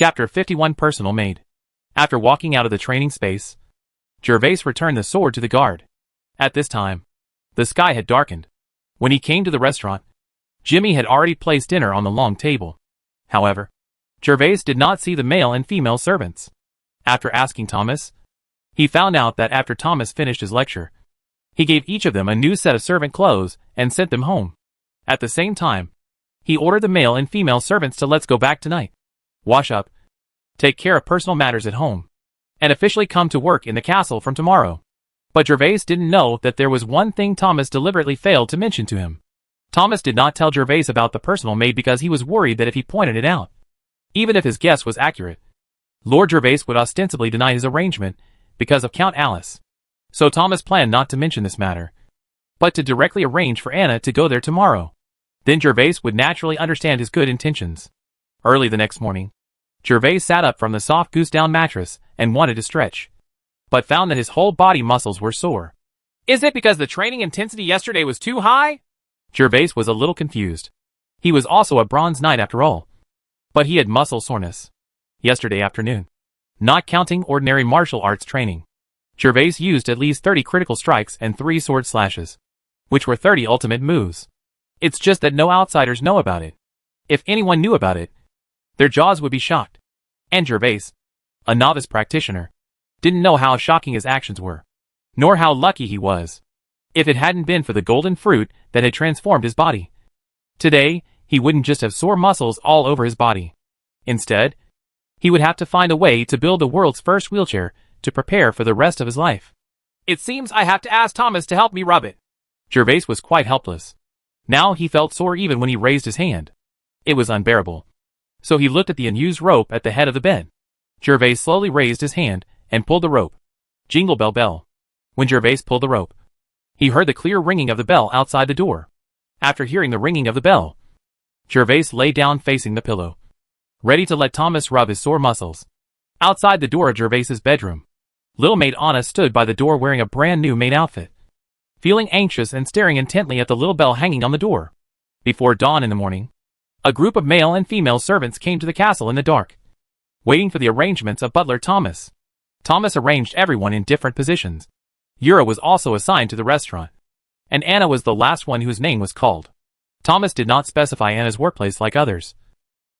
Chapter 51 Personal Maid. After walking out of the training space, Jervas returned the sword to the guard. At this time, the sky had darkened. When he came to the restaurant, Jimmy had already placed dinner on the long table. However, Jervas did not see the male and female servants. After asking Thomas, he found out that after Thomas finished his lecture, he gave each of them a new set of servant clothes and sent them home. At the same time, he ordered the male and female servants to let's go back tonight, wash up, take care of personal matters at home, and officially come to work in the castle from tomorrow. But Jervas didn't know that there was one thing Thomas deliberately failed to mention to him. Thomas did not tell Jervas about the personal maid because he was worried that if he pointed it out, even if his guess was accurate, Lord Jervas would ostensibly deny his arrangement because of Count Alice. So Thomas planned not to mention this matter, but to directly arrange for Anna to go there tomorrow. Then Jervas would naturally understand his good intentions. Early the next morning, Jervas sat up from the soft goose-down mattress and wanted to stretch, but found that his whole body muscles were sore. Is it because the training intensity yesterday was too high? Jervas was a little confused. He was also a bronze knight after all, but he had muscle soreness. Yesterday afternoon, not counting ordinary martial arts training, Jervas used at least 30 critical strikes and 3 sword slashes, which were 30 ultimate moves. It's just that no outsiders know about it. If anyone knew about it, their jaws would be shocked. And Jervas, a novice practitioner, didn't know how shocking his actions were, nor how lucky he was. If it hadn't been for the golden fruit that had transformed his body, today, he wouldn't just have sore muscles all over his body. Instead, he would have to find a way to build the world's first wheelchair to prepare for the rest of his life. It seems I have to ask Thomas to help me rub it. Jervas was quite helpless. Now he felt sore even when he raised his hand. It was unbearable. So he looked at the unused rope at the head of the bed. Jervas slowly raised his hand and pulled the rope. Jingle bell bell. When Jervas pulled the rope, he heard the clear ringing of the bell outside the door. After hearing the ringing of the bell, Jervas lay down facing the pillow, ready to let Thomas rub his sore muscles. Outside the door of Jervas's bedroom, little maid Anna stood by the door wearing a brand new maid outfit, feeling anxious and staring intently at the little bell hanging on the door. Before dawn in the morning, a group of male and female servants came to the castle in the dark, waiting for the arrangements of butler Thomas. Thomas arranged everyone in different positions. Yura was also assigned to the restaurant, and Anna was the last one whose name was called. Thomas did not specify Anna's workplace like others,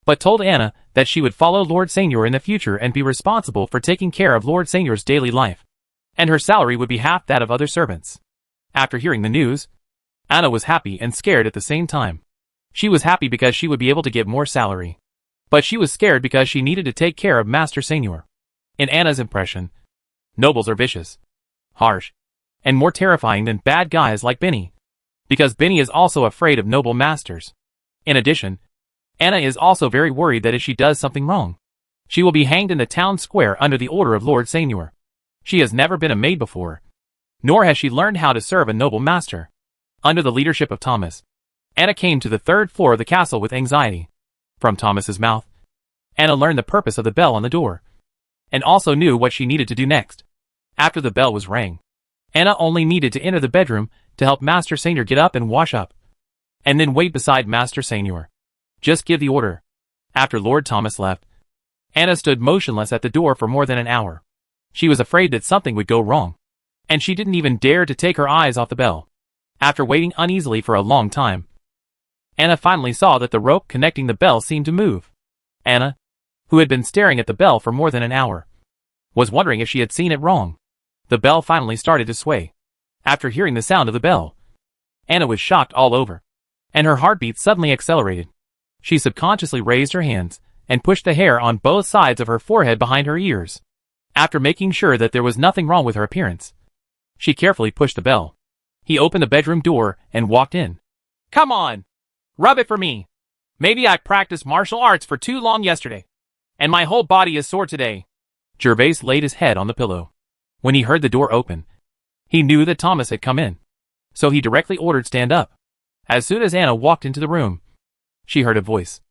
but told Anna that she would follow Lord Seignior in the future and be responsible for taking care of Lord Seignior's daily life, and her salary would be half that of other servants. After hearing the news, Anna was happy and scared at the same time. She was happy because she would be able to get more salary, but she was scared because she needed to take care of Master Seignior. In Anna's impression, nobles are vicious, harsh, and more terrifying than bad guys like Benny, because Benny is also afraid of noble masters. In addition, Anna is also very worried that if she does something wrong, she will be hanged in the town square under the order of Lord Seignior. She has never been a maid before, nor has she learned how to serve a noble master. Under the leadership of Thomas, Anna came to the 3rd floor of the castle with anxiety. From Thomas's mouth, Anna learned the purpose of the bell on the door, and also knew what she needed to do next. After the bell was rang, Anna only needed to enter the bedroom to help Master Seignior get up and wash up, and then wait beside Master Seignior. Just give the order. After Lord Thomas left, Anna stood motionless at the door for more than an hour. She was afraid that something would go wrong, and she didn't even dare to take her eyes off the bell. After waiting uneasily for a long time, Anna finally saw that the rope connecting the bell seemed to move. Anna, who had been staring at the bell for more than an hour, was wondering if she had seen it wrong. The bell finally started to sway. After hearing the sound of the bell, Anna was shocked all over, and her heartbeat suddenly accelerated. She subconsciously raised her hands and pushed the hair on both sides of her forehead behind her ears. After making sure that there was nothing wrong with her appearance, she carefully pushed the bell. He opened the bedroom door and walked in. Come on! Rub it for me! Maybe I practiced martial arts for too long yesterday, and my whole body is sore today. Jervas laid his head on the pillow. When he heard the door open, he knew that Thomas had come in, so he directly ordered stand up. As soon as Anna walked into the room, she heard a voice.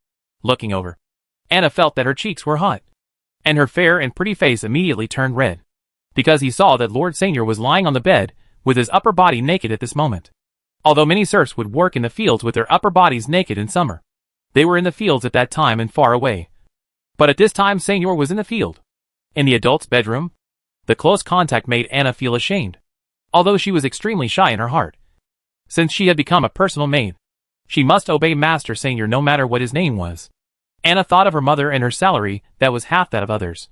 Looking over, Anna felt that her cheeks were hot, and her fair and pretty face immediately turned red, because he saw that Lord Seignior was lying on the bed with his upper body naked at this moment. Although many serfs would work in the fields with their upper bodies naked in summer, they were in the fields at that time and far away. But at this time Seignior was in the field. In the adult's bedroom, the close contact made Anna feel ashamed, although she was extremely shy in her heart. Since she had become a personal maid, she must obey Master Seignior no matter what his name was. Anna thought of her mother and her salary that was half that of others,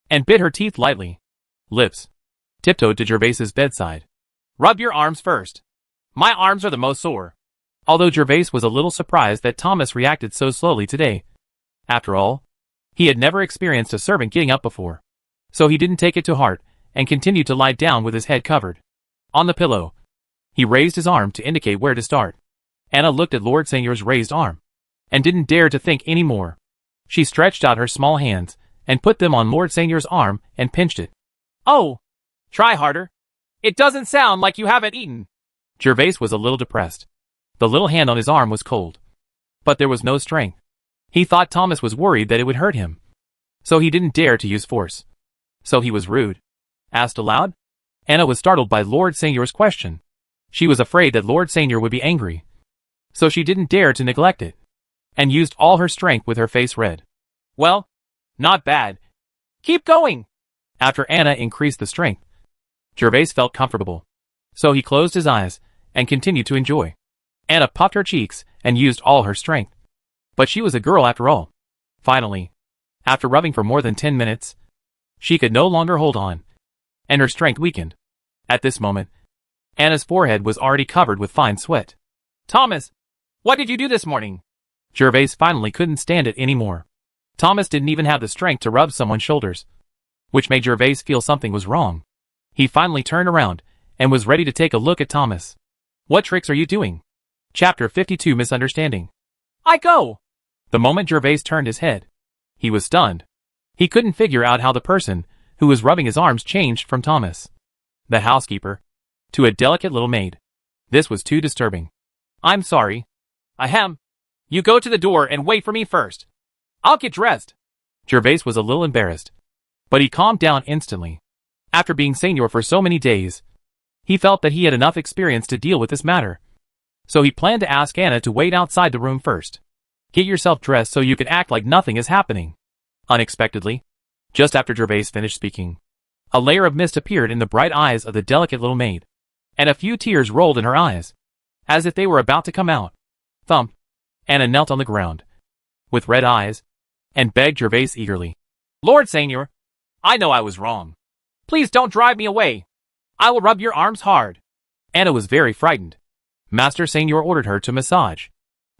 and bit her teeth lightly. Lips tiptoed to Jervas's bedside. Rub your arms first. My arms are the most sore. Although Jervas was a little surprised that Thomas reacted so slowly today. After all, he had never experienced a servant getting up before. So he didn't take it to heart, and continued to lie down with his head covered on the pillow. He raised his arm to indicate where to start. Anna looked at Lord Seignior's raised arm, and didn't dare to think any more. She stretched out her small hands, and put them on Lord Seignior's arm, and pinched it. Oh! Try harder. It doesn't sound like you haven't eaten. Jervas was a little depressed. The little hand on his arm was cold, but there was no strength. He thought Thomas was worried that it would hurt him, so he didn't dare to use force. So he was rude. Asked aloud? Anna was startled by Lord Seignior's question. She was afraid that Lord Seignior would be angry, so she didn't dare to neglect it, and used all her strength with her face red. Well, not bad. Keep going. After Anna increased the strength, Jervas felt comfortable, so he closed his eyes, and continued to enjoy. Anna puffed her cheeks, and used all her strength. But she was a girl after all. Finally, after rubbing for more than 10 minutes, she could no longer hold on, and her strength weakened. At this moment, Anna's forehead was already covered with fine sweat. Thomas, what did you do this morning? Jervas finally couldn't stand it anymore. Thomas didn't even have the strength to rub someone's shoulders, which made Jervas feel something was wrong. He finally turned around, and was ready to take a look at Thomas. What tricks are you doing? Chapter 52 Misunderstanding. I go! The moment Jervas turned his head, he was stunned. He couldn't figure out how the person who was rubbing his arms changed from Thomas, the housekeeper, to a delicate little maid. This was too disturbing. I'm sorry. Ahem. You go to the door and wait for me first. I'll get dressed. Jervas was a little embarrassed, but he calmed down instantly. After being Seignior for so many days, he felt that he had enough experience to deal with this matter. So he planned to ask Anna to wait outside the room first. Get yourself dressed so you can act like nothing is happening. Unexpectedly, just after Jervas finished speaking, a layer of mist appeared in the bright eyes of the delicate little maid, and a few tears rolled in her eyes, as if they were about to come out. Thump! Anna knelt on the ground, with red eyes, and begged Jervas eagerly. Lord Seignior, I know I was wrong. Please don't drive me away. I will rub your arms hard. Anna was very frightened. Master Seignior ordered her to massage.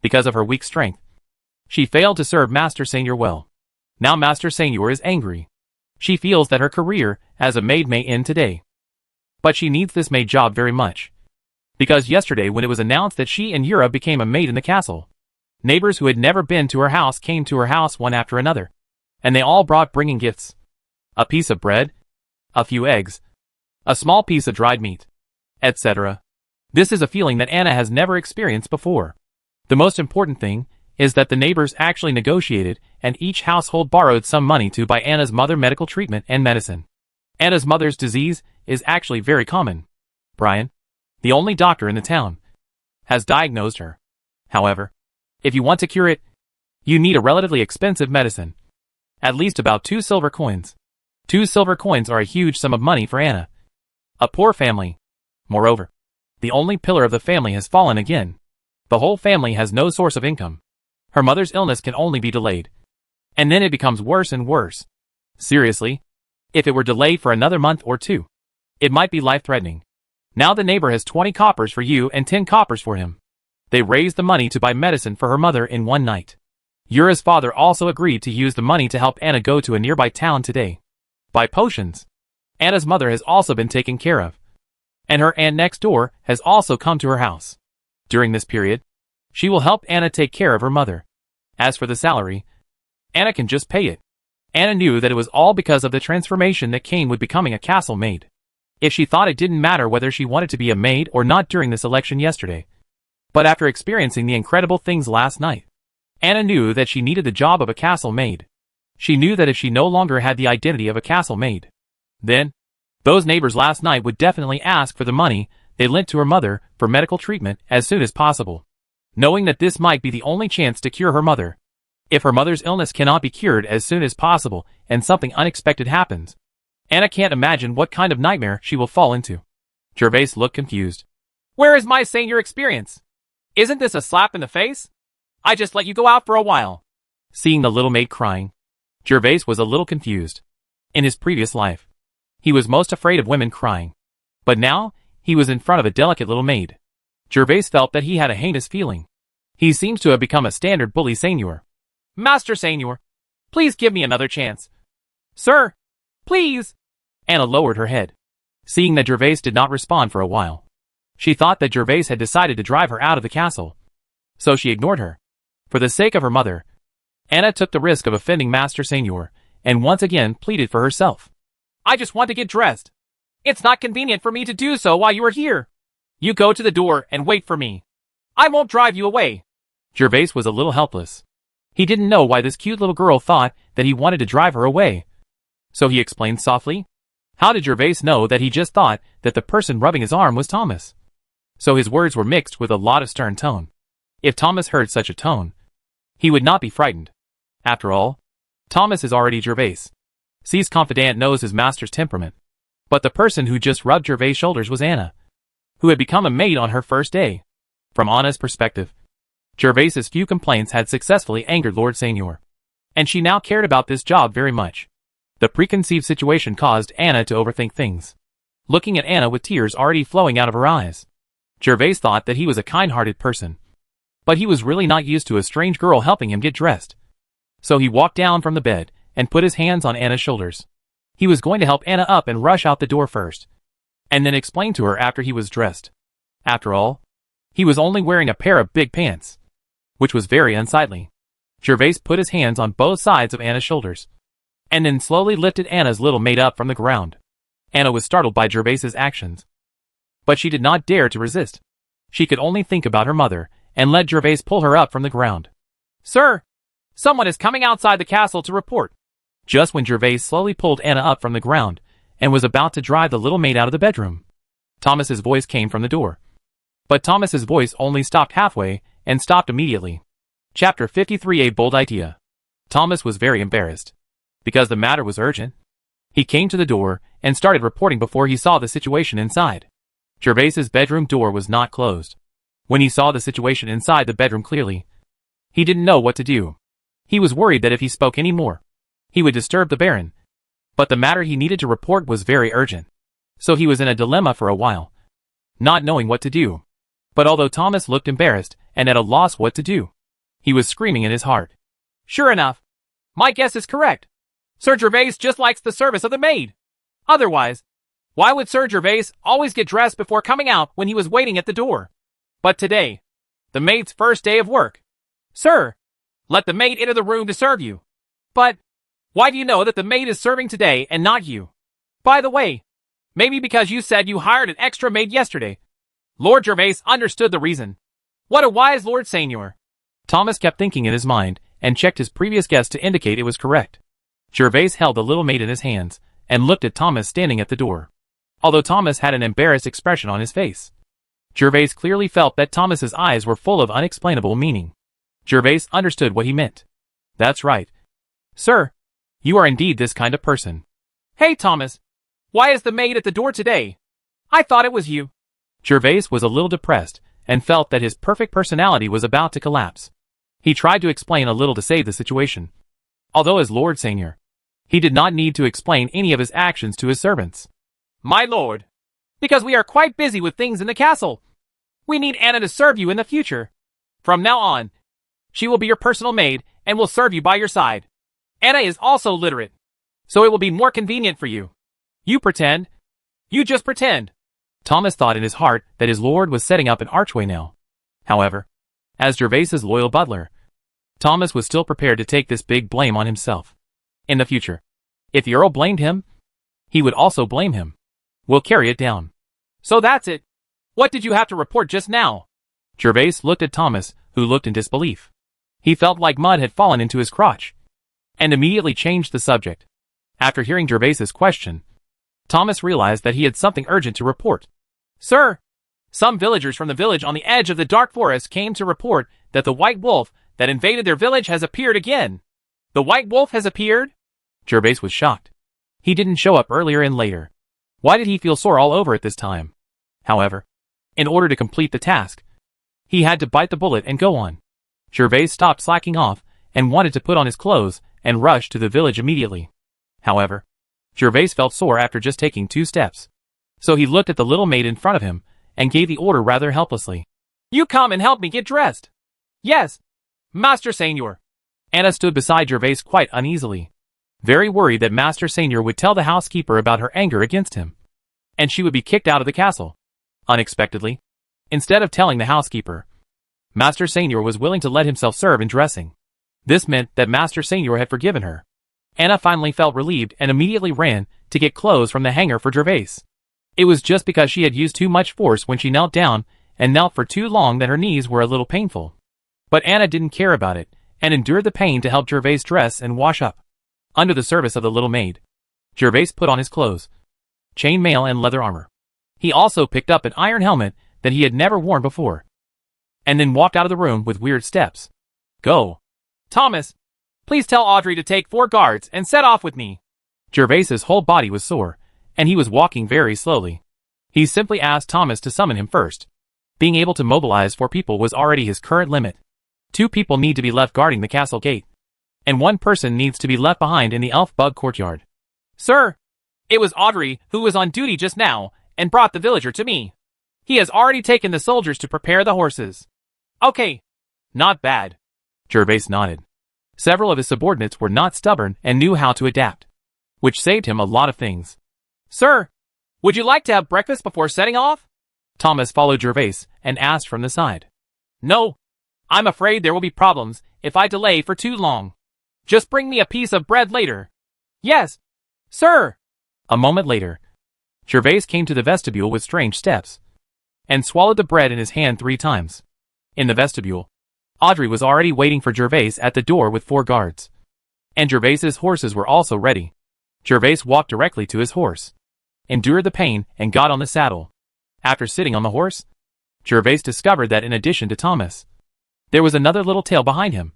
Because of her weak strength, she failed to serve Master Seignior well. Now Master Seignior is angry. She feels that her career as a maid may end today. But she needs this maid job very much. Because yesterday when it was announced that she and Yura became a maid in the castle, neighbors who had never been to her house came to her house one after another, and they all brought bringing gifts. A piece of bread, a few eggs, a small piece of dried meat, etc. This is a feeling that Anna has never experienced before. The most important thing is that the neighbors actually negotiated, and each household borrowed some money to buy Anna's mother medical treatment and medicine. Anna's mother's disease is actually very common. Brian, the only doctor in the town, has diagnosed her. However, if you want to cure it, you need a relatively expensive medicine. At least about 2 silver coins. 2 silver coins are a huge sum of money for Anna. A poor family. Moreover, the only pillar of the family has fallen again. The whole family has no source of income. Her mother's illness can only be delayed. And then it becomes worse and worse. Seriously, if it were delayed for another month or 2, it might be life-threatening. Now the neighbor has 20 coppers for you and 10 coppers for him. They raised the money to buy medicine for her mother in one night. Yura's father also agreed to use the money to help Anna go to a nearby town today. Buy potions. Anna's mother has also been taken care of. And her aunt next door has also come to her house. During this period, she will help Anna take care of her mother. As for the salary, Anna can just pay it. Anna knew that it was all because of the transformation that came with becoming a castle maid. If she thought it didn't matter whether she wanted to be a maid or not during this election yesterday. But after experiencing the incredible things last night, Anna knew that she needed the job of a castle maid. She knew that if she no longer had the identity of a castle maid, then those neighbors last night would definitely ask for the money they lent to her mother for medical treatment as soon as possible. Knowing that this might be the only chance to cure her mother, If her mother's illness cannot be cured as soon as possible and something unexpected happens, Anna can't imagine what kind of nightmare she will fall into. Jervas looked confused. Where is my Seignior experience? Isn't this a slap in the face? I just let you go out for a while. Seeing the little maid crying, Jervas was a little confused. In his previous life, he was most afraid of women crying. But now, he was in front of a delicate little maid. Jervas felt that he had a heinous feeling. He seems to have become a standard bully Seignior. Master Seignior, please give me another chance. Sir, please. Anna lowered her head, seeing that Jervas did not respond for a while. She thought that Jervas had decided to drive her out of the castle, so she ignored her. For the sake of her mother, Anna took the risk of offending Master Seignior, and once again pleaded for herself. I just want to get dressed. It's not convenient for me to do so while you are here. You go to the door and wait for me. I won't drive you away. Jervas was a little helpless. He didn't know why this cute little girl thought that he wanted to drive her away. So he explained softly. How did Jervas know that he just thought that the person rubbing his arm was Thomas? So his words were mixed with a lot of stern tone. If Thomas heard such a tone, he would not be frightened. After all, Thomas is already Jervas. C's confidant knows his master's temperament. But the person who just rubbed Jervas' shoulders was Anna, who had become a maid on her first day. From Anna's perspective, Jervas' few complaints had successfully angered Lord Seignior, and she now cared about this job very much. The preconceived situation caused Anna to overthink things. Looking at Anna with tears already flowing out of her eyes, Jervas thought that he was a kind-hearted person. But he was really not used to a strange girl helping him get dressed. So he walked down from the bed and put his hands on Anna's shoulders. He was going to help Anna up and rush out the door first, and then explain to her after he was dressed. After all, he was only wearing a pair of big pants, which was very unsightly. Jervas put his hands on both sides of Anna's shoulders, and then slowly lifted Anna's little maid up from the ground. Anna was startled by Jervas' actions, but she did not dare to resist. She could only think about her mother and let Jervas pull her up from the ground. Sir, someone is coming outside the castle to report. Just when Jervas slowly pulled Anna up from the ground and was about to drive the little maid out of the bedroom, Thomas's voice came from the door. But Thomas's voice only stopped halfway and stopped immediately. Chapter 53. A bold idea. Thomas was very embarrassed, because the matter was urgent. He came to the door and started reporting before he saw the situation inside. Jervas' bedroom door was not closed. When he saw the situation inside the bedroom clearly, he didn't know what to do. He was worried that if he spoke any more, he would disturb the Baron. But the matter he needed to report was very urgent. So he was in a dilemma for a while, not knowing what to do. But although Thomas looked embarrassed and at a loss what to do, he was screaming in his heart. Sure enough, my guess is correct. Sir Jervas just likes the service of the maid. Otherwise, why would Sir Jervas always get dressed before coming out when he was waiting at the door? But today, the maid's first day of work. Sir, let the maid enter the room to serve you. But, why do you know that the maid is serving today and not you? By the way, maybe because you said you hired an extra maid yesterday. Lord Jervas understood the reason. What a wise Lord Seignior. Thomas kept thinking in his mind and checked his previous guess to indicate it was correct. Jervas held the little maid in his hands and looked at Thomas standing at the door. Although Thomas had an embarrassed expression on his face, Jervas clearly felt that Thomas's eyes were full of unexplainable meaning. Jervas understood what he meant. That's right. Sir, you are indeed this kind of person. Hey Thomas, why is the maid at the door today? I thought it was you. Jervas was a little depressed and felt that his perfect personality was about to collapse. He tried to explain a little to save the situation. Although as Lord Seignior, he did not need to explain any of his actions to his servants. My lord, because we are quite busy with things in the castle. We need Anna to serve you in the future. From now on, she will be your personal maid and will serve you by your side. Anna is also literate, so it will be more convenient for you. You pretend. You just pretend. Thomas thought in his heart that his lord was setting up an archway now. However, as Jervas' loyal butler, Thomas was still prepared to take this big blame on himself. In the future, if the Earl blamed him, he would also blame him. We'll carry it down. So that's it. What did you have to report just now? Jervas looked at Thomas, who looked in disbelief. He felt like mud had fallen into his crotch, and immediately changed the subject. After hearing Jervas' question, Thomas realized that he had something urgent to report. Sir, some villagers from the village on the edge of the dark forest came to report that the white wolf that invaded their village has appeared again. The white wolf has appeared? Jervas was shocked. He didn't show up earlier and later. Why did he feel sore all over at this time? However, in order to complete the task, he had to bite the bullet and go on. Jervas stopped slacking off and wanted to put on his clothes and rush to the village immediately. However, Jervas felt sore after just taking 2 steps. So he looked at the little maid in front of him and gave the order rather helplessly. You come and help me get dressed. Yes, Master Seignior. Anna stood beside Jervas quite uneasily, very worried that Master Seignior would tell the housekeeper about her anger against him, and she would be kicked out of the castle. Unexpectedly, instead of telling the housekeeper, Master Seignior was willing to let himself serve in dressing. This meant that Master Seignior had forgiven her. Anna finally felt relieved and immediately ran to get clothes from the hanger for Jervas. It was just because she had used too much force when she knelt down and knelt for too long that her knees were a little painful. But Anna didn't care about it and endured the pain to help Jervas dress and wash up. Under the service of the little maid, Jervas put on his clothes, chain mail and leather armor. He also picked up an iron helmet that he had never worn before, and then walked out of the room with weird steps. Go. Thomas, please tell Audrey to take 4 guards and set off with me. Jervas's whole body was sore, and he was walking very slowly. He simply asked Thomas to summon him first. Being able to mobilize 4 people was already his current limit. 2 people need to be left guarding the castle gate, and 1 person needs to be left behind in the elf bug courtyard. Sir, it was Audrey who was on duty just now and brought the villager to me. He has already taken the soldiers to prepare the horses. Okay. Not bad. Jervas nodded. Several of his subordinates were not stubborn and knew how to adapt, which saved him a lot of things. Sir, would you like to have breakfast before setting off? Thomas followed Jervas and asked from the side. No, I'm afraid there will be problems if I delay for too long. Just bring me a piece of bread later. Yes, sir. A moment later, Jervas came to the vestibule with strange steps, and swallowed the bread in his hand 3 times. In the vestibule, Audrey was already waiting for Jervas at the door with 4 guards, and Jervas's horses were also ready. Jervas walked directly to his horse, endured the pain, and got on the saddle. After sitting on the horse, Jervas discovered that in addition to Thomas, there was another little tail behind him,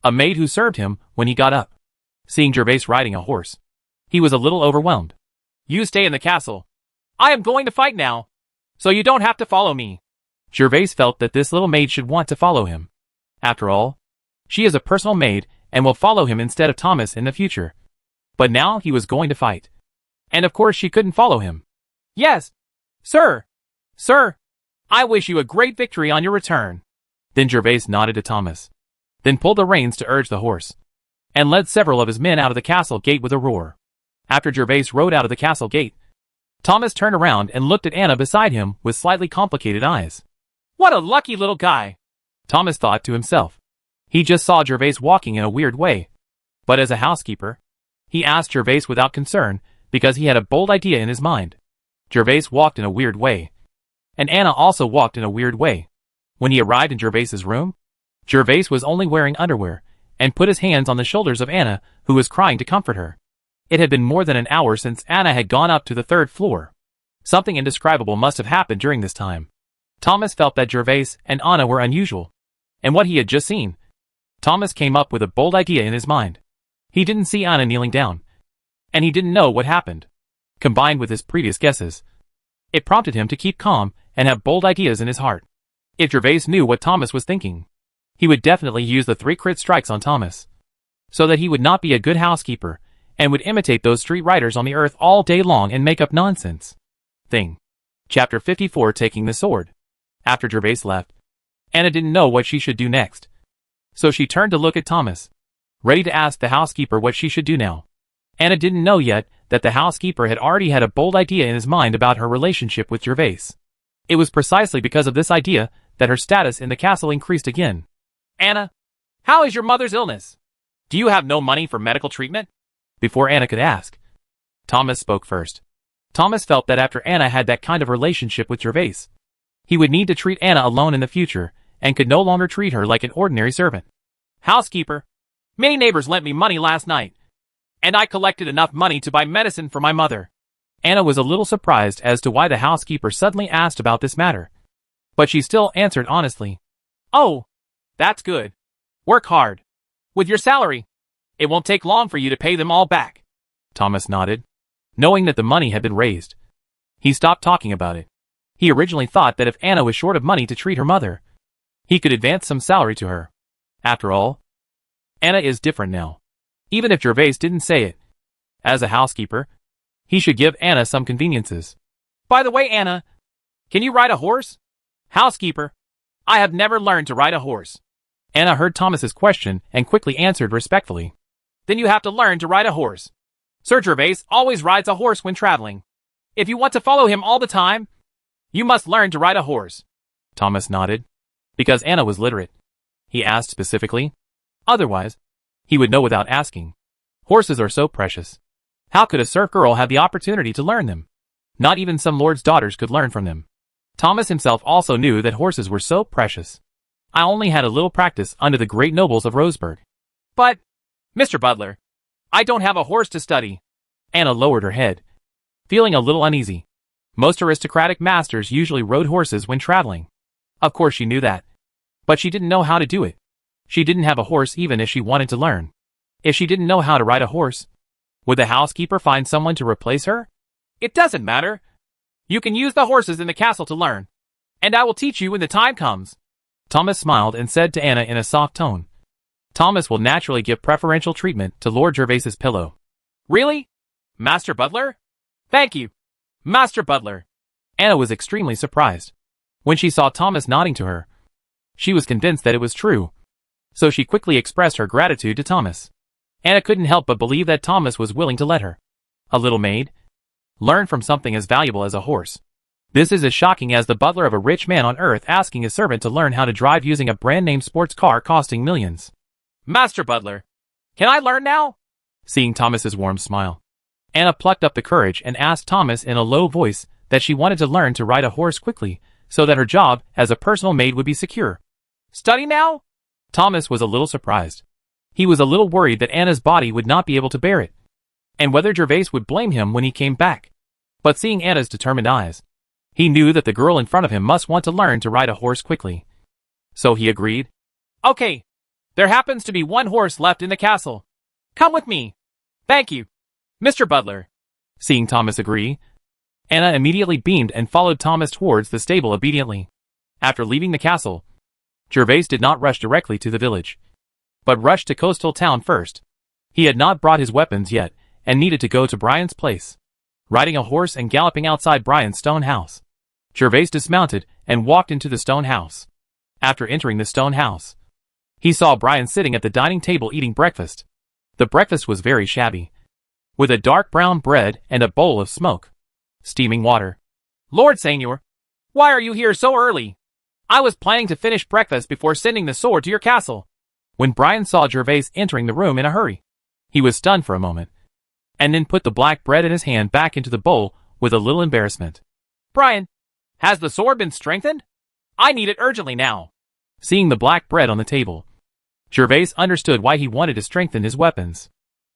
a maid who served him when he got up. Seeing Jervas riding a horse, he was a little overwhelmed. You stay in the castle. I am going to fight now, so you don't have to follow me. Jervas felt that this little maid should want to follow him. After all, she is a personal maid and will follow him instead of Thomas in the future. But now he was going to fight, and of course she couldn't follow him. Yes, sir. Sir, I wish you a great victory on your return. Then Jervas nodded to Thomas, then pulled the reins to urge the horse, and led several of his men out of the castle gate with a roar. After Jervas rode out of the castle gate, Thomas turned around and looked at Anna beside him with slightly complicated eyes. What a lucky little guy, Thomas thought to himself. He just saw Jervas walking in a weird way, but as a housekeeper, he asked Jervas without concern because he had a bold idea in his mind. Jervas walked in a weird way, and Anna also walked in a weird way. When he arrived in Jervas's room, Jervas was only wearing underwear and put his hands on the shoulders of Anna, who was crying to comfort her. It had been more than an hour since Anna had gone up to the 3rd floor. Something indescribable must have happened during this time. Thomas felt that Jervas and Anna were unusual, and what he had just seen. Thomas came up with a bold idea in his mind. He didn't see Anna kneeling down, and he didn't know what happened. Combined with his previous guesses, it prompted him to keep calm and have bold ideas in his heart. If Jervas knew what Thomas was thinking, he would definitely use the 3 crit strikes on Thomas, so that he would not be a good housekeeper and would imitate those street riders on the earth all day long and make up nonsense. Thing. Chapter 54, Taking the Sword. After Jervas left, Anna didn't know what she should do next, so she turned to look at Thomas, ready to ask the housekeeper what she should do now. Anna didn't know yet that the housekeeper had already had a bold idea in his mind about her relationship with Jervas. It was precisely because of this idea that her status in the castle increased again. Anna, how is your mother's illness? Do you have no money for medical treatment? Before Anna could ask, Thomas spoke first. Thomas felt that after Anna had that kind of relationship with Jervas, he would need to treat Anna alone in the future and could no longer treat her like an ordinary servant. Housekeeper, many neighbors lent me money last night, and I collected enough money to buy medicine for my mother. Anna was a little surprised as to why the housekeeper suddenly asked about this matter, but she still answered honestly. Oh, that's good. Work hard. With your salary, it won't take long for you to pay them all back. Thomas nodded, knowing that the money had been raised. He stopped talking about it. He originally thought that if Anna was short of money to treat her mother, he could advance some salary to her. After all, Anna is different now. Even if Jervas didn't say it. As a housekeeper, he should give Anna some conveniences. By the way, Anna, can you ride a horse? Housekeeper, I have never learned to ride a horse. Anna heard Thomas's question and quickly answered respectfully. Then you have to learn to ride a horse. Sir Jervas always rides a horse when traveling. If you want to follow him all the time, you must learn to ride a horse. Thomas nodded. Because Anna was literate. He asked specifically. Otherwise, he would know without asking. Horses are so precious. How could a serf girl have the opportunity to learn them? Not even some lord's daughters could learn from them. Thomas himself also knew that horses were so precious. I only had a little practice under the great nobles of Roseburg. But, Mr. Butler, I don't have a horse to study. Anna lowered her head, feeling a little uneasy. Most aristocratic masters usually rode horses when traveling. Of course she knew that. But she didn't know how to do it. She didn't have a horse even if she wanted to learn. If she didn't know how to ride a horse, would the housekeeper find someone to replace her? It doesn't matter. You can use the horses in the castle to learn. And I will teach you when the time comes. Thomas smiled and said to Anna in a soft tone. Thomas will naturally give preferential treatment to Lord Jervas's pillow. Really? Master Butler? Thank you, Master Butler. Anna was extremely surprised. When she saw Thomas nodding to her, she was convinced that it was true. So she quickly expressed her gratitude to Thomas. Anna couldn't help but believe that Thomas was willing to let her, a little maid, learn from something as valuable as a horse. This is as shocking as the butler of a rich man on earth asking a servant to learn how to drive using a brand-name sports car costing millions. Master Butler, can I learn now? Seeing Thomas's warm smile, Anna plucked up the courage and asked Thomas in a low voice that she wanted to learn to ride a horse quickly so that her job as a personal maid would be secure. Study now? Thomas was a little surprised. He was a little worried that Anna's body would not be able to bear it, and whether Jervas would blame him when he came back. But seeing Anna's determined eyes, he knew that the girl in front of him must want to learn to ride a horse quickly. So he agreed. Okay, there happens to be one horse left in the castle. Come with me. Thank you, Mr. Butler. Seeing Thomas agree, Anna immediately beamed and followed Thomas towards the stable obediently. After leaving the castle, Jervas did not rush directly to the village, but rushed to coastal town first. He had not brought his weapons yet, and needed to go to Brian's place. Riding a horse and galloping outside Brian's stone house, Jervas dismounted and walked into the stone house. After entering the stone house, he saw Brian sitting at the dining table eating breakfast. The breakfast was very shabby, with a dark brown bread and a bowl of smoke, steaming water. Lord Seignior, why are you here so early? I was planning to finish breakfast before sending the sword to your castle. When Brian saw Jervas entering the room in a hurry, he was stunned for a moment, and then put the black bread in his hand back into the bowl with a little embarrassment. Brian, has the sword been strengthened? I need it urgently now. Seeing the black bread on the table, Jervas understood why he wanted to strengthen his weapons.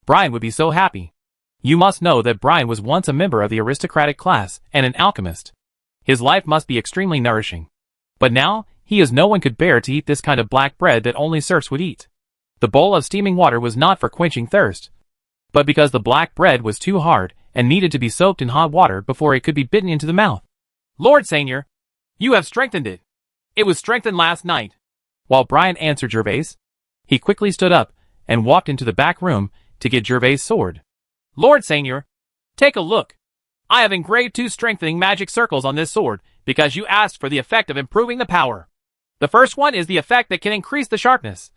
Brian would be so happy. You must know that Brian was once a member of the aristocratic class and an alchemist. His life must be extremely nourishing. But now, he as no one could bear to eat this kind of black bread that only serfs would eat. The bowl of steaming water was not for quenching thirst, but because the black bread was too hard and needed to be soaked in hot water before it could be bitten into the mouth. Lord Seignior, you have strengthened it. It was strengthened last night. While Brian answered Jervas, he quickly stood up and walked into the back room to get Jervas' sword. Lord Seignior, take a look. I have engraved 2 strengthening magic circles on this sword because you asked for the effect of improving the power. The first one is the effect that can increase the sharpness,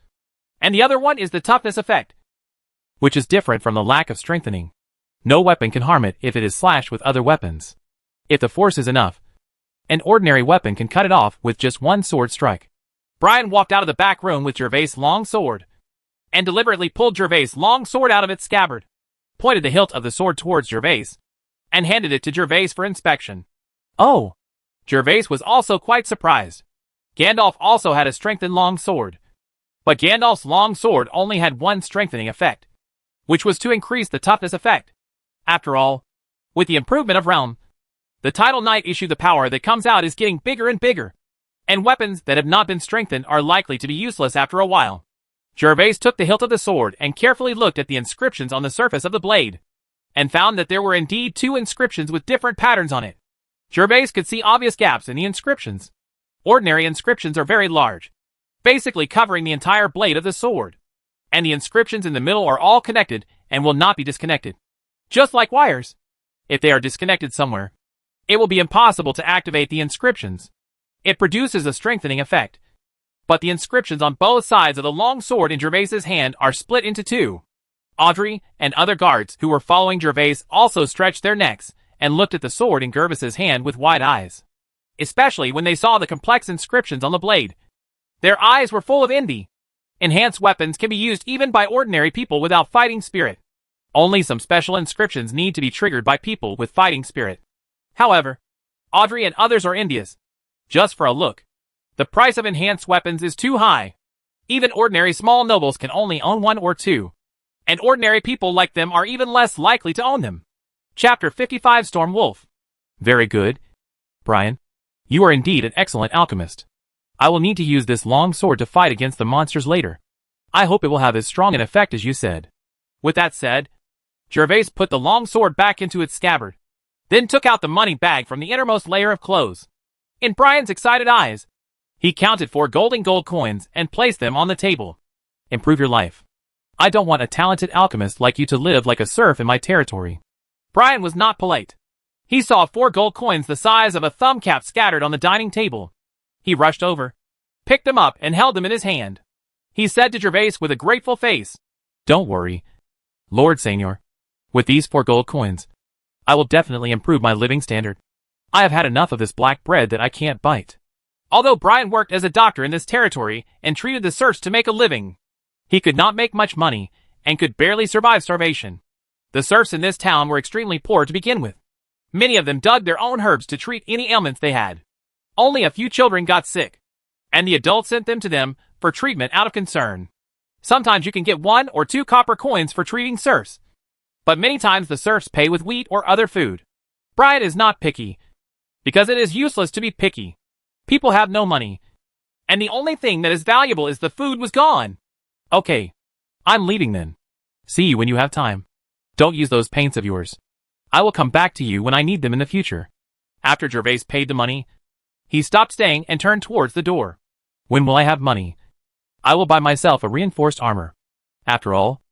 and the other one is the toughness effect, which is different from the lack of strengthening. No weapon can harm it if it is slashed with other weapons. If the force is enough, an ordinary weapon can cut it off with just one sword strike. Brian walked out of the back room with Jervas' long sword, and deliberately pulled Jervas' long sword out of its scabbard, pointed the hilt of the sword towards Jervas, and handed it to Jervas for inspection. Oh! Jervas was also quite surprised. Gandalf also had a strengthened long sword, but Gandalf's long sword only had one strengthening effect, which was to increase the toughness effect. After all, with the improvement of realm, the title knight issue, the power that comes out is getting bigger and bigger, and weapons that have not been strengthened are likely to be useless after a while. Jervas took the hilt of the sword and carefully looked at the inscriptions on the surface of the blade, and found that there were indeed 2 inscriptions with different patterns on it. Jervas could see obvious gaps in the inscriptions. Ordinary inscriptions are very large, basically covering the entire blade of the sword, and the inscriptions in the middle are all connected and will not be disconnected. Just like wires. If they are disconnected somewhere, it will be impossible to activate the inscriptions. It produces a strengthening effect. But the inscriptions on both sides of the long sword in Jervas's hand are split into 2. Audrey and other guards who were following Jervas also stretched their necks and looked at the sword in Jervas's hand with wide eyes, especially when they saw the complex inscriptions on the blade. Their eyes were full of envy. Enhanced weapons can be used even by ordinary people without fighting spirit. Only some special inscriptions need to be triggered by people with fighting spirit. However, Audrey and others are envious. Just for a look, the price of enhanced weapons is too high. Even ordinary small nobles can only own 1 or 2. And ordinary people like them are even less likely to own them. Chapter 55 Storm Wolf. Very good, Brian. You are indeed an excellent alchemist. I will need to use this long sword to fight against the monsters later. I hope it will have as strong an effect as you said. With that said, Jervas put the long sword back into its scabbard, then took out the money bag from the innermost layer of clothes. In Brian's excited eyes, he counted 4 gold coins and placed them on the table. Improve your life. I don't want a talented alchemist like you to live like a serf in my territory. Brian was not polite. He saw 4 gold coins the size of a thumb cap scattered on the dining table. He rushed over, picked them up and held them in his hand. He said to Jervas with a grateful face, "Don't worry, Lord Seignior. With these 4 gold coins, I will definitely improve my living standard. I have had enough of this black bread that I can't bite." Although Brian worked as a doctor in this territory and treated the serfs to make a living, he could not make much money and could barely survive starvation. The serfs in this town were extremely poor to begin with. Many of them dug their own herbs to treat any ailments they had. Only a few children got sick, and the adults sent them to them for treatment out of concern. Sometimes you can get 1 or 2 copper coins for treating serfs, but many times the serfs pay with wheat or other food. Brian is not picky, because it is useless to be picky. People have no money, and the only thing that is valuable is the food was gone. Okay, I'm leaving then. See you when you have time. Don't use those paints of yours. I will come back to you when I need them in the future. After Jervas paid the money, he stopped staying and turned towards the door. When will I have money? I will buy myself a reinforced armor. After all,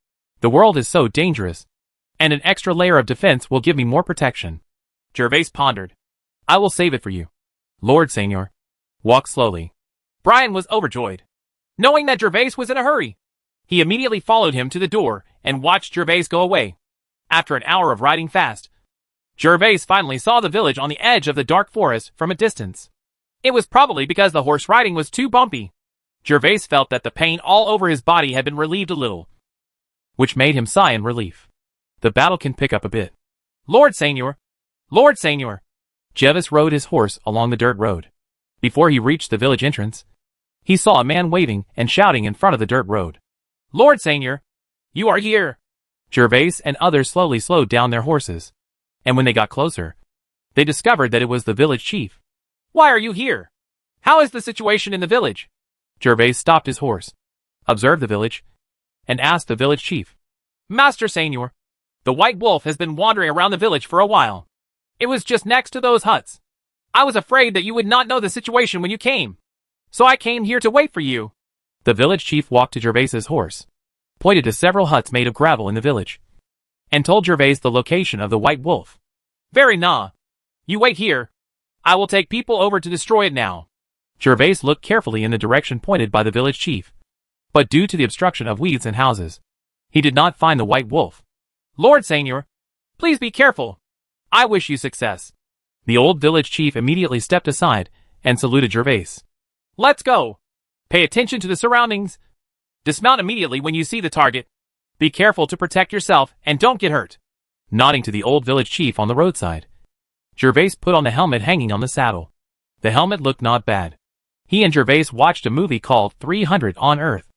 the world is so dangerous, and an extra layer of defense will give me more protection. Jervas pondered. I will save it for you, Lord Seignior. Walk slowly. Brian was overjoyed, knowing that Jervas was in a hurry. He immediately followed him to the door and watched Jervas go away. After an hour of riding fast, Jervas finally saw the village on the edge of the dark forest from a distance. It was probably because the horse riding was too bumpy. Jervas felt that the pain all over his body had been relieved a little, which made him sigh in relief. The battle can pick up a bit. Lord Seignior! Lord Seignior! Jervas rode his horse along the dirt road. Before he reached the village entrance, he saw a man waving and shouting in front of the dirt road. Lord Seignior! You are here! Jervas and others slowly slowed down their horses, and when they got closer, they discovered that it was the village chief. Why are you here? How is the situation in the village? Jervas stopped his horse, observed the village, and asked the village chief. Master Seignior, the white wolf has been wandering around the village for a while. It was just next to those huts. I was afraid that you would not know the situation when you came, so I came here to wait for you. The village chief walked to Jervas's horse, pointed to several huts made of gravel in the village, and told Jervas the location of the white wolf. Very nah. You wait here. I will take people over to destroy it now. Jervas looked carefully in the direction pointed by the village chief, but due to the obstruction of weeds and houses, he did not find the white wolf. Lord Seignior, please be careful. I wish you success. The old village chief immediately stepped aside and saluted Jervas. Let's go. Pay attention to the surroundings. Dismount immediately when you see the target. Be careful to protect yourself and don't get hurt. Nodding to the old village chief on the roadside, Jervas put on the helmet hanging on the saddle. The helmet looked not bad. He and Jervas watched a movie called 300 on Earth.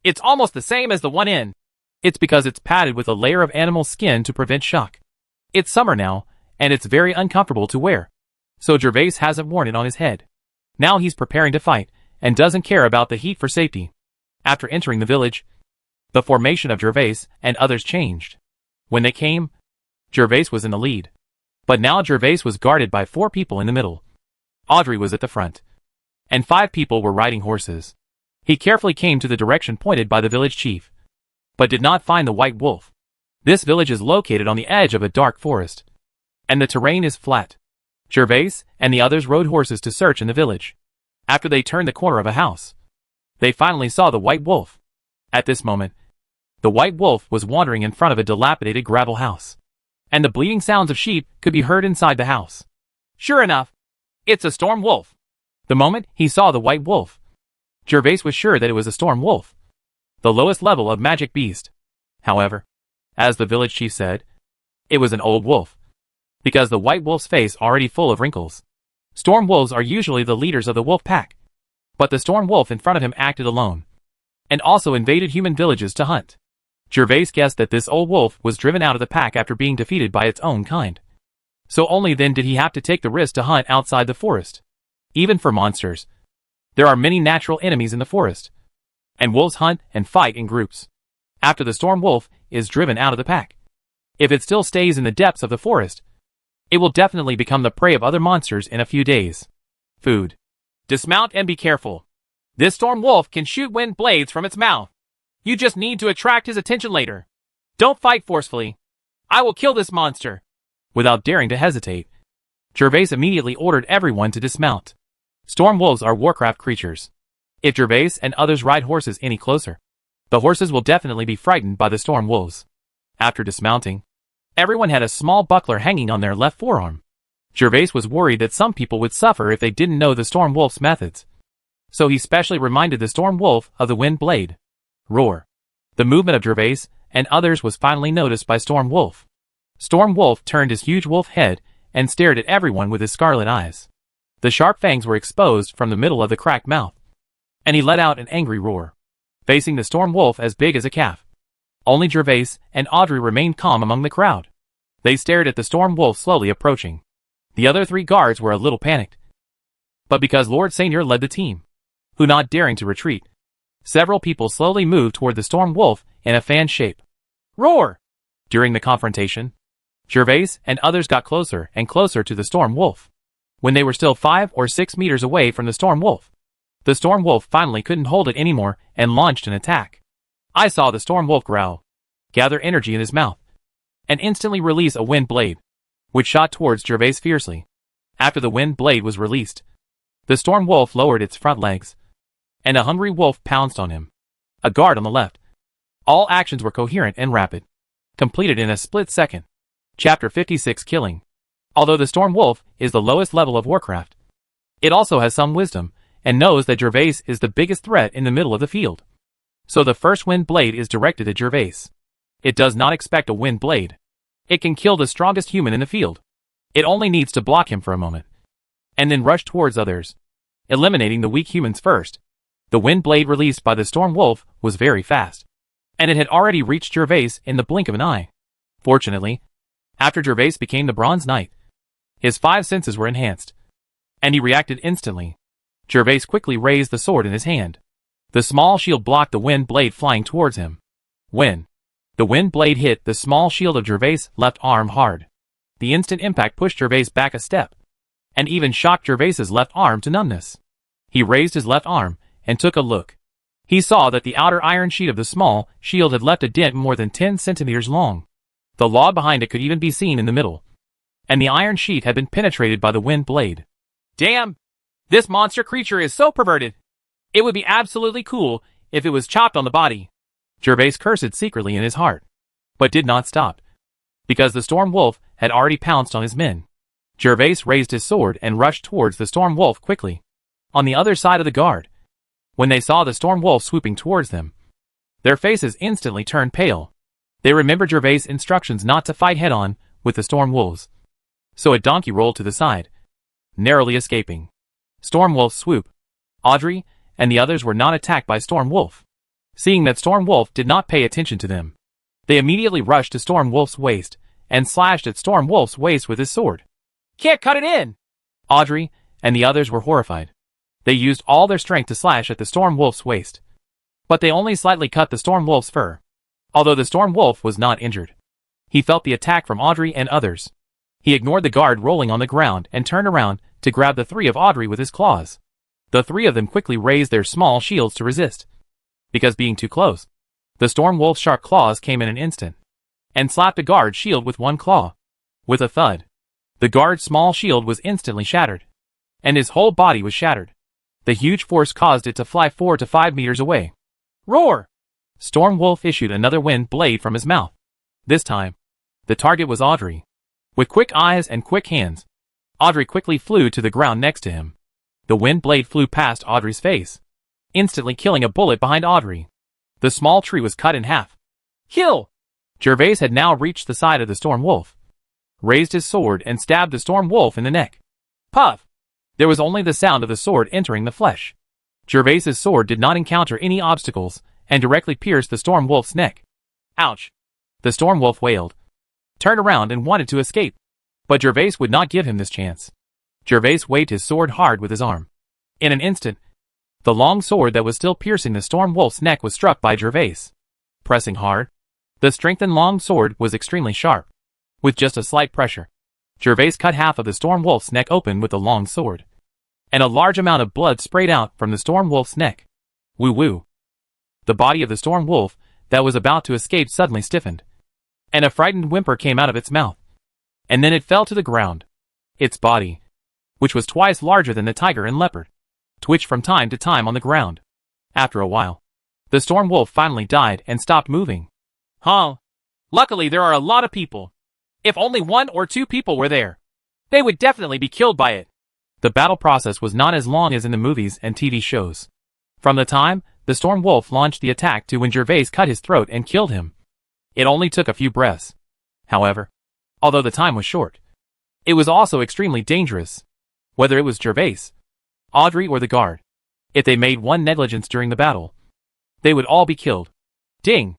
It's almost the same as the one in. It's because it's padded with a layer of animal skin to prevent shock. It's summer now, and it's very uncomfortable to wear, so Jervas hasn't worn it on his head. Now he's preparing to fight, and doesn't care about the heat for safety. After entering the village, The formation of Jervas and others changed. When they came, Jervas was in the lead. But now Jervas was guarded by 4 people in the middle. Audrey was at the front. And 5 people were riding horses. He carefully came to the direction pointed by the village chief, but did not find the white wolf. This village is located on the edge of a dark forest, and the terrain is flat. Jervas and the others rode horses to search in the village. After they turned the corner of a house, they finally saw the white wolf. At this moment, the white wolf was wandering in front of a dilapidated gravel house, and the bleating sounds of sheep could be heard inside the house. Sure enough, it's a storm wolf. The moment he saw the white wolf, Jervas was sure that it was a storm wolf, the lowest level of magic beast. However, as the village chief said, it was an old wolf, because the white wolf's face already full of wrinkles. Storm wolves are usually the leaders of the wolf pack, but the storm wolf in front of him acted alone, and also invaded human villages to hunt. Jervas guessed that this old wolf was driven out of the pack after being defeated by its own kind. So only then did he have to take the risk to hunt outside the forest. Even for monsters, there are many natural enemies in the forest, and wolves hunt and fight in groups. After the storm wolf is driven out of the pack, if it still stays in the depths of the forest, it will definitely become the prey of other monsters in a few days. Food. Dismount and be careful. This storm wolf can shoot wind blades from its mouth. You just need to attract his attention later. Don't fight forcefully. I will kill this monster. Without daring to hesitate, Jervas immediately ordered everyone to dismount. Storm wolves are warcraft creatures. If Jervas and others ride horses any closer, the horses will definitely be frightened by the storm wolves. After dismounting, everyone had a small buckler hanging on their left forearm. Jervas was worried that some people would suffer if they didn't know the storm wolf's methods, so he specially reminded the storm wolf of the wind blade. Roar. The movement of Jervas and others was finally noticed by Storm Wolf. Storm Wolf turned his huge wolf head and stared at everyone with his scarlet eyes. The sharp fangs were exposed from the middle of the cracked mouth, and he let out an angry roar, facing the Storm Wolf as big as a calf. Only Jervas and Audrey remained calm among the crowd. They stared at the Storm Wolf slowly approaching. The other 3 guards were a little panicked, but because Lord Seignior led the team, who not daring to retreat, several people slowly moved toward the Storm Wolf in a fan shape. Roar! During the confrontation, Jervas and others got closer and closer to the Storm Wolf. When they were still 5 or 6 meters away from the Storm Wolf, the Storm Wolf finally couldn't hold it anymore and launched an attack. I saw the Storm Wolf growl, gather energy in his mouth, and instantly release a wind blade, which shot towards Jervas fiercely. After the wind blade was released, the Storm Wolf lowered its front legs, and a hungry wolf pounced on him. A guard on the left. All actions were coherent and rapid, completed in a split second. Chapter 56 Killing. Although the Storm Wolf is the lowest level of Warcraft, it also has some wisdom, and knows that Jervas is the biggest threat in the middle of the field. So the first wind blade is directed at Jervas. It does not expect a wind blade. It can kill the strongest human in the field. It only needs to block him for a moment, and then rush towards others, eliminating the weak humans first. The wind blade released by the Storm Wolf was very fast, and it had already reached Jervas in the blink of an eye. Fortunately, after Jervas became the Bronze Knight, his 5 senses were enhanced, and he reacted instantly. Jervas quickly raised the sword in his hand. The small shield blocked the wind blade flying towards him. When the wind blade hit the small shield of Jervas' left arm hard, the instant impact pushed Jervas back a step, and even shocked Jervas' left arm to numbness. He raised his left arm and took a look. He saw that the outer iron sheet of the small shield had left a dent more than 10 centimeters long. The log behind it could even be seen in the middle, and the iron sheet had been penetrated by the wind blade. Damn! This monster creature is so perverted! It would be absolutely cool if it was chopped on the body. Jervas cursed secretly in his heart, but did not stop, because the Storm Wolf had already pounced on his men. Jervas raised his sword and rushed towards the Storm Wolf quickly. On the other side of the guard, when they saw the Storm Wolf swooping towards them, their faces instantly turned pale. They remembered Jervas' instructions not to fight head-on with the Storm Wolves, so a donkey rolled to the side, narrowly escaping Storm Wolf's swoop. Audrey and the others were not attacked by Storm Wolf. Seeing that Storm Wolf did not pay attention to them, they immediately rushed to Storm Wolf's waist and slashed at Storm Wolf's waist with his sword. Can't cut it in! Audrey and the others were horrified. They used all their strength to slash at the Storm Wolf's waist, but they only slightly cut the Storm Wolf's fur. Although the Storm Wolf was not injured, he felt the attack from Audrey and others. He ignored the guard rolling on the ground and turned around to grab the three of Audrey with his claws. The three of them quickly raised their small shields to resist. Because being too close, the Storm Wolf's sharp claws came in an instant and slapped the guard's shield with one claw. With a thud, the guard's small shield was instantly shattered, and his whole body was shattered. The huge force caused it to fly 4 to 5 meters away. Roar! Storm Wolf issued another wind blade from his mouth. This time, the target was Audrey. With quick eyes and quick hands, Audrey quickly flew to the ground next to him. The wind blade flew past Audrey's face, instantly killing a bullet behind Audrey. The small tree was cut in half. Kill! Jervas had now reached the side of the Storm Wolf, raised his sword and stabbed the Storm Wolf in the neck. Puff! There was only the sound of the sword entering the flesh. Jervas's sword did not encounter any obstacles and directly pierced the Storm Wolf's neck. Ouch! The Storm Wolf wailed, turned around and wanted to escape. But Jervas would not give him this chance. Jervas waved his sword hard with his arm. In an instant, the long sword that was still piercing the Storm Wolf's neck was struck by Jervas. Pressing hard, the strengthened long sword was extremely sharp. With just a slight pressure, Jervas cut half of the Storm Wolf's neck open with the long sword, and a large amount of blood sprayed out from the Storm Wolf's neck. Woo-woo. The body of the Storm Wolf that was about to escape suddenly stiffened, and a frightened whimper came out of its mouth. And then it fell to the ground. Its body, which was twice larger than the tiger and leopard, twitched from time to time on the ground. After a while, the Storm Wolf finally died and stopped moving. Huh. Luckily there are a lot of people. If only 1 or 2 people were there, they would definitely be killed by it. The battle process was not as long as in the movies and TV shows. From the time the Storm Wolf launched the attack to when Jervas cut his throat and killed him, it only took a few breaths. However, although the time was short, it was also extremely dangerous. Whether it was Jervas, Audrey or the guard, if they made one negligence during the battle, they would all be killed. Ding!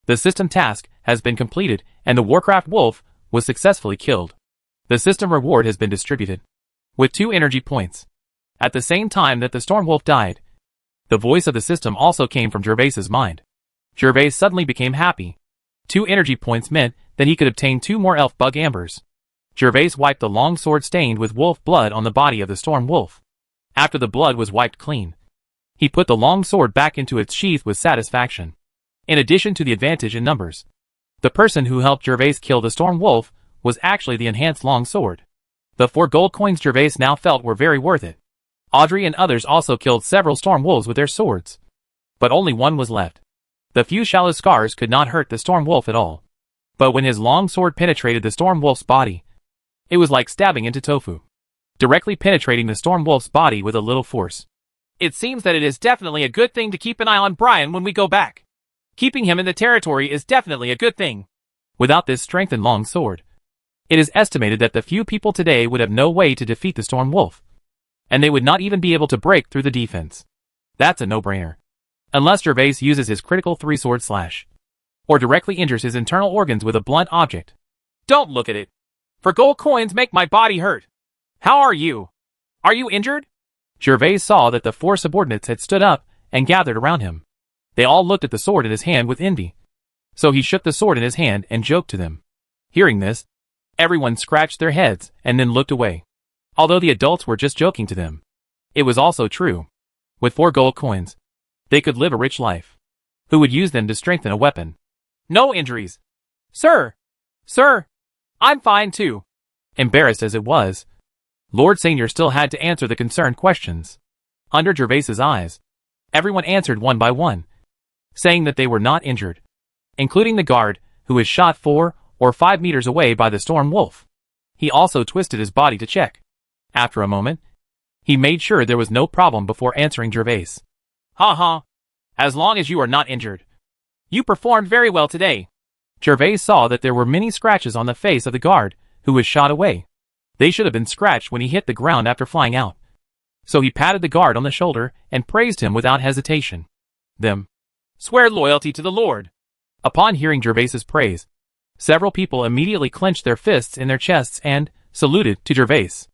The system task has been completed and the Warcraft Wolf was successfully killed. The system reward has been distributed, with 2 energy points. At the same time that the Storm Wolf died, the voice of the system also came from Jervas's mind. Jervas suddenly became happy. 2 energy points meant that he could obtain 2 more elf bug ambers. Jervas wiped the long sword stained with wolf blood on the body of the Storm Wolf. After the blood was wiped clean, he put the long sword back into its sheath with satisfaction. In addition to the advantage in numbers, the person who helped Jervas kill the Storm Wolf was actually the enhanced long sword. The 4 gold coins Jervas now felt were very worth it. Audrey and others also killed several Storm Wolves with their swords, but only one was left. The few shallow scars could not hurt the Storm Wolf at all. But when his long sword penetrated the Storm Wolf's body, it was like stabbing into tofu, directly penetrating the Storm Wolf's body with a little force. It seems that it is definitely a good thing to keep an eye on Brian when we go back. Keeping him in the territory is definitely a good thing. Without this strengthened long sword, it is estimated that the few people today would have no way to defeat the Storm Wolf, and they would not even be able to break through the defense. That's a no-brainer. Unless Jervas uses his critical 3-sword slash, or directly injures his internal organs with a blunt object. Don't look at it. For gold coins make my body hurt. How are you? Are you injured? Jervas saw that the 4 subordinates had stood up and gathered around him. They all looked at the sword in his hand with envy. So he shook the sword in his hand and joked to them. Hearing this, everyone scratched their heads and then looked away. Although the adults were just joking to them, it was also true. With 4 gold coins, they could live a rich life. Who would use them to strengthen a weapon? No injuries. Sir! Sir! I'm fine too. Embarrassed as it was, Lord Seignior still had to answer the concerned questions. Under Jervas's eyes, everyone answered one by one, saying that they were not injured, including the guard, who was shot 4 or 5 meters away by the Storm Wolf. He also twisted his body to check. After a moment, he made sure there was no problem before answering Jervas. Ha. As long as you are not injured. You performed very well today. Jervas saw that there were many scratches on the face of the guard, who was shot away. They should have been scratched when he hit the ground after flying out. So he patted the guard on the shoulder and praised him without hesitation. Them. Swear loyalty to the Lord. Upon hearing Jervas's praise, several people immediately clenched their fists in their chests and saluted to Jervas.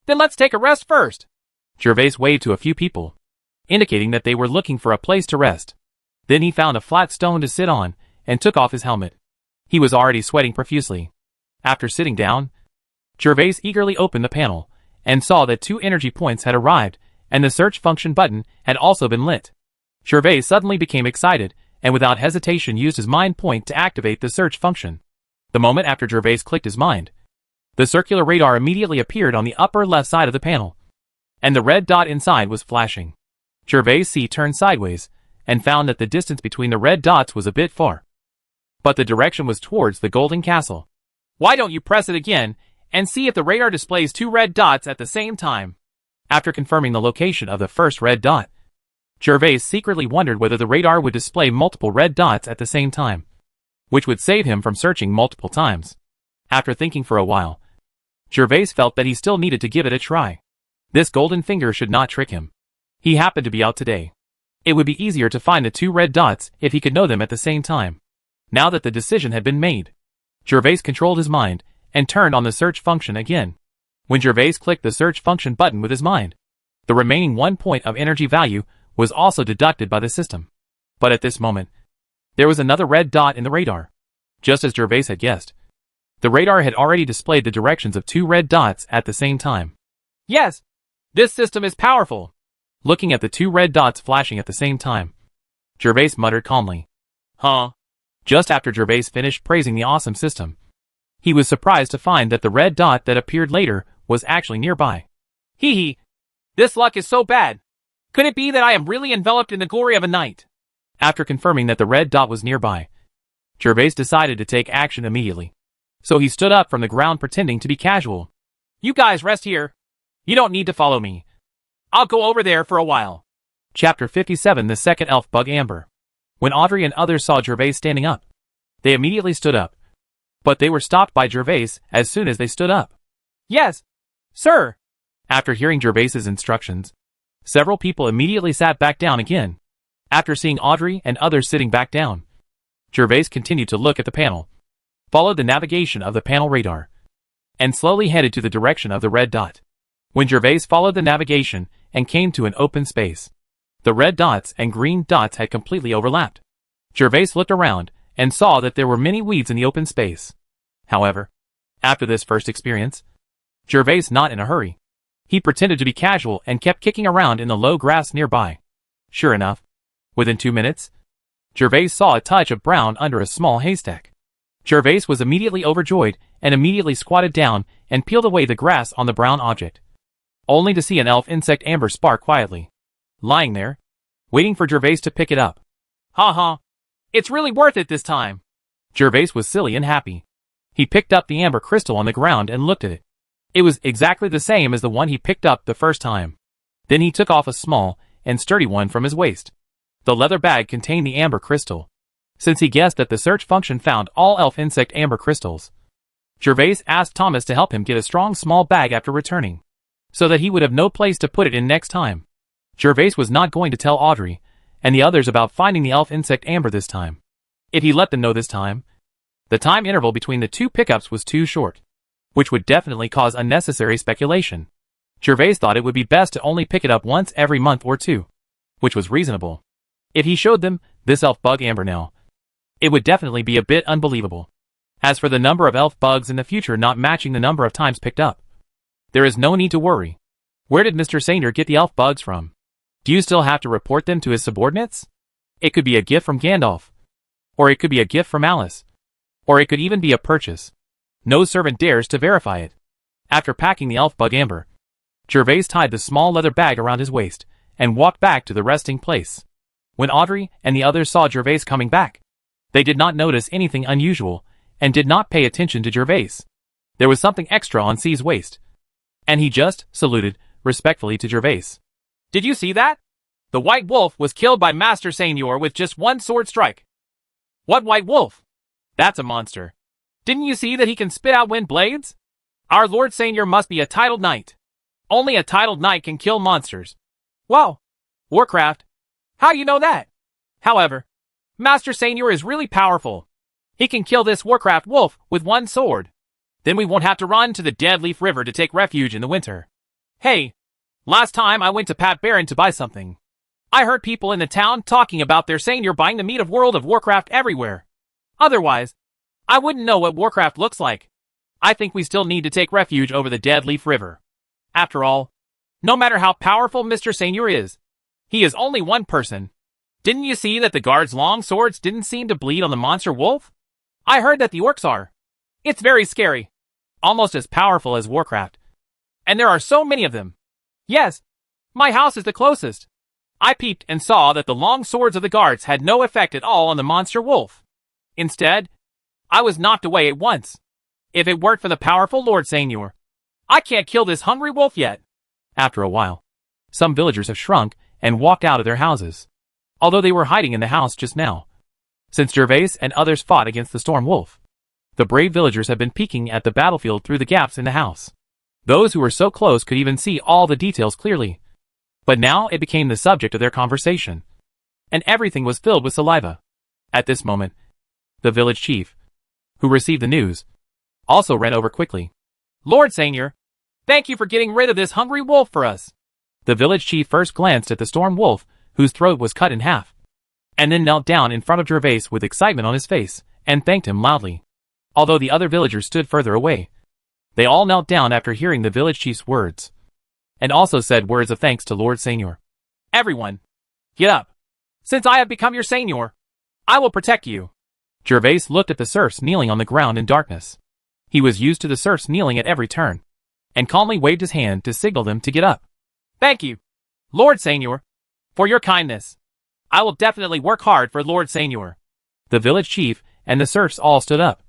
Then let's take a rest first. Jervas waved to a few people, indicating that they were looking for a place to rest. Then he found a flat stone to sit on and took off his helmet. He was already sweating profusely. After sitting down, Jervas eagerly opened the panel, and saw that 2 energy points had arrived, and the search function button had also been lit. Jervas suddenly became excited, and without hesitation used his mind point to activate the search function. The moment after Jervas clicked his mind, the circular radar immediately appeared on the upper left side of the panel, and the red dot inside was flashing. Jervas turned sideways, and found that the distance between the red dots was a bit far. But the direction was towards the Golden Castle. "Why don't you press it again, and see if the radar displays 2 red dots at the same time?" After confirming the location of the first red dot, Jervas secretly wondered whether the radar would display multiple red dots at the same time, which would save him from searching multiple times. After thinking for a while, Jervas felt that he still needed to give it a try. This golden finger should not trick him. He happened to be out today. It would be easier to find the 2 red dots if he could know them at the same time. Now that the decision had been made, Jervas controlled his mind and turned on the search function again. When Jervas clicked the search function button with his mind, the remaining 1 point of energy value was also deducted by the system. But at this moment, there was another red dot in the radar. Just as Jervas had guessed, the radar had already displayed the directions of 2 red dots at the same time. "Yes! This system is powerful!" Looking at the 2 red dots flashing at the same time, Jervas muttered calmly, "Huh?" Just after Jervas finished praising the awesome system, he was surprised to find that the red dot that appeared later was actually nearby. "Hee hee! This luck is so bad! Could it be that I am really enveloped in the glory of a night?" After confirming that the red dot was nearby, Jervas decided to take action immediately. So he stood up from the ground pretending to be casual. "You guys rest here. You don't need to follow me. I'll go over there for a while." Chapter 57 The Second Elf Bug Amber. When Audrey and others saw Jervas standing up, they immediately stood up. But they were stopped by Jervas as soon as they stood up. "Yes, sir." After hearing Jervas's instructions, several people immediately sat back down again. After seeing Audrey and others sitting back down, Jervas continued to look at the panel, followed the navigation of the panel radar, and slowly headed to the direction of the red dot. When Jervas followed the navigation and came to an open space, the red dots and green dots had completely overlapped. Jervas looked around and saw that there were many weeds in the open space. However, after this first experience, Jervas not in a hurry. He pretended to be casual and kept kicking around in the low grass nearby. Sure enough, within 2 minutes, Jervas saw a touch of brown under a small haystack. Jervas was immediately overjoyed and immediately squatted down and peeled away the grass on the brown object, only to see an elf insect amber spark quietly, lying there, waiting for Jervas to pick it up. "Ha ha! It's really worth it this time!" Jervas was silly and happy. He picked up the amber crystal on the ground and looked at it. It was exactly the same as the one he picked up the first time. Then he took off a small and sturdy one from his waist. The leather bag contained the amber crystal, since he guessed that the search function found all elf insect amber crystals. Jervas asked Thomas to help him get a strong small bag after returning, so that he would have no place to put it in next time. Jervas was not going to tell Audrey and the others about finding the elf insect amber this time. If he let them know this time, the time interval between the 2 pickups was too short, which would definitely cause unnecessary speculation. Jervas thought it would be best to only pick it up once every month or 2, which was reasonable. If he showed them this elf bug amber now, it would definitely be a bit unbelievable. As for the number of elf bugs in the future not matching the number of times picked up, there is no need to worry. Where did Mr. Seignior get the elf bugs from? Do you still have to report them to his subordinates? It could be a gift from Gandalf, or it could be a gift from Alice, or it could even be a purchase. No servant dares to verify it. After packing the elf bug amber, Jervas tied the small leather bag around his waist and walked back to the resting place. When Audrey and the others saw Jervas coming back, they did not notice anything unusual and did not pay attention to Jervas. There was something extra on C's waist, and he just saluted respectfully to Jervas. "Did you see that? The white wolf was killed by Master Seignior with just 1 sword strike." "What white wolf?" "That's a monster. Didn't you see that he can spit out wind blades? Our Lord Seignior must be a titled knight. Only a titled knight can kill monsters." "Whoa! Warcraft. How you know that?" "However, Master Seignior is really powerful. He can kill this Warcraft wolf with 1 sword. Then we won't have to run to the Deadleaf River to take refuge in the winter. Hey, last time I went to Pat Barron to buy something, I heard people in the town talking about their Seignior buying the meat of World of Warcraft everywhere. Otherwise, I wouldn't know what Warcraft looks like. I think we still need to take refuge over the Dead Leaf River. After all, no matter how powerful Mr. Seignior is, he is only one person. Didn't you see that the guards' long swords didn't seem to bleed on the monster wolf? I heard that the orcs are. It's very scary. Almost as powerful as Warcraft. And there are so many of them. Yes, my house is the closest. I peeped and saw that the long swords of the guards had no effect at all on the monster wolf. Instead, I was knocked away at once. If it weren't for the powerful Lord Seignior, I can't kill this hungry wolf yet. After a while, some villagers have shrunk and walked out of their houses, although they were hiding in the house just now. Since Jervas and others fought against the storm wolf, the brave villagers have been peeking at the battlefield through the gaps in the house. Those who were so close could even see all the details clearly. But now it became the subject of their conversation, and everything was filled with saliva. At this moment, the village chief, who received the news, also ran over quickly. Lord Seignior, thank you for getting rid of this hungry wolf for us. The village chief first glanced at the storm wolf, whose throat was cut in half, and then knelt down in front of Jervas with excitement on his face, and thanked him loudly. Although the other villagers stood further away, they all knelt down after hearing the village chief's words, and also said words of thanks to Lord Seignior. Everyone, get up. Since I have become your Seignior, I will protect you. Jervas looked at the serfs kneeling on the ground in darkness. He was used to the serfs kneeling at every turn, and calmly waved his hand to signal them to get up. Thank you, Lord Seignior, for your kindness. I will definitely work hard for Lord Seignior. The village chief and the serfs all stood up,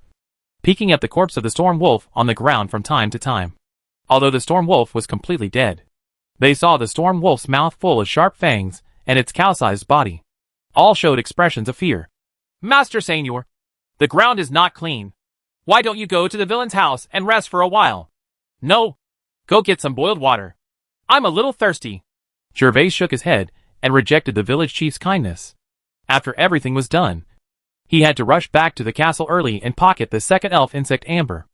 peeking at the corpse of the storm wolf on the ground from time to time. Although the storm wolf was completely dead, they saw the storm wolf's mouth full of sharp fangs and its cow-sized body. All showed expressions of fear. Master Seignior, the ground is not clean. Why don't you go to the villain's house and rest for a while? No. Go get some boiled water. I'm a little thirsty. Jervas shook his head and rejected the village chief's kindness. After everything was done, he had to rush back to the castle early and pocket the second elf insect Amber.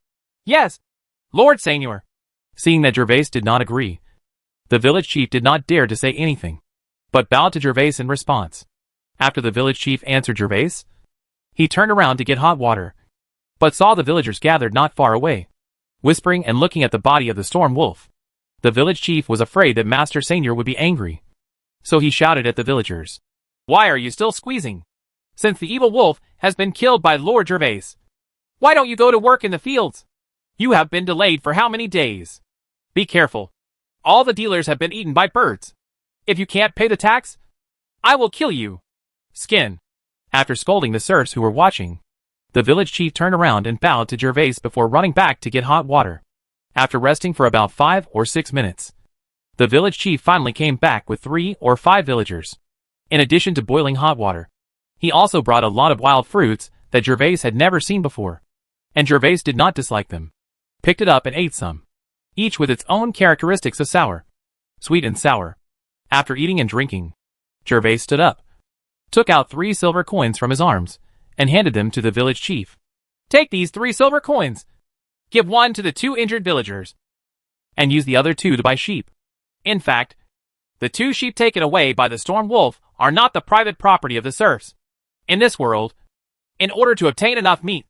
Yes, Lord Seignior. Seeing that Jervas did not agree, the village chief did not dare to say anything, but bowed to Jervas in response. After the village chief answered Jervas, he turned around to get hot water, but saw the villagers gathered not far away, whispering and looking at the body of the storm wolf. The village chief was afraid that Master Seignior would be angry, so he shouted at the villagers. Why are you still squeezing? Since the evil wolf has been killed by Lord Jervas, why don't you go to work in the fields? You have been delayed for how many days? Be careful. All the dealers have been eaten by birds. If you can't pay the tax, I will kill you. Skin. After scolding the serfs who were watching, the village chief turned around and bowed to Jervas before running back to get hot water. After resting for about 5 or 6 minutes, the village chief finally came back with 3 or 5 villagers. In addition to boiling hot water, he also brought a lot of wild fruits that Jervas had never seen before, and Jervas did not dislike them. Picked it up and ate some, each with its own characteristics of sour, sweet and sour. After eating and drinking, Jervas stood up, took out 3 silver coins from his arms, and handed them to the village chief. Take these 3 silver coins. Give 1 to the 2 injured villagers, and use the other 2 to buy sheep. In fact, the 2 sheep taken away by the storm wolf are not the private property of the serfs. In this world, in order to obtain enough meat,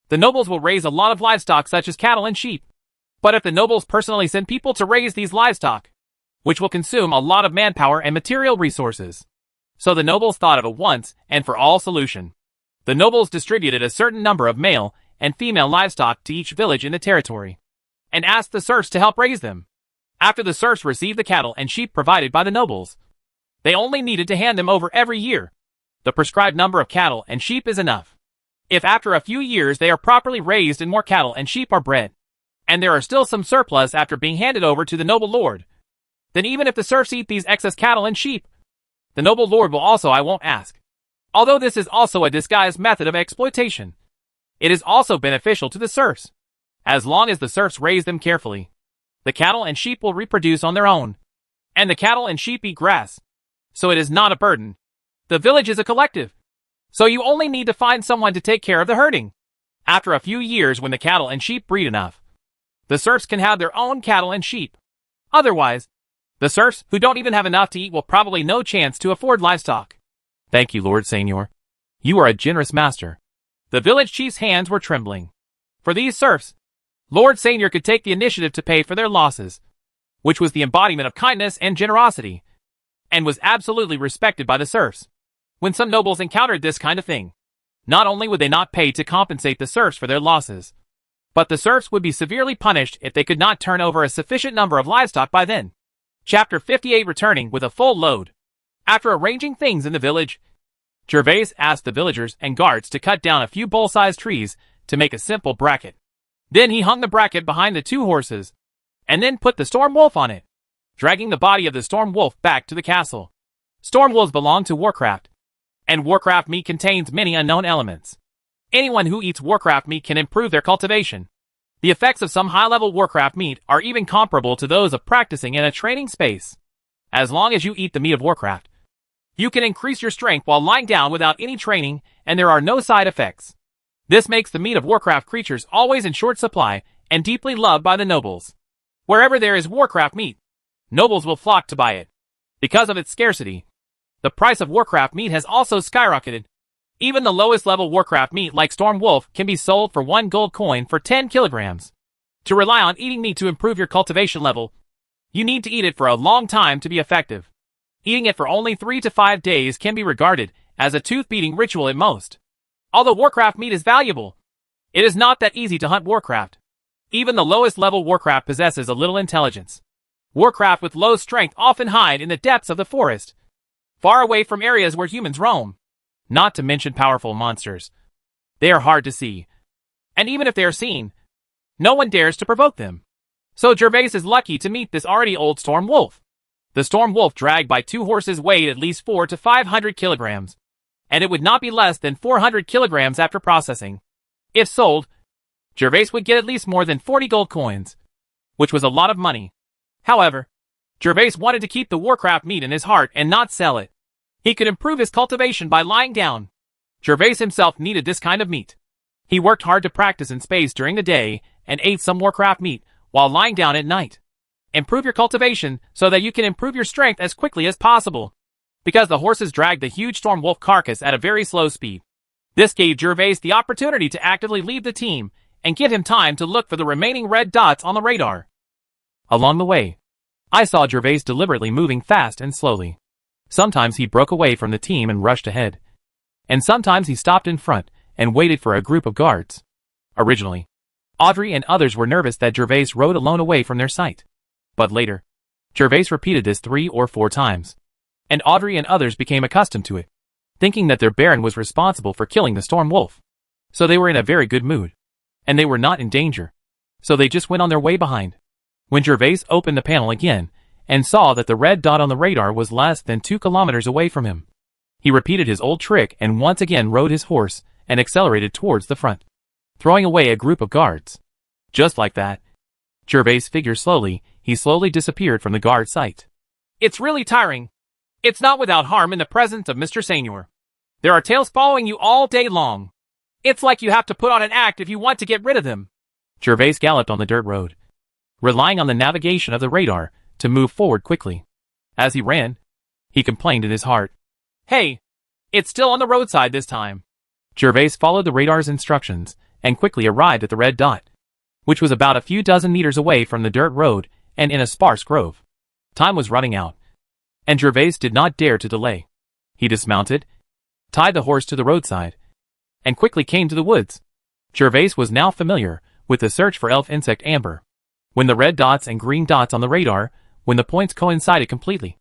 the nobles will raise a lot of livestock such as cattle and sheep. But if the nobles personally send people to raise these livestock, which will consume a lot of manpower and material resources. So the nobles thought of a once and for all solution. The nobles distributed a certain number of male and female livestock to each village in the territory, and asked the serfs to help raise them. After the serfs received the cattle and sheep provided by the nobles, they only needed to hand them over every year. The prescribed number of cattle and sheep is enough. If after a few years they are properly raised and more cattle and sheep are bred, and there are still some surplus after being handed over to the noble lord, then even if the serfs eat these excess cattle and sheep, the noble lord will also I won't ask. Although this is also a disguised method of exploitation, it is also beneficial to the serfs. As long as the serfs raise them carefully, the cattle and sheep will reproduce on their own, and the cattle and sheep eat grass, so it is not a burden. The village is a collective, so you only need to find someone to take care of the herding. After a few years when the cattle and sheep breed enough, the serfs can have their own cattle and sheep. Otherwise, the serfs who don't even have enough to eat will probably no chance to afford livestock. Thank you, Lord Seignior. You are a generous master. The village chief's hands were trembling. For these serfs, Lord Seignior could take the initiative to pay for their losses, which was the embodiment of kindness and generosity, and was absolutely respected by the serfs. When some nobles encountered this kind of thing, not only would they not pay to compensate the serfs for their losses, but the serfs would be severely punished if they could not turn over a sufficient number of livestock by then. Chapter 58. Returning with a full load. After arranging things in the village, Jervas asked the villagers and guards to cut down a few bowl-sized trees to make a simple bracket. Then he hung the bracket behind the 2 horses, and then put the Storm Wolf on it, dragging the body of the Storm Wolf back to the castle. Storm Wolves belong to Warcraft, and Warcraft meat contains many unknown elements. Anyone who eats Warcraft meat can improve their cultivation. The effects of some high-level Warcraft meat are even comparable to those of practicing in a training space. As long as you eat the meat of Warcraft, you can increase your strength while lying down without any training, and there are no side effects. This makes the meat of Warcraft creatures always in short supply and deeply loved by the nobles. Wherever there is Warcraft meat, nobles will flock to buy it. Because of its scarcity, the price of Warcraft meat has also skyrocketed. Even the lowest level Warcraft meat like Storm Wolf can be sold for 1 gold coin for 10 kilograms. To rely on eating meat to improve your cultivation level, you need to eat it for a long time to be effective. Eating it for only 3 to 5 days can be regarded as a tooth-beating ritual at most. Although Warcraft meat is valuable, it is not that easy to hunt Warcraft. Even the lowest level Warcraft possesses a little intelligence. Warcraft with low strength often hide in the depths of the forest, far away from areas where humans roam. Not to mention powerful monsters. They are hard to see, and even if they are seen, no one dares to provoke them. So Jervas is lucky to meet this already old Storm Wolf. The Storm Wolf dragged by 2 horses weighed at least 400 to 500 kilograms, and it would not be less than 400 kilograms after processing. If sold, Jervas would get at least more than 40 gold coins, which was a lot of money. However, Jervas wanted to keep the Warcraft meat in his heart and not sell it. He could improve his cultivation by lying down. Jervas himself needed this kind of meat. He worked hard to practice in space during the day and ate some Warcraft meat while lying down at night. Improve your cultivation so that you can improve your strength as quickly as possible. Because the horses dragged the huge Storm Wolf carcass at a very slow speed. This gave Jervas the opportunity to actively lead the team and give him time to look for the remaining red dots on the radar. Along the way, I saw Jervas deliberately moving fast and slowly. Sometimes he broke away from the team and rushed ahead, and sometimes he stopped in front and waited for a group of guards. Originally, Audrey and others were nervous that Jervas rode alone away from their sight. But later, Jervas repeated this 3 or 4 times, and Audrey and others became accustomed to it, thinking that their Baron was responsible for killing the Storm Wolf. So they were in a very good mood, and they were not in danger, so they just went on their way behind. When Jervas opened the panel again, and saw that the red dot on the radar was less than 2 kilometers away from him, he repeated his old trick and once again rode his horse and accelerated towards the front, throwing away a group of guards. Just like that, Jervas figured he slowly disappeared from the guard sight. It's really tiring. It's not without harm in the presence of Mr. Seignior. There are tails following you all day long. It's like you have to put on an act if you want to get rid of them. Jervas galloped on the dirt road, relying on the navigation of the radar to move forward quickly. As he ran, he complained in his heart. Hey, it's still on the roadside this time. Jervas followed the radar's instructions and quickly arrived at the red dot, which was about a few dozen meters away from the dirt road and in a sparse grove. Time was running out, and Jervas did not dare to delay. He dismounted, tied the horse to the roadside, and quickly came to the woods. Jervas was now familiar with the search for elf insect amber. When the red dots and green dots on the radar, when the points coincided completely,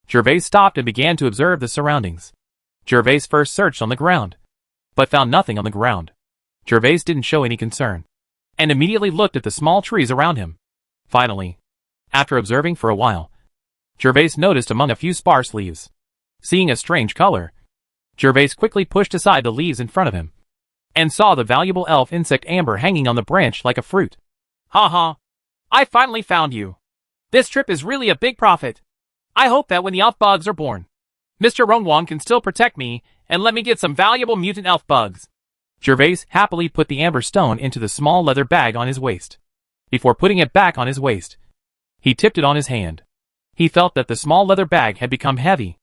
Jervas stopped and began to observe the surroundings. Jervas first searched on the ground, but found nothing on the ground. Jervas didn't show any concern, and immediately looked at the small trees around him. Finally, after observing for a while, Jervas noticed among a few sparse leaves. Seeing a strange color, Jervas quickly pushed aside the leaves in front of him, and saw the valuable elf insect amber hanging on the branch like a fruit. Ha ha! I finally found you. This trip is really a big profit. I hope that when the elf bugs are born, Mr. Ronwong can still protect me and let me get some valuable mutant elf bugs. Jervas happily put the amber stone into the small leather bag on his waist. Before putting it back on his waist, he tipped it on his hand. He felt that the small leather bag had become heavy.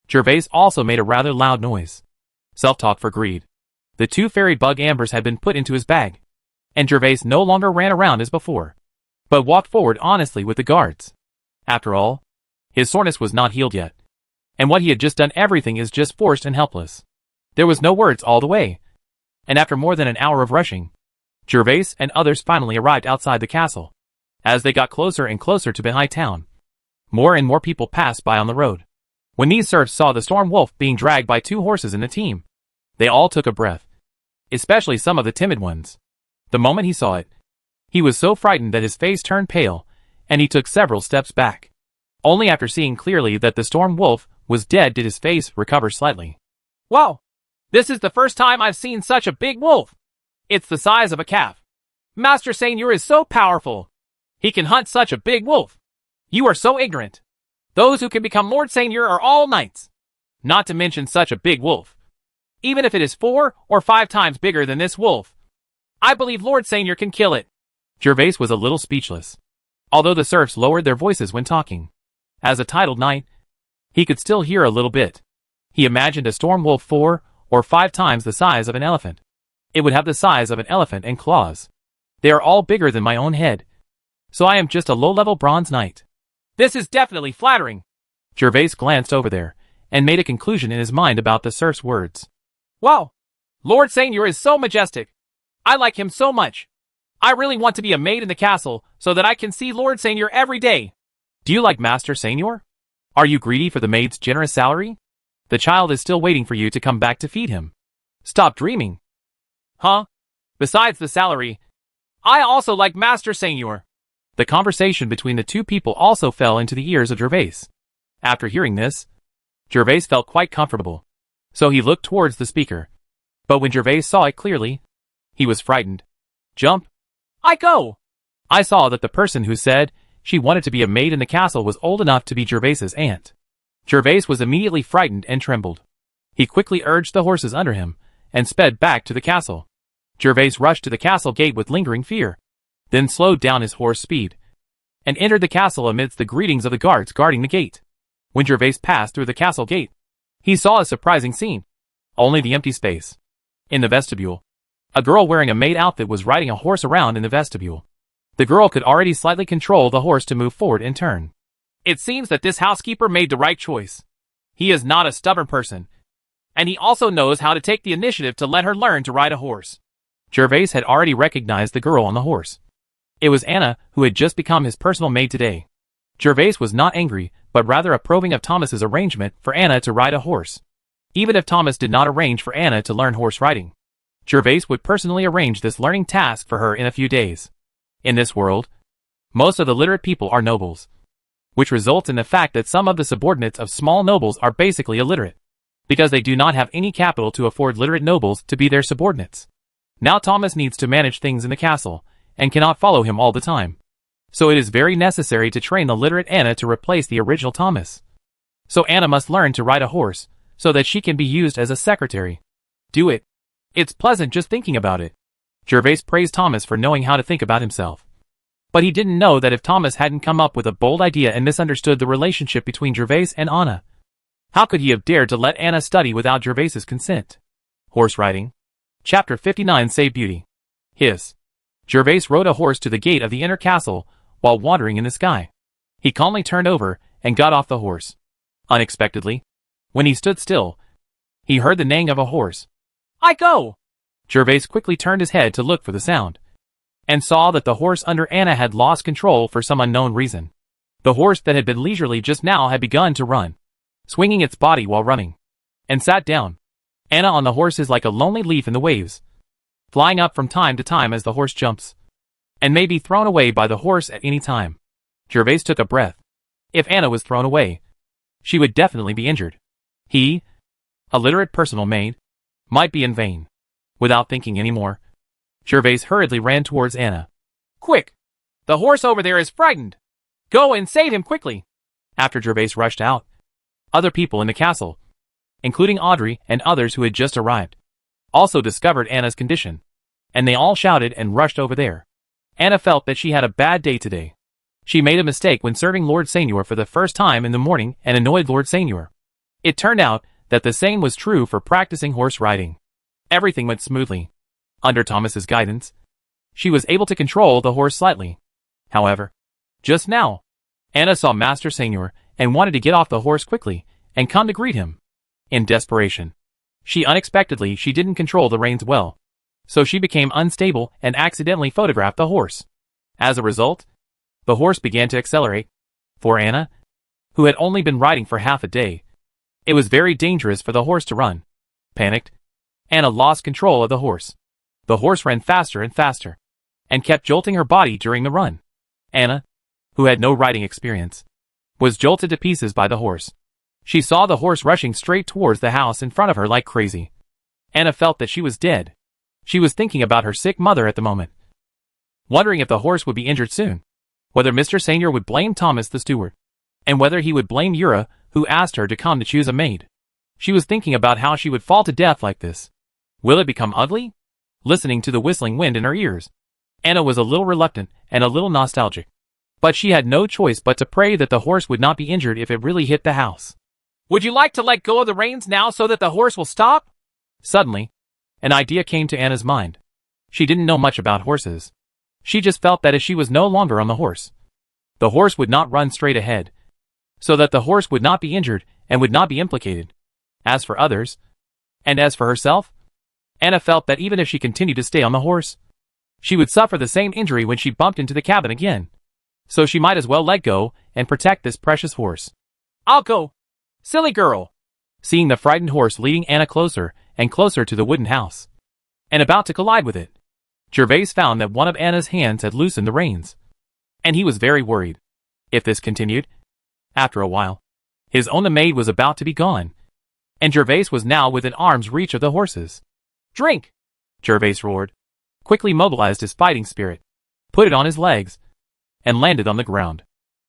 Jervas also made a rather loud noise. Self-talk for greed. The 2 fairy bug ambers had been put into his bag, and Jervas no longer ran around as before, but walked forward honestly with the guards. After all, his soreness was not healed yet, and what he had just done everything is just forced and helpless. There was no words all the way, and after more than an hour of rushing, Jervas and others finally arrived outside the castle. As they got closer and closer to behind town, more and more people passed by on the road. When these serfs saw the storm wolf being dragged by 2 horses in the team, they all took a breath, especially some of the timid ones. The moment he saw it, he was so frightened that his face turned pale, and he took several steps back. Only after seeing clearly that the storm wolf was dead did his face recover slightly. Wow! This is the first time I've seen such a big wolf! It's the size of a calf. Master Seignior is so powerful. He can hunt such a big wolf. You are so ignorant. Those who can become Lord Seignior are all knights. Not to mention such a big wolf. Even if it is 4 or 5 times bigger than this wolf, I believe Lord Seignior can kill it. Jervas was a little speechless, although the serfs lowered their voices when talking. As a titled knight, he could still hear a little bit. He imagined a storm wolf 4 or 5 times the size of an elephant. It would have the size of an elephant and claws. They are all bigger than my own head. So I am just a low-level bronze knight. This is definitely flattering. Jervas glanced over there, and made a conclusion in his mind about the serf's words. Wow! Lord Seignior is so majestic. I like him so much. I really want to be a maid in the castle, so that I can see Lord Seignior every day. Do you like Master Seignior? Are you greedy for the maid's generous salary? The child is still waiting for you to come back to feed him. Stop dreaming. Huh? Besides the salary, I also like Master Seignior. The conversation between the 2 people also fell into the ears of Jervas. After hearing this, Jervas felt quite comfortable, so he looked towards the speaker. But when Jervas saw it clearly, he was frightened. Jump! I go! I saw that the person who said she wanted to be a maid in the castle was old enough to be Jervas's aunt. Jervas was immediately frightened and trembled. He quickly urged the horses under him, and sped back to the castle. Jervas rushed to the castle gate with lingering fear, then slowed down his horse speed, and entered the castle amidst the greetings of the guards guarding the gate. When Jervas passed through the castle gate, he saw a surprising scene. Only the empty space. In the vestibule, a girl wearing a maid outfit was riding a horse around in the vestibule. The girl could already slightly control the horse to move forward and turn. It seems that this housekeeper made the right choice. He is not a stubborn person, and he also knows how to take the initiative to let her learn to ride a horse. Jervas had already recognized the girl on the horse. It was Anna, who had just become his personal maid today. Jervas was not angry, but rather approving of Thomas's arrangement for Anna to ride a horse. Even if Thomas did not arrange for Anna to learn horse riding, Jervas would personally arrange this learning task for her in a few days. In this world, most of the literate people are nobles, which results in the fact that some of the subordinates of small nobles are basically illiterate, because they do not have any capital to afford literate nobles to be their subordinates. Now Thomas needs to manage things in the castle, and cannot follow him all the time. So it is very necessary to train the literate Anna to replace the original Thomas. So Anna must learn to ride a horse, so that she can be used as a secretary. Do it. It's pleasant just thinking about it. Jervas praised Thomas for knowing how to think about himself. But he didn't know that if Thomas hadn't come up with a bold idea and misunderstood the relationship between Jervas and Anna, how could he have dared to let Anna study without Jervas's consent? Horse riding. Chapter 59 Save Beauty. Hiss. Jervas rode a horse to the gate of the inner castle while wandering in the sky. He calmly turned over and got off the horse. Unexpectedly, when he stood still, he heard the neighing of a horse. I go! Jervas quickly turned his head to look for the sound, and saw that the horse under Anna had lost control for some unknown reason. The horse that had been leisurely just now had begun to run, swinging its body while running, and sat down. Anna on the horse is like a lonely leaf in the waves, flying up from time to time as the horse jumps, and may be thrown away by the horse at any time. Jervas took a breath. If Anna was thrown away, she would definitely be injured. He, a literate personal maid, might be in vain. Without thinking any more, Jervas hurriedly ran towards Anna. Quick! The horse over there is frightened! Go and save him quickly! After Jervas rushed out, other people in the castle, including Audrey and others who had just arrived, also discovered Anna's condition, and they all shouted and rushed over there. Anna felt that she had a bad day today. She made a mistake when serving Lord Seignior for the first time in the morning and annoyed Lord Seignior. It turned out that the same was true for practicing horse riding. Everything went smoothly. Under Thomas's guidance, she was able to control the horse slightly. However, just now, Anna saw Master Seignior and wanted to get off the horse quickly and come to greet him. In desperation, she didn't control the reins well, so she became unstable and accidentally photographed the horse. As a result, the horse began to accelerate. For Anna, who had only been riding for half a day, it was very dangerous for the horse to run. Panicked, Anna lost control of the horse. The horse ran faster and faster, and kept jolting her body during the run. Anna, who had no riding experience, was jolted to pieces by the horse. She saw the horse rushing straight towards the house in front of her like crazy. Anna felt that she was dead. She was thinking about her sick mother at the moment, wondering if the horse would be injured soon, whether Mr. Seignior would blame Thomas the steward, and whether he would blame Ura, who asked her to come to choose a maid. She was thinking about how she would fall to death like this. Will it become ugly? Listening to the whistling wind in her ears, Anna was a little reluctant and a little nostalgic. But she had no choice but to pray that the horse would not be injured if it really hit the house. Would you like to let go of the reins now so that the horse will stop? Suddenly, an idea came to Anna's mind. She didn't know much about horses. She just felt that if she was no longer on the horse would not run straight ahead, so that the horse would not be injured and would not be implicated. As for others, and as for herself, Anna felt that even if she continued to stay on the horse, she would suffer the same injury when she bumped into the cabin again. So she might as well let go and protect this precious horse. I'll go. Silly girl. Seeing the frightened horse leading Anna closer and closer to the wooden house, and about to collide with it, Jervas found that one of Anna's hands had loosened the reins, and he was very worried. If this continued, after a while, his own maid was about to be gone, and Jervas was now within arm's reach of the horses. Drink! Jervas roared, quickly mobilized his fighting spirit, put it on his legs, and landed on the ground.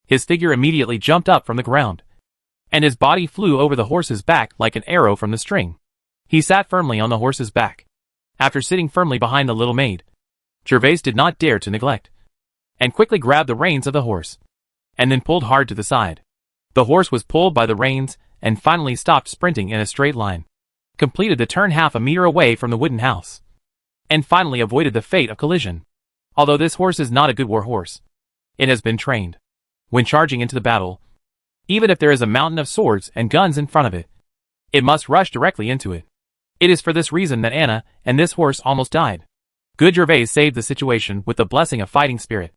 His figure immediately jumped up from the ground, and his body flew over the horse's back like an arrow from the string. He sat firmly on the horse's back. After sitting firmly behind the little maid, Jervas did not dare to neglect, and quickly grabbed the reins of the horse, and then pulled hard to the side. The horse was pulled by the reins, and finally stopped sprinting in a straight line, completed the turn half a meter away from the wooden house, and finally avoided the fate of collision. Although this horse is not a good war horse, it has been trained. When charging into the battle, even if there is a mountain of swords and guns in front of it, it must rush directly into it. It is for this reason that Anna and this horse almost died. Good Jervas saved the situation with the blessing of fighting spirit.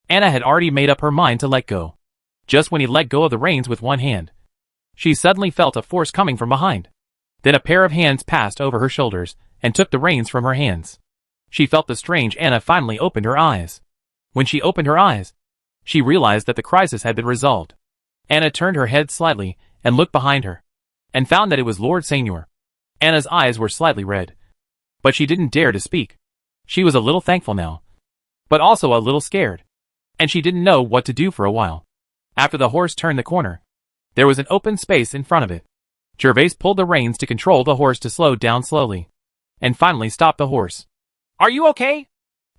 Anna had already made up her mind to let go. Just when he let go of the reins with one hand, she suddenly felt a force coming from behind. Then a pair of hands passed over her shoulders and took the reins from her hands. She felt the strange. Anna finally opened her eyes. When she opened her eyes, she realized that the crisis had been resolved. Anna turned her head slightly and looked behind her, and found that it was Lord Seignior. Anna's eyes were slightly red, but she didn't dare to speak. She was a little thankful now, but also a little scared, and she didn't know what to do for a while. After the horse turned the corner, there was an open space in front of it. Jervas pulled the reins to control the horse to slow down slowly, and finally stopped the horse. Are you okay?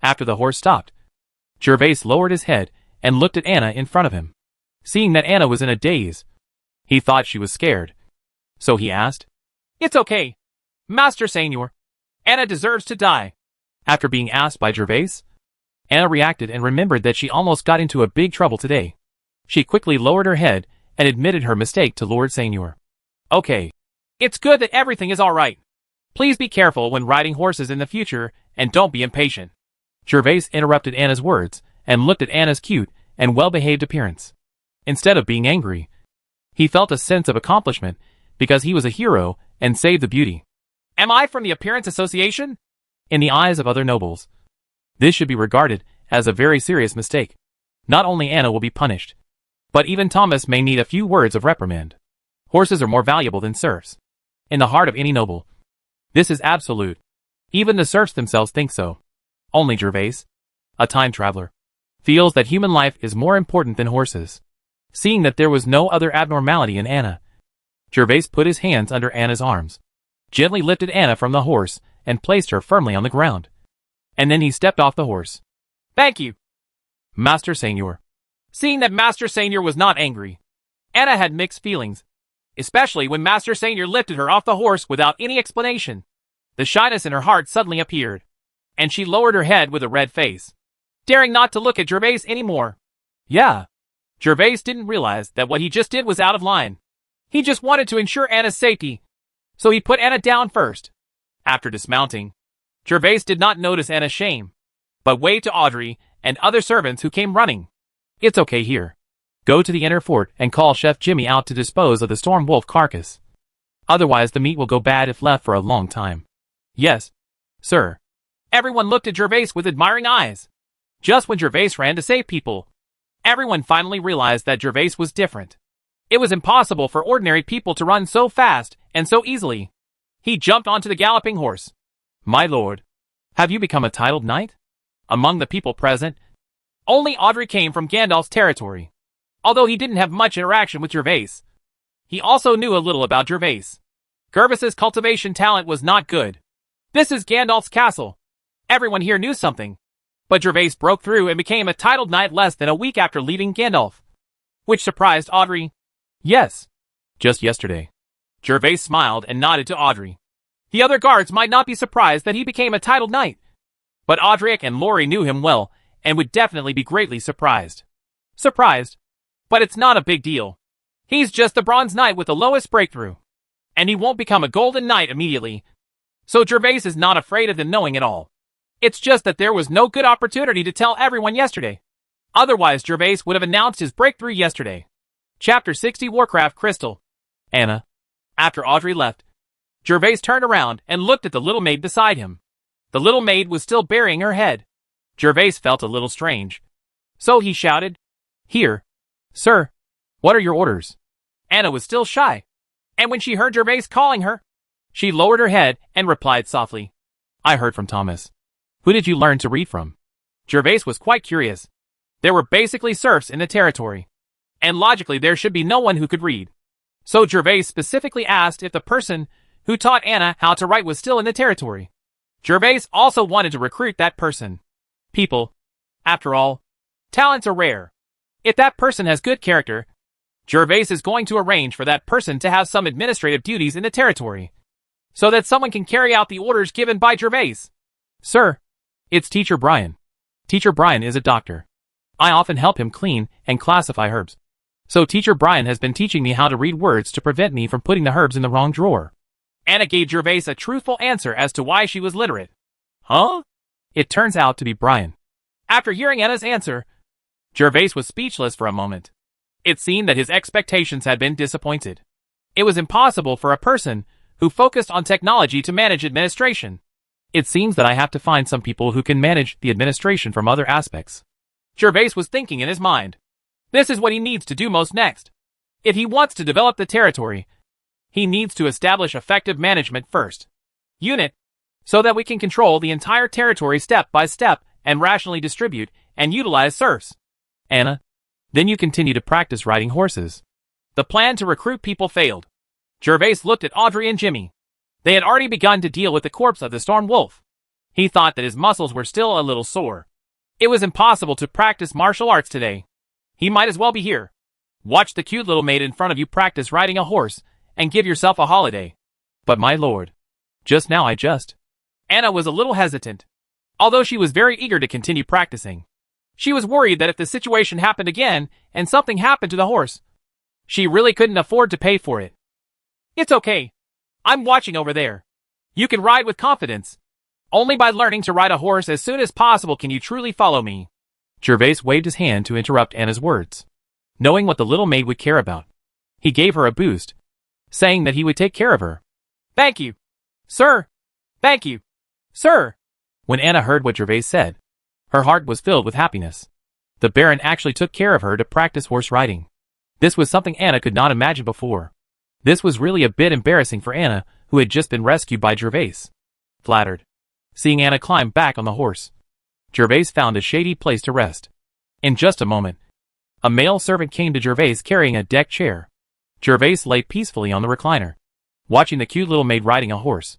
After the horse stopped, Jervas lowered his head and looked at Anna in front of him. Seeing that Anna was in a daze, he thought she was scared, so he asked, It's okay, Master Seignior. Anna deserves to die. After being asked by Jervas, Anna reacted and remembered that she almost got into a big trouble today. She quickly lowered her head and admitted her mistake to Lord Seignior. Okay. It's good that everything is alright. Please be careful when riding horses in the future, and don't be impatient. Jervas interrupted Anna's words and looked at Anna's cute and well-behaved appearance. Instead of being angry, he felt a sense of accomplishment because he was a hero and saved the beauty. Am I from the Appearance Association? In the eyes of other nobles, this should be regarded as a very serious mistake. Not only Anna will be punished, but even Thomas may need a few words of reprimand. Horses are more valuable than serfs. In the heart of any noble, this is absolute. Even the serfs themselves think so. Only Jervas, a time traveler, feels that human life is more important than horses. Seeing that there was no other abnormality in Anna, Jervas put his hands under Anna's arms, gently lifted Anna from the horse, and placed her firmly on the ground. And then he stepped off the horse. Thank you, Master Seignior. Seeing that Master Seignior was not angry, Anna had mixed feelings, especially when Master Seignior lifted her off the horse without any explanation. The shyness in her heart suddenly appeared, and she lowered her head with a red face, daring not to look at Jervas anymore. Yeah. Jervas didn't realize that what he just did was out of line. He just wanted to ensure Anna's safety, so he put Anna down first. After dismounting, Jervas did not notice Anna's shame, but waved to Audrey and other servants who came running. It's okay here. Go to the inner fort and call Chef Jimmy out to dispose of the storm wolf carcass. Otherwise the meat will go bad if left for a long time. Yes, sir. Everyone looked at Jervas with admiring eyes. Just when Jervas ran to save people, everyone finally realized that Jervas was different. It was impossible for ordinary people to run so fast and so easily. He jumped onto the galloping horse. My lord, have you become a titled knight? Among the people present, only Audrey came from Gandalf's territory. Although he didn't have much interaction with Jervas, he also knew a little about Jervas. Gervas's cultivation talent was not good. This is Gandalf's castle. Everyone here knew something. But Jervas broke through and became a titled knight less than a week after leaving Gandalf, which surprised Audrey. Yes, just yesterday. Jervas smiled and nodded to Audrey. The other guards might not be surprised that he became a titled knight, but Audric and Laurie knew him well and would definitely be greatly surprised. Surprised? But it's not a big deal. He's just the bronze knight with the lowest breakthrough, and he won't become a golden knight immediately. So Jervas is not afraid of them knowing it all. It's just that there was no good opportunity to tell everyone yesterday. Otherwise Jervas would have announced his breakthrough yesterday. Chapter 60 Warcraft Crystal. Anna. After Audrey left, Jervas turned around and looked at the little maid beside him. The little maid was still burying her head. Jervas felt a little strange, so he shouted, Here. Sir, what are your orders? Anna was still shy, and when she heard Jervas calling her, she lowered her head and replied softly, I heard from Thomas. Who did you learn to read from? Jervas was quite curious. There were basically serfs in the territory, and logically there should be no one who could read. So Jervas specifically asked if the person who taught Anna how to write was still in the territory. Jervas also wanted to recruit that person. People, after all, talents are rare. If that person has good character, Jervas is going to arrange for that person to have some administrative duties in the territory, so that someone can carry out the orders given by Jervas. Sir, it's Teacher Brian. Teacher Brian is a doctor. I often help him clean and classify herbs. So Teacher Brian has been teaching me how to read words to prevent me from putting the herbs in the wrong drawer. Anna gave Jervas a truthful answer as to why she was literate. Huh? It turns out to be Brian. After hearing Anna's answer, Jervas was speechless for a moment. It seemed that his expectations had been disappointed. It was impossible for a person who focused on technology to manage administration. It seems that I have to find some people who can manage the administration from other aspects. Jervas was thinking in his mind. This is what he needs to do most next. If he wants to develop the territory, he needs to establish effective management first. Unit, so that we can control the entire territory step by step and rationally distribute and utilize serfs. Anna, then you continue to practice riding horses. The plan to recruit people failed. Jervas looked at Audrey and Jimmy. They had already begun to deal with the corpse of the storm wolf. He thought that his muscles were still a little sore. It was impossible to practice martial arts today. He might as well be here. Watch the cute little maid in front of you practice riding a horse and give yourself a holiday. But my lord, just now Anna was a little hesitant, although she was very eager to continue practicing. She was worried that if the situation happened again and something happened to the horse, she really couldn't afford to pay for it. It's okay. I'm watching over there. You can ride with confidence. Only by learning to ride a horse as soon as possible can you truly follow me. Jervas waved his hand to interrupt Anna's words. Knowing what the little maid would care about, he gave her a boost, saying that he would take care of her. Thank you, sir. Thank you, sir. When Anna heard what Jervas said, her heart was filled with happiness. The Baron actually took care of her to practice horse riding. This was something Anna could not imagine before. This was really a bit embarrassing for Anna, who had just been rescued by Jervas. Flattered. Seeing Anna climb back on the horse, Jervas found a shady place to rest. In just a moment, a male servant came to Jervas carrying a deck chair. Jervas lay peacefully on the recliner, watching the cute little maid riding a horse,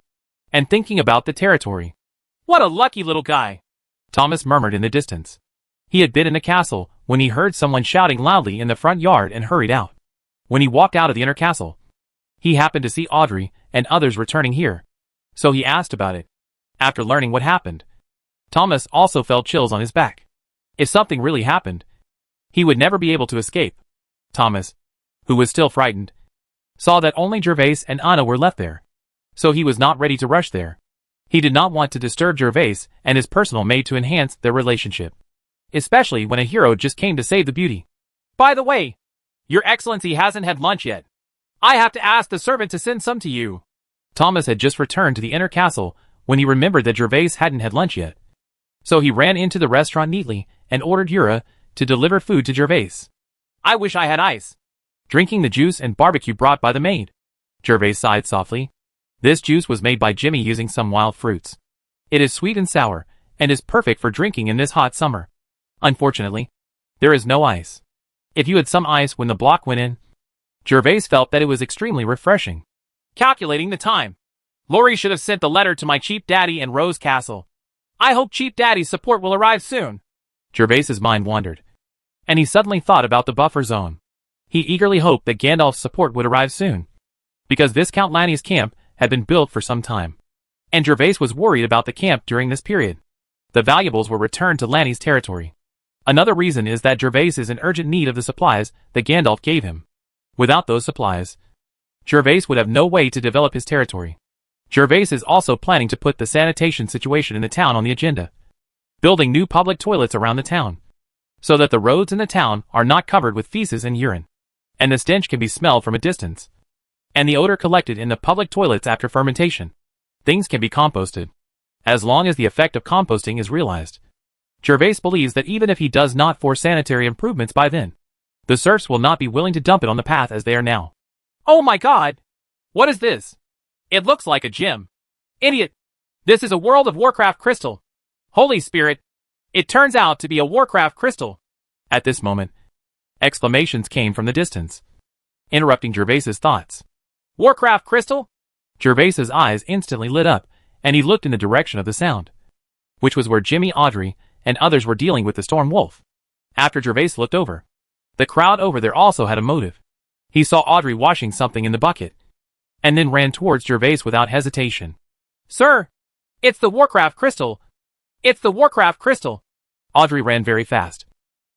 and thinking about the territory. What a lucky little guy! Thomas murmured in the distance. He had been in the castle when he heard someone shouting loudly in the front yard and hurried out. When he walked out of the inner castle, he happened to see Audrey and others returning here. so he asked about it. After learning what happened, Thomas also felt chills on his back. If something really happened, he would never be able to escape. Thomas, who was still frightened, saw that only Jervas and Anna were left there, so he was not ready to rush there. He did not want to disturb Jervas and his personal maid to enhance their relationship, especially when a hero just came to save the beauty. By the way, Your Excellency hasn't had lunch yet. I have to ask the servant to send some to you. Thomas had just returned to the inner castle when he remembered that Jervas hadn't had lunch yet. So he ran into the restaurant neatly and ordered Yura to deliver food to Jervas. I wish I had ice. Drinking the juice and barbecue brought by the maid, Jervas sighed softly. This juice was made by Jimmy using some wild fruits. It is sweet and sour, and is perfect for drinking in this hot summer. Unfortunately, there is no ice. If you had some ice when the block went in, Jervas felt that it was extremely refreshing. Calculating the time. Lori should have sent the letter to my Cheap Daddy in Rose Castle. I hope Cheap Daddy's support will arrive soon. Jervas's mind wandered, and he suddenly thought about the buffer zone. He eagerly hoped that Gandalf's support would arrive soon, because this Count Lanny's camp had been built for some time, and Jervas was worried about the camp during this period. The valuables were returned to Lanny's territory. Another reason is that Jervas is in urgent need of the supplies that Gandalf gave him. Without those supplies, Jervas would have no way to develop his territory. Jervas is also planning to put the sanitation situation in the town on the agenda, building new public toilets around the town, so that the roads in the town are not covered with feces and urine, and the stench can be smelled from a distance, and the odor collected in the public toilets after fermentation. Things can be composted, as long as the effect of composting is realized. Jervas believes that even if he does not force sanitary improvements by then, the serfs will not be willing to dump it on the path as they are now. Oh my god! What is this? It looks like a gem. Idiot! This is a World of Warcraft crystal. Holy Spirit! It turns out to be a Warcraft crystal. At this moment, exclamations came from the distance, interrupting Jervas's thoughts. Warcraft crystal? Jervas's eyes instantly lit up, and he looked in the direction of the sound, which was where Jimmy, Audrey, and others were dealing with the Storm Wolf. After Jervas looked over, the crowd over there also had a motive. He saw Audrey washing something in the bucket, and then ran towards Jervas without hesitation. Sir! It's the Warcraft crystal! It's the Warcraft crystal! Audrey ran very fast,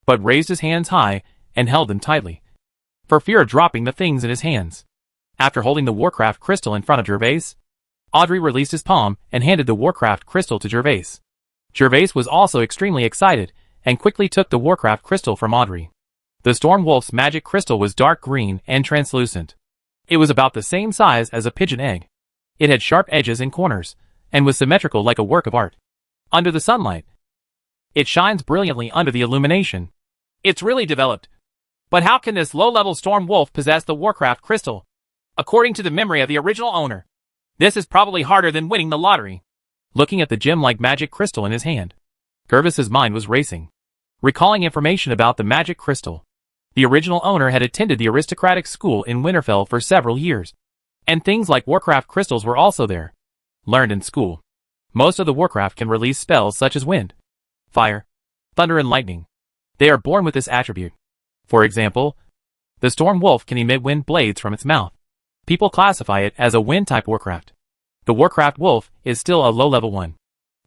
but raised his hands high and held them tightly, for fear of dropping the things in his hands. After holding the Warcraft crystal in front of Jervas, Audrey released his palm and handed the Warcraft crystal to Jervas. Jervas was also extremely excited and quickly took the Warcraft crystal from Audrey. The Storm Wolf's magic crystal was dark green and translucent. It was about the same size as a pigeon egg. It had sharp edges and corners, and was symmetrical like a work of art. Under the sunlight, it shines brilliantly under the illumination. It's really developed. But how can this low-level Storm Wolf possess the Warcraft crystal? According to the memory of the original owner, this is probably harder than winning the lottery. Looking at the gem-like magic crystal in his hand, Jervas's mind was racing, recalling information about the magic crystal. The original owner had attended the aristocratic school in Winterfell for several years, and things like Warcraft crystals were also there, learned in school. Most of the Warcraft can release spells such as wind, fire, thunder and lightning. They are born with this attribute. For example, the Storm Wolf can emit wind blades from its mouth. People classify it as a wind-type Warcraft. The Warcraft Wolf is still a low-level one.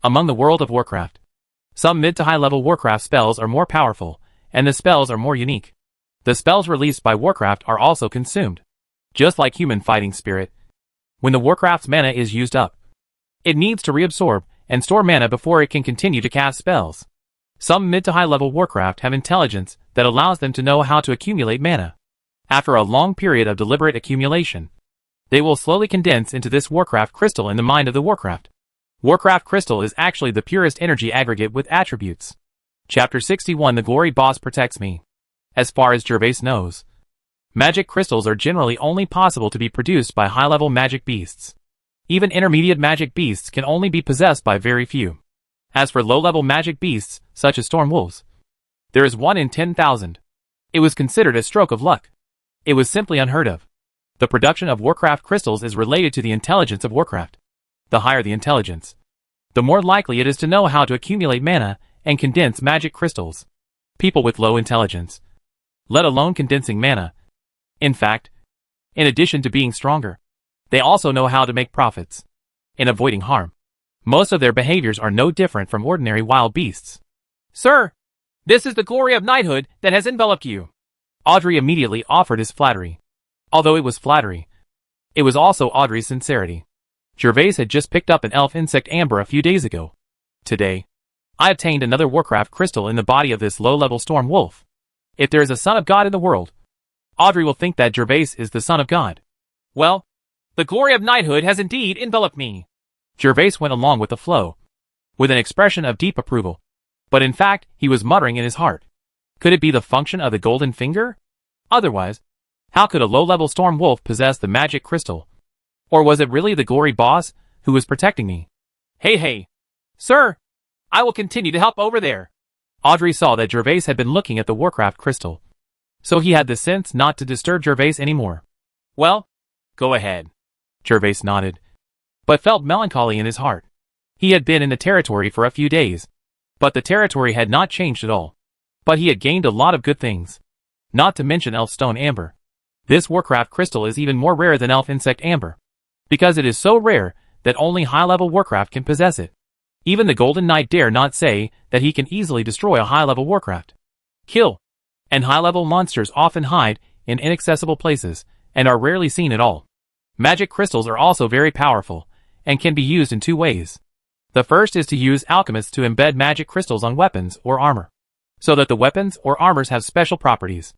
Among the World of Warcraft, some mid to high-level Warcraft spells are more powerful, and the spells are more unique. The spells released by Warcraft are also consumed. Just like human fighting spirit, when the Warcraft's mana is used up, it needs to reabsorb and store mana before it can continue to cast spells. Some mid to high level Warcraft have intelligence that allows them to know how to accumulate mana. After a long period of deliberate accumulation, they will slowly condense into this Warcraft crystal in the mind of the Warcraft. Warcraft crystal is actually the purest energy aggregate with attributes. Chapter 61 The Glory Boss Protects Me. As far as Jervas knows, magic crystals are generally only possible to be produced by high-level magic beasts. Even intermediate magic beasts can only be possessed by very few. As for low-level magic beasts, such as storm wolves, there is 1 in 10,000. It was considered a stroke of luck. It was simply unheard of. The production of Warcraft crystals is related to the intelligence of Warcraft. The higher the intelligence, the more likely it is to know how to accumulate mana and condense magic crystals. People with low intelligence, let alone condensing mana, in fact, in addition to being stronger, they also know how to make profits. in avoiding harm. Most of their behaviors are no different from ordinary wild beasts. Sir, this is the glory of knighthood that has enveloped you. Audrey immediately offered his flattery. Although it was flattery, it was also Audrey's sincerity. Jervas had just picked up an elf insect amber a few days ago. Today, I obtained another Warcraft crystal in the body of this low-level storm wolf. If there is a son of God in the world, Audrey will think that Jervas is the son of God. Well, the glory of knighthood has indeed enveloped me. Jervas went along with the flow, with an expression of deep approval. But in fact, he was muttering in his heart. Could it be the function of the golden finger? Otherwise, how could a low-level storm wolf possess the magic crystal? Or was it really the glory boss who was protecting me? Hey, sir, I will continue to help over there. Audrey saw that Jervas had been looking at the Warcraft crystal, so he had the sense not to disturb Jervas anymore. Well, go ahead. Jervas nodded, but felt melancholy in his heart. He had been in the territory for a few days, but the territory had not changed at all. But he had gained a lot of good things, not to mention elfstone amber. This Warcraft crystal is even more rare than elf insect amber, because it is so rare that only high-level Warcraft can possess it. Even the Golden Knight dare not say that he can easily destroy a high-level Warcraft. Kill. And high-level monsters often hide in inaccessible places and are rarely seen at all. Magic crystals are also very powerful and can be used in two ways. The first is to use alchemists to embed magic crystals on weapons or armor, so that the weapons or armors have special properties,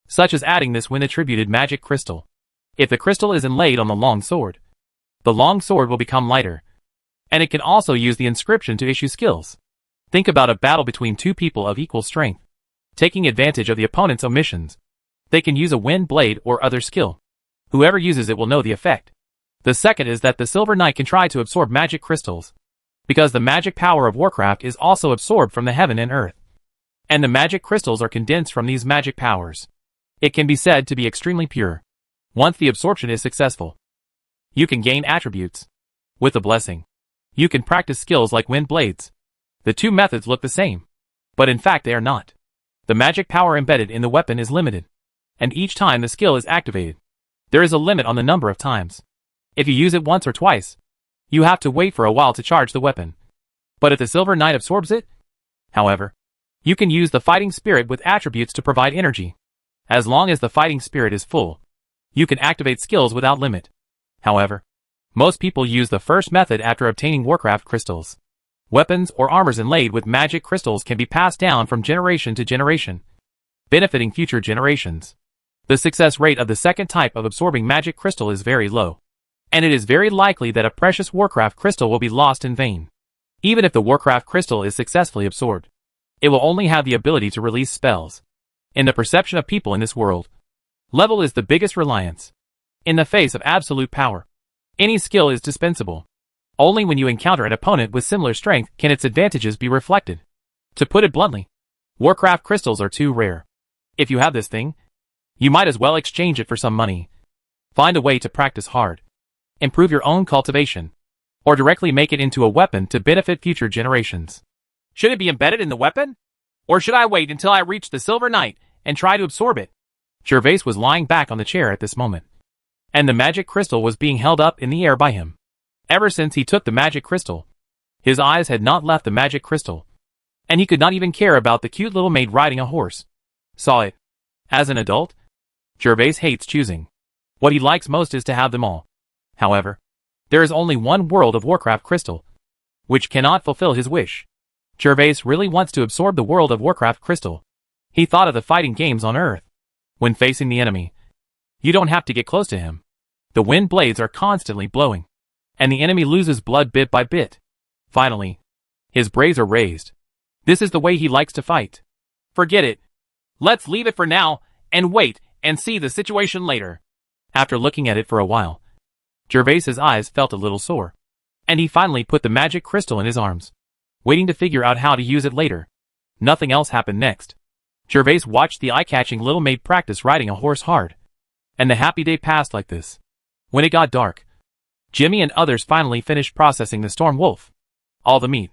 such as adding this wind-attributed magic crystal. If the crystal is inlaid on the long sword, the long sword will become lighter, and it can also use the inscription to issue skills. Think about a battle between two people of equal strength. Taking advantage of the opponent's omissions, they can use a wind blade or other skill. Whoever uses it will know the effect. The second is that the Silver Knight can try to absorb magic crystals, because the magic power of Warcraft is also absorbed from the heaven and earth, and the magic crystals are condensed from these magic powers. It can be said to be extremely pure. Once the absorption is successful, you can gain attributes. With the blessing, you can practice skills like wind blades. The two methods look the same, but in fact they are not. The magic power embedded in the weapon is limited, and each time the skill is activated, there is a limit on the number of times. If you use it once or twice, you have to wait for a while to charge the weapon. But if the Silver Knight absorbs it, however, you can use the fighting spirit with attributes to provide energy. As long as the fighting spirit is full, you can activate skills without limit. However, most people use the first method after obtaining Warcraft crystals. Weapons or armors inlaid with magic crystals can be passed down from generation to generation, benefiting future generations. The success rate of the second type of absorbing magic crystal is very low, and it is very likely that a precious Warcraft crystal will be lost in vain. Even if the Warcraft crystal is successfully absorbed, it will only have the ability to release spells. In the perception of people in this world, level is the biggest reliance. In the face of absolute power, any skill is dispensable. Only when you encounter an opponent with similar strength can its advantages be reflected. To put it bluntly, Warcraft crystals are too rare. If you have this thing, you might as well exchange it for some money. Find a way to practice hard, improve your own cultivation, or directly make it into a weapon to benefit future generations. Should it be embedded in the weapon? Or should I wait until I reach the Silver Knight and try to absorb it? Jervas was lying back on the chair at this moment, and the magic crystal was being held up in the air by him. Ever since he took the magic crystal, his eyes had not left the magic crystal, and he could not even care about the cute little maid riding a horse. Saw it. As an adult, Jervas hates choosing. What he likes most is to have them all. However, there is only one world of Warcraft crystal, which cannot fulfill his wish. Jervas really wants to absorb the world of Warcraft crystal. He thought of the fighting games on Earth. When facing the enemy, you don't have to get close to him. The wind blades are constantly blowing, and the enemy loses blood bit by bit. Finally, his braves are raised. This is the way he likes to fight. Forget it. Let's leave it for now, and wait and see the situation later. After looking at it for a while, Jervas's eyes felt a little sore, and he finally put the magic crystal in his arms, waiting to figure out how to use it later. Nothing else happened next. Jervas watched the eye-catching little maid practice riding a horse hard, and the happy day passed like this. When it got dark, Jimmy and others finally finished processing the storm wolf. All the meat,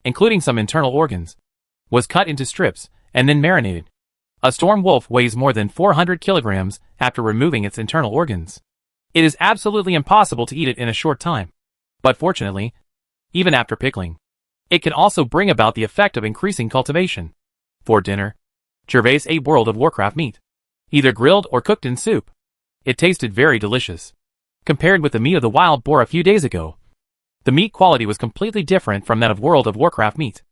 including some internal organs, was cut into strips and then marinated. A storm wolf weighs more than 400 kilograms after removing its internal organs. It is absolutely impossible to eat it in a short time. But fortunately, even after pickling, it can also bring about the effect of increasing cultivation. For dinner, Jervas ate World of Warcraft meat, either grilled or cooked in soup. It tasted very delicious. Compared with the meat of the wild boar a few days ago, the meat quality was completely different from that of World of Warcraft meat.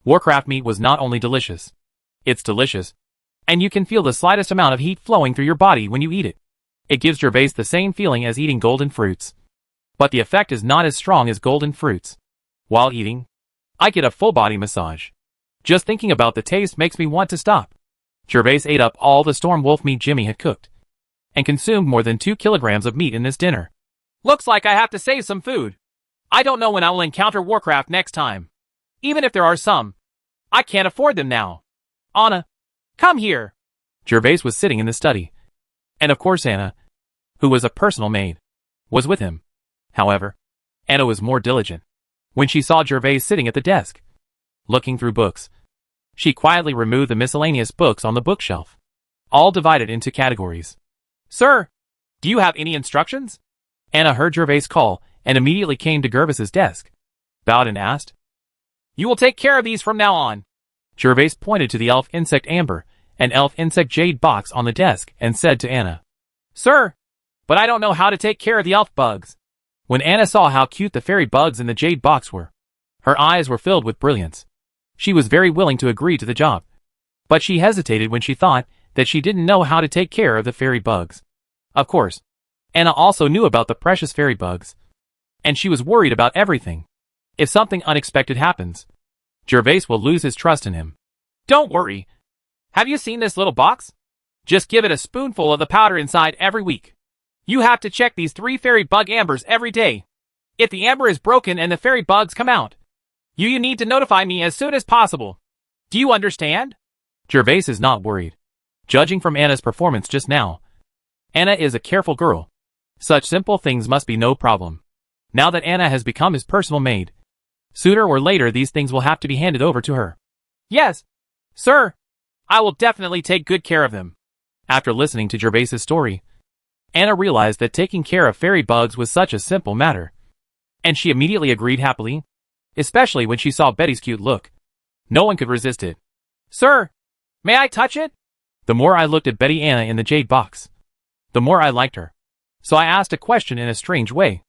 Warcraft meat was not only delicious, it's delicious, and you can feel the slightest amount of heat flowing through your body when you eat it. It gives Jervas the same feeling as eating golden fruits, but the effect is not as strong as golden fruits. While eating, I get a full body massage. Just thinking about the taste makes me want to stop. Jervas ate up all the storm wolf meat Jimmy had cooked, and consumed more than 2 kilograms of meat in this dinner. Looks like I have to save some food. I don't know when I will encounter Warcraft next time. Even if there are some, I can't afford them now. Anna, come here. Jervas was sitting in the study, and of course Anna, who was a personal maid, was with him. However, Anna was more diligent. When she saw Jervas sitting at the desk, looking through books, she quietly removed the miscellaneous books on the bookshelf, all divided into categories. Sir, do you have any instructions? Anna heard Jervas call and immediately came to Jervas's desk, bowed and asked, You will take care of these from now on. Jervas pointed to the elf insect amber and elf insect jade box on the desk and said to Anna, Sir, but I don't know how to take care of the elf bugs. When Anna saw how cute the fairy bugs in the jade box were, her eyes were filled with brilliance. She was very willing to agree to the job, but she hesitated when she thought that she didn't know how to take care of the fairy bugs. Of course, Anna also knew about the precious fairy bugs, and she was worried about everything. If something unexpected happens, Jervas will lose his trust in him. Don't worry. Have you seen this little box? Just give it a spoonful of the powder inside every week. You have to check these 3 fairy bug ambers every day. If the amber is broken and the fairy bugs come out, you need to notify me as soon as possible. Do you understand? Jervas is not worried. Judging from Anna's performance just now, Anna is a careful girl. Such simple things must be no problem. Now that Anna has become his personal maid, sooner or later these things will have to be handed over to her. Yes, sir. I will definitely take good care of them. After listening to Jervas's story, Anna realized that taking care of fairy bugs was such a simple matter, and she immediately agreed happily, especially when she saw Betty's cute look. No one could resist it. Sir, may I touch it? The more I looked at Betty Anna in the jade box, the more I liked her. So I asked a question in a strange way.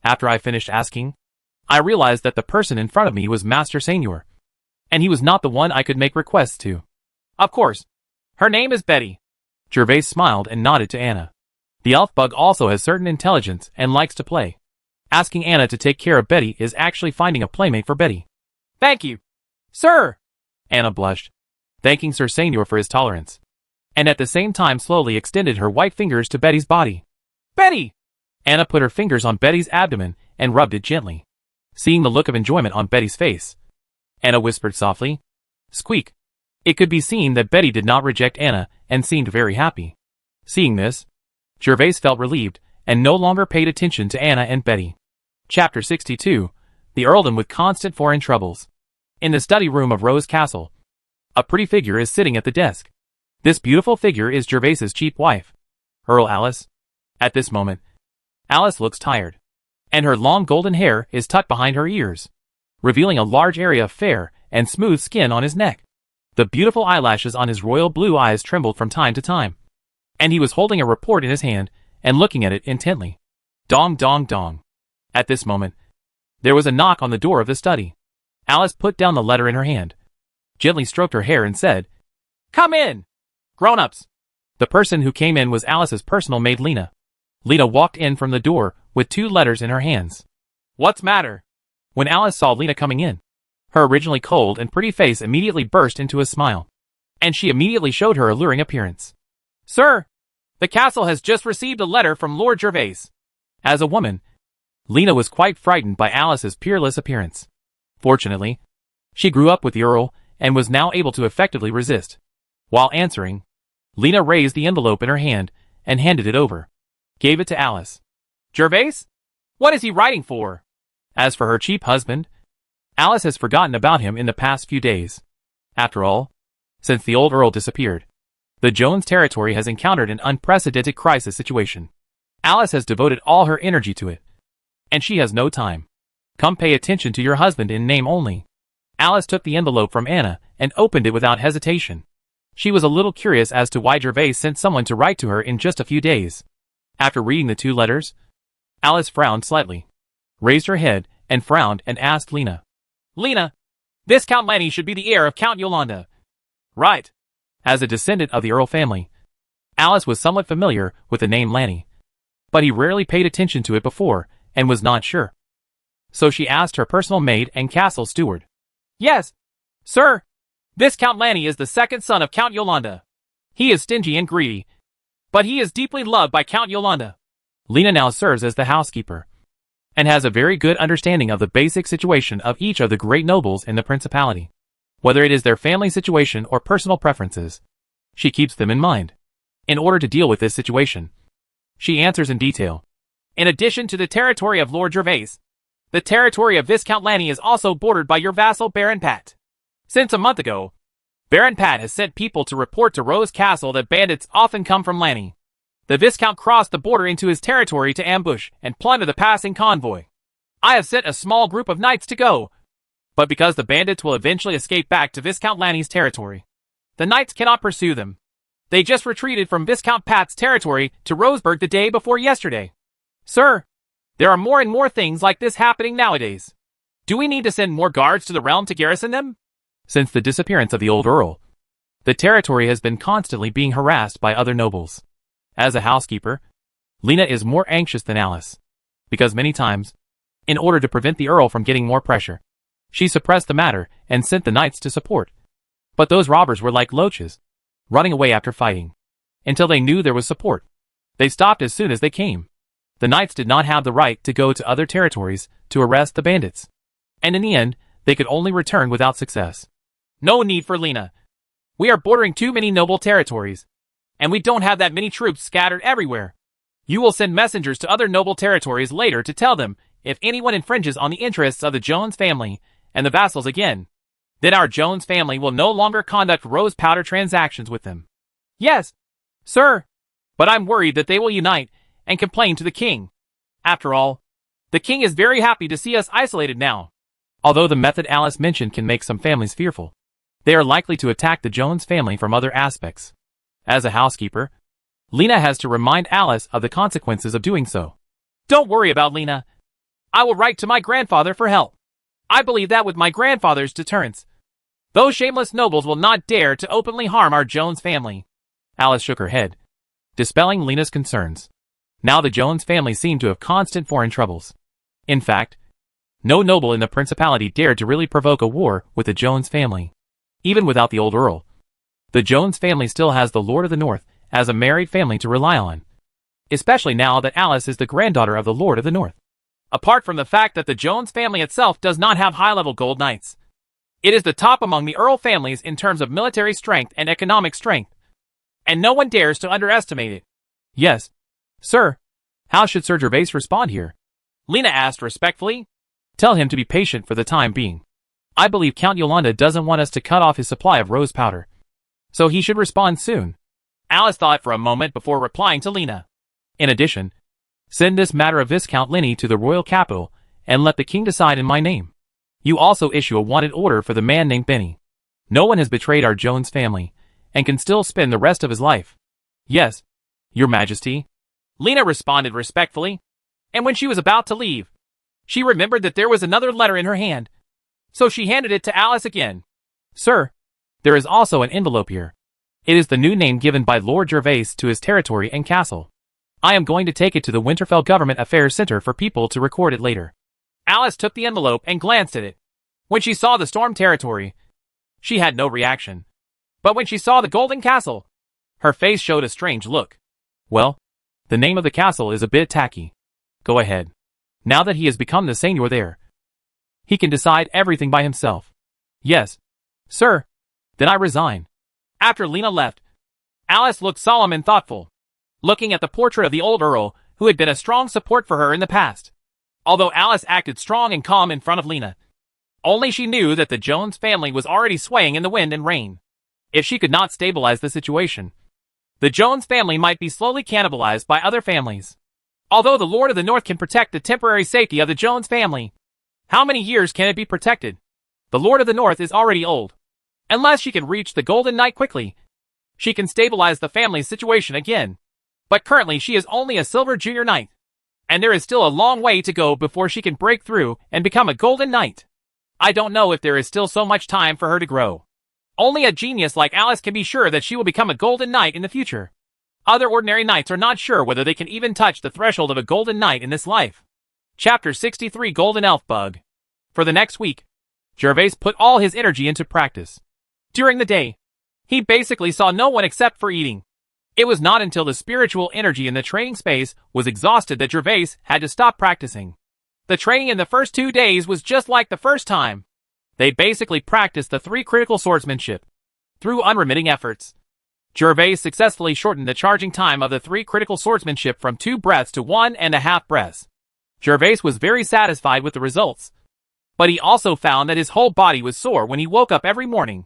After I finished asking, I realized that the person in front of me was Master Seignior, and he was not the one I could make requests to. Of course. Her name is Betty. Jervas smiled and nodded to Anna. The elf bug also has certain intelligence and likes to play. Asking Anna to take care of Betty is actually finding a playmate for Betty. Thank you, sir. Anna blushed, thanking Sir Seignior for his tolerance, and at the same time slowly extended her white fingers to Betty's body. Betty! Anna put her fingers on Betty's abdomen and rubbed it gently. Seeing the look of enjoyment on Betty's face, Anna whispered softly, Squeak. It could be seen that Betty did not reject Anna and seemed very happy. Seeing this, Jervas felt relieved and no longer paid attention to Anna and Betty. Chapter 62. The Earldom with Constant Foreign Troubles. In the study room of Rose Castle, a pretty figure is sitting at the desk. This beautiful figure is Jervas's cheap wife, Earl Alice. At this moment, Alice looks tired, and her long golden hair is tucked behind her ears, revealing a large area of fair and smooth skin on his neck. The beautiful eyelashes on his royal blue eyes trembled from time to time, and he was holding a report in his hand and looking at it intently. Dong dong dong. At this moment, there was a knock on the door of the study. Alice put down the letter in her hand, gently stroked her hair and said, Come in, grown-ups. The person who came in was Alice's personal maid Lena. Lena walked in from the door with 2 letters in her hands. What's matter? When Alice saw Lena coming in, her originally cold and pretty face immediately burst into a smile, and she immediately showed her alluring appearance. Sir, the castle has just received a letter from Lord Jervas. As a woman, Lena was quite frightened by Alice's peerless appearance. Fortunately, she grew up with the Earl and was now able to effectively resist. While answering, Lena raised the envelope in her hand and handed it over. Gave it to Alice. Jervas? What is he writing for? As for her cheap husband, Alice has forgotten about him in the past few days. After all, since the old Earl disappeared, the Jones territory has encountered an unprecedented crisis situation. Alice has devoted all her energy to it, and she has no time Come pay attention to your husband in name only. Alice took the envelope from Anna and opened it without hesitation. She was a little curious as to why Jervas sent someone to write to her in just a few days. After reading the 2 letters, Alice frowned slightly, raised her head, and frowned and asked Lena. Lena, this Count Lanny should be the heir of Count Yolanda. Right. As a descendant of the Earl family, Alice was somewhat familiar with the name Lanny, but he rarely paid attention to it before and was not sure. So she asked her personal maid and castle steward. Yes, sir. This Count Lanny is the second son of Count Yolanda. He is stingy and greedy, but he is deeply loved by Count Yolanda. Lena now serves as the housekeeper and has a very good understanding of the basic situation of each of the great nobles in the principality. Whether it is their family situation or personal preferences, she keeps them in mind. In order to deal with this situation, she answers in detail. In addition to the territory of Lord Jervas, the territory of Viscount Lanny is also bordered by your vassal Baron Pat. Since a month ago, Baron Pat has sent people to report to Rose Castle that bandits often come from Lanny. The Viscount crossed the border into his territory to ambush and plunder the passing convoy. I have sent a small group of knights to go, but because the bandits will eventually escape back to Viscount Lanny's territory, the knights cannot pursue them. They just retreated from Viscount Pat's territory to Roseburg the day before yesterday. Sir, there are more and more things like this happening nowadays. Do we need to send more guards to the realm to garrison them? Since the disappearance of the old Earl, the territory has been constantly being harassed by other nobles. As a housekeeper, Lena is more anxious than Alice, because many times, in order to prevent the Earl from getting more pressure, she suppressed the matter and sent the knights to support. But those robbers were like loaches, running away after fighting, until they knew there was support. They stopped as soon as they came. The knights did not have the right to go to other territories to arrest the bandits, and in the end, they could only return without success. No need for Lena. We are bordering too many noble territories, and we don't have that many troops scattered everywhere. You will send messengers to other noble territories later to tell them if anyone infringes on the interests of the Jones family and the vassals again. Then our Jones family will no longer conduct rose powder transactions with them. Yes, sir, but I'm worried that they will unite and complain to the king. After all, the king is very happy to see us isolated now. Although the method Alice mentioned can make some families fearful, they are likely to attack the Jones family from other aspects. As a housekeeper, Lena has to remind Alice of the consequences of doing so. Don't worry about Lena. I will write to my grandfather for help. I believe that with my grandfather's deterrence, those shameless nobles will not dare to openly harm our Jones family. Alice shook her head, dispelling Lena's concerns. Now the Jones family seemed to have constant foreign troubles. In fact, no noble in the principality dared to really provoke a war with the Jones family. Even without the old Earl, the Jones family still has the Lord of the North as a married family to rely on, especially now that Alice is the granddaughter of the Lord of the North. Apart from the fact that the Jones family itself does not have high-level gold knights, it is the top among the Earl families in terms of military strength and economic strength, and no one dares to underestimate it. Yes, sir. How should Sir Jervas respond here? Lena asked respectfully. Tell him to be patient for the time being. I believe Count Yolanda doesn't want us to cut off his supply of rose powder, so he should respond soon. Alice thought for a moment before replying to Lena. In addition, send this matter of Viscount Lanny to the royal capital and let the king decide in my name. You also issue a wanted order for the man named Benny. No one has betrayed our Jones family and can still spend the rest of his life. Yes, your majesty. Lena responded respectfully, and when she was about to leave, she remembered that there was another letter in her hand, so she handed it to Alice again. Sir, there is also an envelope here. It is the new name given by Lord Jervas to his territory and castle. I am going to take it to the Winterfell Government Affairs Center for people to record it later. Alice took the envelope and glanced at it. When she saw the Storm territory, she had no reaction. But when she saw the Golden Castle, her face showed a strange look. Well, the name of the castle is a bit tacky. Go ahead. Now that he has become the Seignior there, he can decide everything by himself. Yes, sir. Then I resign. After Lena left, Alice looked solemn and thoughtful, looking at the portrait of the old Earl, who had been a strong support for her in the past. Although Alice acted strong and calm in front of Lena, only she knew that the Jones family was already swaying in the wind and rain. If she could not stabilize the situation, the Jones family might be slowly cannibalized by other families. Although the Lord of the North can protect the temporary safety of the Jones family, How many years can it be protected? The Lord of the North is already old. Unless she can reach the Golden Knight quickly, she can stabilize the family's situation again. But currently she is only a Silver Junior Knight, and there is still a long way to go before she can break through and become a Golden Knight. I don't know if there is still so much time for her to grow. Only a genius like Alice can be sure that she will become a Golden Knight in the future. Other ordinary knights are not sure whether they can even touch the threshold of a Golden Knight in this life. Chapter 63 Golden Elf Bug. For the next week, Jervas put all his energy into practice. During the day, he basically saw no one except for eating. It was not until the spiritual energy in the training space was exhausted that Jervas had to stop practicing. The training in the first 2 days was just like the first time. They basically practiced the 3 critical swordsmanship. Through unremitting efforts, Jervas successfully shortened the charging time of the 3 critical swordsmanship from 2 breaths to 1.5 breaths. Jervas was very satisfied with the results, but he also found that his whole body was sore when he woke up every morning.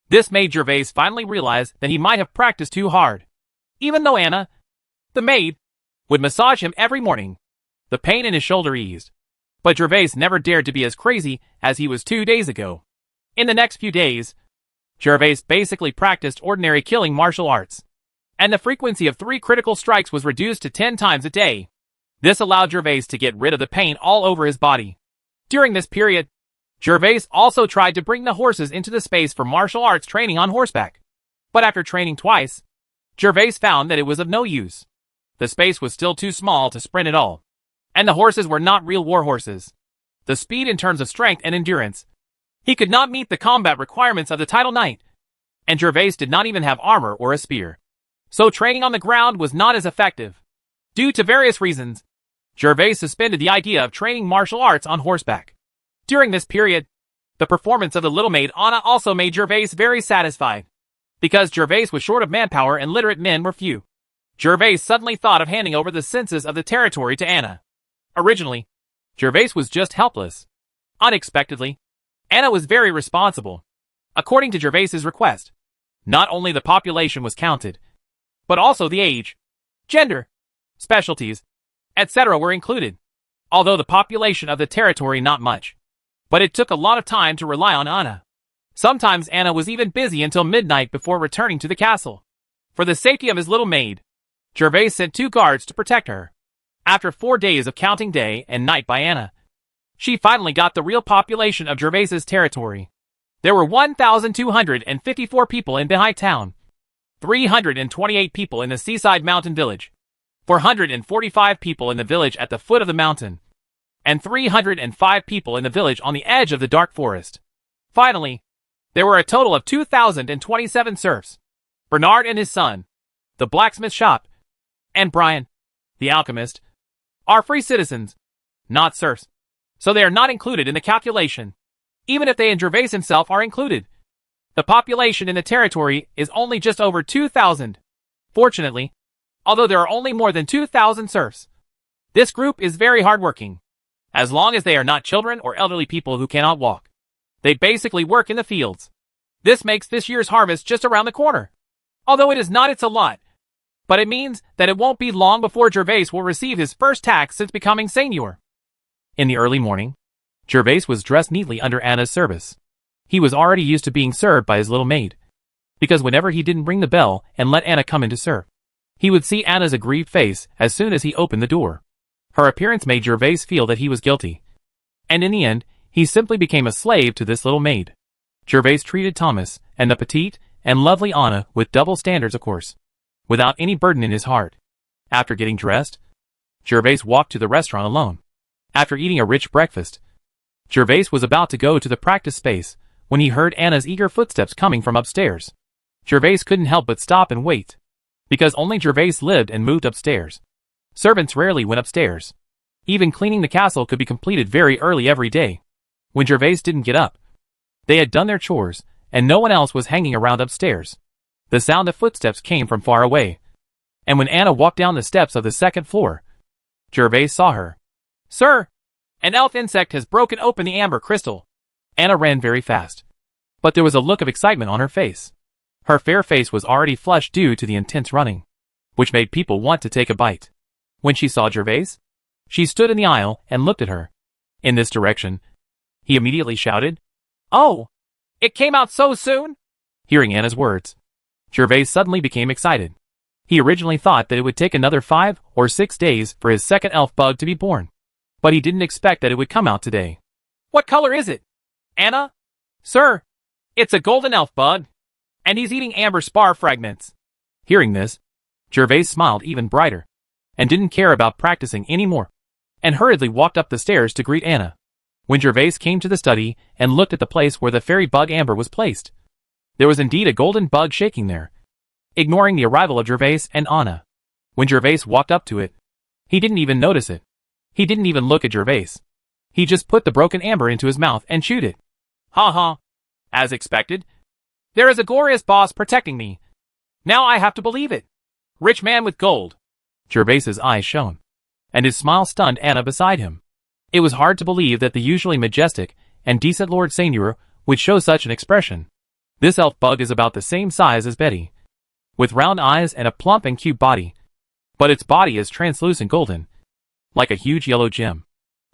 This made Jervas finally realize that he might have practiced too hard. Even though Anna, the maid, would massage him every morning, the pain in his shoulder eased. But Jervas never dared to be as crazy as he was 2 days ago. In the next few days, Jervas basically practiced ordinary killing martial arts, and the frequency of 3 critical strikes was reduced to 10 times a day. This allowed Jervas to get rid of the pain all over his body. During this period, Jervas also tried to bring the horses into the space for martial arts training on horseback. But after training twice, Jervas found that it was of no use. The space was still too small to sprint at all, and the horses were not real war horses. The speed in terms of strength and endurance, he could not meet the combat requirements of the title knight, and Jervas did not even have armor or a spear. So training on the ground was not as effective. Due to various reasons, Jervas suspended the idea of training martial arts on horseback. During this period, the performance of the little maid Anna also made Jervas very satisfied. Because Jervas was short of manpower and literate men were few, Jervas suddenly thought of handing over the census of the territory to Anna. Originally, Jervas was just helpless. Unexpectedly, Anna was very responsible. According to Jervas's request, not only the population was counted, but also the age, gender, specialties, etc. were included. Although the population of the territory not much, but it took a lot of time to rely on Anna. Sometimes Anna was even busy until midnight before returning to the castle. For the safety of his little maid, Jervas sent 2 guards to protect her. After 4 days of counting day and night by Anna, she finally got the real population of Jervas's territory. There were 1,254 people in Bahai town, 328 people in the seaside mountain village, 445 people in the village at the foot of the mountain, and 305 people in the village on the edge of the dark forest. Finally, there were a total of 2,027 serfs. Bernard and his son, the blacksmith shop, and Brian, the alchemist, are free citizens, not serfs, so they are not included in the calculation. Even if they and Jervas himself are included, the population in the territory is only just over 2,000. Fortunately, although there are only more than 2,000 serfs, this group is very hardworking. As long as they are not children or elderly people who cannot walk, they basically work in the fields. This makes this year's harvest just around the corner. Although it is not a lot, but it means that it won't be long before Jervas will receive his first tax since becoming Seignior. In the early morning, Jervas was dressed neatly under Anna's service. He was already used to being served by his little maid, because whenever he didn't ring the bell and let Anna come in to serve, he would see Anna's aggrieved face as soon as he opened the door. Her appearance made Jervas feel that he was guilty, and in the end, he simply became a slave to this little maid. Jervas treated Thomas and the petite and lovely Anna with double standards, of course, without any burden in his heart. After getting dressed, Jervas walked to the restaurant alone. After eating a rich breakfast, Jervas was about to go to the practice space when he heard Anna's eager footsteps coming from upstairs. Jervas couldn't help but stop and wait, because only Jervas lived and moved upstairs. Servants rarely went upstairs. Even cleaning the castle could be completed very early every day. When Jervas didn't get up, they had done their chores, and no one else was hanging around upstairs. The sound of footsteps came from far away, and when Anna walked down the steps of the second floor, Jervas saw her. "Sir, an elf insect has broken open the amber crystal." Anna ran very fast, but there was a look of excitement on her face. Her fair face was already flushed due to the intense running, which made people want to take a bite. When she saw Jervas, she stood in the aisle and looked at her. In this direction, he immediately shouted. "Oh! It came out so soon?" Hearing Anna's words, Jervas suddenly became excited. He originally thought that it would take another 5 or 6 days for his second elf bug to be born, but he didn't expect that it would come out today. "What color is it, Anna?" "Sir, it's a golden elf bug, and he's eating amber spar fragments." Hearing this, Jervas smiled even brighter, and didn't care about practicing anymore, and hurriedly walked up the stairs to greet Anna. When Jervas came to the study and looked at the place where the fairy bug amber was placed, there was indeed a golden bug shaking there, ignoring the arrival of Jervas and Anna. When Jervas walked up to it, he didn't even notice it. He didn't even look at Jervas. He just put the broken amber into his mouth and chewed it. "Ha ha. As expected. There is a glorious boss protecting me. Now I have to believe it. Rich man with gold." Jervas's eyes shone, and his smile stunned Anna beside him. It was hard to believe that the usually majestic and decent Lord Seignior would show such an expression. This elf bug is about the same size as Betty, with round eyes and a plump and cute body, but its body is translucent golden, like a huge yellow gem.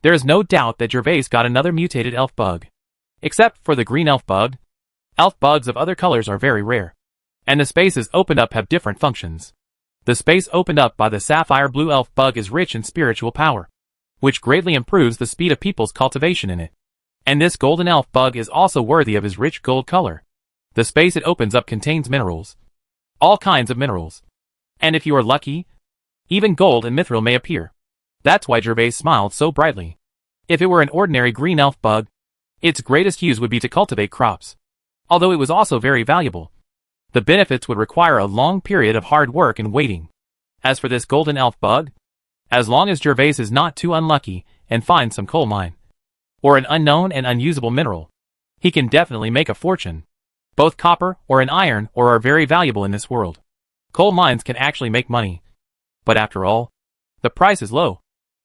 There is no doubt that Jervas got another mutated elf bug. Except for the green elf bug, elf bugs of other colors are very rare, and the spaces opened up have different functions. The space opened up by the sapphire blue elf bug is rich in spiritual power, which greatly improves the speed of people's cultivation in it. And this golden elf bug is also worthy of his rich gold color. The space it opens up contains minerals, all kinds of minerals, and if you are lucky, even gold and mithril may appear. That's why Jervas smiled so brightly. If it were an ordinary green elf bug, its greatest use would be to cultivate crops. Although it was also very valuable, the benefits would require a long period of hard work and waiting. As for this golden elf bug, as long as Jervas is not too unlucky and finds some coal mine, or an unknown and unusable mineral, he can definitely make a fortune. Both copper or an iron ore are very valuable in this world. Coal mines can actually make money, but after all, the price is low,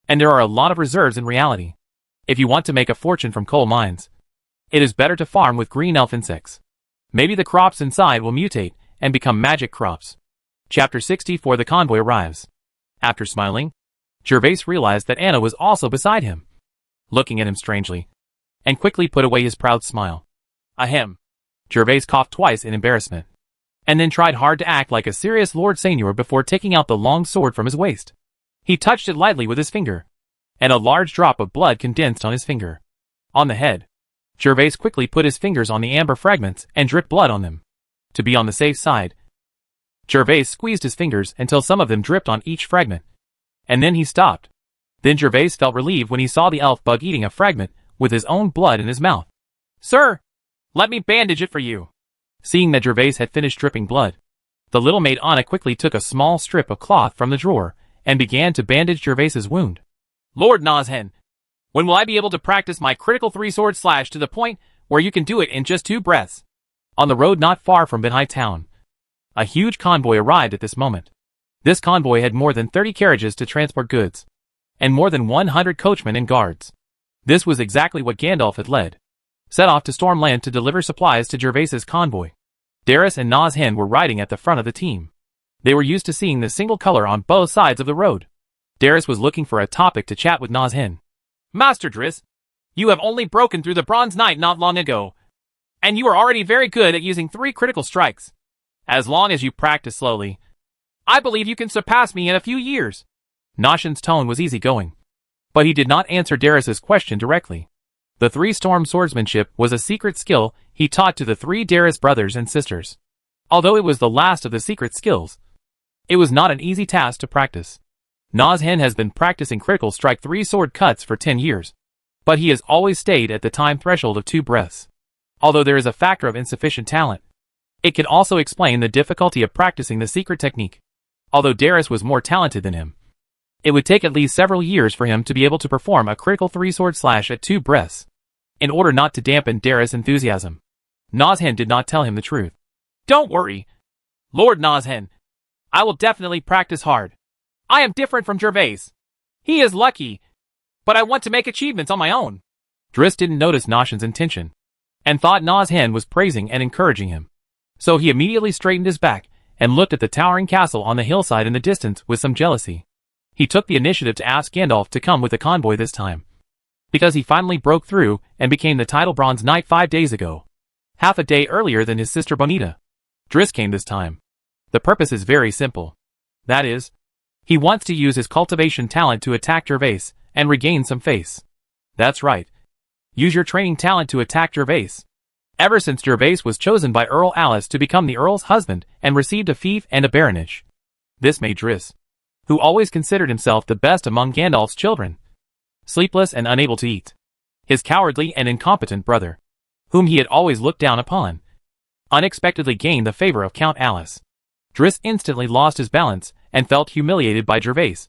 and there are a lot of reserves in reality. If you want to make a fortune from coal mines, it is better to farm with green elf insects. Maybe the crops inside will mutate and become magic crops. Chapter 64. The convoy arrives. After smiling, Jervas realized that Anna was also beside him, looking at him strangely, and quickly put away his proud smile. Ahem. Jervas coughed twice in embarrassment, and then tried hard to act like a serious Lord Seignior before taking out the long sword from his waist. He touched it lightly with his finger, and a large drop of blood condensed on his finger. On the head, Jervas quickly put his fingers on the amber fragments and dripped blood on them. To be on the safe side, Jervas squeezed his fingers until some of them dripped on each fragment, and then he stopped. Then Jervas felt relieved when he saw the elf bug eating a fragment with his own blood in his mouth. "Sir, let me bandage it for you." Seeing that Jervas had finished dripping blood, the little maid Anna quickly took a small strip of cloth from the drawer and began to bandage Jervas's wound. "Lord Nozhen, when will I be able to practice my critical 3-sword slash to the point where you can do it in just 2 breaths?" On the road not far from Benhai town, a huge convoy arrived at this moment. This convoy had more than 30 carriages to transport goods, and more than 100 coachmen and guards. This was exactly what Gandalf had led, set off to Stormland to deliver supplies to Jervas's convoy. Darius and Nozhen were riding at the front of the team. They were used to seeing the single color on both sides of the road. Darius was looking for a topic to chat with Nozhen. "Master Driss, you have only broken through the Bronze Knight not long ago, and you are already very good at using 3 critical strikes. As long as you practice slowly, I believe you can surpass me in a few years." Nozhen's tone was easygoing, but he did not answer Darius's question directly. The 3-storm swordsmanship was a secret skill he taught to the 3 Darius brothers and sisters. Although it was the last of the secret skills, it was not an easy task to practice. Nozhen has been practicing critical strike 3-sword cuts for 10 years, but he has always stayed at the time threshold of 2 breaths. Although there is a factor of insufficient talent, it can also explain the difficulty of practicing the secret technique. Although Darius was more talented than him, it would take at least several years for him to be able to perform a critical 3-sword slash at 2 breaths. In order not to dampen Darius' enthusiasm, Nozhen did not tell him the truth. "Don't worry, Lord Nozhen. I will definitely practice hard. I am different from Jervas. He is lucky, but I want to make achievements on my own." Driss didn't notice Nozhen's intention, and thought Nozhen was praising and encouraging him. So he immediately straightened his back and looked at the towering castle on the hillside in the distance with some jealousy. He took the initiative to ask Gandalf to come with the convoy this time. because he finally broke through and became the title Bronze Knight 5 days ago. Half a day earlier than his sister Bonita. Driss came this time. The purpose is very simple. That is, he wants to use his cultivation talent to attack Jervas and regain some face. That's right. Use your training talent to attack Jervas. Ever since Jervas was chosen by Earl Alice to become the Earl's husband and received a fief and a baronage. This made Driss, who always considered himself the best among Gandalf's children, sleepless and unable to eat. His cowardly and incompetent brother, whom he had always looked down upon, unexpectedly gained the favor of Count Alice. Driss instantly lost his balance and felt humiliated by Jervas,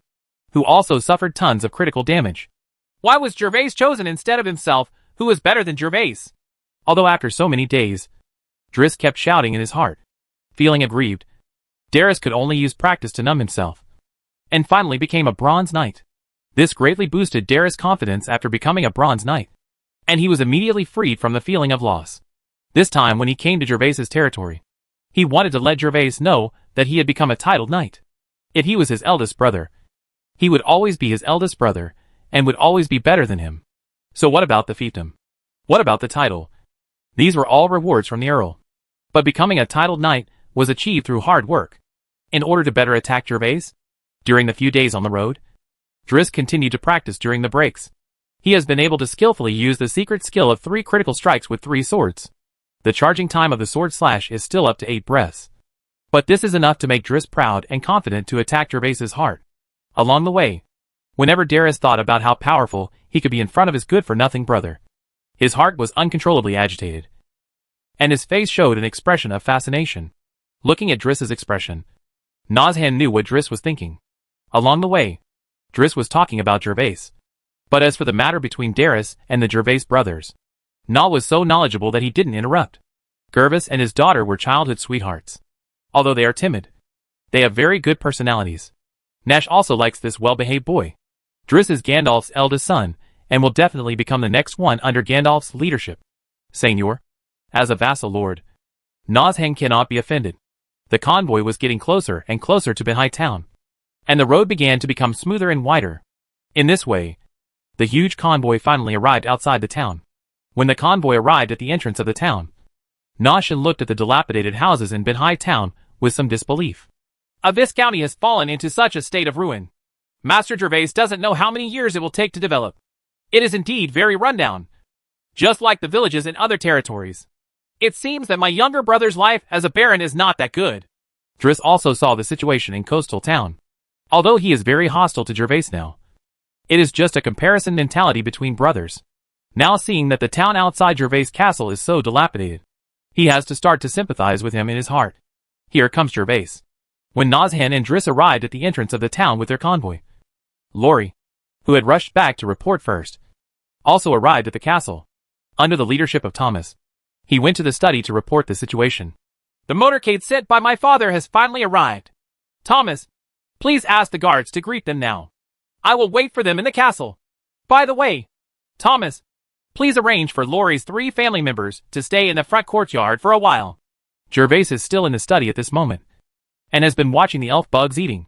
who also suffered tons of critical damage. Why was Jervas chosen instead of himself, who was better than Jervas? Although after so many days, Driss kept shouting in his heart. Feeling aggrieved, Darius could only use practice to numb himself, and finally became a Bronze Knight. This greatly boosted Darius' confidence after becoming a Bronze Knight, and he was immediately freed from the feeling of loss. This time when he came to Jervas' territory, he wanted to let Jervas know that he had become a titled knight. If he was his eldest brother, he would always be his eldest brother, and would always be better than him. So what about the fiefdom? What about the title? These were all rewards from the Earl. But becoming a titled knight was achieved through hard work. In order to better attack Jervas, during the few days on the road, Driss continued to practice during the breaks. He has been able to skillfully use the secret skill of 3 critical strikes with 3 swords. The charging time of the sword slash is still up to 8 breaths. But this is enough to make Driss proud and confident to attack Jervas' heart. Along the way, whenever Darius thought about how powerful he could be in front of his good-for-nothing brother, his heart was uncontrollably agitated, and his face showed an expression of fascination. Looking at Driss's expression, Nazhan knew what Driss was thinking. Along the way, Driss was talking about Jervas. But as for the matter between Darius and the Jervas brothers, Na was so knowledgeable that he didn't interrupt. Jervas and his daughter were childhood sweethearts. Although they are timid, they have very good personalities. Nash also likes this well-behaved boy. Driss is Gandalf's eldest son, and will definitely become the next one under Gandalf's leadership. Seignior, as a vassal lord, Nazhan cannot be offended. The convoy was getting closer and closer to Benhai town, and the road began to become smoother and wider. In this way, the huge convoy finally arrived outside the town. When the convoy arrived at the entrance of the town, Nazhan looked at the dilapidated houses in Benhai town with some disbelief. A Viscounty has fallen into such a state of ruin. Master Jervas doesn't know how many years it will take to develop. It is indeed very rundown, just like the villages in other territories. It seems that my younger brother's life as a baron is not that good. Driss also saw the situation in coastal town. Although he is very hostile to Jervas now, it is just a comparison mentality between brothers. Now seeing that the town outside Jervas' castle is so dilapidated, he has to start to sympathize with him in his heart. Here comes Jervas. When Nazhan and Driss arrived at the entrance of the town with their convoy, Laurie, who had rushed back to report first, also arrived at the castle. Under the leadership of Thomas, he went to the study to report the situation. The motorcade sent by my father has finally arrived. Thomas, please ask the guards to greet them now. I will wait for them in the castle. By the way, Thomas, please arrange for Laurie's 3 family members to stay in the front courtyard for a while. Jervas is still in the study at this moment, and has been watching the elf bugs eating.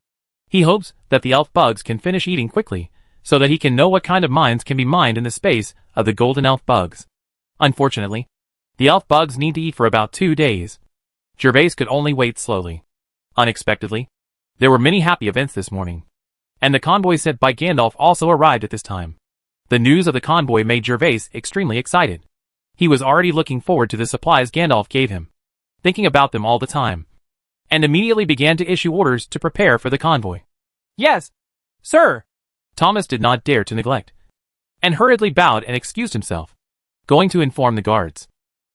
He hopes that the elf bugs can finish eating quickly, so that he can know what kind of mines can be mined in the space of the golden elf bugs. Unfortunately, the elf bugs need to eat for about 2 days. Jervas could only wait slowly. Unexpectedly, there were many happy events this morning, and the convoy sent by Gandalf also arrived at this time. The news of the convoy made Jervas extremely excited. He was already looking forward to the supplies Gandalf gave him, thinking about them all the time, and immediately began to issue orders to prepare for the convoy. Yes, sir. Thomas did not dare to neglect, and hurriedly bowed and excused himself, going to inform the guards.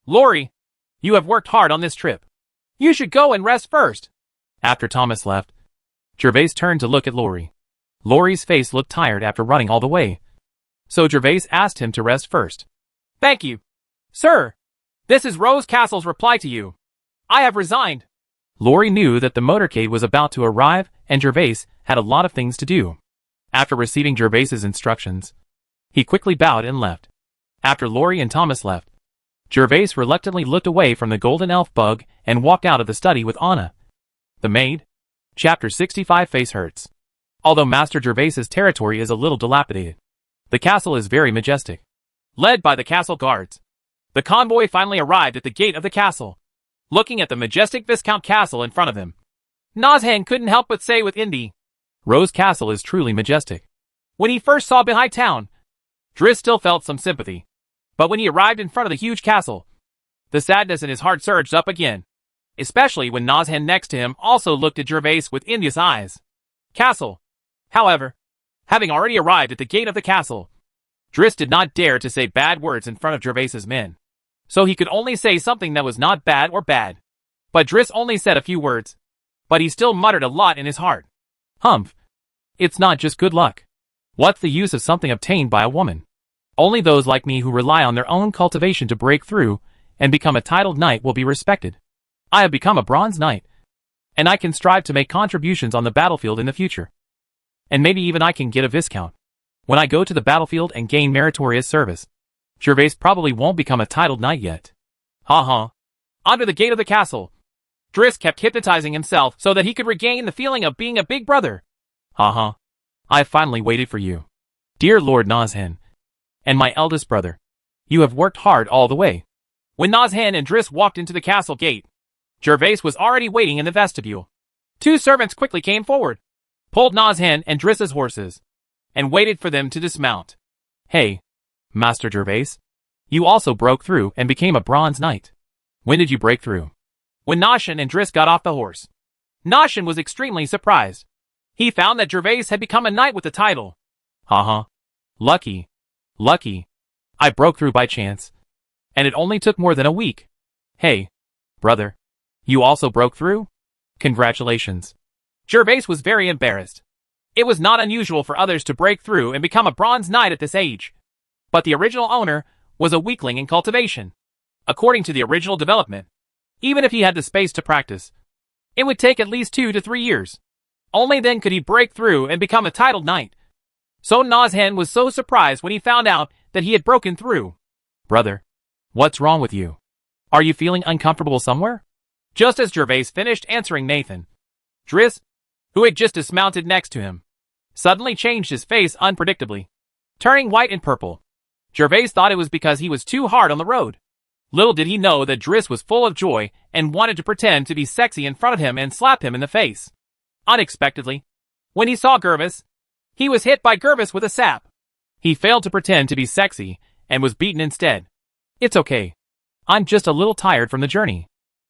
Laurie, you have worked hard on this trip. You should go and rest first. After Thomas left, Jervas turned to look at Laurie. Laurie's face looked tired after running all the way, so Jervas asked him to rest first. Thank you, sir. This is Rose Castle's reply to you. I have resigned. Laurie knew that the motorcade was about to arrive, and Jervas had a lot of things to do. After receiving Jervas's instructions, he quickly bowed and left. After Laurie and Thomas left, Jervas reluctantly looked away from the golden elf bug and walked out of the study with Anna, the maid. Chapter 65 Face Hurts. Although Master Jervas's territory is a little dilapidated, The castle is very majestic. Led by the castle guards, the convoy finally arrived at the gate of the castle. Looking at the majestic Viscount Castle in front of him, Nozhan couldn't help but say with Indy, Rose Castle is truly majestic. When he first saw behind town, Driss still felt some sympathy. But when he arrived in front of the huge castle, the sadness in his heart surged up again. Especially when Nozhan next to him also looked at Jervas with envious eyes. Castle. However, having already arrived at the gate of the castle, Driss did not dare to say bad words in front of Jervas's men. So he could only say something that was not bad or bad. But Driss only said a few words. But he still muttered a lot in his heart. Humph. It's not just good luck. What's the use of something obtained by a woman? Only those like me who rely on their own cultivation to break through and become a titled knight will be respected. I have become a bronze knight, and I can strive to make contributions on the battlefield in the future. And maybe even I can get a viscount. When I go to the battlefield and gain meritorious service, Jervas probably won't become a titled knight yet. Under the gate of the castle, Driss kept hypnotizing himself so that he could regain the feeling of being a big brother. I finally waited for you. Dear Lord Nozhan, and my eldest brother, you have worked hard all the way. When Nozhan and Driss walked into the castle gate, Jervas was already waiting in the vestibule. Two servants quickly came forward, pulled Nozhan and Driss's horses, and waited for them to dismount. Hey, Master Jervas, you also broke through and became a bronze knight. When did you break through? When Nozhan and Driss got off the horse, Nozhan was extremely surprised. He found that Jervas had become a knight with the title. Lucky. I broke through by chance, and it only took more than a week. Hey, brother, you also broke through? Congratulations. Jervas was very embarrassed. It was not unusual for others to break through and become a bronze knight at this age. But the original owner was a weakling in cultivation. According to the original development, even if he had the space to practice, it would take at least 2 to 3 years. Only then could he break through and become a titled knight. So Nozhan was so surprised when he found out that he had broken through. Brother, what's wrong with you? Are you feeling uncomfortable somewhere? Just as Jervas finished answering Nathan, Driss, who had just dismounted next to him, suddenly changed his face unpredictably, turning white and purple. Jervas thought it was because he was too hard on the road. Little did he know that Driss was full of joy and wanted to pretend to be sexy in front of him and slap him in the face. Unexpectedly, when he saw Jervas, he was hit by Jervas with a sap. He failed to pretend to be sexy and was beaten instead. It's okay. I'm just a little tired from the journey.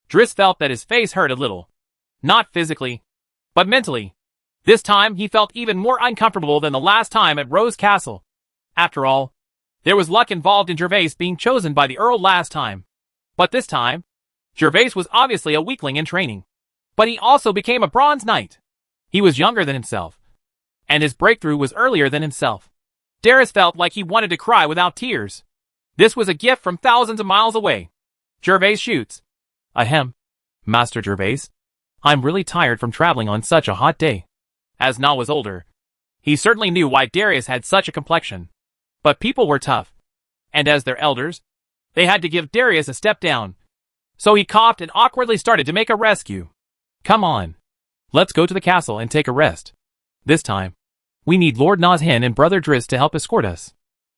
Driss felt that his face hurt a little. Not physically, but mentally. This time he felt even more uncomfortable than the last time at Rose Castle. After all, there was luck involved in Jervas being chosen by the Earl last time. But this time, Jervas was obviously a weakling in training. But he also became a bronze knight. He was younger than himself, and his breakthrough was earlier than himself. Darius felt like he wanted to cry without tears. This was a gift from thousands of miles away. Jervas shoots. Ahem. Master Jervas, I'm really tired from traveling on such a hot day. As Na was older, he certainly knew why Darius had such a complexion. But people were tough, and as their elders, they had to give Darius a step down. So he coughed and awkwardly started to make a rescue. Come on. Let's go to the castle and take a rest. This time, we need Lord Nozhan and Brother Driss to help escort us.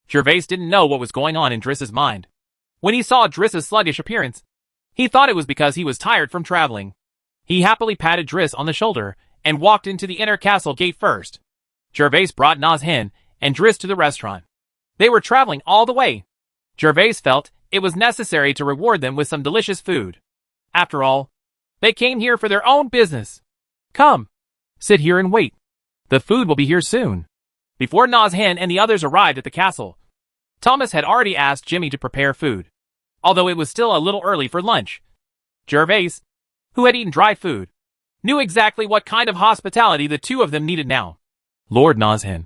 Jervas didn't know what was going on in Driss's mind. When he saw Driss's sluggish appearance, he thought it was because he was tired from traveling. He happily patted Driss on the shoulder and walked into the inner castle gate first. Jervas brought Nozhan and Driss to the restaurant. They were traveling all the way. Jervas felt it was necessary to reward them with some delicious food. After all, they came here for their own business. Come, sit here and wait. The food will be here soon. Before Nozhan and the others arrived at the castle, Thomas had already asked Jimmy to prepare food, although it was still a little early for lunch. Jervas, who had eaten dry food, knew exactly what kind of hospitality the two of them needed now. Lord Nozhan,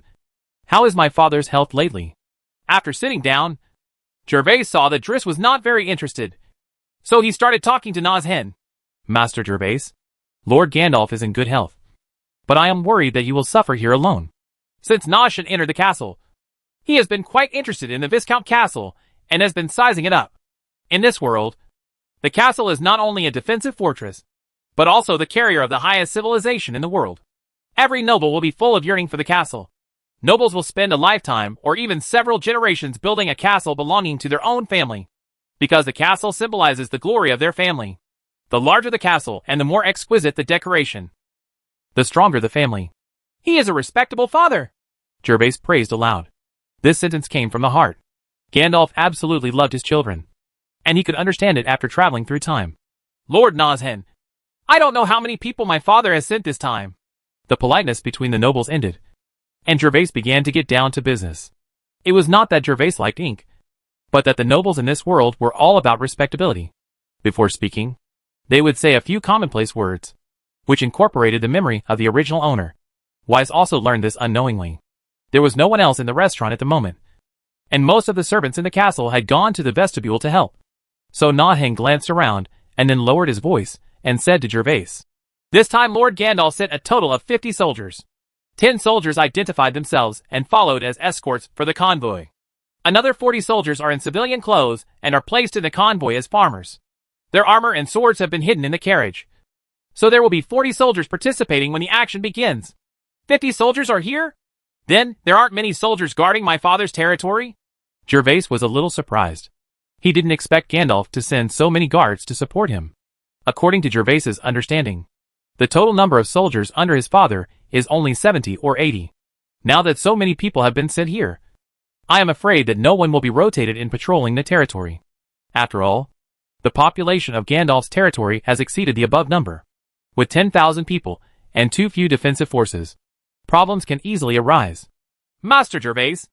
how is my father's health lately? After sitting down, Jervas saw that Driss was not very interested, so he started talking to Nozhan. Master Jervas, Lord Gandalf is in good health, but I am worried that you will suffer here alone. Since Nozhan entered the castle, he has been quite interested in the Viscount Castle and has been sizing it up. In this world, the castle is not only a defensive fortress, but also the carrier of the highest civilization in the world. Every noble will be full of yearning for the castle. Nobles will spend a lifetime or even several generations building a castle belonging to their own family, because the castle symbolizes the glory of their family. The larger the castle and the more exquisite the decoration, the stronger the family. He is a respectable father, Jervas praised aloud. This sentence came from the heart. Gandalf absolutely loved his children, and he could understand it after traveling through time. Lord Nazhen, I don't know how many people my father has sent this time. The politeness between the nobles ended, and Jervas began to get down to business. It was not that Jervas liked ink, but that the nobles in this world were all about respectability. Before speaking, they would say a few commonplace words, which incorporated the memory of the original owner. Wise also learned this unknowingly. There was no one else in the restaurant at the moment, and most of the servants in the castle had gone to the vestibule to help. So Nazhen glanced around, and then lowered his voice, and said to Jervas, "This time Lord Gandalf sent a total of 50 soldiers. 10 soldiers identified themselves and followed as escorts for the convoy. Another 40 soldiers are in civilian clothes and are placed in the convoy as farmers. Their armor and swords have been hidden in the carriage. So there will be 40 soldiers participating when the action begins. 50 soldiers are here? Then there aren't many soldiers guarding my father's territory?" Jervas was a little surprised. He didn't expect Gandalf to send so many guards to support him. According to Jervas's understanding, the total number of soldiers under his father is only 70 or 80. Now that so many people have been sent here, I am afraid that no one will be rotated in patrolling the territory. After all, the population of Gandalf's territory has exceeded the above number. With 10,000 people and too few defensive forces, problems can easily arise. Master Jervas,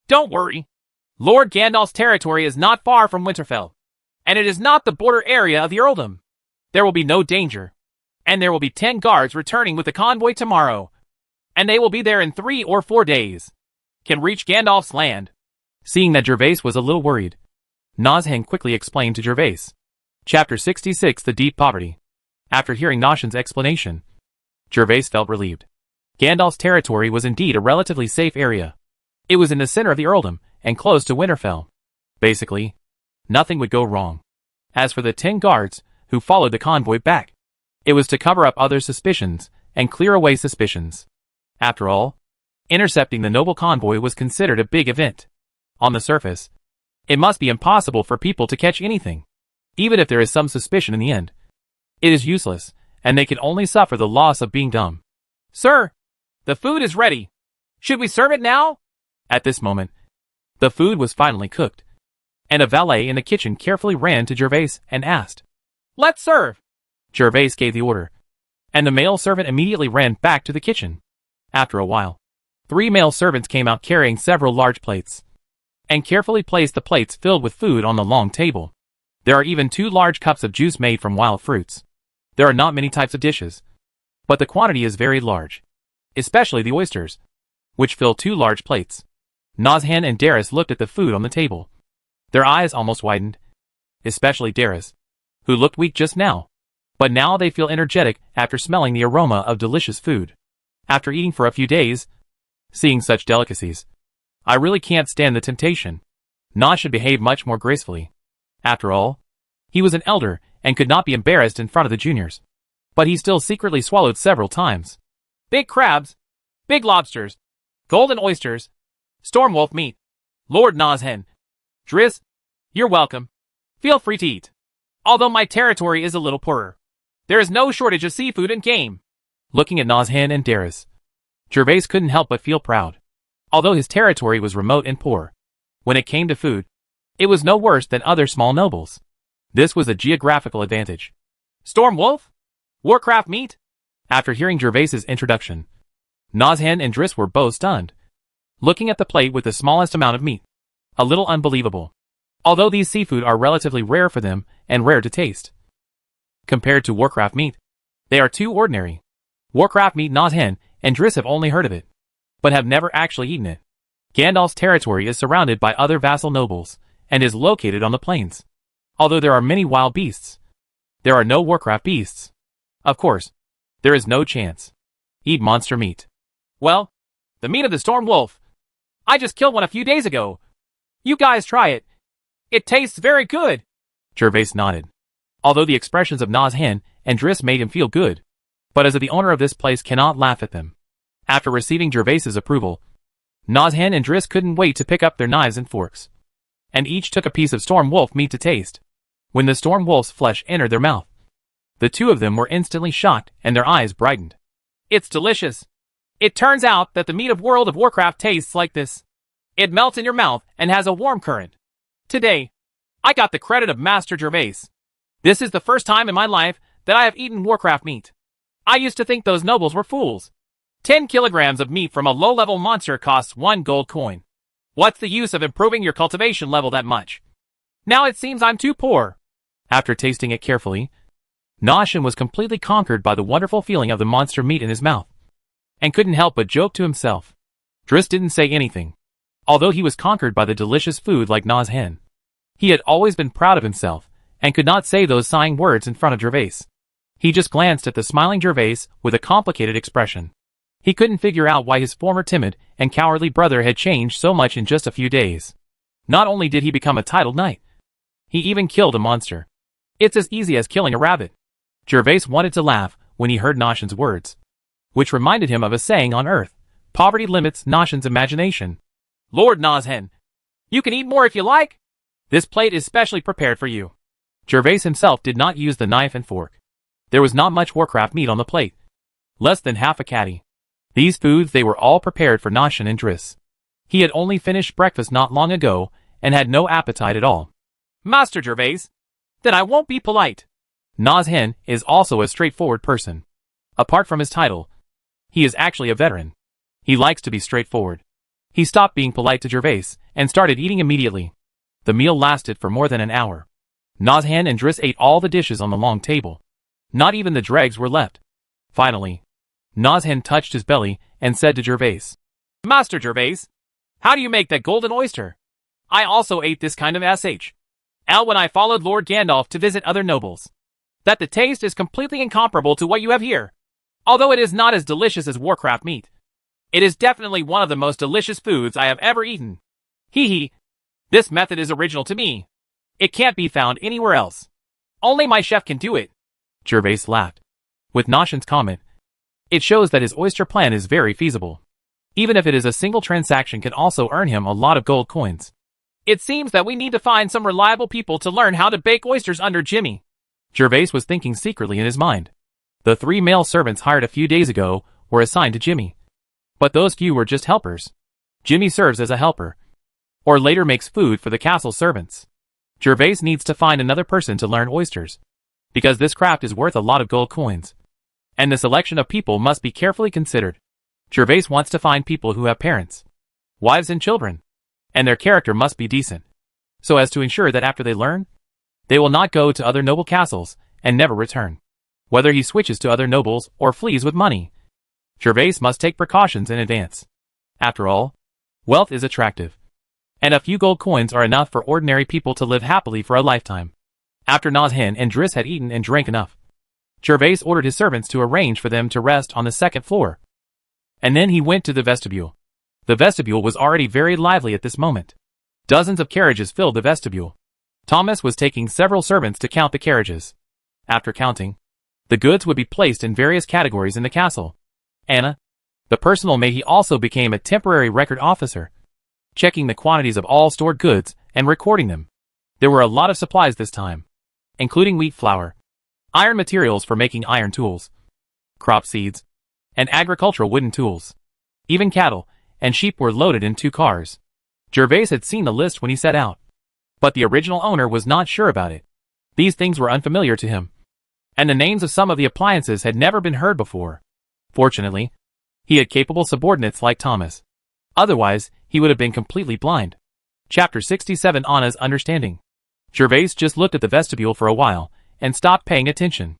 don't worry. Lord Gandalf's territory is not far from Winterfell, and it is not the border area of the earldom. There will be no danger, and there will be 10 guards returning with the convoy tomorrow, and they will be there in 3 or 4 days. Can reach Gandalf's land. Seeing that Jervas was a little worried, Nazhen quickly explained to Jervas. Chapter 66, The Deep Poverty. After hearing Nazhen's explanation, Jervas felt relieved. Gandalf's territory was indeed a relatively safe area. It was in the center of the earldom and close to Winterfell. Basically, nothing would go wrong. As for the 10 guards who followed the convoy back, it was to cover up other suspicions and clear away suspicions. After all, intercepting the noble convoy was considered a big event. On the surface, it must be impossible for people to catch anything. Even if there is some suspicion in the end, it is useless, and they can only suffer the loss of being dumb. "Sir, the food is ready. Should we serve it now?" At this moment, the food was finally cooked, and a valet in the kitchen carefully ran to Jervas and asked, "Let's serve." Jervas gave the order, and the male servant immediately ran back to the kitchen. After a while, 3 male servants came out carrying several large plates, and carefully placed the plates filled with food on the long table. There are even 2 large cups of juice made from wild fruits. There are not many types of dishes, but the quantity is very large, especially the oysters, which fill 2 large plates. Nazhen and Daris looked at the food on the table. Their eyes almost widened, especially Daris, who looked weak just now. But now they feel energetic after smelling the aroma of delicious food. After eating for a few days, seeing such delicacies, I really can't stand the temptation. Naz should behave much more gracefully. After all, he was an elder and could not be embarrassed in front of the juniors. But he still secretly swallowed several times. Big crabs, big lobsters, golden oysters, stormwolf meat. Lord Nazhen, Driss, you're welcome. Feel free to eat. Although my territory is a little poorer, there is no shortage of seafood and game. Looking at Nazhen and Daris, Jervas couldn't help but feel proud. Although his territory was remote and poor, when it came to food, it was no worse than other small nobles. This was a geographical advantage. Stormwolf? Warcraft meat? After hearing Jervas's introduction, Nazhen and Driss were both stunned, looking at the plate with the smallest amount of meat. A little unbelievable. Although these seafood are relatively rare for them and rare to taste. Compared to Warcraft meat, they are too ordinary. Warcraft meat Nazhen and Driss have only heard of it, but have never actually eaten it. Gandalf's territory is surrounded by other vassal nobles, and is located on the plains. Although there are many wild beasts, there are no Warcraft beasts. Of course, there is no chance. Eat monster meat. Well, the meat of the storm wolf. I just killed one a few days ago. You guys try it. It tastes very good. Jervas nodded. Although the expressions of Nazhen and Driss made him feel good, but as the owner of this place cannot laugh at them. After receiving Jervas's approval, Nozhen and Driss couldn't wait to pick up their knives and forks, and each took a piece of storm wolf meat to taste. When the storm wolf's flesh entered their mouth, the two of them were instantly shocked and their eyes brightened. It's delicious. It turns out that the meat of World of Warcraft tastes like this. It melts in your mouth and has a warm current. Today, I got the credit of Master Jervas. This is the first time in my life that I have eaten Warcraft meat. I used to think those nobles were fools. 10 kilograms of meat from a low-level monster costs 1 gold coin. What's the use of improving your cultivation level that much? Now it seems I'm too poor. After tasting it carefully, Nozhen was completely conquered by the wonderful feeling of the monster meat in his mouth, and couldn't help but joke to himself. Driss didn't say anything, although he was conquered by the delicious food like Nozhen. He had always been proud of himself, and could not say those sighing words in front of Jervas. He just glanced at the smiling Jervas with a complicated expression. He couldn't figure out why his former timid and cowardly brother had changed so much in just a few days. Not only did he become a titled knight, he even killed a monster. It's as easy as killing a rabbit. Jervas wanted to laugh when he heard Nozhen's words, which reminded him of a saying on Earth: poverty limits Nozhen's imagination. Lord Nozhen, you can eat more if you like. This plate is specially prepared for you. Jervas himself did not use the knife and fork. There was not much Warcraft meat on the plate. Less than half a caddy. These foods they were all prepared for Nozhen and Driss. He had only finished breakfast not long ago, and had no appetite at all. Master Jervas, then I won't be polite. Nozhen is also a straightforward person. Apart from his title, he is actually a veteran. He likes to be straightforward. He stopped being polite to Jervas, and started eating immediately. The meal lasted for more than an hour. Nozhen and Driss ate all the dishes on the long table. Not even the dregs were left. Finally, Nozhen touched his belly and said to Jervas, Master Jervas, how do you make that golden oyster? I also ate this kind of SHL when I followed Lord Gandalf to visit other nobles. That the taste is completely incomparable to what you have here. Although it is not as delicious as Warcraft meat, it is definitely one of the most delicious foods I have ever eaten. Hee hee. This method is original to me. It can't be found anywhere else. Only my chef can do it. Jervas laughed. With Nozhen's comment, it shows that his oyster plan is very feasible. Even if it is a single transaction can also earn him a lot of gold coins. It seems that we need to find some reliable people to learn how to bake oysters under Jimmy. Jervas was thinking secretly in his mind. The 3 male servants hired a few days ago were assigned to Jimmy. But those few were just helpers. Jimmy serves as a helper, or later makes food for the castle servants. Jervas needs to find another person to learn oysters, because this craft is worth a lot of gold coins. And the selection of people must be carefully considered. Jervas wants to find people who have parents, wives and children, and their character must be decent, so as to ensure that after they learn, they will not go to other noble castles and never return. Whether he switches to other nobles or flees with money, Jervas must take precautions in advance. After all, wealth is attractive, and a few gold coins are enough for ordinary people to live happily for a lifetime. After Nozhen and Driss had eaten and drank enough, Jervas ordered his servants to arrange for them to rest on the 2nd floor. And then he went to the vestibule. The vestibule was already very lively at this moment. Dozens of carriages filled the vestibule. Thomas was taking several servants to count the carriages. After counting, the goods would be placed in various categories in the castle. Anna, the personal maid, he also became a temporary record officer, checking the quantities of all stored goods and recording them. There were a lot of supplies this time, including wheat flour, iron materials for making iron tools, crop seeds, and agricultural wooden tools. Even cattle and sheep were loaded in 2 cars. Jervas had seen the list when he set out, but the original owner was not sure about it. These things were unfamiliar to him, and the names of some of the appliances had never been heard before. Fortunately, he had capable subordinates like Thomas. Otherwise, he would have been completely blind. Chapter 67 Anna's Understanding. Jervas just looked at the vestibule for a while, and stopped paying attention.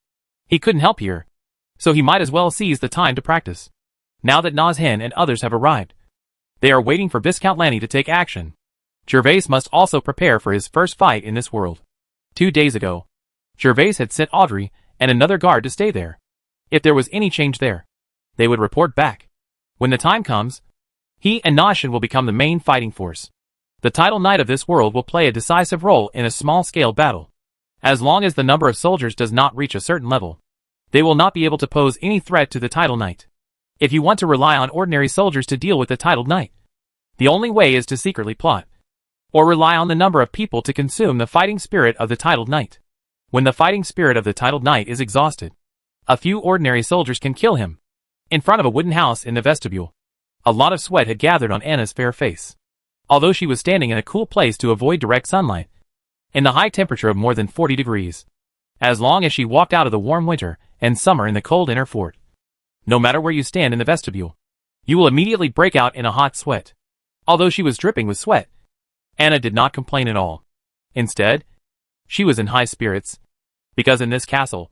He couldn't help here, so he might as well seize the time to practice. Now that Nozhen and others have arrived, they are waiting for Viscount Lanny to take action. Jervas must also prepare for his first fight in this world. 2 days ago, Jervas had sent Audrey and another guard to stay there. If there was any change there, they would report back. When the time comes, he and Nozhen will become the main fighting force. The title knight of this world will play a decisive role in a small-scale battle. As long as the number of soldiers does not reach a certain level, they will not be able to pose any threat to the title knight. If you want to rely on ordinary soldiers to deal with the titled knight, The only way is to secretly plot, or rely on the number of people to consume the fighting spirit of the titled knight. When the fighting spirit of the titled knight is exhausted, a few ordinary soldiers can kill him. In front of a wooden house in the vestibule, a lot of sweat had gathered on Anna's fair face. Although she was standing in a cool place to avoid direct sunlight, in the high temperature of more than 40 degrees, as long as she walked out of the warm winter and summer in the cold inner fort. No matter where you stand in the vestibule, you will immediately break out in a hot sweat. Although she was dripping with sweat, Anna did not complain at all. Instead, she was in high spirits, because in this castle,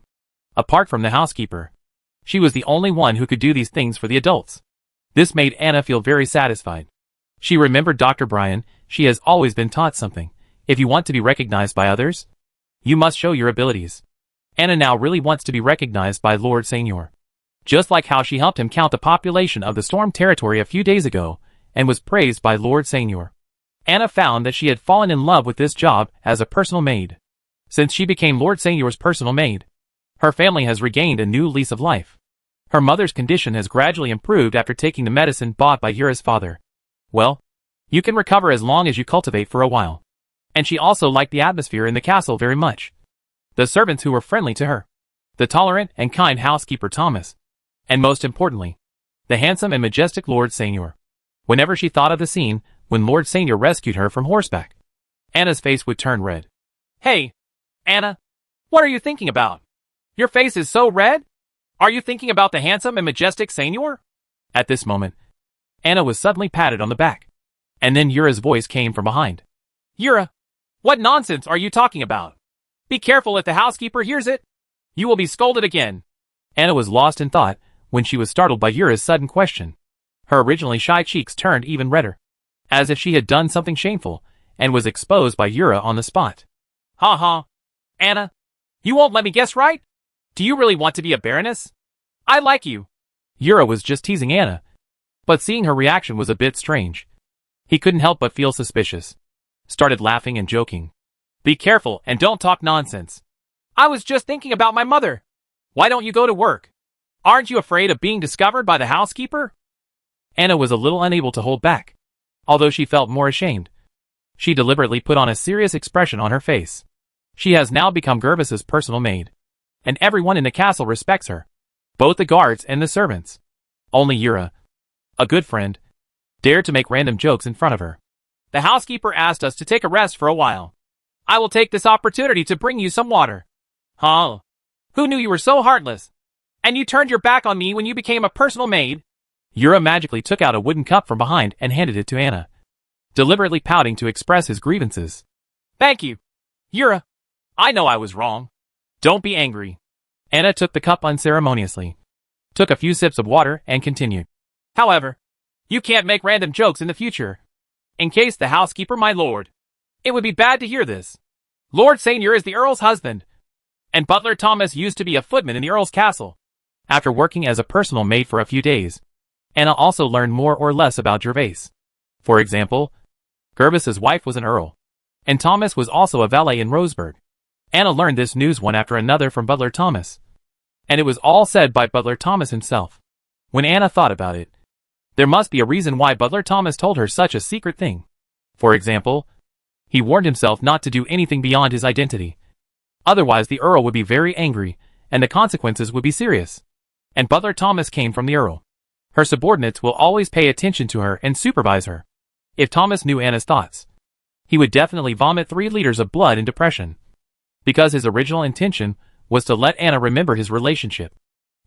apart from the housekeeper, she was the only one who could do these things for the adults. This made Anna feel very satisfied. She remembered Dr. Brian. She has always been taught something. If you want to be recognized by others, you must show your abilities. Anna now really wants to be recognized by Lord Seignior. Just like how she helped him count the population of the Storm Territory a few days ago, and was praised by Lord Seignior. Anna found that she had fallen in love with this job as a personal maid. Since she became Lord Seignior's personal maid, her family has regained a new lease of life. Her mother's condition has gradually improved after taking the medicine bought by Yura's father. Well, you can recover as long as you cultivate for a while. And she also liked the atmosphere in the castle very much. The servants who were friendly to her, the tolerant and kind housekeeper Thomas, and most importantly, the handsome and majestic Lord Seignior. Whenever she thought of the scene when Lord Seignior rescued her from horseback, Anna's face would turn red. Hey, Anna, what are you thinking about? Your face is so red? Are you thinking about the handsome and majestic Seignior? At this moment, Anna was suddenly patted on the back, and then Yura's voice came from behind. Yura, what nonsense are you talking about? Be careful if the housekeeper hears it. You will be scolded again. Anna was lost in thought when she was startled by Yura's sudden question. Her originally shy cheeks turned even redder, as if she had done something shameful, and was exposed by Yura on the spot. Ha ha. Anna, you won't let me guess right? Do you really want to be a baroness? I like you. Yura was just teasing Anna, but seeing her reaction was a bit strange. He couldn't help but feel suspicious. Started laughing and joking. Be careful and don't talk nonsense. I was just thinking about my mother. Why don't you go to work? Aren't you afraid of being discovered by the housekeeper? Anna was a little unable to hold back. Although she felt more ashamed, she deliberately put on a serious expression on her face. She has now become Jervas's personal maid, and everyone in the castle respects her, both the guards and the servants. Only Yura, a good friend, dared to make random jokes in front of her. The housekeeper asked us to take a rest for a while. I will take this opportunity to bring you some water. Huh? Who knew you were so heartless? And you turned your back on me when you became a personal maid? Yura magically took out a wooden cup from behind and handed it to Anna, deliberately pouting to express his grievances. Thank you. Yura, I know I was wrong. Don't be angry. Anna took the cup unceremoniously, took a few sips of water, and continued. However, you can't make random jokes in the future. In case the housekeeper, my lord. It would be bad to hear this. Lord Seignior is the Earl's husband, and Butler Thomas used to be a footman in the Earl's castle. After working as a personal maid for a few days, Anna also learned more or less about Jervas. For example, Jervas's wife was an Earl, and Thomas was also a valet in Roseburg. Anna learned this news one after another from Butler Thomas, and it was all said by Butler Thomas himself. When Anna thought about it, there must be a reason why Butler Thomas told her such a secret thing. For example, he warned himself not to do anything beyond his identity. Otherwise the Earl would be very angry, and the consequences would be serious. And Butler Thomas came from the Earl. Her subordinates will always pay attention to her and supervise her. If Thomas knew Anna's thoughts, he would definitely vomit 3 liters of blood in depression. Because his original intention was to let Anna remember his relationship.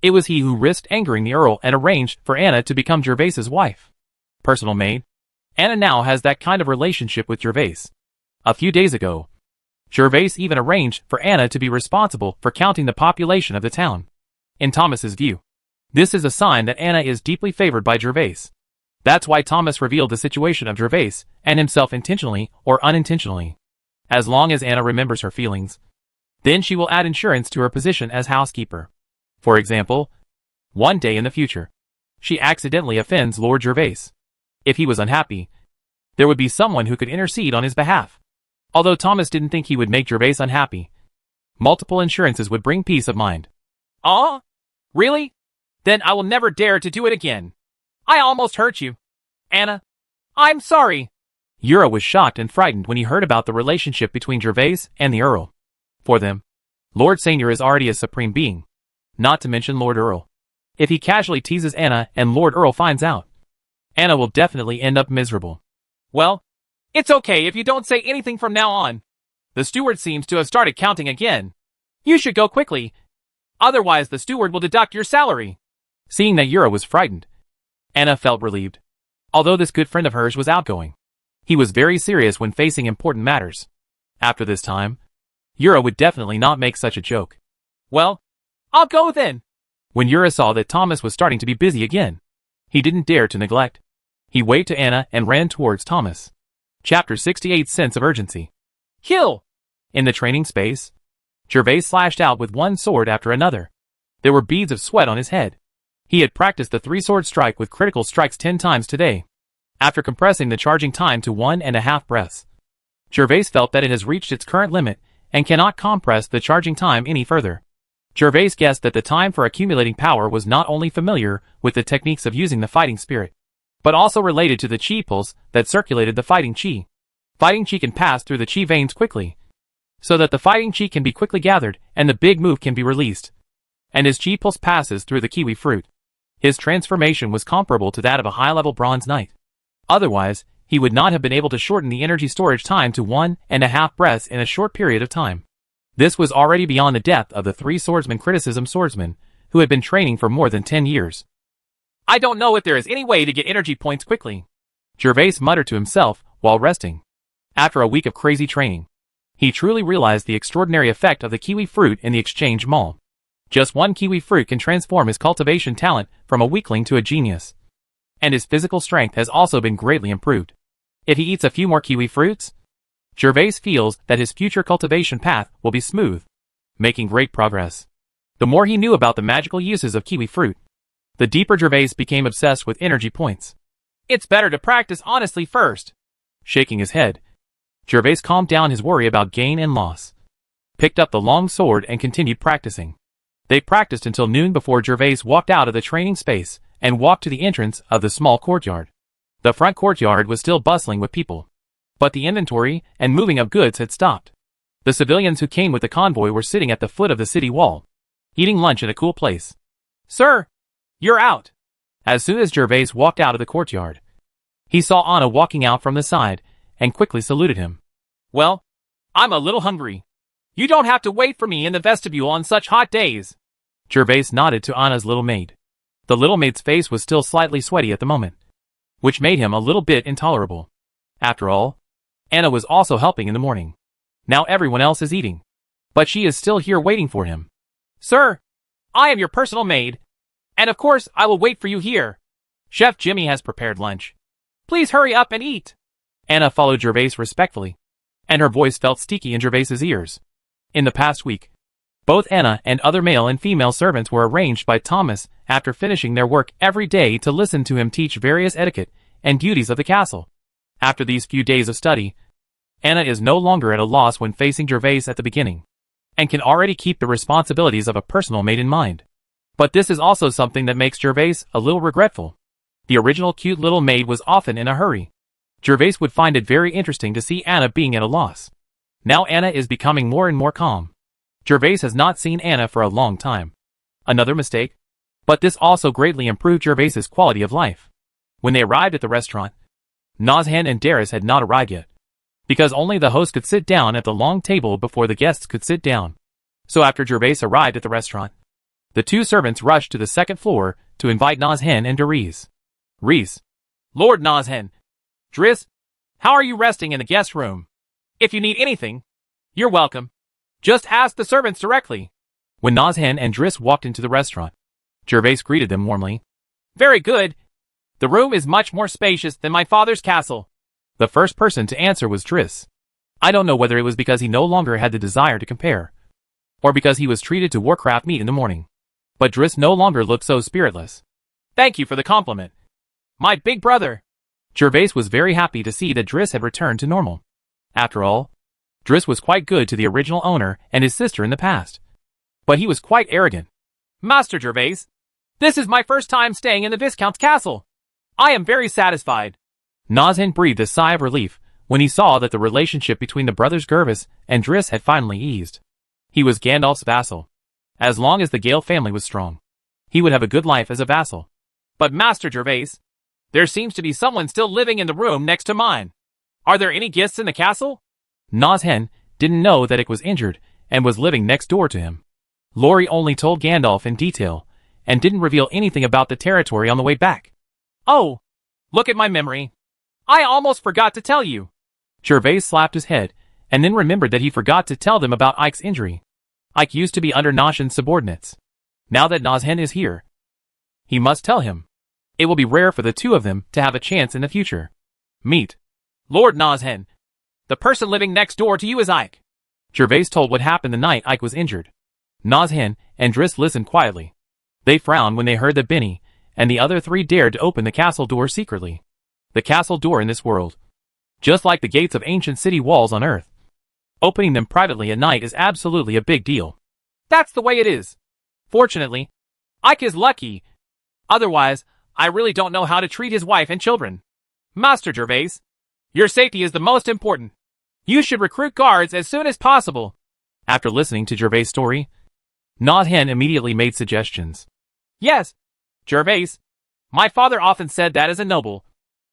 It was he who risked angering the Earl and arranged for Anna to become Jervas's wife. Personal maid. Anna now has that kind of relationship with Jervas. A few days ago, Jervas even arranged for Anna to be responsible for counting the population of the town. In Thomas's view, this is a sign that Anna is deeply favored by Jervas. That's why Thomas revealed the situation of Jervas and himself intentionally or unintentionally. As long as Anna remembers her feelings, then she will add insurance to her position as housekeeper. For example, one day in the future, she accidentally offends Lord Jervas. If he was unhappy, there would be someone who could intercede on his behalf. Although Thomas didn't think he would make Jervas unhappy, multiple insurances would bring peace of mind. Ah? Really? Then I will never dare to do it again. I almost hurt you. Anna, I'm sorry. Earl was shocked and frightened when he heard about the relationship between Jervas and the Earl. For them, Lord Seignior is already a supreme being, not to mention Lord Earl. If he casually teases Anna and Lord Earl finds out, Anna will definitely end up miserable. Well, it's okay if you don't say anything from now on. The steward seems to have started counting again. You should go quickly. Otherwise the steward will deduct your salary. Seeing that Earl was frightened, Anna felt relieved. Although this good friend of hers was outgoing, he was very serious when facing important matters. After this time, Earl would definitely not make such a joke. Well, I'll go then. When Earl saw that Thomas was starting to be busy again, he didn't dare to neglect. He waved to Anna and ran towards Thomas. Chapter 68 Sense of Urgency. Kill! In the training space, Jervas slashed out with one sword after another. There were beads of sweat on his head. He had practiced the three-sword strike with critical strikes 10 times today. After compressing the charging time to 1.5 breaths, Jervas felt that it has reached its current limit and cannot compress the charging time any further. Jervas guessed that the time for accumulating power was not only familiar with the techniques of using the fighting spirit, but also related to the chi pulse that circulated the fighting chi. Fighting chi can pass through the chi veins quickly, so that the fighting chi can be quickly gathered and the big move can be released. And his chi pulse passes through the kiwi fruit. His transformation was comparable to that of a high-level bronze knight. Otherwise, he would not have been able to shorten the energy storage time to 1.5 breaths in a short period of time. This was already beyond the depth of the three swordsman criticism swordsman, who had been training for more than 10 years. I don't know if there is any way to get energy points quickly, Jervas muttered to himself while resting. After a week of crazy training, he truly realized the extraordinary effect of the kiwi fruit in the exchange mall. Just one kiwi fruit can transform his cultivation talent from a weakling to a genius. And his physical strength has also been greatly improved. If he eats a few more kiwi fruits, Jervas feels that his future cultivation path will be smooth, making great progress. The more he knew about the magical uses of kiwi fruit, the deeper Jervas became obsessed with energy points. It's better to practice honestly first. Shaking his head, Jervas calmed down his worry about gain and loss, picked up the long sword and continued practicing. They practiced until noon before Jervas walked out of the training space and walked to the entrance of the small courtyard. The front courtyard was still bustling with people, but the inventory and moving of goods had stopped. The civilians who came with the convoy were sitting at the foot of the city wall, eating lunch in a cool place. Sir, you're out. As soon as Jervas walked out of the courtyard, he saw Anna walking out from the side and quickly saluted him. Well, I'm a little hungry. You don't have to wait for me in the vestibule on such hot days. Jervas nodded to Anna's little maid. The little maid's face was still slightly sweaty at the moment, which made him a little bit intolerable. After all, Anna was also helping in the morning. Now everyone else is eating, but she is still here waiting for him. Sir, I am your personal maid, and of course I will wait for you here. Chef Jimmy has prepared lunch. Please hurry up and eat. Anna followed Jervas respectfully, and her voice felt sticky in Jervas's ears. In the past week, both Anna and other male and female servants were arranged by Thomas after finishing their work every day to listen to him teach various etiquette and duties of the castle. After these few days of study, Anna is no longer at a loss when facing Jervas at the beginning, and can already keep the responsibilities of a personal maid in mind. But this is also something that makes Jervas a little regretful. The original cute little maid was often in a hurry. Jervas would find it very interesting to see Anna being at a loss. Now Anna is becoming more and more calm. Jervas has not seen Anna for a long time. Another mistake? But this also greatly improved Jervas's quality of life. When they arrived at the restaurant, Nazhan and Darius had not arrived yet, because only the host could sit down at the long table before the guests could sit down. So after Jervas arrived at the restaurant, the two servants rushed to the second floor to invite Nazhan and Darius. Reese. Lord Nazhan. Driss, how are you resting in the guest room? If you need anything, you're welcome. Just ask the servants directly. When Nazhan and Driss walked into the restaurant, Jervas greeted them warmly. Very good. The room is much more spacious than my father's castle. The first person to answer was Driss. I don't know whether it was because he no longer had the desire to compare, or because he was treated to Warcraft meat in the morning. But Driss no longer looked so spiritless. Thank you for the compliment. My big brother. Jervas was very happy to see that Driss had returned to normal. After all, Driss was quite good to the original owner and his sister in the past. But he was quite arrogant. Master Jervas, this is my first time staying in the Viscount's castle. I am very satisfied. Nazhen breathed a sigh of relief when he saw that the relationship between the brothers Jervas and Driss had finally eased. He was Gandalf's vassal. As long as the Gale family was strong, he would have a good life as a vassal. But Master Jervas, there seems to be someone still living in the room next to mine. Are there any guests in the castle? Nazhen didn't know that Ick was injured and was living next door to him. Lori only told Gandalf in detail and didn't reveal anything about the territory on the way back. Oh, look at my memory. I almost forgot to tell you. Jervas slapped his head and then remembered that he forgot to tell them about Ike's injury. Ike used to be under Nazhen's subordinates. Now that Nazhen is here, he must tell him. It will be rare for the two of them to have a chance in the future. Meet Lord Nazhen. The person living next door to you is Ike. Jervas told what happened the night Ike was injured. Nazhen and Driss listened quietly. They frowned when they heard that Benny and the other three dared to open the castle door secretly. The castle door in this world, just like the gates of ancient city walls on Earth, opening them privately at night is absolutely a big deal. That's the way it is. Fortunately, Ike is lucky. Otherwise, I really don't know how to treat his wife and children. Master Jervas, your safety is the most important. You should recruit guards as soon as possible. After listening to Jervas' story, Nazhen immediately made suggestions. Yes, Jervas. My father often said that as a noble,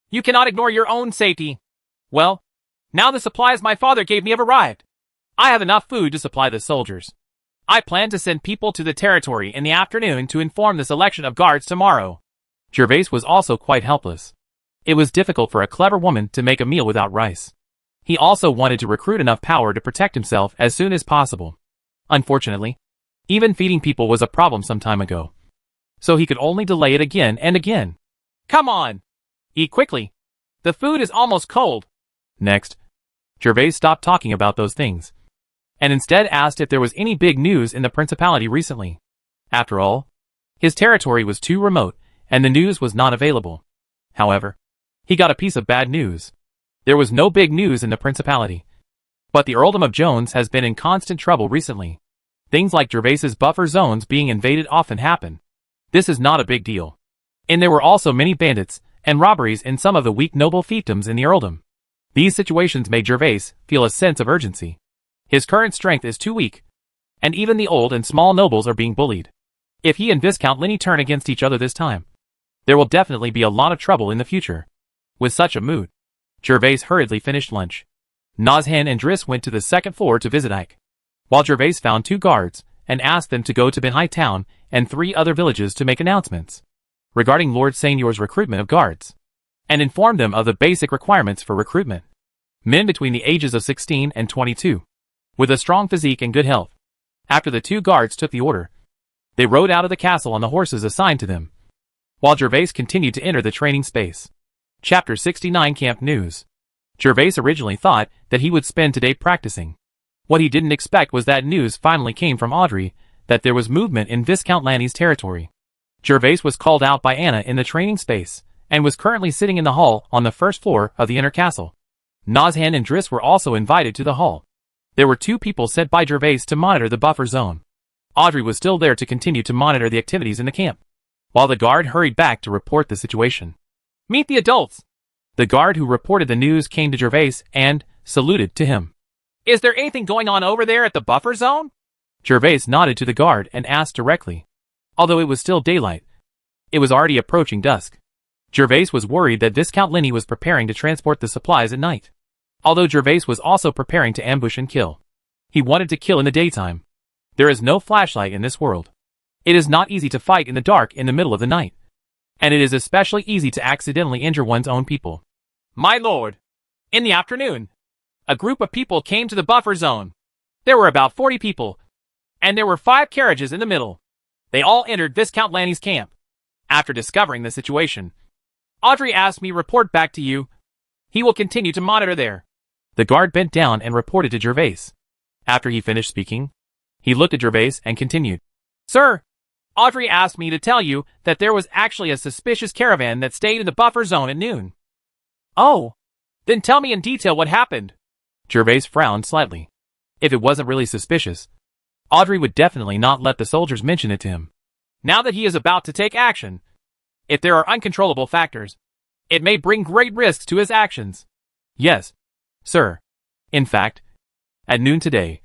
you cannot ignore your own safety. Well, now the supplies my father gave me have arrived. I have enough food to supply the soldiers. I plan to send people to the territory in the afternoon to inform the selection of guards tomorrow. Jervas was also quite helpless. It was difficult for a clever woman to make a meal without rice. He also wanted to recruit enough power to protect himself as soon as possible. Unfortunately, even feeding people was a problem some time ago. So he could only delay it again and again. Come on! Eat quickly. The food is almost cold. Next, Jervas stopped talking about those things, and instead asked if there was any big news in the principality recently. After all, his territory was too remote, and the news was not available. However, he got a piece of bad news. There was no big news in the principality. But the Earldom of Jones has been in constant trouble recently. Things like Jervas's buffer zones being invaded often happen. This is not a big deal. And there were also many bandits and robberies in some of the weak noble fiefdoms in the Earldom. These situations made Jervas feel a sense of urgency. His current strength is too weak, and even the old and small nobles are being bullied. If he and Viscount Lanny turn against each other this time, there will definitely be a lot of trouble in the future. With such a mood, Jervas hurriedly finished lunch. Nazhen and Driss went to the second floor to visit Ike, while Jervas found 2 guards and asked them to go to Benhai Town and 3 other villages to make announcements regarding Lord Seignior's recruitment of guards, and informed them of the basic requirements for recruitment. Men between the ages of 16 and 22, with a strong physique and good health. After the 2 guards took the order, they rode out of the castle on the horses assigned to them, while Jervas continued to enter the training space. Chapter 69 Camp News. Jervas originally thought that he would spend today practicing. What he didn't expect was that news finally came from Audrey that there was movement in Viscount Lanny's territory. Jervas was called out by Anna in the training space, and was currently sitting in the hall on the first floor of the inner castle. Nazhen and Driss were also invited to the hall. There were 2 people sent by Jervas to monitor the buffer zone. Audrey was still there to continue to monitor the activities in the camp, while the guard hurried back to report the situation. Meet the adults. The guard who reported the news came to Jervas and saluted to him. Is there anything going on over there at the buffer zone? Jervas nodded to the guard and asked directly. Although it was still daylight, it was already approaching dusk. Jervas was worried that Viscount Lanny was preparing to transport the supplies at night. Although Jervas was also preparing to ambush and kill. He wanted to kill in the daytime. There is no flashlight in this world. It is not easy to fight in the dark in the middle of the night. And it is especially easy to accidentally injure one's own people. My lord, in the afternoon, a group of people came to the buffer zone. There were about 40 people, and there were 5 carriages in the middle. They all entered Viscount Lanny's camp. After discovering the situation, Audrey asked me to report back to you. He will continue to monitor there. The guard bent down and reported to Jervas. After he finished speaking, he looked at Jervas and continued. Sir, Audrey asked me to tell you that there was actually a suspicious caravan that stayed in the buffer zone at noon. Oh, then tell me in detail what happened. Jervas frowned slightly. If it wasn't really suspicious, Audrey would definitely not let the soldiers mention it to him. Now that he is about to take action, if there are uncontrollable factors, It may bring great risks to his actions. Yes, sir. In fact, at noon today,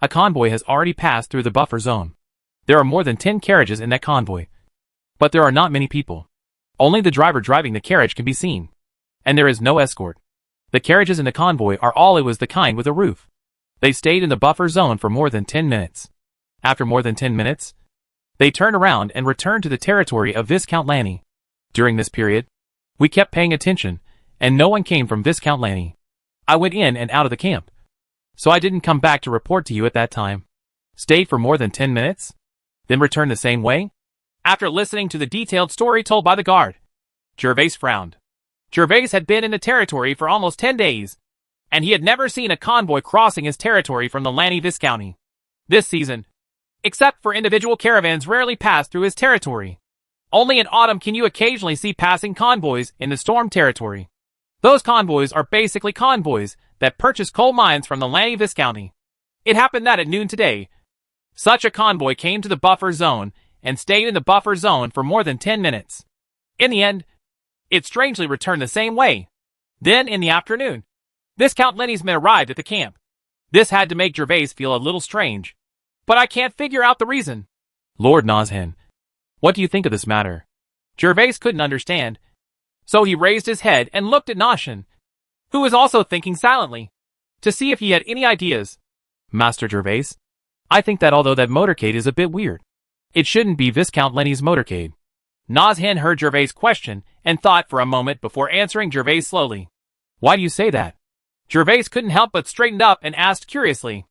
a convoy has already passed through the buffer zone. There are more than 10 carriages in that convoy. But there are not many people. Only the driver driving the carriage can be seen. And there is no escort. The carriages in the convoy are all it was the kind with a roof. They stayed in the buffer zone for more than 10 minutes. After more than 10 minutes, they turned around and returned to the territory of Viscount Lanny. During this period, we kept paying attention, and no one came from Viscount Lanny. I went in and out of the camp. So I didn't come back to report to you at that time. Stayed for more than 10 minutes? Then returned the same way? After listening to the detailed story told by the guard, Jervas frowned. Jervas had been in the territory for almost 10 days, and he had never seen a convoy crossing his territory from the Lanny Viscounty. This season, except for individual caravans rarely pass through his territory. Only in autumn can you occasionally see passing convoys in the Storm territory. Those convoys are basically convoys that purchase coal mines from the Lanny Viscounty. It happened that at noon today, such a convoy came to the buffer zone and stayed in the buffer zone for more than 10 minutes. In the end, it strangely returned the same way. Then, in the afternoon, Viscount Lenny's men arrived at the camp. This had to make Jervas feel a little strange. But I can't figure out the reason. Lord Nozhen, what do you think of this matter? Jervas couldn't understand. So he raised his head and looked at Nozhen, who was also thinking silently, to see if he had any ideas. Master Jervas, I think that although that motorcade is a bit weird, it shouldn't be Viscount Lenny's motorcade. Nozhen heard Jervas' question and thought for a moment before answering Jervas slowly. Why do you say that? Jervas couldn't help but straighten up and asked curiously.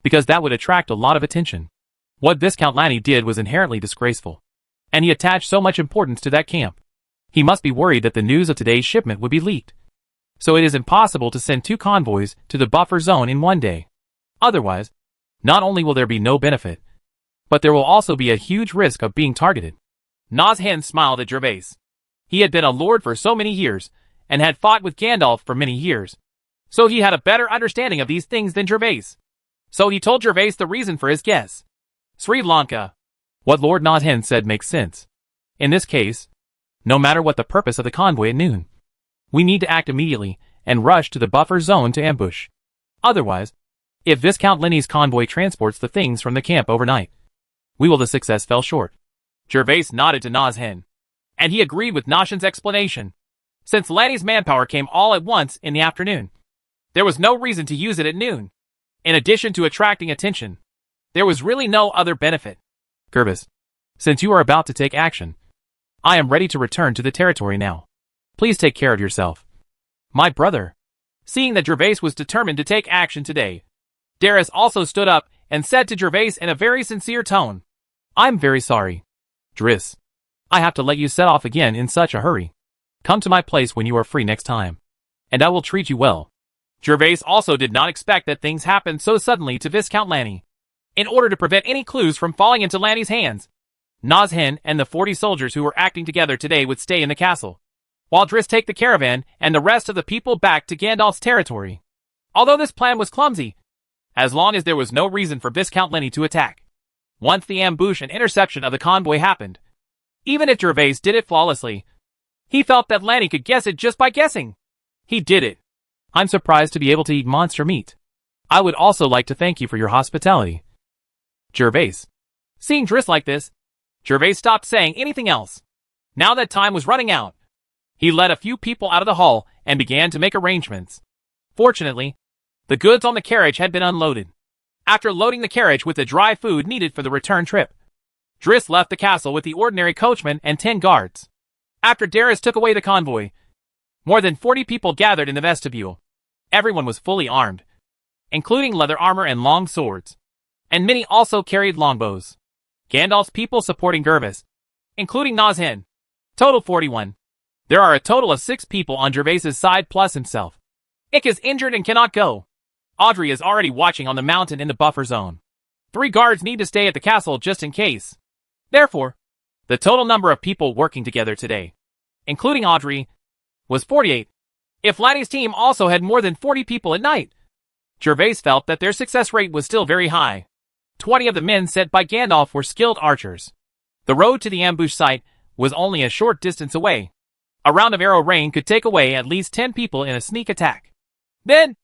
Because that would attract a lot of attention. What Viscount Lanny did was inherently disgraceful. And he attached so much importance to that camp. He must be worried that the news of today's shipment would be leaked. So it is impossible to send 2 convoys to the buffer zone in one day. Otherwise, not only will there be no benefit, but there will also be a huge risk of being targeted. Nozhen smiled at Jervas. He had been a lord for so many years, and had fought with Gandalf for many years. So he had a better understanding of these things than Jervas. So he told Jervas the reason for his guess. Sri Lanka. What Lord Nozhen said makes sense. In this case, no matter what the purpose of the convoy at noon, we need to act immediately and rush to the buffer zone to ambush. Otherwise, if Viscount Lenny's convoy transports the things from the camp overnight, the success fell short. Jervas nodded to Nozhen, and he agreed with Nozhen's explanation. Since Lanny's manpower came all at once in the afternoon, there was no reason to use it at noon. In addition to attracting attention, there was really no other benefit. Jervas, since you are about to take action, I am ready to return to the territory now. Please take care of yourself. My brother. Seeing that Jervas was determined to take action today, Darius also stood up and said to Jervas in a very sincere tone, I'm very sorry, Dris. I have to let you set off again in such a hurry. Come to my place when you are free next time, and I will treat you well. Jervas also did not expect that things happened so suddenly to Viscount Lanny. In order to prevent any clues from falling into Lanny's hands, Nozhen and the 40 soldiers who were acting together today would stay in the castle, while Dris take the caravan and the rest of the people back to Gandalf's territory. Although this plan was clumsy, as long as there was no reason for Viscount Lanny to attack. Once the ambush and interception of the convoy happened, even if Jervas did it flawlessly, he felt that Lanny could guess it just by guessing. He did it. I'm surprised to be able to eat monster meat. I would also like to thank you for your hospitality, Jervas. Seeing Dris like this, Jervas stopped saying anything else. Now that time was running out, he led a few people out of the hall and began to make arrangements. Fortunately, the goods on the carriage had been unloaded. After loading the carriage with the dry food needed for the return trip, Dris left the castle with the ordinary coachman and 10 guards. After Darius took away the convoy, more than 40 people gathered in the vestibule. Everyone was fully armed, including leather armor and long swords, and many also carried longbows. Gandalf's people supporting Jervas, including Nozhen, total 41. There are a total of 6 people on Jervas' side plus himself. Ik is injured and cannot go. Audrey is already watching on the mountain in the buffer zone. 3 guards need to stay at the castle just in case. Therefore, the total number of people working together today, including Audrey, was 48. If Lanny's team also had more than 40 people at night, Jervas felt that their success rate was still very high. 20 of the men sent by Gandalf were skilled archers. The road to the ambush site was only a short distance away. A round of arrow rain could take away at least 10 people in a sneak attack. Then,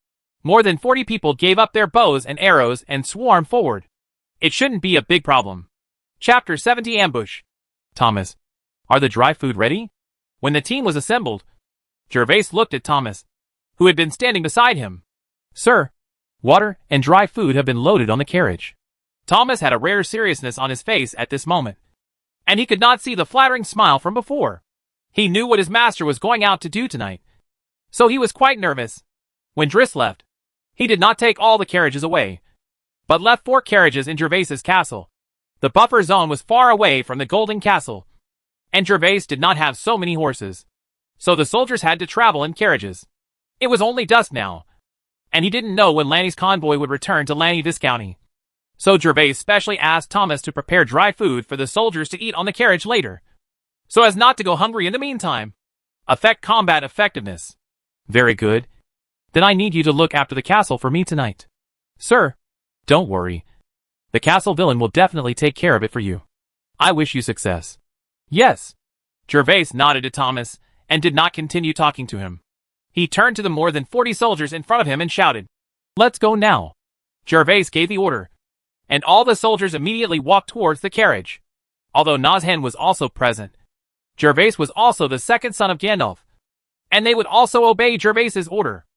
more than 40 people gave up their bows and arrows and swarmed forward. It shouldn't be a big problem. Chapter 70 Ambush. Thomas, are the dry food ready? When the team was assembled, Jervas looked at Thomas, who had been standing beside him. Sir, water and dry food have been loaded on the carriage. Thomas had a rare seriousness on his face at this moment, and he could not see the flattering smile from before. He knew what his master was going out to do tonight, so he was quite nervous. When Driss left, he did not take all the carriages away, but left 4 carriages in Jervas's castle. The buffer zone was far away from the Golden Castle, and Jervas did not have so many horses, so the soldiers had to travel in carriages. It was only dusk now, and he didn't know when Lanny's convoy would return to Lanny Viscounty. So Jervas specially asked Thomas to prepare dry food for the soldiers to eat on the carriage later, so as not to go hungry in the meantime. Affect combat effectiveness. Very good. Then I need you to look after the castle for me tonight. Sir, don't worry. The castle villain will definitely take care of it for you. I wish you success. Yes. Jervas nodded to Thomas and did not continue talking to him. He turned to the more than 40 soldiers in front of him and shouted, "Let's go now." Jervas gave the order, and all the soldiers immediately walked towards the carriage. Although Nazhen was also present, Jervas was also the second son of Gandalf, and they would also obey Jervas's order.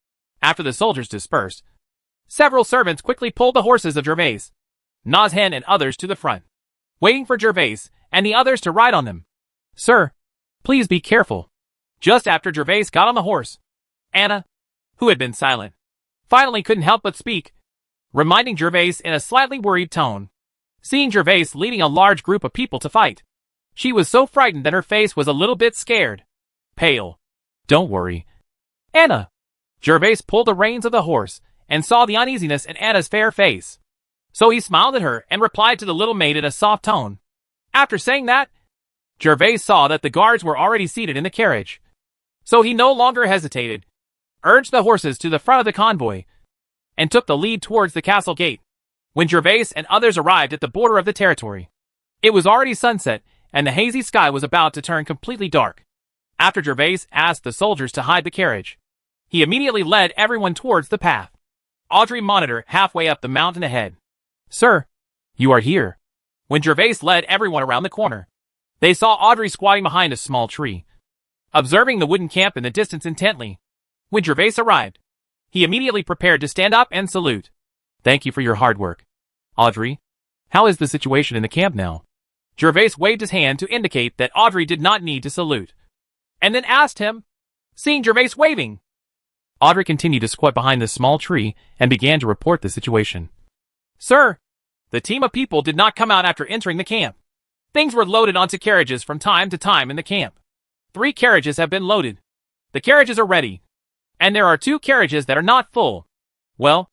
After the soldiers dispersed, several servants quickly pulled the horses of Jervas, Nazhen and others to the front, waiting for Jervas and the others to ride on them. "Sir, please be careful." Just after Jervas got on the horse, Anna, who had been silent, finally couldn't help but speak, reminding Jervas in a slightly worried tone. Seeing Jervas leading a large group of people to fight, she was so frightened that her face was a little bit scared. Pale. "Don't worry, Anna." Jervas pulled the reins of the horse and saw the uneasiness in Anna's fair face. So he smiled at her and replied to the little maid in a soft tone. After saying that, Jervas saw that the guards were already seated in the carriage. So he no longer hesitated, urged the horses to the front of the convoy, and took the lead towards the castle gate. When Jervas and others arrived at the border of the territory, it was already sunset and the hazy sky was about to turn completely dark. After Jervas asked the soldiers to hide the carriage, he immediately led everyone towards the path. Audrey monitored halfway up the mountain ahead. "Sir, you are here." When Jervas led everyone around the corner, they saw Audrey squatting behind a small tree, observing the wooden camp in the distance intently. When Jervas arrived, he immediately prepared to stand up and salute. "Thank you for your hard work. Audrey, how is the situation in the camp now?" Jervas waved his hand to indicate that Audrey did not need to salute, and then asked him, seeing Jervas waving. Audrey continued to squat behind the small tree and began to report the situation. "Sir, the team of people did not come out after entering the camp. Things were loaded onto carriages from time to time in the camp. 3 carriages have been loaded. The carriages are ready, and there are 2 carriages that are not full. Well,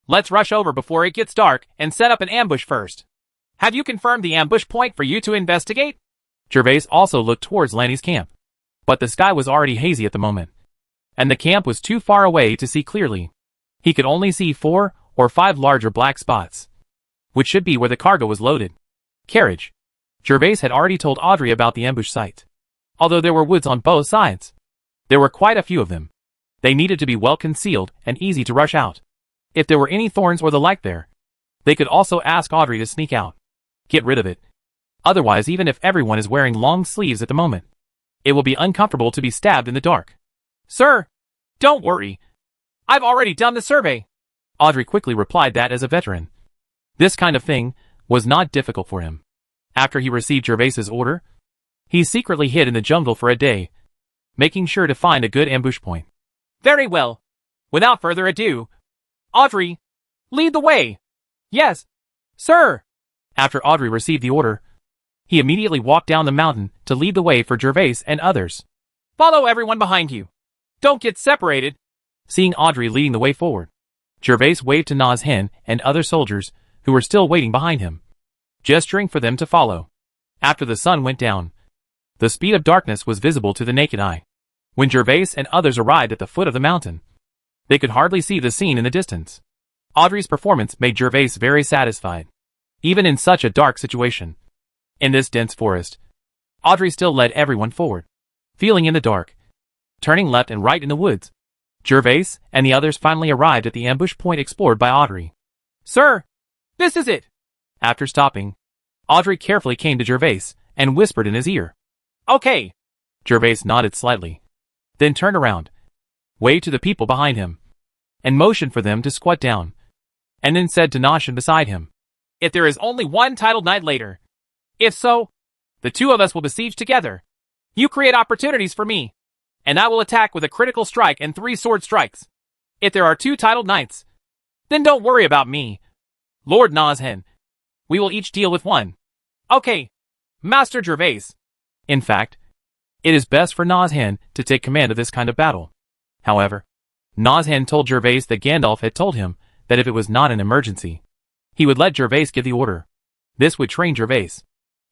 let's rush over before it gets dark and set up an ambush first. Have you confirmed the ambush point for you to investigate?" Jervas also looked towards Lanny's camp, but the sky was already hazy at the moment, and the camp was too far away to see clearly. He could only see 4 or 5 larger black spots, which should be where the cargo was loaded. Carriage. Jervas had already told Audrey about the ambush site. Although there were woods on both sides, there were quite a few of them. They needed to be well concealed and easy to rush out. If there were any thorns or the like there, they could also ask Audrey to sneak out. Get rid of it. Otherwise, even if everyone is wearing long sleeves at the moment, it will be uncomfortable to be stabbed in the dark. "Sir, don't worry. I've already done the survey." Audrey quickly replied that as a veteran, this kind of thing was not difficult for him. After he received Jervas's order, he secretly hid in the jungle for a day, making sure to find a good ambush point. "Very well. Without further ado, Audrey, lead the way." "Yes, sir." After Audrey received the order, he immediately walked down the mountain to lead the way for Jervas and others. "Follow everyone behind you. Don't get separated." Seeing Audrey leading the way forward, Jervas waved to Nazhen and other soldiers who were still waiting behind him, gesturing for them to follow. After the sun went down, the speed of darkness was visible to the naked eye. When Jervas and others arrived at the foot of the mountain, they could hardly see the scene in the distance. Audrey's performance made Jervas very satisfied. Even in such a dark situation, in this dense forest, Audrey still led everyone forward. Feeling in the dark, turning left and right in the woods. Jervas and the others finally arrived at the ambush point explored by Audrey. Sir, this is it. After stopping, Audrey carefully came to Jervas and whispered in his ear. Okay. Jervas nodded slightly, then turned around, waved to the people behind him, and motioned for them to squat down, and then said to Noshin beside him. If there is only one titled knight later. If so, the two of us will besiege together. You create opportunities for me, and I will attack with a critical strike and 3 sword strikes. If there are 2 titled knights, then don't worry about me, Lord Noshin. We will each deal with 1. Okay, Master Jervas. In fact, it is best for Noshin to take command of this kind of battle. However, Noshin told Jervas that Gandalf had told him that if it was not an emergency, he would let Jervas give the order. This would train Jervas'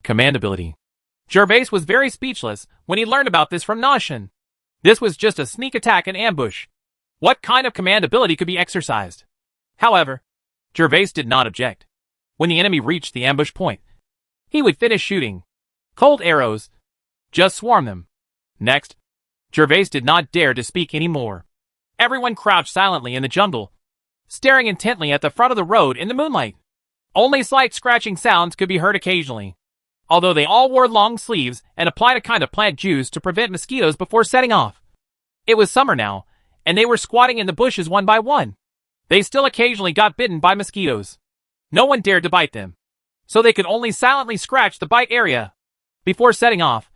command ability. Jervas was very speechless when he learned about this from Noshin. This was just a sneak attack and ambush. What kind of command ability could be exercised? However, Jervas did not object. When the enemy reached the ambush point, he would finish shooting. Cold arrows. Just swarm them. Next, Jervas did not dare to speak anymore. Everyone crouched silently in the jungle, staring intently at the front of the road in the moonlight. Only slight scratching sounds could be heard occasionally, although they all wore long sleeves and applied a kind of plant juice to prevent mosquitoes before setting off. It was summer now, and they were squatting in the bushes one by one. They still occasionally got bitten by mosquitoes. No one dared to bite them, so they could only silently scratch the bite area. Before setting off,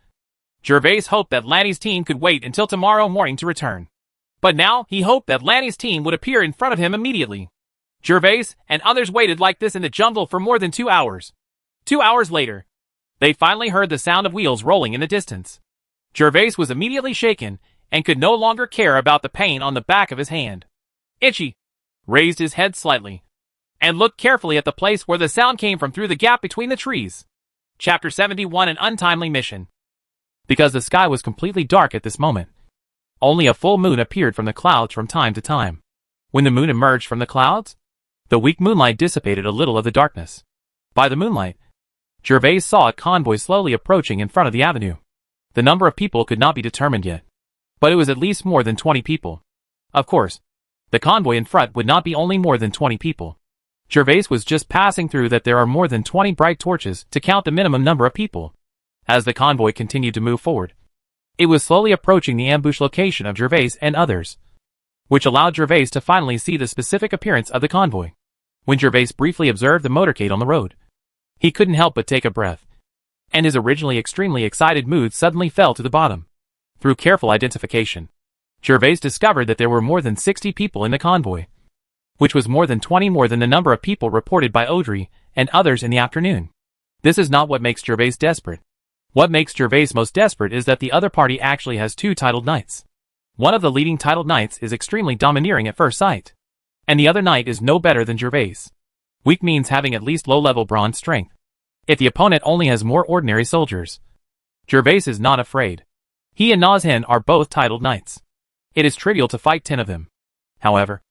Jervas hoped that Lanny's team could wait until tomorrow morning to return. But now he hoped that Lanny's team would appear in front of him immediately. Jervas and others waited like this in the jungle for more than 2 hours. 2 hours later, they finally heard the sound of wheels rolling in the distance. Jervas was immediately shaken and could no longer care about the pain on the back of his hand. Itchy raised his head slightly and looked carefully at the place where the sound came from through the gap between the trees. Chapter 71: An Untimely Mission. Because the sky was completely dark at this moment, only a full moon appeared from the clouds from time to time. When the moon emerged from the clouds, the weak moonlight dissipated a little of the darkness. By the moonlight, Jervas saw a convoy slowly approaching in front of the avenue. The number of people could not be determined yet, but it was at least more than 20 people. Of course, the convoy in front would not be only more than 20 people. Jervas was just passing through that there are more than 20 bright torches to count the minimum number of people. As the convoy continued to move forward, it was slowly approaching the ambush location of Jervas and others, which allowed Jervas to finally see the specific appearance of the convoy. When Jervas briefly observed the motorcade on the road, he couldn't help but take a breath, and his originally extremely excited mood suddenly fell to the bottom. Through careful identification, Jervas discovered that there were more than 60 people in the convoy, which was more than 20 more than the number of people reported by Audrey and others in the afternoon. This is not what makes Jervas desperate. What makes Jervas most desperate is that the other party actually has 2 titled knights. One of the leading titled knights is extremely domineering at first sight, and the other knight is no better than Jervas. Weak means having at least low-level bronze strength. If the opponent only has more ordinary soldiers, Jervas is not afraid. He and Noshin are both titled knights. It is trivial to fight 10 of them. However,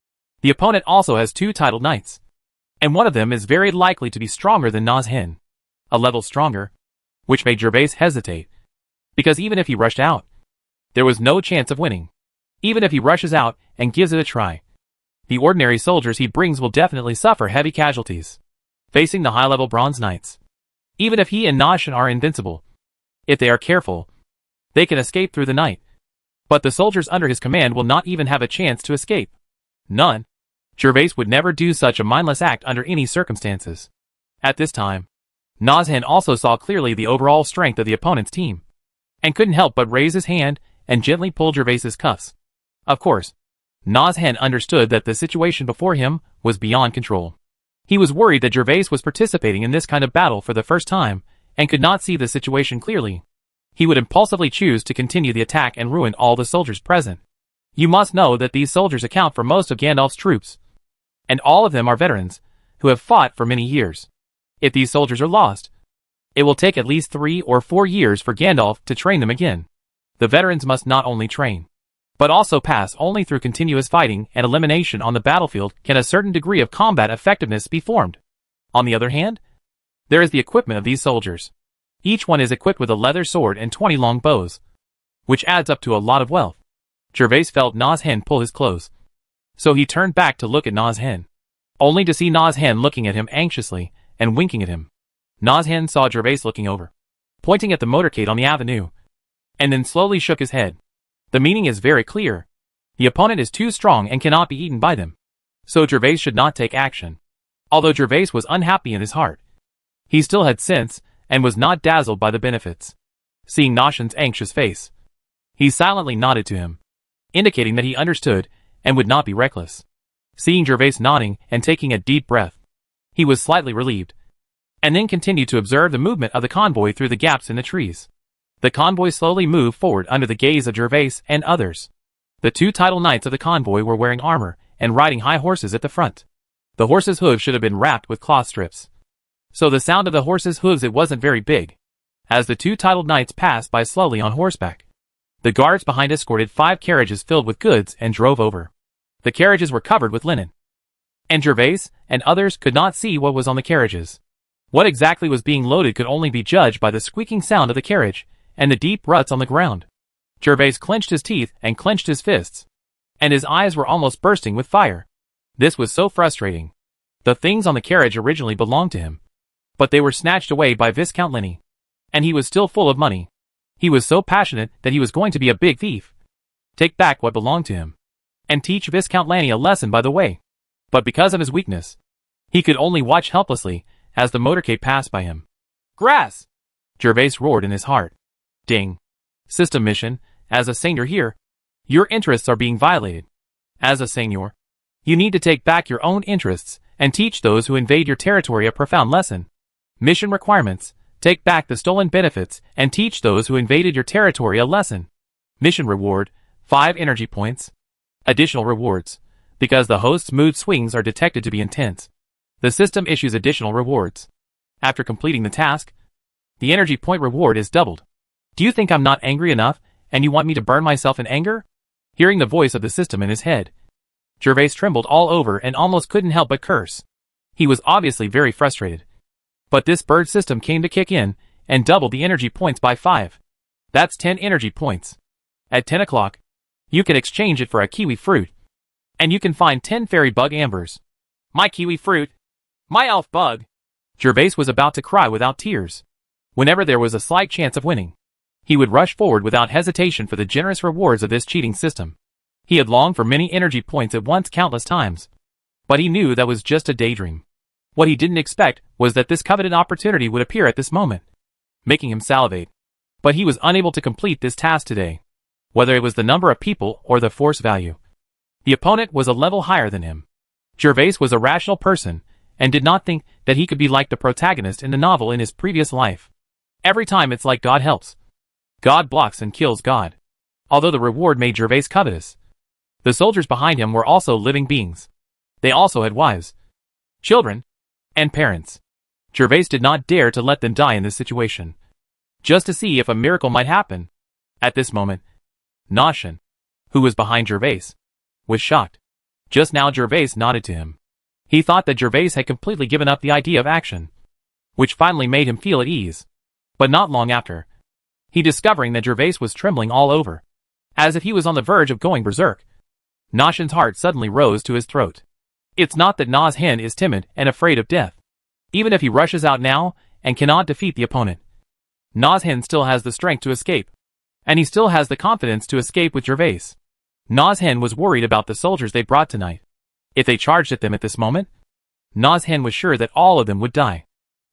the opponent also has 2 titled knights, and one of them is very likely to be stronger than Noshin, a level stronger, which made Jervas hesitate, because even if he rushed out, there was no chance of winning. Even if he rushes out and gives it a try, the ordinary soldiers he brings will definitely suffer heavy casualties. Facing the high-level bronze knights, even if he and Noshin are invincible, if they are careful, they can escape through the night. But the soldiers under his command will not even have a chance to escape. None. Jervas would never do such a mindless act under any circumstances. At this time, Noshin also saw clearly the overall strength of the opponent's team, and couldn't help but raise his hand and gently pull Jervas's cuffs. Of course, Noshin understood that the situation before him was beyond control. He was worried that Jervas was participating in this kind of battle for the first time, and could not see the situation clearly. He would impulsively choose to continue the attack and ruin all the soldiers present. You must know that these soldiers account for most of Gandalf's troops, and all of them are veterans, who have fought for many years. If these soldiers are lost, it will take at least 3 or 4 years for Gandalf to train them again. The veterans must not only train, but also pass only through continuous fighting and elimination on the battlefield can a certain degree of combat effectiveness be formed. On the other hand, there is the equipment of these soldiers. Each one is equipped with a leather sword and 20 long bows, which adds up to a lot of wealth. Gervais felt Na's hen pull his clothes. So he turned back to look at Na's hen, only to see Na's hen looking at him anxiously and winking at him. Na's hen saw Gervais looking over, pointing at the motorcade on the avenue, and then slowly shook his head. The meaning is very clear. The opponent is too strong and cannot be eaten by them. So Gervais should not take action. Although Gervais was unhappy in his heart, he still had sense and was not dazzled by the benefits. Seeing Nashin's anxious face, he silently nodded to him, indicating that he understood and would not be reckless. Seeing Gervais nodding and taking a deep breath, he was slightly relieved, and then continued to observe the movement of the convoy through the gaps in the trees. The convoy slowly moved forward under the gaze of Gervais and others. The two title knights of the convoy were wearing armor and riding high horses at the front. The horses' hooves should have been wrapped with cloth strips, so the sound of the horses' hooves it wasn't very big, as the two titled knights passed by slowly on horseback. The guards behind escorted 5 carriages filled with goods and drove over. The carriages were covered with linen, and Gervais and others could not see what was on the carriages. What exactly was being loaded could only be judged by the squeaking sound of the carriage and the deep ruts on the ground. Gervais clenched his teeth and clenched his fists, and his eyes were almost bursting with fire. This was so frustrating. The things on the carriage originally belonged to him, but they were snatched away by Viscount Lanny, and he was still full of money. He was so passionate that he was going to be a big thief, take back what belonged to him, and teach Viscount Lanny a lesson by the way. But because of his weakness, he could only watch helplessly as the motorcade passed by him. Grass! Gervais roared in his heart. Ding. System mission. As a Seignior here, your interests are being violated. As a Seignior, you need to take back your own interests and teach those who invade your territory a profound lesson. Mission requirements. Take back the stolen benefits and teach those who invaded your territory a lesson. Mission reward, 5 energy points. Additional rewards. Because the host's mood swings are detected to be intense, the system issues additional rewards. After completing the task, the energy point reward is doubled. Do you think I'm not angry enough, and you want me to burn myself in anger? Hearing the voice of the system in his head, Gervais trembled all over and almost couldn't help but curse. He was obviously very frustrated. But this bird system came to kick in and doubled the energy points by 5. That's 10 energy points. At 10 o'clock, you can exchange it for a kiwi fruit, and you can find 10 fairy bug ambers. My kiwi fruit! My elf bug! Gervais was about to cry without tears. Whenever there was a slight chance of winning, he would rush forward without hesitation for the generous rewards of this cheating system. He had longed for many energy points at once countless times, but he knew that was just a daydream. What he didn't expect was that this coveted opportunity would appear at this moment, making him salivate. But he was unable to complete this task today, whether it was the number of people or the force value. The opponent was a level higher than him. Gervais was a rational person and did not think that he could be like the protagonist in the novel in his previous life. Every time it's like God helps, God blocks and kills God. Although the reward made Gervais covetous, the soldiers behind him were also living beings. They also had wives, children, and parents. Gervais did not dare to let them die in this situation, just to see if a miracle might happen. At this moment, Nashin, who was behind Gervais, was shocked. Just now Gervais nodded to him. He thought that Gervais had completely given up the idea of action, which finally made him feel at ease. But not long after, he discovering that Gervais was trembling all over, as if he was on the verge of going berserk. Nashin's heart suddenly rose to his throat. It's not that Na's hen is timid and afraid of death. Even if he rushes out now and cannot defeat the opponent, Na's hen still has the strength to escape, and he still has the confidence to escape with Gervais. Na's hen was worried about the soldiers they brought tonight. If they charged at them at this moment, Na's hen was sure that all of them would die.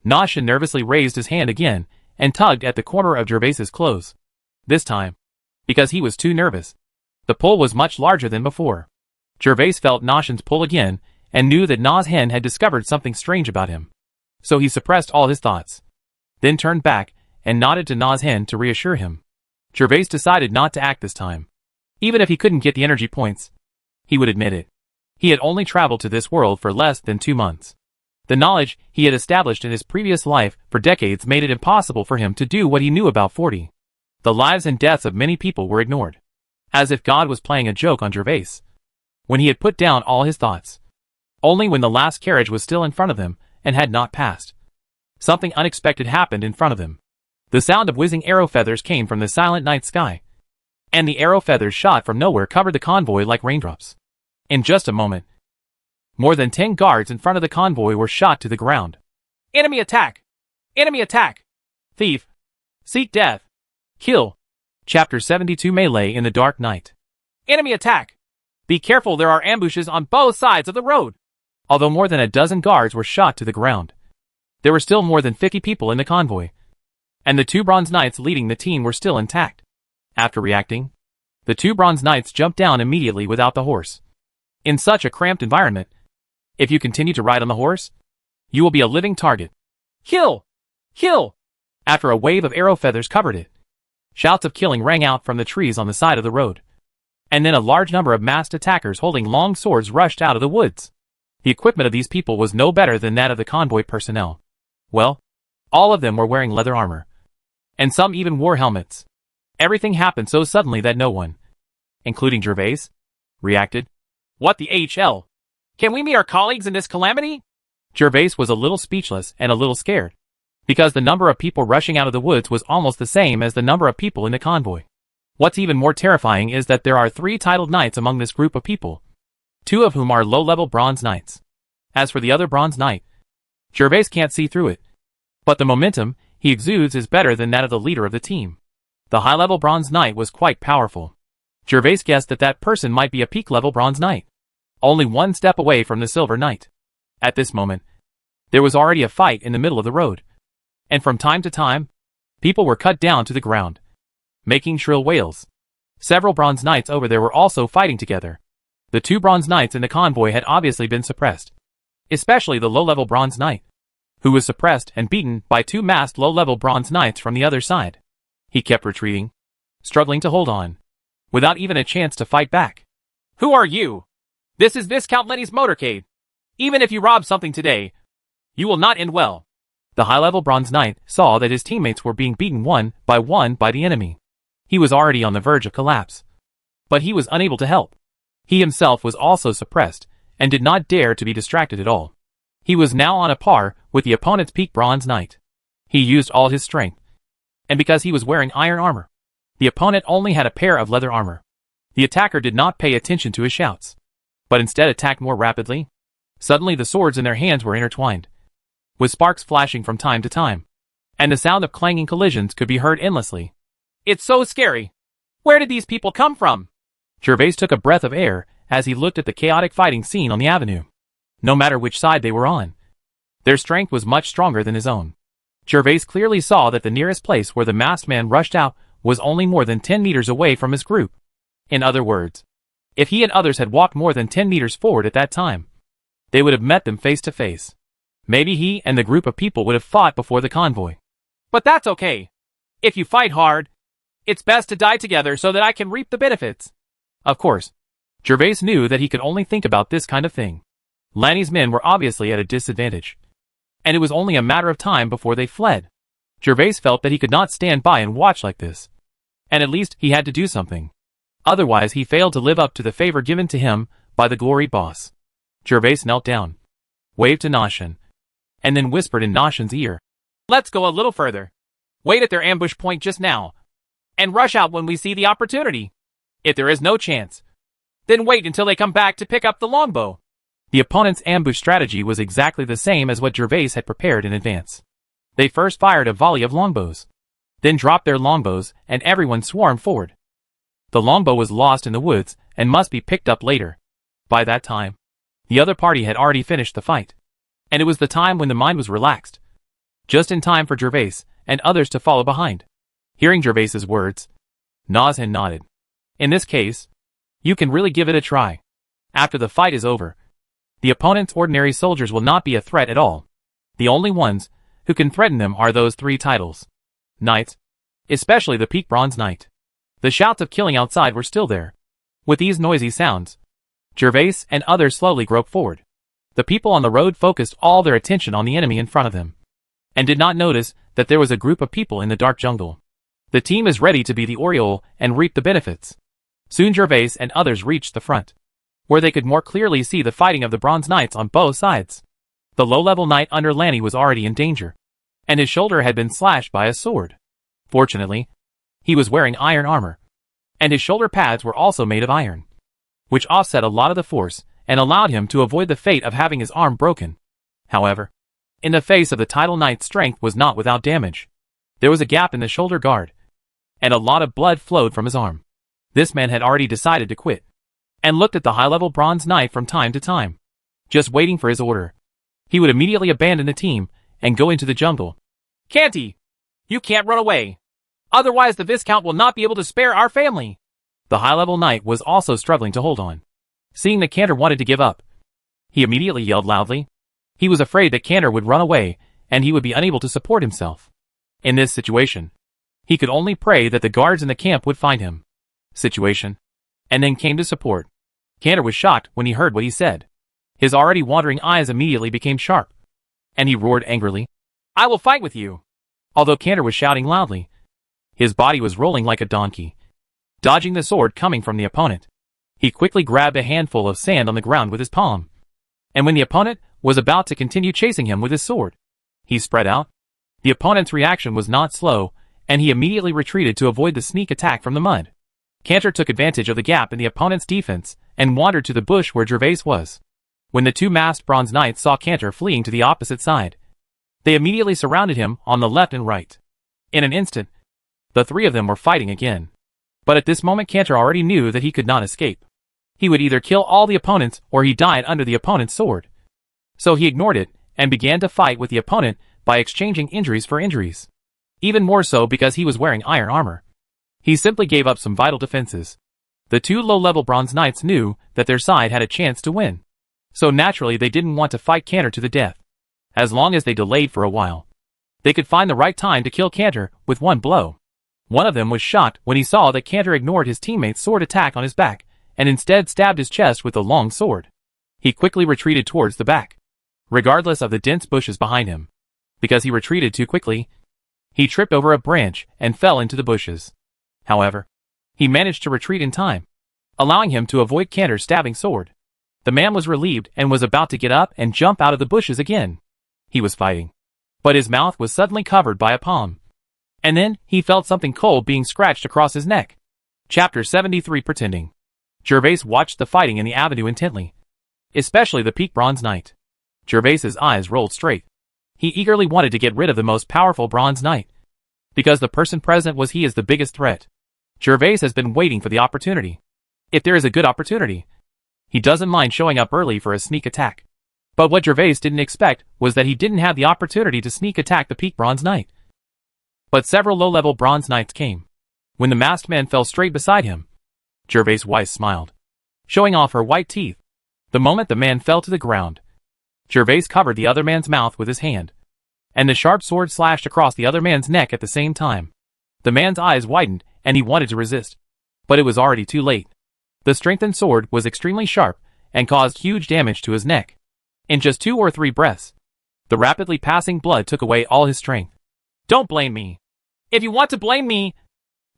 Nashin nervously raised his hand again and tugged at the corner of Gervais's clothes. This time, because he was too nervous, the pull was much larger than before. Gervais felt Nashin's pull again and knew that Na's hen had discovered something strange about him. So he suppressed all his thoughts, then turned back and nodded to Na's hen to reassure him. Gervais decided not to act this time. Even if he couldn't get the energy points, he would admit it. He had only traveled to this world for less than 2 months. The knowledge he had established in his previous life for decades made it impossible for him to do what he knew about 40. The lives and deaths of many people were ignored, as if God was playing a joke on Gervais. When he had put down all his thoughts, only when the last carriage was still in front of them and had not passed, something unexpected happened in front of them. The sound of whizzing arrow feathers came from the silent night sky. and the arrow feathers shot from nowhere covered the convoy like raindrops. In just a moment, more than 10 guards in front of the convoy were shot to the ground. Enemy attack! Enemy attack! Thief! Seek death! Kill! Chapter 72 Melee in the Dark Night. Enemy attack! Be careful, there are ambushes on both sides of the road. Although more than a dozen guards were shot to the ground, there were still more than 50 people in the convoy, and the 2 bronze knights leading the team were still intact. After reacting, the 2 bronze knights jumped down immediately without the horse. In such a cramped environment, if you continue to ride on the horse, you will be a living target. Kill! Kill! After a wave of arrow feathers covered it, shouts of killing rang out from the trees on the side of the road. And then a large number of masked attackers holding long swords rushed out of the woods. The equipment of these people was no better than that of the convoy personnel. Well, all of them were wearing leather armor, and some even wore helmets. Everything happened so suddenly that no one, including Jervas, reacted. What the HL? Can we meet our colleagues in this calamity? Jervas was a little speechless and a little scared, because the number of people rushing out of the woods was almost the same as the number of people in the convoy. What's even more terrifying is that there are 3 titled knights among this group of people, 2 of whom are low-level bronze knights. As for the other bronze knight, Jervas can't see through it, but the momentum he exudes is better than that of the leader of the team. The high-level bronze knight was quite powerful. Jervas guessed that that person might be a peak-level bronze knight, only 1 step away from the silver knight. At this moment, there was already a fight in the middle of the road, and from time to time, people were cut down to the ground, making shrill wails. Several bronze knights over there were also fighting together. The 2 bronze knights in the convoy had obviously been suppressed, especially the low-level bronze knight, who was suppressed and beaten by 2 masked low-level bronze knights from the other side. He kept retreating, struggling to hold on, without even a chance to fight back. Who are you? This is Viscount Lenny's motorcade. Even if you rob something today, you will not end well. The high-level bronze knight saw that his teammates were being beaten one by the enemy. He was already on the verge of collapse, but he was unable to help. He himself was also suppressed, and did not dare to be distracted at all. He was now on a par with the opponent's peak bronze knight. He used all his strength, and because he was wearing iron armor, the opponent only had a pair of leather armor. The attacker did not pay attention to his shouts, but instead attacked more rapidly. Suddenly the swords in their hands were intertwined, with sparks flashing from time to time, and the sound of clanging collisions could be heard endlessly. It's so scary. Where did these people come from? Jervas took a breath of air as he looked at the chaotic fighting scene on the avenue. No matter which side they were on, their strength was much stronger than his own. Jervas clearly saw that the nearest place where the masked man rushed out was only more than 10 meters away from his group. In other words, if he and others had walked more than 10 meters forward at that time, they would have met them face to face. Maybe he and the group of people would have fought before the convoy. But that's okay. If you fight hard, it's best to die together so that I can reap the benefits. Of course, Jervas knew that he could only think about this kind of thing. Lanny's men were obviously at a disadvantage, and it was only a matter of time before they fled. Jervas felt that he could not stand by and watch like this, and at least he had to do something. Otherwise he failed to live up to the favor given to him by the gloried boss. Jervas knelt down, waved to Noshin, and then whispered in Noshin's ear. Let's go a little further. Wait at their ambush point just now, and rush out when we see the opportunity. If there is no chance, then wait until they come back to pick up the longbow. The opponent's ambush strategy was exactly the same as what Jervas had prepared in advance. They first fired a volley of longbows, then dropped their longbows, and everyone swarmed forward. The longbow was lost in the woods and must be picked up later. By that time, the other party had already finished the fight, and it was the time when the mind was relaxed, just in time for Jervas and others to follow behind. Hearing Jervas's words, Noshin nodded. In this case, you can really give it a try. After the fight is over, the opponent's ordinary soldiers will not be a threat at all. The only ones who can threaten them are those 3 titles knights, especially the peak bronze knight. The shouts of killing outside were still there. With these noisy sounds, Jervas and others slowly groped forward. The people on the road focused all their attention on the enemy in front of them, and did not notice that there was a group of people in the dark jungle. The team is ready to be the Oriole and reap the benefits. Soon Jervas and others reached the front, where they could more clearly see the fighting of the bronze knights on both sides. The low-level knight under Lanny was already in danger, and his shoulder had been slashed by a sword. Fortunately, he was wearing iron armor, and his shoulder pads were also made of iron, which offset a lot of the force and allowed him to avoid the fate of having his arm broken. However, in the face of the title knight's strength was not without damage. There was a gap in the shoulder guard, and a lot of blood flowed from his arm. This man had already decided to quit, and looked at the high-level bronze knight from time to time, just waiting for his order. He would immediately abandon the team and go into the jungle. Can't he? You can't run away. Otherwise the Viscount will not be able to spare our family. The high-level knight was also struggling to hold on. Seeing that Cantor wanted to give up, he immediately yelled loudly. He was afraid that Cantor would run away and he would be unable to support himself. In this situation, he could only pray that the guards in the camp would find him. And then came to support. Cantor was shocked when he heard what he said. His already wandering eyes immediately became sharp, and he roared angrily, I will fight with you. Although Cantor was shouting loudly, his body was rolling like a donkey, dodging the sword coming from the opponent. He quickly grabbed a handful of sand on the ground with his palm, and when the opponent was about to continue chasing him with his sword, he spread out. The opponent's reaction was not slow, and he immediately retreated to avoid the sneak attack from the mud. Cantor took advantage of the gap in the opponent's defense and wandered to the bush where Jervas was. When the two masked bronze knights saw Cantor fleeing to the opposite side, they immediately surrounded him on the left and right. In an instant, the three of them were fighting again. But at this moment Cantor already knew that he could not escape. He would either kill all the opponents or he died under the opponent's sword. So he ignored it and began to fight with the opponent by exchanging injuries for injuries. Even more so because he was wearing iron armor. He simply gave up some vital defenses. The two low-level bronze knights knew that their side had a chance to win. So naturally they didn't want to fight Cantor to the death. As long as they delayed for a while, they could find the right time to kill Cantor with one blow. One of them was shocked when he saw that Cantor ignored his teammate's sword attack on his back and instead stabbed his chest with a long sword. He quickly retreated towards the back, regardless of the dense bushes behind him. Because he retreated too quickly, he tripped over a branch and fell into the bushes. However, he managed to retreat in time, allowing him to avoid Cantor's stabbing sword. The man was relieved and was about to get up and jump out of the bushes again. He was fighting, but his mouth was suddenly covered by a palm. And then, he felt something cold being scratched across his neck. Chapter 73 Pretending. Jervas watched the fighting in the avenue intently, especially the peak bronze knight. Jervas's eyes rolled straight. He eagerly wanted to get rid of the most powerful bronze knight, because the person present was he is the biggest threat. Jervas has been waiting for the opportunity. If there is a good opportunity, he doesn't mind showing up early for a sneak attack. But what Jervas didn't expect was that he didn't have the opportunity to sneak attack the peak bronze knight. But several low-level bronze knights came. When the masked man fell straight beside him, Jervas' wife smiled, showing off her white teeth. The moment the man fell to the ground, Jervas covered the other man's mouth with his hand, and the sharp sword slashed across the other man's neck at the same time. The man's eyes widened, and he wanted to resist, but it was already too late. The strengthened sword was extremely sharp and caused huge damage to his neck. In just 2 or 3 breaths, the rapidly passing blood took away all his strength. Don't blame me. If you want to blame me,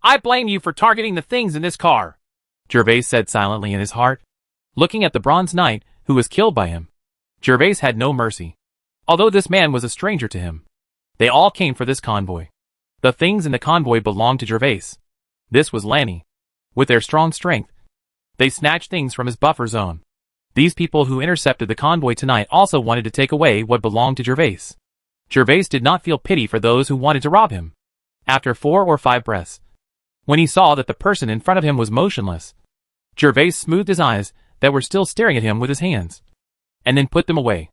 I blame you for targeting the things in this car, Jervas said silently in his heart, looking at the bronze knight who was killed by him. Jervas had no mercy. Although this man was a stranger to him, they all came for this convoy. The things in the convoy belonged to Jervas. This was Lanny. With their strong strength, they snatched things from his buffer zone. These people who intercepted the convoy tonight also wanted to take away what belonged to Jervas. Jervas did not feel pity for those who wanted to rob him. After 4 or 5 breaths, when he saw that the person in front of him was motionless, Jervas smoothed his eyes that were still staring at him with his hands, and then put them away.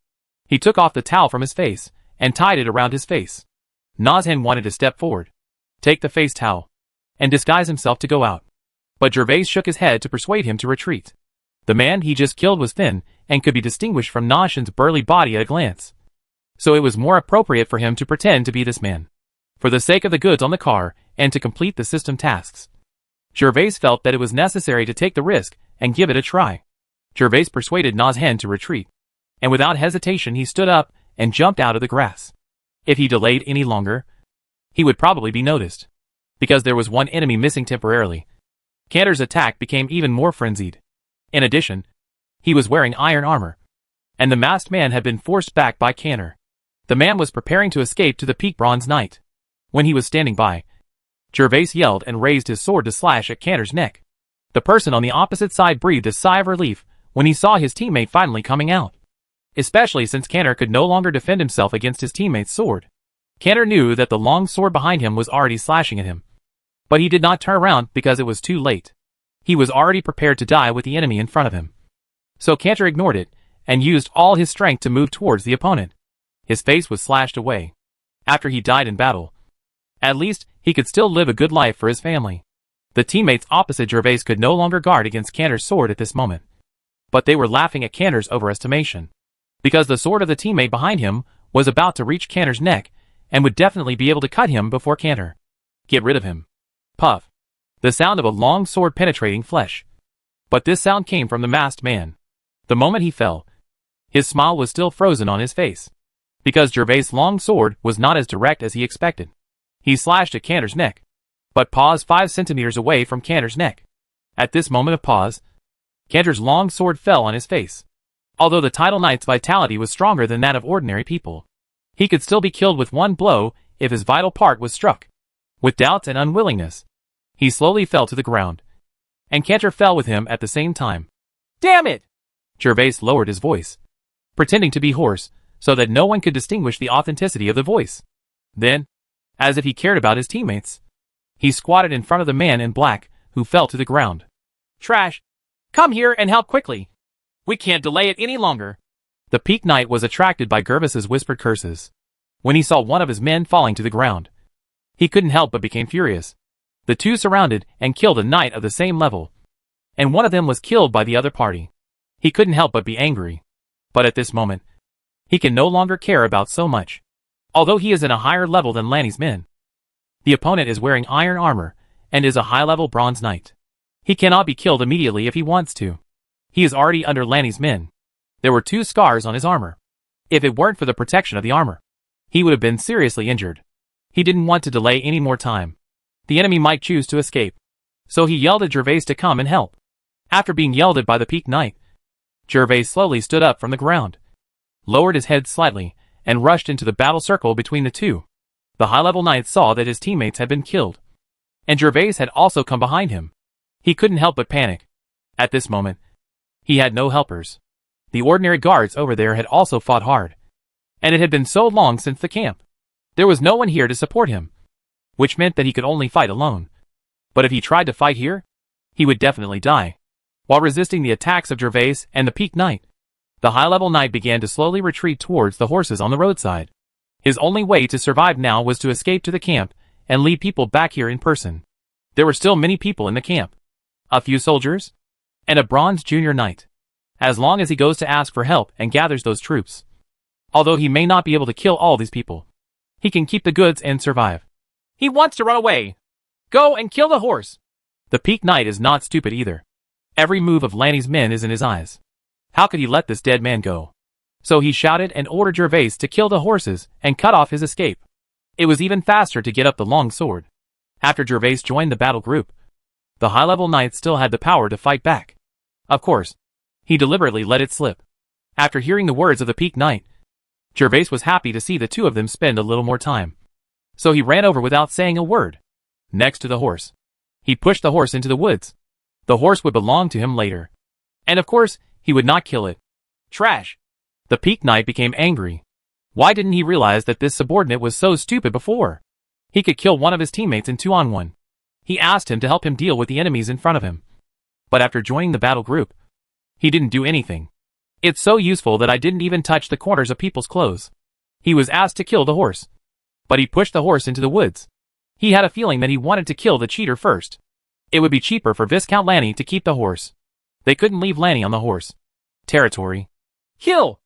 He took off the towel from his face and tied it around his face. Nazhan wanted to step forward, take the face towel, and disguise himself to go out. But Jervas shook his head to persuade him to retreat. The man he just killed was thin and could be distinguished from Nazhan's burly body at a glance. So it was more appropriate for him to pretend to be this man, for the sake of the goods on the car and to complete the system tasks. Jervas felt that it was necessary to take the risk and give it a try. Jervas persuaded Nazhan to retreat, and without hesitation he stood up and jumped out of the grass. If he delayed any longer, he would probably be noticed, because there was one enemy missing temporarily. Cantor's attack became even more frenzied. In addition, he was wearing iron armor, and the masked man had been forced back by Cantor. The man was preparing to escape to the peak bronze knight. When he was standing by, Jervas yelled and raised his sword to slash at Cantor's neck. The person on the opposite side breathed a sigh of relief when he saw his teammate finally coming out. Especially since Cantor could no longer defend himself against his teammate's sword. Cantor knew that the long sword behind him was already slashing at him. But he did not turn around because it was too late. He was already prepared to die with the enemy in front of him. So Cantor ignored it and used all his strength to move towards the opponent. His face was slashed away. After he died in battle. At least, he could still live a good life for his family. The teammates opposite Jervas could no longer guard against Cantor's sword at this moment. But they were laughing at Cantor's overestimation. Because the sword of the teammate behind him was about to reach Cantor's neck and would definitely be able to cut him before Cantor. Get rid of him. Puff. The sound of a long sword penetrating flesh. But this sound came from the masked man. The moment he fell, his smile was still frozen on his face. Because Jervas' long sword was not as direct as he expected. He slashed at Cantor's neck, but paused 5 centimeters away from Cantor's neck. At this moment of pause, Cantor's long sword fell on his face. Although the Title Knight's vitality was stronger than that of ordinary people, he could still be killed with one blow if his vital part was struck. With doubts and unwillingness, he slowly fell to the ground, and Cantor fell with him at the same time. Damn it! Jervas lowered his voice, pretending to be hoarse, so that no one could distinguish the authenticity of the voice. Then, as if he cared about his teammates, he squatted in front of the man in black, who fell to the ground. Trash! Come here and help quickly! We can't delay it any longer. The Peak Knight was attracted by Jervas's whispered curses. When he saw one of his men falling to the ground, he couldn't help but became furious. The two surrounded and killed a knight of the same level, and one of them was killed by the other party. He couldn't help but be angry. But at this moment, he can no longer care about so much. Although he is in a higher level than Lanny's men. The opponent is wearing iron armor, and is a high-level bronze knight. He cannot be killed immediately if he wants to. He is already under Lanny's men. There were 2 scars on his armor. If it weren't for the protection of the armor, he would have been seriously injured. He didn't want to delay any more time. The enemy might choose to escape. So he yelled at Jervas to come and help. After being yelled at by the Peak Knight, Jervas slowly stood up from the ground, lowered his head slightly, and rushed into the battle circle between the two. The high-level knight saw that his teammates had been killed, and Jervas had also come behind him. He couldn't help but panic. At this moment, he had no helpers. The ordinary guards over there had also fought hard, and it had been so long since the camp. There was no one here to support him, which meant that he could only fight alone. But if he tried to fight here, he would definitely die. While resisting the attacks of Jervas and the Peak Knight, the high-level knight began to slowly retreat towards the horses on the roadside. His only way to survive now was to escape to the camp and lead people back here in person. There were still many people in the camp. A few soldiers, and a bronze junior knight. As long as he goes to ask for help and gathers those troops. Although he may not be able to kill all these people, he can keep the goods and survive. He wants to run away. Go and kill the horse. The Peak Knight is not stupid either. Every move of Lanny's men is in his eyes. How could he let this dead man go? So he shouted and ordered Jervas to kill the horses and cut off his escape. It was even faster to get up the long sword. After Jervas joined the battle group, the high-level knight still had the power to fight back. Of course, he deliberately let it slip. After hearing the words of the Peak Knight, Jervas was happy to see the two of them spend a little more time. So he ran over without saying a word, next to the horse. He pushed the horse into the woods. The horse would belong to him later. And of course, he would not kill it. Trash. The Peak Knight became angry. Why didn't he realize that this subordinate was so stupid before? He could kill one of his teammates in 2-on-1. He asked him to help him deal with the enemies in front of him. But after joining the battle group, he didn't do anything. It's so useful that I didn't even touch the corners of people's clothes. He was asked to kill the horse. But he pushed the horse into the woods. He had a feeling that he wanted to kill the cheater first. It would be cheaper for Viscount Lanny to keep the horse. They couldn't leave Lanny on the horse territory. Kill!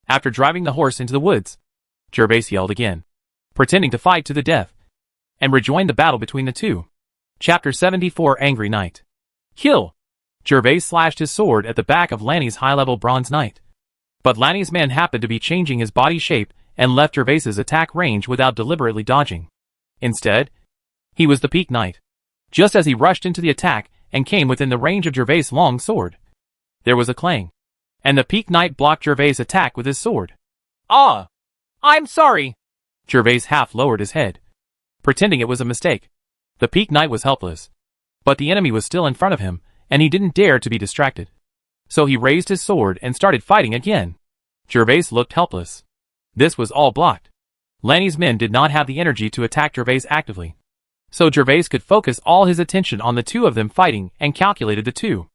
After driving the horse into the woods, Jervas yelled again, pretending to fight to the death, and rejoined the battle between the two. Chapter 74 Angry Knight. Kill! Jervas slashed his sword at the back of Lanny's high-level bronze knight. But Lanny's man happened to be changing his body shape and left Jervas's attack range without deliberately dodging. Instead, he was the Peak Knight. Just as he rushed into the attack and came within the range of Jervas' long sword, there was a clang, and the Peak Knight blocked Jervas' attack with his sword. Ah! I'm sorry! Jervas half lowered his head, pretending it was a mistake. The Peak Knight was helpless. But the enemy was still in front of him, and he didn't dare to be distracted. So he raised his sword and started fighting again. Jervas looked helpless. This was all blocked. Lanny's men did not have the energy to attack Jervas actively. So Jervas could focus all his attention on the two of them fighting and calculated the two.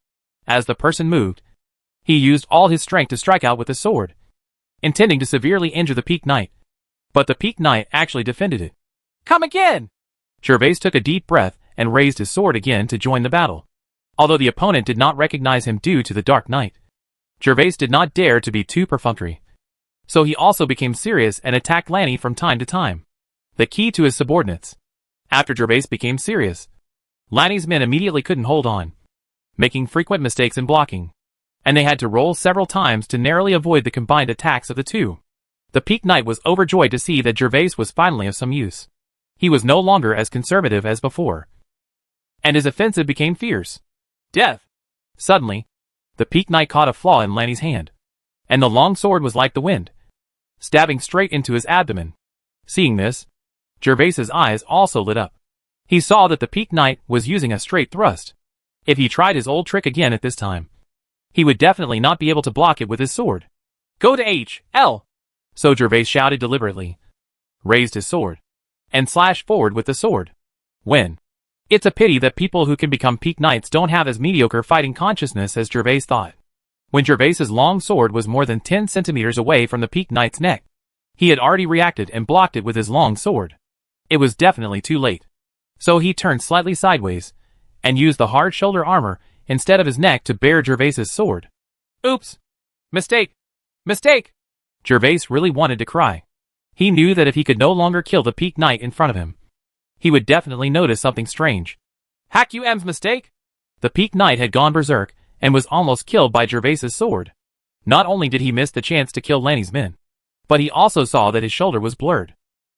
As the person moved, he used all his strength to strike out with the sword, intending to severely injure the Peak Knight. But the Peak Knight actually defended it. Come again! Jervas took a deep breath and raised his sword again to join the battle. Although the opponent did not recognize him due to the Dark Knight, Jervas did not dare to be too perfunctory. So he also became serious and attacked Lanny from time to time. The key to his subordinates. After Jervas became serious, Lanny's men immediately couldn't hold on, making frequent mistakes in blocking, and they had to roll several times to narrowly avoid the combined attacks of the two. The Peak Knight was overjoyed to see that Jervas was finally of some use. He was no longer as conservative as before, and his offensive became fierce. Death! Suddenly, the Peak Knight caught a flaw in Lanny's hand, and the long sword was like the wind, stabbing straight into his abdomen. Seeing this, Jervas's eyes also lit up. He saw that the Peak Knight was using a straight thrust. If he tried his old trick again at this time, he would definitely not be able to block it with his sword. Go to H.L. So Jervas shouted deliberately, raised his sword, and slashed forward with the sword. It's a pity that people who can become Peak Knights don't have as mediocre fighting consciousness as Jervas thought. When Jervas's long sword was more than 10 centimeters away from the Peak Knight's neck, he had already reacted and blocked it with his long sword. It was definitely too late. So he turned slightly sideways, and used the hard shoulder armor instead of his neck to bear Jervas's sword. Oops! Mistake! Mistake! Jervas really wanted to cry. He knew that if he could no longer kill the Peak Knight in front of him, he would definitely notice something strange. Hack UM's mistake? The Peak Knight had gone berserk, and was almost killed by Jervas's sword. Not only did he miss the chance to kill Lanny's men, but he also saw that his shoulder was blurred.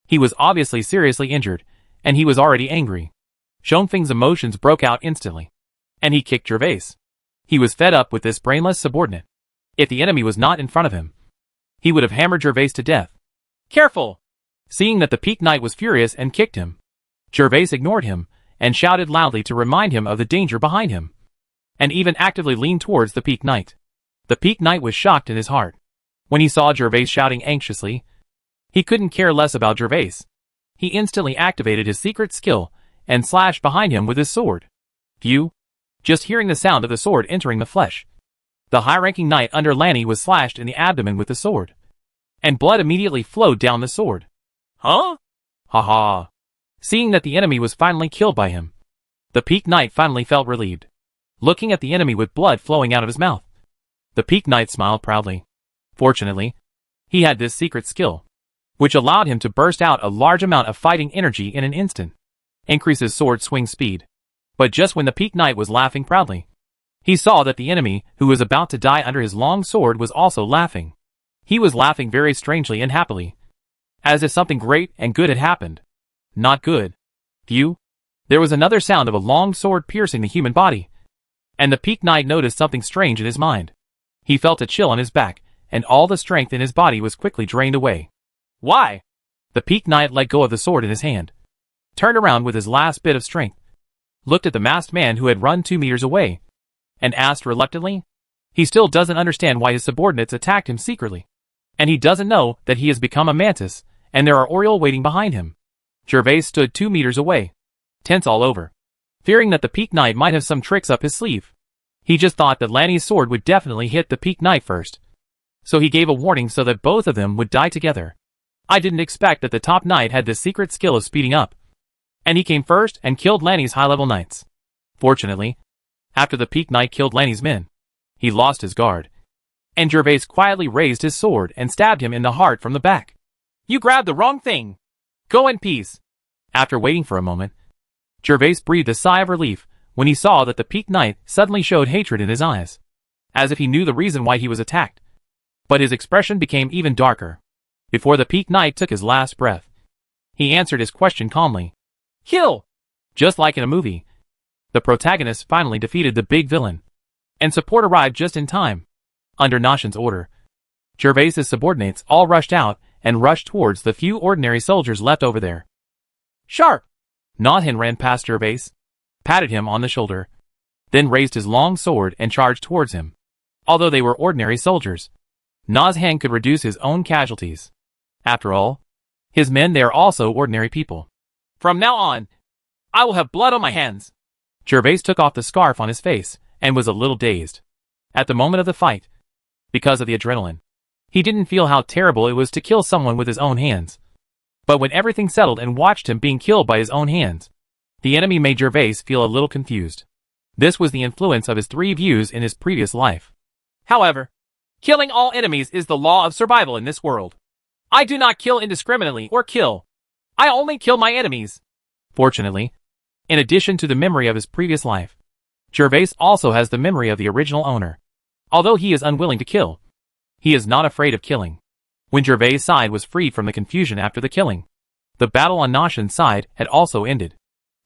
He was obviously seriously injured, and he was already angry. Xiongfeng's emotions broke out instantly, and he kicked Jervas. He was fed up with this brainless subordinate. If the enemy was not in front of him, he would have hammered Jervas to death. Careful! Seeing that the Peak Knight was furious and kicked him, Jervas ignored him, and shouted loudly to remind him of the danger behind him, and even actively leaned towards the Peak Knight. The Peak Knight was shocked in his heart. When he saw Jervas shouting anxiously, he couldn't care less about Jervas. He instantly activated his secret skill, and slashed behind him with his sword. Phew! Just hearing the sound of the sword entering the flesh, the high-ranking knight under Lanny was slashed in the abdomen with the sword, and blood immediately flowed down the sword. Huh? Ha ha! Seeing that the enemy was finally killed by him, the Peak Knight finally felt relieved. Looking at the enemy with blood flowing out of his mouth, the Peak Knight smiled proudly. Fortunately, he had this secret skill, which allowed him to burst out a large amount of fighting energy in an instant, increase his sword swing speed. But just when the Peak Knight was laughing proudly, he saw that the enemy, who was about to die under his long sword, was also laughing. He was laughing very strangely and happily, as if something great and good had happened. Not good. Phew! There was another sound of a long sword piercing the human body, and the Peak Knight noticed something strange in his mind. He felt a chill on his back, and all the strength in his body was quickly drained away. Why? The Peak Knight let go of the sword in his hand, turned around with his last bit of strength, looked at the masked man who had run 2 meters away, and asked reluctantly. He still doesn't understand why his subordinates attacked him secretly, and he doesn't know that he has become a mantis, and there are Oriole waiting behind him. Jervas stood 2 meters away, tense all over, fearing that the Peak Knight might have some tricks up his sleeve. He just thought that Lanny's sword would definitely hit the Peak Knight first, so he gave a warning so that both of them would die together. I didn't expect that the top knight had this secret skill of speeding up, and he came first and killed Lanny's high-level knights. Fortunately, after the Peak Knight killed Lanny's men, he lost his guard, and Jervas quietly raised his sword and stabbed him in the heart from the back. You grabbed the wrong thing. Go in peace. After waiting for a moment, Jervas breathed a sigh of relief when he saw that the Peak Knight suddenly showed hatred in his eyes, as if he knew the reason why he was attacked. But his expression became even darker. Before the Peak Knight took his last breath, he answered his question calmly. Kill! Just like in a movie, the protagonist finally defeated the big villain, and support arrived just in time. Under Nashin's order, Jervas's subordinates all rushed out and rushed towards the few ordinary soldiers left over there. Sharp! Nothin ran past Jervas, patted him on the shoulder, then raised his long sword and charged towards him. Although they were ordinary soldiers, Nothin could reduce his own casualties. After all, his men they are also ordinary people. From now on, I will have blood on my hands. Jervas took off the scarf on his face and was a little dazed. At the moment of the fight, because of the adrenaline, he didn't feel how terrible it was to kill someone with his own hands. But when everything settled and watched him being killed by his own hands, the enemy made Jervas feel a little confused. This was the influence of his 3 views in his previous life. However, killing all enemies is the law of survival in this world. I do not kill indiscriminately or kill. I only kill my enemies. Fortunately, in addition to the memory of his previous life, Jervas also has the memory of the original owner. Although he is unwilling to kill, he is not afraid of killing. When Jervas' side was freed from the confusion after the killing, the battle on Nothin's side had also ended.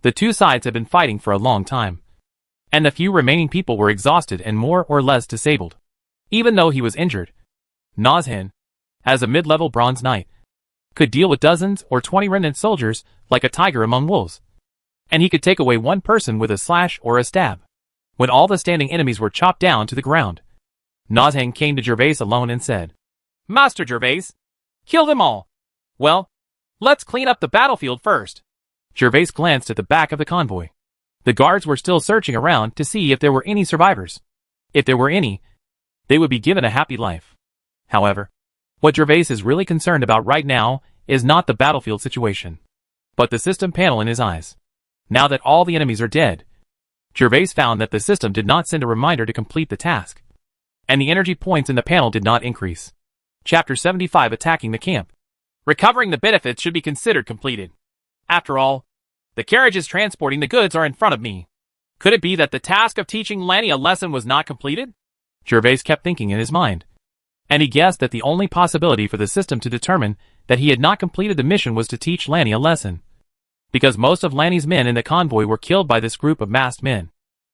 The 2 sides had been fighting for a long time, and the few remaining people were exhausted and more or less disabled. Even though he was injured, Nothin, as a mid-level bronze knight, could deal with dozens or 20 remnant soldiers like a tiger among wolves. And he could take away one person with a slash or a stab. When all the standing enemies were chopped down to the ground, Nothin came to Jervas alone and said, Master Jervas, kill them all. Well, let's clean up the battlefield first. Jervas glanced at the back of the convoy. The guards were still searching around to see if there were any survivors. If there were any, they would be given a happy life. However, what Jervas is really concerned about right now is not the battlefield situation, but the system panel in his eyes. Now that all the enemies are dead, Jervas found that the system did not send a reminder to complete the task, and the energy points in the panel did not increase. Chapter 75 Attacking the Camp. Recovering the benefits should be considered completed. After all, the carriages transporting the goods are in front of me. Could it be that the task of teaching Lanny a lesson was not completed? Jervas kept thinking in his mind, and he guessed that the only possibility for the system to determine that he had not completed the mission was to teach Lanny a lesson. Because most of Lanny's men in the convoy were killed by this group of masked men,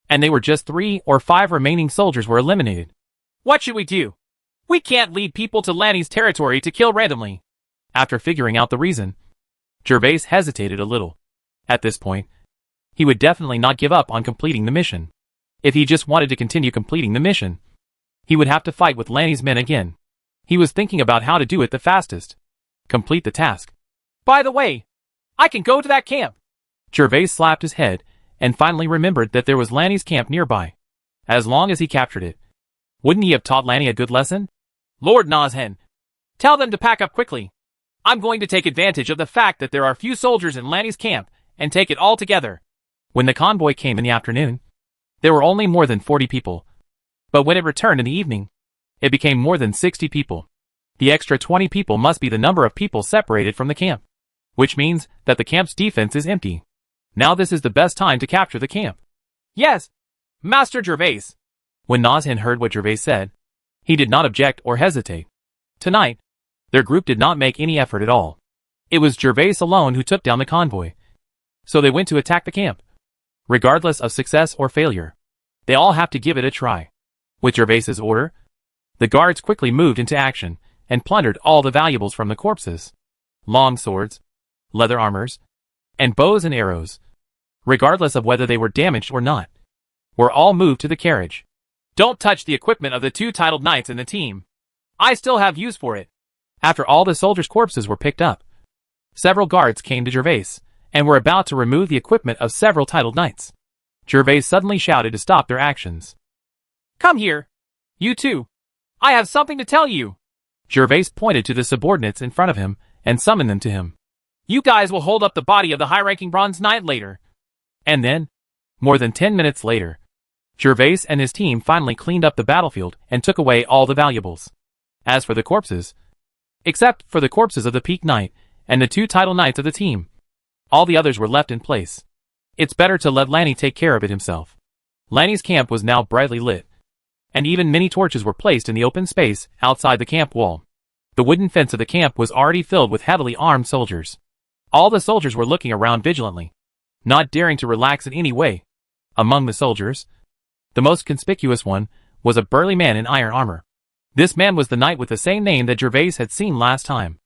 and they were just 3 or 5 remaining soldiers were eliminated. What should we do? We can't lead people to Lanny's territory to kill randomly. After figuring out the reason, Jervas hesitated a little. At this point, he would definitely not give up on completing the mission. If he just wanted to continue completing the mission, he would have to fight with Lanny's men again. He was thinking about how to do it the fastest. Complete the task. By the way, I can go to that camp. Jervas slapped his head and finally remembered that there was Lanny's camp nearby. As long as he captured it, wouldn't he have taught Lanny a good lesson? Lord Nothin, tell them to pack up quickly. I'm going to take advantage of the fact that there are few soldiers in Lanny's camp and take it all together. When the convoy came in the afternoon, there were only more than 40 people. But when it returned in the evening, it became more than 60 people. The extra 20 people must be the number of people separated from the camp, which means that the camp's defense is empty. Now this is the best time to capture the camp. Yes, Master Jervas. When Nothin heard what Jervas said, he did not object or hesitate. Tonight, their group did not make any effort at all. It was Jervas alone who took down the convoy. So they went to attack the camp. Regardless of success or failure, they all have to give it a try. With Jervas's order, the guards quickly moved into action and plundered all the valuables from the corpses. Long swords, leather armors, and bows and arrows, regardless of whether they were damaged or not, were all moved to the carriage. Don't touch the equipment of the 2 titled knights in the team. I still have use for it. After all the soldiers' corpses were picked up, several guards came to Jervas and were about to remove the equipment of several titled knights. Jervas suddenly shouted to stop their actions. Come here, you two. I have something to tell you. Jervas pointed to the subordinates in front of him and summoned them to him. You guys will hold up the body of the high-ranking bronze knight later. And then, more than 10 minutes later, Jervas and his team finally cleaned up the battlefield and took away all the valuables. As for the corpses, except for the corpses of the Peak Knight and the 2 title knights of the team, all the others were left in place. It's better to let Lanny take care of it himself. Lanny's camp was now brightly lit, and even many torches were placed in the open space outside the camp wall. The wooden fence of the camp was already filled with heavily armed soldiers. All the soldiers were looking around vigilantly, not daring to relax in any way. Among the soldiers, the most conspicuous one was a burly man in iron armor. This man was the knight with the same name that Jervas had seen last time.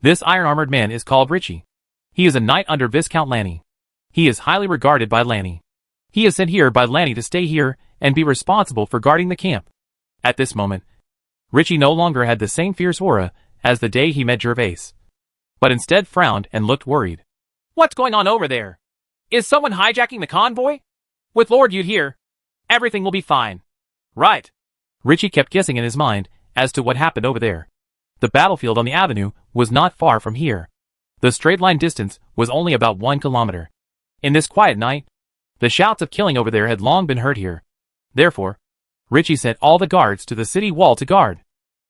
This iron-armored man is called Richie. He is a knight under Viscount Lanny. He is highly regarded by Lanny. He is sent here by Lanny to stay here and be responsible for guarding the camp. At this moment, Richie no longer had the same fierce aura as the day he met Jervas, but instead frowned and looked worried. What's going on over there? Is someone hijacking the convoy? With Lord Yute here, everything will be fine. Right. Richie kept guessing in his mind as to what happened over there. The battlefield on the avenue was not far from here. The straight line distance was only about 1 kilometer. In this quiet night, the shouts of killing over there had long been heard here. Therefore, Richie sent all the guards to the city wall to guard.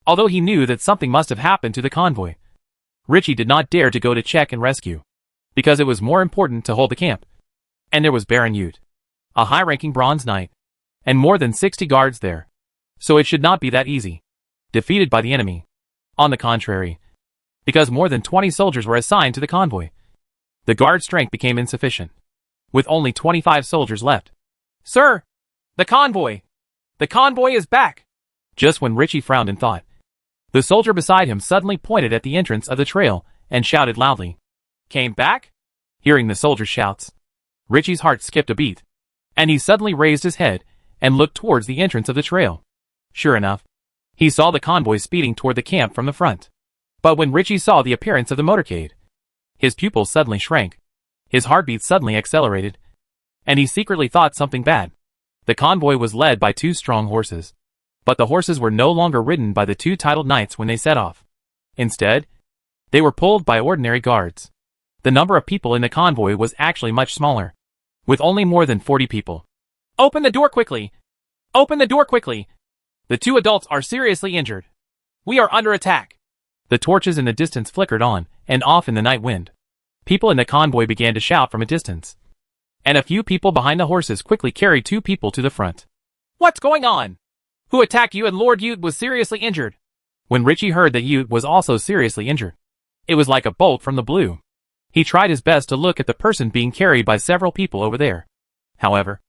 Although he knew that something must have happened to the convoy, Richie did not dare to go to check and rescue, because it was more important to hold the camp. And there was Baron Yute, a high-ranking bronze knight, and more than 60 guards there. So it should not be that easy, defeated by the enemy. On the contrary, because more than 20 soldiers were assigned to the convoy, the guard strength became insufficient, with only 25 soldiers left. Sir, the convoy is back. Just when Richie frowned in thought, the soldier beside him suddenly pointed at the entrance of the trail and shouted loudly. Came back? Hearing the soldier's shouts, Richie's heart skipped a beat, and he suddenly raised his head and looked towards the entrance of the trail. Sure enough, he saw the convoy speeding toward the camp from the front. But when Richie saw the appearance of the motorcade, his pupils suddenly shrank, his heartbeat suddenly accelerated, and he secretly thought something bad. The convoy was led by 2 strong horses, but the horses were no longer ridden by the 2 titled knights when they set off. Instead, they were pulled by ordinary guards. The number of people in the convoy was actually much smaller, with only more than 40 people. Open the door quickly! Open the door quickly! The 2 adults are seriously injured. We are under attack. The torches in the distance flickered on and off in the night wind. People in the convoy began to shout from a distance, and a few people behind the horses quickly carried 2 people to the front. What's going on? Who attacked you and Lord Yute was seriously injured? When Richie heard that Yute was also seriously injured, it was like a bolt from the blue. He tried his best to look at the person being carried by several people over there. However,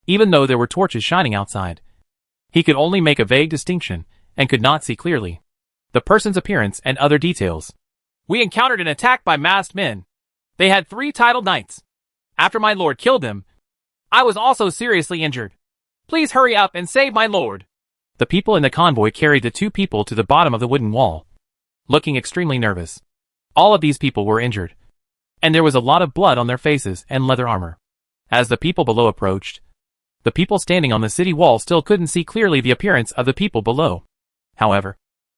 even though there were torches shining outside, he could only make a vague distinction and could not see clearly the person's appearance and other details. We encountered an attack by masked men. They had 3 titled knights. After my lord killed them, I was also seriously injured. Please hurry up and save my lord. The people in the convoy carried the 2 people to the bottom of the wooden wall, looking extremely nervous. All of these people were injured, and there was a lot of blood on their faces and leather armor. As the people below approached, the people standing on the city wall still couldn't see clearly the appearance of the people below. However,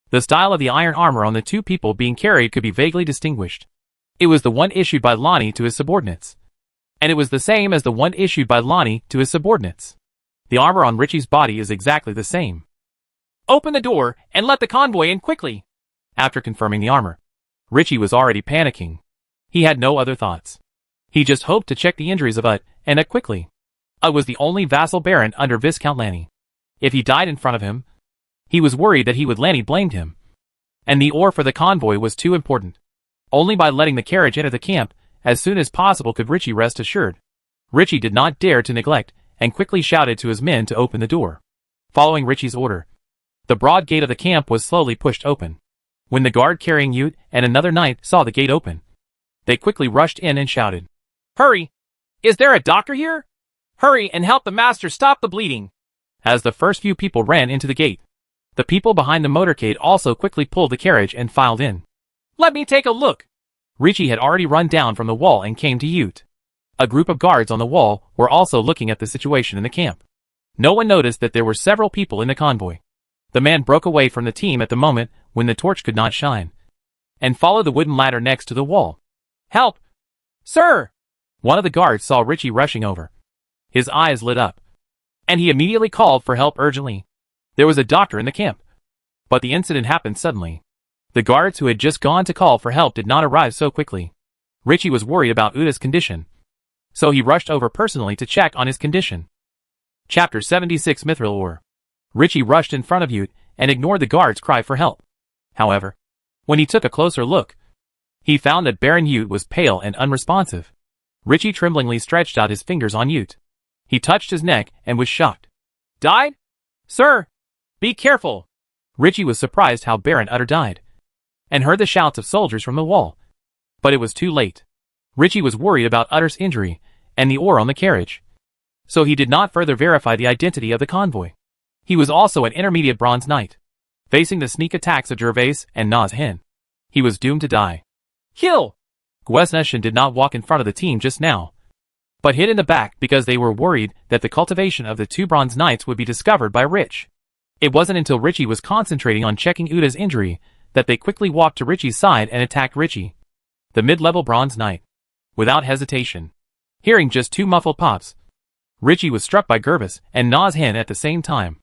the style of the iron armor on the 2 people being carried could be vaguely distinguished. It was the one issued by Lanny to his subordinates, and it was the same as the one issued by Lanny to his subordinates. The armor on Richie's body is exactly the same. Open the door and let the convoy in quickly. After confirming the armor, Richie was already panicking. He had no other thoughts. He just hoped to check the injuries of Ut, and Ut quickly. Ut was the only vassal baron under Viscount Lanny. If he died in front of him, he was worried that he would Lanny blamed him. And the ore for the convoy was too important. Only by letting the carriage enter the camp as soon as possible could Richie rest assured. Richie did not dare to neglect, and quickly shouted to his men to open the door. Following Richie's order, the broad gate of the camp was slowly pushed open. When the guard carrying Yute and another knight saw the gate open, they quickly rushed in and shouted, Hurry! Is there a doctor here? Hurry and help the master stop the bleeding. As the first few people ran into the gate, the people behind the motorcade also quickly pulled the carriage and filed in. Let me take a look. Richie had already run down from the wall and came to Yute. A group of guards on the wall were also looking at the situation in the camp. No one noticed that there were several people in the convoy. The man broke away from the team at the moment when the torch could not shine, and followed the wooden ladder next to the wall. Help! Sir! One of the guards saw Richie rushing over. His eyes lit up, and he immediately called for help urgently. There was a doctor in the camp, but the incident happened suddenly. The guards who had just gone to call for help did not arrive so quickly. Richie was worried about Uda's condition, so he rushed over personally to check on his condition. Chapter 76 Mythril Ore. Richie rushed in front of Yute and ignored the guard's cry for help. However, when he took a closer look, he found that Baron Yute was pale and unresponsive. Richie tremblingly stretched out his fingers on Yute. He touched his neck and was shocked. Died? Sir, be careful. Richie was surprised how Baron Utter died, and heard the shouts of soldiers from the wall. But it was too late. Richie was worried about Utter's injury and the ore on the carriage. So he did not further verify the identity of the convoy. He was also an intermediate bronze knight. Facing the sneak attacks of Jervas and Na's hen, he was doomed to die. Kill! Gwesnushan did not walk in front of the team just now, but hid in the back because they were worried that the cultivation of the two bronze knights would be discovered by Rich. It wasn't until Richie was concentrating on checking Uda's injury that they quickly walked to Richie's side and attacked Richie, the mid-level bronze knight, without hesitation. Hearing just two muffled pops, Richie was struck by Jervas and Na's hen at the same time.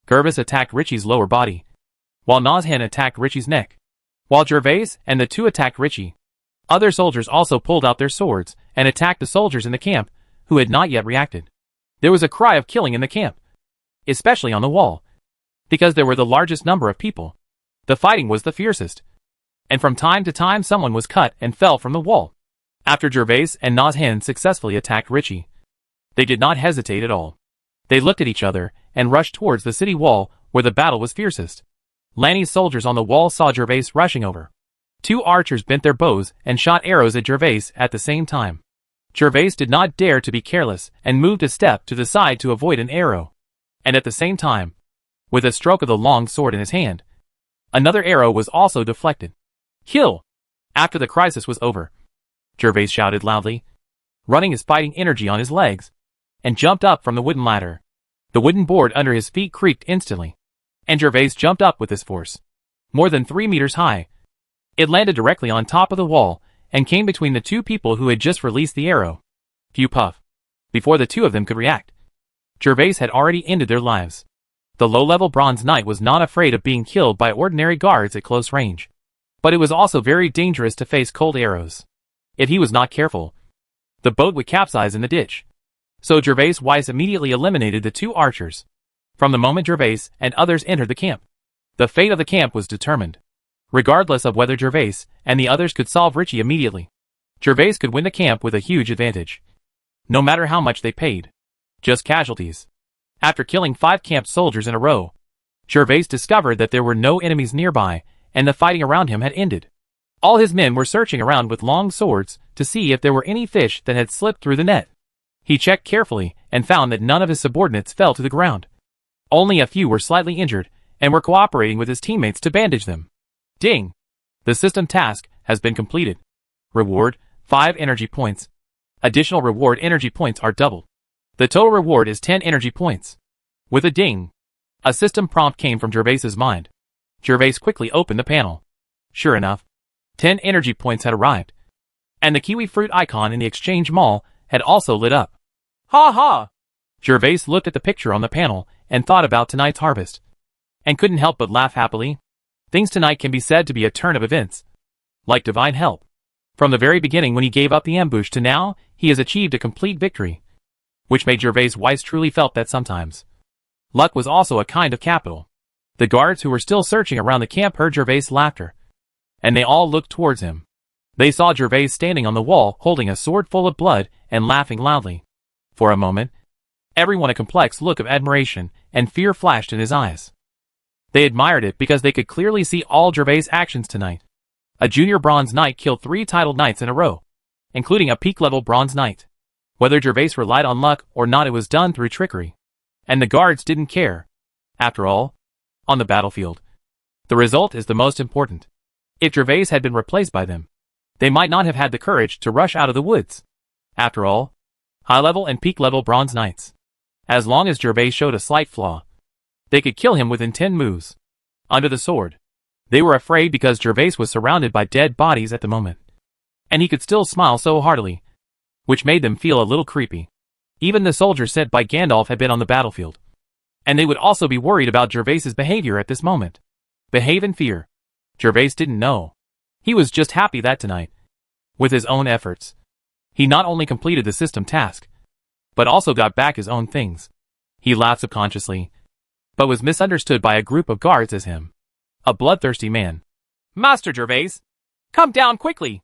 Jervas attacked Richie's lower body, while Na's hen attacked Richie's neck. While Jervas and the two attacked Richie, other soldiers also pulled out their swords and attacked the soldiers in the camp who had not yet reacted. There was a cry of killing in the camp, especially on the wall, because there were the largest number of people. The fighting was the fiercest, and from time to time someone was cut and fell from the wall. After Jervas and Na's hen successfully attacked Richie, they did not hesitate at all. They looked at each other and rushed towards the city wall where the battle was fiercest. Lanny's soldiers on the wall saw Jervas rushing over. Two archers bent their bows and shot arrows at Jervas at the same time. Jervas did not dare to be careless and moved a step to the side to avoid an arrow. And at the same time, with a stroke of the long sword in his hand, another arrow was also deflected. Kill! After the crisis was over, Jervas shouted loudly, running his fighting energy on his legs, and jumped up from the wooden ladder. The wooden board under his feet creaked instantly, and Jervas jumped up with his force, more than 3 meters high. It landed directly on top of the wall and came between the two people who had just released the arrow. Phew puff. Before the two of them could react, Jervas had already ended their lives. The low-level bronze knight was not afraid of being killed by ordinary guards at close range, but it was also very dangerous to face cold arrows. If he was not careful, the boat would capsize in the ditch. So Jervas Weiss immediately eliminated the two archers. From the moment Jervas and others entered the camp, the fate of the camp was determined. Regardless of whether Jervas and the others could solve Richie immediately, Jervas could win the camp with a huge advantage. No matter how much they paid. Just casualties. After killing 5 camp soldiers in a row, Jervas discovered that there were no enemies nearby and the fighting around him had ended. All his men were searching around with long swords to see if there were any fish that had slipped through the net. He checked carefully and found that none of his subordinates fell to the ground. Only a few were slightly injured and were cooperating with his teammates to bandage them. Ding! The system task has been completed. Reward, 5 energy points. Additional reward energy points are doubled. The total reward is 10 energy points. With a ding, a system prompt came from Jervas's mind. Jervas quickly opened the panel. Sure enough, 10 energy points had arrived, and the kiwi fruit icon in the exchange mall had also lit up. Ha ha! Jervas looked at the picture on the panel and thought about tonight's harvest, and couldn't help but laugh happily. Things tonight can be said to be a turn of events, like divine help. From the very beginning when he gave up the ambush to now, he has achieved a complete victory, which made Jervas Weiss truly felt that sometimes luck was also a kind of capital. The guards who were still searching around the camp heard Jervas' laughter, and they all looked towards him. They saw Jervas standing on the wall holding a sword full of blood and laughing loudly. For a moment, everyone a complex look of admiration and fear flashed in his eyes. They admired it because they could clearly see all Jervas' actions tonight. A junior bronze knight killed 3 titled knights in a row, including a peak-level bronze knight. Whether Jervas relied on luck or not, it was done through trickery. And the guards didn't care. After all, on the battlefield, the result is the most important. If Jervas had been replaced by them, they might not have had the courage to rush out of the woods. After all, high-level and peak-level bronze knights, as long as Jervas showed a slight flaw, they could kill him within 10 moves. Under the sword, they were afraid because Jervas was surrounded by dead bodies at the moment, and he could still smile so heartily, which made them feel a little creepy. Even the soldiers sent by Gandalf had been on the battlefield, and they would also be worried about Jervas's behavior at this moment. Behave in fear. Jervas didn't know. He was just happy that tonight, with his own efforts, he not only completed the system task, but also got back his own things. He laughed subconsciously, but was misunderstood by a group of guards as him, a bloodthirsty man. Master Jervas, come down quickly!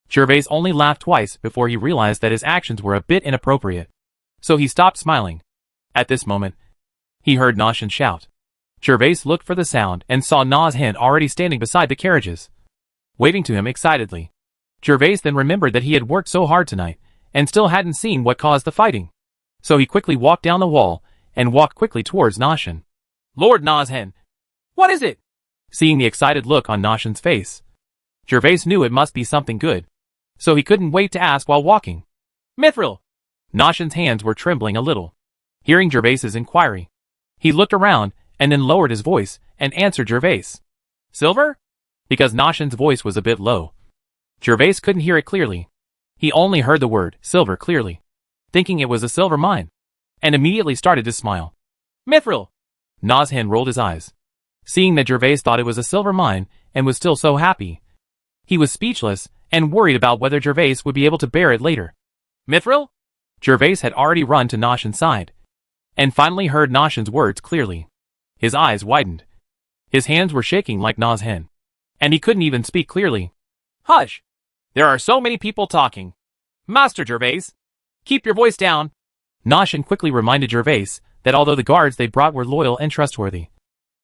Jervas only laughed twice before he realized that his actions were a bit inappropriate, so he stopped smiling. At this moment, he heard Noshin shout. Jervas looked for the sound and saw Na's hen already standing beside the carriages, waving to him excitedly. Jervas then remembered that he had worked so hard tonight, and still hadn't seen what caused the fighting. So he quickly walked down the wall and walked quickly towards Noshin. Lord Noshen, what is it? Seeing the excited look on Noshin's face, Jervas knew it must be something good, so he couldn't wait to ask while walking. Mythril. Noshin's hands were trembling a little. Hearing Jervas's inquiry, he looked around and then lowered his voice and answered Jervas. Silver? Because Noshin's voice was a bit low, Jervas couldn't hear it clearly. He only heard the word silver clearly, thinking it was a silver mine, and immediately started to smile. Mythril. Noshin rolled his eyes, seeing that Jervas thought it was a silver mine and was still so happy. He was speechless and worried about whether Jervas would be able to bear it later. Mythril? Jervas had already run to Noshin's side, and finally heard Noshin's words clearly. His eyes widened. His hands were shaking like Noshin, and he couldn't even speak clearly. Hush! There are so many people talking. Master Jervas, keep your voice down. Noshin quickly reminded Jervas that although the guards they brought were loyal and trustworthy,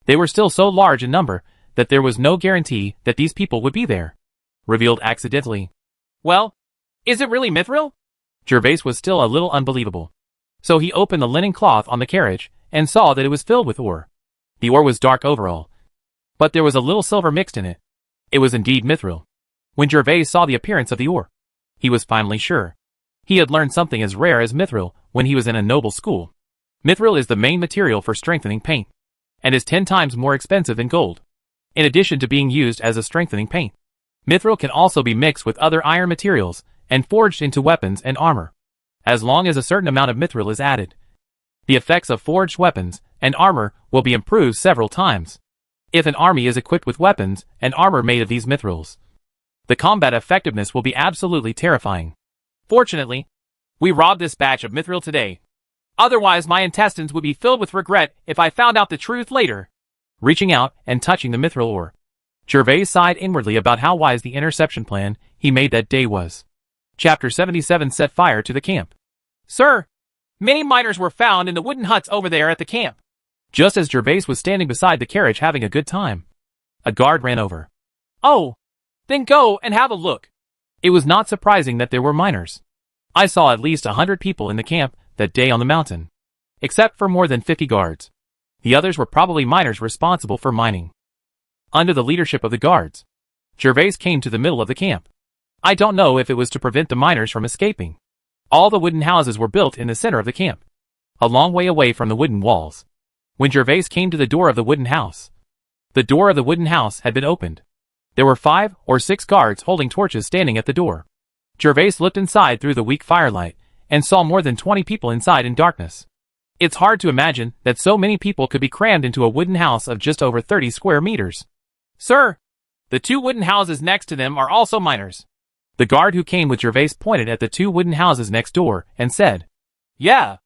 they were still so large in number that there was no guarantee that these people would be there. Revealed accidentally. Well, is it really Mythril? Jervas was still a little unbelievable. So he opened the linen cloth on the carriage and saw that it was filled with ore. The ore was dark overall, but there was a little silver mixed in it. It was indeed Mythril. When Jervas saw the appearance of the ore, he was finally sure. He had learned something as rare as Mythril when he was in a noble school. Mythril is the main material for strengthening paint, and is 10 times more expensive than gold. In addition to being used as a strengthening paint, Mythril can also be mixed with other iron materials and forged into weapons and armor. As long as a certain amount of Mythril is added, the effects of forged weapons and armor will be improved several times. If an army is equipped with weapons and armor made of these Mythrils, the combat effectiveness will be absolutely terrifying. Fortunately, we robbed this batch of Mythril today. Otherwise my intestines would be filled with regret if I found out the truth later. Reaching out and touching the Mythril ore, Jervas sighed inwardly about how wise the interception plan he made that day was. Chapter 77 Set fire to the camp. Sir, many miners were found in the wooden huts over there at the camp. Just as Jervas was standing beside the carriage having a good time, a guard ran over. Oh, then go and have a look. It was not surprising that there were miners. I saw at least 100 people in the camp that day on the mountain, except for more than 50 guards. The others were probably miners responsible for mining. Under the leadership of the guards, Jervas came to the middle of the camp. I don't know if it was to prevent the miners from escaping. All the wooden houses were built in the center of the camp, a long way away from the wooden walls. When Jervas came to the door of the wooden house, the door of the wooden house had been opened. There were 5 or 6 guards holding torches standing at the door. Jervas looked inside through the weak firelight and saw more than 20 people inside in darkness. It's hard to imagine that so many people could be crammed into a wooden house of just over 30 square meters. Sir, the 2 wooden houses next to them are also miners. The guard who came with Jervas pointed at the 2 wooden houses next door and said, Yeah.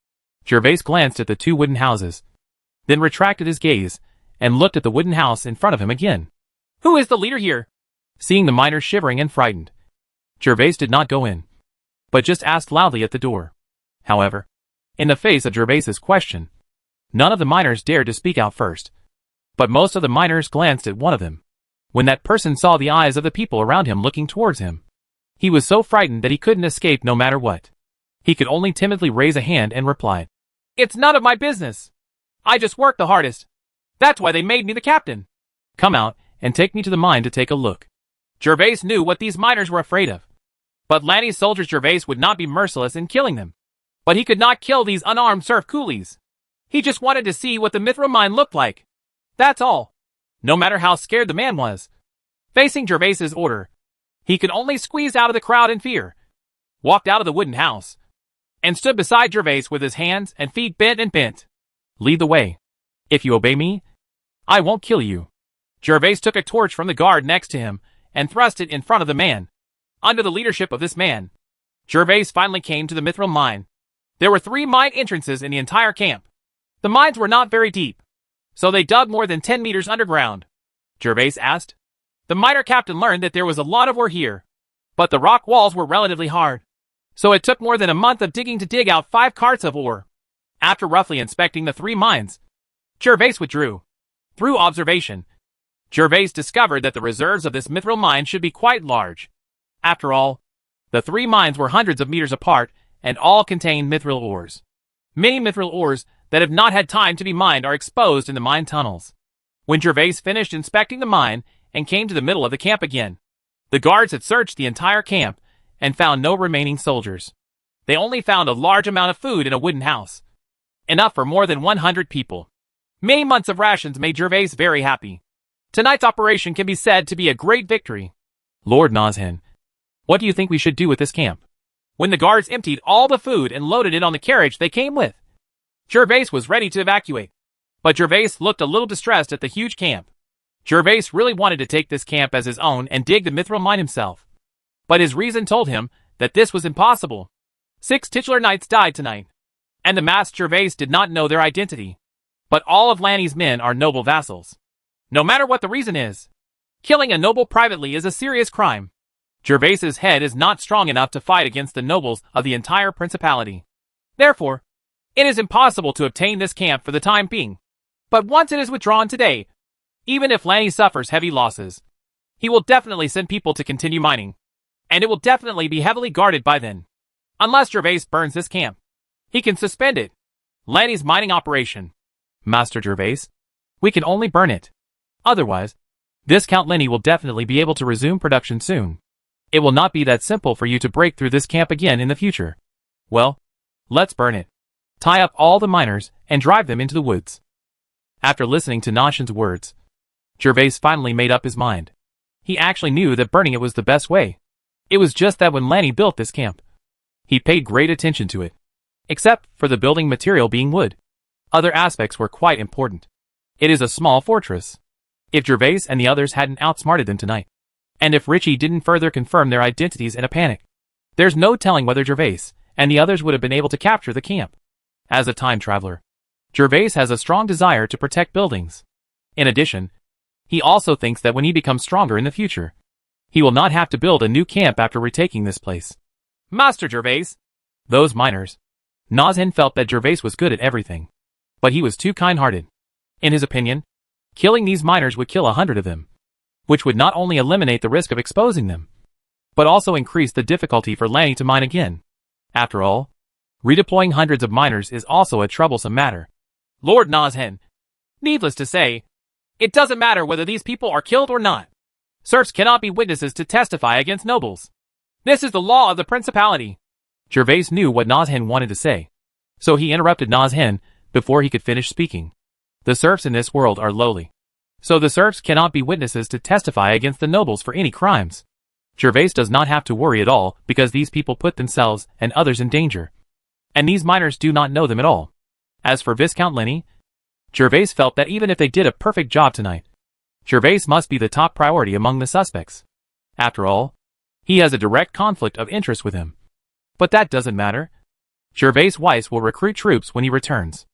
Jervas glanced at the 2 wooden houses, then retracted his gaze and looked at the wooden house in front of him again. Who is the leader here? Seeing the miners shivering and frightened, Jervas did not go in, but just asked loudly at the door. However, in the face of Jervas's question, none of the miners dared to speak out first, but most of the miners glanced at one of them. When that person saw the eyes of the people around him looking towards him, he was so frightened that he couldn't escape no matter what. He could only timidly raise a hand and reply, It's none of my business. I just worked the hardest. That's why they made me the captain. Come out and take me to the mine to take a look. Jervas knew what these miners were afraid of. But Lanny's soldiers Jervas would not be merciless in killing them. But he could not kill these unarmed serf coolies. He just wanted to see what the Mythril mine looked like. That's all. No matter how scared the man was. Facing Jervas's order, he could only squeeze out of the crowd in fear. Walked out of the wooden house, and stood beside Jervas with his hands and feet bent and bent. Lead the way. If you obey me, I won't kill you. Jervas took a torch from the guard next to him and thrust it in front of the man. Under the leadership of this man, Jervas finally came to the Mythril mine. There were 3 mine entrances in the entire camp. The mines were not very deep, so they dug more than 10 meters underground. Jervas asked. The miner captain learned that there was a lot of ore here, but the rock walls were relatively hard, so it took more than a month of digging to dig out 5 carts of ore. After roughly inspecting the 3 mines, Jervas withdrew. Through observation, Jervas discovered that the reserves of this Mythril mine should be quite large. After all, The 3 mines were hundreds of meters apart, and all contained mithril ores. Many mithril ores that have not had time to be mined are exposed in the mine tunnels. When Jervas finished inspecting the mine and came to the middle of the camp again, the guards had searched the entire camp and found no remaining soldiers. They only found a large amount of food in a wooden house, enough for more than 100 people. Many months of rations made Jervas very happy. Tonight's operation can be said to be a great victory. Lord Nozhen, what do you think we should do with this camp? When the guards emptied all the food and loaded it on the carriage they came with, Jervas was ready to evacuate. But Jervas looked a little distressed at the huge camp. Jervas really wanted to take this camp as his own and dig the mithril mine himself. But his reason told him that this was impossible. 6 titular knights died tonight, and the masked Jervas did not know their identity. But all of Lanny's men are noble vassals. No matter what the reason is, killing a noble privately is a serious crime. Jervas's head is not strong enough to fight against the nobles of the entire principality. Therefore, it is impossible to obtain this camp for the time being. But once it is withdrawn today, even if Lanny suffers heavy losses, he will definitely send people to continue mining. And it will definitely be heavily guarded by then. Unless Jervas burns this camp, he can suspend it. Lanny's mining operation. Master Jervas, we can only burn it. Otherwise, this Count Lanny will definitely be able to resume production soon. It will not be that simple for you to break through this camp again in the future. Well, let's burn it. Tie up all the miners and drive them into the woods. After listening to Nozhen's words, Jervas finally made up his mind. He actually knew that burning it was the best way. It was just that when Lanny built this camp, he paid great attention to it. Except for the building material being wood, other aspects were quite important. It is a small fortress. If Jervas and the others hadn't outsmarted them tonight, and if Richie didn't further confirm their identities in a panic, there's no telling whether Jervas and the others would have been able to capture the camp. As a time traveler, Jervas has a strong desire to protect buildings. In addition, he also thinks that when he becomes stronger in the future, he will not have to build a new camp after retaking this place. Master Jervas, those miners. Nozhen felt that Jervas was good at everything, but he was too kind-hearted. In his opinion, killing these miners would kill 100 of them, which would not only eliminate the risk of exposing them, but also increase the difficulty for Lanny to mine again. After all, redeploying hundreds of miners is also a troublesome matter. Lord Nozhen, needless to say, it doesn't matter whether these people are killed or not. Serfs cannot be witnesses to testify against nobles. This is the law of the principality. Jervas knew what Nozhen wanted to say, so he interrupted Nozhen before he could finish speaking. The serfs in this world are lowly, so the serfs cannot be witnesses to testify against the nobles for any crimes. Jervas does not have to worry at all because these people put themselves and others in danger, and these miners do not know them at all. As for Viscount Lanny, Jervas felt that even if they did a perfect job tonight, Jervas must be the top priority among the suspects. After all, he has a direct conflict of interest with him. But that doesn't matter. Jervas Weiss will recruit troops when he returns.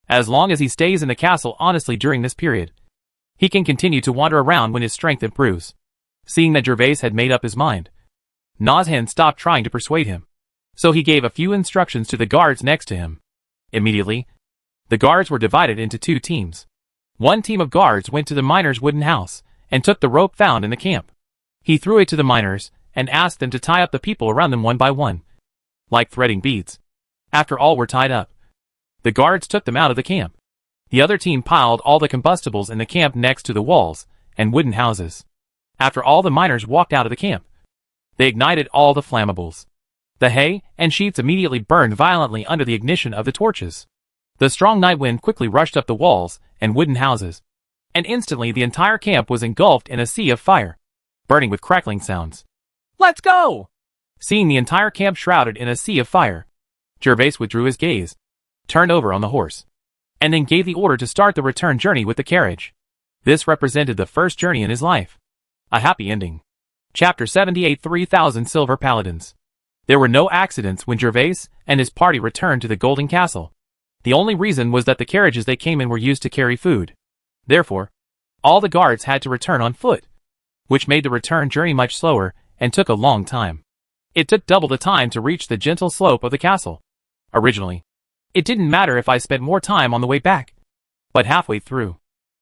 As long as he stays in the castle honestly during this period, he can continue to wander around when his strength improves. Seeing that Jervas had made up his mind, Nozhen stopped trying to persuade him, so he gave a few instructions to the guards next to him. Immediately, the guards were divided into 2 teams. One team of guards went to the miners' wooden house and took the rope found in the camp. He threw it to the miners and asked them to tie up the people around them one by one, like threading beads. After all were tied up, the guards took them out of the camp. The other team piled all the combustibles in the camp next to the walls and wooden houses. After all the miners walked out of the camp, they ignited all the flammables. The hay and sheets immediately burned violently under the ignition of the torches. The strong night wind quickly rushed up the walls and wooden houses, and instantly the entire camp was engulfed in a sea of fire, burning with crackling sounds. Let's go! Seeing the entire camp shrouded in a sea of fire, Jervas withdrew his gaze, turned over on the horse, and then gave the order to start the return journey with the carriage. This represented the first journey in his life. A happy ending. Chapter 78 3,000 Silver Paladins. There were no accidents when Jervas and his party returned to the Golden Castle. The only reason was that the carriages they came in were used to carry food. Therefore, all the guards had to return on foot, which made the return journey much slower and took a long time. It took double the time to reach the gentle slope of the castle. Originally, it didn't matter if I spent more time on the way back. But halfway through,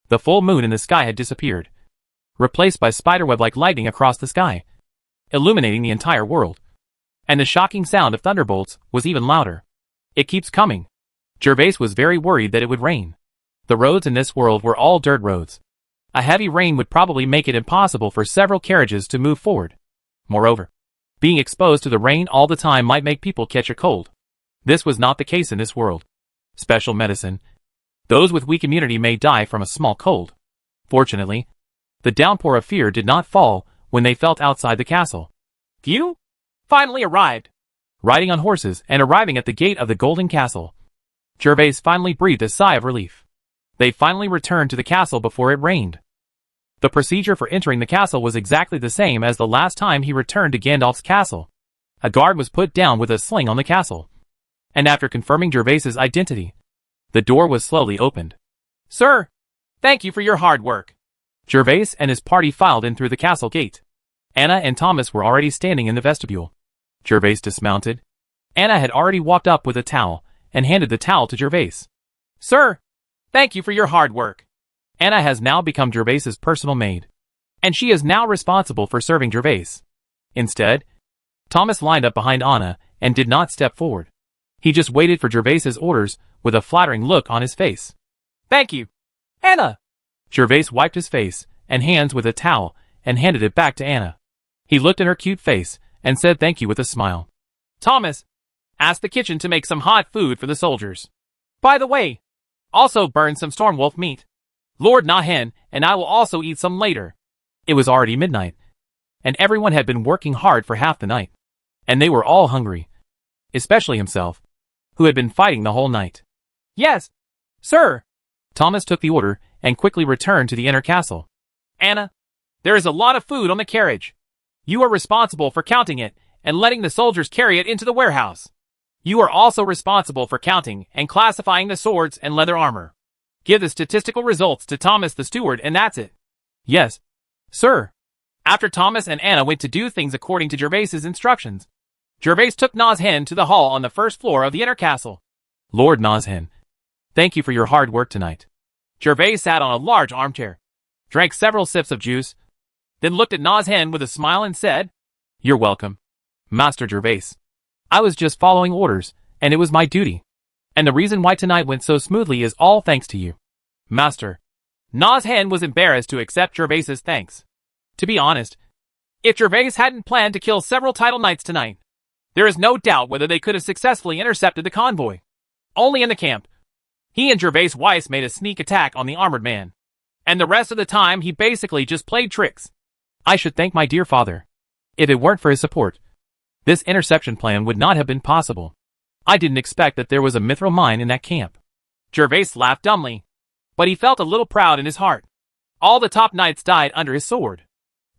the full moon in the sky had disappeared, replaced by spiderweb like lightning across the sky, illuminating the entire world. And the shocking sound of thunderbolts was even louder. It keeps coming. Jervas was very worried that it would rain. The roads in this world were all dirt roads. A heavy rain would probably make it impossible for several carriages to move forward. Moreover, being exposed to the rain all the time might make people catch a cold. This was not the case in this world. Special medicine. Those with weak immunity may die from a small cold. Fortunately, the downpour of fear did not fall when they felt outside the castle. Phew! Finally arrived. Riding on horses and arriving at the gate of the golden castle, Jervas finally breathed a sigh of relief. They finally returned to the castle before it rained. The procedure for entering the castle was exactly the same as the last time he returned to Gandalf's castle. A guard was put down with a sling on the castle. And after confirming Jervas's identity, the door was slowly opened. Sir, thank you for your hard work. Jervas and his party filed in through the castle gate. Anna and Thomas were already standing in the vestibule. Jervas dismounted. Anna had already walked up with a towel and handed the towel to Jervas. Sir, thank you for your hard work. Anna has now become Jervas's personal maid, and she is now responsible for serving Jervas. Instead, Thomas lined up behind Anna and did not step forward. He just waited for Jervas's orders with a flattering look on his face. Thank you, Anna. Jervas wiped his face and hands with a towel and handed it back to Anna. He looked at her cute face and said thank you with a smile. Thomas, ask the kitchen to make some hot food for the soldiers. By the way, also burn some stormwolf meat. Lord Nahen and I will also eat some later. It was already midnight, and everyone had been working hard for half the night, and they were all hungry, especially himself, who had been fighting the whole night. Yes, sir. Thomas took the order and quickly returned to the inner castle. Anna, there is a lot of food on the carriage. You are responsible for counting it and letting the soldiers carry it into the warehouse. You are also responsible for counting and classifying the swords and leather armor. Give the statistical results to Thomas the steward and that's it. Yes, sir. After Thomas and Anna went to do things according to Jervas's instructions, Jervas took Nazhen to the hall on the first floor of the inner castle. Lord Nazhen, thank you for your hard work tonight. Jervas sat on a large armchair, drank several sips of juice, then looked at Nazhen with a smile and said, You're welcome, Master Jervas. I was just following orders, and it was my duty. And the reason why tonight went so smoothly is all thanks to you, Master. Nazhen was embarrassed to accept Jervas's thanks. To be honest, if Jervas hadn't planned to kill several title knights tonight, there is no doubt whether they could have successfully intercepted the convoy. Only in the camp, he and Jervas Weiss made a sneak attack on the armored man. And the rest of the time he basically just played tricks. I should thank my dear father. If it weren't for his support, this interception plan would not have been possible. I didn't expect that there was a mithril mine in that camp. Jervas laughed dumbly, but he felt a little proud in his heart. All the top knights died under his sword.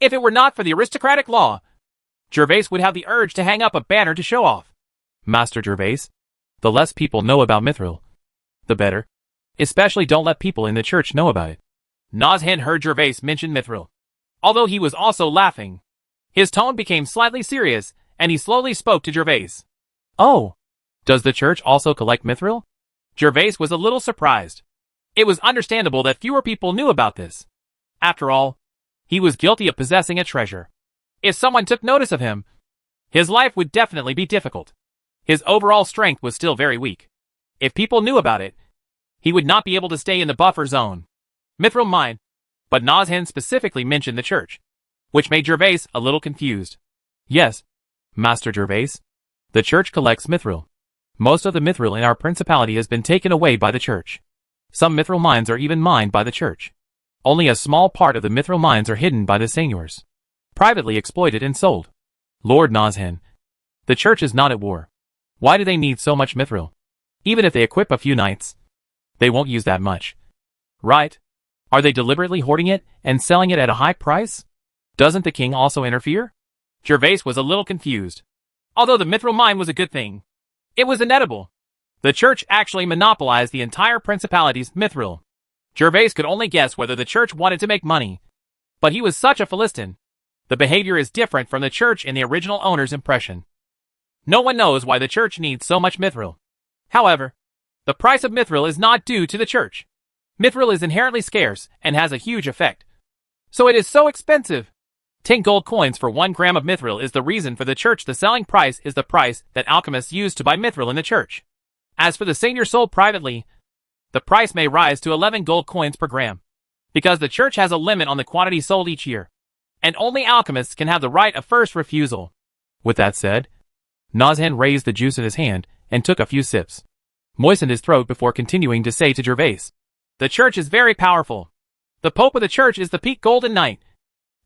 If it were not for the aristocratic law, Jervas would have the urge to hang up a banner to show off. Master Jervas, the less people know about mithril, the better. Especially don't let people in the church know about it. Nazhen heard Jervas mention mithril. Although he was also laughing, his tone became slightly serious, and he slowly spoke to Jervas. Oh, does the church also collect mithril? Jervas was a little surprised. It was understandable that fewer people knew about this. After all, he was guilty of possessing a treasure. If someone took notice of him, his life would definitely be difficult. His overall strength was still very weak. If people knew about it, he would not be able to stay in the buffer zone. Mithril mine. But Nazhen specifically mentioned the church, which made Jervas a little confused. Yes, Master Jervas. The church collects mithril. Most of the mithril in our principality has been taken away by the church. Some mithril mines are even mined by the church. Only a small part of the mithril mines are hidden by the Seigniors, privately exploited and sold. Lord Nazhen, the church is not at war. Why do they need so much mithril? Even if they equip a few knights, they won't use that much. Right? Are they deliberately hoarding it and selling it at a high price? Doesn't the king also interfere? Jervas was a little confused. Although the mithril mine was a good thing, it was inedible. The church actually monopolized the entire principality's mithril. Jervas could only guess whether the church wanted to make money. But he was such a Philistine. The behavior is different from the church in the original owner's impression. No one knows why the church needs so much mithril. However, the price of mithril is not due to the church. Mithril is inherently scarce and has a huge effect. So it is so expensive. 10 gold coins for 1 gram of mithril is the reason for the church. The selling price is the price that alchemists use to buy mithril in the church. As for the Seignior sold privately, the price may rise to 11 gold coins per gram, because the church has a limit on the quantity sold each year, and only alchemists can have the right of first refusal. With that said, Nazhen raised the juice in his hand and took a few sips, moistened his throat before continuing to say to Jervas, "The church is very powerful. The Pope of the church is the peak golden knight,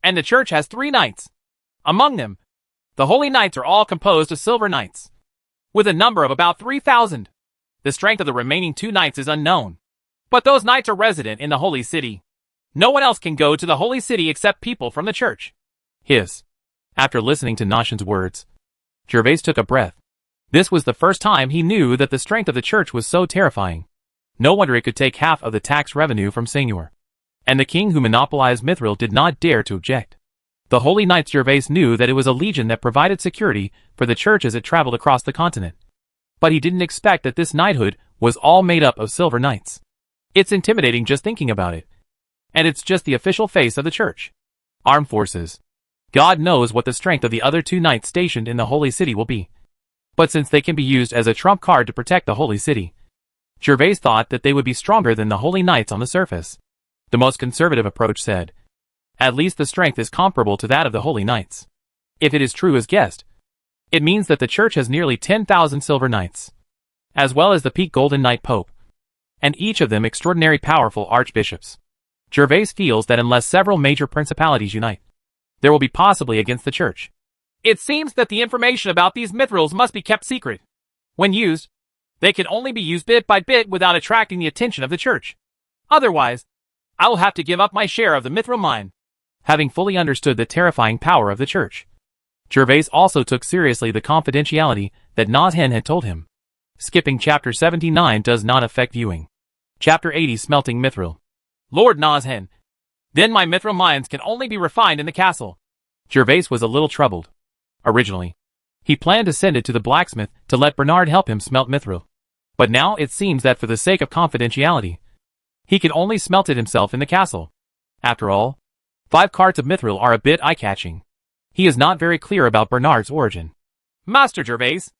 and the church has 3 knights. Among them, the holy knights are all composed of silver knights, with a number of about 3,000. The strength of the remaining 2 knights is unknown, but those knights are resident in the holy city. No one else can go to the holy city except people from the church." After listening to Nazhen's words, Jervas took a breath. This was the first time he knew that the strength of the church was so terrifying. No wonder it could take half of the tax revenue from Seignior. And the king who monopolized Mythril did not dare to object. The holy knights. Jervas knew that it was a legion that provided security for the church as it traveled across the continent. But he didn't expect that this knighthood was all made up of silver knights. It's intimidating just thinking about it. And it's just the official face of the church. Armed forces. God knows what the strength of the other 2 knights stationed in the holy city will be. But since they can be used as a trump card to protect the holy city, Jervas thought that they would be stronger than the holy knights on the surface. The most conservative approach said, at least the strength is comparable to that of the holy knights. If it is true as guessed, it means that the church has nearly 10,000 silver knights, as well as the peak golden knight pope, and each of them extraordinary powerful archbishops. Jervas feels that unless several major principalities unite, there will be possibly against the church. It seems that the information about these mithrils must be kept secret. When used, they can only be used bit by bit without attracting the attention of the church. Otherwise, I will have to give up my share of the mithril mine. Having fully understood the terrifying power of the church, Jervas also took seriously the confidentiality that Nazhen had told him. Skipping chapter 79 does not affect viewing. Chapter 80 Smelting Mythril. Lord Nazhen, then my mithril mines can only be refined in the castle. Jervas was a little troubled. Originally, he planned to send it to the blacksmith to let Bernard help him smelt mithril. But now it seems that for the sake of confidentiality, he can only smelt it himself in the castle. After all, 5 carts of mithril are a bit eye-catching. He is not very clear about Bernard's origin. Master Jervas,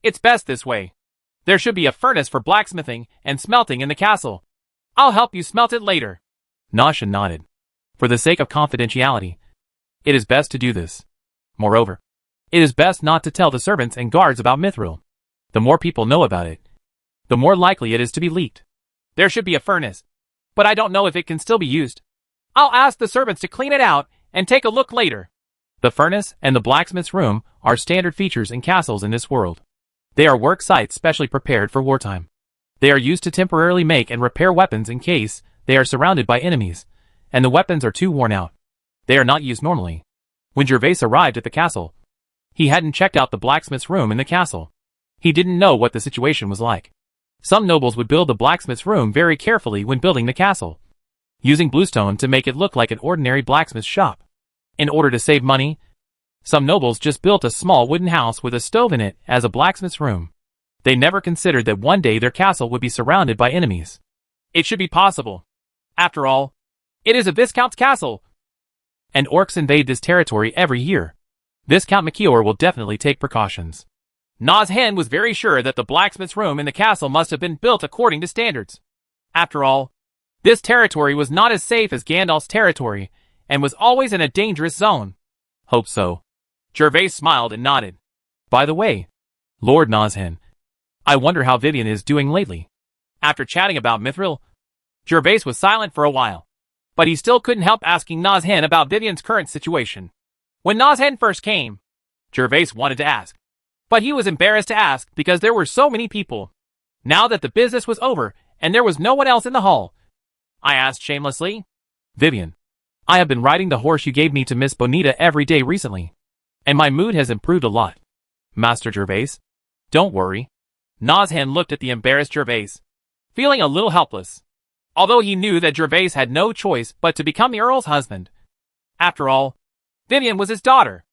it's best this way. There should be a furnace for blacksmithing and smelting in the castle. I'll help you smelt it later. Nazhen nodded. For the sake of confidentiality, it is best to do this. Moreover, it is best not to tell the servants and guards about mithril. The more people know about it, the more likely it is to be leaked. There should be a furnace, but I don't know if it can still be used. I'll ask the servants to clean it out and take a look later. The furnace and the blacksmith's room are standard features in castles in this world. They are work sites specially prepared for wartime. They are used to temporarily make and repair weapons in case they are surrounded by enemies, and the weapons are too worn out. They are not used normally. When Jervas arrived at the castle, he hadn't checked out the blacksmith's room in the castle. He didn't know what the situation was like. Some nobles would build the blacksmith's room very carefully when building the castle, using bluestone to make it look like an ordinary blacksmith's shop. In order to save money, some nobles just built a small wooden house with a stove in it as a blacksmith's room. They never considered that one day their castle would be surrounded by enemies. It should be possible. After all, it is a Viscount's castle, and orcs invade this territory every year. Viscount Seignior will definitely take precautions. Nazhen was very sure that the blacksmith's room in the castle must have been built according to standards. After all, this territory was not as safe as Gandalf's territory, and was always in a dangerous zone. Hope so. Jervas smiled and nodded. By the way, Lord Nazhen, I wonder how Vivian is doing lately. After chatting about mithril, Jervas was silent for a while, but he still couldn't help asking Nazhen about Vivian's current situation. When Nazhen first came, Jervas wanted to ask, but he was embarrassed to ask because there were so many people. Now that the business was over and there was no one else in the hall, I asked shamelessly, Vivian, I have been riding the horse you gave me to Miss Bonita every day recently, and my mood has improved a lot. Master Jervas, don't worry. Nazhen looked at the embarrassed Jervas, feeling a little helpless, although he knew that Jervas had no choice but to become the Earl's husband. After all, Vivian was his daughter.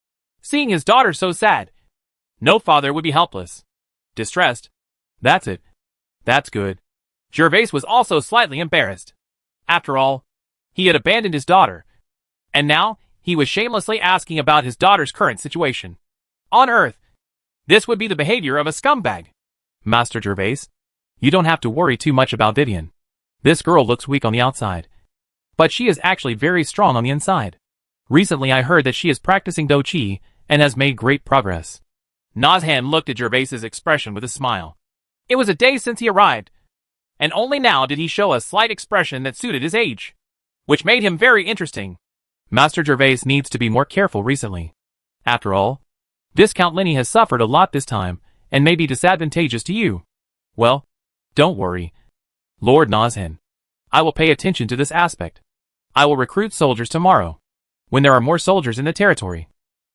Seeing his daughter so sad, no father would be helpless. Distressed. That's it. That's good. Jervas was also slightly embarrassed. After all, he had abandoned his daughter, and now he was shamelessly asking about his daughter's current situation. On Earth, this would be the behavior of a scumbag. Master Jervas, you don't have to worry too much about Vivian. This girl looks weak on the outside, but she is actually very strong on the inside. Recently I heard that she is practicing Do Chi and has made great progress. Nazhan looked at Jervas's expression with a smile. It was a day since he arrived, and only now did he show a slight expression that suited his age, which made him very interesting. Master Jervas needs to be more careful recently. After all, Viscount Lanny has suffered a lot this time and may be disadvantageous to you. Well, don't worry, Lord Nazhan. I will pay attention to this aspect. I will recruit soldiers tomorrow, when there are more soldiers in the territory.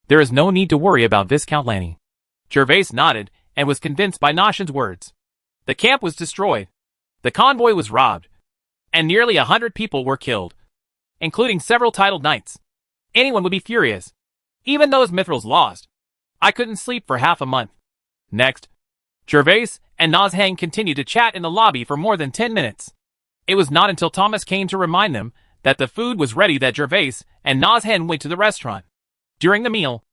There is no need to worry about Viscount Lanny. Jervas nodded and was convinced by Nashan's words. The camp was destroyed. The convoy was robbed, and nearly 100 people were killed, including several titled knights. Anyone would be furious. Even those Mythrils lost. I couldn't sleep for half a month. Next, Jervas and Nazhan continued to chat in the lobby for more than 10 minutes. It was not until Thomas came to remind them that the food was ready that Jervas and Nazhan went to the restaurant. During the meal,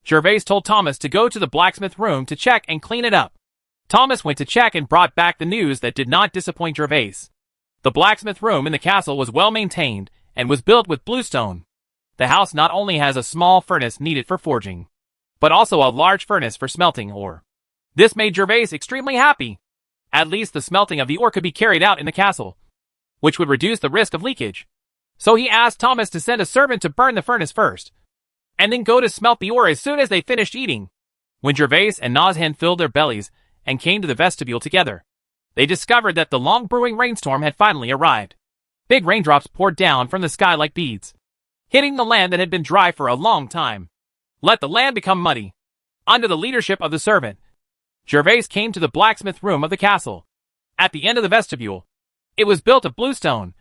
Jervas told Thomas to go to the blacksmith room to check and clean it up. Thomas went to check and brought back the news that did not disappoint Jervas. The blacksmith room in the castle was well maintained and was built with bluestone. The house not only has a small furnace needed for forging, but also a large furnace for smelting ore. This made Jervas extremely happy. At least the smelting of the ore could be carried out in the castle, which would reduce the risk of leakage. So he asked Thomas to send a servant to burn the furnace first, and then go to smelt the ore as soon as they finished eating. When Jervas and Nazhan filled their bellies and came to the vestibule together, they discovered that the long-brewing rainstorm had finally arrived. Big raindrops poured down from the sky like beads, hitting the land that had been dry for a long time. Let the land become muddy. Under the leadership of the servant, Jervas came to the blacksmith room of the castle. At the end of the vestibule, it was built of bluestone,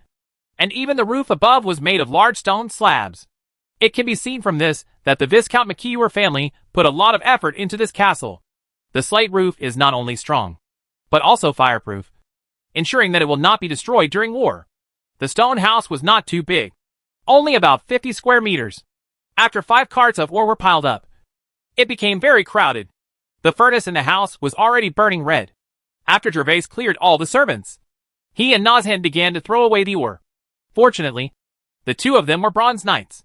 and even the roof above was made of large stone slabs. It can be seen from this that the Viscount Mythhril family put a lot of effort into this castle. The slate roof is not only strong, but also fireproof, ensuring that it will not be destroyed during war. The stone house was not too big, only about 50 square meters. After 5 carts of ore were piled up, it became very crowded. The furnace in the house was already burning red. After Jervas cleared all the servants, he and Nazhan began to throw away the ore. Fortunately, the two of them were bronze knights.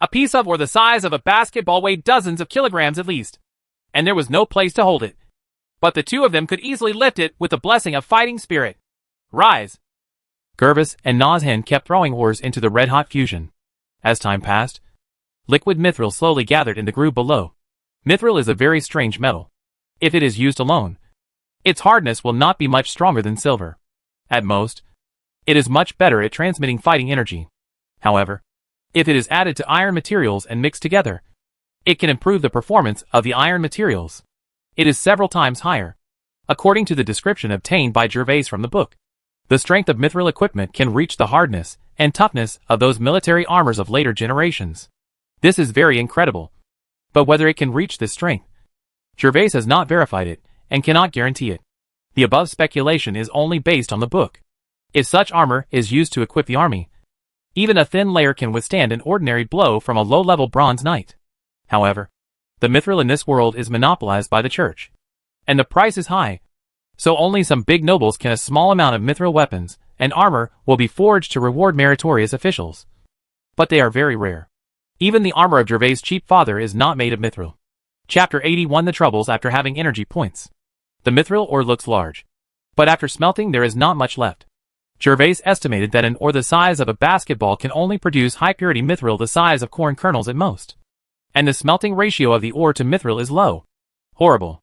A piece of ore the size of a basketball weighed dozens of kilograms at least, and there was no place to hold it. But the two of them could easily lift it with the blessing of fighting spirit. Rise! Jervas and Nazhan kept throwing ores into the red-hot fusion. As time passed, liquid mithril slowly gathered in the groove below. Mithril is a very strange metal. If it is used alone, its hardness will not be much stronger than silver. At most, it is much better at transmitting fighting energy. However, if it is added to iron materials and mixed together, it can improve the performance of the iron materials. It is several times higher, according to the description obtained by Jervas from the book. The strength of mithril equipment can reach the hardness and toughness of those military armors of later generations. This is very incredible. But whether it can reach this strength, Jervas has not verified it and cannot guarantee it. The above speculation is only based on the book. If such armor is used to equip the army, even a thin layer can withstand an ordinary blow from a low-level bronze knight. However, the mithril in this world is monopolized by the church, and the price is high, so only some big nobles can a small amount of mithril weapons and armor will be forged to reward meritorious officials. But they are very rare. Even the armor of Jervas' cheap father is not made of mithril. Chapter 81 The Troubles After Having Energy Points. The mithril ore looks large, but after smelting there is not much left. Jervas estimated that an ore the size of a basketball can only produce high-purity mithril the size of corn kernels at most. And the smelting ratio of the ore to mithril is low. Horrible.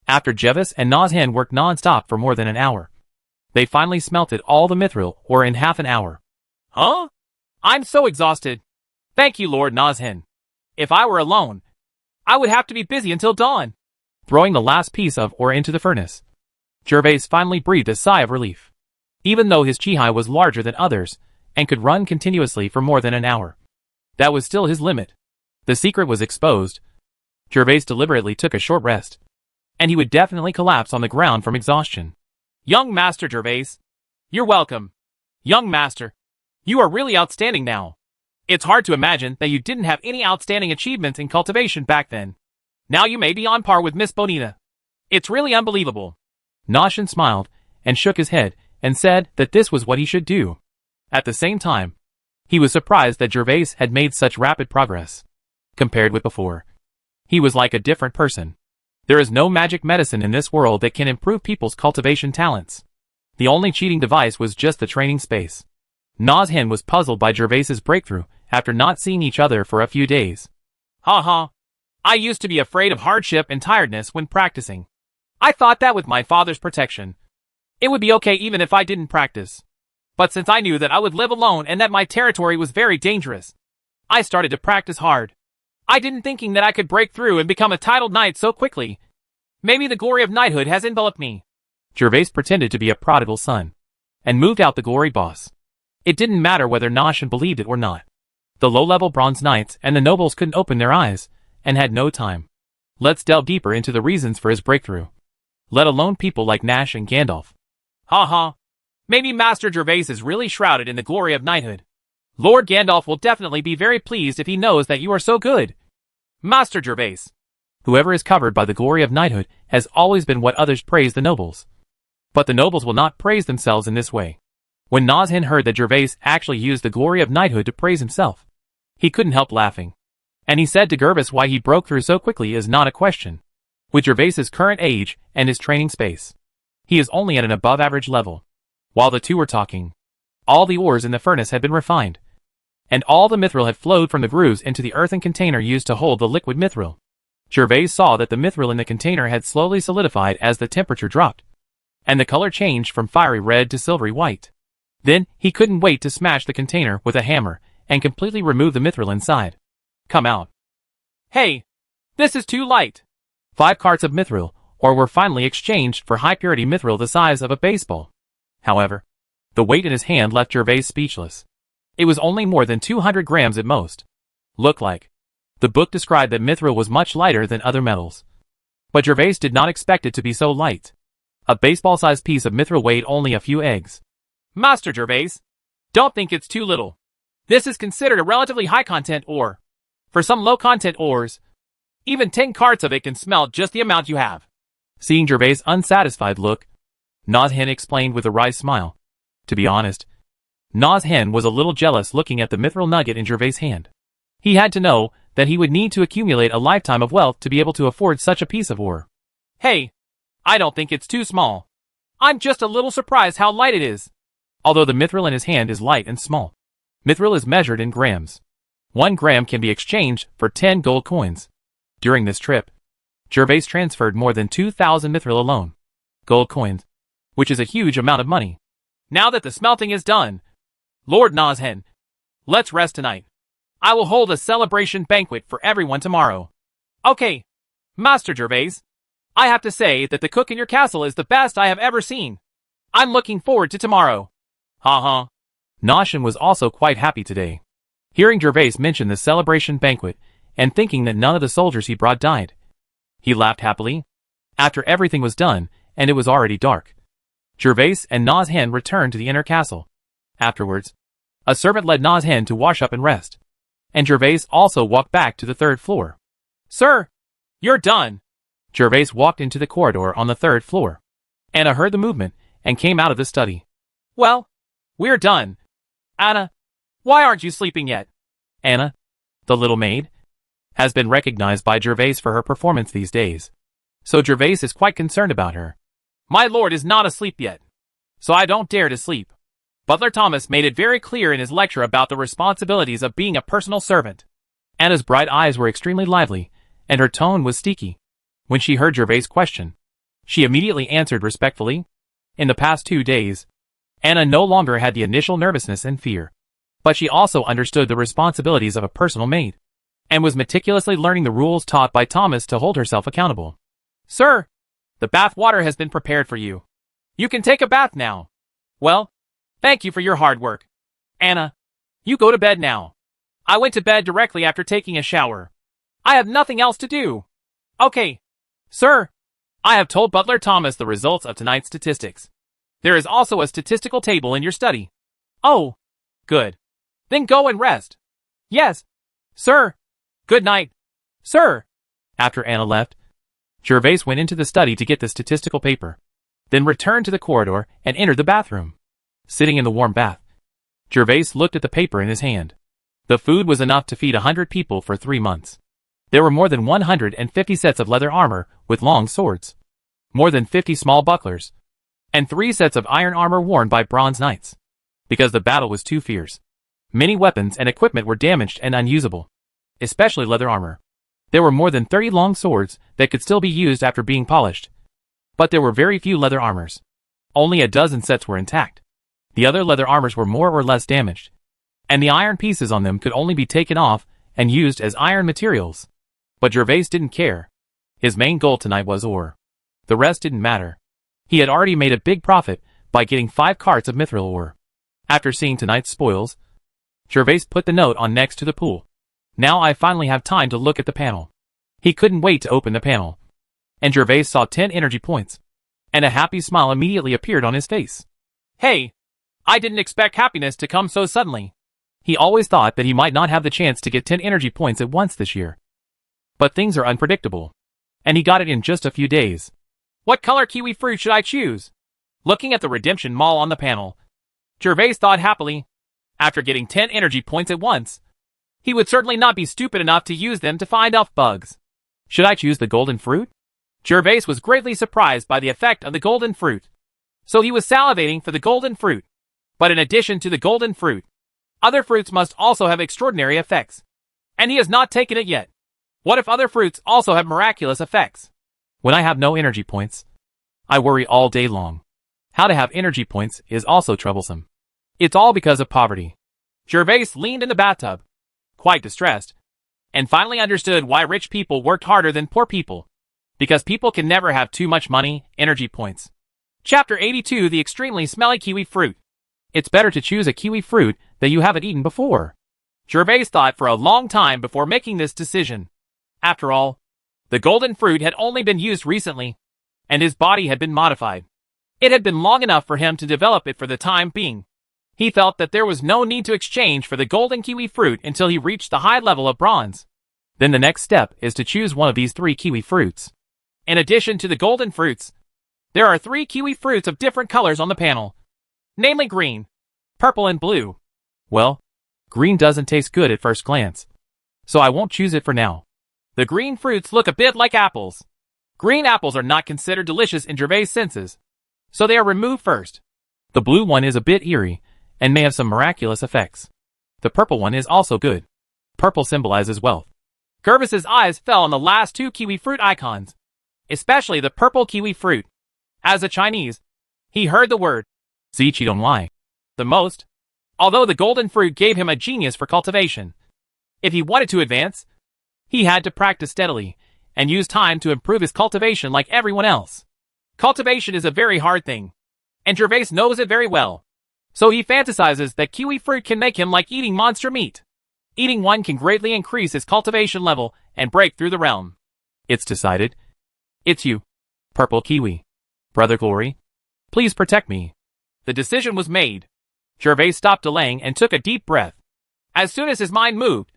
After Jervas and Nazhan worked non-stop for more than an hour, they finally smelted all the mithril ore in half an hour. Huh? I'm so exhausted. Thank you, Lord Nazhan. If I were alone, I would have to be busy until dawn. Throwing the last piece of ore into the furnace, Jervas finally breathed a sigh of relief. Even though his chi was larger than others and could run continuously for more than an hour, that was still his limit. The secret was exposed. Jervas deliberately took a short rest, and he would definitely collapse on the ground from exhaustion. Young Master Jervas, you're welcome. Young Master, you are really outstanding now. It's hard to imagine that you didn't have any outstanding achievements in cultivation back then. Now you may be on par with Miss Bonita. It's really unbelievable. Noshin smiled and shook his head and said that this was what he should do. At the same time, he was surprised that Jervas had made such rapid progress. Compared with before, he was like a different person. There is no magic medicine in this world that can improve people's cultivation talents. The only cheating device was just the training space. Noshin was puzzled by Jervas's breakthrough after not seeing each other for a few days. Ha. I used to be afraid of hardship and tiredness when practicing. I thought that with my father's protection, it would be okay even if I didn't practice. But since I knew that I would live alone and that my territory was very dangerous, I started to practice hard. I didn't thinking that I could break through and become a titled knight so quickly. Maybe the glory of knighthood has enveloped me. Jervas pretended to be a prodigal son and moved out the glory boss. It didn't matter whether Noshin believed it or not. The low-level bronze knights and the nobles couldn't open their eyes and had no time. Let's delve deeper into the reasons for his breakthrough. Let alone people like Nash and Gandalf. Ha. Maybe Master Jervas is really shrouded in the glory of knighthood. Lord Gandalf will definitely be very pleased if he knows that you are so good. Master Jervas. Whoever is covered by the glory of knighthood has always been what others praise the nobles. But the nobles will not praise themselves in this way. When Noshin heard that Jervas actually used the glory of knighthood to praise himself, he couldn't help laughing. And he said to Jervas why he broke through so quickly is not a question. With Jervas's current age and his training space, he is only at an above-average level. While the two were talking, all the ores in the furnace had been refined, and all the mithril had flowed from the grooves into the earthen container used to hold the liquid mithril. Jervas saw that the mithril in the container had slowly solidified as the temperature dropped, and the color changed from fiery red to silvery white. Then, he couldn't wait to smash the container with a hammer and completely remove the mithril inside. Come out. Hey, this is too light. 5 carts of mithril, or were finally exchanged for high-purity mithril the size of a baseball. However, the weight in his hand left Jervas speechless. It was only more than 200 grams at most. Looked like. The book described that mithril was much lighter than other metals. But Jervas did not expect it to be so light. A baseball-sized piece of mithril weighed only a few eggs. Master Jervas, don't think it's too little. This is considered a relatively high-content ore. For some low-content ores, even 10 carts of it can smell just the amount you have. Seeing Jervas' unsatisfied look, Noshin explained with a wry smile. To be honest, Noshin was a little jealous looking at the mithril nugget in Jervas' hand. He had to know that he would need to accumulate a lifetime of wealth to be able to afford such a piece of ore. Hey, I don't think it's too small. I'm just a little surprised how light it is. Although the mithril in his hand is light and small, mithril is measured in grams. 1 gram can be exchanged for 10 gold coins. During this trip, Jervas transferred more than 2,000 mithril alone. Gold coins, which is a huge amount of money. Now that the smelting is done, Lord Noshin, let's rest tonight. I will hold a celebration banquet for everyone tomorrow. Okay, Master Jervas, I have to say that the cook in your castle is the best I have ever seen. I'm looking forward to tomorrow. Ha. Noshin was also quite happy today. Hearing Jervas mention the celebration banquet and thinking that none of the soldiers he brought died, he laughed happily. After everything was done, and it was already dark, Jervas and Noshin returned to the inner castle. Afterwards, a servant led Noshin to wash up and rest, and Jervas also walked back to the 3rd floor. Sir, you're done. Jervas walked into the corridor on the 3rd floor. Anna heard the movement and came out of the study. Well, we're done. Anna, why aren't you sleeping yet? Anna, the little maid, has been recognized by Jervas for her performance these days, so Jervas is quite concerned about her. My lord is not asleep yet, so I don't dare to sleep. Butler Thomas made it very clear in his lecture about the responsibilities of being a personal servant. Anna's bright eyes were extremely lively, and her tone was steaky. When she heard Jervas' question, she immediately answered respectfully. In the past 2 days, Anna no longer had the initial nervousness and fear, but she also understood the responsibilities of a personal maid, and was meticulously learning the rules taught by Thomas to hold herself accountable. Sir, the bath water has been prepared for you. You can take a bath now. Well, thank you for your hard work. Anna, you go to bed now. I went to bed directly after taking a shower. I have nothing else to do. Okay. Sir, I have told Butler Thomas the results of tonight's statistics. There is also a statistical table in your study. Oh, good. Then go and rest. Yes, sir. Good night, sir. After Anna left, Jervas went into the study to get the statistical paper, then returned to the corridor and entered the bathroom. Sitting in the warm bath, Jervas looked at the paper in his hand. The food was enough to feed 100 people for 3 months. There were more than 150 sets of leather armor with long swords, more than 50 small bucklers, and 3 sets of iron armor worn by bronze knights. Because the battle was too fierce, many weapons and equipment were damaged and unusable, especially leather armor. There were more than 30 long swords that could still be used after being polished, but there were very few leather armors. Only a dozen sets were intact. The other leather armors were more or less damaged, and the iron pieces on them could only be taken off and used as iron materials. But Jervas didn't care. His main goal tonight was ore. The rest didn't matter. He had already made a big profit by getting 5 carts of mithril ore. After seeing tonight's spoils, Jervas put the note on next to the pool. Now I finally have time to look at the panel. He couldn't wait to open the panel. And Jervas saw 10 energy points. And a happy smile immediately appeared on his face. Hey, I didn't expect happiness to come so suddenly. He always thought that he might not have the chance to get 10 energy points at once this year. But things are unpredictable. And he got it in just a few days. What color kiwi fruit should I choose? Looking at the redemption mall on the panel, Jervas thought happily. After getting 10 energy points at once, he would certainly not be stupid enough to use them to find elf bugs. Should I choose the golden fruit? Jervas was greatly surprised by the effect of the golden fruit. So he was salivating for the golden fruit. But in addition to the golden fruit, other fruits must also have extraordinary effects. And he has not taken it yet. What if other fruits also have miraculous effects? When I have no energy points, I worry all day long. How to have energy points is also troublesome. It's all because of poverty. Jervas leaned in the bathtub, quite distressed, and finally understood why rich people worked harder than poor people. Because people can never have too much money, energy points. Chapter 82: The Extremely Smelly Kiwi Fruit. It's better to choose a kiwi fruit that you haven't eaten before. Jervas thought for a long time before making this decision. After all, the golden fruit had only been used recently, and his body had been modified. It had been long enough for him to develop it for the time being. He felt that there was no need to exchange for the golden kiwi fruit until he reached the high level of bronze. Then the next step is to choose one of these 3 kiwi fruits. In addition to the golden fruits, there are 3 kiwi fruits of different colors on the panel, namely green, purple, and blue. Well, green doesn't taste good at first glance, so I won't choose it for now. The green fruits look a bit like apples. Green apples are not considered delicious in Jervas' senses, so they are removed first. The blue one is a bit eerie, and may have some miraculous effects. The purple one is also good. Purple symbolizes wealth. Jervas' eyes fell on the last 2 kiwi fruit icons, especially the purple kiwi fruit. As a Chinese, he heard the word Ziqidongwai the most, although the golden fruit gave him a genius for cultivation. If he wanted to advance, he had to practice steadily, and use time to improve his cultivation like everyone else. Cultivation is a very hard thing, and Jervas knows it very well. So he fantasizes that kiwi fruit can make him like eating monster meat. Eating one can greatly increase his cultivation level and break through the realm. It's decided. It's you, Purple Kiwi. Brother Glory, please protect me. The decision was made. Jervas stopped delaying and took a deep breath. As soon as his mind moved,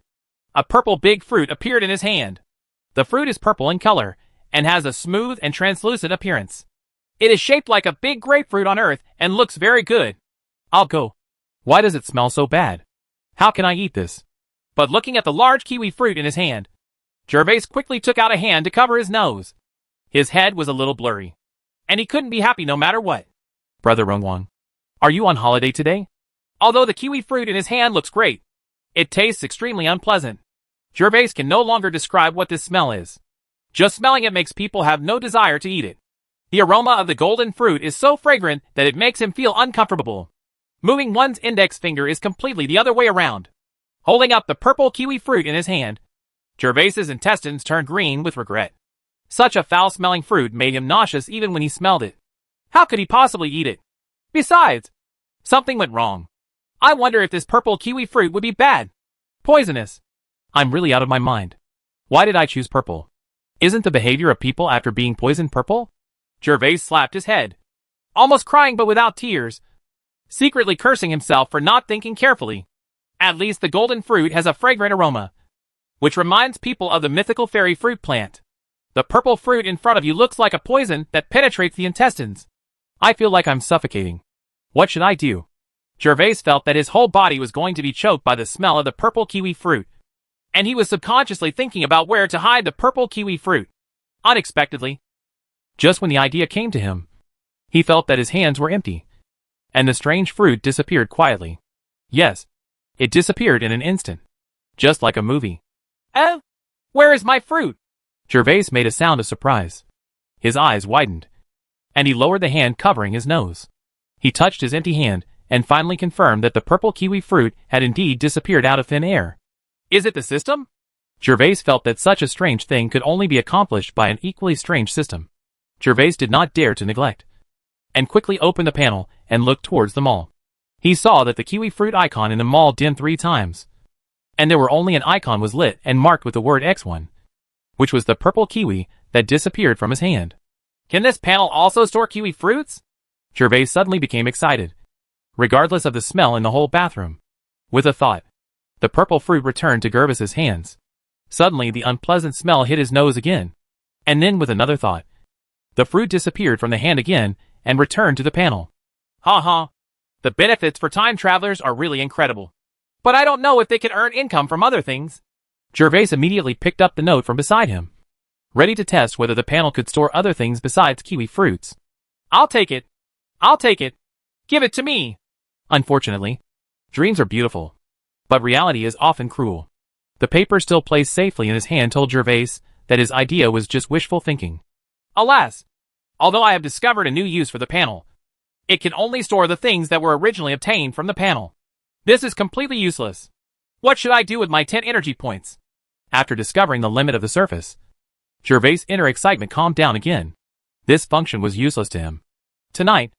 a purple big fruit appeared in his hand. The fruit is purple in color and has a smooth and translucent appearance. It is shaped like a big grapefruit on earth and looks very good. I'll go. Why does it smell so bad? How can I eat this? But looking at the large kiwi fruit in his hand, Jervas quickly took out a hand to cover his nose. His head was a little blurry, and he couldn't be happy no matter what. Brother Rongwang, are you on holiday today? Although the kiwi fruit in his hand looks great, it tastes extremely unpleasant. Jervas can no longer describe what this smell is. Just smelling it makes people have no desire to eat it. The aroma of the golden fruit is so fragrant that it makes him feel uncomfortable. Moving one's index finger is completely the other way around. Holding up the purple kiwi fruit in his hand, Jervas' intestines turned green with regret. Such a foul-smelling fruit made him nauseous even when he smelled it. How could he possibly eat it? Besides, something went wrong. I wonder if this purple kiwi fruit would be bad. Poisonous. I'm really out of my mind. Why did I choose purple? Isn't the behavior of people after being poisoned purple? Jervas slapped his head, almost crying but without tears, secretly cursing himself for not thinking carefully. At least the golden fruit has a fragrant aroma, which reminds people of the mythical fairy fruit plant. The purple fruit in front of you looks like a poison that penetrates the intestines. I feel like I'm suffocating. What should I do? Jervas felt that his whole body was going to be choked by the smell of the purple kiwi fruit, and he was subconsciously thinking about where to hide the purple kiwi fruit. Unexpectedly, just when the idea came to him, he felt that his hands were empty, and the strange fruit disappeared quietly. Yes, it disappeared in an instant, just like a movie. Oh, where is my fruit? Jervas made a sound of surprise. His eyes widened, and he lowered the hand covering his nose. He touched his empty hand and finally confirmed that the purple kiwi fruit had indeed disappeared out of thin air. Is it the system? Jervas felt that such a strange thing could only be accomplished by an equally strange system. Jervas did not dare to neglect, and quickly opened the panel and looked towards the mall. He saw that the kiwi fruit icon in the mall dimmed 3 times, and there were only an icon was lit and marked with the word X1, which was the purple kiwi that disappeared from his hand. Can this panel also store kiwi fruits? Jervas suddenly became excited, regardless of the smell in the whole bathroom. With a thought, the purple fruit returned to Jervas's hands. Suddenly the unpleasant smell hit his nose again, and then with another thought, the fruit disappeared from the hand again and returned to the panel. Ha. The benefits for time travelers are really incredible. But I don't know if they can earn income from other things. Jervas immediately picked up the note from beside him, ready to test whether the panel could store other things besides kiwi fruits. I'll take it. Give it to me. Unfortunately, dreams are beautiful, but reality is often cruel. The paper still placed safely in his hand told Jervas that his idea was just wishful thinking. Alas, although I have discovered a new use for the panel, it can only store the things that were originally obtained from the panel. This is completely useless. What should I do with my 10 energy points? After discovering the limit of the surface, Jervas' inner excitement calmed down again. This function was useless to him. Tonight,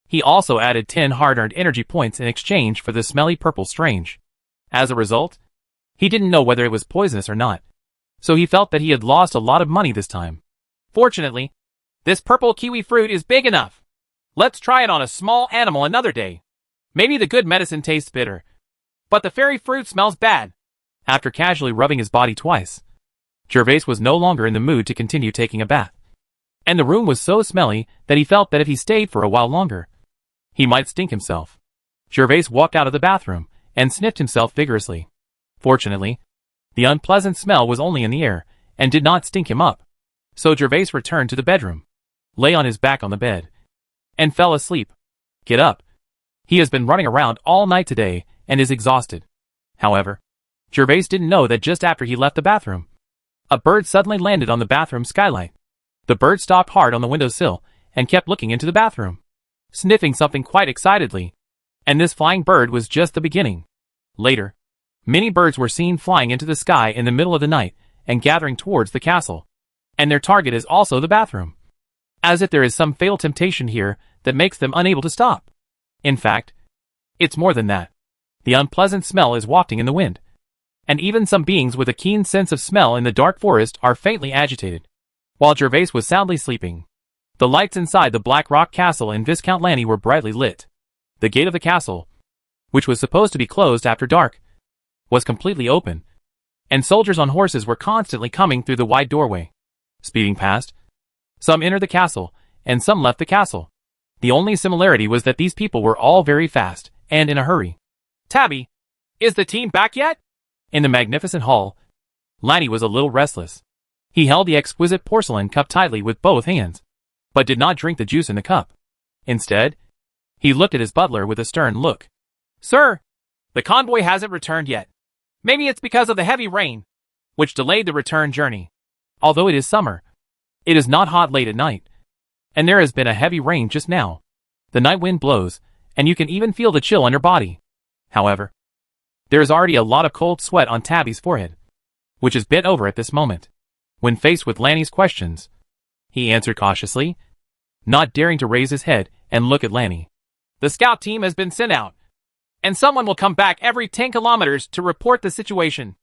he also added 10 hard-earned energy points in exchange for the smelly purple strange. As a result, he didn't know whether it was poisonous or not, so he felt that he had lost a lot of money this time. Fortunately, this purple kiwi fruit is big enough. Let's try it on a small animal another day. Maybe the good medicine tastes bitter, but the fairy fruit smells bad. After casually rubbing his body twice, Jervas was no longer in the mood to continue taking a bath, and the room was so smelly that he felt that if he stayed for a while longer, he might stink himself. Jervas walked out of the bathroom and sniffed himself vigorously. Fortunately, the unpleasant smell was only in the air and did not stink him up. So Jervas returned to the bedroom, lay on his back on the bed, and fell asleep. Get up. He has been running around all night today and is exhausted. However, Jervas didn't know that just after he left the bathroom, a bird suddenly landed on the bathroom skylight. The bird stopped hard on the windowsill and kept looking into the bathroom, sniffing something quite excitedly. And this flying bird was just the beginning. Later, many birds were seen flying into the sky in the middle of the night and gathering towards the castle. And their target is also the bathroom. As if there is some fatal temptation here that makes them unable to stop. In fact, it's more than that. The unpleasant smell is wafting in the wind, and even some beings with a keen sense of smell in the dark forest are faintly agitated. While Jervas was soundly sleeping, the lights inside the Black Rock Castle in Viscount Lanny were brightly lit. The gate of the castle, which was supposed to be closed after dark, was completely open, and soldiers on horses were constantly coming through the wide doorway, speeding past. Some entered the castle, and some left the castle. The only similarity was that these people were all very fast and in a hurry. Tabby, is the team back yet? In the magnificent hall, Lanny was a little restless. He held the exquisite porcelain cup tightly with both hands, but did not drink the juice in the cup. Instead, he looked at his butler with a stern look. Sir, the convoy hasn't returned yet. Maybe it's because of the heavy rain, which delayed the return journey. Although it is summer, it is not hot late at night, and there has been a heavy rain just now. The night wind blows, and you can even feel the chill on your body. However, there is already a lot of cold sweat on Tabby's forehead, which is bent over at this moment. When faced with Lanny's questions, he answered cautiously, not daring to raise his head and look at Lanny. The scout team has been sent out, and someone will come back every 10 kilometers to report the situation.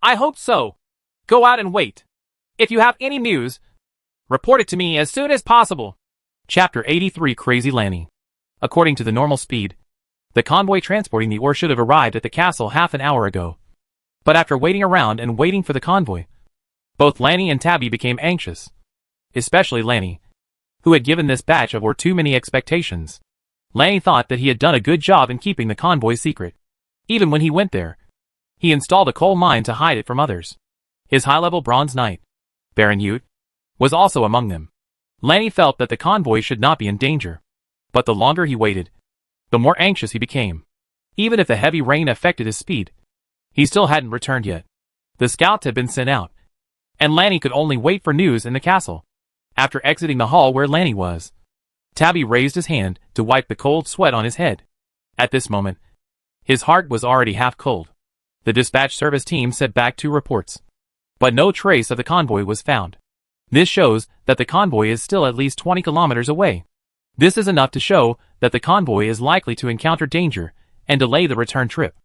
I hope so. Go out and wait. If you have any news, report it to me as soon as possible. Chapter 83 Crazy Lanny. According to the normal speed, The convoy transporting the ore should have arrived at the castle half an hour ago. But after waiting around and waiting for the convoy, both Lanny and Tabby became anxious. Especially Lanny, who had given this batch of ore too many expectations. Lanny thought that he had done a good job in keeping the convoy secret. Even when he went there, he installed a coal mine to hide it from others. His high-level bronze knight, Baron Ute, was also among them. Lanny felt that the convoy should not be in danger. But the longer he waited, the more anxious he became. Even if the heavy rain affected his speed, he still hadn't returned yet. The scouts had been sent out, and Lanny could only wait for news in the castle. After exiting the hall where Lanny was, Tabby raised his hand to wipe the cold sweat on his head. At this moment, his heart was already half cold. The dispatch service team sent back 2 reports, but no trace of the convoy was found. This shows that the convoy is still at least 20 kilometers away. This is enough to show that the convoy is likely to encounter danger and delay the return trip.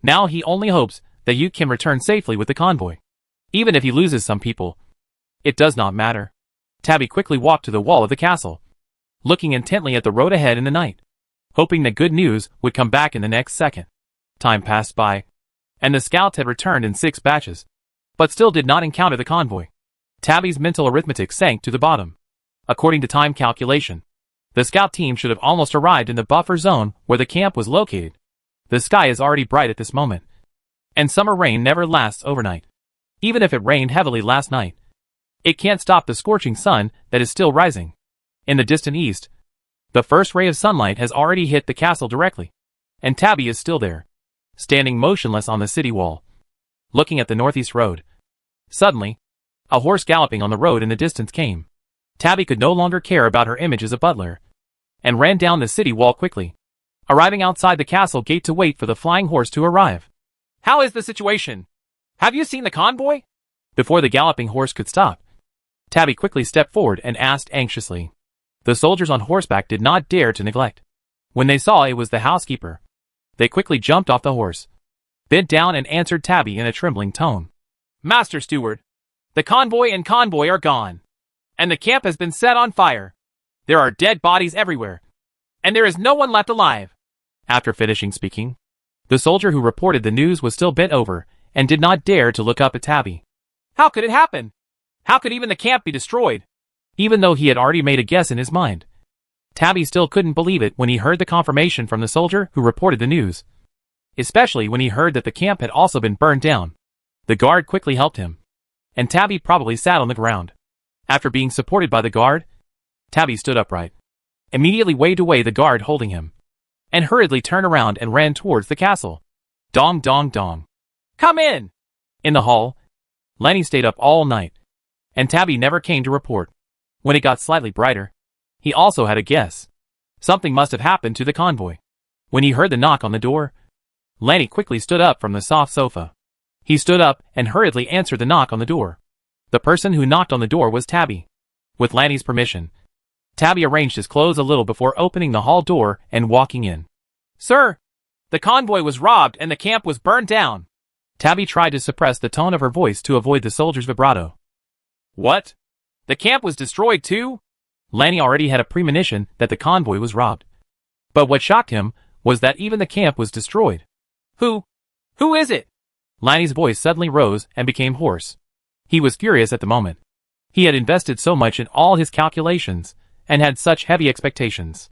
Now he only hopes that Ute can return safely with the convoy. Even if he loses some people, it does not matter. Tabby quickly walked to the wall of the castle, looking intently at the road ahead in the night, hoping that good news would come back in the next second. Time passed by, and the scouts had returned in 6 batches, but still did not encounter the convoy. Tabby's mental arithmetic sank to the bottom. According to time calculation, the scout team should have almost arrived in the buffer zone where the camp was located. The sky is already bright at this moment, and summer rain never lasts overnight. Even if it rained heavily last night, it can't stop the scorching sun that is still rising. In the distant east, the first ray of sunlight has already hit the castle directly, and Tabby is still there, standing motionless on the city wall, looking at the northeast road. Suddenly, a horse galloping on the road in the distance came. Tabby could no longer care about her image as a butler, and ran down the city wall quickly, arriving outside the castle gate to wait for the flying horse to arrive. How is the situation? Have you seen the convoy? Before the galloping horse could stop, Tabby quickly stepped forward and asked anxiously. The soldiers on horseback did not dare to neglect. When they saw it was the housekeeper, they quickly jumped off the horse, bent down and answered Tabby in a trembling tone. Master Steward, the convoy and convoy are gone, and the camp has been set on fire. There are dead bodies everywhere, and there is no one left alive. After finishing speaking, the soldier who reported the news was still bent over and did not dare to look up at Tabby. How could it happen? How could even the camp be destroyed? Even though he had already made a guess in his mind, Tabby still couldn't believe it when he heard the confirmation from the soldier who reported the news, especially when he heard that the camp had also been burned down. The guard quickly helped him, and Tabby probably sat on the ground. After being supported by the guard, Tabby stood upright, immediately waved away the guard holding him, and hurriedly turned around and ran towards the castle. Dong dong dong. Come in! In the hall, Lanny stayed up all night, and Tabby never came to report. When it got slightly brighter, he also had a guess. Something must have happened to the convoy. When he heard the knock on the door, Lanny quickly stood up from the soft sofa. He stood up and hurriedly answered the knock on the door. The person who knocked on the door was Tabby. With Lanny's permission, Tabby arranged his clothes a little before opening the hall door and walking in. Sir, the convoy was robbed and the camp was burned down. Tabby tried to suppress the tone of her voice to avoid the soldier's vibrato. What? The camp was destroyed too? Lanny already had a premonition that the convoy was robbed. But what shocked him was that even the camp was destroyed. Who is it? Lanny's voice suddenly rose and became hoarse. He was furious at the moment. He had invested so much in all his calculations and had such heavy expectations.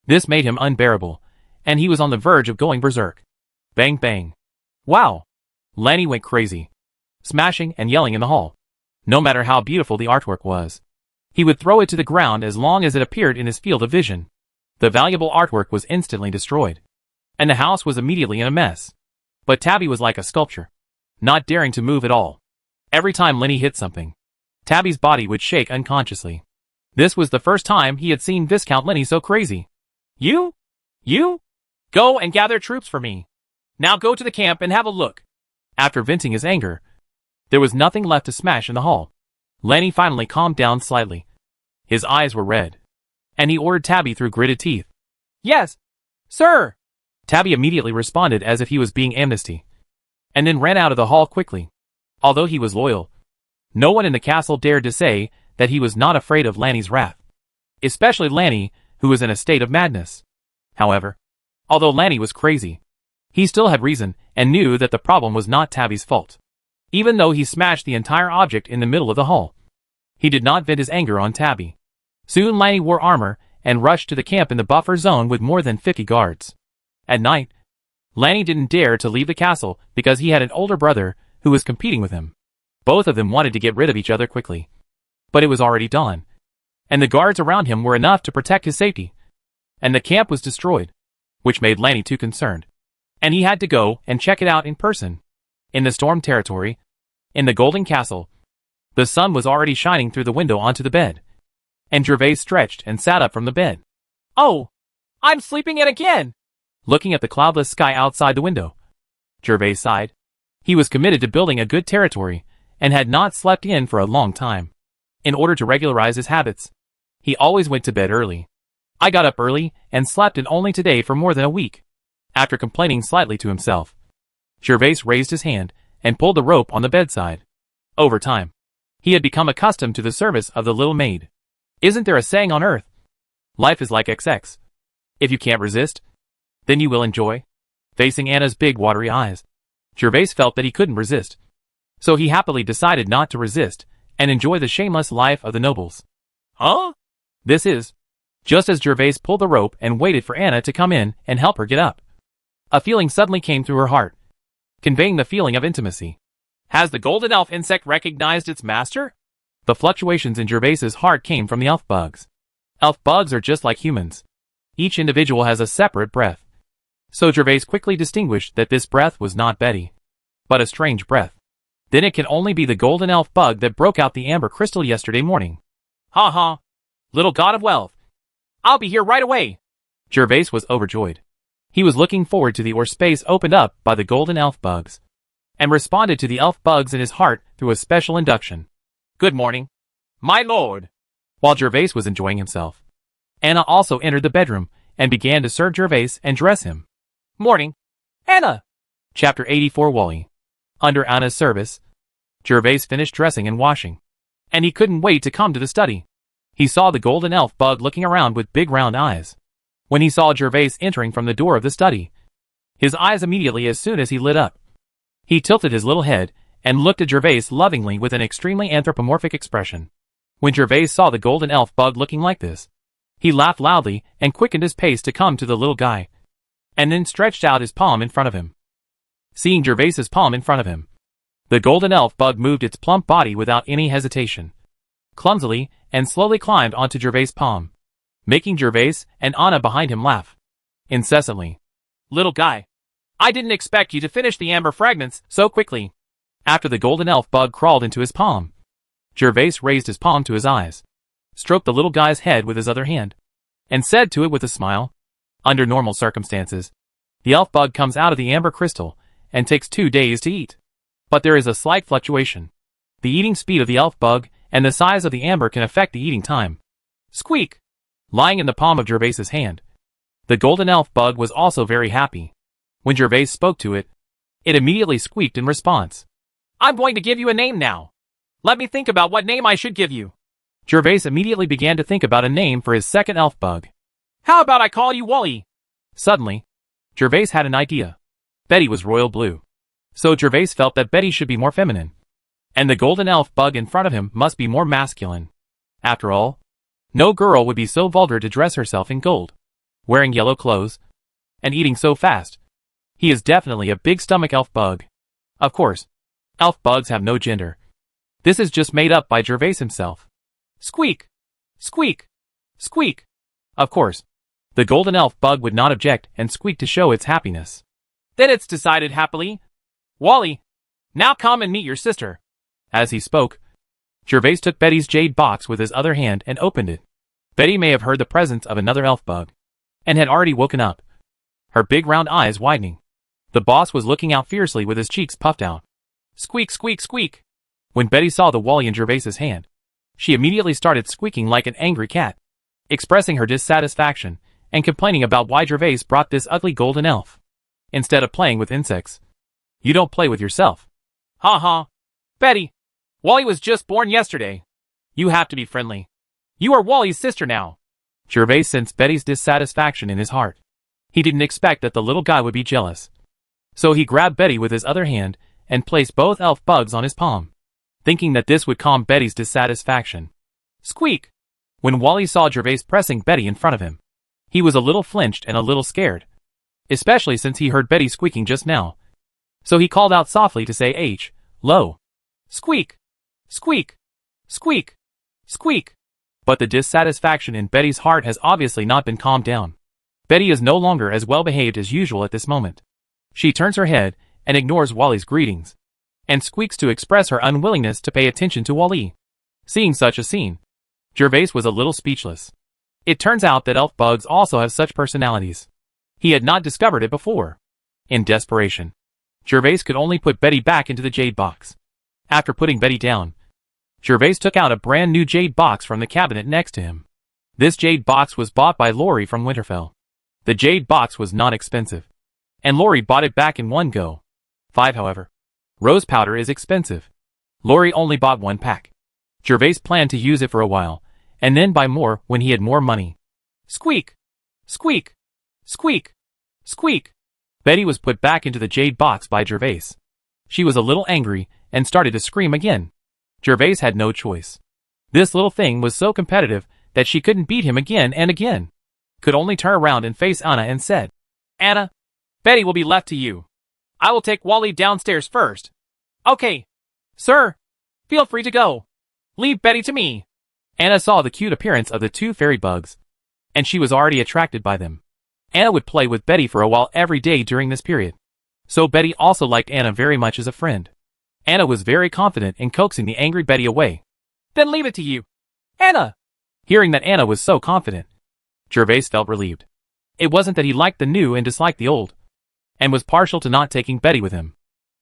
This made him unbearable, and he was on the verge of going berserk. Bang bang. Wow! Lanny went crazy, smashing and yelling in the hall. No matter how beautiful the artwork was, he would throw it to the ground as long as it appeared in his field of vision. The valuable artwork was instantly destroyed, and the house was immediately in a mess. But Tabby was like a sculpture, not daring to move at all. Every time Lanny hit something, Tabby's body would shake unconsciously. This was the first time he had seen Viscount Lanny so crazy. You? Go and gather troops for me. Now go to the camp and have a look. After venting his anger, there was nothing left to smash in the hall. Lanny finally calmed down slightly. His eyes were red, and he ordered Tabby through gritted teeth. Yes, sir. Tabby immediately responded as if he was being amnesty, and then ran out of the hall quickly. Although he was loyal, no one in the castle dared to say that he was not afraid of Lanny's wrath, especially Lanny, who was in a state of madness. However, Although Lanny was crazy, he still had reason and knew that the problem was not Tabby's fault. Even though he smashed the entire object in the middle of the hall, he did not vent his anger on Tabby. Soon Lanny wore armor and rushed to the camp in the buffer zone with more than 50 guards. At night, Lanny didn't dare to leave the castle because he had an older brother who was competing with him. Both of them wanted to get rid of each other quickly. But it was already dawn, and the guards around him were enough to protect his safety. And the camp was destroyed, which made Lanny too concerned. And he had to go and check it out in person. In the storm territory, in the Golden Castle, the sun was already shining through the window onto the bed. And Jervas stretched and sat up from the bed. Oh, I'm sleeping in again! Looking at the cloudless sky outside the window, Jervas sighed. He was committed to building a good territory and had not slept in for a long time. In order to regularize his habits, he always went to bed early. I got up early and slept in only today for more than a week. After complaining slightly to himself, Jervas raised his hand and pulled the rope on the bedside. Over time, he had become accustomed to the service of the little maid. Isn't there a saying on earth? Life is like XX. If you can't resist, then you will enjoy. Facing Anna's big watery eyes, Jervas felt that he couldn't resist. So he happily decided not to resist and enjoy the shameless life of the nobles. Huh? This is, just as Jervas pulled the rope and waited for Anna to come in and help her get up. A feeling suddenly came through her heart, conveying the feeling of intimacy. Has the golden elf insect recognized its master? The fluctuations in Jervas's heart came from the elf bugs. Elf bugs are just like humans. Each individual has a separate breath. So Jervas quickly distinguished that this breath was not Betty, but a strange breath. Then it can only be the golden elf bug that broke out the amber crystal yesterday morning. Ha ha. Little god of wealth. I'll be here right away. Jervas was overjoyed. He was looking forward to the space opened up by the golden elf bugs, and responded to the elf bugs in his heart through a special induction. Good morning, my lord. While Jervas was enjoying himself, Anna also entered the bedroom and began to serve Jervas and dress him. Morning, Anna. Chapter 84 Wally. Under Anna's service, Jervas finished dressing and washing, and he couldn't wait to come to the study. He saw the golden elf bug looking around with big round eyes. When he saw Jervas entering from the door of the study, his eyes immediately as soon as he lit up. He tilted his little head and looked at Jervas lovingly with an extremely anthropomorphic expression. When Jervas saw the golden elf bug looking like this, he laughed loudly and quickened his pace to come to the little guy, and then stretched out his palm in front of him. Seeing Jervas's palm in front of him, the golden elf bug moved its plump body without any hesitation, clumsily and slowly climbed onto Jervas's palm, making Jervas and Anna behind him laugh incessantly. Little guy, I didn't expect you to finish the amber fragments so quickly. After the golden elf bug crawled into his palm, Jervas raised his palm to his eyes, stroked the little guy's head with his other hand, and said to it with a smile, under normal circumstances, the elf bug comes out of the amber crystal and takes 2 days to eat. But there is a slight fluctuation. The eating speed of the elf bug and the size of the amber can affect the eating time. Squeak! Lying in the palm of Jervas's hand, the golden elf bug was also very happy. When Jervas spoke to it, it immediately squeaked in response. I'm going to give you a name now. Let me think about what name I should give you. Jervas immediately began to think about a name for his second elf bug. How about I call you Wally? Suddenly, Jervas had an idea. Betty was royal blue, so Jervas felt that Betty should be more feminine, and the golden elf bug in front of him must be more masculine. After all, no girl would be so vulgar to dress herself in gold, wearing yellow clothes, and eating so fast. He is definitely a big stomach elf bug. Of course, elf bugs have no gender. This is just made up by Jervas himself. Squeak! Squeak! Squeak! Of course, the golden elf bug would not object and squeak to show its happiness. Then it's decided happily. Wally, now come and meet your sister. As he spoke, Jervas took Betty's jade box with his other hand and opened it. Betty may have heard the presence of another elf bug, and had already woken up, her big round eyes widening. The boss was looking out fiercely with his cheeks puffed out. Squeak, squeak, squeak! When Betty saw the Wally in Jervas's hand, she immediately started squeaking like an angry cat, expressing her dissatisfaction and complaining about why Jervas brought this ugly golden elf, instead of playing with insects. You don't play with yourself. Ha ha. Betty, Wally was just born yesterday. You have to be friendly. You are Wally's sister now. Jervas sensed Betty's dissatisfaction in his heart. He didn't expect that the little guy would be jealous. So he grabbed Betty with his other hand and placed both elf bugs on his palm, thinking that this would calm Betty's dissatisfaction. Squeak! When Wally saw Jervas pressing Betty in front of him, he was a little flinched and a little scared, especially since he heard Betty squeaking just now. So he called out softly to say H, low. Squeak! Squeak! Squeak! Squeak! But the dissatisfaction in Betty's heart has obviously not been calmed down. Betty is no longer as well behaved as usual at this moment. She turns her head and ignores Wally's greetings, and squeaks to express her unwillingness to pay attention to Wally. Seeing such a scene, Jervas was a little speechless. It turns out that elf bugs also have such personalities. He had not discovered it before. In desperation, Jervas could only put Betty back into the jade box. After putting Betty down, Jervas took out a brand new jade box from the cabinet next to him. This jade box was bought by Lori from Winterfell. The jade box was not expensive, and Lori bought it back in one go. 5 however. Rose powder is expensive. Lori only bought 1 pack. Jervas planned to use it for a while, and then buy more when he had more money. Squeak! Squeak! Squeak! Squeak! Betty was put back into the jade box by Jervas. She was a little angry and started to scream again. Jervas had no choice. This little thing was so competitive that she couldn't beat him again and again. Could only turn around and face Anna and said, Anna, Betty will be left to you. I will take Wally downstairs first. Okay. Sir, feel free to go. Leave Betty to me. Anna saw the cute appearance of the 2 fairy bugs, and she was already attracted by them. Anna would play with Betty for a while every day during this period. So Betty also liked Anna very much as a friend. Anna was very confident in coaxing the angry Betty away. Then leave it to you, Anna. Hearing that Anna was so confident, Jervas felt relieved. It wasn't that he liked the new and disliked the old, and was partial to not taking Betty with him.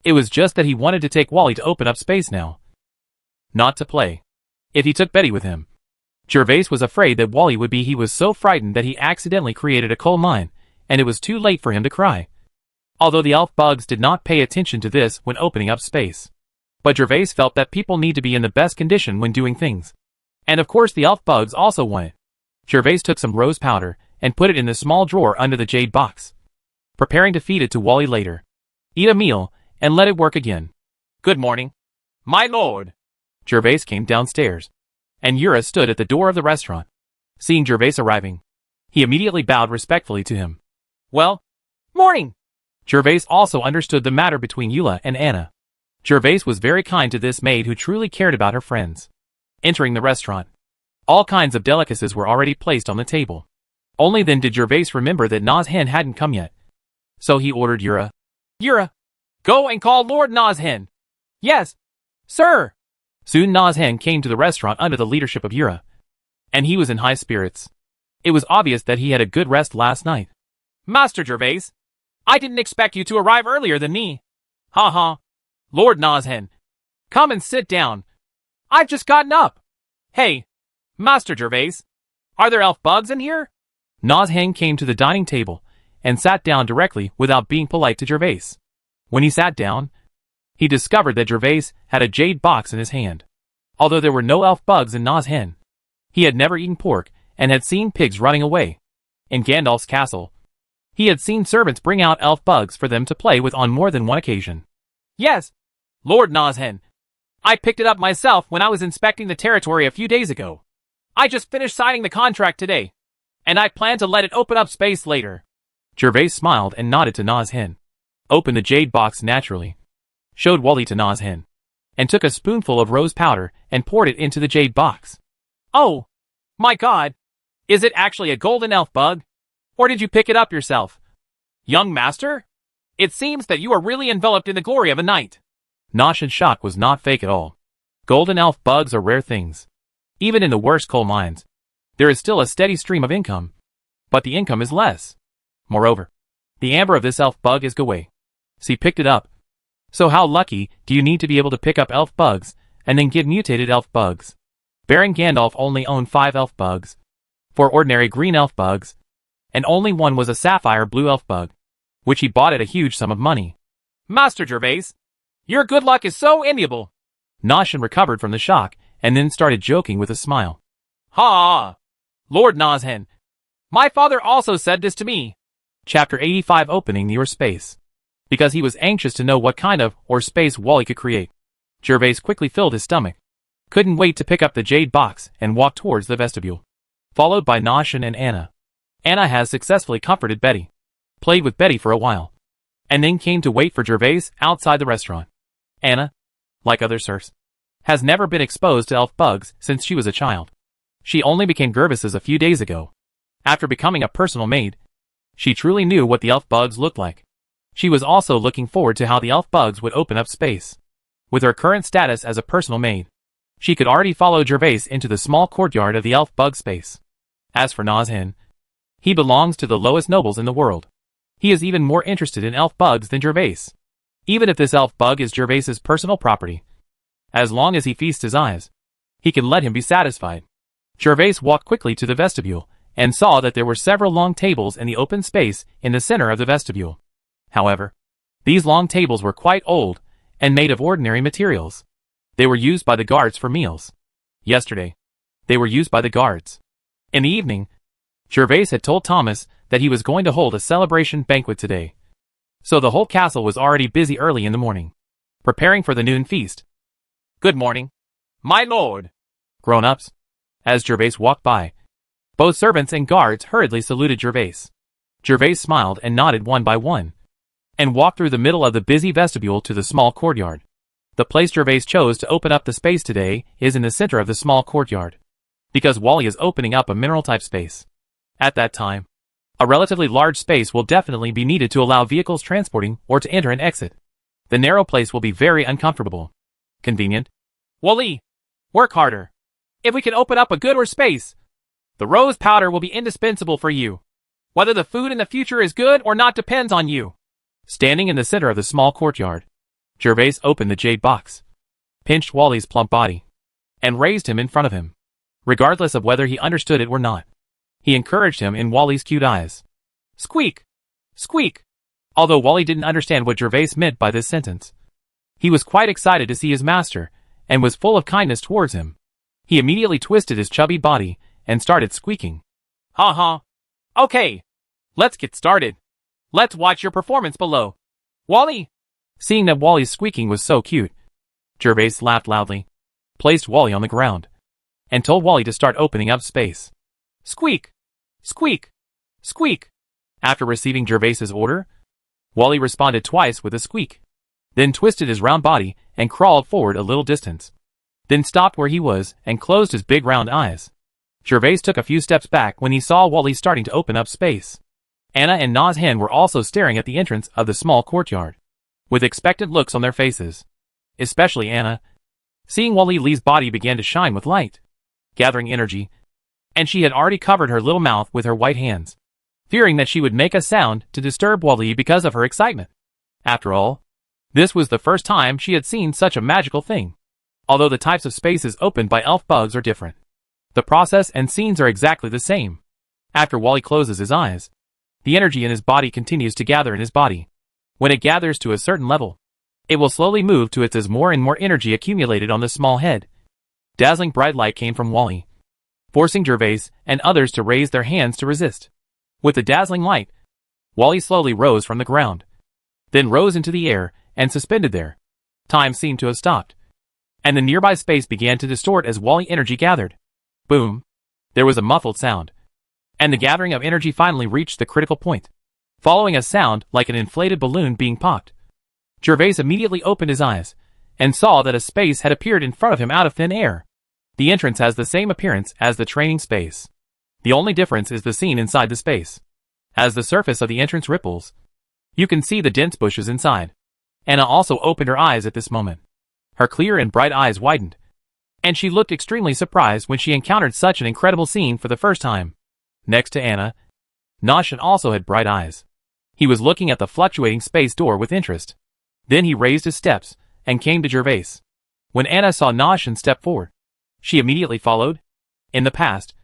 It was just that he wanted to take Wally to open up space now, not to play. If he took Betty with him, Jervas was afraid that Wally would be. He was so frightened that he accidentally created a coal mine, and it was too late for him to cry. Although the elf bugs did not pay attention to this when opening up space. But Jervas felt that people need to be in the best condition when doing things. And of course the elf bugs also want it. Jervas took some rose powder and put it in the small drawer under the jade box, preparing to feed it to Wally later. Eat a meal and let it work again. Good morning, my lord. Jervas came downstairs, and Yura stood at the door of the restaurant. Seeing Jervas arriving, he immediately bowed respectfully to him. Well, morning. Jervas also understood the matter between Eula and Anna. Jervas was very kind to this maid who truly cared about her friends. Entering the restaurant, all kinds of delicacies were already placed on the table. Only then did Jervas remember that Nazhen hadn't come yet. So he ordered Yura. Yura, go and call Lord Nazhen. Yes, sir. Soon Nazhen came to the restaurant under the leadership of Yura, and he was in high spirits. It was obvious that he had a good rest last night. Master Jervas, I didn't expect you to arrive earlier than me. Ha ha. Lord Nazhen, come and sit down. I've just gotten up. Hey, Master Jervas, are there elf bugs in here? Nazhen came to the dining table and sat down directly without being polite to Jervas. When he sat down, he discovered that Jervas had a jade box in his hand. Although there were no elf bugs in Nazhen, he had never eaten pork and had seen pigs running away. In Gandalf's castle, he had seen servants bring out elf bugs for them to play with on more than one occasion. Yes, Lord Nazhen, I picked it up myself when I was inspecting the territory a few days ago. I just finished signing the contract today, and I plan to let it open up space later. Jervas smiled and nodded to Nazhen, opened the jade box naturally, showed Wally to Nazhen, and took a spoonful of rose powder and poured it into the jade box. Oh, my God! Is it actually a golden elf bug? Or did you pick it up yourself? Young master? It seems that you are really enveloped in the glory of a knight. Nazhen's shock was not fake at all. Golden elf bugs are rare things. Even in the worst coal mines, there is still a steady stream of income. But the income is less. Moreover, the amber of this elf bug is Gaway. So he picked it up. So how lucky do you need to be able to pick up elf bugs and then get mutated elf bugs? Baron Gandalf only owned 5 elf bugs, 4 ordinary green elf bugs, and only one was a sapphire blue elf bug, which he bought at a huge sum of money. Master Jervas, your good luck is so enviable. Nazhen recovered from the shock and then started joking with a smile. Ha! Lord Nazhen, my father also said this to me. Chapter 85 Opening Your Space. Because he was anxious to know what kind of or space Wally could create, Jervas quickly filled his stomach. Couldn't wait to pick up the jade box and walk towards the vestibule. Followed by Noshin and Anna. Anna has successfully comforted Betty. Played with Betty for a while. And then came to wait for Jervas outside the restaurant. Anna, like other serfs, has never been exposed to elf bugs since she was a child. She only became Jervas's a few days ago. After becoming a personal maid, she truly knew what the elf bugs looked like. She was also looking forward to how the elf bugs would open up space. With her current status as a personal maid, she could already follow Jervas into the small courtyard of the elf bug space. As for Nazhin, he belongs to the lowest nobles in the world. He is even more interested in elf bugs than Jervas. Even if this elf bug is Jervas's personal property, as long as he feasts his eyes, he can let him be satisfied. Jervas walked quickly to the vestibule and saw that there were several long tables in the open space in the center of the vestibule. However, these long tables were quite old and made of ordinary materials. They were used by the guards for meals. Yesterday, they were used by the guards. In the evening, Jervas had told Thomas that he was going to hold a celebration banquet today. So the whole castle was already busy early in the morning, preparing for the noon feast. Good morning, my lord. Grown-ups. As Jervas walked by, both servants and guards hurriedly saluted Jervas. Jervas smiled and nodded one by one, and walked through the middle of the busy vestibule to the small courtyard. The place Jervas chose to open up the space today is in the center of the small courtyard, because Wally is opening up a mineral-type space. At that time, a relatively large space will definitely be needed to allow vehicles transporting or to enter and exit. The narrow place will be very uncomfortable. Convenient. Wally, work harder. If we can open up a gooder space, the rose powder will be indispensable for you. Whether the food in the future is good or not depends on you. Standing in the center of the small courtyard, Jervas opened the jade box, pinched Wally's plump body, and raised him in front of him. Regardless of whether he understood it or not, he encouraged him in Wally's cute eyes. Squeak! Squeak! Although Wally didn't understand what Jervas meant by this sentence, he was quite excited to see his master, and was full of kindness towards him. He immediately twisted his chubby body and started squeaking. Okay, let's get started. Let's watch your performance below. Wally! Seeing that Wally's squeaking was so cute, Jervas laughed loudly, placed Wally on the ground, and told Wally to start opening up space. Squeak! Squeak! Squeak! After receiving Jervas's order, Wally responded twice with a squeak, then twisted his round body and crawled forward a little distance, then stopped where he was and closed his big round eyes. Jervas took a few steps back when he saw Wally starting to open up space. Anna and Nazhin were also staring at the entrance of the small courtyard, with expectant looks on their faces. Especially Anna, seeing Wally's body began to shine with light, gathering energy, and she had already covered her little mouth with her white hands, fearing that she would make a sound to disturb Wally because of her excitement. After all, this was the first time she had seen such a magical thing. Although the types of spaces opened by elf bugs are different, the process and scenes are exactly the same. After Wally closes his eyes, the energy in his body continues to gather in his body. When it gathers to a certain level, it will slowly move to its as more and more energy accumulated on the small head. Dazzling bright light came from Wally, forcing Jervas and others to raise their hands to resist. With the dazzling light, Wally slowly rose from the ground, then rose into the air and suspended there. Time seemed to have stopped, and the nearby space began to distort as Wally energy gathered. Boom! There was a muffled sound, and the gathering of energy finally reached the critical point, following a sound like an inflated balloon being popped. Jervas immediately opened his eyes, and saw that a space had appeared in front of him out of thin air. The entrance has the same appearance as the training space. The only difference is the scene inside the space. As the surface of the entrance ripples, you can see the dense bushes inside. Anna also opened her eyes at this moment. Her clear and bright eyes widened, and she looked extremely surprised when she encountered such an incredible scene for the first time. Next to Anna, Noshin also had bright eyes. He was looking at the fluctuating space door with interest. Then he raised his steps and came to Jervas. When Anna saw Noshin step forward, she immediately followed. In the past,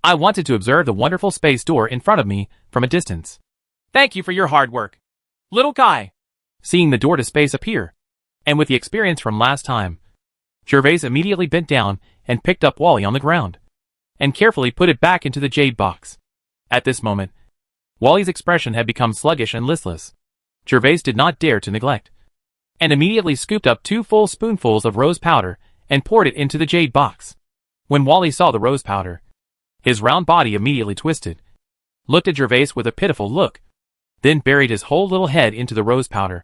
I wanted to observe the wonderful space door in front of me from a distance. Thank you for your hard work, little guy. Seeing the door to space appear, and with the experience from last time, Jervas immediately bent down and picked up Wally on the ground, and carefully put it back into the jade box. At this moment, Wally's expression had become sluggish and listless. Jervas did not dare to neglect, and immediately scooped up 2 full spoonfuls of rose powder and poured it into the jade box. When Wally saw the rose powder, his round body immediately twisted, looked at Jervas with a pitiful look, then buried his whole little head into the rose powder,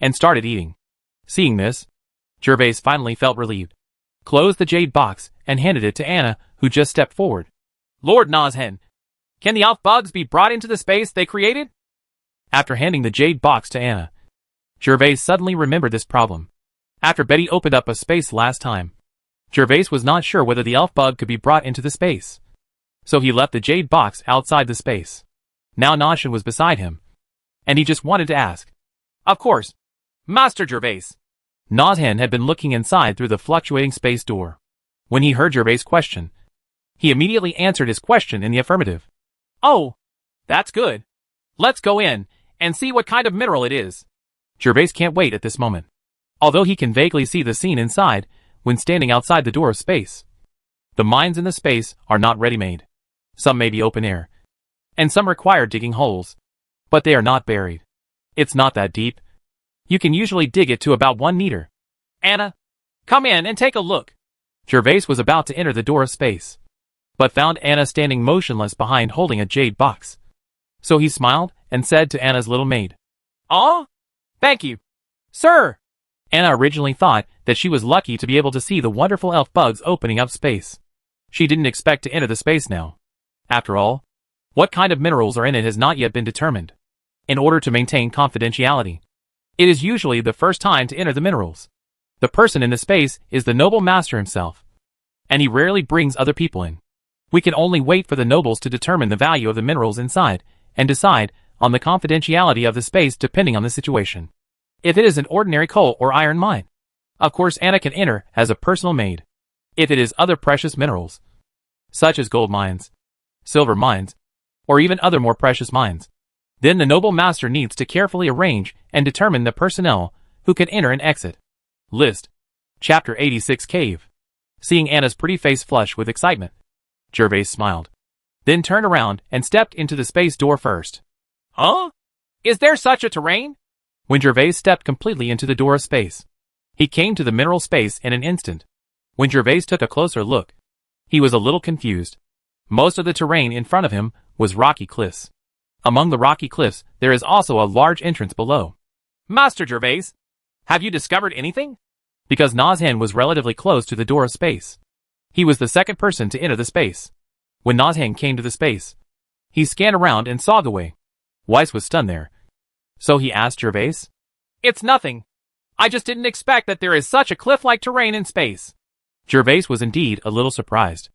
and started eating. Seeing this, Jervas finally felt relieved, closed the jade box, and handed it to Anna, who just stepped forward. Lord Nozhen, can the elf bugs be brought into the space they created? After handing the jade box to Anna, Jervas suddenly remembered this problem. After Betty opened up a space last time, Jervas was not sure whether the elf bug could be brought into the space, so he left the jade box outside the space. Now Nozhen was beside him, and he just wanted to ask. Of course, Master Jervas. Nozhen had been looking inside through the fluctuating space door. When he heard Jervas' question, he immediately answered his question in the affirmative. Oh, that's good. Let's go in and see what kind of mineral it is. Jervas can't wait at this moment, although he can vaguely see the scene inside when standing outside the door of space. The mines in the space are not ready-made. Some may be open air, and some require digging holes, but they are not buried. It's not that deep. You can usually dig it to about 1 meter. Anna, come in and take a look. Jervas was about to enter the door of space, but found Anna standing motionless behind holding a jade box. So he smiled and said to Anna's little maid, "Oh, thank you, sir." Anna originally thought that she was lucky to be able to see the wonderful elf bugs opening up space. She didn't expect to enter the space now. After all, what kind of minerals are in it has not yet been determined. In order to maintain confidentiality, it is usually the first time to enter the minerals. The person in the space is the noble master himself, and he rarely brings other people in. We can only wait for the nobles to determine the value of the minerals inside, and decide on the confidentiality of the space depending on the situation. If it is an ordinary coal or iron mine, of course Anna can enter as a personal maid. If it is other precious minerals, such as gold mines, silver mines, or even other more precious mines, then the noble master needs to carefully arrange and determine the personnel who can enter and exit. List. Chapter 86 Cave. Seeing Anna's pretty face flush with excitement, Jervas smiled, then turned around and stepped into the space door first. Huh? Is there such a terrain? When Jervas stepped completely into the door of space, he came to the mineral space in an instant. When Jervas took a closer look, he was a little confused. Most of the terrain in front of him was rocky cliffs. Among the rocky cliffs, there is also a large entrance below. Master Jervas, have you discovered anything? Because Nozhen was relatively close to the door of space, he was the second person to enter the space. When Nozhen came to the space, he scanned around and saw the way. Weiss was stunned there. So he asked Jervas. It's nothing. I just didn't expect that there is such a cliff-like terrain in space. Jervas was indeed a little surprised.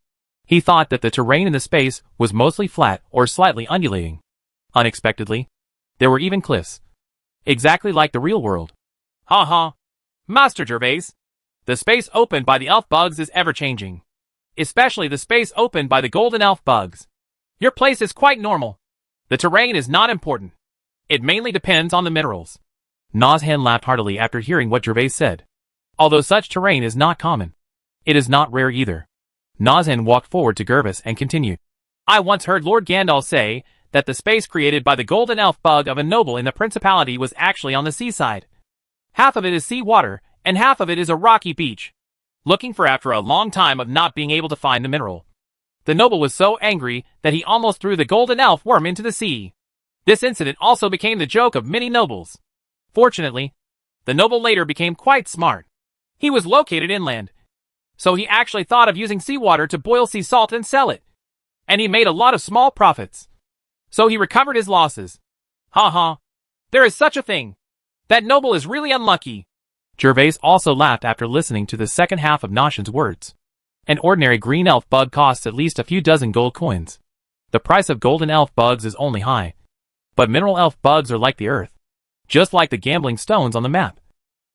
He thought that the terrain in the space was mostly flat or slightly undulating. Unexpectedly, there were even cliffs, exactly like the real world. Ha ha. Master Jervas, the space opened by the elf bugs is ever-changing. Especially the space opened by the golden elf bugs. Your place is quite normal. The terrain is not important. It mainly depends on the minerals. Nozhen laughed heartily after hearing what Jervas said. Although such terrain is not common, it is not rare either. Nozhen walked forward to Jervas and continued. I once heard Lord Gandalf say that the space created by the golden elf bug of a noble in the principality was actually on the seaside. Half of it is seawater, and half of it is a rocky beach. Looking for after a long time of not being able to find the mineral. The noble was so angry that he almost threw the golden elf worm into the sea. This incident also became the joke of many nobles. Fortunately, the noble later became quite smart. He was located inland, so he actually thought of using seawater to boil sea salt and sell it. And he made a lot of small profits. So he recovered his losses. Ha ha. There is such a thing. That noble is really unlucky. Jervas also laughed after listening to the second half of Nozhen's words. An ordinary green elf bug costs at least a few dozen gold coins. The price of golden elf bugs is only high. But mineral elf bugs are like the earth. Just like the gambling stones on the map.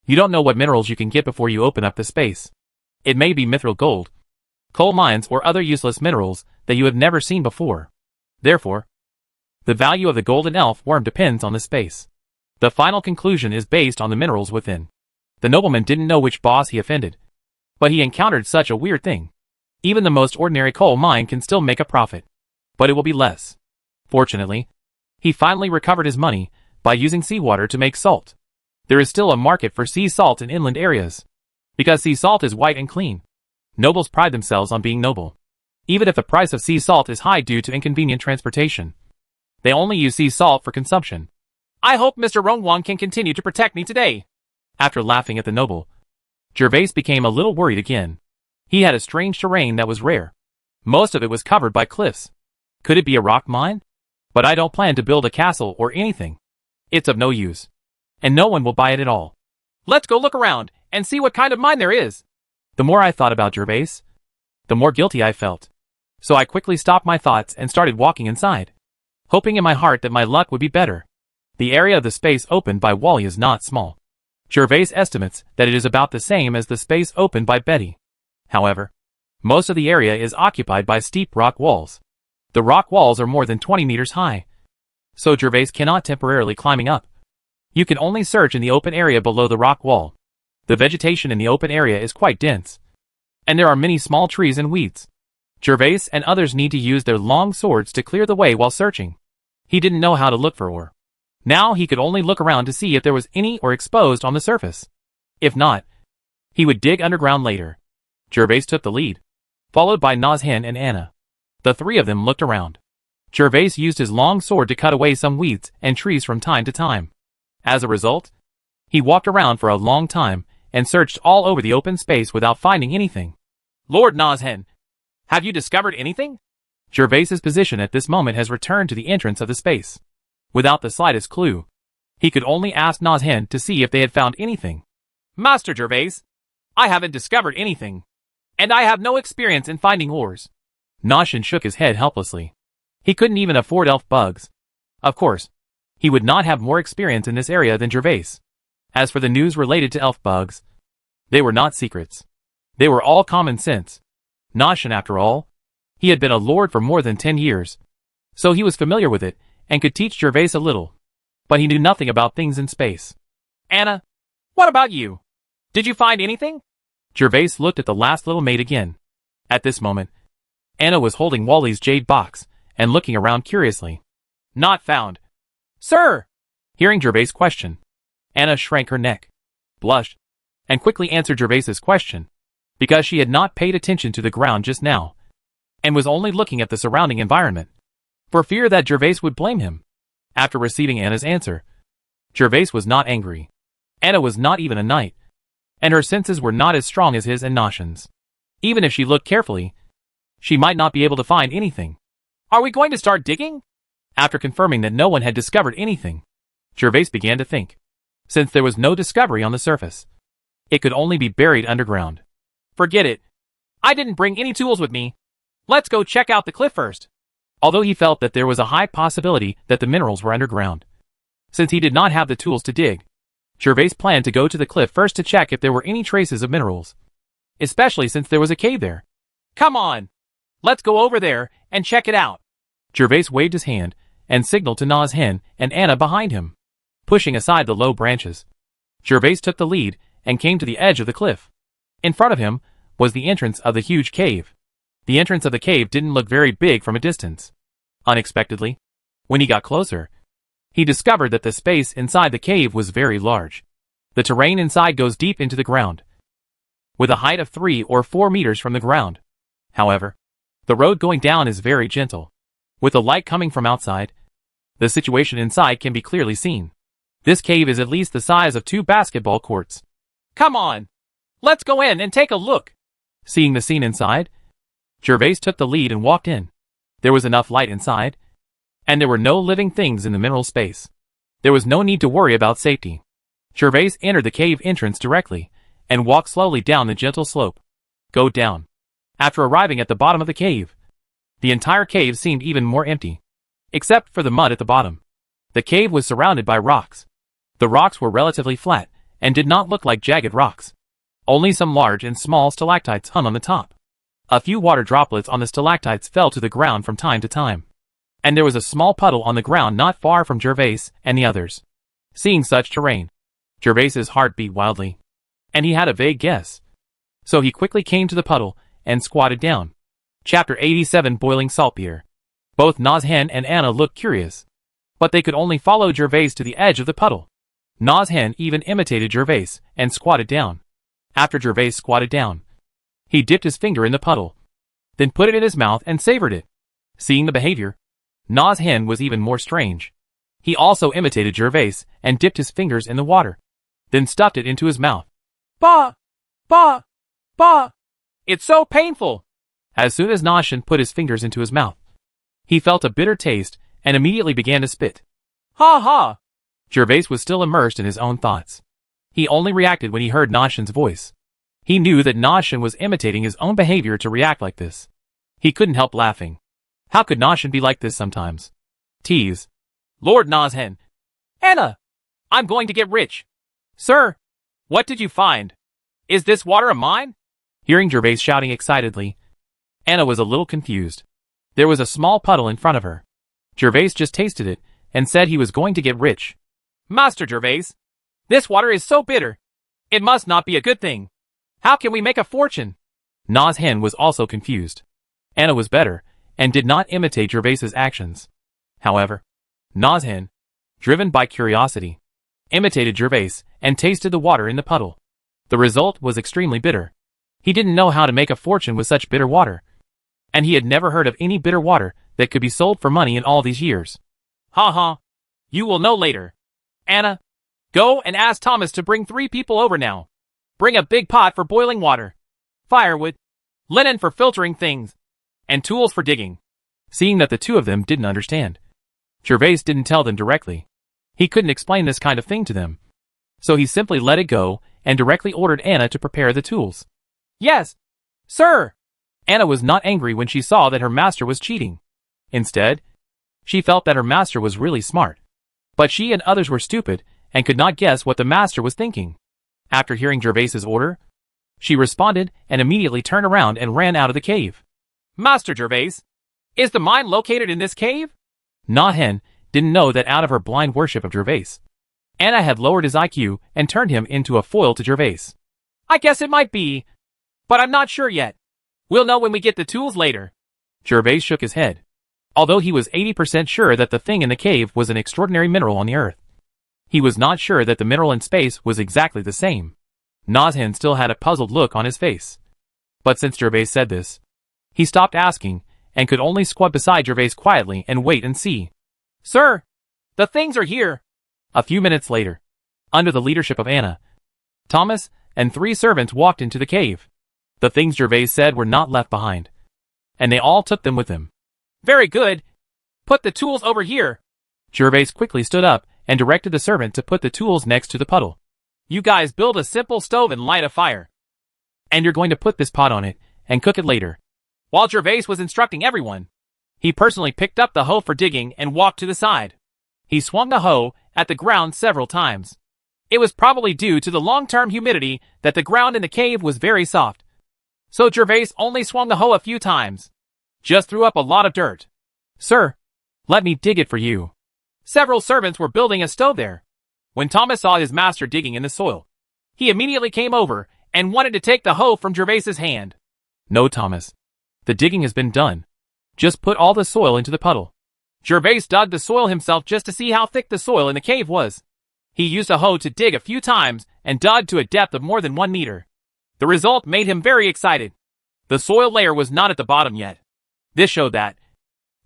You don't know what minerals you can get before you open up the space. It may be mithril gold, coal mines, or other useless minerals that you have never seen before. Therefore, the value of the golden elf worm depends on the space. The final conclusion is based on the minerals within. The nobleman didn't know which boss he offended, but he encountered such a weird thing. Even the most ordinary coal mine can still make a profit, but it will be less. Fortunately, He finally recovered his money by using seawater to make salt. There is still a market for sea salt in inland areas, because sea salt is white and clean. Nobles pride themselves on being noble. Even if the price of sea salt is high due to inconvenient transportation, they only use sea salt for consumption. I hope Mr. Rongwang can continue to protect me today. After laughing at the noble, Jervas became a little worried again. He had a strange terrain that was rare. Most of it was covered by cliffs. Could it be a rock mine? But I don't plan to build a castle or anything. It's of no use. And no one will buy it at all. Let's go look around and see what kind of mine there is. The more I thought about Jervas, the more guilty I felt. So I quickly stopped my thoughts and started walking inside, hoping in my heart that my luck would be better. The area of the space opened by Wally is not small. Jervas estimates that it is about the same as the space opened by Betty. However, most of the area is occupied by steep rock walls. The rock walls are more than 20 meters high, so Jervas cannot temporarily climbing up. You can only search in the open area below the rock wall. The vegetation in the open area is quite dense, and there are many small trees and weeds. Jervas and others need to use their long swords to clear the way while searching. He didn't know how to look for ore. Now he could only look around to see if there was any ore exposed on the surface. If not, he would dig underground later. Jervas took the lead, followed by Nazhen and Anna. The three of them looked around. Jervas used his long sword to cut away some weeds and trees from time to time. As a result, he walked around for a long time and searched all over the open space without finding anything. Lord Nazhen, have you discovered anything? Jervas's position at this moment has returned to the entrance of the space. Without the slightest clue, he could only ask Nazhen to see if they had found anything. Master Jervas, I haven't discovered anything, and I have no experience in finding ores. Nazhen shook his head helplessly. He couldn't even afford elf bugs. Of course, he would not have more experience in this area than Jervas. As for the news related to elf bugs, they were not secrets. They were all common sense. Nazhen, after all, he had been a lord for more than 10 years, so he was familiar with it and could teach Jervas a little. But he knew nothing about things in space. Anna, what about you? Did you find anything? Jervas looked at the last little maid again. At this moment, Anna was holding Wally's jade box and looking around curiously. Not found. Sir! Hearing Jervas' question, Anna shrank her neck, blushed, and quickly answered Jervas's question, because she had not paid attention to the ground just now, and was only looking at the surrounding environment, for fear that Jervas would blame him. After receiving Anna's answer, Jervas was not angry. Anna was not even a knight, and her senses were not as strong as his and Nazhen's. Even if she looked carefully, she might not be able to find anything. Are we going to start digging? After confirming that no one had discovered anything, Jervas began to think. Since there was no discovery on the surface, it could only be buried underground. Forget it. I didn't bring any tools with me. Let's go check out the cliff first. Although he felt that there was a high possibility that the minerals were underground, since he did not have the tools to dig, Jervas planned to go to the cliff first to check if there were any traces of minerals, especially since there was a cave there. Come on. Let's go over there and check it out. Jervas waved his hand and signaled to Nazhen and Anna behind him, pushing aside the low branches. Jervas took the lead and came to the edge of the cliff. In front of him was the entrance of the huge cave. The entrance of the cave didn't look very big from a distance. Unexpectedly, when he got closer, he discovered that the space inside the cave was very large. The terrain inside goes deep into the ground, with a height of 3 or 4 meters from the ground. However, the road going down is very gentle. With the light coming from outside, the situation inside can be clearly seen. This cave is at least the size of 2 basketball courts. Come on, let's go in and take a look. Seeing the scene inside, Jervas took the lead and walked in. There was enough light inside, and there were no living things in the mineral space. There was no need to worry about safety. Jervas entered the cave entrance directly, and walked slowly down the gentle slope. Go down. After arriving at the bottom of the cave, the entire cave seemed even more empty, except for the mud at the bottom. The cave was surrounded by rocks. The rocks were relatively flat, and did not look like jagged rocks. Only some large and small stalactites hung on the top. A few water droplets on the stalactites fell to the ground from time to time, and there was a small puddle on the ground not far from Jervas and the others. Seeing such terrain, Jervas's heart beat wildly, and he had a vague guess. So he quickly came to the puddle and squatted down. Chapter 87 Boiling Saltpeter. Both Nazhen and Anna looked curious. but they could only follow Jervas to the edge of the puddle. Na's hen even imitated Jervas and squatted down. After Jervas squatted down, he dipped his finger in the puddle, then put it in his mouth and savored it. Seeing the behavior, Na's hen was even more strange. He also imitated Jervas and dipped his fingers in the water, then stuffed it into his mouth. Bah! Bah! Bah! It's so painful! As soon as Na's hen put his fingers into his mouth, he felt a bitter taste and immediately began to spit. Ha ha! Jervas was still immersed in his own thoughts. He only reacted when he heard Na's hen's voice. He knew that Na's hen was imitating his own behavior to react like this. He couldn't help laughing. How could Na's hen be like this sometimes? Tease. Lord Na's hen. Anna! I'm going to get rich. Sir! What did you find? Is this water a mine? Hearing Jervas shouting excitedly, Anna was a little confused. There was a small puddle in front of her. Jervas just tasted it and said he was going to get rich. Master Jervas, this water is so bitter. It must not be a good thing. How can we make a fortune? Na's hen was also confused. Anna was better and did not imitate Jervas's actions. However, Na's hen, driven by curiosity, imitated Jervas and tasted the water in the puddle. The result was extremely bitter. He didn't know how to make a fortune with such bitter water, and he had never heard of any bitter water that could be sold for money in all these years. Ha ha! You will know later. Anna, go and ask Thomas to bring 3 people over now. Bring a big pot for boiling water, firewood, linen for filtering things, and tools for digging. Seeing that the two of them didn't understand, Jervas didn't tell them directly. He couldn't explain this kind of thing to them. So he simply let it go and directly ordered Anna to prepare the tools. Yes, sir! Anna was not angry when she saw that her master was cheating. Instead, she felt that her master was really smart. But she and others were stupid and could not guess what the master was thinking. After hearing Jervas's order, she responded and immediately turned around and ran out of the cave. Master Jervas, is the mine located in this cave? Na hen didn't know that out of her blind worship of Jervas, Anna had lowered his IQ and turned him into a foil to Jervas. I guess it might be, but I'm not sure yet. We'll know when we get the tools later. Jervas shook his head. Although he was 80% sure that the thing in the cave was an extraordinary mineral on the earth, he was not sure that the mineral in space was exactly the same. Na's hen still had a puzzled look on his face. But since Jervas said this, he stopped asking and could only squat beside Jervas quietly and wait and see. Sir, the things are here. A few minutes later, under the leadership of Anna, Thomas and 3 servants walked into the cave. The things Jervas said were not left behind, and they all took them with them. Very good. Put the tools over here. Jervas quickly stood up and directed the servant to put the tools next to the puddle. You guys build a simple stove and light a fire. And you're going to put this pot on it and cook it later. While Jervas was instructing everyone, he personally picked up the hoe for digging and walked to the side. He swung the hoe at the ground several times. It was probably due to the long-term humidity that the ground in the cave was very soft. So Jervas only swung the hoe a few times. Just threw up a lot of dirt. Sir, let me dig it for you. Several servants were building a stove there. When Thomas saw his master digging in the soil, he immediately came over and wanted to take the hoe from Jervas's hand. No, Thomas. The digging has been done. Just put all the soil into the puddle. Jervas dug the soil himself just to see how thick the soil in the cave was. He used a hoe to dig a few times and dug to a depth of more than 1 meter. The result made him very excited. The soil layer was not at the bottom yet. This showed that,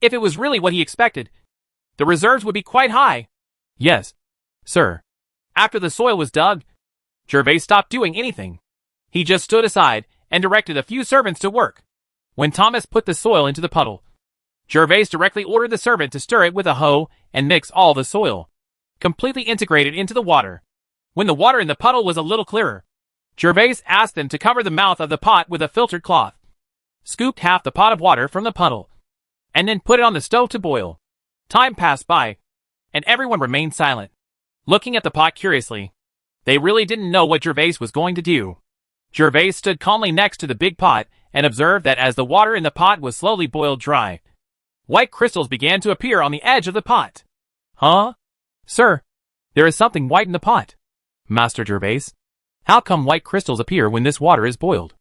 if it was really what he expected, the reserves would be quite high. Yes, sir. After the soil was dug, Jervas stopped doing anything. He just stood aside and directed a few servants to work. When Thomas put the soil into the puddle, Jervas directly ordered the servant to stir it with a hoe and mix all the soil, completely integrated into the water. When the water in the puddle was a little clearer, Jervas asked them to cover the mouth of the pot with a filtered cloth, scooped half the pot of water from the puddle, and then put it on the stove to boil. Time passed by, and everyone remained silent, looking at the pot curiously. They really didn't know what Jervas was going to do. Jervas stood calmly next to the big pot and observed that as the water in the pot was slowly boiled dry, white crystals began to appear on the edge of the pot. Huh? Sir, there is something white in the pot. Master Jervas, how come white crystals appear when this water is boiled?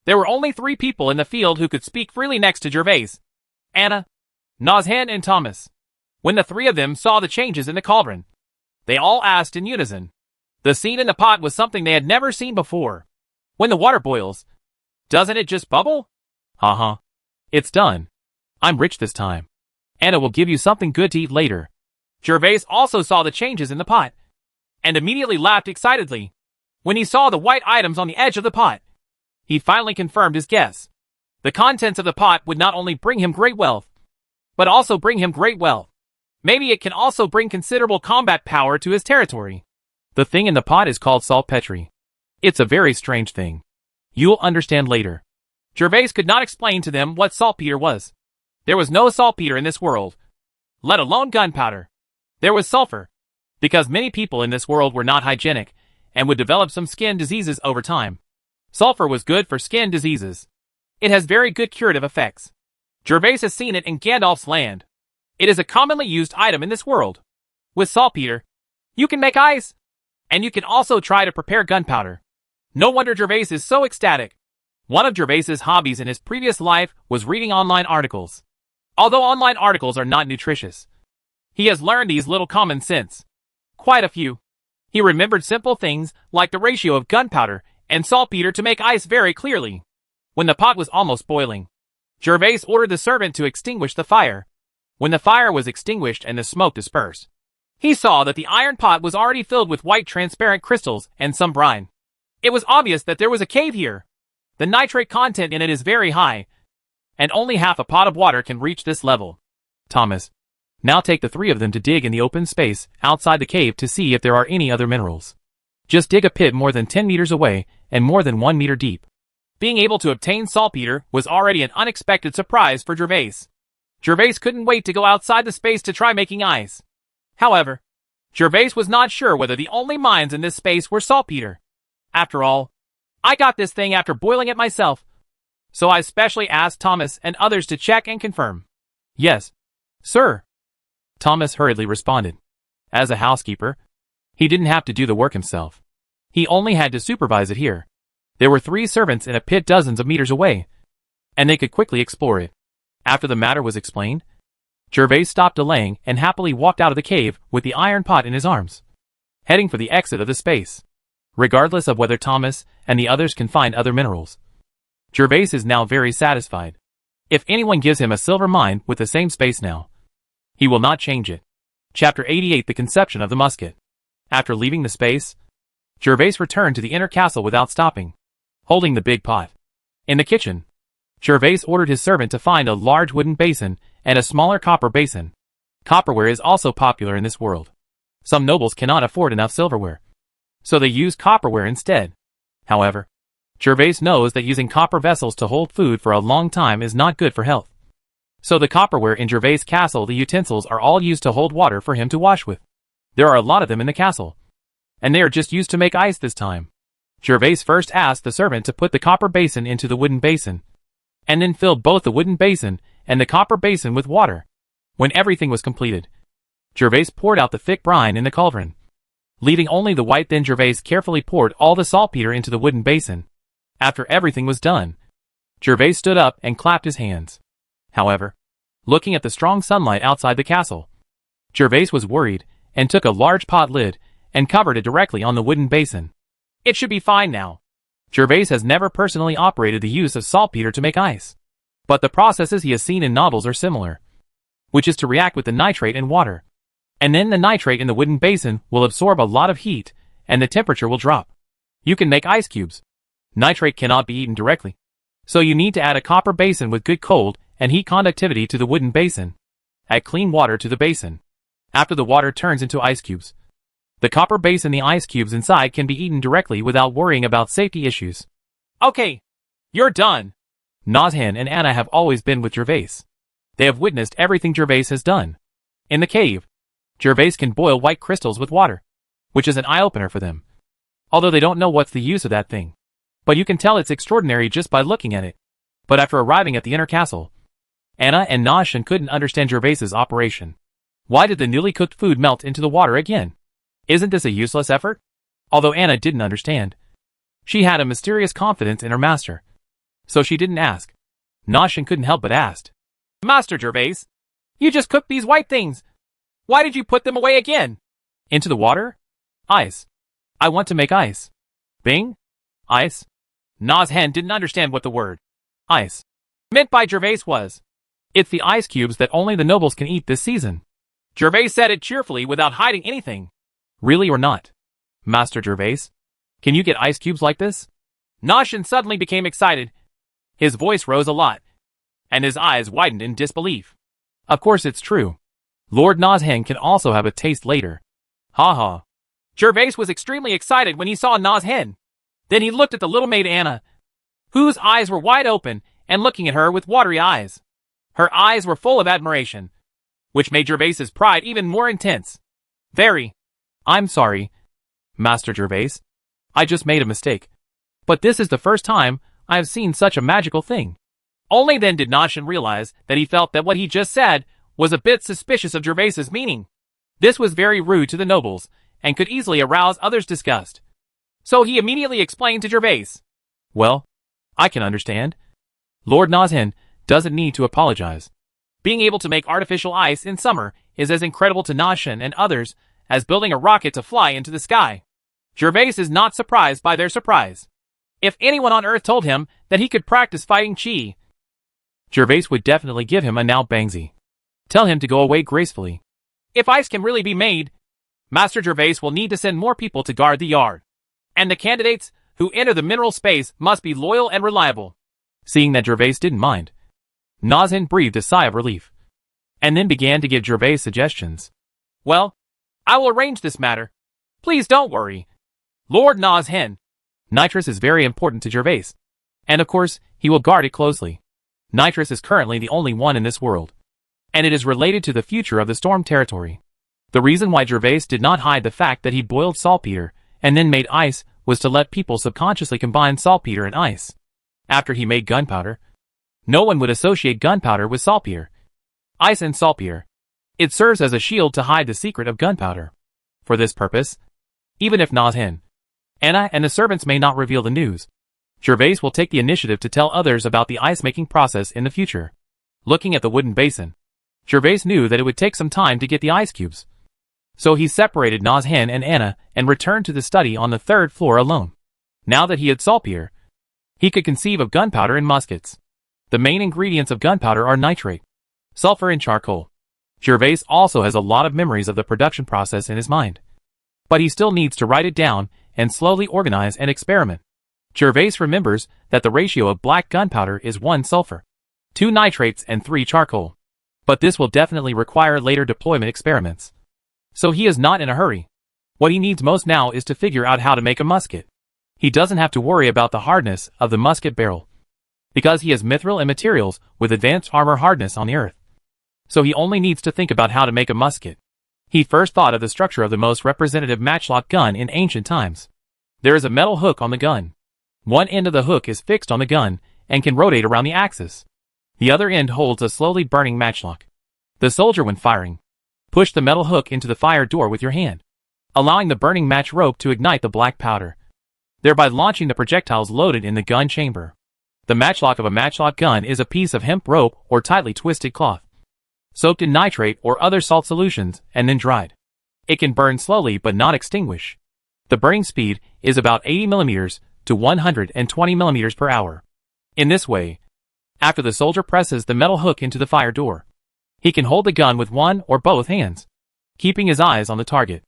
There were only 3 people in the field who could speak freely next to Jervas: Anna, Na's hen, and Thomas. When the three of them saw the changes in the cauldron, they all asked in unison. The scene in the pot was something they had never seen before. When the water boils, doesn't it just bubble? Uh-huh. It's done. I'm rich this time. Anna will give you something good to eat later. Jervas also saw the changes in the pot, and immediately laughed excitedly. When he saw the white items on the edge of the pot, he finally confirmed his guess. The contents of the pot would not only bring him great wealth, but also bring him great wealth. Maybe it can also bring considerable combat power to his territory. The thing in the pot is called saltpetre. It's a very strange thing. You'll understand later. Jervas could not explain to them what saltpeter was. There was no saltpeter in this world, let alone gunpowder. There was sulfur, because many people in this world were not hygienic and would develop some skin diseases over time. Sulfur was good for skin diseases. It has very good curative effects. Jervas has seen it in Gandalf's land. It is a commonly used item in this world. With saltpeter, you can make ice, and you can also try to prepare gunpowder. No wonder Jervas is so ecstatic. One of Jervas's hobbies in his previous life was reading online articles. Although online articles are not nutritious, he has learned these little common sense. Quite a few. He remembered simple things like the ratio of gunpowder and saltpeter to make ice very clearly. When the pot was almost boiling, Jervas ordered the servant to extinguish the fire. When the fire was extinguished and the smoke dispersed, he saw that the iron pot was already filled with white transparent crystals and some brine. It was obvious that there was a cave here. The nitrate content in it is very high, and only half a pot of water can reach this level. Thomas, now take the three of them to dig in the open space outside the cave to see if there are any other minerals. Just dig a pit more than 10 meters away and more than 1 meter deep. Being able to obtain saltpeter was already an unexpected surprise for Jervas. Jervas couldn't wait to go outside the space to try making ice. However, Jervas was not sure whether the only mines in this space were saltpeter. After all, I got this thing after boiling it myself, so I specially asked Thomas and others to check and confirm. Yes, sir, Thomas hurriedly responded. As a housekeeper, he didn't have to do the work himself. He only had to supervise it here. There were 3 servants in a pit dozens of meters away, and they could quickly explore it. After the matter was explained, Jervas stopped delaying and happily walked out of the cave with the iron pot in his arms, heading for the exit of the space. Regardless of whether Thomas and the others can find other minerals, Jervas is now very satisfied. If anyone gives him a silver mine with the same space now, he will not change it. Chapter 88: The Conception of the Musket. After leaving the space, Jervas returned to the inner castle without stopping, holding the big pot. In the kitchen, Jervas ordered his servant to find a large wooden basin and a smaller copper basin. Copperware is also popular in this world. Some nobles cannot afford enough silverware, so they use copperware instead. However, Jervas knows that using copper vessels to hold food for a long time is not good for health. So the copperware in Jervas' castle, the utensils are all used to hold water for him to wash with. There are a lot of them in the castle, and they are just used to make ice this time. Jervas first asked the servant to put the copper basin into the wooden basin, and then filled both the wooden basin and the copper basin with water. When everything was completed, Jervas poured out the thick brine in the cauldron, leaving only the white. Then Jervas carefully poured all the saltpeter into the wooden basin. After everything was done, Jervas stood up and clapped his hands. However, looking at the strong sunlight outside the castle, Jervas was worried and took a large pot lid and covered it directly on the wooden basin. It should be fine now. Jervas has never personally operated the use of saltpeter to make ice, but the processes he has seen in novels are similar, which is to react with the nitrate and water, and then the nitrate in the wooden basin will absorb a lot of heat and the temperature will drop. You can make ice cubes. Nitrate cannot be eaten directly, so you need to add a copper basin with good cold and heat conductivity to the wooden basin. Add clean water to the basin. After the water turns into ice cubes, the copper base and the ice cubes inside can be eaten directly without worrying about safety issues. Okay, you're done. Nozhan and Anna have always been with Jervas. They have witnessed everything Jervas has done. In the cave, Jervas can boil white crystals with water, which is an eye-opener for them, although they don't know what's the use of that thing. But you can tell it's extraordinary just by looking at it. But after arriving at the inner castle, Anna and Nozhan couldn't understand Jervas's operation. Why did the newly cooked food melt into the water again? Isn't this a useless effort? Although Anna didn't understand, she had a mysterious confidence in her master, so she didn't ask. Nozhan couldn't help but ask, Master Jervas, you just cooked these white things. Why did you put them away again? Into the water? Ice. I want to make ice. Bing? Ice? Na's hen didn't understand what the word Ice meant by Jervas was. It's the ice cubes that only the nobles can eat this season. Jervas said it cheerfully without hiding anything. Really or not? Master Jervas? Can you get ice cubes like this? Nashin suddenly became excited. His voice rose a lot, and his eyes widened in disbelief. Of course it's true. Lord Na's hen can also have a taste later. Ha ha. Jervas was extremely excited when he saw Na's hen. Then he looked at the little maid Anna, whose eyes were wide open and looking at her with watery eyes. Her eyes were full of admiration, which made Jervas's pride even more intense. Very. I'm sorry, Master Jervas. I just made a mistake. But this is the first time I have seen such a magical thing. Only then did Nashin realize that he felt that what he just said was a bit suspicious of Jervas's meaning. This was very rude to the nobles, and could easily arouse others' disgust. So he immediately explained to Jervas. Well, I can understand. Lord Na's hen doesn't need to apologize. Being able to make artificial ice in summer is as incredible to Nashin and others as building a rocket to fly into the sky. Jervas is not surprised by their surprise. If anyone on Earth told him that he could practice fighting Chi, Jervas would definitely give him a now bangsy. Tell him to go away gracefully. If ice can really be made, Master Jervas will need to send more people to guard the yard. And the candidates who enter the mineral space must be loyal and reliable. Seeing that Jervas didn't mind, Na's hen breathed a sigh of relief, and then began to give Jervas suggestions. Well, I will arrange this matter. Please don't worry, Lord Na's hen. Nitrous is very important to Jervas, and of course, he will guard it closely. Nitrous is currently the only one in this world, and it is related to the future of the storm territory. The reason why Jervas did not hide the fact that he boiled saltpeter and then made ice was to let people subconsciously combine saltpeter and ice. After he made gunpowder, no one would associate gunpowder with saltpeter. Ice and saltpeter. It serves as a shield to hide the secret of gunpowder. For this purpose, even if Na's hen, Anna and the servants may not reveal the news, Jervas will take the initiative to tell others about the ice-making process in the future. Looking at the wooden basin, Jervas knew that it would take some time to get the ice cubes. So he separated Na's hen and Anna and returned to the study on the 3rd floor alone. Now that he had saltpeter, he could conceive of gunpowder and muskets. The main ingredients of gunpowder are nitrate, sulfur and charcoal. Jervas also has a lot of memories of the production process in his mind. But he still needs to write it down and slowly organize and experiment. Jervas remembers that the ratio of black gunpowder is 1 sulfur, 2 nitrates and 3 charcoal. But this will definitely require later deployment experiments. So he is not in a hurry. What he needs most now is to figure out how to make a musket. He doesn't have to worry about the hardness of the musket barrel, because he has mithril and materials with advanced armor hardness on the earth. So he only needs to think about how to make a musket. He first thought of the structure of the most representative matchlock gun in ancient times. There is a metal hook on the gun. One end of the hook is fixed on the gun and can rotate around the axis. The other end holds a slowly burning matchlock. The soldier, when firing, push the metal hook into the fire door with your hand, allowing the burning match rope to ignite the black powder, thereby launching the projectiles loaded in the gun chamber. The matchlock of a matchlock gun is a piece of hemp rope or tightly twisted cloth, soaked in nitrate or other salt solutions and then dried. It can burn slowly but not extinguish. The burning speed is about 80 mm to 120 mm per hour. In this way, after the soldier presses the metal hook into the fire door, he can hold the gun with one or both hands, keeping his eyes on the target.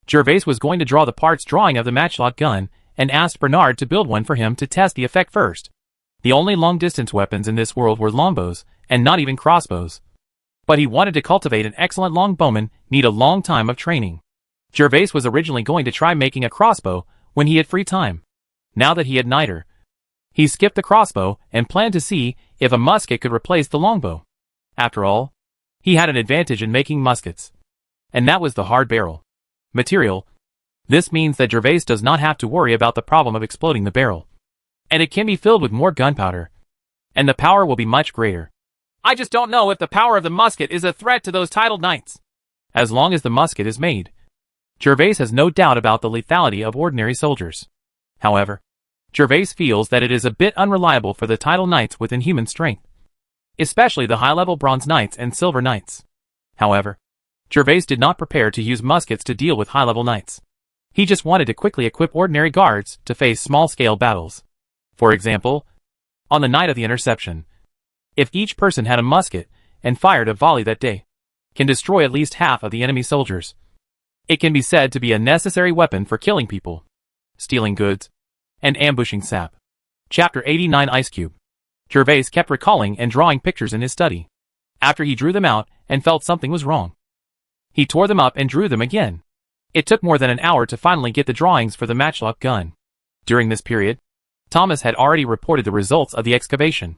Jervas was going to draw the parts drawing of the matchlock gun and asked Bernard to build one for him to test the effect first. The only long-distance weapons in this world were longbows, and not even crossbows. But he wanted to cultivate an excellent longbowman, need a long time of training. Jervas was originally going to try making a crossbow when he had free time. Now that he had niter, he skipped the crossbow and planned to see if a musket could replace the longbow. After all, he had an advantage in making muskets, and that was the hard barrel material. This means that Jervas does not have to worry about the problem of exploding the barrel, and it can be filled with more gunpowder, and the power will be much greater. I just don't know if the power of the musket is a threat to those titled knights. As long as the musket is made, Jervas has no doubt about the lethality of ordinary soldiers. However, Jervas feels that it is a bit unreliable for the title knights with inhuman strength, especially the high-level bronze knights and silver knights. However, Jervas did not prepare to use muskets to deal with high-level knights. He just wanted to quickly equip ordinary guards to face small-scale battles. For example, on the night of the interception, if each person had a musket and fired a volley that day, can destroy at least half of the enemy soldiers. It can be said to be a necessary weapon for killing people, stealing goods, and ambushing sap. Chapter 89 Ice Cube. Jervas kept recalling and drawing pictures in his study. After he drew them out and felt something was wrong, he tore them up and drew them again. It took more than an hour to finally get the drawings for the matchlock gun. During this period, Thomas had already reported the results of the excavation.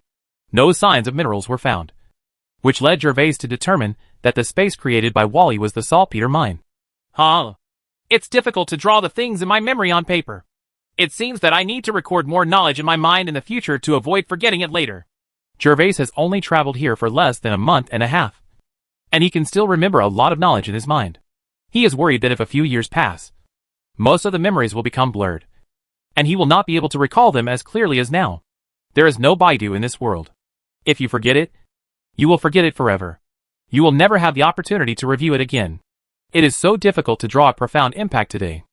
No signs of minerals were found, which led Jervas to determine that the space created by Wally was the saltpeter mine. It's difficult to draw the things in my memory on paper. It seems that I need to record more knowledge in my mind in the future to avoid forgetting it later. Jervas has only traveled here for less than a month and a half, and he can still remember a lot of knowledge in his mind. He is worried that if a few years pass, most of the memories will become blurred, and he will not be able to recall them as clearly as now. There is no Baidu in this world. If you forget it, you will forget it forever. You will never have the opportunity to review it again. It is so difficult to draw a profound impact today.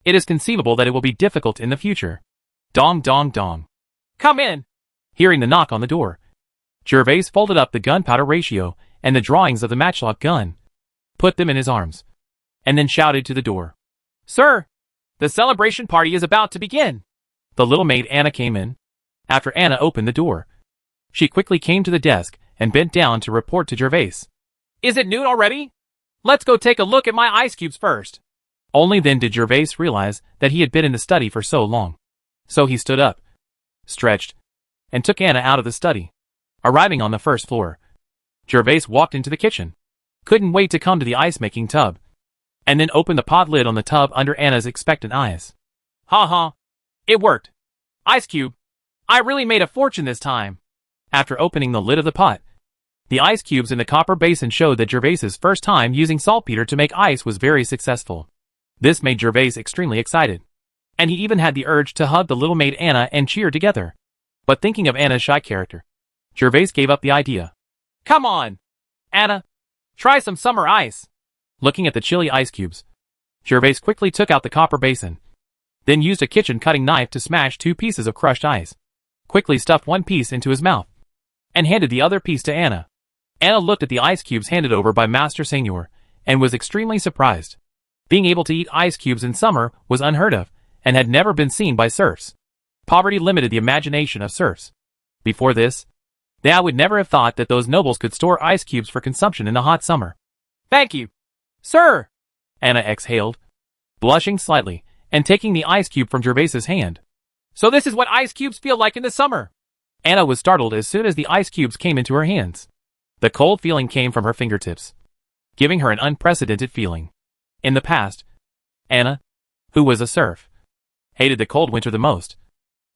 It is conceivable that it will be difficult in the future. Dong dong dong. Come in. Hearing the knock on the door, Jervas folded up the gunpowder ratio and the drawings of the matchlock gun, put them in his arms, and then shouted to the door. Sir, the celebration party is about to begin. The little maid Anna came in. After Anna opened the door, she quickly came to the desk and bent down to report to Jervas. Is it noon already? Let's go take a look at my ice cubes first. Only then did Jervas realize that he had been in the study for so long. So he stood up, stretched, and took Anna out of the study. Arriving on the first floor, Jervas walked into the kitchen, couldn't wait to come to the ice-making tub, and then opened the pot lid on the tub under Anna's expectant eyes. It worked. Ice cube. I really made a fortune this time. After opening the lid of the pot, the ice cubes in the copper basin showed that Jervas's first time using saltpeter to make ice was very successful. This made Jervas extremely excited, and he even had the urge to hug the little maid Anna and cheer together. But thinking of Anna's shy character, Jervas gave up the idea. Come on, Anna. Try some summer ice. Looking at the chilly ice cubes, Jervas quickly took out the copper basin, then used a kitchen cutting knife to smash 2 pieces of crushed ice, quickly stuffed one piece into his mouth, and handed the other piece to Anna. Anna looked at the ice cubes handed over by Master Seignior, and was extremely surprised. Being able to eat ice cubes in summer was unheard of, and had never been seen by serfs. Poverty limited the imagination of serfs. Before this, they would never have thought that those nobles could store ice cubes for consumption in the hot summer. Thank you, sir. Anna exhaled, blushing slightly, and taking the ice cube from Jervas's hand. So this is what ice cubes feel like in the summer. Anna was startled as soon as the ice cubes came into her hands. The cold feeling came from her fingertips, giving her an unprecedented feeling. In the past, Anna, who was a serf, hated the cold winter the most,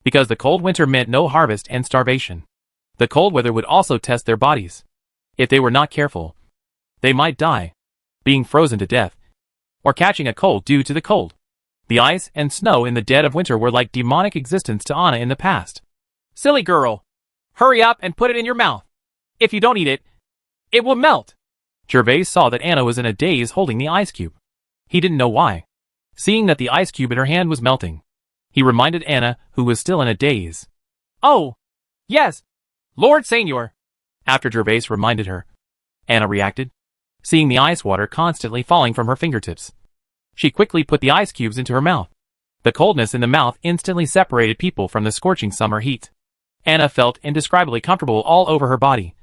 because the cold winter meant no harvest and starvation. The cold weather would also test their bodies. If they were not careful, they might die, being frozen to death, or catching a cold due to the cold. The ice and snow in the dead of winter were like demonic existence to Anna in the past. Silly girl. Hurry up and put it in your mouth. If you don't eat it, it will melt. Jervas saw that Anna was in a daze holding the ice cube. He didn't know why. Seeing that the ice cube in her hand was melting, he reminded Anna, who was still in a daze. Oh, yes, Lord Seignior. After Jervas reminded her, Anna reacted, seeing the ice water constantly falling from her fingertips. She quickly put the ice cubes into her mouth. The coldness in the mouth instantly separated people from the scorching summer heat. Anna felt indescribably comfortable all over her body,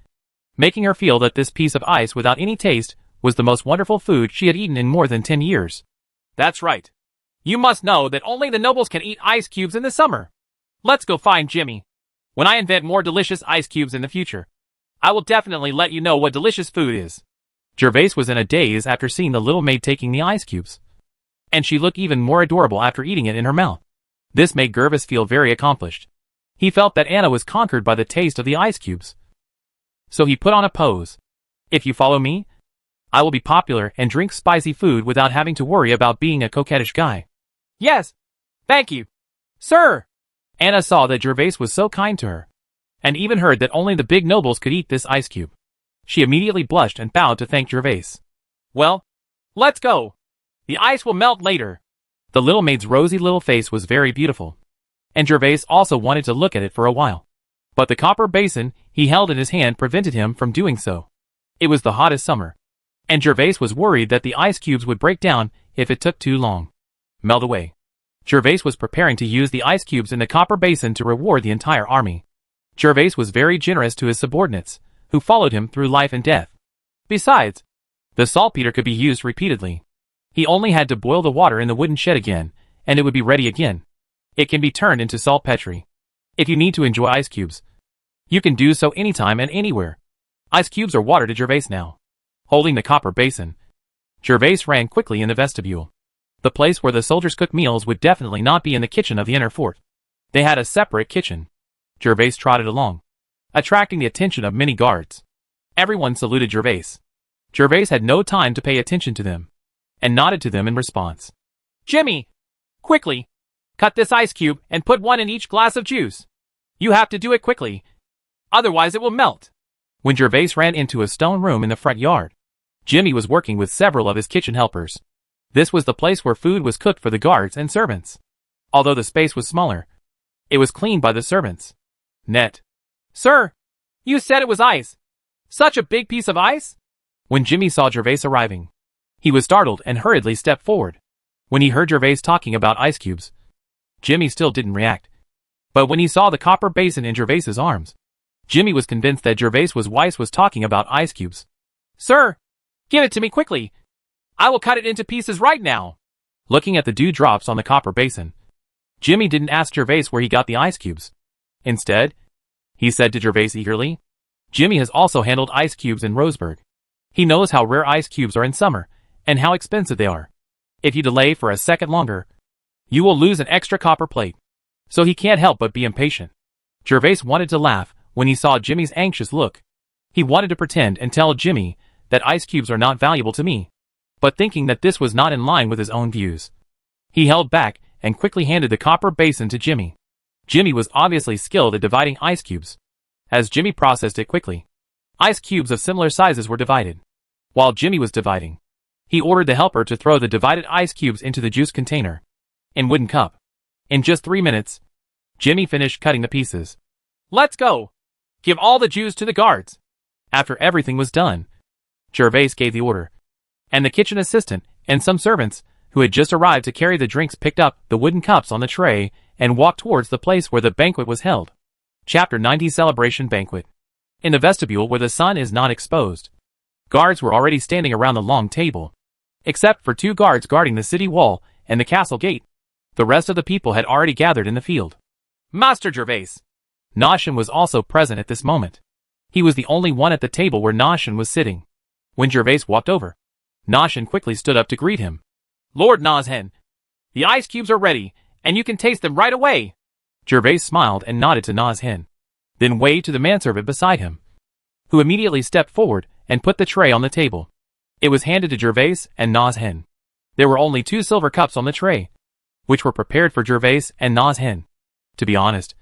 making her feel that this piece of ice without any taste was the most wonderful food she had eaten in more than 10 years. That's right. You must know that only the nobles can eat ice cubes in the summer. Let's go find Jimmy. When I invent more delicious ice cubes in the future, I will definitely let you know what delicious food is. Jervas was in a daze after seeing the little maid taking the ice cubes, and she looked even more adorable after eating it in her mouth. This made Jervas feel very accomplished. He felt that Anna was conquered by the taste of the ice cubes. So he put on a pose. If you follow me, I will be popular and drink spicy food without having to worry about being a coquettish guy. Yes, thank you, sir. Anna saw that Jervas was so kind to her, and even heard that only the big nobles could eat this ice cube. She immediately blushed and bowed to thank Jervas. Well, let's go. The ice will melt later. The little maid's rosy little face was very beautiful, and Jervas also wanted to look at it for a while. But the copper basin he held in his hand prevented him from doing so. It was the hottest summer, and Jervas was worried that the ice cubes would break down if it took too long. Melt away. Jervas was preparing to use the ice cubes in the copper basin to reward the entire army. Jervas was very generous to his subordinates, who followed him through life and death. Besides, the saltpeter could be used repeatedly. He only had to boil the water in the wooden shed again, and it would be ready again. It can be turned into saltpetre. If you need to enjoy ice cubes, you can do so anytime and anywhere. Ice cubes are water to Jervas now. Holding the copper basin, Jervas ran quickly in the vestibule. The place where the soldiers cooked meals would definitely not be in the kitchen of the inner fort. They had a separate kitchen. Jervas trotted along, attracting the attention of many guards. Everyone saluted Jervas. Jervas had no time to pay attention to them, and nodded to them in response. Jimmy! Quickly! Cut this ice cube and put one in each glass of juice. You have to do it quickly, otherwise it will melt. When Jervas ran into a stone room in the front yard, Jimmy was working with several of his kitchen helpers. This was the place where food was cooked for the guards and servants. Although the space was smaller, it was cleaned by the servants. Sir, you said it was ice. Such a big piece of ice? When Jimmy saw Jervas arriving, he was startled and hurriedly stepped forward. When he heard Jervas talking about ice cubes, Jimmy still didn't react. But when he saw the copper basin in Jervas's arms, Jimmy was convinced that Jervas was talking about ice cubes. Sir, give it to me quickly. I will cut it into pieces right now. Looking at the dewdrops on the copper basin, Jimmy didn't ask Jervas where he got the ice cubes. Instead, he said to Jervas eagerly, Jimmy has also handled ice cubes in Roseburg. He knows how rare ice cubes are in summer, and how expensive they are. If you delay for a second longer, you will lose an extra copper plate. So he can't help but be impatient. Jervas wanted to laugh when he saw Jimmy's anxious look. He wanted to pretend and tell Jimmy that ice cubes are not valuable to me, but thinking that this was not in line with his own views, he held back and quickly handed the copper basin to Jimmy. Jimmy was obviously skilled at dividing ice cubes. As Jimmy processed it quickly, ice cubes of similar sizes were divided. While Jimmy was dividing, he ordered the helper to throw the divided ice cubes into the juice container and wooden cup. In just 3 minutes, Jimmy finished cutting the pieces. Let's go. Give all the juice to the guards. After everything was done, Jervas gave the order, and the kitchen assistant and some servants who had just arrived to carry the drinks picked up the wooden cups on the tray and walked towards the place where the banquet was held. Chapter 90 Celebration Banquet. In the vestibule where the sun is not exposed, guards were already standing around the long table. Except for 2 guards guarding the city wall and the castle gate, the rest of the people had already gathered in the field. Master Jervas. Noshin was also present at this moment. He was the only one at the table where Noshin was sitting. When Jervas walked over, Noshin quickly stood up to greet him. Lord Noshen, the ice cubes are ready, and you can taste them right away. Jervas smiled and nodded to Noshen, then waved to the manservant beside him, who immediately stepped forward and put the tray on the table. It was handed to Jervas and Noshen. There were only 2 silver cups on the tray, which were prepared for Jervas and Noshen. To be honest,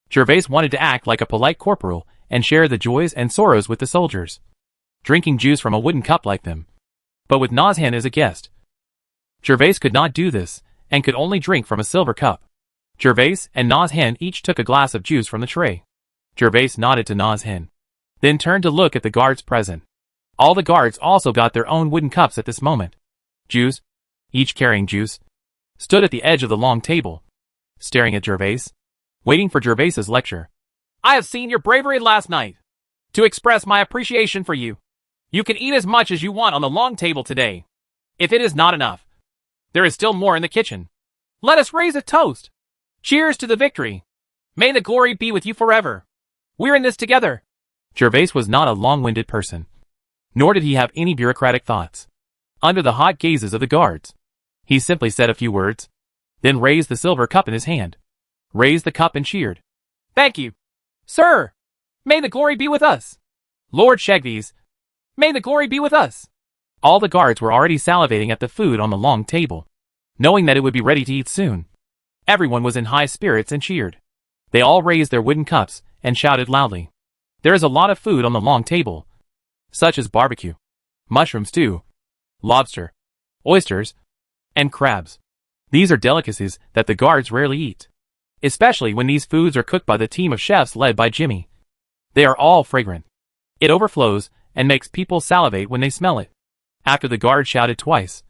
Jervas wanted to act like a polite corporal and share the joys and sorrows with the soldiers, drinking juice from a wooden cup like them. But with Noshen as a guest, Jervas could not do this, and could only drink from a silver cup. Jervas and Noshen each took a glass of juice from the tray. Jervas nodded to Noshen, then turned to look at the guards present. All the guards also got their own wooden cups at this moment. Jews, each carrying juice, stood at the edge of the long table, staring at Jervas, waiting for Jervas's lecture. I have seen your bravery last night. To express my appreciation for you, you can eat as much as you want on the long table today. If it is not enough, there is still more in the kitchen. Let us raise a toast. Cheers to the victory. May the glory be with you forever. We're in this together. Jervas was not a long-winded person, nor did he have any bureaucratic thoughts. Under the hot gazes of the guards, he simply said a few words, then raised the silver cup in his hand, raised the cup and cheered. Thank you. Sir, may the glory be with us. Lord Shegvis, may the glory be with us. All the guards were already salivating at the food on the long table, knowing that it would be ready to eat soon. Everyone was in high spirits and cheered. They all raised their wooden cups and shouted loudly. There is a lot of food on the long table, such as barbecue, mushroom stew, lobster, oysters, and crabs. These are delicacies that the guards rarely eat, especially when these foods are cooked by the team of chefs led by Jimmy. They are all fragrant. It overflows and makes people salivate when they smell it. After the guard shouted twice,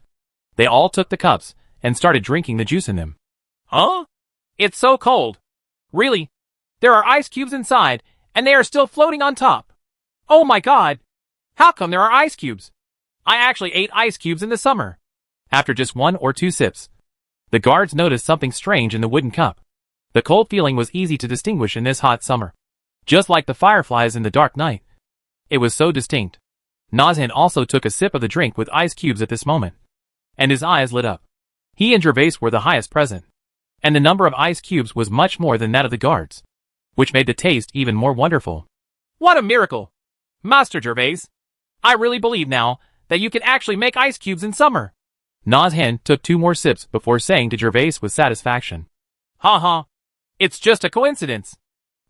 they all took the cups and started drinking the juice in them. Huh? It's so cold. Really? There are ice cubes inside, and they are still floating on top. Oh my god! How come there are ice cubes? I actually ate ice cubes in the summer. After just 1 or 2 sips, the guards noticed something strange in the wooden cup. The cold feeling was easy to distinguish in this hot summer. Just like the fireflies in the dark night. It was so distinct. Nazhen also took a sip of the drink with ice cubes at this moment, and his eyes lit up. He and Jervas were the highest present, and the number of ice cubes was much more than that of the guards, which made the taste even more wonderful. What a miracle! Master Jervas, I really believe now that you can actually make ice cubes in summer. Nazhen took 2 more sips before saying to Jervas with satisfaction. Ha ha. It's just a coincidence.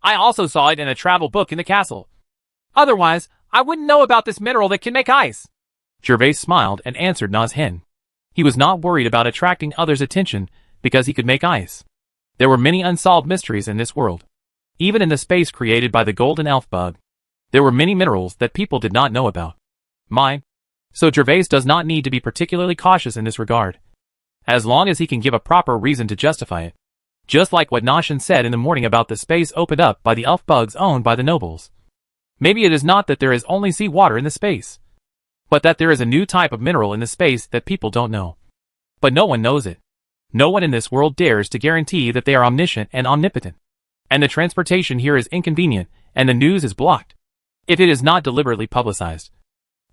I also saw it in a travel book in the castle. Otherwise, I wouldn't know about this mineral that can make ice. Jervas smiled and answered Nazhen. He was not worried about attracting others' attention because he could make ice. There were many unsolved mysteries in this world. Even in the space created by the golden elf bug, there were many minerals that people did not know about. So Jervas does not need to be particularly cautious in this regard, as long as he can give a proper reason to justify it. Just like what Nazhen said in the morning about the space opened up by the elf bugs owned by the nobles. Maybe it is not that there is only sea water in the space, but that there is a new type of mineral in the space that people don't know. But no one knows it. No one in this world dares to guarantee that they are omniscient and omnipotent. And the transportation here is inconvenient, and the news is blocked. If it is not deliberately publicized,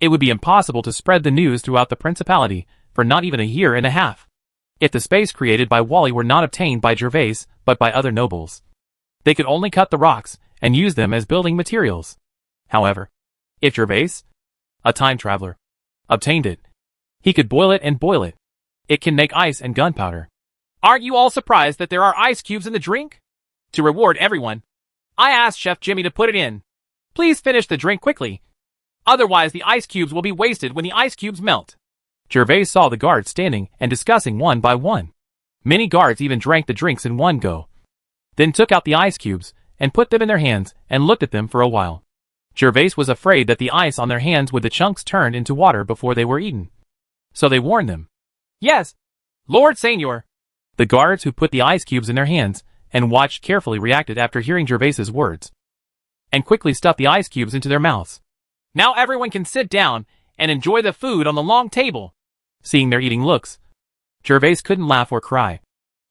it would be impossible to spread the news throughout the principality for not even a year and a half. If the space created by Wally were not obtained by Jervas, but by other nobles, they could only cut the rocks and use them as building materials. However, if Jervas, a time traveler, obtained it, he could boil it and boil it. It can make ice and gunpowder. Aren't you all surprised that there are ice cubes in the drink? To reward everyone, I asked Chef Jimmy to put it in. Please finish the drink quickly. Otherwise the ice cubes will be wasted when the ice cubes melt. Jervas saw the guards standing and discussing one by one. Many guards even drank the drinks in one go, then took out the ice cubes and put them in their hands and looked at them for a while. Jervas was afraid that the ice on their hands would the chunks turned into water before they were eaten. So they warned them. Yes, Lord Seignior. The guards who put the ice cubes in their hands and watched carefully reacted after hearing Jervas's words, and quickly stuffed the ice cubes into their mouths. Now everyone can sit down and enjoy the food on the long table. Seeing their eating looks, Jervas couldn't laugh or cry,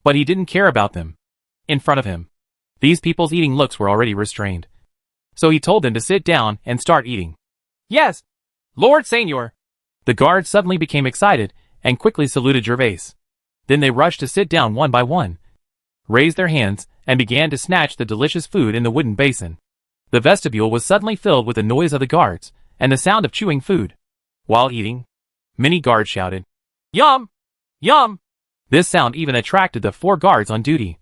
but he didn't care about them. In front of him, these people's eating looks were already restrained. So he told them to sit down and start eating. Yes, Lord Seignior. The guards suddenly became excited and quickly saluted Jervas. Then they rushed to sit down one by one, raised their hands, and began to snatch the delicious food in the wooden basin. The vestibule was suddenly filled with the noise of the guards and the sound of chewing food. While eating, many guards shouted, "Yum! Yum!" This sound even attracted the 4 guards on duty,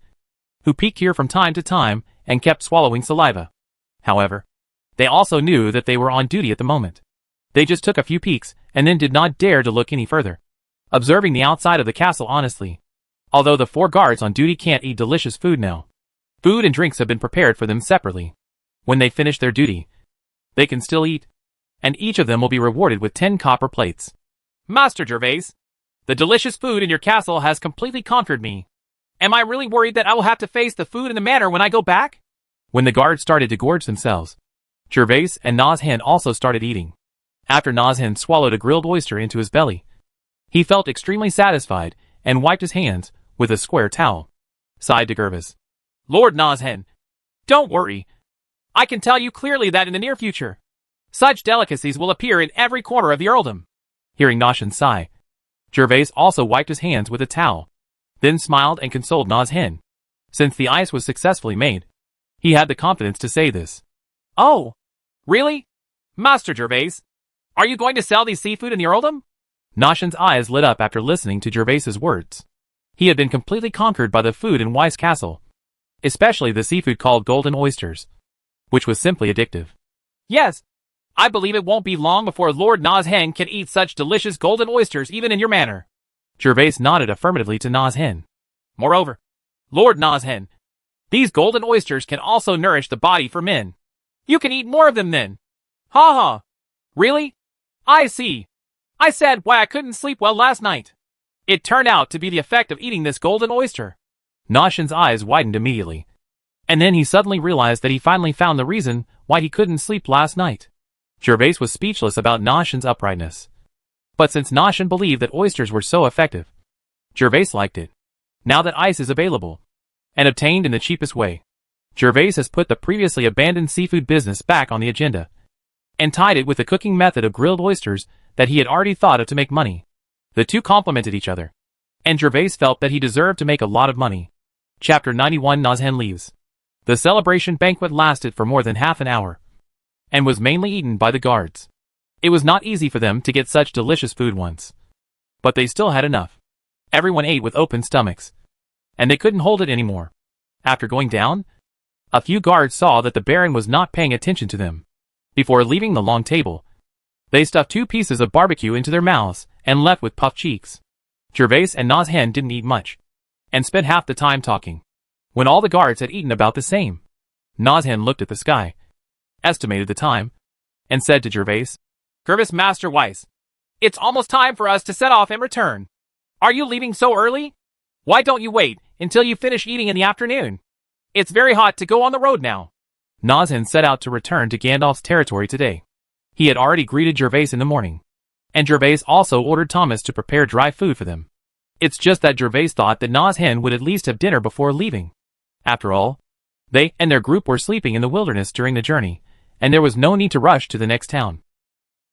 who peeked here from time to time and kept swallowing saliva. However, they also knew that they were on duty at the moment. They just took a few peeks and then did not dare to look any further, observing the outside of the castle honestly. Although the 4 guards on duty can't eat delicious food now, food and drinks have been prepared for them separately. When they finish their duty, they can still eat, and each of them will be rewarded with 10 copper plates. Master Jervas, the delicious food in your castle has completely conquered me. Am I really worried that I will have to face the food in the manor when I go back? When the guards started to gorge themselves, Jervas and Nazhen also started eating. After Nazhen swallowed a grilled oyster into his belly, he felt extremely satisfied and wiped his hands with a square towel. Sighed to Jervas. Lord Nazhen, don't worry. I can tell you clearly that in the near future, such delicacies will appear in every corner of the earldom. Hearing Nazhen sigh, Jervas also wiped his hands with a towel, then smiled and consoled Nazhen. Since the ice was successfully made, he had the confidence to say this. Oh, really? Master Jervas, are you going to sell these seafood in the earldom? Nazhen's eyes lit up after listening to Jervas's words. He had been completely conquered by the food in Weiss Castle, especially the seafood called golden oysters, which was simply addictive. Yes, I believe it won't be long before Lord Nozhen can eat such delicious golden oysters even in your manor. Gervais nodded affirmatively to Nozhen. Moreover, Lord Nozhen, these golden oysters can also nourish the body for men. You can eat more of them then. Ha ha. Really? I see. I said why I couldn't sleep well last night. It turned out to be the effect of eating this golden oyster. Nozhen's eyes widened immediately. And then he suddenly realized that he finally found the reason why he couldn't sleep last night. Gervais was speechless about Nozhen's uprightness. But since Nozhen believed that oysters were so effective, Gervais liked it. Now that ice is available, and obtained in the cheapest way, Gervais has put the previously abandoned seafood business back on the agenda, and tied it with the cooking method of grilled oysters that he had already thought of to make money. The two complemented each other, and Gervais felt that he deserved to make a lot of money. Chapter 91 Nozhen leaves. The celebration banquet lasted for more than half an hour, and was mainly eaten by the guards. It was not easy for them to get such delicious food once, but they still had enough. Everyone ate with open stomachs, and they couldn't hold it anymore. After going down, a few guards saw that the Baron was not paying attention to them. Before leaving the long table, they stuffed 2 pieces of barbecue into their mouths and left with puffed cheeks. Gervais and Nozhen didn't eat much, and spent half the time talking. When all the guards had eaten about the same, Nozhen looked at the sky, estimated the time, and said to Gervais, Gervais Master Weiss, it's almost time for us to set off and return. Are you leaving so early? Why don't you wait until you finish eating in the afternoon? It's very hot to go on the road now. Nozhen set out to return to Gandalf's territory today. He had already greeted Gervais in the morning, and Gervais also ordered Thomas to prepare dry food for them. It's just that Gervais thought that Nozhen would at least have dinner before leaving. After all, they and their group were sleeping in the wilderness during the journey, and there was no need to rush to the next town.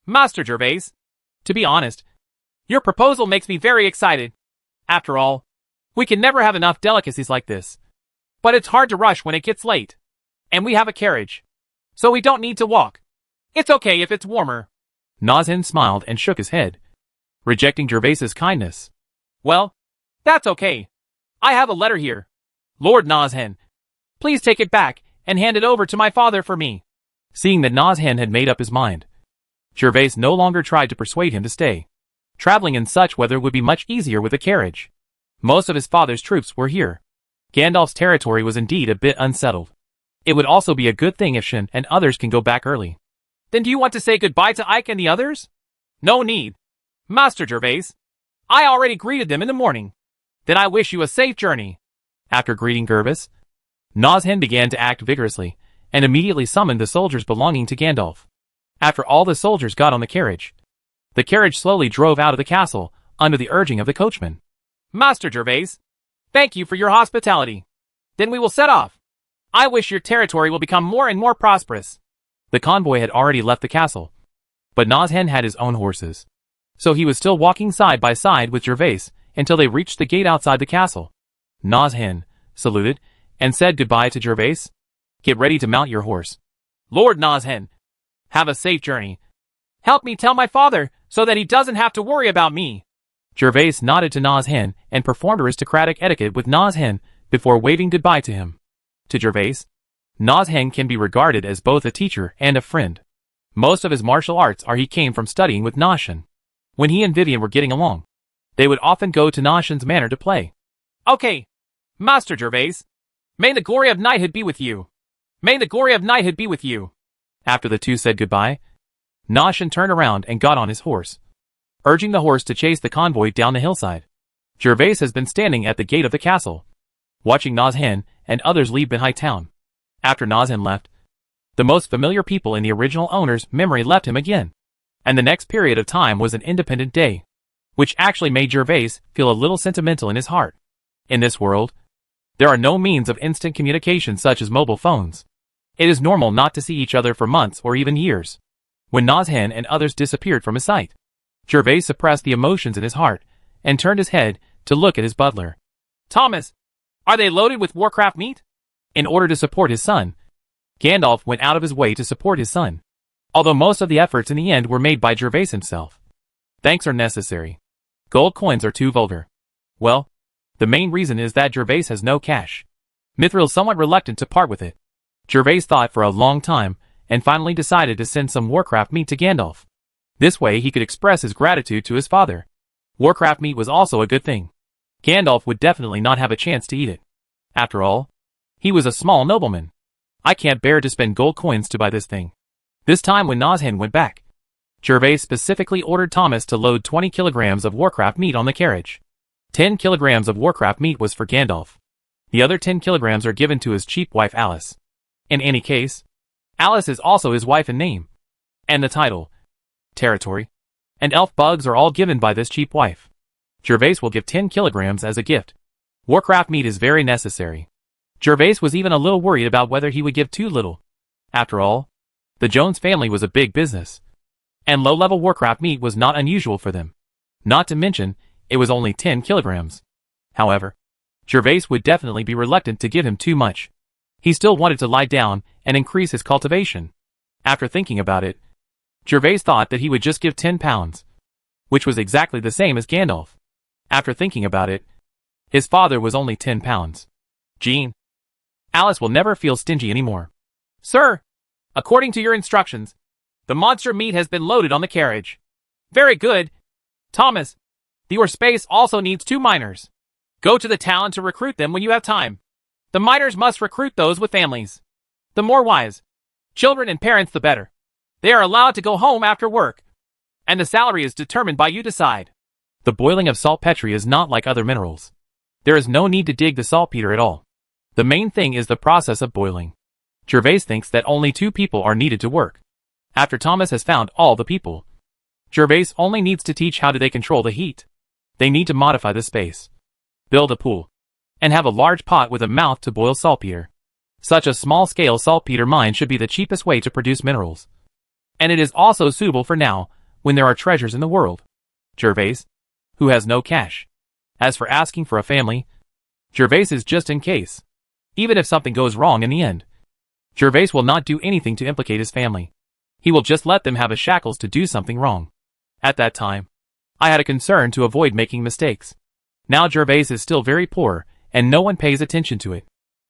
Master Gervais, to be honest, your proposal makes me very excited. After all, we can never have enough delicacies like this. But it's hard to rush when it gets late. And we have a carriage, so we don't need to walk. It's okay if it's warmer. Nozhen smiled and shook his head, rejecting Gervais's kindness. Well, that's okay. I have a letter here. Lord Nozhen, please take it back and hand it over to my father for me. Seeing that Nozhen had made up his mind, Gervais no longer tried to persuade him to stay. Traveling in such weather would be much easier with a carriage. Most of his father's troops were here. Gandalf's territory was indeed a bit unsettled. It would also be a good thing if Shin and others can go back early. Then do you want to say goodbye to Ike and the others? No need. Master Gervais, I already greeted them in the morning. Then I wish you a safe journey. After greeting Gervais, Nozhen began to act vigorously, and immediately summoned the soldiers belonging to Gandalf. After all the soldiers got on the carriage slowly drove out of the castle, under the urging of the coachman. Master Gervais, thank you for your hospitality. Then we will set off. I wish your territory will become more and more prosperous. The convoy had already left the castle, but Nozhen had his own horses, so he was still walking side by side with Gervais until they reached the gate outside the castle. Nozhen saluted and said goodbye to Gervais. Get ready to mount your horse. Lord Nozhen, have a safe journey. Help me tell my father so that he doesn't have to worry about me. Gervais nodded to Nozhen and performed aristocratic etiquette with Nozhen before waving goodbye to him. To Gervais, Nozhen can be regarded as both a teacher and a friend. Most of his martial arts he came from studying with Nozhen. When he and Vivian were getting along, they would often go to Nozhen's manor to play. Okay, Master Gervais, may the glory of knighthood be with you. May the glory of knighthood be with you. After the two said goodbye, Nozhen turned around and got on his horse, urging the horse to chase the convoy down the hillside. Gervais has been standing at the gate of the castle, watching Nozhen and others leave behind town. After Nozhen left, the most familiar people in the original owner's memory left him again, and the next period of time was an independent day, which actually made Gervais feel a little sentimental in his heart. In this world, there are no means of instant communication such as mobile phones. It is normal not to see each other for months or even years. When Nozhen and others disappeared from his sight, Gervais suppressed the emotions in his heart and turned his head to look at his butler. Thomas, are they loaded with Warcraft meat? In order to support his son, Gandalf went out of his way to support his son, although most of the efforts in the end were made by Gervais himself. Thanks are necessary. Gold coins are too vulgar. Well, the main reason is that Gervais has no cash. Mythril is somewhat reluctant to part with it. Gervais thought for a long time and finally decided to send some Warcraft meat to Gandalf. This way he could express his gratitude to his father. Warcraft meat was also a good thing. Gandalf would definitely not have a chance to eat it. After all, he was a small nobleman. I can't bear to spend gold coins to buy this thing. This time when Nozhen went back, Jervas specifically ordered Thomas to load 20 kilograms of Warcraft meat on the carriage. 10 kilograms of Warcraft meat was for Gandalf. The other 10 kilograms are given to his cheap wife Alice. In any case, Alice is also his wife in name. And the title, territory, and elf bugs are all given by this cheap wife. Jervas will give 10 kilograms as a gift. Warcraft meat is very necessary. Jervas was even a little worried about whether he would give too little. After all, the Jones family was a big business, and low-level Warcraft meat was not unusual for them. Not to mention, it was only 10 kilograms. However, Jervas would definitely be reluctant to give him too much. He still wanted to lie down and increase his cultivation. After thinking about it, Jervas thought that he would just give 10 pounds, which was exactly the same as Gandalf. After thinking about it, his father was only 10 pounds. Jean. Alice will never feel stingy anymore. Sir, according to your instructions, the monster meat has been loaded on the carriage. Very good. Thomas, your space also needs 2 miners. Go to the town to recruit them when you have time. The miners must recruit those with families. The more wise, children and parents the better. They are allowed to go home after work, and the salary is determined by you decide. The boiling of saltpetre is not like other minerals. There is no need to dig the saltpeter at all. The main thing is the process of boiling. Jervas thinks that only 2 people are needed to work. After Thomas has found all the people, Jervas only needs to teach how do they control the heat. They need to modify the space, build a pool, and have a large pot with a mouth to boil saltpeter. Such a small-scale saltpeter mine should be the cheapest way to produce minerals. And it is also suitable for now, when there are treasures in the world. Jervas, who has no cash. As for asking for a family, Jervas is just in case. Even if something goes wrong in the end, Jervas will not do anything to implicate his family. He will just let them have a shackles to do something wrong. At that time, I had a concern to avoid making mistakes. Now Jervas is still very poor, and no one pays attention to it.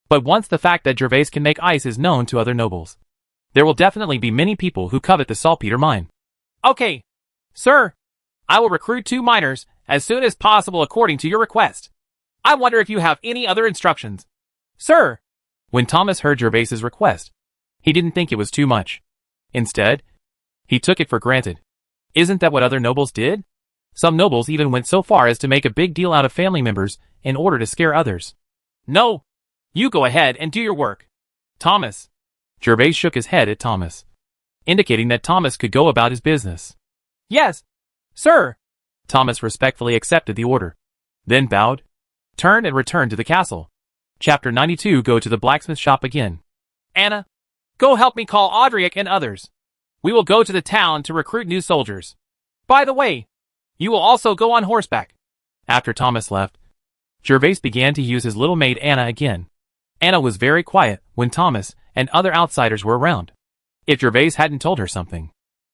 But once the fact that Jervas can make ice is known to other nobles, there will definitely be many people who covet the saltpeter mine. Okay, sir. I will recruit 2 miners as soon as possible according to your request. I wonder if you have any other instructions. Sir. When Thomas heard Jervas's request, he didn't think it was too much. Instead, he took it for granted. Isn't that what other nobles did? Some nobles even went so far as to make a big deal out of family members in order to scare others. No. You go ahead and do your work. Thomas. Jervas shook his head at Thomas, indicating that Thomas could go about his business. Yes, sir. Thomas respectfully accepted the order, then bowed, turned and returned to the castle. Chapter 92. Go to the blacksmith shop again. Anna, go help me call Audric and others. We will go to the town to recruit new soldiers. By the way, you will also go on horseback. After Thomas left, Jervas began to use his little maid Anna again. Anna was very quiet when Thomas and other outsiders were around. If Jervas hadn't told her something,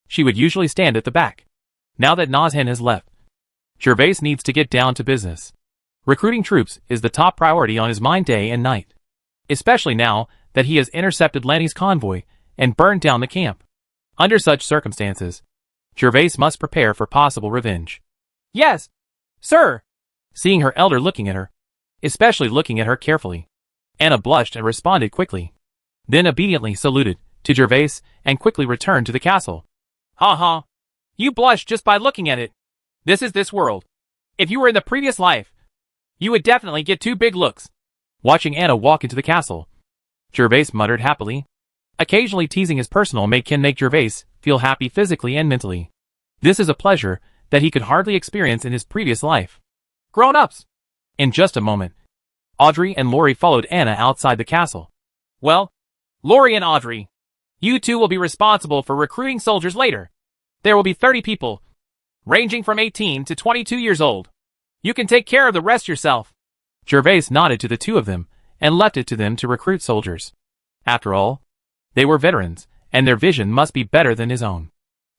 she would usually stand at the back. Now that Nozhen has left, Jervas needs to get down to business. Recruiting troops is the top priority on his mind day and night, especially now that he has intercepted Lanny's convoy and burned down the camp. Under such circumstances, Jervas must prepare for possible revenge. Yes, sir. Seeing her elder looking at her, especially looking at her carefully, Anna blushed and responded quickly, then obediently saluted to Jervas and quickly returned to the castle. Ha ha. You blush just by looking at it. This is this world. If you were in the previous life, you would definitely get 2 big looks. Watching Anna walk into the castle, Jervas muttered happily. Occasionally teasing his personal maid can make Jervas feel happy physically and mentally. This is a pleasure that he could hardly experience in his previous life. Grown-ups. In just a moment, Audrey and Laurie followed Anna outside the castle. Well, Laurie and Audrey, you 2 will be responsible for recruiting soldiers later. There will be 30 people, ranging from 18 to 22 years old. You can take care of the rest yourself. Jervas nodded to the 2 of them and left it to them to recruit soldiers. After all, they were veterans, and their vision must be better than his own.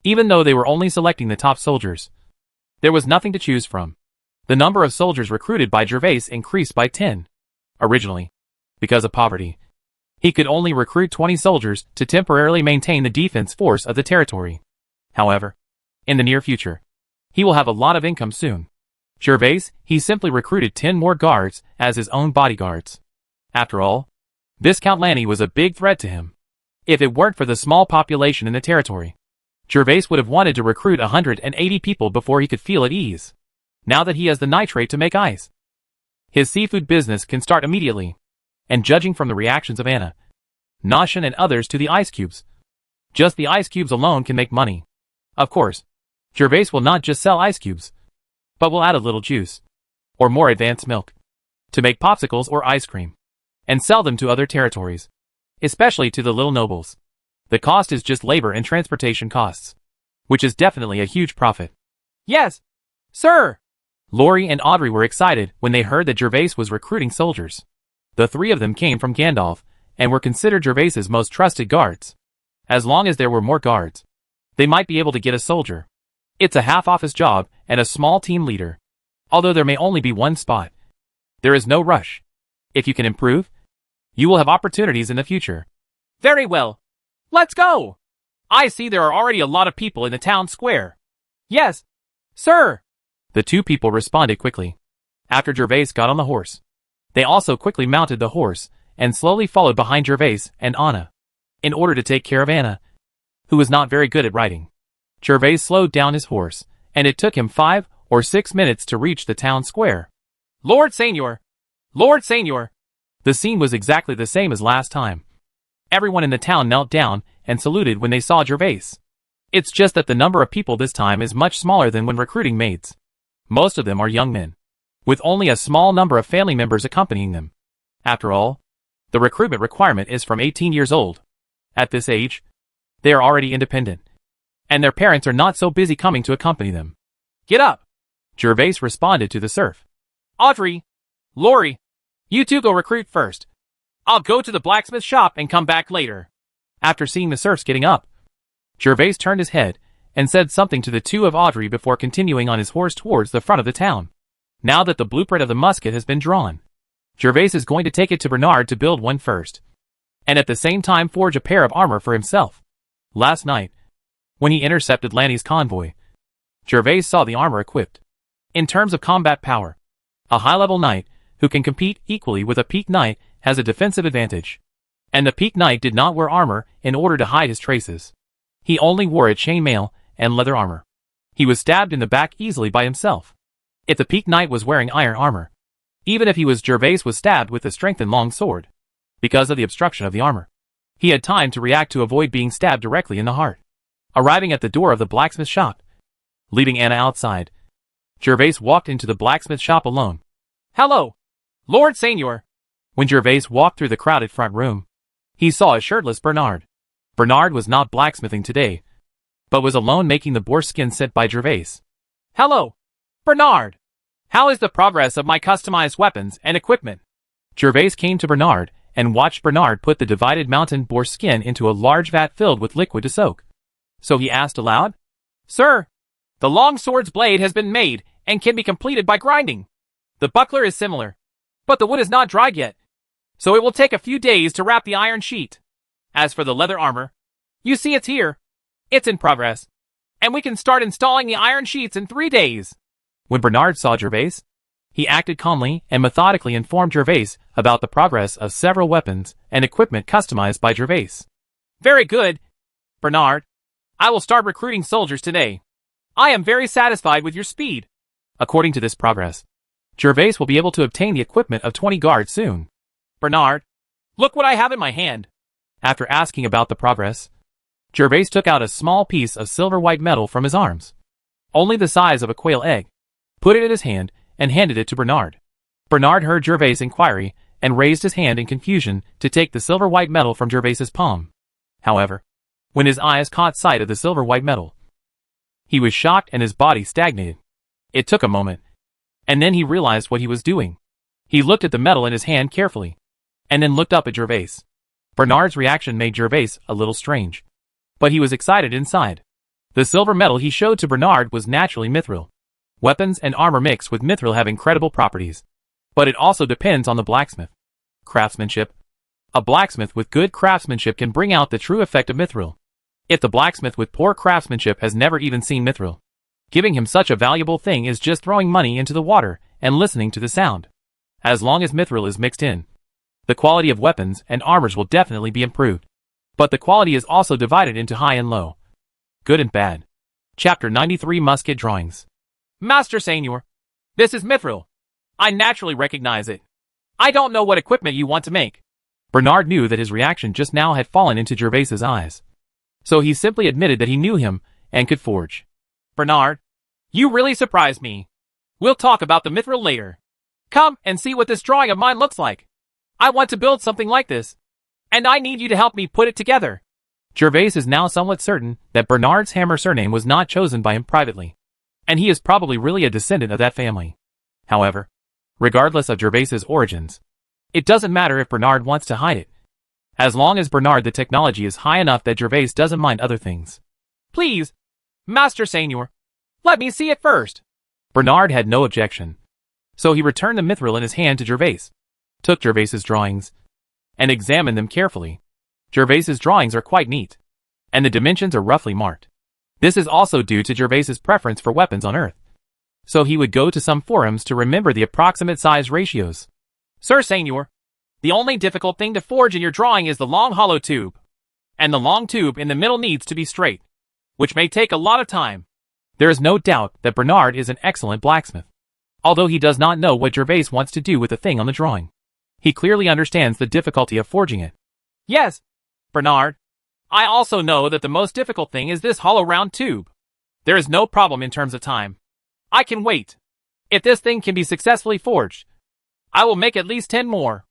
Even though they were only selecting the top soldiers, there was nothing to choose from. The number of soldiers recruited by Jervas increased by 10. Originally, because of poverty, He could only recruit 20 soldiers to temporarily maintain the defense force of the territory. However, in the near future, he will have a lot of income soon. Jervas, he simply recruited 10 more guards as his own bodyguards. After all, Viscount Lanny was a big threat to him. If it weren't for the small population in the territory, Jervas would have wanted to recruit 180 people before he could feel at ease. Now that he has the nitrate to make ice, his seafood business can start immediately. And judging from the reactions of Anna, Noshin and others to the ice cubes, just the ice cubes alone can make money. Of course, Jervas will not just sell ice cubes, but will add a little juice, or more advanced milk, to make popsicles or ice cream, and sell them to other territories, especially to the little nobles. The cost is just labor and transportation costs, which is definitely a huge profit. Yes, sir! Laurie and Audrey were excited when they heard that Jervas was recruiting soldiers. The three of them came from Gandalf, and were considered Jervas's most trusted guards. As long as there were more guards, they might be able to get a soldier. It's a half-office job and a small team leader. Although there may only be one spot, there is no rush. If you can improve, you will have opportunities in the future. Very well. Let's go! I see there are already a lot of people in the town square. Yes, sir! The two people responded quickly. After Jervas got on the horse, they also quickly mounted the horse and slowly followed behind Jervas and Anna, in order to take care of Anna, who was not very good at riding. Jervas slowed down his horse, and it took him 5 or 6 minutes to reach the town square. Lord Seignior! Lord Seignior! The scene was exactly the same as last time. Everyone in the town knelt down and saluted when they saw Jervas. It's just that the number of people this time is much smaller than when recruiting maids. Most of them are young men, with only a small number of family members accompanying them. After all, the recruitment requirement is from 18 years old. At this age, they are already independent, and their parents are not so busy coming to accompany them. Get up! Jervas responded to the serf. Audrey! Laurie! You two go recruit first. I'll go to the blacksmith shop and come back later. After seeing the serfs getting up, Jervas turned his head and said something to the two of Audrey before continuing on his horse towards the front of the town. Now that the blueprint of the musket has been drawn, Jervas is going to take it to Bernard to build one first, and at the same time forge a pair of armor for himself. Last night, when he intercepted Lanny's convoy, Jervas saw the armor equipped. In terms of combat power, a high-level knight who can compete equally with a peak knight has a defensive advantage. And the peak knight did not wear armor in order to hide his traces. He only wore a chainmail and leather armor. He was stabbed in the back easily by himself. If the peak knight was wearing iron armor, even if he was Jervas was stabbed with a strengthened long sword. Because of the obstruction of the armor, he had time to react to avoid being stabbed directly in the heart. Arriving at the door of the blacksmith shop, leaving Anna outside, Jervas walked into the blacksmith shop alone. Hello, Lord Seignior. When Jervas walked through the crowded front room, he saw a shirtless Bernard. Bernard was not blacksmithing today, but was alone making the boar skin sent by Jervas. Hello, Bernard. How is the progress of my customized weapons and equipment? Jervas came to Bernard and watched Bernard put the divided mountain boar skin into a large vat filled with liquid to soak. So he asked aloud, Sir, the long sword's blade has been made and can be completed by grinding. The buckler is similar, but the wood is not dried yet, so it will take a few days to wrap the iron sheet. As for the leather armor, you see it's here. It's in progress, and we can start installing the iron sheets in 3 days. When Bernard saw Jervas, he acted calmly and methodically informed Jervas about the progress of several weapons and equipment customized by Jervas. Very good, Bernard. I will start recruiting soldiers today. I am very satisfied with your speed. According to this progress, Jervas will be able to obtain the equipment of 20 guards soon. Bernard, look what I have in my hand. After asking about the progress, Jervas took out a small piece of silver-white metal from his arms, only the size of a quail egg, put it in his hand, and handed it to Bernard. Bernard heard Jervas' inquiry and raised his hand in confusion to take the silver-white metal from Jervas' palm. However, when his eyes caught sight of the silver-white metal, he was shocked and his body stagnated. It took a moment, and then he realized what he was doing. He looked at the metal in his hand carefully, and then looked up at Jervas. Bernard's reaction made Jervas a little strange, but he was excited inside. The silver metal he showed to Bernard was naturally mithril. Weapons and armor mixed with mithril have incredible properties, but it also depends on the blacksmith. Craftsmanship, A blacksmith with good craftsmanship can bring out the true effect of mithril. If the blacksmith with poor craftsmanship has never even seen mithril, giving him such a valuable thing is just throwing money into the water and listening to the sound. As long as mithril is mixed in, the quality of weapons and armors will definitely be improved. But the quality is also divided into high and low, good and bad. Chapter 93 Musket Drawings. Master Seignior, this is mithril. I naturally recognize it. I don't know what equipment you want to make. Bernard knew that his reaction just now had fallen into Jervas's eyes. So he simply admitted that he knew him and could forge. Bernard, you really surprised me. We'll talk about the mithril later. Come and see what this drawing of mine looks like. I want to build something like this, and I need you to help me put it together. Jervas is now somewhat certain that Bernard's hammer surname was not chosen by him privately, and he is probably really a descendant of that family. However, regardless of Jervas's origins, it doesn't matter if Bernard wants to hide it. As long as Bernard the technology is high enough that Jervas doesn't mind other things. Please, Master Seignior, let me see it first. Bernard had no objection. So he returned the mithril in his hand to Jervas, took Jervas's drawings, and examined them carefully. Jervas's drawings are quite neat, and the dimensions are roughly marked. This is also due to Jervas's preference for weapons on Earth. So he would go to some forums to remember the approximate size ratios. Sir Seignior, the only difficult thing to forge in your drawing is the long hollow tube. And the long tube in the middle needs to be straight, which may take a lot of time. There is no doubt that Bernard is an excellent blacksmith. Although he does not know what Jervas wants to do with the thing on the drawing, he clearly understands the difficulty of forging it. Yes, Bernard. I also know that the most difficult thing is this hollow round tube. There is no problem in terms of time. I can wait. If this thing can be successfully forged, I will make at least 10 more.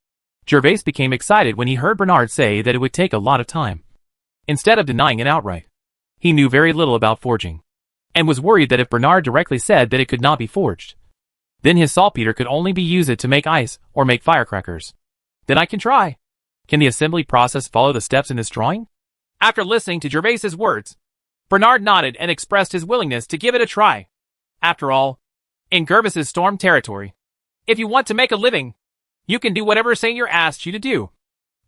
Jervas became excited when he heard Bernard say that it would take a lot of time. Instead of denying it outright, he knew very little about forging, and was worried that if Bernard directly said that it could not be forged, then his saltpeter could only be used to make ice or make firecrackers. Then I can try. Can the assembly process follow the steps in this drawing? After listening to Jervas's words, Bernard nodded and expressed his willingness to give it a try. After all, in Jervas's storm territory, if you want to make a living, you can do whatever Seignior asks you to do.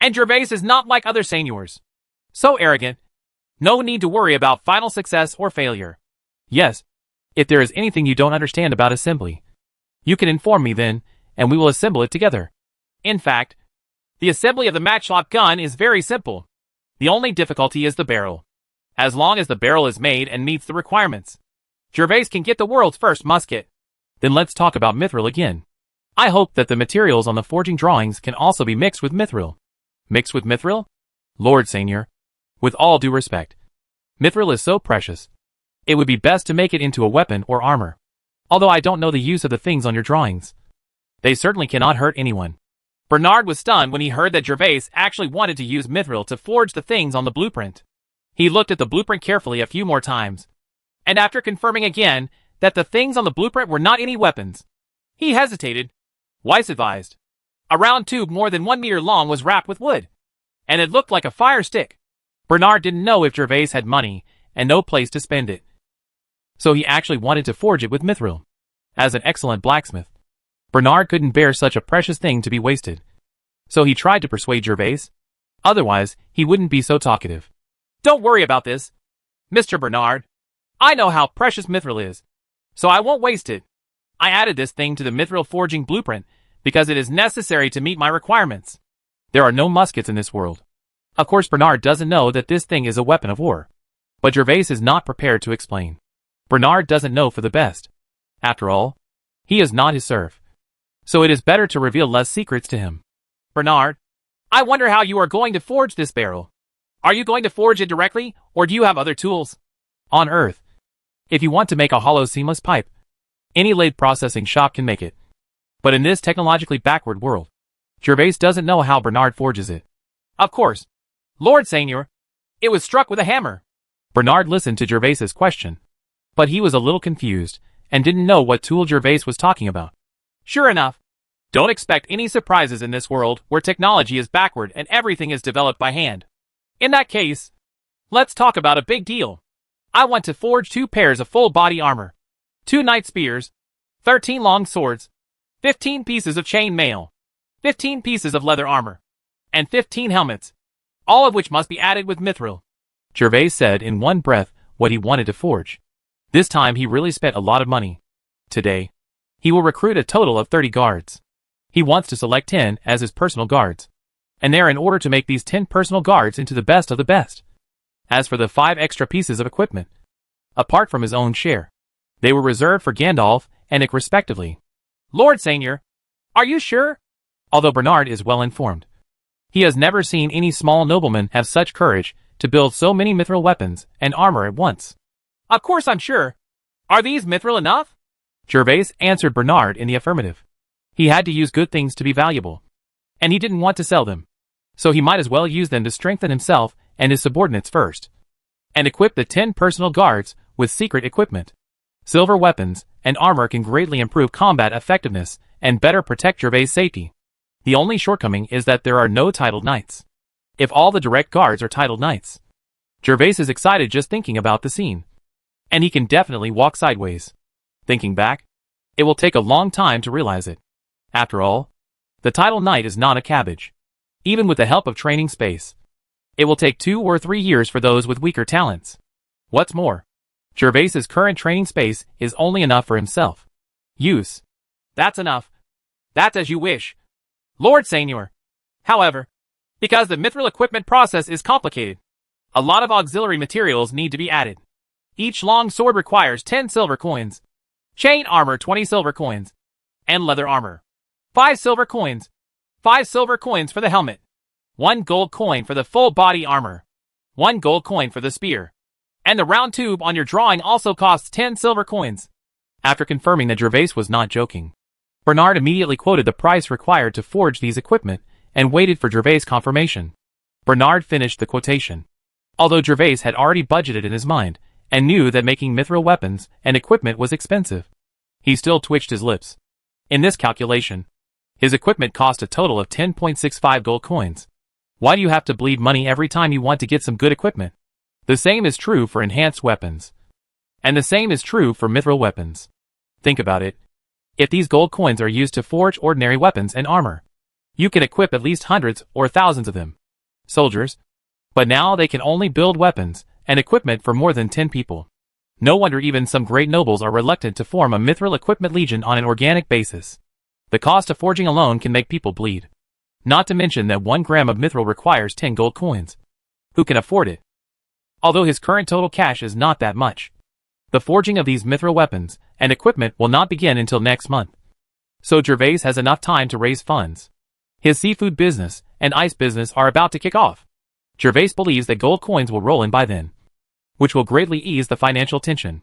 And Jervas is not like other Seigniors, so arrogant. No need to worry about final success or failure. Yes, if there is anything you don't understand about assembly, you can inform me then, and we will assemble it together. In fact, the assembly of the matchlock gun is very simple. The only difficulty is the barrel. As long as the barrel is made and meets the requirements, Jervas can get the world's first musket. Then let's talk about mithril again. I hope that the materials on the forging drawings can also be mixed with mithril. Mixed with mithril? Lord Seignior, with all due respect, mithril is so precious. It would be best to make it into a weapon or armor. Although I don't know the use of the things on your drawings. They certainly cannot hurt anyone. Bernard was stunned when he heard that Jervas actually wanted to use mithril to forge the things on the blueprint. He looked at the blueprint carefully a few more times, and after confirming again that the things on the blueprint were not any weapons, he hesitated. Weiss advised. A round tube more than 1 meter long was wrapped with wood, and it looked like a fire stick. Bernard didn't know if Jervas had money and no place to spend it, so he actually wanted to forge it with mithril. As an excellent blacksmith, Bernard couldn't bear such a precious thing to be wasted. So he tried to persuade Jervas. Otherwise, he wouldn't be so talkative. Don't worry about this, Mr. Bernard. I know how precious mithril is, so I won't waste it. I added this thing to the mithril forging blueprint because it is necessary to meet my requirements. There are no muskets in this world. Of course, Bernard doesn't know that this thing is a weapon of war. But Jervas is not prepared to explain. Bernard doesn't know for the best. After all, he is not his serf. So it is better to reveal less secrets to him. Bernard, I wonder how you are going to forge this barrel. Are you going to forge it directly, or do you have other tools? On Earth, if you want to make a hollow seamless pipe, any lathe processing shop can make it. But in this technologically backward world, Jervas doesn't know how Bernard forges it. Of course, Lord Seignior, it was struck with a hammer. Bernard listened to Jervas's question, but he was a little confused and didn't know what tool Jervas was talking about. Sure enough, don't expect any surprises in this world where technology is backward and everything is developed by hand. In that case, let's talk about a big deal. I want to forge 2 pairs of full body armor, 2 knight spears, 13 long swords, 15 pieces of chain mail, 15 pieces of leather armor, and 15 helmets, all of which must be added with mithril. Jervas said in one breath what he wanted to forge. This time he really spent a lot of money. Today, he will recruit a total of 30 guards. He wants to select 10 as his personal guards, and they're in order to make these 10 personal guards into the best of the best. As for the 5 extra pieces of equipment, apart from his own share, they were reserved for Gandalf and Nick respectively. Lord Seignior, are you sure? Although Bernard is well informed, he has never seen any small nobleman have such courage to build so many mithril weapons and armor at once. Of course I'm sure. Are these mithril enough? Jervas answered Bernard in the affirmative. He had to use good things to be valuable, and he didn't want to sell them, so he might as well use them to strengthen himself and his subordinates first, and equip the 10 personal guards with secret equipment. Silver weapons and armor can greatly improve combat effectiveness and better protect Jervas' safety. The only shortcoming is that there are no titled knights. If all the direct guards are titled knights, Jervas is excited just thinking about the scene, and he can definitely walk sideways. Thinking back, it will take a long time to realize it. After all, the title knight is not a cabbage. Even with the help of training space, it will take 2 or 3 years for those with weaker talents. What's more, Jervas' current training space is only enough for himself. Use. That's enough. That's as you wish, Lord Seignior. However, because the mithril equipment process is complicated, a lot of auxiliary materials need to be added. Each long sword requires 10 silver coins, chain armor 20 silver coins, and leather armor 5 silver coins. 5 silver coins for the helmet, 1 gold coin for the full body armor, 1 gold coin for the spear, and the round tube on your drawing also costs 10 silver coins. After confirming that Jervas was not joking, Bernard immediately quoted the price required to forge these equipment and waited for Jervas' confirmation. Bernard finished the quotation. Although Jervas had already budgeted in his mind and knew that making mithril weapons and equipment was expensive, he still twitched his lips. In this calculation, his equipment cost a total of 10.65 gold coins. Why do you have to bleed money every time you want to get some good equipment? The same is true for enhanced weapons. And the same is true for mithril weapons. Think about it. If these gold coins are used to forge ordinary weapons and armor, you can equip at least hundreds or thousands of them. Soldiers. But now they can only build weapons and equipment for more than 10 people. No wonder even some great nobles are reluctant to form a mithril equipment legion on an organic basis. The cost of forging alone can make people bleed. Not to mention that 1 gram of mithril requires 10 gold coins. Who can afford it? Although his current total cash is not that much, the forging of these mithril weapons and equipment will not begin until next month. So Jervas has enough time to raise funds. His seafood business and ice business are about to kick off. Jervas believes that gold coins will roll in by then, which will greatly ease the financial tension.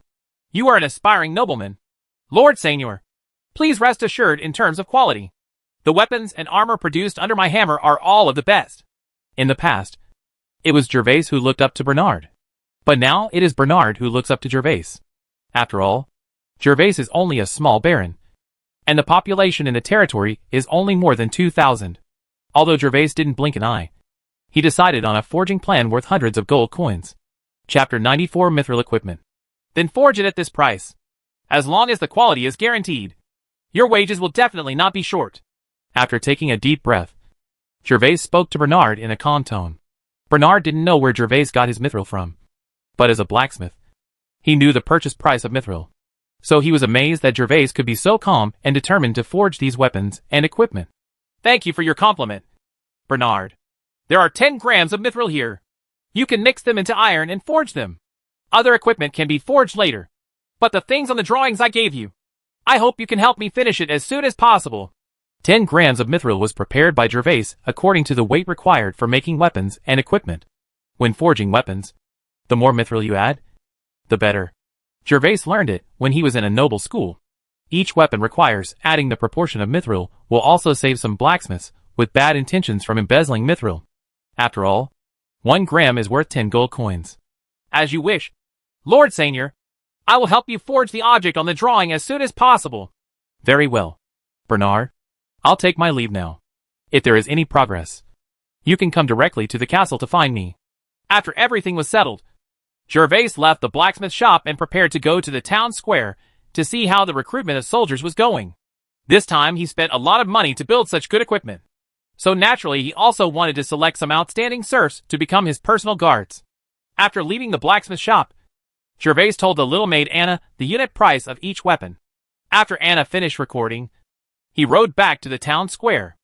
You are an aspiring nobleman, Lord Seignior. Please rest assured in terms of quality. The weapons and armor produced under my hammer are all of the best. In the past, it was Jervas who looked up to Bernard. But now it is Bernard who looks up to Jervas. After all, Jervas is only a small baron, and the population in the territory is only more than 2,000. Although Jervas didn't blink an eye, he decided on a forging plan worth hundreds of gold coins. Chapter 94 Mithril Equipment. Then forge it at this price. As long as the quality is guaranteed, your wages will definitely not be short. After taking a deep breath, Jervas spoke to Bernard in a calm tone. Bernard didn't know where Jervas got his mithril from, but as a blacksmith, he knew the purchase price of mithril. So he was amazed that Jervas could be so calm and determined to forge these weapons and equipment. Thank you for your compliment, Bernard. There are 10 grams of mithril here. You can mix them into iron and forge them. Other equipment can be forged later. But the things on the drawings I gave you, I hope you can help me finish it as soon as possible. 10 grams of mithril was prepared by Jervas according to the weight required for making weapons and equipment. When forging weapons, the more mithril you add, the better. Jervas learned it when he was in a noble school. Each weapon requires adding the proportion of mithril will also save some blacksmiths with bad intentions from embezzling mithril. After all, 1 gram is worth 10 gold coins. As you wish, Lord Seignior. I will help you forge the object on the drawing as soon as possible. Very well, Bernard. I'll take my leave now. If there is any progress, you can come directly to the castle to find me. After everything was settled, Jervas left the blacksmith shop and prepared to go to the town square to see how the recruitment of soldiers was going. This time he spent a lot of money to build such good equipment. So naturally he also wanted to select some outstanding serfs to become his personal guards. After leaving the blacksmith shop, Jervas told the little maid Anna the unit price of each weapon. After Anna finished recording, he rode back to the town square.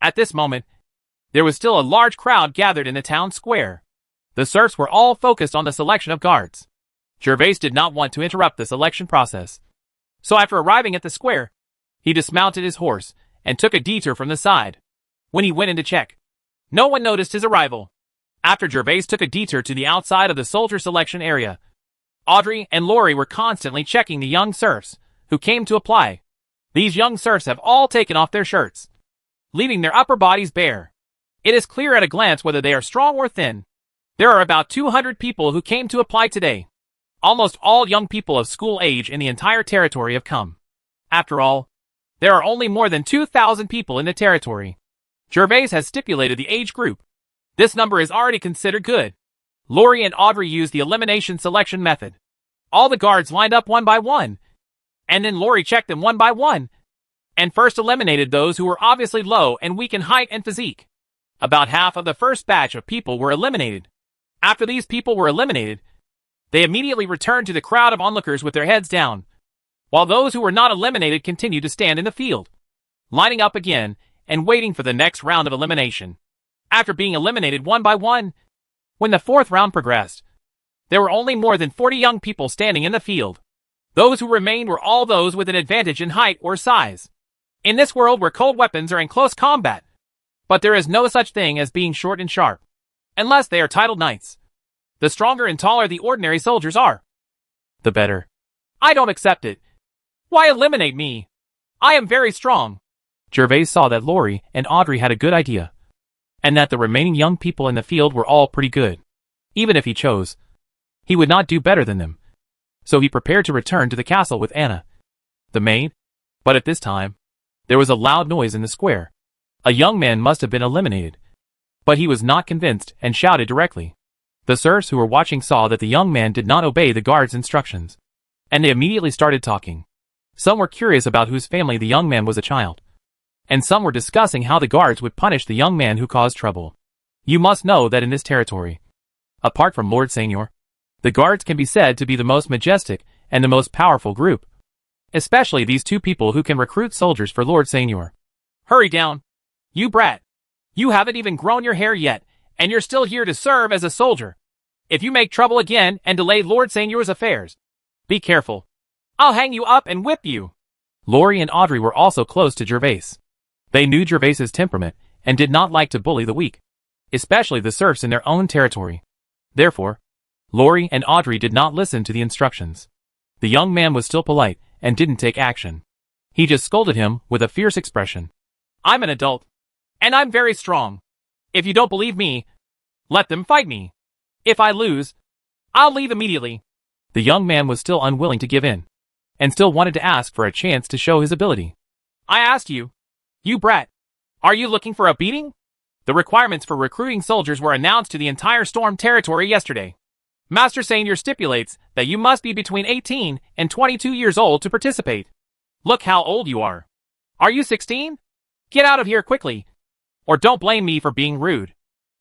At this moment, there was still a large crowd gathered in the town square. The serfs were all focused on the selection of guards. Jervas did not want to interrupt the selection process. So after arriving at the square, he dismounted his horse and took a detour from the side. When he went in to check, no one noticed his arrival. After Jervas took a detour to the outside of the soldier selection area, Audrey and Laurie were constantly checking the young serfs who came to apply. These young serfs have all taken off their shirts, leaving their upper bodies bare. It is clear at a glance whether they are strong or thin. There are about 200 people who came to apply today. Almost all young people of school age in the entire territory have come. After all, there are only more than 2,000 people in the territory. Jervas has stipulated the age group. This number is already considered good. Laurie and Audrey used the elimination selection method. All the guards lined up one by one, and then Laurie checked them one by one, and first eliminated those who were obviously low and weak in height and physique. About half of the first batch of people were eliminated. After these people were eliminated, they immediately returned to the crowd of onlookers with their heads down, while those who were not eliminated continued to stand in the field, lining up again and waiting for the next round of elimination. After being eliminated one by one, when the fourth round progressed, there were only more than 40 young people standing in the field. Those who remained were all those with an advantage in height or size. In this world where cold weapons are in close combat, but there is no such thing as being short and sharp, unless they are titled knights. The stronger and taller the ordinary soldiers are, the better. I don't accept it. Why eliminate me? I am very strong. Jervas saw that Laurie and Audrey had a good idea, and that the remaining young people in the field were all pretty good. Even if he chose, he would not do better than them. So he prepared to return to the castle with Anna, the maid. But at this time, there was a loud noise in the square. A young man must have been eliminated. But he was not convinced and shouted directly. The serfs who were watching saw that the young man did not obey the guard's instructions, and they immediately started talking. Some were curious about whose family the young man was a child, and some were discussing how the guards would punish the young man who caused trouble. You must know that in this territory, apart from Lord Seignior, the guards can be said to be the most majestic and the most powerful group. Especially these two people who can recruit soldiers for Lord Seignior. Hurry down, you brat. You haven't even grown your hair yet, and you're still here to serve as a soldier. If you make trouble again and delay Lord Seignior's affairs, be careful. I'll hang you up and whip you. Laurie and Audrey were also close to Jervas. They knew Jervas's temperament and did not like to bully the weak, especially the serfs in their own territory. Therefore, Laurie and Audrey did not listen to the instructions. The young man was still polite and didn't take action. He just scolded him with a fierce expression. I'm an adult, and I'm very strong. If you don't believe me, let them fight me. If I lose, I'll leave immediately. The young man was still unwilling to give in, and still wanted to ask for a chance to show his ability. I asked you, you brat, are you looking for a beating? The requirements for recruiting soldiers were announced to the entire Storm territory yesterday. Master Seignior stipulates that you must be between 18 and 22 years old to participate. Look how old you are. Are you 16? Get out of here quickly. Or don't blame me for being rude.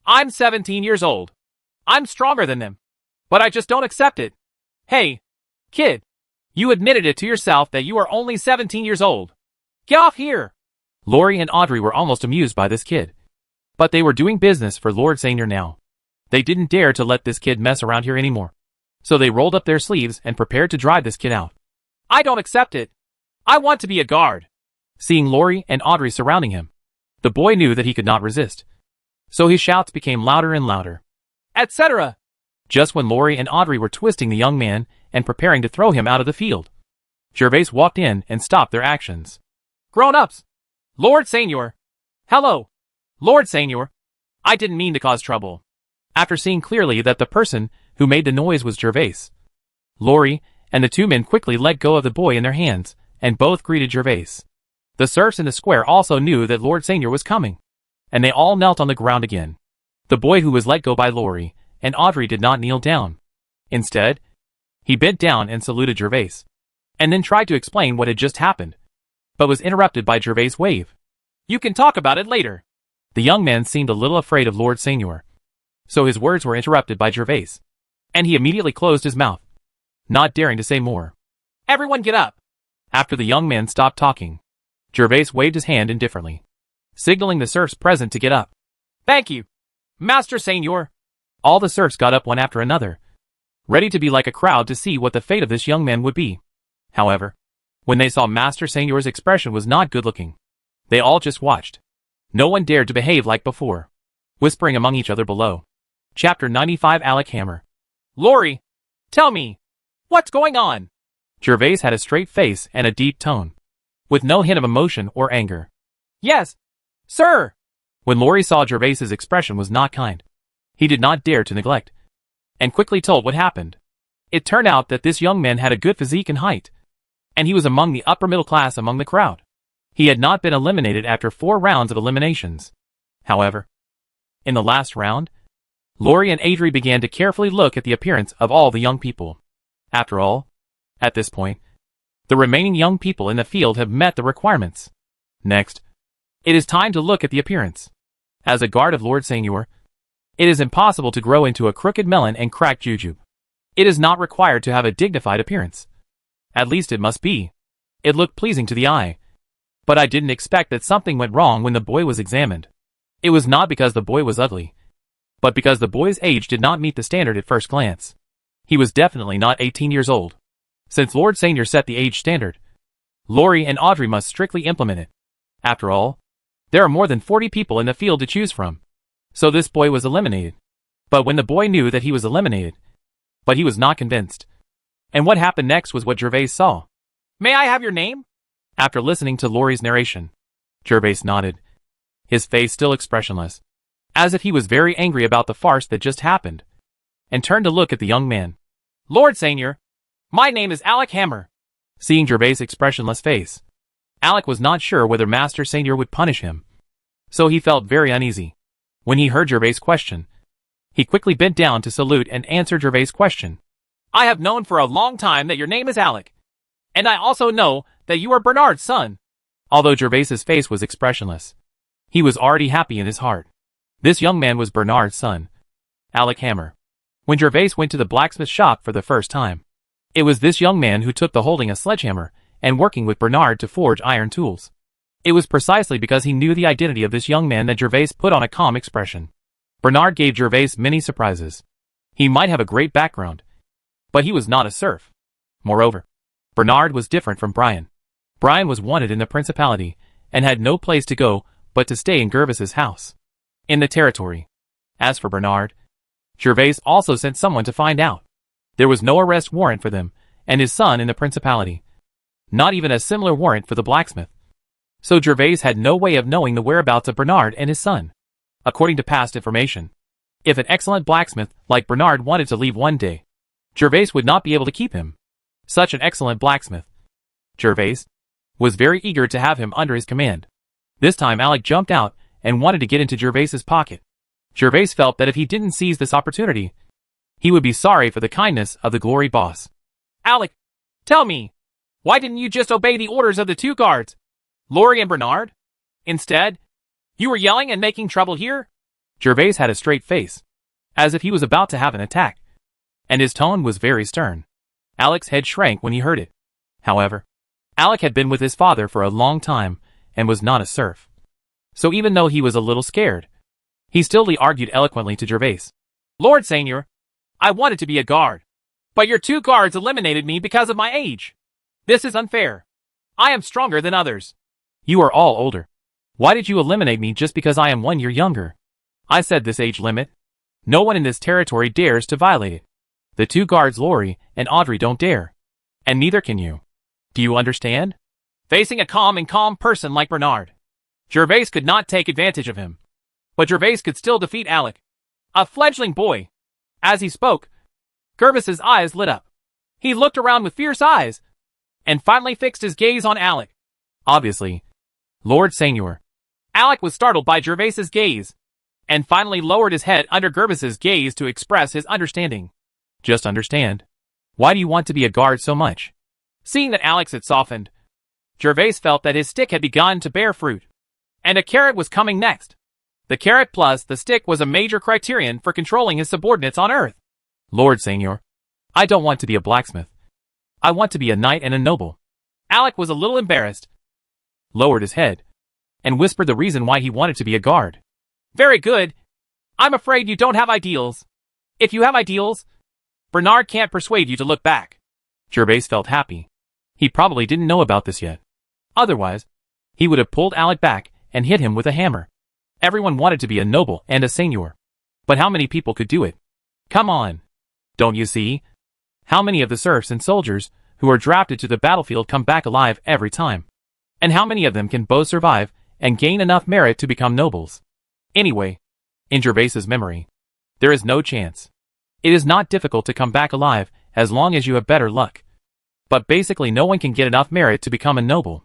I'm 17 years old. I'm stronger than them. But I just don't accept it. Hey, kid. You admitted it to yourself that you are only 17 years old. Get off here. Laurie and Audrey were almost amused by this kid. But they were doing business for Lord Seignior now. They didn't dare to let this kid mess around here anymore. So they rolled up their sleeves and prepared to drive this kid out. I don't accept it. I want to be a guard. Seeing Laurie and Audrey surrounding him, the boy knew that he could not resist. So his shouts became louder and louder. Etc. Just when Laurie and Audrey were twisting the young man and preparing to throw him out of the field, Jervas walked in and stopped their actions. Grown-ups. Lord Seignior. Hello. Lord Seignior. I didn't mean to cause trouble. After seeing clearly that the person who made the noise was Jervas, Laurie and the two men quickly let go of the boy in their hands and both greeted Jervas. The serfs in the square also knew that Lord Seignior was coming, and they all knelt on the ground again. The boy who was let go by Laurie and Audrey did not kneel down. Instead, he bent down and saluted Jervas, and then tried to explain what had just happened, but was interrupted by Jervas' wave. You can talk about it later. The young man seemed a little afraid of Lord Seignior, so his words were interrupted by Jervas, and he immediately closed his mouth, not daring to say more. Everyone get up. After the young man stopped talking, Jervas waved his hand indifferently, signaling the serfs present to get up. Thank you, Master Seignior. All the serfs got up one after another, ready to be like a crowd to see what the fate of this young man would be. However, when they saw Master Seignior's expression was not good-looking, they all just watched. No one dared to behave like before, whispering among each other below. Chapter 95. Alec Hammer. Laurie, tell me, what's going on? Jervas had a straight face and a deep tone, with no hint of emotion or anger. Yes, sir. When Laurie saw Jervas's expression was not kind, he did not dare to neglect, and quickly told what happened. It turned out that this young man had a good physique and height, and he was among the upper middle class among the crowd. He had not been eliminated after 4 rounds of eliminations. However, in the last round, Laurie and Adri began to carefully look at the appearance of all the young people. After all, at this point, the remaining young people in the field have met the requirements. Next, it is time to look at the appearance. As a guard of Lord Seignior, it is impossible to grow into a crooked melon and crack jujube. It is not required to have a dignified appearance. At least it must be. It looked pleasing to the eye. But I didn't expect that something went wrong when the boy was examined. It was not because the boy was ugly, but because the boy's age did not meet the standard at first glance. He was definitely not 18 years old. Since Lord Seignior set the age standard, Laurie and Audrey must strictly implement it. After all, there are more than 40 people in the field to choose from. So this boy was eliminated. But when the boy knew that he was eliminated, but he was not convinced. And what happened next was what Jervas saw. May I have your name? After listening to Laurie's narration, Jervas nodded, his face still expressionless, as if he was very angry about the farce that just happened, and turned to look at the young man. Lord Seignior, my name is Alec Hammer. Seeing Jervas' expressionless face, Alec was not sure whether Master Seignior would punish him, so he felt very uneasy. When he heard Jervas' question, he quickly bent down to salute and answer Jervas' question. I have known for a long time that your name is Alec, and I also know that you are Bernard's son. Although Jervas' face was expressionless, he was already happy in his heart. This young man was Bernard's son, Alec Hammer. When Jervas went to the blacksmith shop for the first time, it was this young man who took to holding a sledgehammer and working with Bernard to forge iron tools. It was precisely because he knew the identity of this young man that Jervas put on a calm expression. Bernard gave Jervas many surprises. He might have a great background, but he was not a serf. Moreover, Bernard was different from Brian. Brian was wanted in the principality and had no place to go but to stay in Jervas' house in the territory. As for Bernard, Jervas also sent someone to find out. There was no arrest warrant for them and his son in the principality. Not even a similar warrant for the blacksmith. So Jervas had no way of knowing the whereabouts of Bernard and his son. According to past information, if an excellent blacksmith like Bernard wanted to leave one day, Jervas would not be able to keep him. Such an excellent blacksmith, Jervas, was very eager to have him under his command. This time Alec jumped out and wanted to get into Jervas' pocket. Jervas felt that if he didn't seize this opportunity, he would be sorry for the kindness of the glory boss. Alec, tell me, why didn't you just obey the orders of the 2 guards, Laurie and Bernard? Instead, you were yelling and making trouble here? Jervas had a straight face, as if he was about to have an attack, and his tone was very stern. Alec's head shrank when he heard it. However, Alec had been with his father for a long time and was not a serf. So even though he was a little scared, he still argued eloquently to Jervas. Lord Seignior, I wanted to be a guard, but your 2 guards eliminated me because of my age. This is unfair. I am stronger than others. You are all older. Why did you eliminate me just because I am 1 year younger? I said this age limit. No one in this territory dares to violate it. The 2 guards, Laurie and Audrey, don't dare. And neither can you. Do you understand? Facing a calm person like Bernard, Jervas could not take advantage of him. But Jervas could still defeat Alec, a fledgling boy. As he spoke, Jervas' eyes lit up. He looked around with fierce eyes, and finally fixed his gaze on Alec. Obviously, Lord Seignior. Alec was startled by Jervas' gaze, and finally lowered his head under Jervas' gaze to express his understanding. Just understand. Why do you want to be a guard so much? Seeing that Alec had softened, Jervas felt that his stick had begun to bear fruit, and a carrot was coming next. The carrot plus the stick was a major criterion for controlling his subordinates on Earth. Lord Seignior, I don't want to be a blacksmith. I want to be a knight and a noble. Alec was a little embarrassed, Lowered his head, and whispered the reason why he wanted to be a guard. Very good. I'm afraid you don't have ideals. If you have ideals, Bernard can't persuade you to look back. Jervas felt happy. He probably didn't know about this yet. Otherwise, he would have pulled Alec back and hit him with a hammer. Everyone wanted to be a noble and a seigneur. But how many people could do it? Come on. Don't you see? How many of the serfs and soldiers who are drafted to the battlefield come back alive every time? And how many of them can both survive and gain enough merit to become nobles? Anyway, in Jervas's memory, there is no chance. It is not difficult to come back alive as long as you have better luck. But basically no one can get enough merit to become a noble.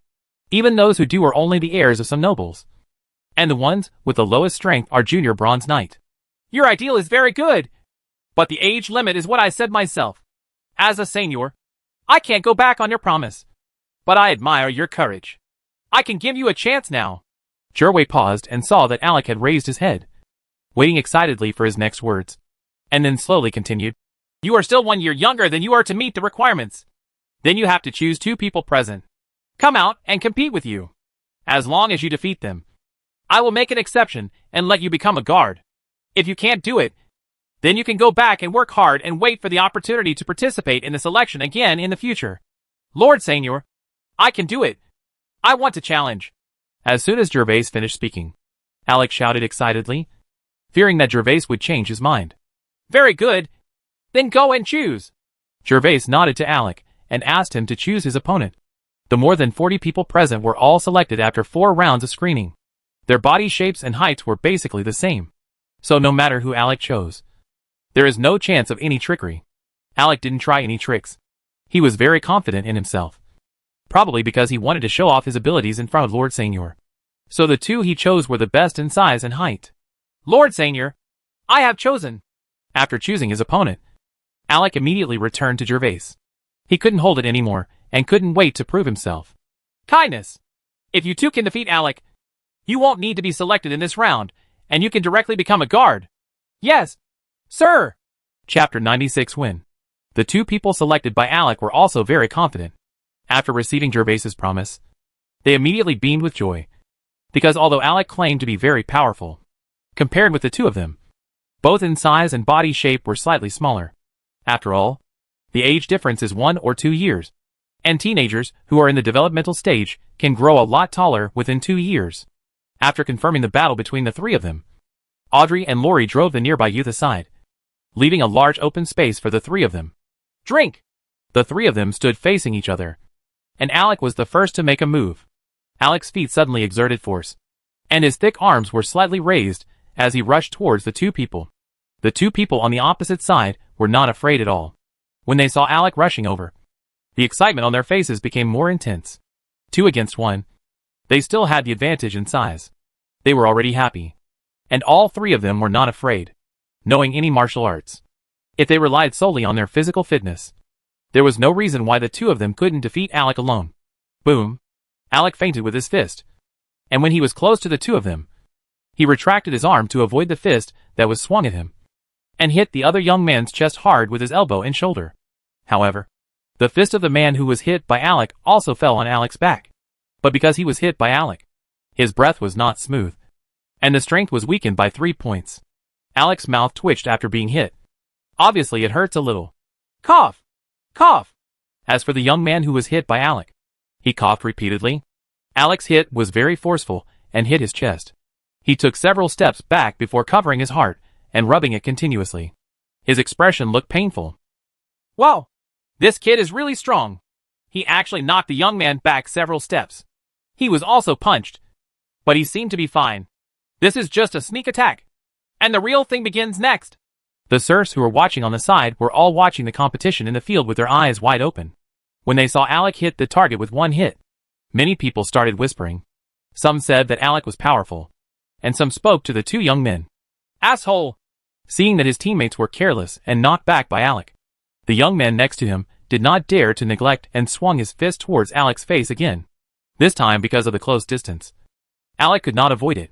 Even those who do are only the heirs of some nobles. And the ones with the lowest strength are junior bronze knight. Your ideal is very good, but the age limit is what I said myself. As a seigneur, I can't go back on your promise. But I admire your courage. I can give you a chance now. Jervas paused and saw that Alec had raised his head, waiting excitedly for his next words, and then slowly continued. You are still 1 year younger than you are to meet the requirements. Then you have to choose 2 people present. Come out and compete with you. As long as you defeat them, I will make an exception and let you become a guard. If you can't do it, then you can go back and work hard and wait for the opportunity to participate in the selection again in the future. Lord Seignior, I can do it. I want to challenge. As soon as Jervas finished speaking, Alec shouted excitedly, fearing that Jervas would change his mind. Very good. Then go and choose. Jervas nodded to Alec and asked him to choose his opponent. The more than 40 people present were all selected after 4 rounds of screening. Their body shapes and heights were basically the same. So no matter who Alec chose, there is no chance of any trickery. Alec didn't try any tricks. He was very confident in himself. Probably because he wanted to show off his abilities in front of Lord Seignior. So the 2 he chose were the best in size and height. Lord Seignior, I have chosen. After choosing his opponent, Alec immediately returned to Jervas. He couldn't hold it anymore and couldn't wait to prove himself. Kindness. If you 2 can defeat Alec, you won't need to be selected in this round, and you can directly become a guard. Yes, sir. Chapter 96 Win. The 2 people selected by Alec were also very confident. After receiving Jervas's promise, they immediately beamed with joy. Because although Alec claimed to be very powerful, compared with the 2 of them, both in size and body shape were slightly smaller. After all, the age difference is 1 or 2 years. And teenagers who are in the developmental stage can grow a lot taller within 2 years. After confirming the battle between the 3 of them, Audrey and Laurie drove the nearby youth aside, leaving a large open space for the 3 of them. Drink! The 3 of them stood facing each other, and Alec was the first to make a move. Alec's feet suddenly exerted force, and his thick arms were slightly raised as he rushed towards the 2 people. The 2 people on the opposite side were not afraid at all. When they saw Alec rushing over, the excitement on their faces became more intense. 2 against 1. They still had the advantage in size. They were already happy. And all 3 of them were not afraid, knowing any martial arts. If they relied solely on their physical fitness, there was no reason why the 2 of them couldn't defeat Alec alone. Boom! Alec feinted with his fist. And when he was close to the 2 of them, he retracted his arm to avoid the fist that was swung at him, and hit the other young man's chest hard with his elbow and shoulder. However, the fist of the man who was hit by Alec also fell on Alec's back. But because he was hit by Alec, his breath was not smooth, and the strength was weakened by 3 points. Alec's mouth twitched after being hit. Obviously it hurts a little. Cough! Cough! As for the young man who was hit by Alec, he coughed repeatedly. Alec's hit was very forceful and hit his chest. He took several steps back before covering his heart and rubbing it continuously. His expression looked painful. Wow! This kid is really strong. He actually knocked the young man back several steps. He was also punched, but he seemed to be fine. This is just a sneak attack, and the real thing begins next. The serfs who were watching on the side were all watching the competition in the field with their eyes wide open. When they saw Alec hit the target with 1 hit, many people started whispering. Some said that Alec was powerful, and some spoke to the 2 young men. Asshole! Seeing that his teammates were careless and knocked back by Alec, the young man next to him did not dare to neglect and swung his fist towards Alec's face again. This time because of the close distance. Alec could not avoid it.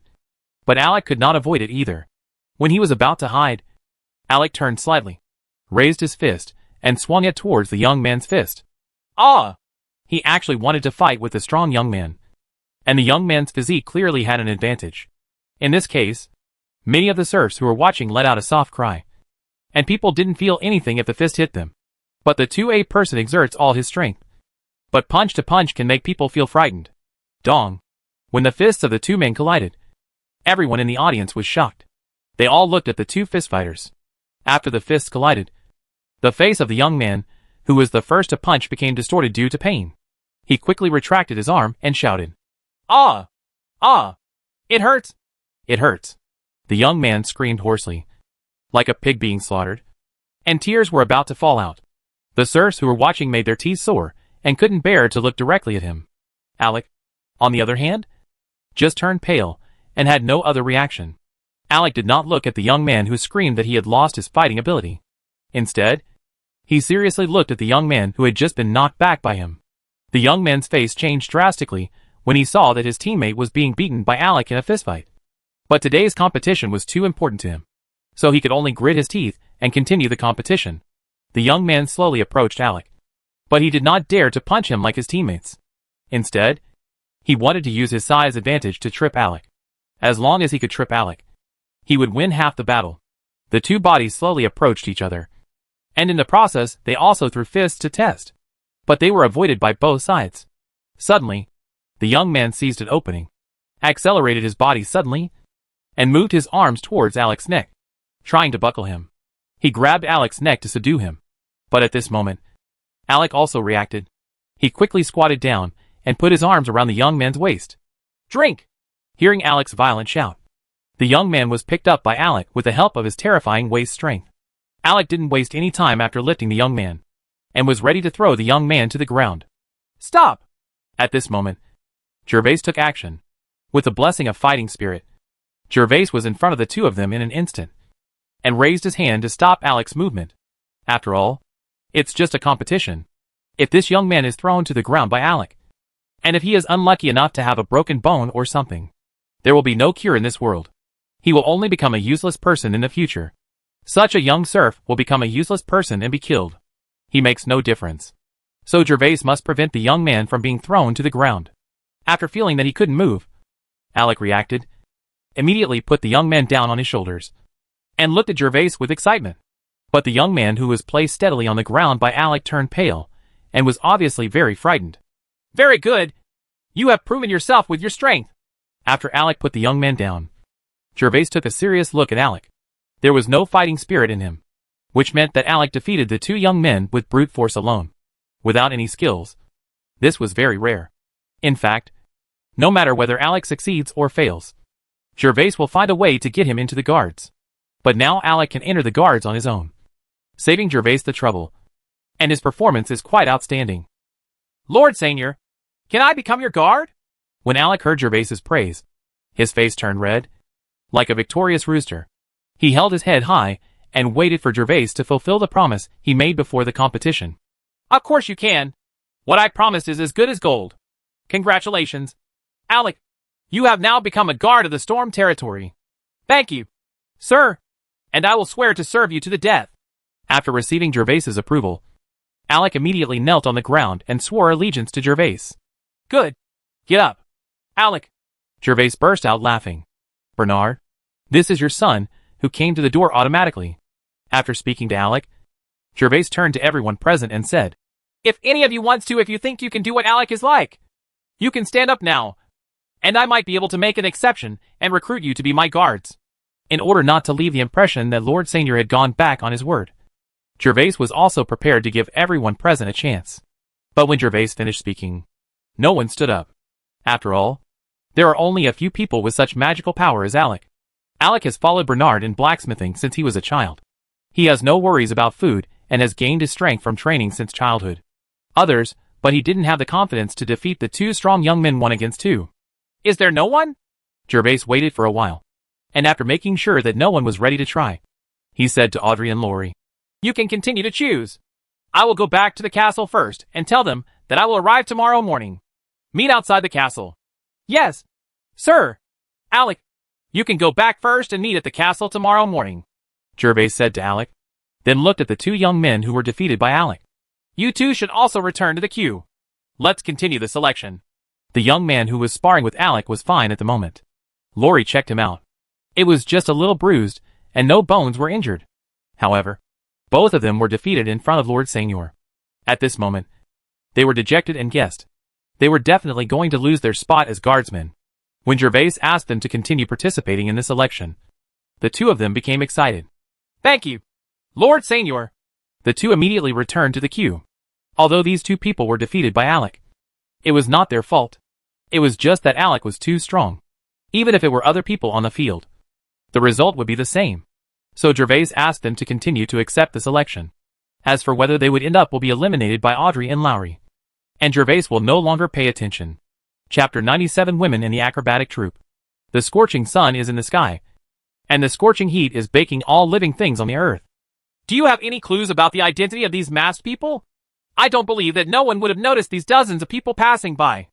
But Alec could not avoid it either. When he was about to hide, Alec turned slightly, raised his fist, and swung it towards the young man's fist. Ah! He actually wanted to fight with the strong young man. And the young man's physique clearly had an advantage. In this case, many of the serfs who were watching let out a soft cry. And people didn't feel anything if the fist hit them. But the 2A person exerts all his strength. But punch to punch can make people feel frightened. Dong. When the fists of the two men collided, everyone in the audience was shocked. They all looked at the two fistfighters. After the fists collided, the face of the young man, who was the first to punch, became distorted due to pain. He quickly retracted his arm and shouted, Ah! Ah! It hurts! It hurts. The young man screamed hoarsely, like a pig being slaughtered, and tears were about to fall out. The serfs who were watching made their teeth sore and couldn't bear to look directly at him. Alec, on the other hand, just turned pale and had no other reaction. Alec did not look at the young man who screamed that he had lost his fighting ability. Instead, he seriously looked at the young man who had just been knocked back by him. The young man's face changed drastically when he saw that his teammate was being beaten by Alec in a fistfight. But today's competition was too important to him, so he could only grit his teeth and continue the competition. The young man slowly approached Alec, but he did not dare to punch him like his teammates. Instead, he wanted to use his size advantage to trip Alec. As long as he could trip Alec, he would win half the battle. The two bodies slowly approached each other, and in the process they also threw fists to test. But they were avoided by both sides. Suddenly, the young man seized an opening, accelerated his body suddenly, and moved his arms towards Alec's neck, trying to buckle him. He grabbed Alec's neck to subdue him. But at this moment, Alec also reacted. He quickly squatted down and put his arms around the young man's waist. Drink! Hearing Alec's violent shout, the young man was picked up by Alec with the help of his terrifying waist strength. Alec didn't waste any time after lifting the young man, and was ready to throw the young man to the ground. Stop! At this moment, Jervas took action. With the blessing of fighting spirit, Jervas was in front of the two of them in an instant, and raised his hand to stop Alec's movement. After all, it's just a competition. If this young man is thrown to the ground by Alec, and if he is unlucky enough to have a broken bone or something, there will be no cure in this world. He will only become a useless person in the future. Such a young serf will become a useless person and be killed. He makes no difference. So Jervas must prevent the young man from being thrown to the ground. After feeling that he couldn't move, Alec reacted, immediately put the young man down on his shoulders, and looked at Jervas with excitement. But the young man who was placed steadily on the ground by Alec turned pale, and was obviously very frightened. Very good. You have proven yourself with your strength. After Alec put the young man down, Jervas took a serious look at Alec. There was no fighting spirit in him, which meant that Alec defeated the two young men with brute force alone, without any skills. This was very rare. In fact, no matter whether Alec succeeds or fails, Jervas will find a way to get him into the guards. But now Alec can enter the guards on his own, saving Jervas the trouble, and his performance is quite outstanding. Lord Seignior, can I become your guard? When Alec heard Jervas's praise, his face turned red, like a victorious rooster. He held his head high and waited for Jervas to fulfill the promise he made before the competition. Of course you can. What I promised is as good as gold. Congratulations. Alec, you have now become a guard of the Storm Territory. Thank you, sir, and I will swear to serve you to the death. After receiving Jervas's approval, Alec immediately knelt on the ground and swore allegiance to Jervas. Good. Get up. Alec. Jervas burst out laughing. Bernard, this is your son, who came to the door automatically. After speaking to Alec, Jervas turned to everyone present and said, If any of you wants to, if you think you can do what Alec is like, you can stand up now, and I might be able to make an exception and recruit you to be my guards. In order not to leave the impression that Lord Seignior had gone back on his word, Jervas was also prepared to give everyone present a chance. But when Jervas finished speaking, no one stood up. After all, there are only a few people with such magical power as Alec. Alec has followed Bernard in blacksmithing since he was a child. He has no worries about food and has gained his strength from training since childhood. Others, but he didn't have the confidence to defeat the two strong young men 1 against 2. Is there no one? Jervas waited for a while, and after making sure that no one was ready to try, he said to Audrey and Laurie, You can continue to choose. I will go back to the castle first and tell them that I will arrive tomorrow morning. Meet outside the castle. Yes, sir. Alec, You can go back first and meet at the castle tomorrow morning, Jervas said to Alec, then looked at the two young men who were defeated by Alec. You two should also return to the queue. Let's continue the selection. The young man who was sparring with Alec was fine at the moment. Laurie checked him out. It was just a little bruised, and no bones were injured. However, both of them were defeated in front of Lord Seignior. At this moment, they were dejected and guessed they were definitely going to lose their spot as guardsmen. When Jervas asked them to continue participating in this election, the two of them became excited. Thank you, Lord Seignior. The two immediately returned to the queue. Although these two people were defeated by Alec, it was not their fault. It was just that Alec was too strong. Even if it were other people on the field, the result would be the same. So Jervas asked them to continue to accept this election. As for whether they would end up will be eliminated by Audrey and Lowry. And Jervas will no longer pay attention. Chapter 97 Women in the Acrobatic Troupe. The scorching sun is in the sky, and the scorching heat is baking all living things on the earth. Do you have any clues about the identity of these masked people? I don't believe that no one would have noticed these dozens of people passing by.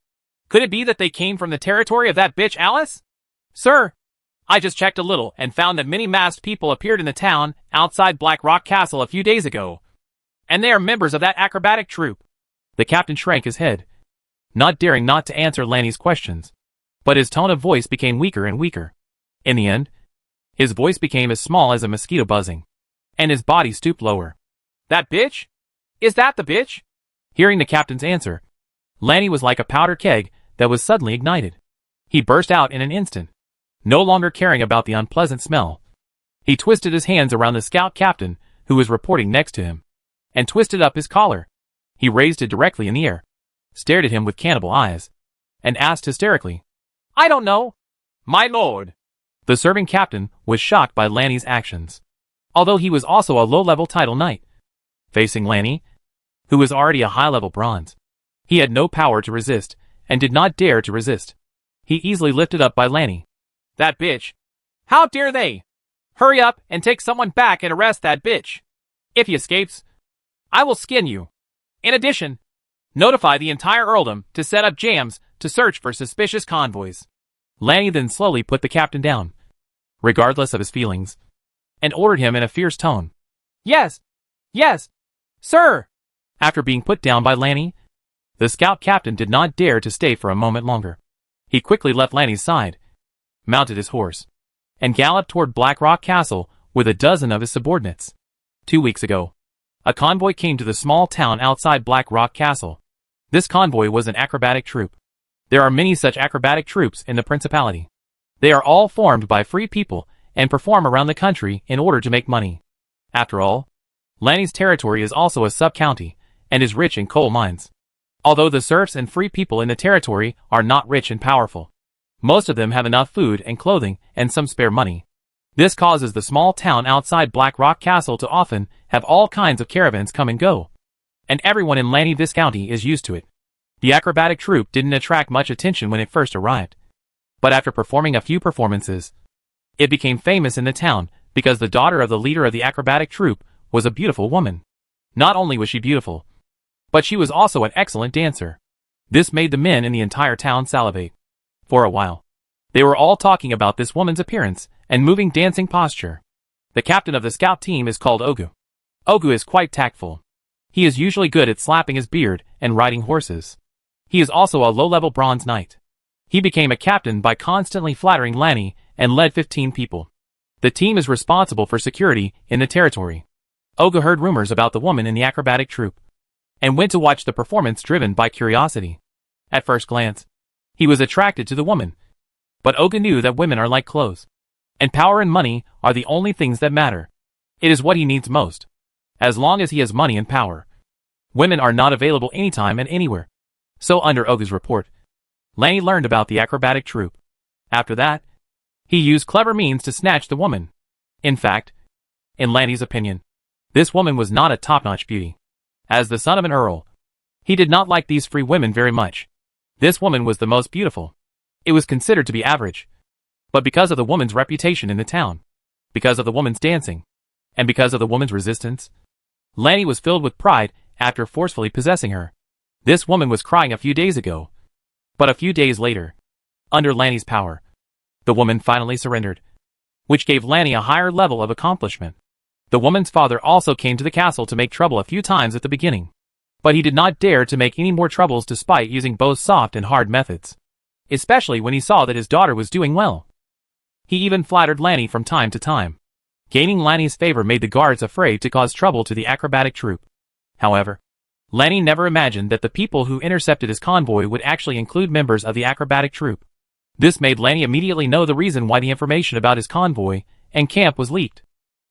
Could it be that they came from the territory of that bitch Alice? Sir, I just checked a little and found that many masked people appeared in the town outside Black Rock Castle a few days ago. And they are members of that acrobatic troupe. The captain shrank his head, not daring not to answer Lanny's questions. But his tone of voice became weaker and weaker. In the end, his voice became as small as a mosquito buzzing, and his body stooped lower. That bitch? Is that the bitch? Hearing the captain's answer, Lanny was like a powder keg that was suddenly ignited. He burst out in an instant, no longer caring about the unpleasant smell. He twisted his hands around the scout captain, who was reporting next to him, and twisted up his collar. He raised it directly in the air, stared at him with cannibal eyes, and asked hysterically, I don't know, my lord. The serving captain was shocked by Lanny's actions, although he was also a low-level title knight. Facing Lanny, who was already a high-level bronze, he had no power to resist, and did not dare to resist. He easily lifted up by Lanny. That bitch. How dare they? Hurry up and take someone back and arrest that bitch. If he escapes, I will skin you. In addition, notify the entire earldom to set up jams to search for suspicious convoys. Lanny then slowly put the captain down, regardless of his feelings, and ordered him in a fierce tone. Yes, sir. After being put down by Lanny, the scout captain did not dare to stay for a moment longer. He quickly left Lanny's side, mounted his horse, and galloped toward Black Rock Castle with a dozen of his subordinates. 2 weeks ago, a convoy came to the small town outside Black Rock Castle. This convoy was an acrobatic troupe. There are many such acrobatic troupes in the Principality. They are all formed by free people and perform around the country in order to make money. After all, Lanny's territory is also a sub-county and is rich in coal mines. Although the serfs and free people in the territory are not rich and powerful, most of them have enough food and clothing and some spare money. This causes the small town outside Black Rock Castle to often have all kinds of caravans come and go, and everyone in Lanny Viscounty is used to it. The acrobatic troupe didn't attract much attention when it first arrived, but after performing a few performances, it became famous in the town because the daughter of the leader of the acrobatic troupe was a beautiful woman. Not only was she beautiful, but she was also an excellent dancer. This made the men in the entire town salivate. For a while, they were all talking about this woman's appearance and moving dancing posture. The captain of the scout team is called Ogu. Ogu is quite tactful. He is usually good at slapping his beard and riding horses. He is also a low-level bronze knight. He became a captain by constantly flattering Lanny and led 15 people. The team is responsible for security in the territory. Ogu heard rumors about the woman in the acrobatic troupe and went to watch the performance driven by curiosity. At first glance, he was attracted to the woman, but Ogu knew that women are like clothes, and power and money are the only things that matter. It is what he needs most. As long as he has money and power, women are not available anytime and anywhere. So under Ogu's report, Lanny learned about the acrobatic troupe. After that, he used clever means to snatch the woman. In fact, in Lanny's opinion, this woman was not a top-notch beauty. As the son of an earl, he did not like these free women very much. This woman was the most beautiful. It was considered to be average. But because of the woman's reputation in the town, because of the woman's dancing, and because of the woman's resistance, Lanny was filled with pride after forcefully possessing her. This woman was crying a few days ago. But a few days later, under Lanny's power, The woman finally surrendered, which gave Lanny a higher level of accomplishment. The woman's father also came to the castle to make trouble a few times at the beginning, but he did not dare to make any more troubles despite using both soft and hard methods, especially when he saw that his daughter was doing well. He even flattered Lanny from time to time. Gaining Lanny's favor made the guards afraid to cause trouble to the acrobatic troupe. However, Lanny never imagined that the people who intercepted his convoy would actually include members of the acrobatic troupe. This made Lanny immediately know the reason why the information about his convoy and camp was leaked.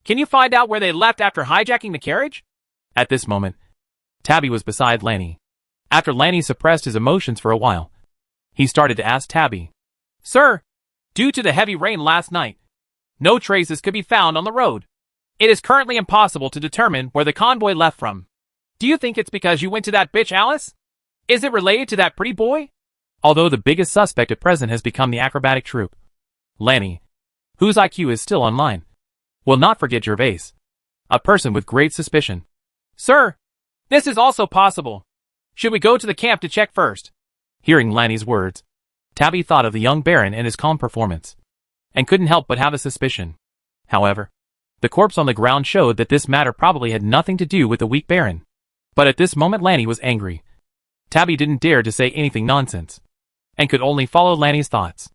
Can you find out where they left after hijacking the carriage? At this moment, Tabby was beside Lanny. After Lanny suppressed his emotions for a while, he started to ask Tabby. Sir, due to the heavy rain last night, no traces could be found on the road. It is currently impossible to determine where the convoy left from. Do you think it's because you went to that bitch Alice? Is it related to that pretty boy? Although the biggest suspect at present has become the acrobatic troupe, Lanny, whose IQ is still online, will not forget Jervas, a person with great suspicion. Sir, this is also possible. Should we go to the camp to check first? Hearing Lanny's words, Tabby thought of the young Baron and his calm performance, and couldn't help but have a suspicion. However, the corpse on the ground showed that this matter probably had nothing to do with the weak Baron. But at this moment Lanny was angry. Tabby didn't dare to say anything nonsense, and could only follow Lanny's thoughts.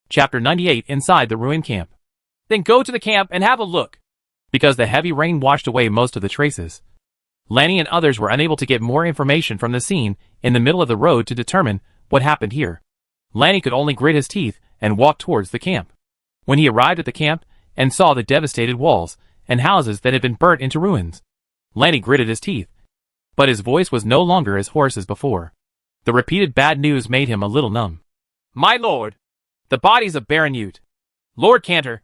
Chapter 98 Inside the Ruined Camp. Then go to the camp and have a look. Because the heavy rain washed away most of the traces, Lanny and others were unable to get more information from the scene in the middle of the road to determine what happened here. Lanny could only grit his teeth and walk towards the camp. When he arrived at the camp and saw the devastated walls and houses that had been burnt into ruins, Lanny gritted his teeth, but his voice was no longer as hoarse as before. The repeated bad news made him a little numb. My lord, the bodies of Baron Ute, Lord Cantor,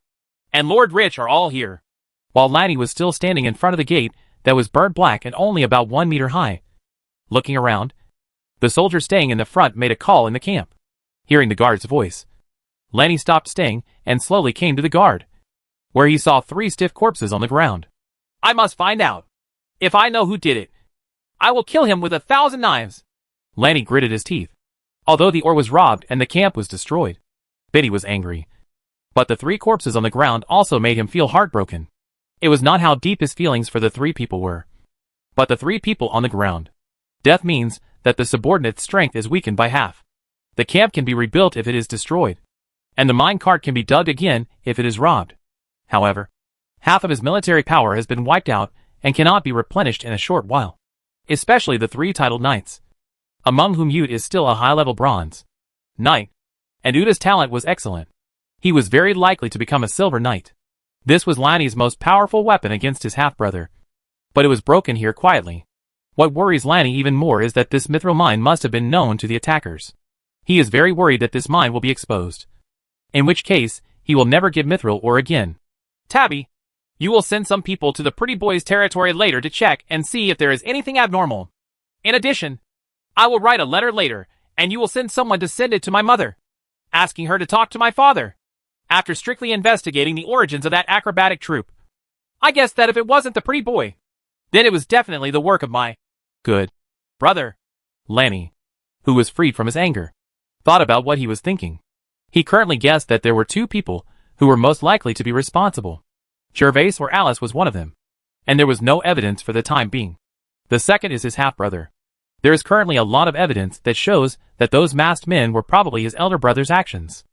and Lord Rich are all here. While Lanny was still standing in front of the gate that was burnt black and only about 1 meter high. Looking around, the soldier staying in the front made a call in the camp. Hearing the guard's voice, Lanny stopped staying and slowly came to the guard, where he saw 3 stiff corpses on the ground. I must find out. If I know who did it, I will kill him with 1,000 knives. Lanny gritted his teeth. Although the ore was robbed and the camp was destroyed, Biddy was angry. But the 3 corpses on the ground also made him feel heartbroken. It was not how deep his feelings for the 3 people were, but the 3 people on the ground. Death means that the subordinate's strength is weakened by half. The camp can be rebuilt if it is destroyed, and the mine cart can be dug again if it is robbed. However, half of his military power has been wiped out and cannot be replenished in a short while. Especially the 3 titled knights, among whom Ute is still a high-level bronze knight, and Ute's talent was excellent. He was very likely to become a silver knight. This was Lanny's most powerful weapon against his half-brother, but it was broken here quietly. What worries Lanny even more is that this mithril mine must have been known to the attackers. He is very worried that this mine will be exposed, in which case he will never give mithril ore again. Tabby, you will send some people to the pretty boy's territory later to check and see if there is anything abnormal. In addition, I will write a letter later, and you will send someone to send it to my mother, asking her to talk to my father. After strictly investigating the origins of that acrobatic troupe, I guess that if it wasn't the pretty boy, then it was definitely the work of my good brother. Lanny, who was freed from his anger, thought about what he was thinking. He currently guessed that there were 2 people who were most likely to be responsible. Jervas or Alice was one of them, and there was no evidence for the time being. The second is his half-brother. There is currently a lot of evidence that shows that those masked men were probably his elder brother's actions.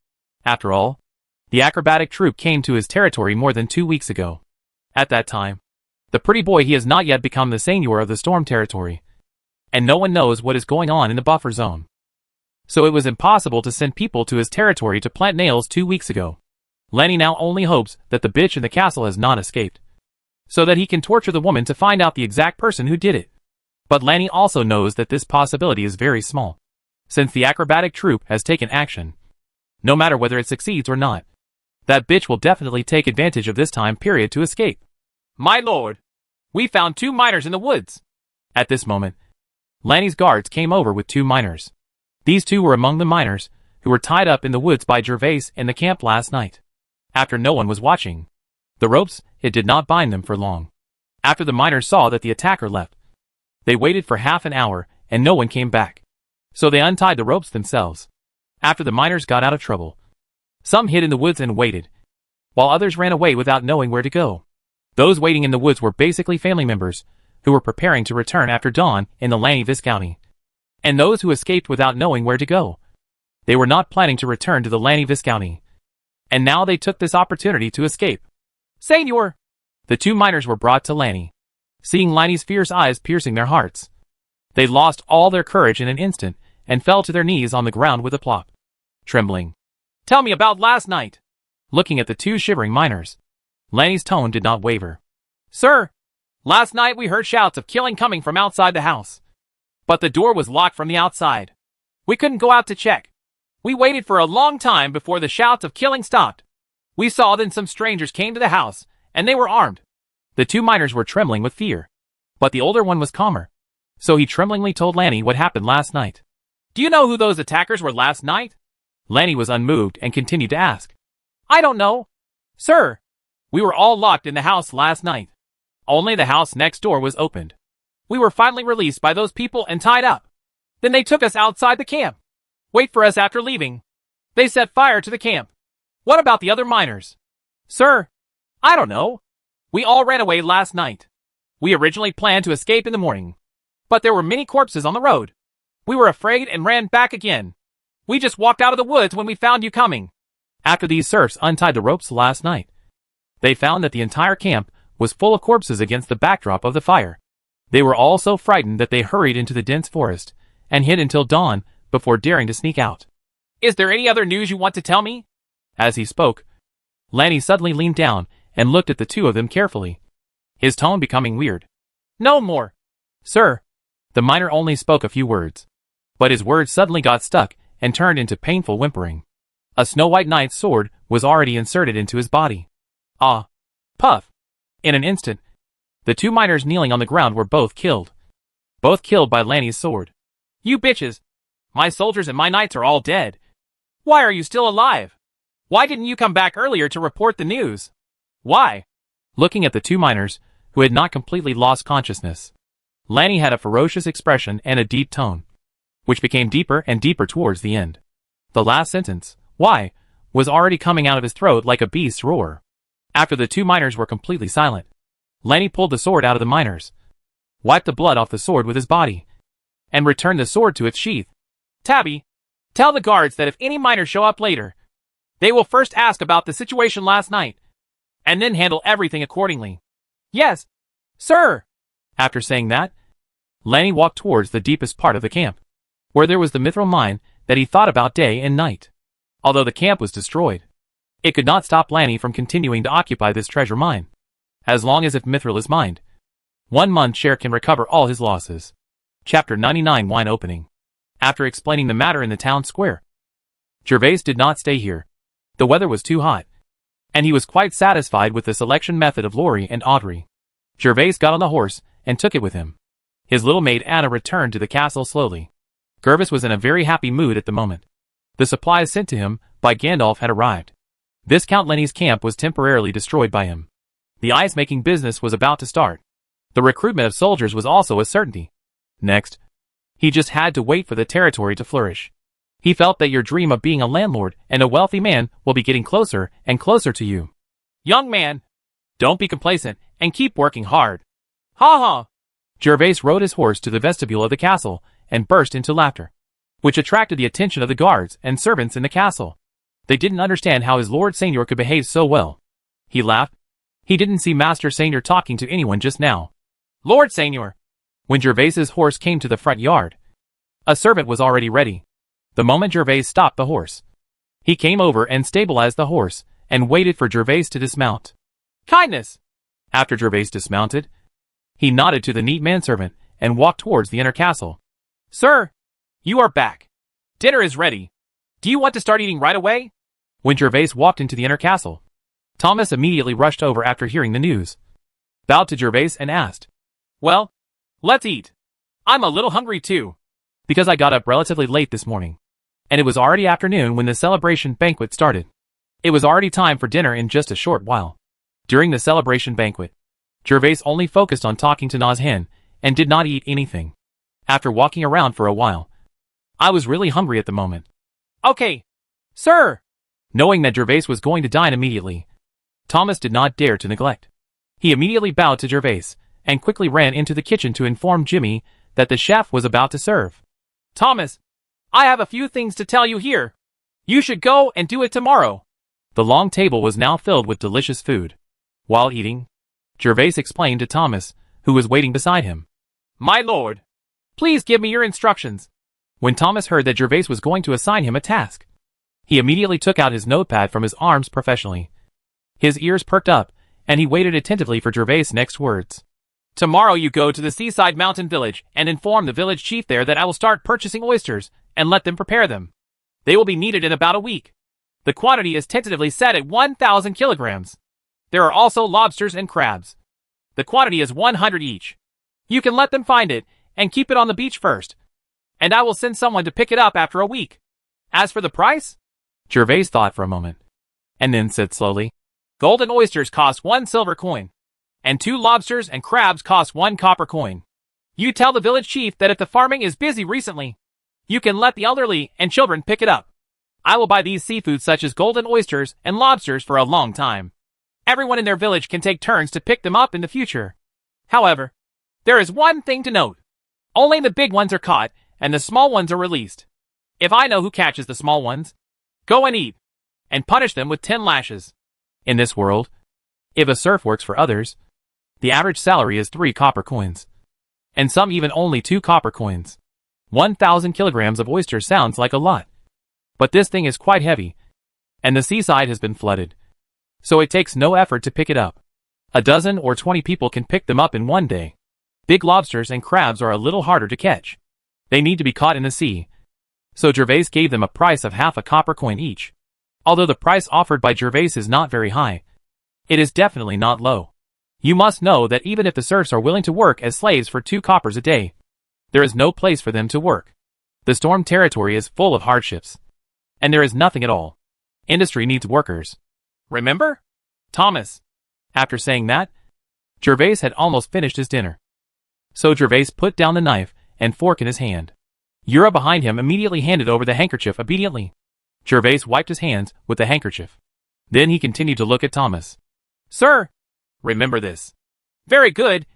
After all, the acrobatic troupe came to his territory more than 2 weeks ago. At that time, the pretty boy he has not yet become the Seignior of the Storm territory, and no one knows what is going on in the buffer zone. So it was impossible to send people to his territory to plant nails 2 weeks ago. Lanny now only hopes that the bitch in the castle has not escaped, so that he can torture the woman to find out the exact person who did it. But Lanny also knows that this possibility is very small, since the acrobatic troupe has taken action. No matter whether it succeeds or not, that bitch will definitely take advantage of this time period to escape. My lord, we found 2 miners in the woods. At this moment, Lanny's guards came over with 2 miners. These 2 were among the miners who were tied up in the woods by Jervas in the camp last night. After no one was watching, the ropes, it did not bind them for long. After the miners saw that the attacker left, they waited for half an hour and no one came back. So they untied the ropes themselves. After the miners got out of trouble, Some hid in the woods and waited, while others ran away without knowing where to go. Those waiting in the woods were basically family members, who were preparing to return after dawn in the Lanny Viscounty. And those who escaped without knowing where to go. They were not planning to return to the Lanny Viscounty. And now they took this opportunity to escape. Seignior! The two miners were brought to Lanny. Seeing Lanny's fierce eyes piercing their hearts, they lost all their courage in an instant and fell to their knees on the ground with a plop. Trembling. Tell me about last night. Looking at the two shivering miners, Lanny's tone did not waver. Sir, last night we heard shouts of killing coming from outside the house. But the door was locked from the outside. We couldn't go out to check. We waited for a long time before the shouts of killing stopped. We saw then some strangers came to the house, and they were armed. The two miners were trembling with fear, but the older one was calmer. So he tremblingly told Lanny what happened last night. Do you know who those attackers were last night? Lanny was unmoved and continued to ask. I don't know. Sir, we were all locked in the house last night. Only the house next door was opened. We were finally released by those people and tied up. Then they took us outside the camp. Wait for us after leaving. They set fire to the camp. What about the other miners? Sir, I don't know. We all ran away last night. We originally planned to escape in the morning, but there were many corpses on the road. We were afraid and ran back again. We just walked out of the woods when we found you coming. After these serfs untied the ropes last night, they found that the entire camp was full of corpses against the backdrop of the fire. They were all so frightened that they hurried into the dense forest and hid until dawn before daring to sneak out. Is there any other news you want to tell me? As he spoke, Lanny suddenly leaned down and looked at the two of them carefully, his tone becoming weird. No more. Sir, the miner only spoke a few words, but his words suddenly got stuck and turned into painful whimpering. A snow-white knight's sword was already inserted into his body. Ah! Puff! In an instant, the two miners kneeling on the ground were both killed. Both killed by Lanny's sword. You bitches! My soldiers and my knights are all dead. Why are you still alive? Why didn't you come back earlier to report the news? Why? Looking at the two miners, who had not completely lost consciousness, Lanny had a ferocious expression and a deep tone, which became deeper and deeper towards the end. The last sentence, why, was already coming out of his throat like a beast's roar. After the two miners were completely silent, Lanny pulled the sword out of the miners, wiped the blood off the sword with his body, and returned the sword to its sheath. Tabby, tell the guards that if any miners show up later, they will first ask about the situation last night, and then handle everything accordingly. Yes, sir. After saying that, Lanny walked towards the deepest part of the camp, where there was the mithril mine that he thought about day and night. Although the camp was destroyed, it could not stop Lanny from continuing to occupy this treasure mine. As long as if mithril is mined, 1 month share can recover all his losses. Chapter 99 Wine Opening. After explaining the matter in the town square, Jervas did not stay here. The weather was too hot, and he was quite satisfied with the selection method of Laurie and Audrey. Jervas got on the horse and took it with him. His little maid Anna returned to the castle slowly. Jervas was in a very happy mood at the moment. The supplies sent to him by Gandalf had arrived. Viscount Lenny's camp was temporarily destroyed by him. The ice-making business was about to start. The recruitment of soldiers was also a certainty. Next, he just had to wait for the territory to flourish. He felt that your dream of being a landlord and a wealthy man will be getting closer and closer to you. Young man, don't be complacent and keep working hard. Ha ha! Jervas rode his horse to the vestibule of the castle and burst into laughter, which attracted the attention of the guards and servants in the castle. They didn't understand how his Lord Seignior could behave so well. He laughed. He didn't see Master Seignior talking to anyone just now. Lord Seignior! When Jervas's horse came to the front yard, a servant was already ready. The moment Jervas stopped the horse, he came over and stabilized the horse and waited for Jervas to dismount. Kindness! After Jervas dismounted, he nodded to the neat manservant and walked towards the inner castle. Sir, you are back. Dinner is ready. Do you want to start eating right away? When Jervas walked into the inner castle, Thomas immediately rushed over after hearing the news, bowed to Jervas and asked, Well, let's eat. I'm a little hungry too. Because I got up relatively late this morning, and it was already afternoon when the celebration banquet started. It was already time for dinner in just a short while. During the celebration banquet, Jervas only focused on talking to Nazhen and did not eat anything. After walking around for a while, I was really hungry at the moment. Okay, sir. Knowing that Jervas was going to dine immediately, Thomas did not dare to neglect. He immediately bowed to Jervas, and quickly ran into the kitchen to inform Jimmy that the chef was about to serve. Thomas, I have a few things to tell you here. You should go and do it tomorrow. The long table was now filled with delicious food. While eating, Jervas explained to Thomas, who was waiting beside him. My lord, please give me your instructions. When Thomas heard that Jervas was going to assign him a task, he immediately took out his notepad from his arms professionally. His ears perked up, and he waited attentively for Jervas' next words. Tomorrow you go to the seaside mountain village and inform the village chief there that I will start purchasing oysters and let them prepare them. They will be needed in about a week. The quantity is tentatively set at 1,000 kilograms. There are also lobsters and crabs. The quantity is 100 each. You can let them find it and keep it on the beach first, and I will send someone to pick it up after a week. As for the price, Jervas thought for a moment, and then said slowly, golden oysters cost 1 silver coin, and 2 lobsters and crabs cost 1 copper coin. You tell the village chief that if the farming is busy recently, you can let the elderly and children pick it up. I will buy these seafood such as golden oysters and lobsters for a long time. Everyone in their village can take turns to pick them up in the future. However, there is one thing to note. Only the big ones are caught, and the small ones are released. If I know who catches the small ones, go and eat, and punish them with 10 lashes. In this world, if a serf works for others, the average salary is 3 copper coins, and some even only 2 copper coins. 1,000 kilograms of oysters sounds like a lot, but this thing is quite heavy, and the seaside has been flooded, so it takes no effort to pick it up. A dozen or 20 people can pick them up in one day. Big lobsters and crabs are a little harder to catch. They need to be caught in the sea. So Jervas gave them a price of half a copper coin each. Although the price offered by Jervas is not very high, it is definitely not low. You must know that even if the serfs are willing to work as slaves for 2 coppers a day, there is no place for them to work. The storm territory is full of hardships, and there is nothing at all. Industry needs workers. Remember? Thomas. After saying that, Jervas had almost finished his dinner. So Jervas put down the knife and fork in his hand. Ura behind him immediately handed over the handkerchief obediently. Jervas wiped his hands with the handkerchief. Then he continued to look at Thomas. Sir, remember this. Very good.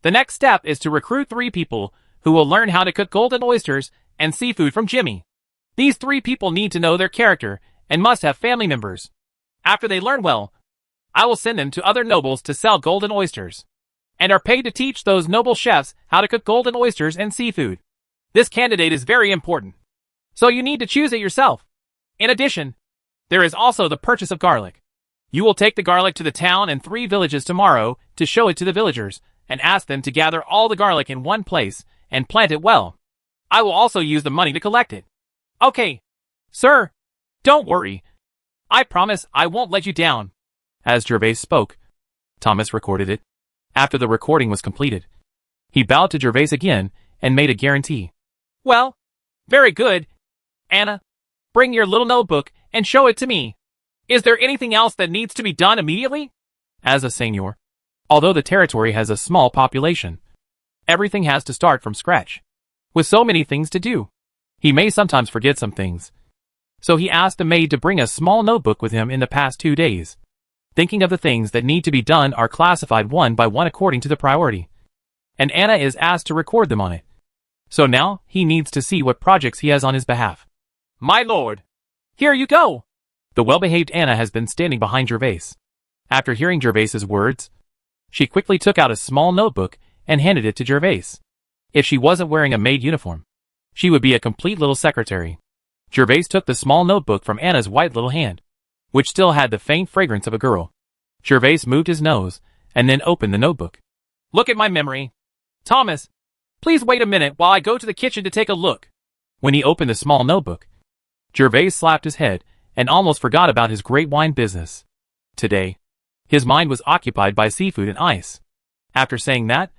The next step is to recruit 3 people who will learn how to cook golden oysters and seafood from Jimmy. These 3 people need to know their character and must have family members. After they learn well, I will send them to other nobles to sell golden oysters, and are paid to teach those noble chefs how to cook golden oysters and seafood. This candidate is very important, so you need to choose it yourself. In addition, there is also the purchase of garlic. You will take the garlic to the town and 3 villages tomorrow to show it to the villagers, and ask them to gather all the garlic in one place and plant it well. I will also use the money to collect it. Okay, sir, don't worry. I promise I won't let you down. As Jervas spoke, Thomas recorded it. After the recording was completed, he bowed to Jervas again and made a guarantee. Well, very good. Anna, bring your little notebook and show it to me. Is there anything else that needs to be done immediately? As a Seignior, although the territory has a small population, everything has to start from scratch. With so many things to do, he may sometimes forget some things. So he asked the maid to bring a small notebook with him in the past 2 days. Thinking of the things that need to be done are classified one by one according to the priority, and Anna is asked to record them on it. So now he needs to see what projects he has on his behalf. My lord, here you go. The well-behaved Anna has been standing behind Jervas. After hearing Jervas's words, she quickly took out a small notebook and handed it to Jervas. If she wasn't wearing a maid uniform, she would be a complete little secretary. Jervas took the small notebook from Anna's white little hand, which still had the faint fragrance of a girl. Jervas moved his nose and then opened the notebook. Look at my memory. Thomas, please wait a minute while I go to the kitchen to take a look. When he opened the small notebook, Jervas slapped his head and almost forgot about his great wine business. Today, his mind was occupied by seafood and ice. After saying that,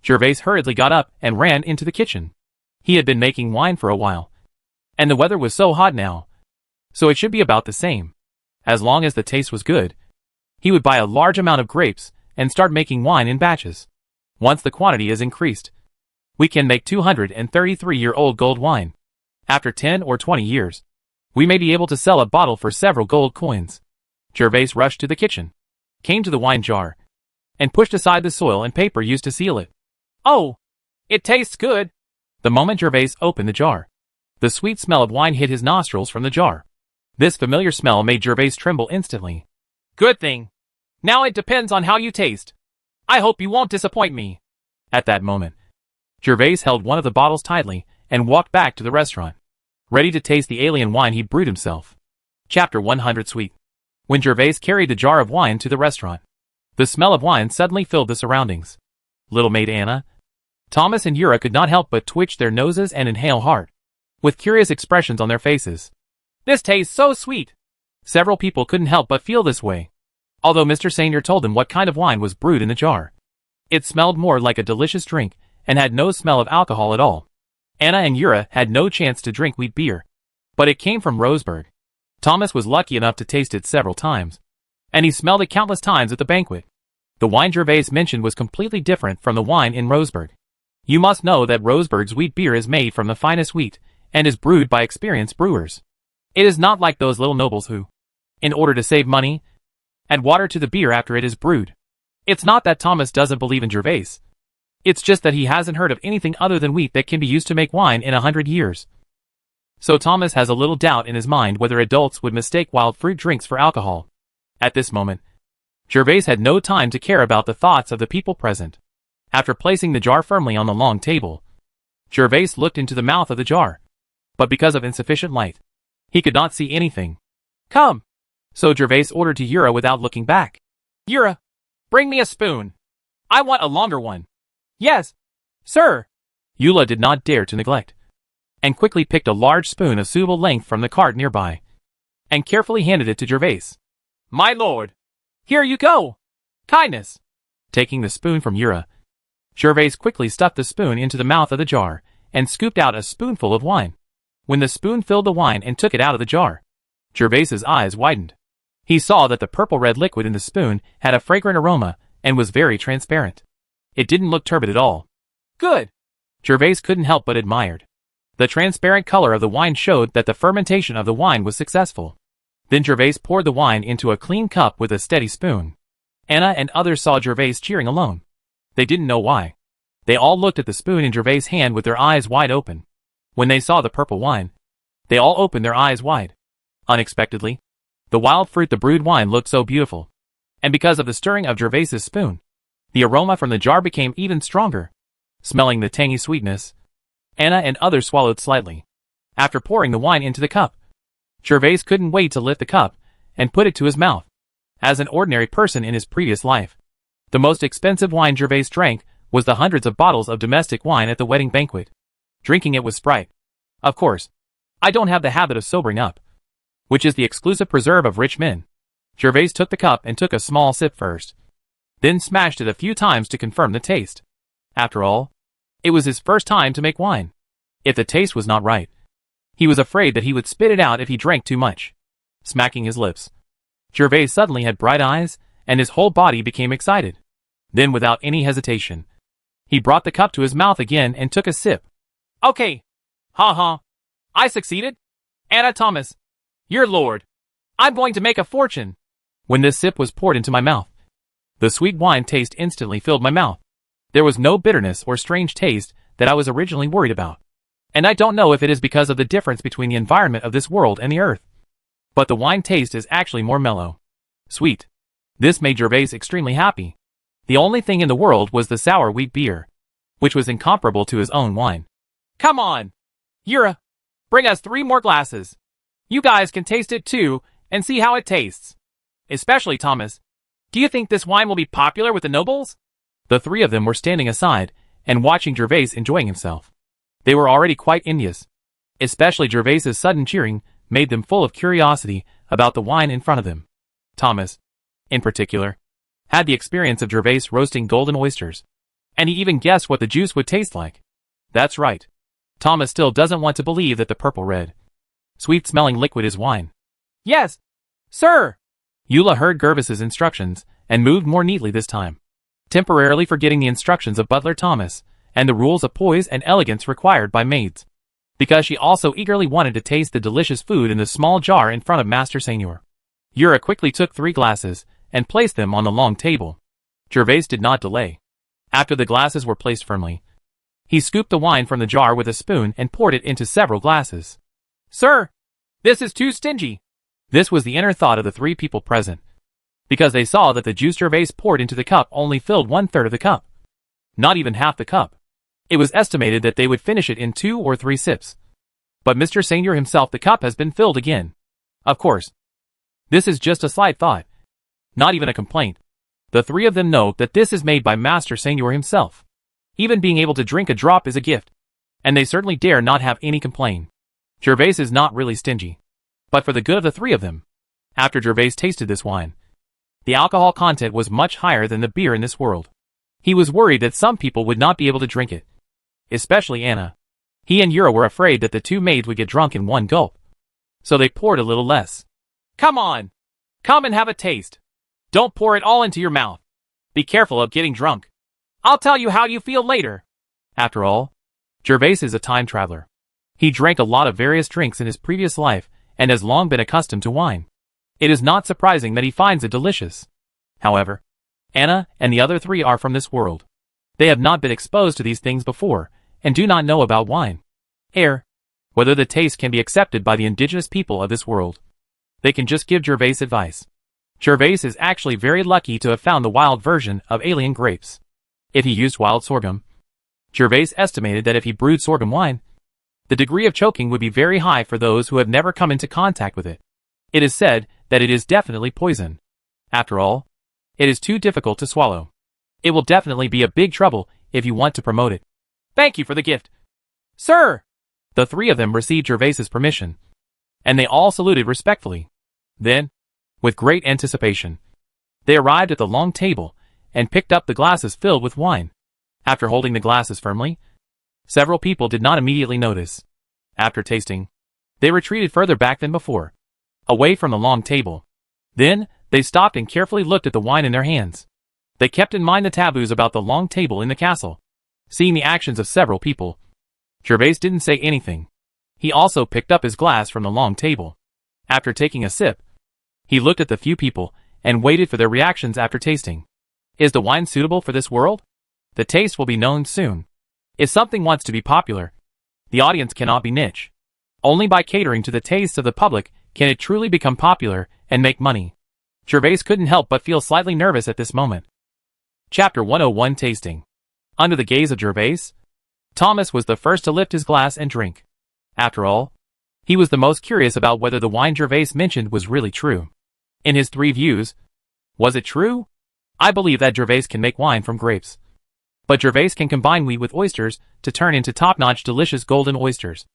Jervas hurriedly got up and ran into the kitchen. He had been making wine for a while, and the weather was so hot now, so it should be about the same. As long as the taste was good, he would buy a large amount of grapes and start making wine in batches. Once the quantity is increased, we can make 233-year-old gold wine. After 10 or 20 years, We may be able to sell a bottle for several gold coins. Jervas rushed to the kitchen, came to the wine jar, and pushed aside the soil and paper used to seal it. Oh, it tastes good. The moment Jervas opened the jar, the sweet smell of wine hit his nostrils from the jar. This familiar smell made Jervas tremble instantly. Good thing. Now it depends on how you taste. I hope you won't disappoint me. At that moment, Jervas held one of the bottles tightly and walked back to the restaurant, ready to taste the alien wine he brewed himself. Chapter 100 Sweet. When Jervas carried the jar of wine to the restaurant, the smell of wine suddenly filled the surroundings. Little maid Anna, Thomas and Ura could not help but twitch their noses and inhale hard, with curious expressions on their faces. This tastes so sweet. Several people couldn't help but feel this way, although Mr. Seignior told them what kind of wine was brewed in the jar. It smelled more like a delicious drink and had no smell of alcohol at all. Anna and Ura had no chance to drink wheat beer, but it came from Roseburg. Thomas was lucky enough to taste it several times, and he smelled it countless times at the banquet. The wine Jervas mentioned was completely different from the wine in Roseburg. You must know that Roseburg's wheat beer is made from the finest wheat and is brewed by experienced brewers. It is not like those little nobles who, in order to save money, add water to the beer after it is brewed. It's not that Thomas doesn't believe in Jervas. It's just that he hasn't heard of anything other than wheat that can be used to make wine in 100 years. So Thomas has a little doubt in his mind whether adults would mistake wild fruit drinks for alcohol. At this moment, Jervas had no time to care about the thoughts of the people present. After placing the jar firmly on the long table, Jervas looked into the mouth of the jar, but because of insufficient light, he could not see anything. Come. So Jervas ordered to Ura without looking back. Ura, bring me a spoon. I want a longer one. Yes, sir. Eula did not dare to neglect, and quickly picked a large spoon of suitable length from the cart nearby, and carefully handed it to Jervas. My lord, here you go. Kindness. Taking the spoon from Ura, Jervas quickly stuffed the spoon into the mouth of the jar and scooped out a spoonful of wine. When the spoon filled the wine and took it out of the jar, Jervas's eyes widened. He saw that the purple-red liquid in the spoon had a fragrant aroma and was very transparent. It didn't look turbid at all. Good. Jervas couldn't help but admired. The transparent color of the wine showed that the fermentation of the wine was successful. Then Jervas poured the wine into a clean cup with a steady spoon. Anna and others saw Jervas cheering alone. They didn't know why. They all looked at the spoon in Jervas' hand with their eyes wide open. When they saw the purple wine, they all opened their eyes wide. Unexpectedly, the wild fruit the brewed wine looked so beautiful. And because of the stirring of Jervas' spoon, the aroma from the jar became even stronger. Smelling the tangy sweetness, Anna and others swallowed slightly. After pouring the wine into the cup, Jervas couldn't wait to lift the cup and put it to his mouth. As an ordinary person in his previous life, the most expensive wine Jervas drank was the hundreds of bottles of domestic wine at the wedding banquet. Drinking it was Sprite. Of course, I don't have the habit of sobering up, which is the exclusive preserve of rich men. Jervas took the cup and took a small sip first, then smashed it a few times to confirm the taste. After all, it was his first time to make wine. If the taste was not right, he was afraid that he would spit it out if he drank too much. Smacking his lips, Jervas suddenly had bright eyes, and his whole body became excited. Then without any hesitation, he brought the cup to his mouth again and took a sip. Okay. Ha. I succeeded. Anna Thomas, your lord. I'm going to make a fortune. When this sip was poured into my mouth, the sweet wine taste instantly filled my mouth. There was no bitterness or strange taste that I was originally worried about. And I don't know if it is because of the difference between the environment of this world and the earth, but the wine taste is actually more mellow. Sweet. This made Jervas extremely happy. The only thing in the world was the sour wheat beer, which was incomparable to his own wine. Come on. Ura, bring us 3 more glasses. You guys can taste it too and see how it tastes. Especially Thomas. Do you think this wine will be popular with the nobles? The 3 of them were standing aside and watching Jervas enjoying himself. They were already quite envious. Especially Jervas' sudden cheering made them full of curiosity about the wine in front of them. Thomas, in particular, had the experience of Jervas roasting golden oysters, and he even guessed what the juice would taste like. That's right. Thomas still doesn't want to believe that the purple-red, sweet-smelling liquid is wine. Yes, sir. Eula heard Jervas' instructions and moved more neatly this time, temporarily forgetting the instructions of butler Thomas and the rules of poise and elegance required by maids. because she also eagerly wanted to taste the delicious food in the small jar in front of Master Seignior. Yura quickly took 3 glasses and placed them on the long table. Jervas did not delay. After the glasses were placed firmly, he scooped the wine from the jar with a spoon and poured it into several glasses. Sir, this is too stingy. This was the inner thought of the 3 people present, because they saw that the juice Jervas poured into the cup only filled 1/3 of the cup. Not even half the cup. It was estimated that they would finish it in 2 or 3 sips. But Mr. Seignior himself, the cup has been filled again. Of course. This is just a slight thought. Not even a complaint. The 3 of them know that this is made by Master Seignior himself. Even being able to drink a drop is a gift. And they certainly dare not have any complaint. Jervas is not really stingy. But for the good of the 3 of them. After Jervas tasted this wine, the alcohol content was much higher than the beer in this world. He was worried that some people would not be able to drink it. Especially Anna. He and Yura were afraid that the 2 maids would get drunk in one gulp. So they poured a little less. Come on. Come and have a taste. Don't pour it all into your mouth. Be careful of getting drunk. I'll tell you how you feel later. After all, Jervas is a time traveler. He drank a lot of various drinks in his previous life and has long been accustomed to wine. It is not surprising that he finds it delicious. However, Anna and the other 3 are from this world. They have not been exposed to these things before and do not know about wine, air, whether the taste can be accepted by the indigenous people of this world. They can just give Jervas advice. Jervas is actually very lucky to have found the wild version of alien grapes. If he used wild sorghum, Jervas estimated that if he brewed sorghum wine, the degree of choking would be very high for those who have never come into contact with it. It is said that it is definitely poison. After all, it is too difficult to swallow. It will definitely be a big trouble if you want to promote it. Thank you for the gift. Sir! The 3 of them received Jervas's permission, and they all saluted respectfully. Then, with great anticipation, they arrived at the long table and picked up the glasses filled with wine. After holding the glasses firmly, several people did not immediately notice. After tasting, they retreated further back than before, away from the long table. Then, they stopped and carefully looked at the wine in their hands. They kept in mind the taboos about the long table in the castle. Seeing the actions of several people, Jervas didn't say anything. He also picked up his glass from the long table. After taking a sip, he looked at the few people and waited for their reactions after tasting. Is the wine suitable for this world? The taste will be known soon. If something wants to be popular, the audience cannot be niche. Only by catering to the tastes of the public can it truly become popular and make money. Jervas couldn't help but feel slightly nervous at this moment. Chapter 101 Tasting. Under the gaze of Jervas, Thomas was the first to lift his glass and drink. After all, he was the most curious about whether the wine Jervas mentioned was really true. In his 3 views, was it true? I believe that Jervas can make wine from grapes. But Jervas can combine wheat with oysters to turn into top-notch delicious golden oysters.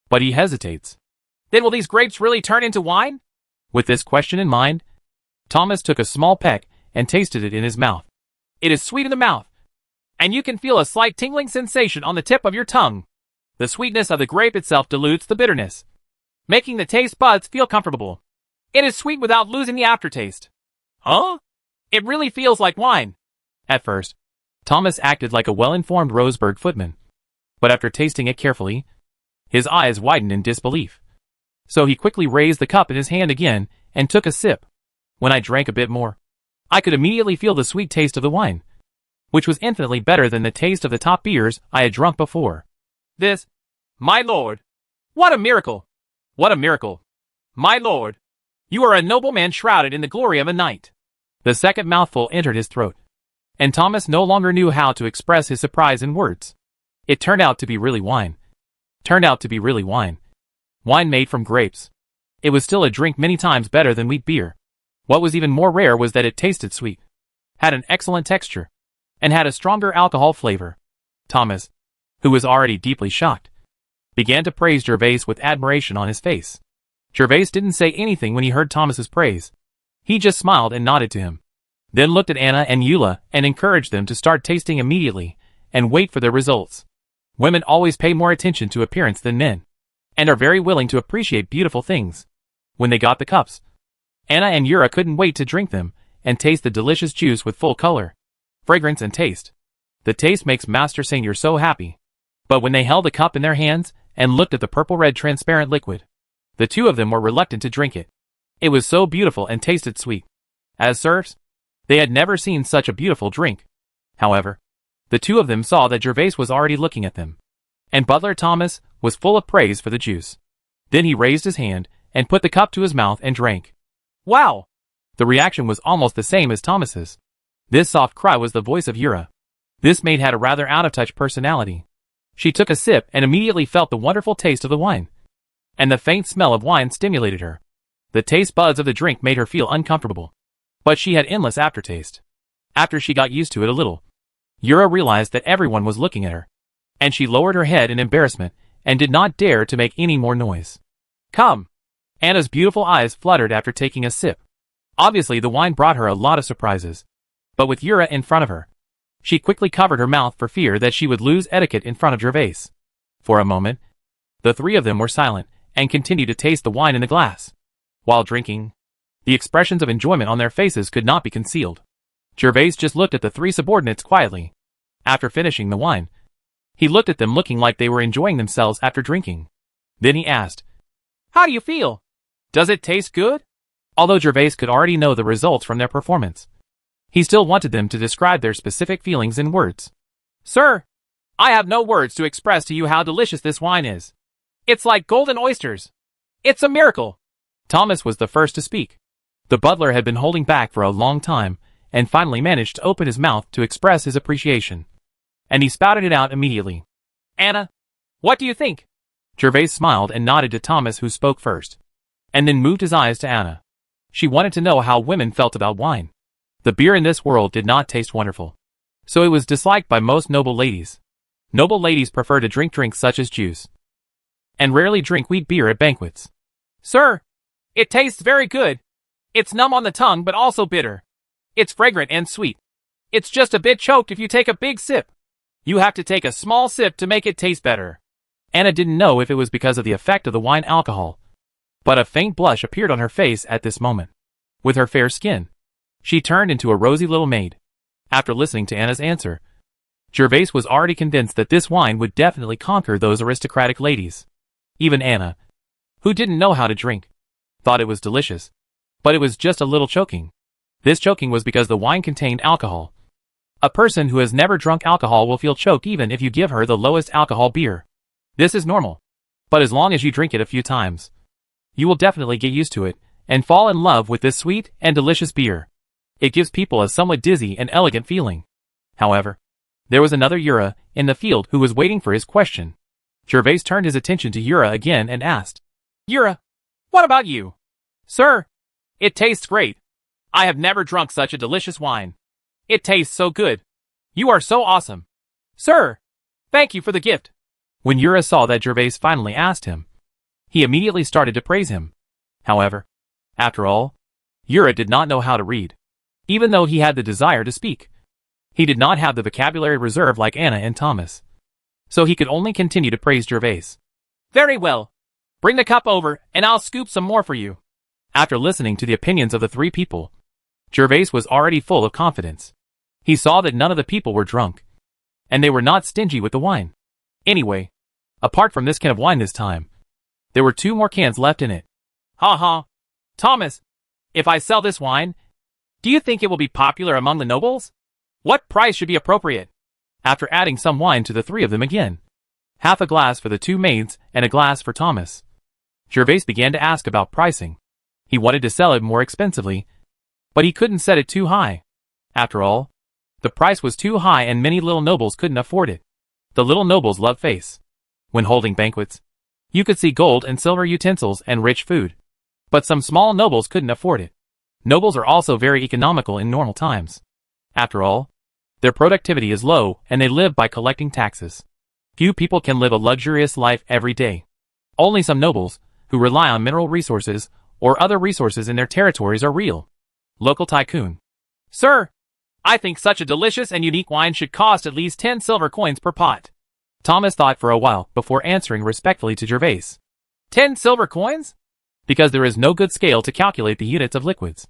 But he hesitates. Then will these grapes really turn into wine? With this question in mind, Thomas took a small peck and tasted it in his mouth. It is sweet in the mouth, and you can feel a slight tingling sensation on the tip of your tongue. The sweetness of the grape itself dilutes the bitterness, making the taste buds feel comfortable. It is sweet without losing the aftertaste. Huh? It really feels like wine. At first, Thomas acted like a well-informed Roseburg footman. But after tasting it carefully, his eyes widened in disbelief. So he quickly raised the cup in his hand again and took a sip. When I drank a bit more, I could immediately feel the sweet taste of the wine, which was infinitely better than the taste of the top beers I had drunk before. This, my lord, what a miracle! What a miracle! My lord, you are a nobleman shrouded in the glory of a knight. The second mouthful entered his throat, and Thomas no longer knew how to express his surprise in words. It turned out to be really wine. Wine made from grapes. It was still a drink many times better than wheat beer. What was even more rare was that it tasted sweet, had an excellent texture, and had a stronger alcohol flavor. Thomas, who was already deeply shocked, began to praise Jervas with admiration on his face. Jervas didn't say anything when he heard Thomas's praise. He just smiled and nodded to him, then looked at Anna and Eula and encouraged them to start tasting immediately and wait for their results. Women always pay more attention to appearance than men, and are very willing to appreciate beautiful things. When they got the cups, Anna and Yura couldn't wait to drink them and taste the delicious juice with full color, fragrance and taste. The taste makes Master Seignior so happy. But when they held the cup in their hands and looked at the purple-red transparent liquid. The two of them were reluctant to drink it. It was so beautiful and tasted sweet. As serfs, they had never seen such a beautiful drink. However, the two of them saw that Jervas was already looking at them, and Butler Thomas was full of praise for the juice. Then he raised his hand and put the cup to his mouth and drank. Wow! The reaction was almost the same as Thomas's. This soft cry was the voice of Yura. This maid had a rather out-of-touch personality. She took a sip and immediately felt the wonderful taste of the wine. And the faint smell of wine stimulated her. The taste buds of the drink made her feel uncomfortable. But she had endless aftertaste. After she got used to it a little, Yura realized that everyone was looking at her. And she lowered her head in embarrassment and did not dare to make any more noise. Come! Anna's beautiful eyes fluttered after taking a sip. Obviously the wine brought her a lot of surprises. But with Yura in front of her, she quickly covered her mouth for fear that she would lose etiquette in front of Jervas. For a moment, the three of them were silent and continued to taste the wine in the glass. While drinking, the expressions of enjoyment on their faces could not be concealed. Jervas just looked at the three subordinates quietly. After finishing the wine, he looked at them looking like they were enjoying themselves after drinking. Then he asked, "How do you feel? Does it taste good?" Although Jervas could already know the results from their performance, he still wanted them to describe their specific feelings in words. "Sir, I have no words to express to you how delicious this wine is. It's like golden oysters. It's a miracle." Thomas was the first to speak. The butler had been holding back for a long time and finally managed to open his mouth to express his appreciation. And he spouted it out immediately. "Anna, what do you think?" Jervas smiled and nodded to Thomas, who spoke first, and then moved his eyes to Anna. She wanted to know how women felt about wine. The beer in this world did not taste wonderful, so it was disliked by most noble ladies. Noble ladies prefer to drink drinks such as juice, and rarely drink wheat beer at banquets. "Sir, it tastes very good. It's numb on the tongue but also bitter. It's fragrant and sweet. It's just a bit choked if you take a big sip. You have to take a small sip to make it taste better." Anna didn't know if it was because of the effect of the wine alcohol, but a faint blush appeared on her face at this moment. With her fair skin, she turned into a rosy little maid. After listening to Anna's answer, Jervas was already convinced that this wine would definitely conquer those aristocratic ladies. Even Anna, who didn't know how to drink, thought it was delicious, but it was just a little choking. This choking was because the wine contained alcohol. A person who has never drunk alcohol will feel choked even if you give her the lowest alcohol beer. This is normal. But as long as you drink it a few times, you will definitely get used to it and fall in love with this sweet and delicious beer. It gives people a somewhat dizzy and elegant feeling. However, there was another Yura in the field who was waiting for his question. Jervas turned his attention to Yura again and asked, "Yura, what about you?" "Sir, it tastes great. I have never drunk such a delicious wine. It tastes so good. You are so awesome. Sir, thank you for the gift." When Yura saw that Jervas finally asked him, he immediately started to praise him. However, after all, Yura did not know how to read. Even though he had the desire to speak, he did not have the vocabulary reserve like Anna and Thomas. So he could only continue to praise Jervas. "Very well. Bring the cup over and I'll scoop some more for you." After listening to the opinions of the three people, Jervas was already full of confidence. He saw that none of the people were drunk, and they were not stingy with the wine. Anyway, apart from this can of wine this time, there were 2 more cans left in it. "Ha ha. Thomas, if I sell this wine, do you think it will be popular among the nobles? What price should be appropriate?" After adding some wine to the 3 of them again, half a glass for the 2 maids and a glass for Thomas, Jervas began to ask about pricing. He wanted to sell it more expensively, but he couldn't set it too high. After all, the price was too high and many little nobles couldn't afford it. The little nobles loved face. When holding banquets, you could see gold and silver utensils and rich food. But some small nobles couldn't afford it. Nobles are also very economical in normal times. After all, their productivity is low and they live by collecting taxes. Few people can live a luxurious life every day. Only some nobles, who rely on mineral resources or other resources in their territories, are real. Local tycoon. "Sir, I think such a delicious and unique wine should cost at least 10 silver coins per pot." Thomas thought for a while before answering respectfully to Jervas. 10 silver coins? Because there is no good scale to calculate the units of liquids.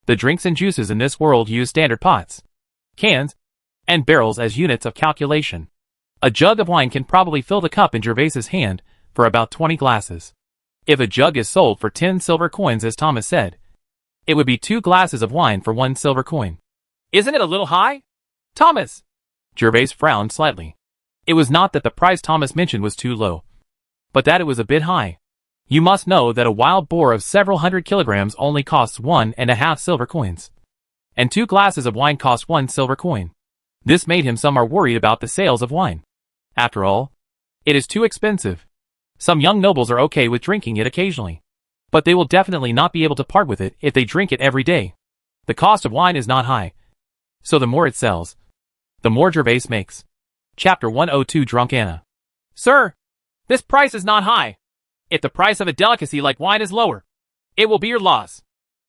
The drinks and juices in this world use standard pots, cans, and barrels as units of calculation. A jug of wine can probably fill the cup in Jervas's hand for about 20 glasses. If a jug is sold for 10 silver coins as Thomas said, it would be 2 glasses of wine for 1 silver coin. Isn't it a little high, Thomas? Jervas frowned slightly. It was not that the price Thomas mentioned was too low, but that it was a bit high. You must know that a wild boar of several hundred kilograms only costs 1.5 silver coins. And 2 glasses of wine cost 1 silver coin. This made him somewhat worried about the sales of wine. After all, it is too expensive. Some young nobles are okay with drinking it occasionally, but they will definitely not be able to part with it if they drink it every day. The cost of wine is not high, so the more it sells, the more Jervas makes. Chapter 102 Drunk Anna. Sir, this price is not high. If the price of a delicacy like wine is lower, it will be your loss.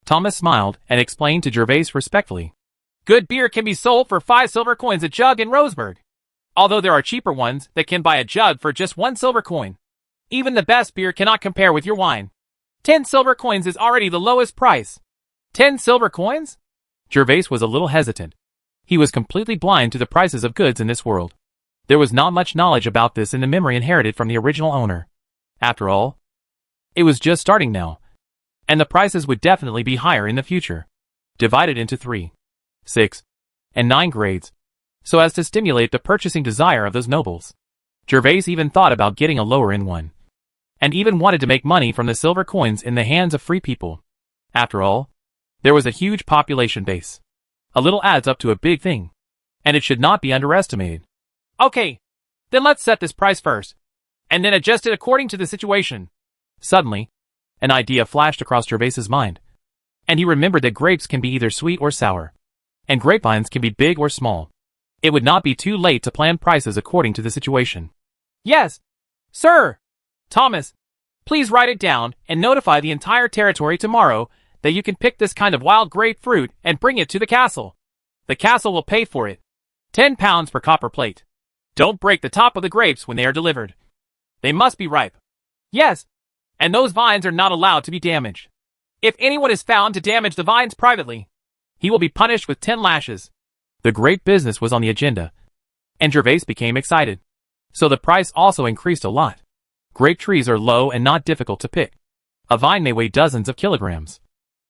Thomas smiled and explained to Jervas respectfully. Good beer can be sold for 5 silver coins a jug in Roseburg, although there are cheaper ones that can buy a jug for just 1 silver coin. Even the best beer cannot compare with your wine. 10 silver coins is already the lowest price. 10 silver coins? Jervas was a little hesitant. He was completely blind to the prices of goods in this world. There was not much knowledge about this in the memory inherited from the original owner. After all, it was just starting now, and the prices would definitely be higher in the future. Divided into 3, 6, and 9 grades, so as to stimulate the purchasing desire of those nobles. Jervas even thought about getting a lower in one, and even wanted to make money from the silver coins in the hands of free people. After all, there was a huge population base. A little adds up to a big thing, and it should not be underestimated. Okay, then let's set this price first, and then adjust it according to the situation. Suddenly, an idea flashed across Jervas's mind, and he remembered that grapes can be either sweet or sour, and grapevines can be big or small. It would not be too late to plan prices according to the situation. Yes, sir. Thomas, please write it down and notify the entire territory tomorrow that you can pick this kind of wild grapefruit and bring it to the castle. The castle will pay for it. 10 pounds per copper plate. Don't break the top of the grapes when they are delivered. They must be ripe. Yes, and those vines are not allowed to be damaged. If anyone is found to damage the vines privately, he will be punished with 10 lashes. The grape business was on the agenda, and Jervas became excited. So the price also increased a lot. Grape trees are low and not difficult to pick. A vine may weigh dozens of kilograms.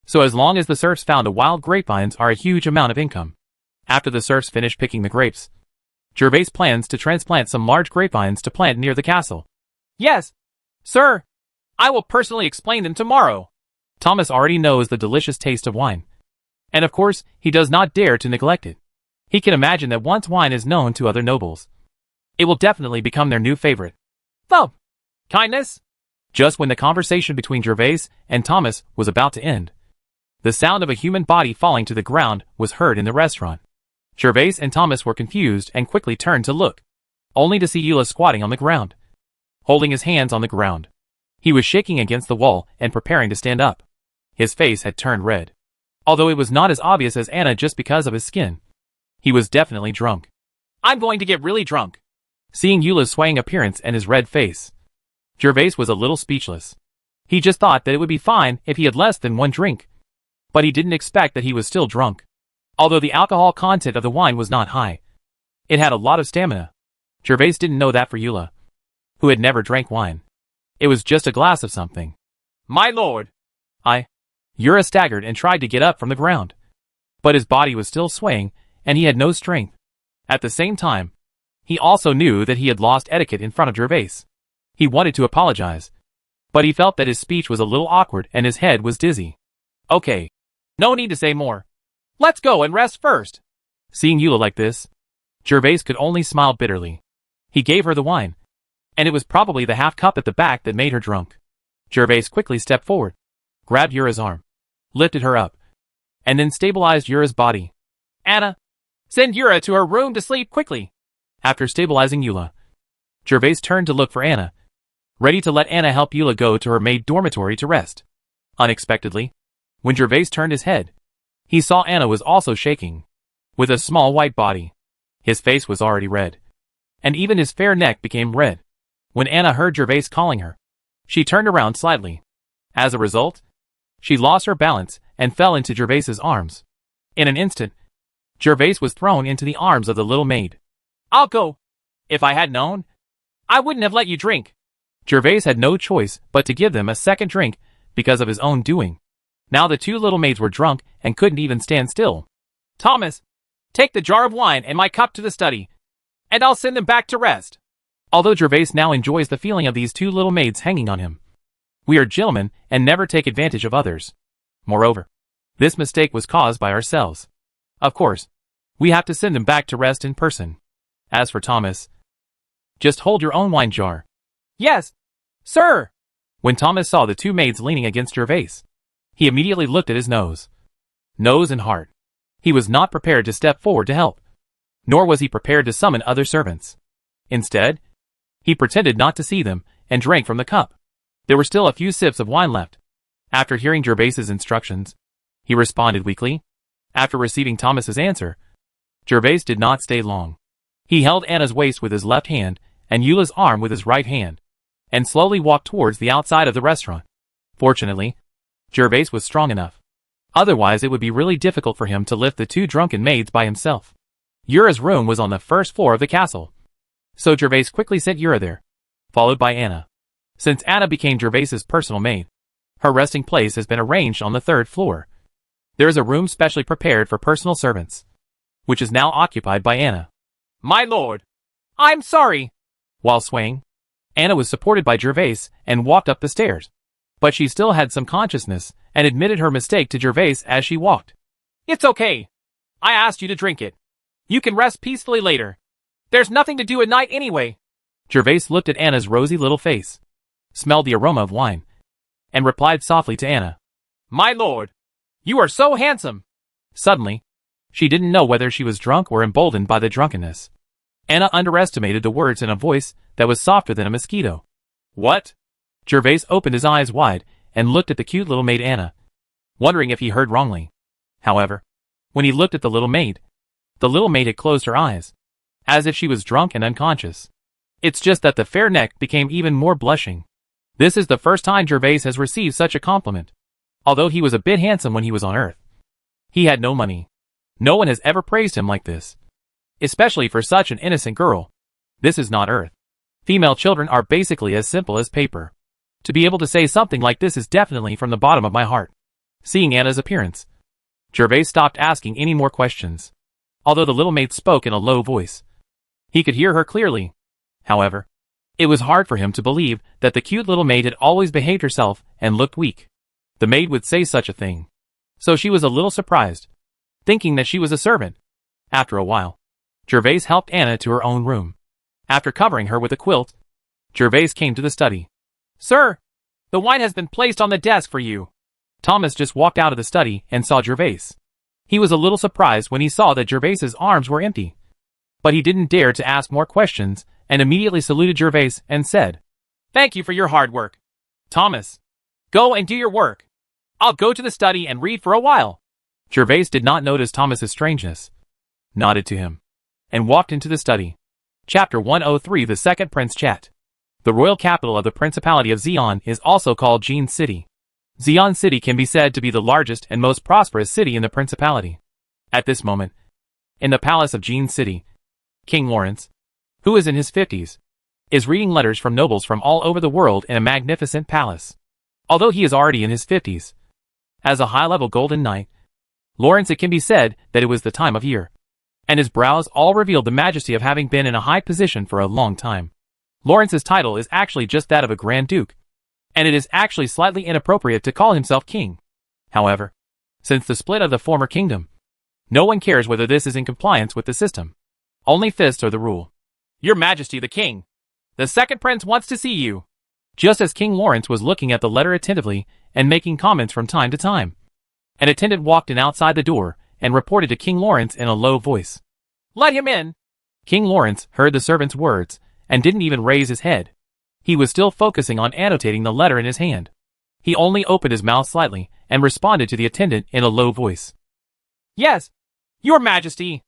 So as long as the serfs found the wild grapevines are a huge amount of income. After the serfs finished picking the grapes, Jervas plans to transplant some large grapevines to plant near the castle. Yes, sir. I will personally explain them tomorrow. Thomas already knows the delicious taste of wine, and of course, he does not dare to neglect it. He can imagine that once wine is known to other nobles, it will definitely become their new favorite. Oh, kindness. Just when the conversation between Jervas and Thomas was about to end, the sound of a human body falling to the ground was heard in the restaurant. Jervas and Thomas were confused and quickly turned to look, only to see Eula squatting on the ground, holding his hands on the ground. He was shaking against the wall and preparing to stand up. His face had turned red, although it was not as obvious as Anna just because of his skin. He was definitely drunk. I'm going to get really drunk. Seeing Eula's swaying appearance and his red face, Jervas was a little speechless. He just thought that it would be fine if he had less than 1 drink, but he didn't expect that he was still drunk. Although the alcohol content of the wine was not high, it had a lot of stamina. Jervas didn't know that for Eula, who had never drank wine. It was just a glass of something. My lord. Eula staggered and tried to get up from the ground, but his body was still swaying and he had no strength. At the same time, he also knew that he had lost etiquette in front of Jervas. He wanted to apologize, but he felt that his speech was a little awkward and his head was dizzy. Okay, no need to say more. Let's go and rest first. Seeing Eula like this, Jervas could only smile bitterly. He gave her the wine, and it was probably the half cup at the back that made her drunk. Jervas quickly stepped forward, grabbed Eula's arm, lifted her up, and then stabilized Eula's body. Anna, send Eula to her room to sleep quickly. After stabilizing Eula, Jervas turned to look for Anna, ready to let Anna help Eula go to her maid dormitory to rest. Unexpectedly, when Jervas turned his head, he saw Anna was also shaking, with a small white body. His face was already red, and even his fair neck became red. When Anna heard Jervas calling her, she turned around slightly. As a result, she lost her balance and fell into Jervas's arms. In an instant, Jervas was thrown into the arms of the little maid. I'll go. If I had known, I wouldn't have let you drink. Gervais had no choice but to give them a second drink because of his own doing. Now the two little maids were drunk and couldn't even stand still. Thomas, take the jar of wine and my cup to the study, and I'll send them back to rest. Although Gervais now enjoys the feeling of these two little maids hanging on him. We are gentlemen and never take advantage of others. Moreover, this mistake was caused by ourselves. Of course, we have to send them back to rest in person. As for Thomas, just hold your own wine jar. Yes, sir. When Thomas saw the two maids leaning against Gervais, he immediately looked at his nose and heart. He was not prepared to step forward to help, nor was he prepared to summon other servants. Instead, he pretended not to see them and drank from the cup. There were still a few sips of wine left. After hearing Gervais's instructions, he responded weakly. After receiving Thomas's answer, Gervais did not stay long. He held Anna's waist with his left hand and Eula's arm with his right hand, and slowly walked towards the outside of the restaurant. Fortunately, Gervais was strong enough. Otherwise it would be really difficult for him to lift the two drunken maids by himself. Ura's room was on the first floor of the castle, so Gervais quickly sent Ura there, followed by Anna. Since Anna became Gervais's personal maid, her resting place has been arranged on the third floor. There is a room specially prepared for personal servants, which is now occupied by Anna. My lord, I'm sorry. While swaying, Anna was supported by Gervais and walked up the stairs. But she still had some consciousness and admitted her mistake to Gervais as she walked. It's okay. I asked you to drink it. You can rest peacefully later. There's nothing to do at night anyway. Gervais looked at Anna's rosy little face, smelled the aroma of wine, and replied softly to Anna. My lord, you are so handsome. Suddenly, she didn't know whether she was drunk or emboldened by the drunkenness. Anna underestimated the words in a voice that was softer than a mosquito. What? Gervais opened his eyes wide and looked at the cute little maid Anna, wondering if he heard wrongly. However, when he looked at the little maid had closed her eyes, as if she was drunk and unconscious. It's just that the fair neck became even more blushing. This is the first time Gervais has received such a compliment. Although he was a bit handsome when he was on Earth, he had no money. No one has ever praised him like this. Especially for such an innocent girl. This is not Earth. Female children are basically as simple as paper. To be able to say something like this is definitely from the bottom of my heart. Seeing Anna's appearance, Gervais stopped asking any more questions. Although the little maid spoke in a low voice, he could hear her clearly. However, it was hard for him to believe that the cute little maid had always behaved herself and looked weak. The maid would say such a thing. So she was a little surprised, thinking that she was a servant. After a while, Gervais helped Anna to her own room. After covering her with a quilt, Gervais came to the study. Sir, the wine has been placed on the desk for you. Thomas just walked out of the study and saw Gervais. He was a little surprised when he saw that Gervais's arms were empty. But he didn't dare to ask more questions and immediately saluted Gervais and said, Thank you for your hard work. Thomas, go and do your work. I'll go to the study and read for a while. Gervais did not notice Thomas's strangeness, nodded to him, and walked into the study. Chapter 103 The Second Prince Chat. The royal capital of the Principality of Xi'an is also called Jin City. Xi'an City can be said to be the largest and most prosperous city in the Principality. At this moment, in the palace of Jin City, King Lawrence, who is in his 50s, is reading letters from nobles from all over the world in a magnificent palace. Although he is already in his 50s, as a high-level golden knight, Lawrence, it can be said that it was the time of year, and his brows all revealed the majesty of having been in a high position for a long time. Lawrence's title is actually just that of a Grand Duke, and it is actually slightly inappropriate to call himself king. However, since the split of the former kingdom, no one cares whether this is in compliance with the system. Only fists are the rule. Your Majesty the King, the second prince wants to see you. Just as King Lawrence was looking at the letter attentively and making comments from time to time, an attendant walked in outside the door and reported to King Lawrence in a low voice. Let him in. King Lawrence heard the servant's words and didn't even raise his head. He was still focusing on annotating the letter in his hand. He only opened his mouth slightly and responded to the attendant in a low voice. Yes, Your Majesty.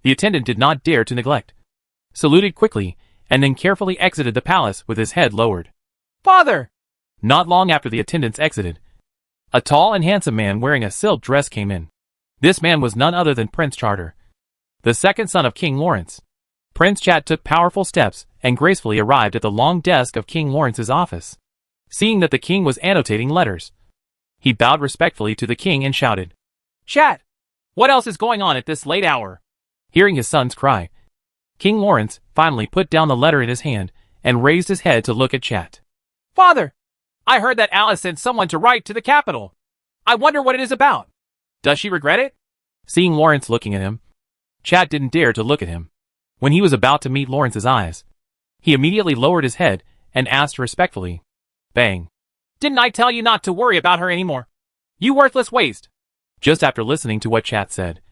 The attendant did not dare to neglect, saluted quickly, and then carefully exited the palace with his head lowered. Father! Not long after the attendants exited, a tall and handsome man wearing a silk dress came in. This man was none other than Prince Charter, the second son of King Lawrence. Prince Chat took powerful steps and gracefully arrived at the long desk of King Lawrence's office. Seeing that the king was annotating letters, he bowed respectfully to the king and shouted, "Chat! What else is going on at this late hour?" Hearing his son's cry, King Lawrence finally put down the letter in his hand and raised his head to look at Chat. "Father! I heard that Alice sent someone to write to the capital. I wonder what it is about. Does she regret it?" Seeing Lawrence looking at him, Chat didn't dare to look at him. When he was about to meet Lawrence's eyes, he immediately lowered his head and asked respectfully, "Bang. "Didn't I tell you not to worry about her anymore? You worthless waste." Just after listening to what Chat said,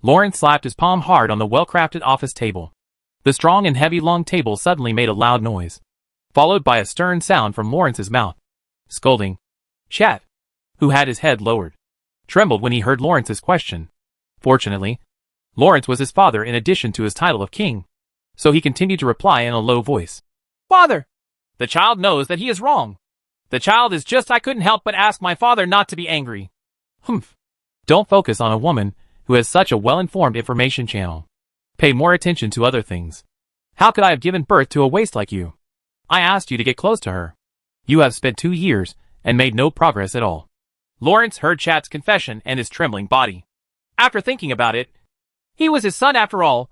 Lawrence slapped his palm hard on the well-crafted office table. The strong and heavy long table suddenly made a loud noise, followed by a stern sound from Lawrence's mouth, scolding. Chat, who had his head lowered, trembled when he heard Lawrence's question. Fortunately, Lawrence was his father in addition to his title of king, so he continued to reply in a low voice. "Father! The child knows that he is wrong. The child is just I couldn't help but ask my father not to be angry." Humph. Don't focus on a woman who has such a well-informed information channel. Pay more attention to other things. How could I have given birth to a waste like you? I asked you to get close to her. You have spent 2 years and made no progress at all. Lawrence heard Chat's confession and his trembling body. After thinking about it, he was his son after all,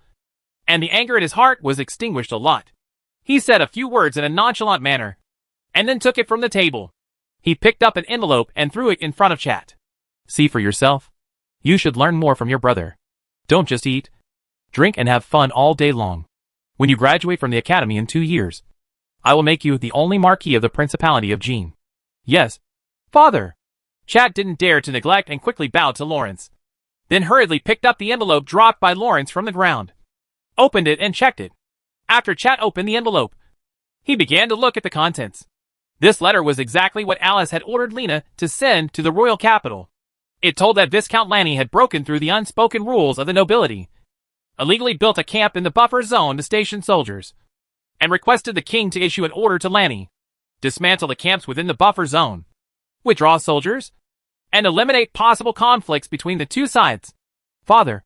and the anger in his heart was extinguished a lot. He said a few words in a nonchalant manner, and then took it from the table. He picked up an envelope and threw it in front of Chat. See for yourself. You should learn more from your brother. Don't just eat, drink and have fun all day long. When you graduate from the academy in 2 years, I will make you the only Marquis of the Principality of Jean. Yes, Father. Chat didn't dare to neglect and quickly bowed to Lawrence, then hurriedly picked up the envelope dropped by Lawrence from the ground, opened it and checked it. After Chat opened the envelope, he began to look at the contents. This letter was exactly what Alice had ordered Lena to send to the royal capital. It told that Viscount Lanny had broken through the unspoken rules of the nobility, illegally built a camp in the buffer zone to station soldiers, and requested the king to issue an order to Lanny, dismantle the camps within the buffer zone, withdraw soldiers, and eliminate possible conflicts between the two sides. Father,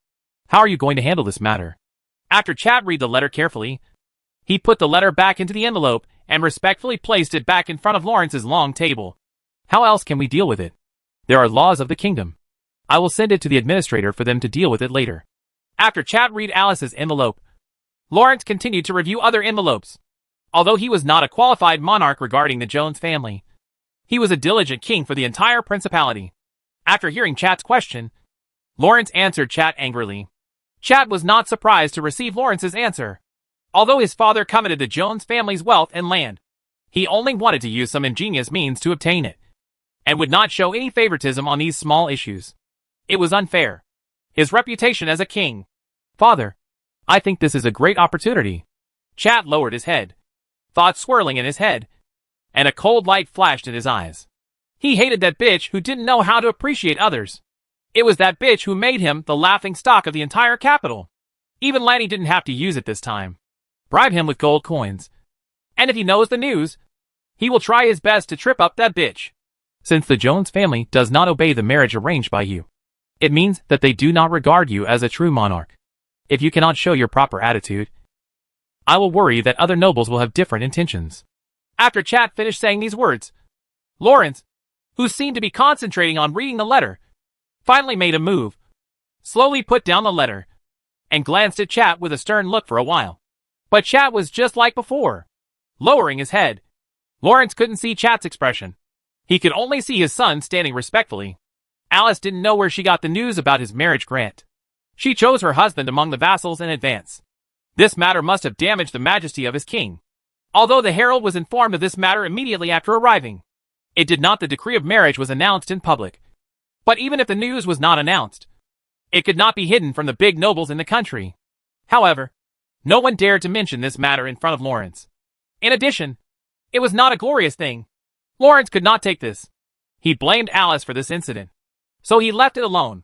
how are you going to handle this matter? After Chat read the letter carefully, he put the letter back into the envelope and respectfully placed it back in front of Lawrence's long table. How else can we deal with it? There are laws of the kingdom. I will send it to the administrator for them to deal with it later. After Chat read Alice's envelope, Lawrence continued to review other envelopes. Although he was not a qualified monarch regarding the Jones family, he was a diligent king for the entire principality. After hearing Chat's question, Lawrence answered Chat angrily. Chat was not surprised to receive Lawrence's answer. Although his father coveted the Jones family's wealth and land, he only wanted to use some ingenious means to obtain it, and would not show any favoritism on these small issues. It was unfair. His reputation as a king. Father, I think this is a great opportunity. Chat lowered his head, thoughts swirling in his head, and a cold light flashed in his eyes. He hated that bitch who didn't know how to appreciate others. It was that bitch who made him the laughing stock of the entire capital. Even Lanny didn't have to use it this time. Bribe him with gold coins. And if he knows the news, he will try his best to trip up that bitch. Since the Jones family does not obey the marriage arranged by you, it means that they do not regard you as a true monarch. If you cannot show your proper attitude, I will worry that other nobles will have different intentions. After Chat finished saying these words, Lawrence, who seemed to be concentrating on reading the letter, finally made a move, slowly put down the letter, and glanced at Chat with a stern look for a while. But Chat was just like before, lowering his head. Lawrence couldn't see Chat's expression. He could only see his son standing respectfully. Alice didn't know where she got the news about his marriage grant. She chose her husband among the vassals in advance. This matter must have damaged the majesty of his king. Although the herald was informed of this matter immediately after arriving, it did not. The decree of marriage was announced in public. But even if the news was not announced, it could not be hidden from the big nobles in the country. However, no one dared to mention this matter in front of Lawrence. In addition, it was not a glorious thing. Lawrence could not take this. He blamed Alice for this incident, so he left it alone.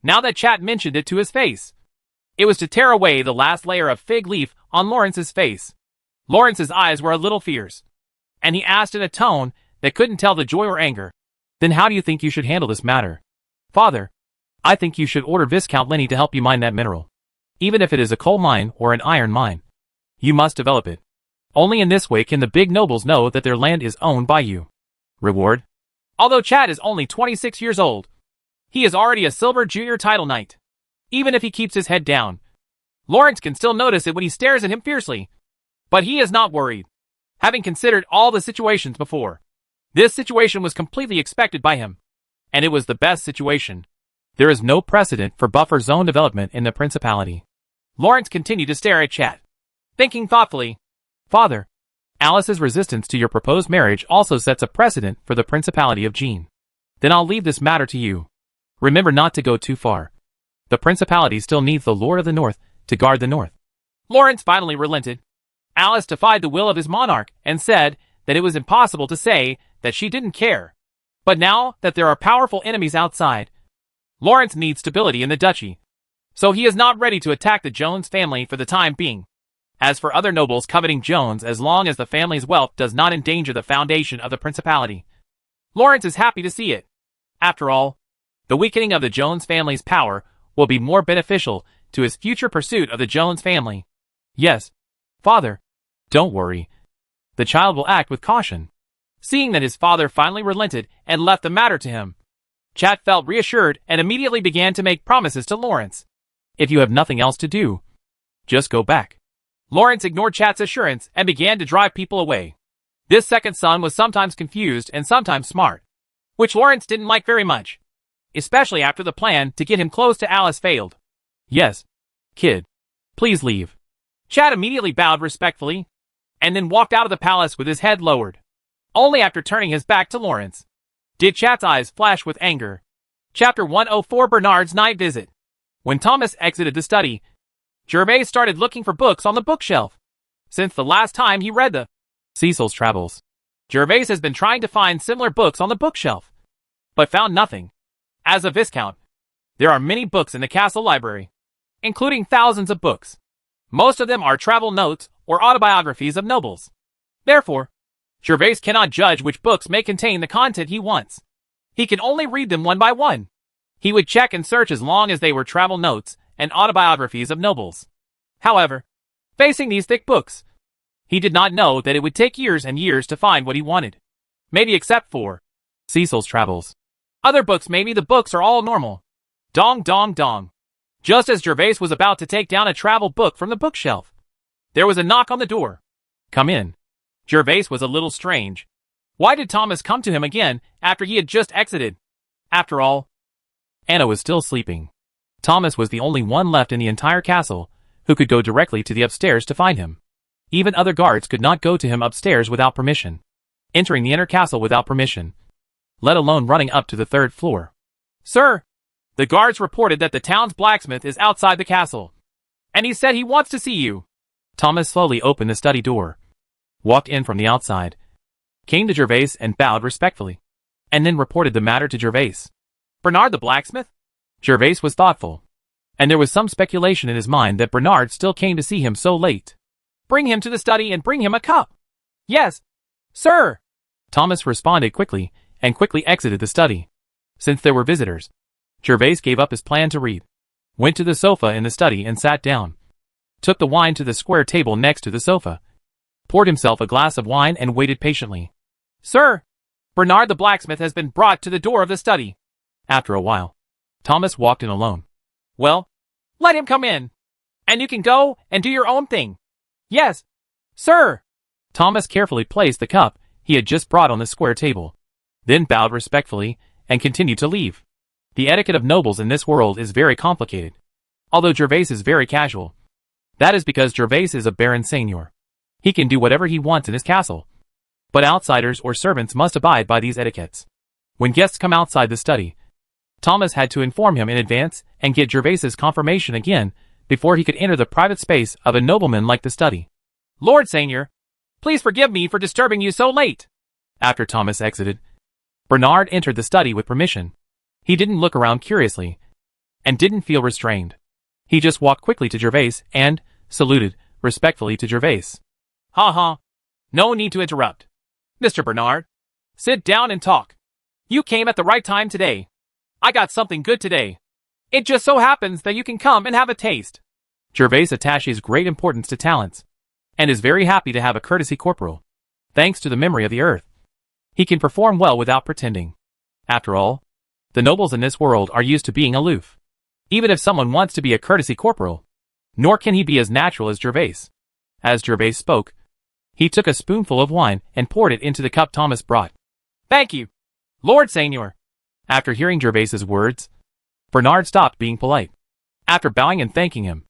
Now that Chat mentioned it to his face, it was to tear away the last layer of fig leaf on Lawrence's face. Lawrence's eyes were a little fierce, and he asked in a tone that couldn't tell the joy or anger. Then how do you think you should handle this matter? Father, I think you should order Viscount Lanny to help you mine that mineral. Even if it is a coal mine or an iron mine, you must develop it. Only in this way can the big nobles know that their land is owned by you. Reward? Although Chad is only 26 years old, he is already a silver junior title knight. Even if he keeps his head down, Lawrence can still notice it when he stares at him fiercely. But he is not worried, having considered all the situations before. This situation was completely expected by him, and it was the best situation. There is no precedent for buffer zone development in the Principality. Lawrence continued to stare at Chad, thinking thoughtfully. Father, Alice's resistance to your proposed marriage also sets a precedent for the Principality of Jean. Then I'll leave this matter to you. Remember not to go too far. The Principality still needs the Lord of the North to guard the North. Lawrence finally relented. Alice defied the will of his monarch and said that it was impossible to say that she didn't care. But now that there are powerful enemies outside, Lawrence needs stability in the duchy. So he is not ready to attack the Jones family for the time being. As for other nobles coveting Jones, as long as the family's wealth does not endanger the foundation of the Principality, Lawrence is happy to see it. After all, the weakening of the Jones family's power will be more beneficial to his future pursuit of the Jones family. Yes, Father. Don't worry. The child will act with caution. Seeing that his father finally relented and left the matter to him, Chad felt reassured and immediately began to make promises to Lawrence. If you have nothing else to do, just go back. Lawrence ignored Chad's assurance and began to drive people away. This second son was sometimes confused and sometimes smart, which Lawrence didn't like very much, especially after the plan to get him close to Alice failed. Yes, kid. Please leave. Chad immediately bowed respectfully, and then walked out of the palace with his head lowered. Only after turning his back to Lawrence did Chad's eyes flash with anger. Chapter 104: Bernard's Night Visit. When Thomas exited the study, Jervas started looking for books on the bookshelf. Since the last time he read the Cecil's Travels, Jervas has been trying to find similar books on the bookshelf, but found nothing. As a viscount, there are many books in the castle library, including thousands of books. Most of them are travel notes or autobiographies of nobles. Therefore, Jervas cannot judge which books may contain the content he wants. He can only read them one by one. He would check and search as long as they were travel notes and autobiographies of nobles. However, facing these thick books, he did not know that it would take years and years to find what he wanted. Maybe except for Cecil's Travels. Other books, maybe the books are all normal. Dong dong dong. Just as Jervas was about to take down a travel book from the bookshelf, there was a knock on the door. Come in. Jervas was a little strange. Why did Thomas come to him again after he had just exited? After all, Anna was still sleeping. Thomas was the only one left in the entire castle who could go directly to the upstairs to find him. Even other guards could not go to him upstairs without permission, entering the inner castle without permission, let alone running up to the third floor. Sir, the guards reported that the town's blacksmith is outside the castle, and he said he wants to see you. Thomas slowly opened the study door, walked in from the outside, came to Jervas and bowed respectfully, and then reported the matter to Jervas. Bernard the blacksmith? Jervas was thoughtful, and there was some speculation in his mind that Bernard still came to see him so late. Bring him to the study and bring him a cup. Yes, sir. Thomas responded quickly and quickly exited the study. Since there were visitors, Jervas gave up his plan to read, went to the sofa in the study and sat down, took the wine to the square table next to the sofa, poured himself a glass of wine and waited patiently. Sir, Bernard the blacksmith has been brought to the door of the study. After a while, Thomas walked in alone. Well, let him come in, and you can go and do your own thing. Yes, sir. Thomas carefully placed the cup he had just brought on the square table, then bowed respectfully and continued to leave. The etiquette of nobles in this world is very complicated, although Jervas is very casual. That is because Jervas is a Baron Seignior. He can do whatever he wants in his castle, but outsiders or servants must abide by these etiquettes. When guests come outside the study, Thomas had to inform him in advance and get Jervas's confirmation again before he could enter the private space of a nobleman like the study. Lord Seignior, please forgive me for disturbing you so late. After Thomas exited, Bernard entered the study with permission. He didn't look around curiously, and didn't feel restrained. He just walked quickly to Jervas and saluted respectfully to Jervas. Ha ha. No need to interrupt. Mr. Bernard, sit down and talk. You came at the right time today. I got something good today. It just so happens that you can come and have a taste. Jervas attaches great importance to talents, and is very happy to have a courtesy corporal. Thanks to the memory of the earth, he can perform well without pretending. After all, the nobles in this world are used to being aloof. Even if someone wants to be a courtesy corporal, nor can he be as natural as Jervas. As Jervas spoke, he took a spoonful of wine and poured it into the cup Thomas brought. Thank you, Lord Seignior. After hearing Jervas's words, Bernard stopped being polite. After bowing and thanking him,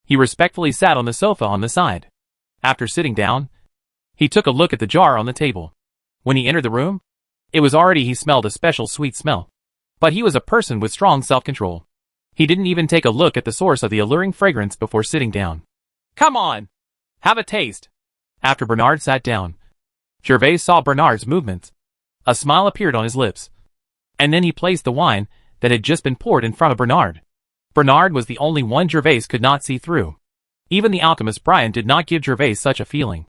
he respectfully sat on the sofa on the side. After sitting down, he took a look at the jar on the table. When he entered the room, it was already he smelled a special sweet smell. But he was a person with strong self-control. He didn't even take a look at the source of the alluring fragrance before sitting down. Come on, have a taste. After Bernard sat down, Jervas saw Bernard's movements. A smile appeared on his lips. And then he placed the wine that had just been poured in front of Bernard. Bernard was the only one Jervas could not see through. Even the alchemist Brian did not give Jervas such a feeling.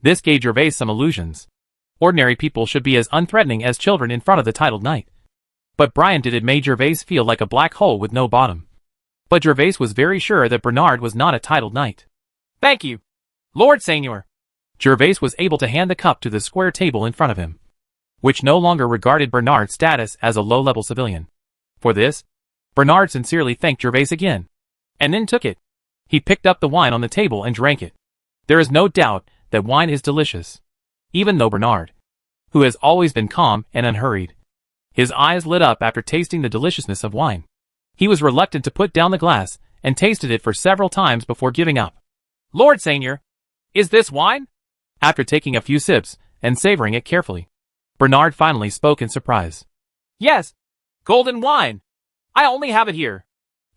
This gave Jervas some illusions. Ordinary people should be as unthreatening as children in front of the titled knight. But Brian did it made Jervas feel like a black hole with no bottom. But Jervas was very sure that Bernard was not a titled knight. Thank you, Lord Seignior. Jervas was able to hand the cup to the square table in front of him, which no longer regarded Bernard's status as a low-level civilian. For this, Bernard sincerely thanked Jervas again, and then took it. He picked up the wine on the table and drank it. There is no doubt that wine is delicious. Even though Bernard, who has always been calm and unhurried, his eyes lit up after tasting the deliciousness of wine. He was reluctant to put down the glass and tasted it for several times before giving up. Lord Seignior, is this wine? After taking a few sips and savoring it carefully, Bernard finally spoke in surprise. Yes, golden wine. I only have it here.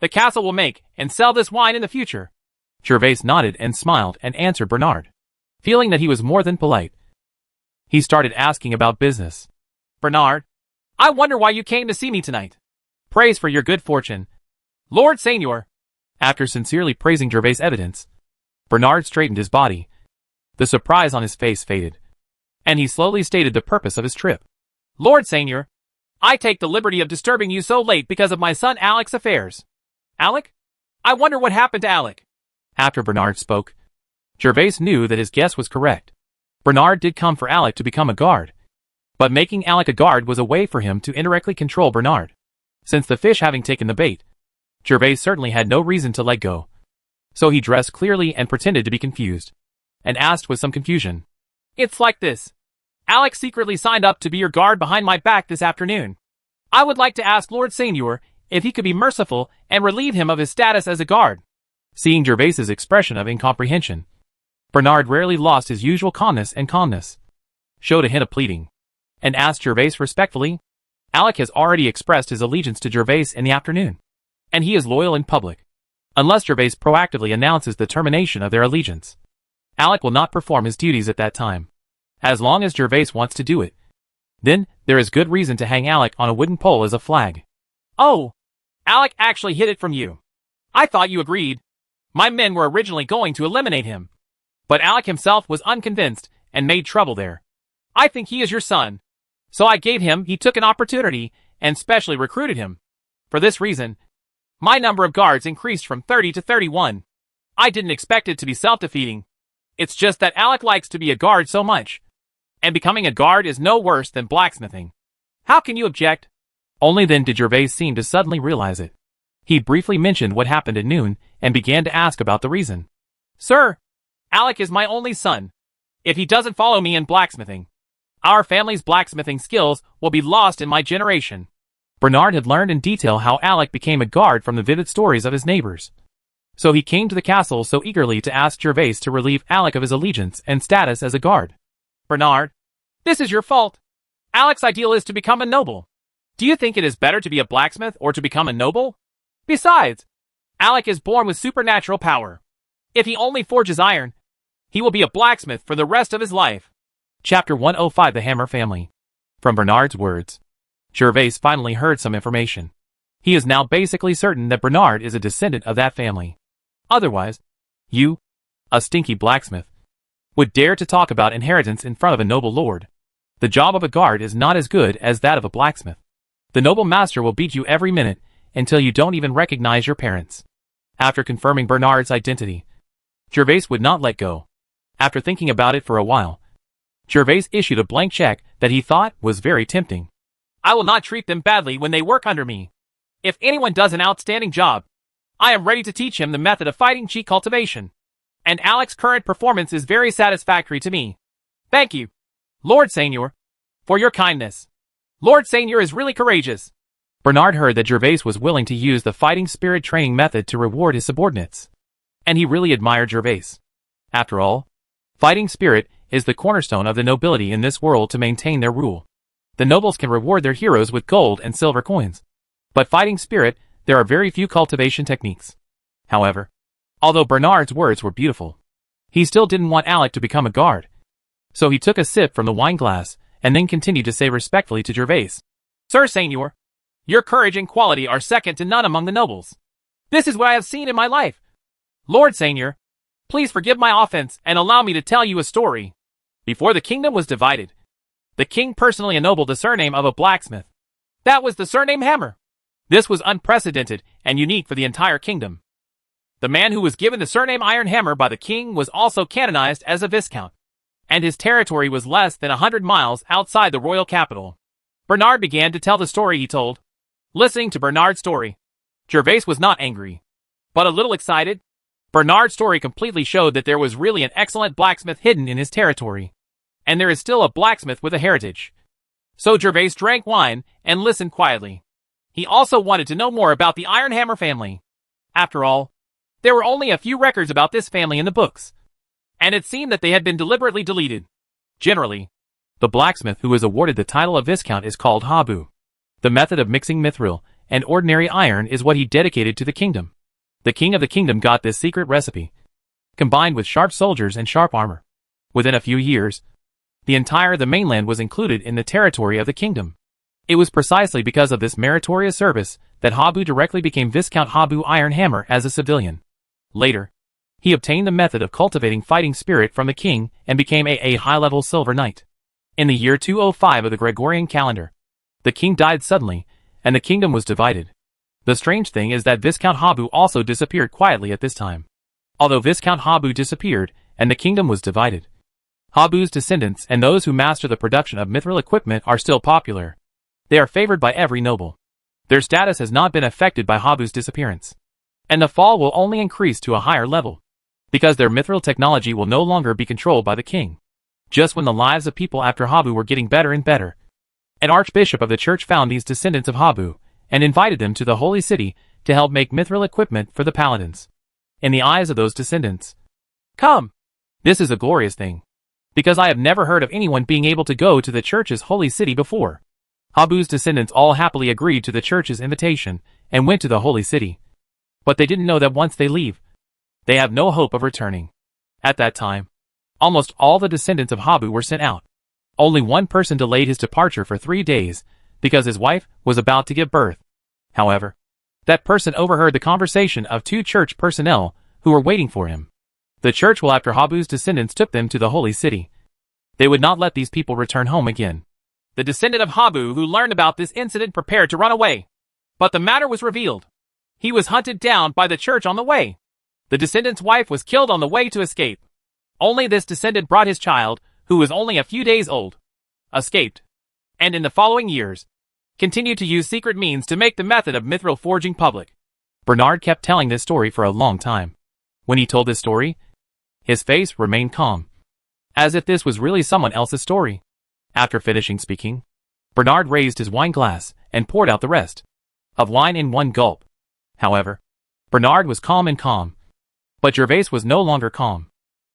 The castle will make and sell this wine in the future. Jervas nodded and smiled and answered Bernard. Feeling that he was more than polite, he started asking about business. Bernard, I wonder why you came to see me tonight. Praise for your good fortune, Lord Seignior. After sincerely praising Jervas' evidence, Bernard straightened his body. The surprise on his face faded, and he slowly stated the purpose of his trip. Lord Seignior, I take the liberty of disturbing you so late because of my son Alec's affairs. Alec? I wonder what happened to Alec. After Bernard spoke, Jervas knew that his guess was correct. Bernard did come for Alec to become a guard, but making Alec a guard was a way for him to indirectly control Bernard. Since the fish having taken the bait, Jervas certainly had no reason to let go. So he dressed clearly and pretended to be confused, and asked with some confusion. It's like this. Alec secretly signed up to be your guard behind my back this afternoon. I would like to ask Lord Seignior if he could be merciful and relieve him of his status as a guard. Seeing Jervas's expression of incomprehension, Bernard rarely lost his usual calmness, showed a hint of pleading, and asked Jervas respectfully. Alec has already expressed his allegiance to Jervas in the afternoon, and he is loyal in public. Unless Jervas proactively announces the termination of their allegiance, Alec will not perform his duties at that time. As long as Jervas wants to do it, then there is good reason to hang Alec on a wooden pole as a flag. Oh, Alec actually hid it from you. I thought you agreed. My men were originally going to eliminate him, but Alec himself was unconvinced and made trouble there. I think he is your son, so I gave him. He took an opportunity and specially recruited him. For this reason, my number of guards increased from 30 to 31. I didn't expect it to be self-defeating. It's just that Alec likes to be a guard so much, and becoming a guard is no worse than blacksmithing. How can you object? Only then did Jervas seem to suddenly realize it. He briefly mentioned what happened at noon and began to ask about the reason. Sir, Alec is my only son. If he doesn't follow me in blacksmithing, our family's blacksmithing skills will be lost in my generation. Bernard had learned in detail how Alec became a guard from the vivid stories of his neighbors. So he came to the castle so eagerly to ask Jervas to relieve Alec of his allegiance and status as a guard. Bernard, this is your fault. Alec's ideal is to become a noble. Do you think it is better to be a blacksmith or to become a noble? Besides, Alec is born with supernatural power. If he only forges iron, he will be a blacksmith for the rest of his life. Chapter 105 The Hammer Family. From Bernard's words, Jervas finally heard some information. He is now basically certain that Bernard is a descendant of that family. Otherwise, you, a stinky blacksmith, would dare to talk about inheritance in front of a noble lord. The job of a guard is not as good as that of a blacksmith. The noble master will beat you every minute until you don't even recognize your parents. After confirming Bernard's identity, Jervas would not let go. After thinking about it for a while, Jervas issued a blank check that he thought was very tempting. I will not treat them badly when they work under me. If anyone does an outstanding job, I am ready to teach him the method of fighting cheat cultivation. And Alec's current performance is very satisfactory to me. Thank you, Lord Seignior, for your kindness. Lord Seignior is really courageous. Bernard heard that Jervas was willing to use the fighting spirit training method to reward his subordinates. And he really admired Jervas. After all, fighting spirit is the cornerstone of the nobility in this world to maintain their rule. The nobles can reward their heroes with gold and silver coins. But fighting spirit, there are very few cultivation techniques. However, although Bernard's words were beautiful, he still didn't want Alec to become a guard. So he took a sip from the wine glass and then continued to say respectfully to Jervas, Sir Seignior, your courage and quality are second to none among the nobles. This is what I have seen in my life. Lord Seignior, please forgive my offense and allow me to tell you a story. Before the kingdom was divided, the king personally ennobled the surname of a blacksmith. That was the surname Hammer. This was unprecedented and unique for the entire kingdom. The man who was given the surname Iron Hammer by the king was also canonized as a viscount, and his territory was less than 100 miles outside the royal capital. Bernard began to tell the story he told. Listening to Bernard's story, Jervas was not angry, but a little excited. Bernard's story completely showed that there was really an excellent blacksmith hidden in his territory, and there is still a blacksmith with a heritage. So Jervas drank wine and listened quietly. He also wanted to know more about the Iron Hammer family. After all, there were only a few records about this family in the books, and it seemed that they had been deliberately deleted. Generally, the blacksmith who is awarded the title of viscount is called Habu. The method of mixing mithril and ordinary iron is what he dedicated to the kingdom. The king of the kingdom got this secret recipe, combined with sharp soldiers and sharp armor. Within a few years, the mainland was included in the territory of the kingdom. It was precisely because of this meritorious service that Habu directly became Viscount Habu Iron Hammer as a civilian. Later, he obtained the method of cultivating fighting spirit from the king and became a high-level silver knight. In the year 205 of the Gregorian calendar, the king died suddenly, and the kingdom was divided. The strange thing is that Viscount Habu also disappeared quietly at this time. Although Viscount Habu disappeared, and the kingdom was divided, Habu's descendants and those who master the production of mithril equipment are still popular. They are favored by every noble. Their status has not been affected by Habu's disappearance, and the fall will only increase to a higher level, because their mithril technology will no longer be controlled by the king. Just when the lives of people after Habu were getting better and better, an archbishop of the church found these descendants of Habu, and invited them to the holy city to help make mithril equipment for the paladins. In the eyes of those descendants, come, this is a glorious thing, because I have never heard of anyone being able to go to the church's holy city before. Habu's descendants all happily agreed to the church's invitation and went to the holy city. But they didn't know that once they leave, they have no hope of returning. At that time, almost all the descendants of Habu were sent out. Only one person delayed his departure for 3 days, because his wife was about to give birth. However, that person overheard the conversation of 2 church personnel who were waiting for him. The church will after Habu's descendants took them to the holy city. They would not let these people return home again. The descendant of Habu who learned about this incident prepared to run away. But the matter was revealed. He was hunted down by the church on the way. The descendant's wife was killed on the way to escape. Only this descendant brought his child, who was only a few days old, escaped, and in the following years, continued to use secret means to make the method of mithril forging public. Bernard kept telling this story for a long time. When he told this story, his face remained calm, as if this was really someone else's story. After finishing speaking, Bernard raised his wine glass and poured out the rest of wine in one gulp. However, Bernard was calm, but Jervas was no longer calm,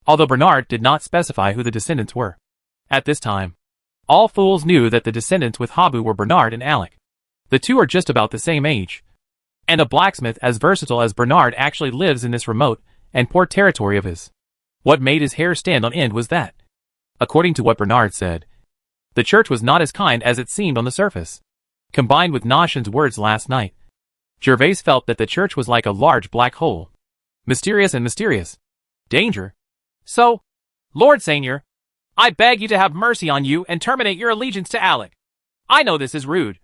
although Bernard did not specify who the descendants were. At this time, all fools knew that the descendants with Habu were Bernard and Alec. The two are just about the same age, and a blacksmith as versatile as Bernard actually lives in this remote and poor territory of his. What made his hair stand on end was that, according to what Bernard said, the church was not as kind as it seemed on the surface. Combined with Noshan's words last night, Jervas felt that the church was like a large black hole. Mysterious and mysterious. Danger. So, Lord Seignior, I beg you to have mercy on you and terminate your allegiance to Alec. I know this is rude,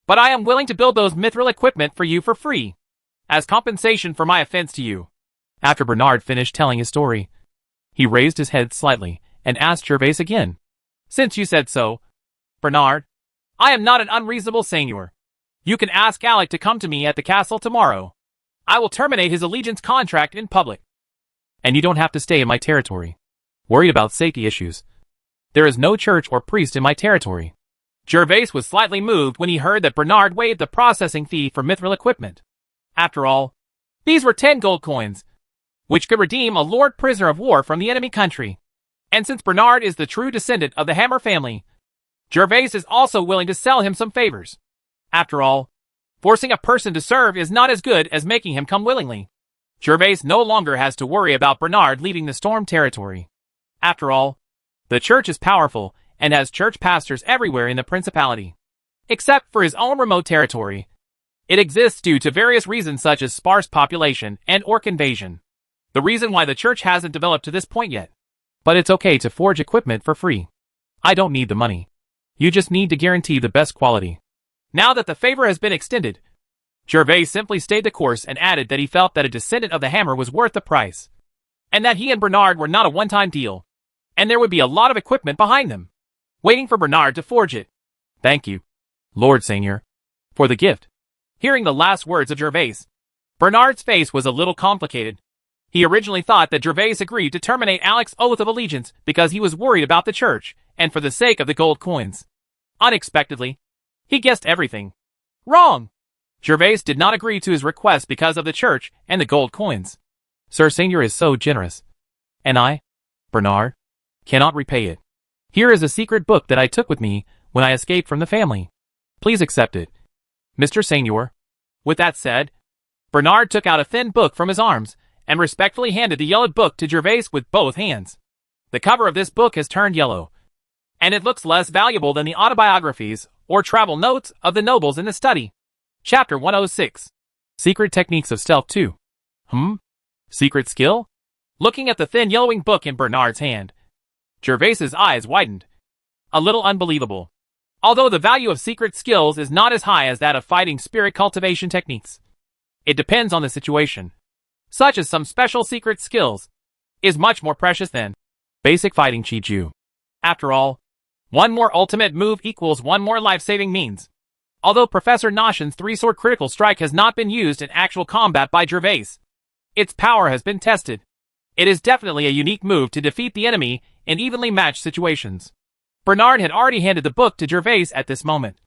but I am willing to build those mithril equipment for you for free, as compensation for my offense to you. After Bernard finished telling his story, He raised his head slightly and asked Jervas again. Since you said so, Bernard, I am not an unreasonable Seignior. You can ask Alec to come to me at the castle tomorrow. I will terminate his allegiance contract in public. And you don't have to stay in my territory. Worried about safety issues. There is no church or priest in my territory. Jervas was slightly moved when he heard that Bernard waived the processing fee for mithril equipment. After all, these were 10 gold coins, which could redeem a lord prisoner of war from the enemy country. And since Bernard is the true descendant of the Hammer family, Jervas is also willing to sell him some favors. After all, forcing a person to serve is not as good as making him come willingly. Jervas no longer has to worry about Bernard leaving the Storm territory. After all, the church is powerful and has church pastors everywhere in the principality. Except for his own remote territory. It exists due to various reasons such as sparse population and orc invasion. The reason why the church hasn't developed to this point yet. But it's okay to forge equipment for free. I don't need the money. You just need to guarantee the best quality. Now that the favor has been extended, Jervas simply stayed the course and added that he felt that a descendant of the Hammer was worth the price. And that he and Bernard were not a one-time deal. And there would be a lot of equipment behind them, waiting for Bernard to forge it. Thank you, Lord Seignior, for the gift. Hearing the last words of Jervas, Bernard's face was a little complicated. He originally thought that Jervas agreed to terminate Alec's oath of allegiance because he was worried about the church and for the sake of the gold coins. Unexpectedly, he guessed everything wrong. Jervas did not agree to his request because of the church and the gold coins. Sir Seignior is so generous. And I, Bernard, cannot repay it. Here is a secret book that I took with me when I escaped from the family. Please accept it, Mr. Seignior. With that said, Bernard took out a thin book from his arms and respectfully handed the yellowed book to Jervas with both hands. The cover of this book has turned yellow, and it looks less valuable than the autobiographies or travel notes of the nobles in the study. Chapter 106. Secret Techniques of Stealth 2. Secret skill? Looking at the thin yellowing book in Bernard's hand, Jervas's eyes widened. A little unbelievable. Although the value of secret skills is not as high as that of fighting spirit cultivation techniques. It depends on the situation. Such as some special secret skills, is much more precious than basic fighting cheat. After all, one more ultimate move equals one more life-saving means. Although Professor Noshin's three-sword critical strike has not been used in actual combat by Jervas, its power has been tested. It is definitely a unique move to defeat the enemy in evenly matched situations. Bernard had already handed the book to Jervas at this moment,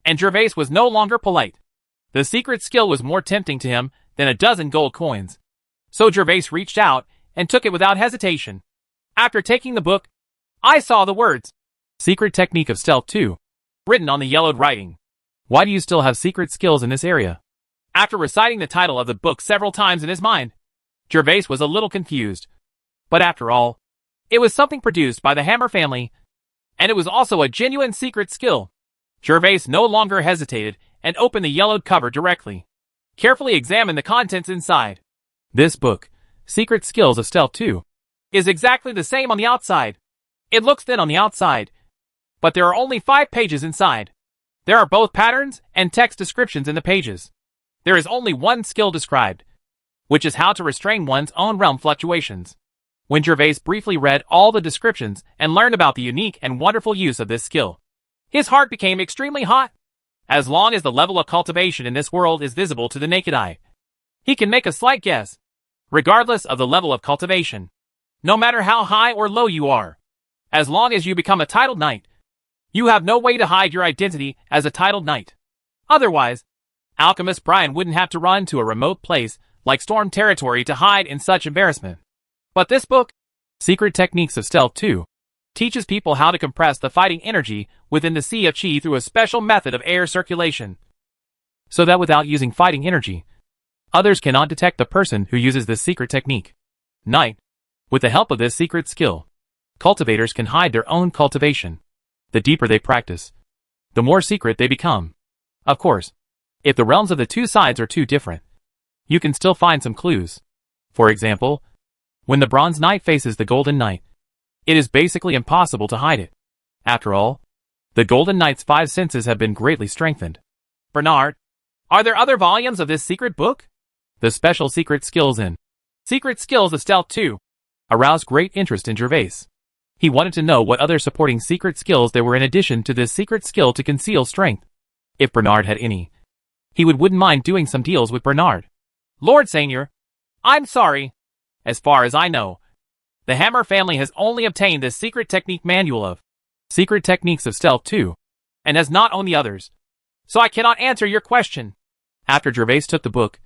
and Jervas was no longer polite. The secret skill was more tempting to him than a dozen gold coins. So Jervas reached out and took it without hesitation. After taking the book, I saw the words, Secret Technique of Stealth 2, written on the yellowed writing. Why do you still have secret skills in this area? After reciting the title of the book several times in his mind, Jervas was a little confused. But after all, it was something produced by the Hammer family, and it was also a genuine secret skill. Jervas no longer hesitated and opened the yellowed cover directly. Carefully examined the contents inside. This book, Secret Skills of Stealth 2, is exactly the same on the outside. It looks thin on the outside, but there are only 5 pages inside. There are both patterns and text descriptions in the pages. There is only one skill described, which is how to restrain one's own realm fluctuations. When Jervas briefly read all the descriptions and learned about the unique and wonderful use of this skill, his heart became extremely hot. As long as the level of cultivation in this world is visible to the naked eye, he can make a slight guess, regardless of the level of cultivation. No matter how high or low you are, as long as you become a titled knight, you have no way to hide your identity as a titled knight. Otherwise, Alchemist Brian wouldn't have to run to a remote place like Storm Territory to hide in such embarrassment. But this book, Secret Techniques of Stealth 2, teaches people how to compress the fighting energy within the sea of chi through a special method of air circulation, so that without using fighting energy, others cannot detect the person who uses this secret technique. Knight, with the help of this secret skill, cultivators can hide their own cultivation. The deeper they practice, the more secret they become. Of course, if the realms of the two sides are too different, you can still find some clues. For example, when the Bronze Knight faces the Golden Knight, it is basically impossible to hide it. After all, the Golden Knight's 5 senses have been greatly strengthened. Bernard, are there other volumes of this secret book? The special secret skills in Secret Skills of Stealth 2 aroused great interest in Jervas. He wanted to know what other supporting secret skills there were in addition to this secret skill to conceal strength. If Bernard had any, he wouldn't mind doing some deals with Bernard. Lord Seignior, I'm sorry. As far as I know, the Hammer family has only obtained this secret technique manual of secret techniques of stealth too, and has not owned the others. So I cannot answer your question. After Jervas took the book,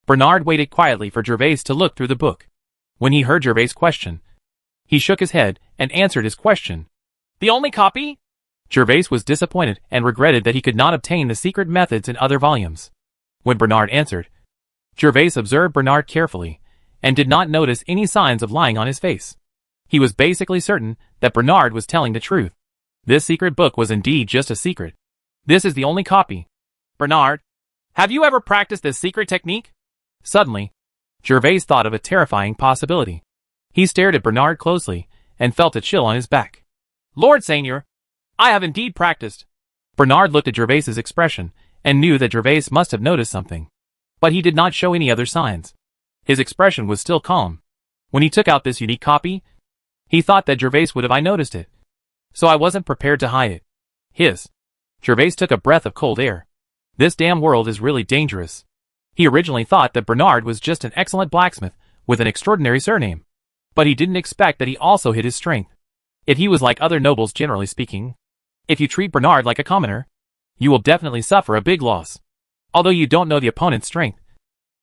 Bernard waited quietly for Jervas to look through the book. When he heard Jervas' question, he shook his head and answered his question. The only copy? Jervas was disappointed and regretted that he could not obtain the secret methods in other volumes. When Bernard answered, Jervas observed Bernard carefully and did not notice any signs of lying on his face. He was basically certain that Bernard was telling the truth. This secret book was indeed just a secret. This is the only copy. Bernard, have you ever practiced this secret technique? Suddenly, Jervas thought of a terrifying possibility. He stared at Bernard closely and felt a chill on his back. Lord Seignior, I have indeed practiced. Bernard looked at Jervas's expression and knew that Jervas must have noticed something. But he did not show any other signs. His expression was still calm. When he took out this unique copy, he thought that Jervas would have noticed it. So I wasn't prepared to hide it. Hiss. Jervas took a breath of cold air. This damn world is really dangerous. He originally thought that Bernard was just an excellent blacksmith with an extraordinary surname. But he didn't expect that he also hid his strength. If he was like other nobles generally speaking, if you treat Bernard like a commoner, you will definitely suffer a big loss. Although you don't know the opponent's strength,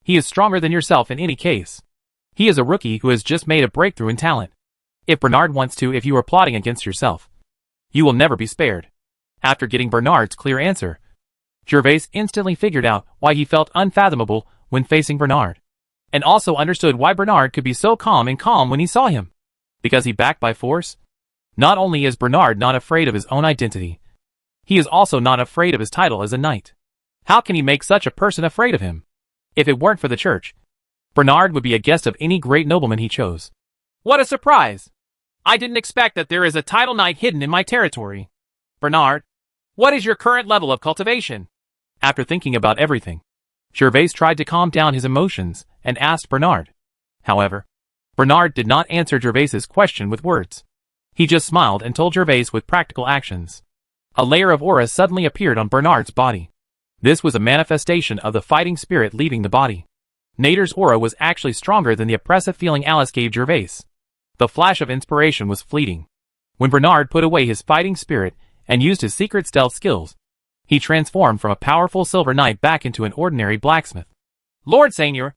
he is stronger than yourself in any case. He is a rookie who has just made a breakthrough in talent. If Bernard wants to, if you are plotting against yourself, you will never be spared. After getting Bernard's clear answer, Jervas instantly figured out why he felt unfathomable when facing Bernard, and also understood why Bernard could be so calm when he saw him. Because he backed by force? Not only is Bernard not afraid of his own identity, he is also not afraid of his title as a knight. How can he make such a person afraid of him? If it weren't for the church, Bernard would be a guest of any great nobleman he chose. What a surprise! I didn't expect that there is a title knight hidden in my territory. Bernard, what is your current level of cultivation? After thinking about everything, Jervas tried to calm down his emotions and asked Bernard. However, Bernard did not answer Jervas's question with words. He just smiled and told Jervas with practical actions. A layer of aura suddenly appeared on Bernard's body. This was a manifestation of the fighting spirit leaving the body. Nader's aura was actually stronger than the oppressive feeling Alice gave Jervas. The flash of inspiration was fleeting. When Bernard put away his fighting spirit and used his secret stealth skills, he transformed from a powerful silver knight back into an ordinary blacksmith. Lord Seignior,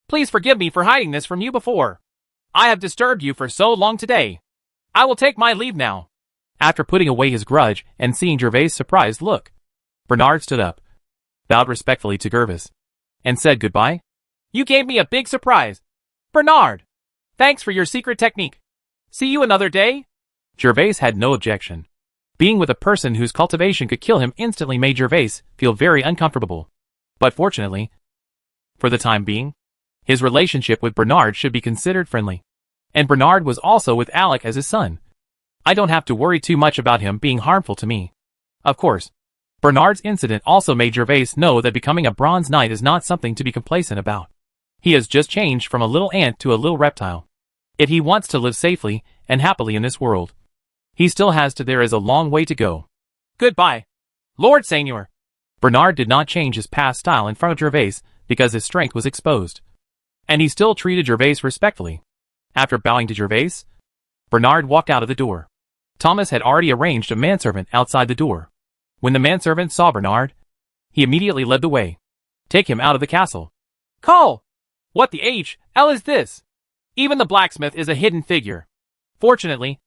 please forgive me for hiding this from you before. I have disturbed you for so long today. I will take my leave now. After putting away his grudge and seeing Jervas' surprised look, Bernard stood up, bowed respectfully to Jervas, and said goodbye. You gave me a big surprise. Bernard, thanks for your secret technique. See you another day? Jervas had no objection. Being with a person whose cultivation could kill him instantly made Jervas feel very uncomfortable. But fortunately, for the time being, his relationship with Bernard should be considered friendly. And Bernard was also with Alec as his son. I don't have to worry too much about him being harmful to me. Of course, Bernard's incident also made Jervas know that becoming a bronze knight is not something to be complacent about. He has just changed from a little ant to a little reptile. If he wants to live safely and happily in this world, he still has to. There is a long way to go. Goodbye, Lord Seignior. Bernard did not change his past style in front of Jervas because his strength was exposed. And he still treated Jervas respectfully. After bowing to Jervas, Bernard walked out of the door. Thomas had already arranged a manservant outside the door. When the manservant saw Bernard, he immediately led the way. Take him out of the castle. Call! What the H.L. is this? Even the blacksmith is a hidden figure. Fortunately,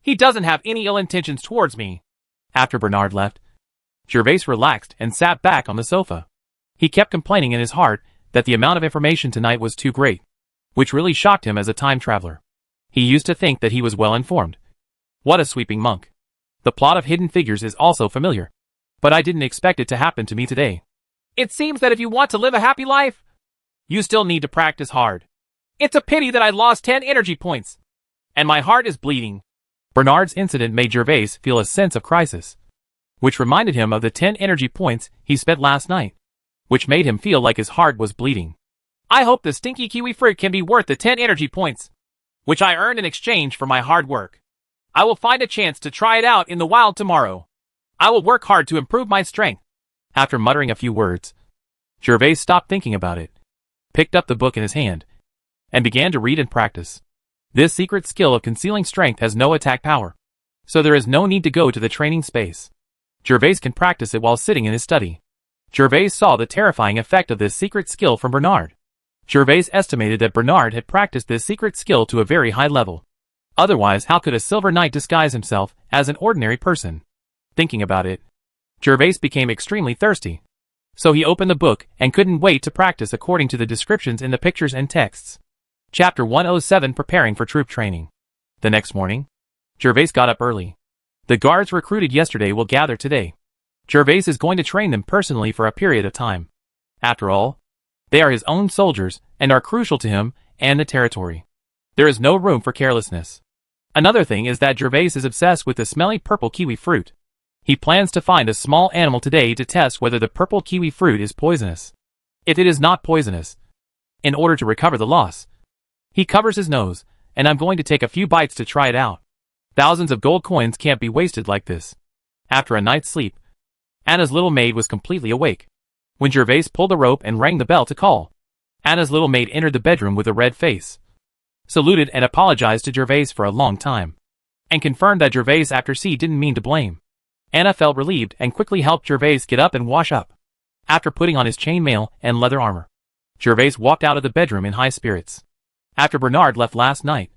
he doesn't have any ill intentions towards me. After Bernard left, Jervas relaxed and sat back on the sofa. He kept complaining in his heart that the amount of information tonight was too great, which really shocked him as a time traveler. He used to think that he was well informed. What a sweeping monk. The plot of Hidden Figures is also familiar, but I didn't expect it to happen to me today. It seems that if you want to live a happy life, you still need to practice hard. It's a pity that I lost 10 energy points, and my heart is bleeding. Bernard's incident made Jervas feel a sense of crisis, which reminded him of the 10 energy points he spent last night, which made him feel like his heart was bleeding. I hope the stinky kiwi fruit can be worth the 10 energy points. which I earned in exchange for my hard work. I will find a chance to try it out in the wild tomorrow. I will work hard to improve my strength. After muttering a few words, Jervas stopped thinking about it, picked up the book in his hand, and began to read and practice. This secret skill of concealing strength has no attack power, so there is no need to go to the training space. Jervas can practice it while sitting in his study. Jervas saw the terrifying effect of this secret skill from Bernard. Jervas estimated that Bernard had practiced this secret skill to a very high level. Otherwise, how could a silver knight disguise himself as an ordinary person? Thinking about it, Jervas became extremely thirsty. So he opened the book and couldn't wait to practice according to the descriptions in the pictures and texts. Chapter 107 Preparing for Troop Training. The next morning, Jervas got up early. The guards recruited yesterday will gather today. Jervas is going to train them personally for a period of time. After all, they are his own soldiers and are crucial to him and the territory. There is no room for carelessness. Another thing is that Jervas is obsessed with the smelly purple kiwi fruit. He plans to find a small animal today to test whether the purple kiwi fruit is poisonous. If it is not poisonous, in order to recover the loss, he covers his nose, and I'm going to take a few bites to try it out. Thousands of gold coins can't be wasted like this. After a night's sleep, Anna's little maid was completely awake when Jervas pulled the rope and rang the bell to call. Anna's little maid entered the bedroom with a red face, saluted and apologized to Jervas for a long time, and confirmed that Jervas after C didn't mean to blame. Anna felt relieved and quickly helped Jervas get up and wash up. After putting on his chainmail and leather armor, Jervas walked out of the bedroom in high spirits. After Bernard left last night,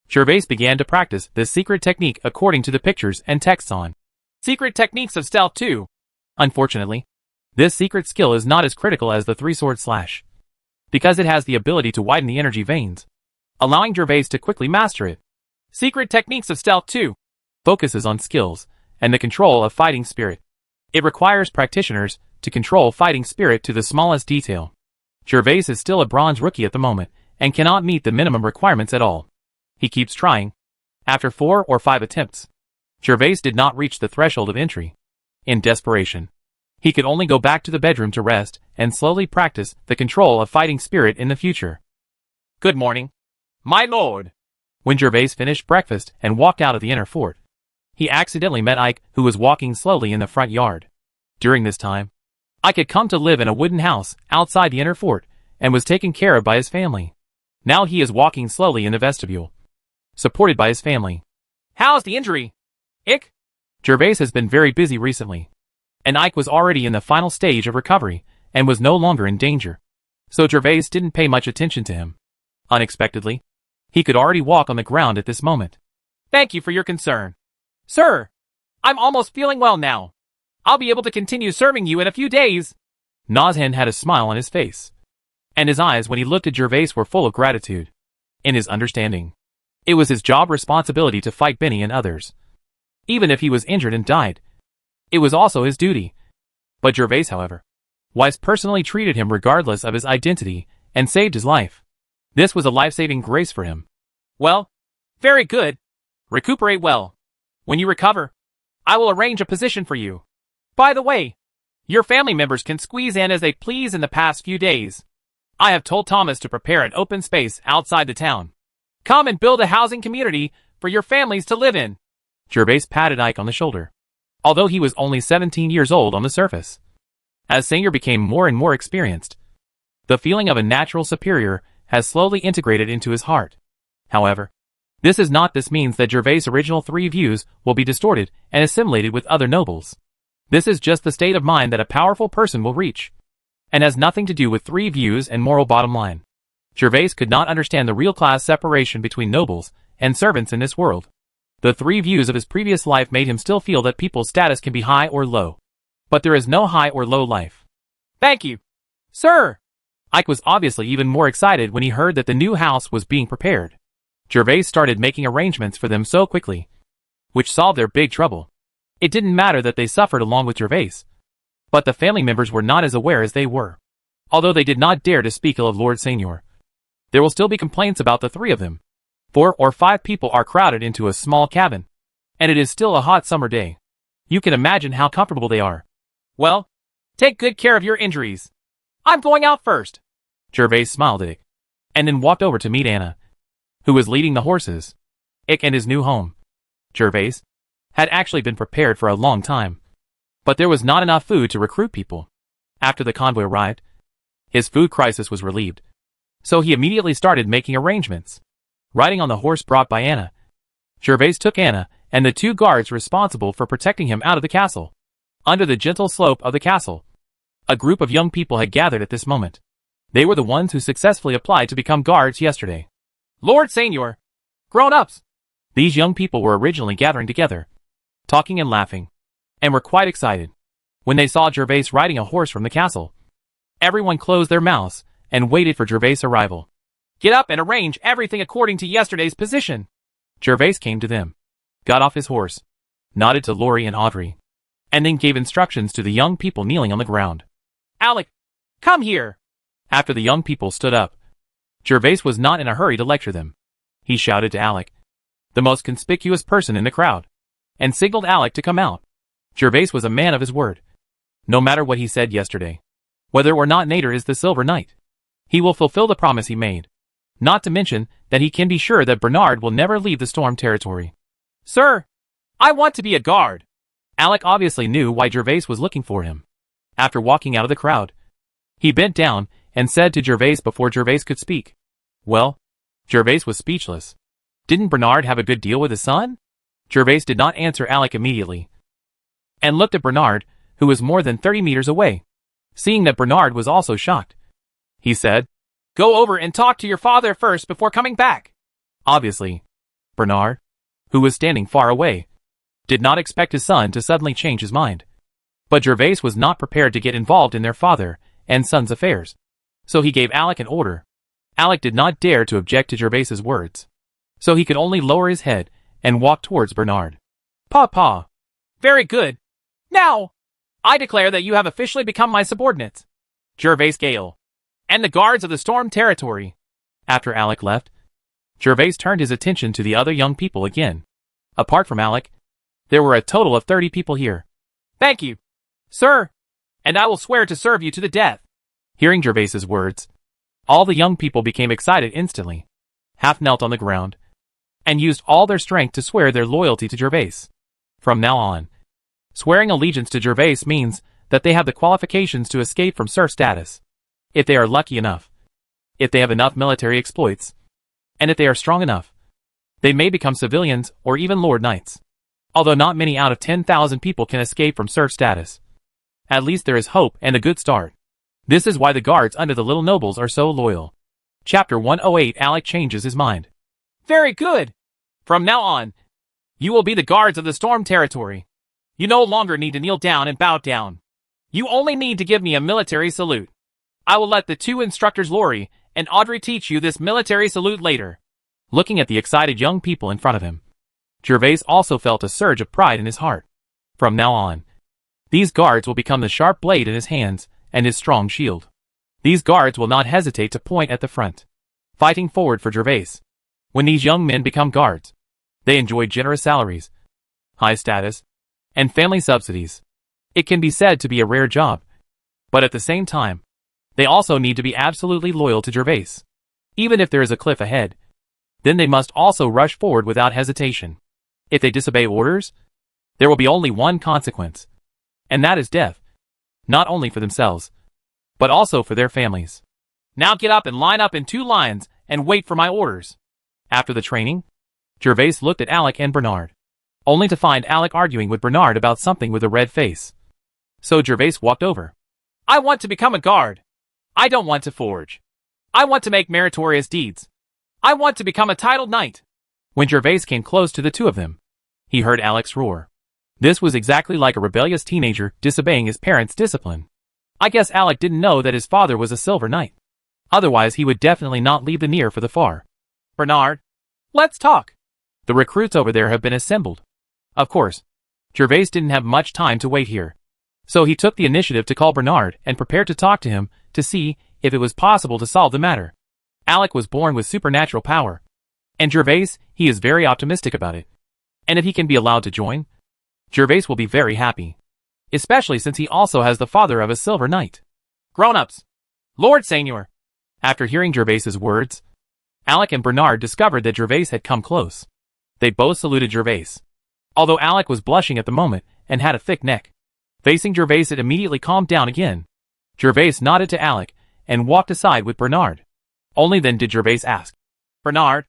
Jervas began to practice this secret technique according to the pictures and texts on Secret Techniques of Stealth 2. Unfortunately, this secret skill is not as critical as the three-sword slash, because it has the ability to widen the energy veins, allowing Jervas to quickly master it. Secret Techniques of Stealth 2 focuses on skills and the control of fighting spirit. It requires practitioners to control fighting spirit to the smallest detail. Jervas is still a bronze rookie at the moment and cannot meet the minimum requirements at all. He keeps trying. After 4 or 5 attempts, Jervas did not reach the threshold of entry. In desperation, he could only go back to the bedroom to rest and slowly practice the control of fighting spirit in the future. Good morning, my lord. When Jervas finished breakfast and walked out of the inner fort, he accidentally met Ike, who was walking slowly in the front yard. During this time, Ike had come to live in a wooden house outside the inner fort and was taken care of by his family. Now he is walking slowly in the vestibule, supported by his family. How's the injury, Ike? Jervas has been very busy recently, and Ike was already in the final stage of recovery and was no longer in danger, so Jervas didn't pay much attention to him. Unexpectedly, he could already walk on the ground at this moment. Thank you for your concern, sir. I'm almost feeling well now. I'll be able to continue serving you in a few days. Nozhan had a smile on his face, and his eyes when he looked at Jervas were full of gratitude. In his understanding, it was his job responsibility to fight Benny and others. Even if he was injured and died, it was also his duty. But Jervas, however, Wise personally treated him regardless of his identity and saved his life. This was a life-saving grace for him. Well, very good. Recuperate well. When you recover, I will arrange a position for you. By the way, your family members can squeeze in as they please in the past few days. I have told Thomas to prepare an open space outside the town. Come and build a housing community for your families to live in. Jervas patted Ike on the shoulder, although he was only 17 years old on the surface. As Seignior became more and more experienced, the feeling of a natural superior has slowly integrated into his heart. However, this means that Jervas' original 3 views will be distorted and assimilated with other nobles. This is just the state of mind that a powerful person will reach, and has nothing to do with 3 views and moral bottom line. Jervas could not understand the real class separation between nobles and servants in this world. The 3 views of his previous life made him still feel that people's status can be high or low. But there is no high or low life. Thank you, sir. Ike was obviously even more excited when he heard that the new house was being prepared. Jervas started making arrangements for them so quickly, which solved their big trouble. It didn't matter that they suffered along with Jervas, but the family members were not as aware as they were. Although they did not dare to speak ill of Lord Seignior, there will still be complaints about the 3 of them. 4 or 5 people are crowded into a small cabin, and it is still a hot summer day. You can imagine how comfortable they are. Well, take good care of your injuries. I'm going out first. Jervas smiled at Ike, and then walked over to meet Anna. who was leading the horses. Ick and his new home, Jervas, had actually been prepared for a long time. But there was not enough food to recruit people. After the convoy arrived, his food crisis was relieved. So he immediately started making arrangements. Riding on the horse brought by Anna, Jervas took Anna and the 2 guards responsible for protecting him out of the castle. Under the gentle slope of the castle, a group of young people had gathered at this moment. They were the ones who successfully applied to become guards yesterday. Lord Seignior! Grown-ups! These young people were originally gathering together, talking and laughing, and were quite excited when they saw Jervas riding a horse from the castle. Everyone closed their mouths and waited for Jervas' arrival. Get up and arrange everything according to yesterday's position. Jervas came to them, got off his horse, nodded to Laurie and Audrey, and then gave instructions to the young people kneeling on the ground. Alec, come here! After the young people stood up, Jervas was not in a hurry to lecture them. He shouted to Alec, the most conspicuous person in the crowd, and signaled Alec to come out. Jervas was a man of his word. No matter what he said yesterday, whether or not Nader is the Silver Knight, he will fulfill the promise he made. Not to mention that he can be sure that Bernard will never leave the Storm territory. Sir, I want to be a guard. Alec obviously knew why Jervas was looking for him. After walking out of the crowd, he bent down and said to Jervas before Jervas could speak. Well, Jervas was speechless. Didn't Bernard have a good deal with his son? Jervas did not answer Alec immediately, and looked at Bernard, who was more than 30 meters away. Seeing that Bernard was also shocked, he said, Go over and talk to your father first before coming back. Obviously, Bernard, who was standing far away, did not expect his son to suddenly change his mind. But Jervas was not prepared to get involved in their father and son's affairs. So he gave Alec an order. Alec did not dare to object to Jervas's words, so he could only lower his head and walk towards Bernard. Papa. Very good. Now, I declare that you have officially become my subordinates, Jervas Gale, and the guards of the Storm territory. After Alec left, Jervas turned his attention to the other young people again. Apart from Alec, there were a total of 30 people here. Thank you, sir, and I will swear to serve you to the death. Hearing Jervas's words, all the young people became excited instantly, half knelt on the ground, and used all their strength to swear their loyalty to Jervas. From now on, swearing allegiance to Jervas means that they have the qualifications to escape from serf status, if they are lucky enough, if they have enough military exploits, and if they are strong enough. They may become civilians or even Lord Knights. Although not many out of 10,000 people can escape from serf status, at least there is hope and a good start. This is why the guards under the little nobles are so loyal. Chapter 108. Alec changes his mind. Very good. From now on, you will be the guards of the Storm territory. You no longer need to kneel down and bow down. You only need to give me a military salute. I will let the 2 instructors Laurie and Audrey teach you this military salute later. Looking at the excited young people in front of him, Jervas also felt a surge of pride in his heart. From now on, these guards will become the sharp blade in his hands and his strong shield. These guards will not hesitate to point at the front, fighting forward for Jervas. When these young men become guards, they enjoy generous salaries, high status, and family subsidies. It can be said to be a rare job, but at the same time, they also need to be absolutely loyal to Jervas. Even if there is a cliff ahead, then they must also rush forward without hesitation. If they disobey orders, there will be only one consequence, and that is death, not only for themselves, but also for their families. Now get up and line up in 2 lines and wait for my orders. After the training, Jervas looked at Alec and Bernard, only to find Alec arguing with Bernard about something with a red face. So Jervas walked over. I want to become a guard. I don't want to forge. I want to make meritorious deeds. I want to become a titled knight. When Jervas came close to the 2 of them, he heard Alec's roar. This was exactly like a rebellious teenager disobeying his parents' discipline. I guess Alec didn't know that his father was a Silver Knight. Otherwise he would definitely not leave the near for the far. Bernard, let's talk. The recruits over there have been assembled. Of course, Jervas didn't have much time to wait here. So he took the initiative to call Bernard and prepared to talk to him to see if it was possible to solve the matter. Alec was born with supernatural power, and Jervas, he is very optimistic about it. And if he can be allowed to join, Jervas will be very happy, especially since he also has the father of a Silver Knight. Grown-ups, Lord Seignior. After hearing Jervas's words, Alec and Bernard discovered that Jervas had come close. They both saluted Jervas. Although Alec was blushing at the moment and had a thick neck. Facing Jervas, it immediately calmed down again. Jervas nodded to Alec and walked aside with Bernard. Only then did Jervas ask, Bernard,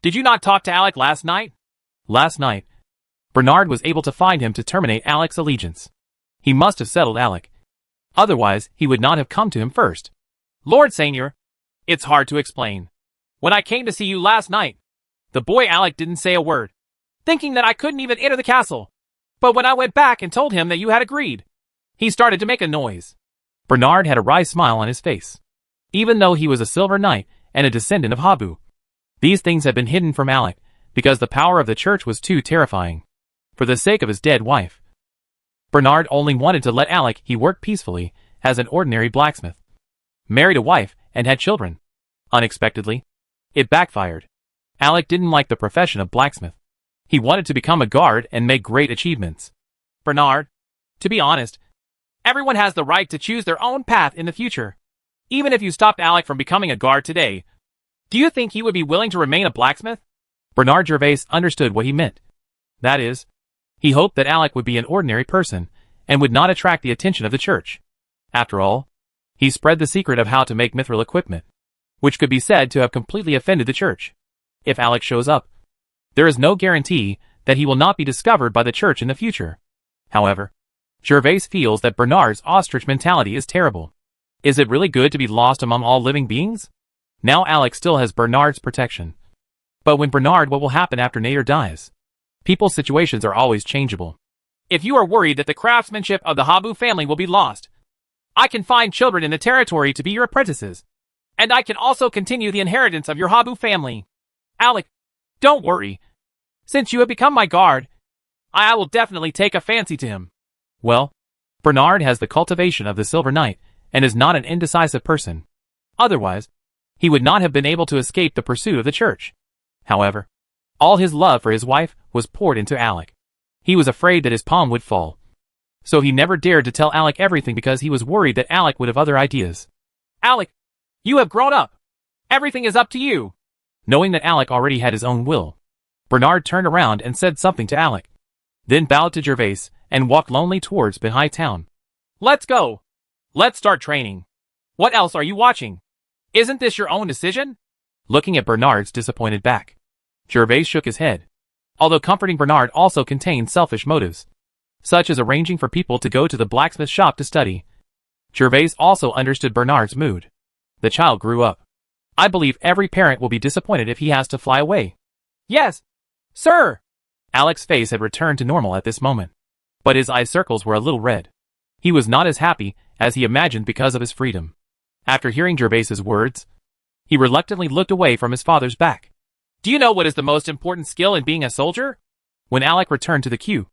did you not talk to Alec last night? Last night, Bernard was able to find him to terminate Alec's allegiance. He must have settled Alec. Otherwise, he would not have come to him first. Lord Seignior, it's hard to explain. When I came to see you last night, the boy Alec didn't say a word, thinking that I couldn't even enter the castle. But when I went back and told him that you had agreed, he started to make a noise. Bernard had a wry smile on his face. Even though he was a silver knight and a descendant of Habu, these things had been hidden from Alec because the power of the church was too terrifying. For the sake of his dead wife, Bernard only wanted to let Alec he worked peacefully as an ordinary blacksmith. Married a wife and had children. Unexpectedly, it backfired. Alec didn't like the profession of blacksmith. He wanted to become a guard and make great achievements. Bernard, to be honest, everyone has the right to choose their own path in the future. Even if you stopped Alec from becoming a guard today, do you think he would be willing to remain a blacksmith? Bernard Jervas understood what he meant. That is, he hoped that Alec would be an ordinary person and would not attract the attention of the church. After all, he spread the secret of how to make mithril equipment, which could be said to have completely offended the church. If Alec shows up, there is no guarantee that he will not be discovered by the church in the future. However, Jervas feels that Bernard's ostrich mentality is terrible. Is it really good to be lost among all living beings? Now Alec still has Bernard's protection. But when Bernard, what will happen after Nader dies? People's situations are always changeable. If you are worried that the craftsmanship of the Habu family will be lost, I can find children in the territory to be your apprentices. And I can also continue the inheritance of your Habu family. Alec, don't worry. Since you have become my guard, I will definitely take a fancy to him. Well, Bernard has the cultivation of the Silver Knight and is not an indecisive person. Otherwise, he would not have been able to escape the pursuit of the church. However, all his love for his wife was poured into Alec. He was afraid that his palm would fall. So he never dared to tell Alec everything because he was worried that Alec would have other ideas. Alec, you have grown up. Everything is up to you. Knowing that Alec already had his own will, Bernard turned around and said something to Alec, then bowed to Jervas and walked lonely towards Benhai town. Let's go. Let's start training. What else are you watching? Isn't this your own decision? Looking at Bernard's disappointed back, Jervas shook his head. Although comforting Bernard also contained selfish motives, such as arranging for people to go to the blacksmith shop to study. Jervas also understood Bernard's mood. The child grew up. I believe every parent will be disappointed if he has to fly away. Yes, sir. Alec's face had returned to normal at this moment, but his eye circles were a little red. He was not as happy as he imagined because of his freedom. After hearing Jervas's words, he reluctantly looked away from his father's back. Do you know what is the most important skill in being a soldier? When Alec returned to the queue,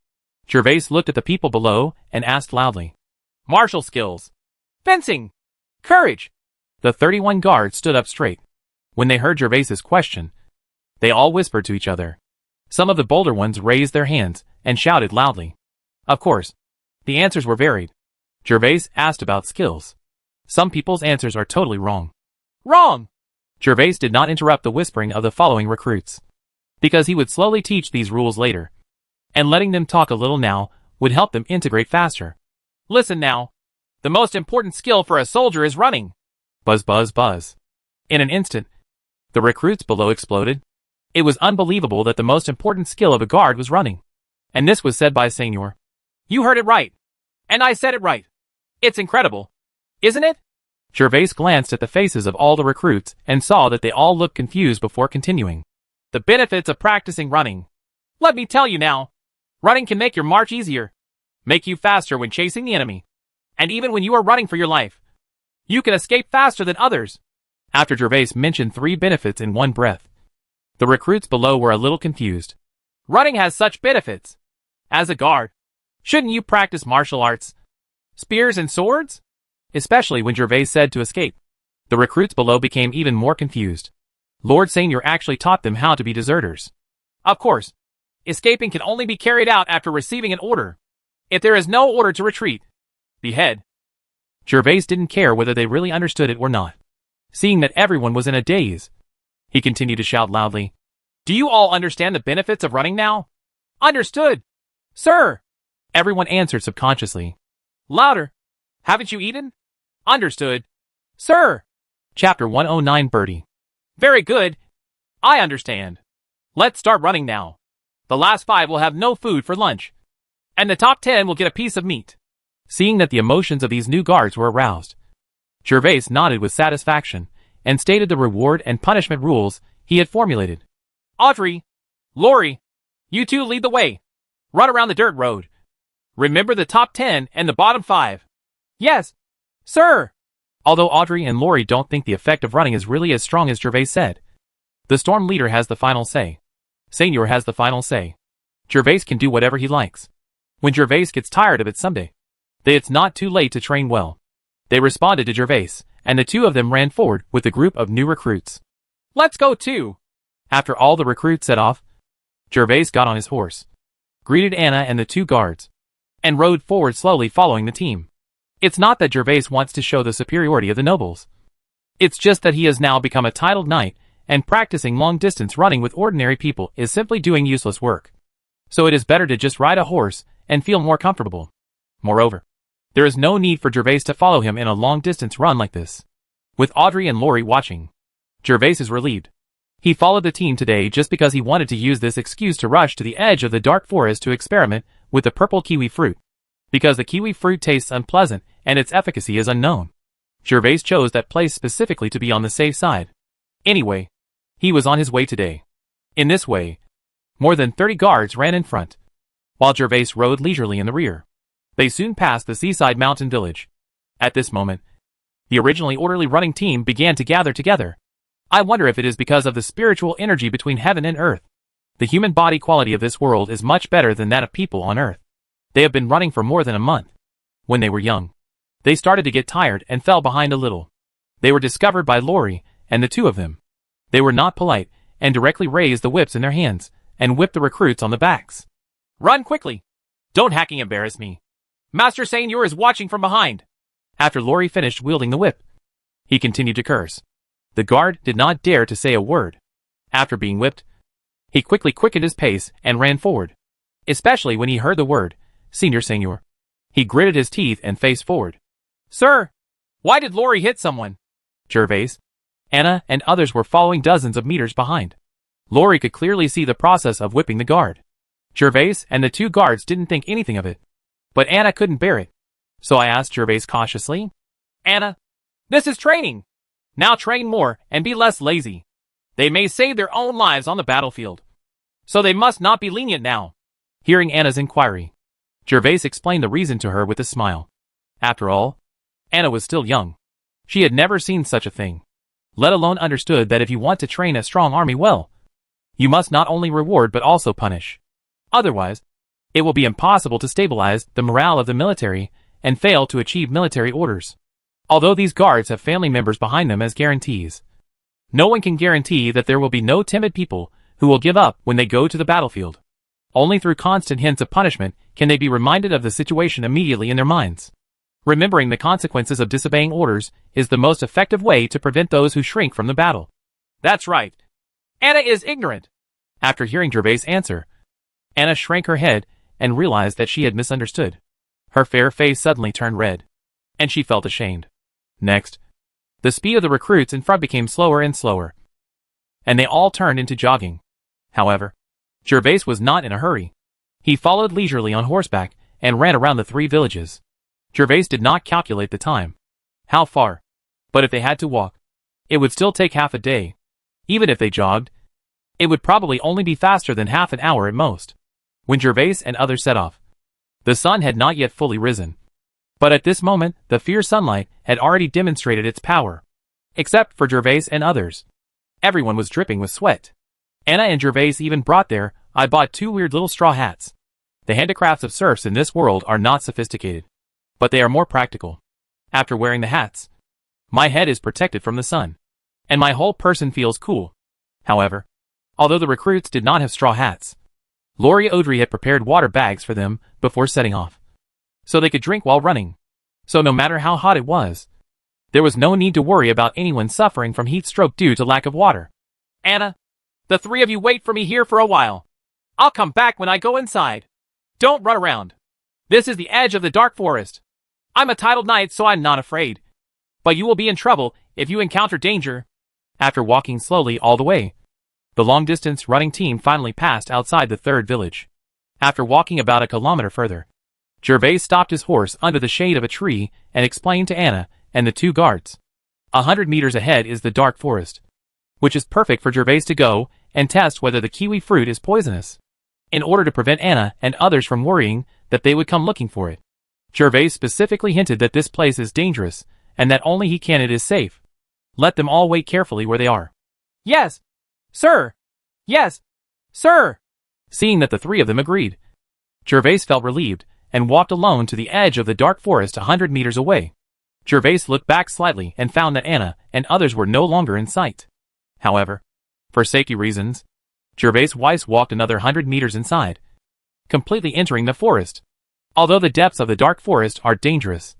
Jervas looked at the people below and asked loudly. Martial skills. Fencing. Courage. The 31 guards stood up straight. When they heard Jervas's question, they all whispered to each other. Some of the bolder ones raised their hands and shouted loudly. Of course, the answers were varied. Jervas asked about skills. Some people's answers are totally wrong. Wrong! Jervas did not interrupt the whispering of the following recruits, because he would slowly teach these rules later, and letting them talk a little now would help them integrate faster. Listen now. The most important skill for a soldier is running. Buzz, buzz, buzz. In an instant, the recruits below exploded. It was unbelievable that the most important skill of a guard was running. And this was said by Seignior. You heard it right. And I said it right. It's incredible. Isn't it? Jervas glanced at the faces of all the recruits and saw that they all looked confused before continuing. The benefits of practicing running. Let me tell you now. Running can make your march easier, make you faster when chasing the enemy, and even when you are running for your life, you can escape faster than others. After Jervas mentioned 3 benefits in one breath, the recruits below were a little confused. Running has such benefits. As a guard, shouldn't you practice martial arts? Spears and swords? Especially when Jervas said to escape. The recruits below became even more confused. Lord Seignior actually taught them how to be deserters. Of course. Escaping can only be carried out after receiving an order. If there is no order to retreat, behead. Jervas didn't care whether they really understood it or not. Seeing that everyone was in a daze, He continued to shout loudly. Do you all understand the benefits of running now? Understood, sir. Everyone answered subconsciously. Louder. Haven't you eaten? Understood, sir. Chapter 109 Birdie. Very good. I understand. Let's start running now. The last 5 will have no food for lunch, and the top 10 will get a piece of meat. Seeing that the emotions of these new guards were aroused, Jervas nodded with satisfaction and stated the reward and punishment rules he had formulated. Audrey, Lori, you two lead the way. Run around the dirt road. Remember the top 10 and the bottom 5. Yes, sir. Although Audrey and Lori don't think the effect of running is really as strong as Jervas said, the storm leader has the final say. Seignior has the final say. Jervas can do whatever he likes. When Jervas gets tired of it someday, it's not too late to train well. They responded to Jervas, and the two of them ran forward with the group of new recruits. Let's go too. After all the recruits set off, Jervas got on his horse, greeted Anna and the 2 guards, and rode forward slowly following the team. It's not that Jervas wants to show the superiority of the nobles. It's just that he has now become a titled knight, and practicing long-distance running with ordinary people is simply doing useless work. So it is better to just ride a horse and feel more comfortable. Moreover, there is no need for Jervas to follow him in a long-distance run like this. With Audrey and Lori watching, Jervas is relieved. He followed the team today just because he wanted to use this excuse to rush to the edge of the dark forest to experiment with the purple kiwi fruit. Because the kiwi fruit tastes unpleasant and its efficacy is unknown, Jervas chose that place specifically to be on the safe side. Anyway, he was on his way today. In this way, more than 30 guards ran in front, while Jervas rode leisurely in the rear. They soon passed the seaside mountain village. At this moment, the originally orderly running team began to gather together. I wonder if it is because of the spiritual energy between heaven and earth. The human body quality of this world is much better than that of people on earth. They have been running for more than a month. When they were young, they started to get tired and fell behind a little. They were discovered by Lori and the 2 of them. They were not polite and directly raised the whips in their hands and whipped the recruits on the backs. Run quickly. Don't hacking embarrass me. Master Seignior is watching from behind. After Lori finished wielding the whip, he continued to curse. The guard did not dare to say a word. After being whipped, he quickly quickened his pace and ran forward. Especially when he heard the word, Senior Seignior. He gritted his teeth and faced forward. Sir, why did Lori hit someone? Jervas, Anna, and others were following dozens of meters behind. Lori could clearly see the process of whipping the guard. Jervas and the 2 guards didn't think anything of it. But Anna couldn't bear it. So I asked Jervas cautiously, Anna, this is training. Now train more and be less lazy. They may save their own lives on the battlefield, so they must not be lenient now. Hearing Anna's inquiry, Jervas explained the reason to her with a smile. After all, Anna was still young. She had never seen such a thing, let alone understood that if you want to train a strong army well, you must not only reward but also punish. Otherwise, it will be impossible to stabilize the morale of the military and fail to achieve military orders. Although these guards have family members behind them as guarantees, no one can guarantee that there will be no timid people who will give up when they go to the battlefield. Only through constant hints of punishment can they be reminded of the situation immediately in their minds. Remembering the consequences of disobeying orders is the most effective way to prevent those who shrink from the battle. That's right. Anna is ignorant. After hearing Jervas' answer, Anna shrank her head and realized that she had misunderstood. Her fair face suddenly turned red, and she felt ashamed. Next, the speed of the recruits in front became slower and slower, and they all turned into jogging. However, Jervas was not in a hurry. He followed leisurely on horseback and ran around the 3 villages. Jervas did not calculate the time, how far, but if they had to walk, it would still take half a day. Even if they jogged, it would probably only be faster than half an hour at most. When Jervas and others set off, the sun had not yet fully risen. But at this moment, the fierce sunlight had already demonstrated its power. Except for Jervas and others, everyone was dripping with sweat. Anna and Jervas even brought I bought 2 weird little straw hats. The handicrafts of serfs in this world are not sophisticated, but they are more practical. After wearing the hats, my head is protected from the sun, and my whole person feels cool. However, although the recruits did not have straw hats, Audrey had prepared water bags for them before setting off, so they could drink while running. So no matter how hot it was, there was no need to worry about anyone suffering from heat stroke due to lack of water. Anna, the three of you wait for me here for a while. I'll come back when I go inside. Don't run around. This is the edge of the dark forest. I'm a titled knight, so I'm not afraid. But you will be in trouble if you encounter danger. After walking slowly all the way, the long-distance running team finally passed outside the third village. After walking about a kilometer further, Jervas stopped his horse under the shade of a tree and explained to Anna and the two guards. 100 meters ahead is the dark forest, which is perfect for Jervas to go and test whether the kiwi fruit is poisonous, in order to prevent Anna and others from worrying that they would come looking for it. Jervas specifically hinted that this place is dangerous and that only he can it is safe. Let them all wait carefully where they are. Yes, sir. Yes, sir. Seeing that the three of them agreed, Jervas felt relieved and walked alone to the edge of the dark forest 100 meters away. Jervas looked back slightly and found that Anna and others were no longer in sight. However, for safety reasons, Jervas Weiss walked another 100 meters inside, completely entering the forest. Although the depths of the dark forest are dangerous,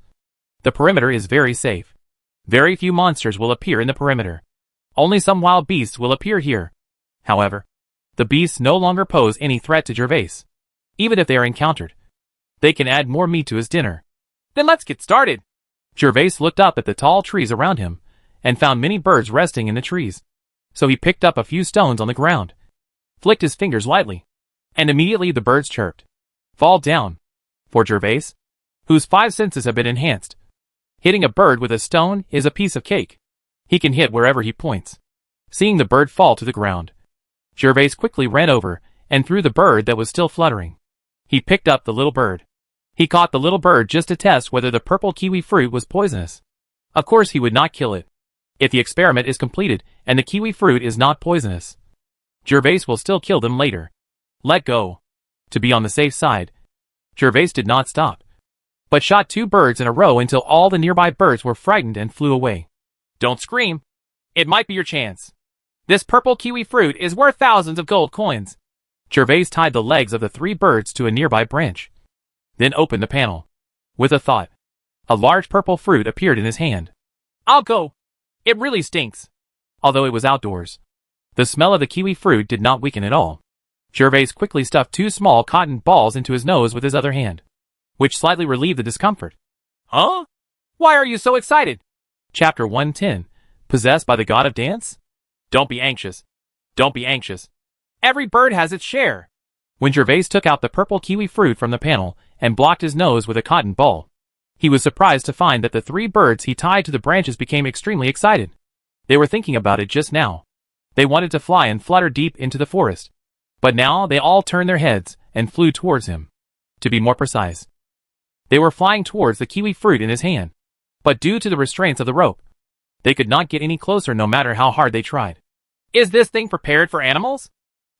the perimeter is very safe. Very few monsters will appear in the perimeter. Only some wild beasts will appear here. However, the beasts no longer pose any threat to Jervas. Even if they are encountered, they can add more meat to his dinner. Then let's get started. Jervas looked up at the tall trees around him and found many birds resting in the trees. So he picked up a few stones on the ground, flicked his fingers lightly, and immediately the birds chirped. Fall down. For Jervas, whose 5 senses have been enhanced, hitting a bird with a stone is a piece of cake. He can hit wherever he points. Seeing the bird fall to the ground, Jervas quickly ran over and threw the bird that was still fluttering. He picked up the little bird. He caught the little bird just to test whether the purple kiwi fruit was poisonous. Of course he would not kill it. If the experiment is completed and the kiwi fruit is not poisonous, Jervas will still kill them later. Let go. To be on the safe side, Jervas did not stop, but shot 2 birds in a row until all the nearby birds were frightened and flew away. Don't scream. It might be your chance. This purple kiwi fruit is worth thousands of gold coins. Jervas tied the legs of the 3 birds to a nearby branch, then opened the panel. With a thought, a large purple fruit appeared in his hand. I'll go. It really stinks. Although it was outdoors, the smell of the kiwi fruit did not weaken at all. Jervas quickly stuffed 2 small cotton balls into his nose with his other hand, which slightly relieved the discomfort. Huh? Why are you so excited? Chapter 110, Possessed by the God of Dance? Don't be anxious. Don't be anxious. Every bird has its share. When Jervas took out the purple kiwi fruit from the panel and blocked his nose with a cotton ball, he was surprised to find that the 3 birds he tied to the branches became extremely excited. They were thinking about it just now. They wanted to fly and flutter deep into the forest. But now they all turned their heads and flew towards him. To be more precise, they were flying towards the kiwi fruit in his hand. But due to the restraints of the rope, they could not get any closer no matter how hard they tried. Is this thing prepared for animals?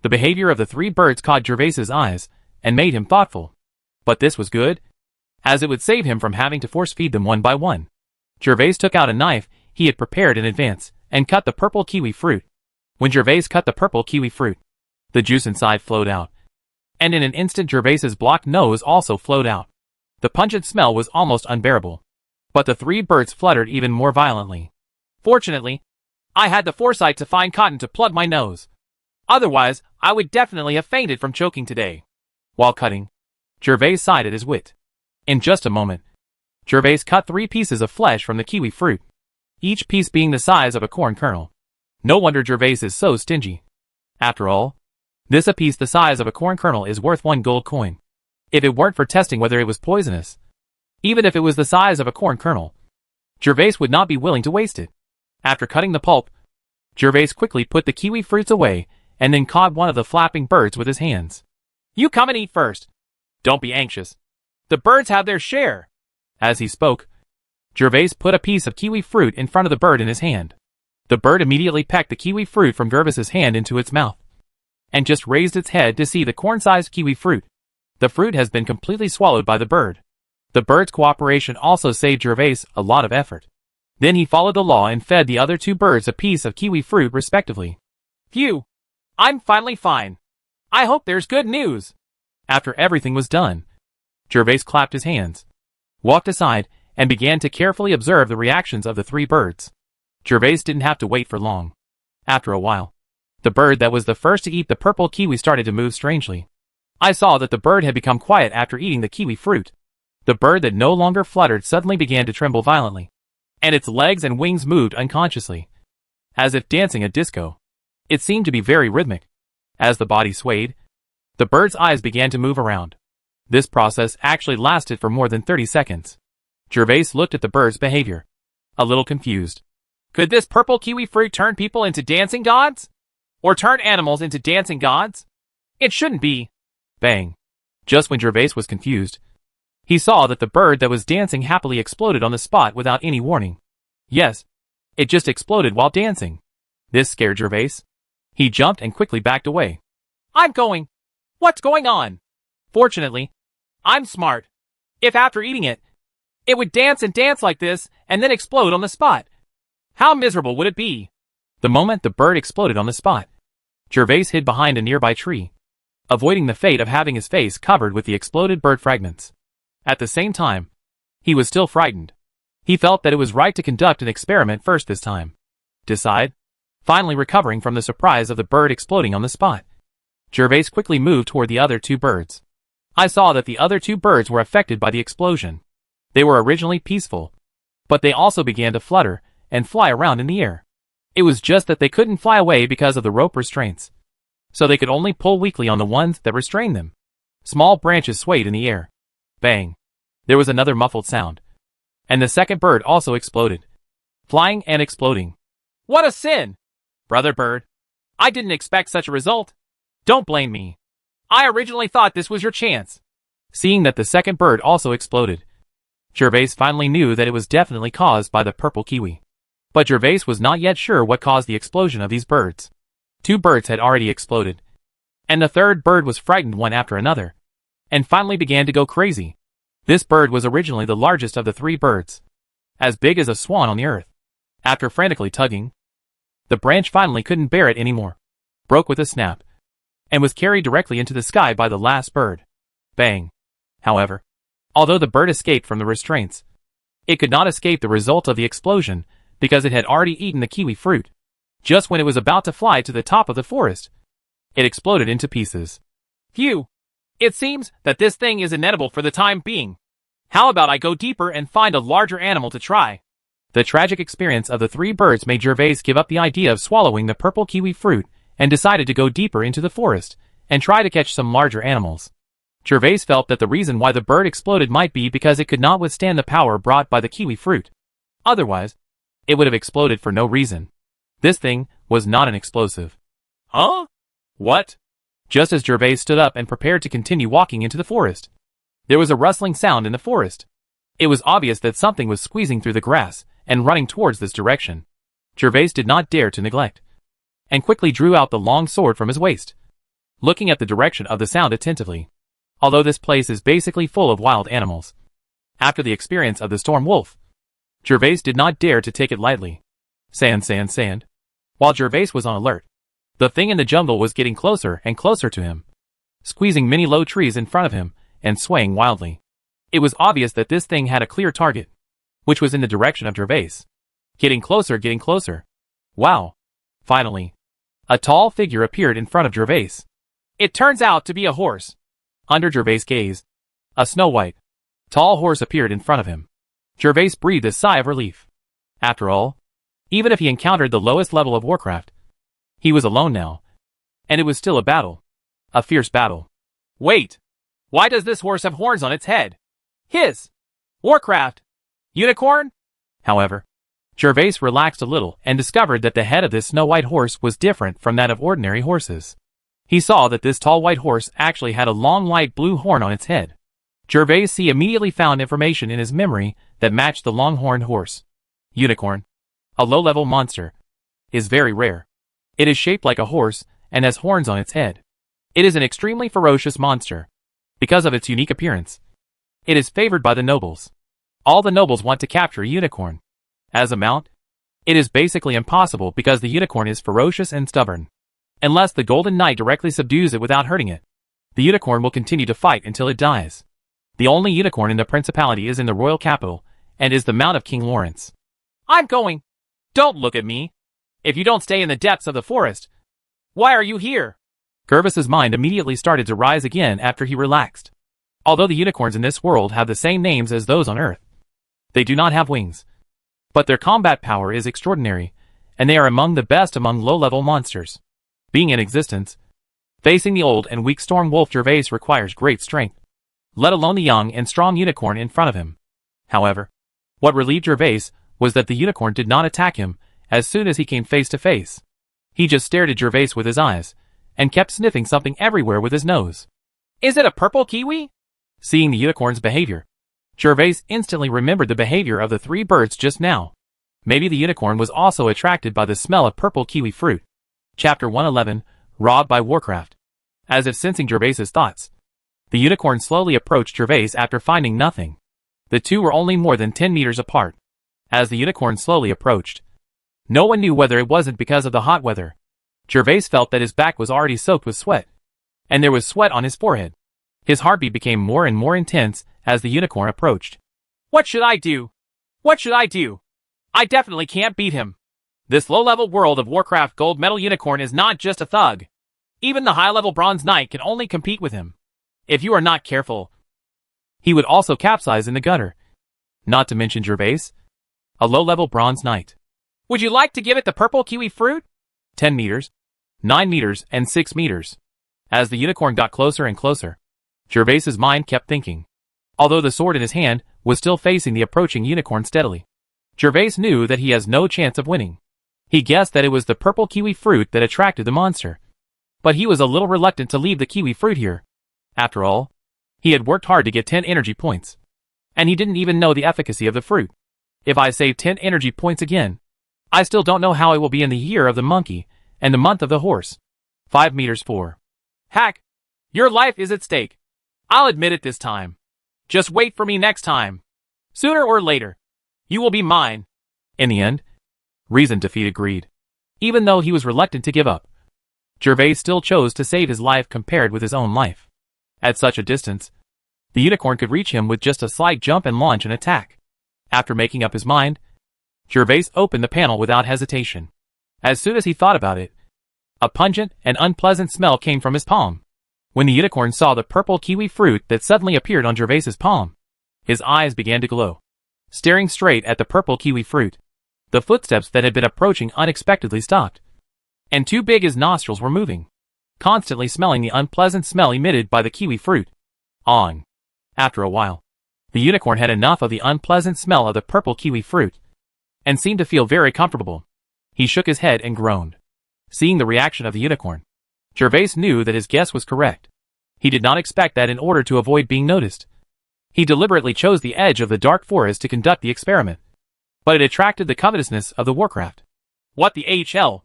The behavior of the 3 birds caught Jervas's eyes and made him thoughtful. But this was good, as it would save him from having to force-feed them one by one. Jervas took out a knife he had prepared in advance and cut the purple kiwi fruit. When Jervas cut the purple kiwi fruit, the juice inside flowed out, and in an instant Jervas's blocked nose also flowed out. The pungent smell was almost unbearable, but the 3 birds fluttered even more violently. Fortunately, I had the foresight to find cotton to plug my nose. Otherwise, I would definitely have fainted from choking today. While cutting, Jervas sighed at his wit. In just a moment, Jervas cut 3 pieces of flesh from the kiwi fruit, each piece being the size of a corn kernel. No wonder Jervas is so stingy. After all, this a piece the size of a corn kernel is worth 1 gold coin. If it weren't for testing whether it was poisonous, even if it was the size of a corn kernel, Jervas would not be willing to waste it. After cutting the pulp, Jervas quickly put the kiwi fruits away and then caught one of the flapping birds with his hands. You come and eat first. Don't be anxious. The birds have their share. As he spoke, Jervas put a piece of kiwi fruit in front of the bird in his hand. The bird immediately pecked the kiwi fruit from Jervas's hand into its mouth, and just raised its head to see the corn-sized kiwi fruit. The fruit has been completely swallowed by the bird. The bird's cooperation also saved Jervas a lot of effort. Then he followed the law and fed the other 2 birds a piece of kiwi fruit respectively. Phew! I'm finally fine. I hope there's good news. After everything was done, Jervas clapped his hands, walked aside, and began to carefully observe the reactions of the 3 birds. Jervas didn't have to wait for long. After a while, The bird that was the first to eat the purple kiwi started to move strangely. I saw that the bird had become quiet after eating the kiwi fruit. The bird that no longer fluttered suddenly began to tremble violently, and its legs and wings moved unconsciously, as if dancing a disco. It seemed to be very rhythmic. As the body swayed, the bird's eyes began to move around. This process actually lasted for more than 30 seconds. Jervas looked at the bird's behavior, a little confused. Could this purple kiwi fruit turn people into dancing gods? Or turn animals into dancing gods? It shouldn't be. Bang. Just when Jervas was confused, he saw that the bird that was dancing happily exploded on the spot without any warning. Yes, it just exploded while dancing. This scared Jervas. He jumped and quickly backed away. I'm going. What's going on? Fortunately, I'm smart. If after eating it, it would dance and dance like this and then explode on the spot, how miserable would it be? The moment the bird exploded on the spot, Jervas hid behind a nearby tree, avoiding the fate of having his face covered with the exploded bird fragments. At the same time, he was still frightened. He felt that it was right to conduct an experiment first this time. Decide? Finally recovering from the surprise of the bird exploding on the spot, Jervas quickly moved toward the other two birds. I saw that the other two birds were affected by the explosion. They were originally peaceful, but they also began to flutter and fly around in the air. It was just that they couldn't fly away because of the rope restraints, so they could only pull weakly on the ones that restrained them. Small branches swayed in the air. Bang. There was another muffled sound, and the second bird also exploded, flying and exploding. What a sin! Brother bird, I didn't expect such a result. Don't blame me. I originally thought this was your chance. Seeing that the second bird also exploded, Jervas finally knew that it was definitely caused by the purple kiwi. But Jervas was not yet sure what caused the explosion of these birds. Two birds had already exploded, and the third bird was frightened one after another, and finally began to go crazy. This bird was originally the largest of the three birds, as big as a swan on the earth. After frantically tugging, the branch finally couldn't bear it anymore, broke with a snap, and was carried directly into the sky by the last bird. Bang. However, although the bird escaped from the restraints, it could not escape the result of the explosion because it had already eaten the kiwi fruit. Just when it was about to fly to the top of the forest, it exploded into pieces. Phew! It seems that this thing is inedible for the time being. How about I go deeper and find a larger animal to try? The tragic experience of the three birds made Jervas give up the idea of swallowing the purple kiwi fruit and decided to go deeper into the forest and try to catch some larger animals. Jervas felt that the reason why the bird exploded might be because it could not withstand the power brought by the kiwi fruit. Otherwise, it would have exploded for no reason. This thing was not an explosive. Huh? What? Just as Jervas stood up and prepared to continue walking into the forest, there was a rustling sound in the forest. It was obvious that something was squeezing through the grass and running towards this direction. Jervas did not dare to neglect, and quickly drew out the long sword from his waist, looking at the direction of the sound attentively. Although this place is basically full of wild animals, after the experience of the storm wolf, Jervas did not dare to take it lightly. Sand. While Jervas was on alert, the thing in the jungle was getting closer and closer to him, squeezing many low trees in front of him and swaying wildly. It was obvious that this thing had a clear target, which was in the direction of Jervas. Getting closer. Wow. Finally, a tall figure appeared in front of Jervas. It turns out to be a horse. Under Jervas' gaze, a snow-white, tall horse appeared in front of him. Jervas breathed a sigh of relief. After all, even if he encountered the lowest level of Warcraft, he was alone now, and it was still a battle. A fierce battle. Wait! Why does this horse have horns on its head? His! Warcraft! Unicorn? However, Jervas relaxed a little and discovered that the head of this snow-white horse was different from that of ordinary horses. He saw that this tall white horse actually had a long light blue horn on its head. Jervas immediately found information in his memory that matched the long-horned horse. Unicorn, a low-level monster, is very rare. It is shaped like a horse and has horns on its head. It is an extremely ferocious monster. Because of its unique appearance, it is favored by the nobles. All the nobles want to capture a unicorn. As a mount, it is basically impossible because the unicorn is ferocious and stubborn. Unless the Golden Knight directly subdues it without hurting it, the unicorn will continue to fight until it dies. The only unicorn in the principality is in the royal capital, and is the mount of King Lawrence. I'm going. Don't look at me. If you don't stay in the depths of the forest, Why are you here? Jervas's mind immediately started to rise again after he relaxed. Although the unicorns in this world have the same names as those on Earth, they do not have wings. But their combat power is extraordinary, and they are among the best among low-level monsters. Being in existence, facing the old and weak storm wolf Jervas requires great strength, let alone the young and strong unicorn in front of him. However, what relieved Jervas was that the unicorn did not attack him as soon as he came face to face. He just stared at Jervas with his eyes, and kept sniffing something everywhere with his nose. Is it a purple kiwi? Seeing the unicorn's behavior, Jervas instantly remembered the behavior of the 3 birds just now. Maybe the unicorn was also attracted by the smell of purple kiwi fruit. Chapter 111, Robbed by Warcraft. As if sensing Jervas's thoughts, the unicorn slowly approached Jervas after finding nothing. The two were only more than 10 meters apart. As the unicorn slowly approached, no one knew whether it wasn't because of the hot weather. Jervas felt that his back was already soaked with sweat, and there was sweat on his forehead. His heartbeat became more and more intense as the unicorn approached. What should I do? What should I do? I definitely can't beat him. This low-level World of Warcraft gold medal unicorn is not just a thug. Even the high-level bronze knight can only compete with him. If you are not careful, he would also capsize in the gutter. Not to mention Jervas, a low-level bronze knight. Would you like to give it the purple kiwi fruit? 10 meters, 9 meters, and 6 meters. As the unicorn got closer and closer, Jervas's mind kept thinking. Although the sword in his hand was still facing the approaching unicorn steadily, Jervas knew that he has no chance of winning. He guessed that it was the purple kiwi fruit that attracted the monster. But he was a little reluctant to leave the kiwi fruit here. After all, he had worked hard to get 10 energy points. And he didn't even know the efficacy of the fruit. If I save 10 energy points again, I still don't know how it will be in the year of the monkey and the month of the horse. 5 meters 4. Hack, your life is at stake. I'll admit it this time. Just wait for me next time. Sooner or later, you will be mine. In the end, reason defeated greed. Even though he was reluctant to give up, Jervas still chose to save his life compared with his own life. At such a distance, the unicorn could reach him with just a slight jump and launch an attack. After making up his mind, Jervas opened the panel without hesitation. As soon as he thought about it, a pungent and unpleasant smell came from his palm. When the unicorn saw the purple kiwi fruit that suddenly appeared on Jervas's palm, his eyes began to glow. Staring straight at the purple kiwi fruit, the footsteps that had been approaching unexpectedly stopped. And too big his nostrils were moving, constantly smelling the unpleasant smell emitted by the kiwi fruit. After a while, the unicorn had enough of the unpleasant smell of the purple kiwi fruit, and seemed to feel very comfortable. He shook his head and groaned. Seeing the reaction of the unicorn, Jervas knew that his guess was correct. He did not expect that in order to avoid being noticed, he deliberately chose the edge of the dark forest to conduct the experiment. But it attracted the covetousness of the Warcraft. What the HL?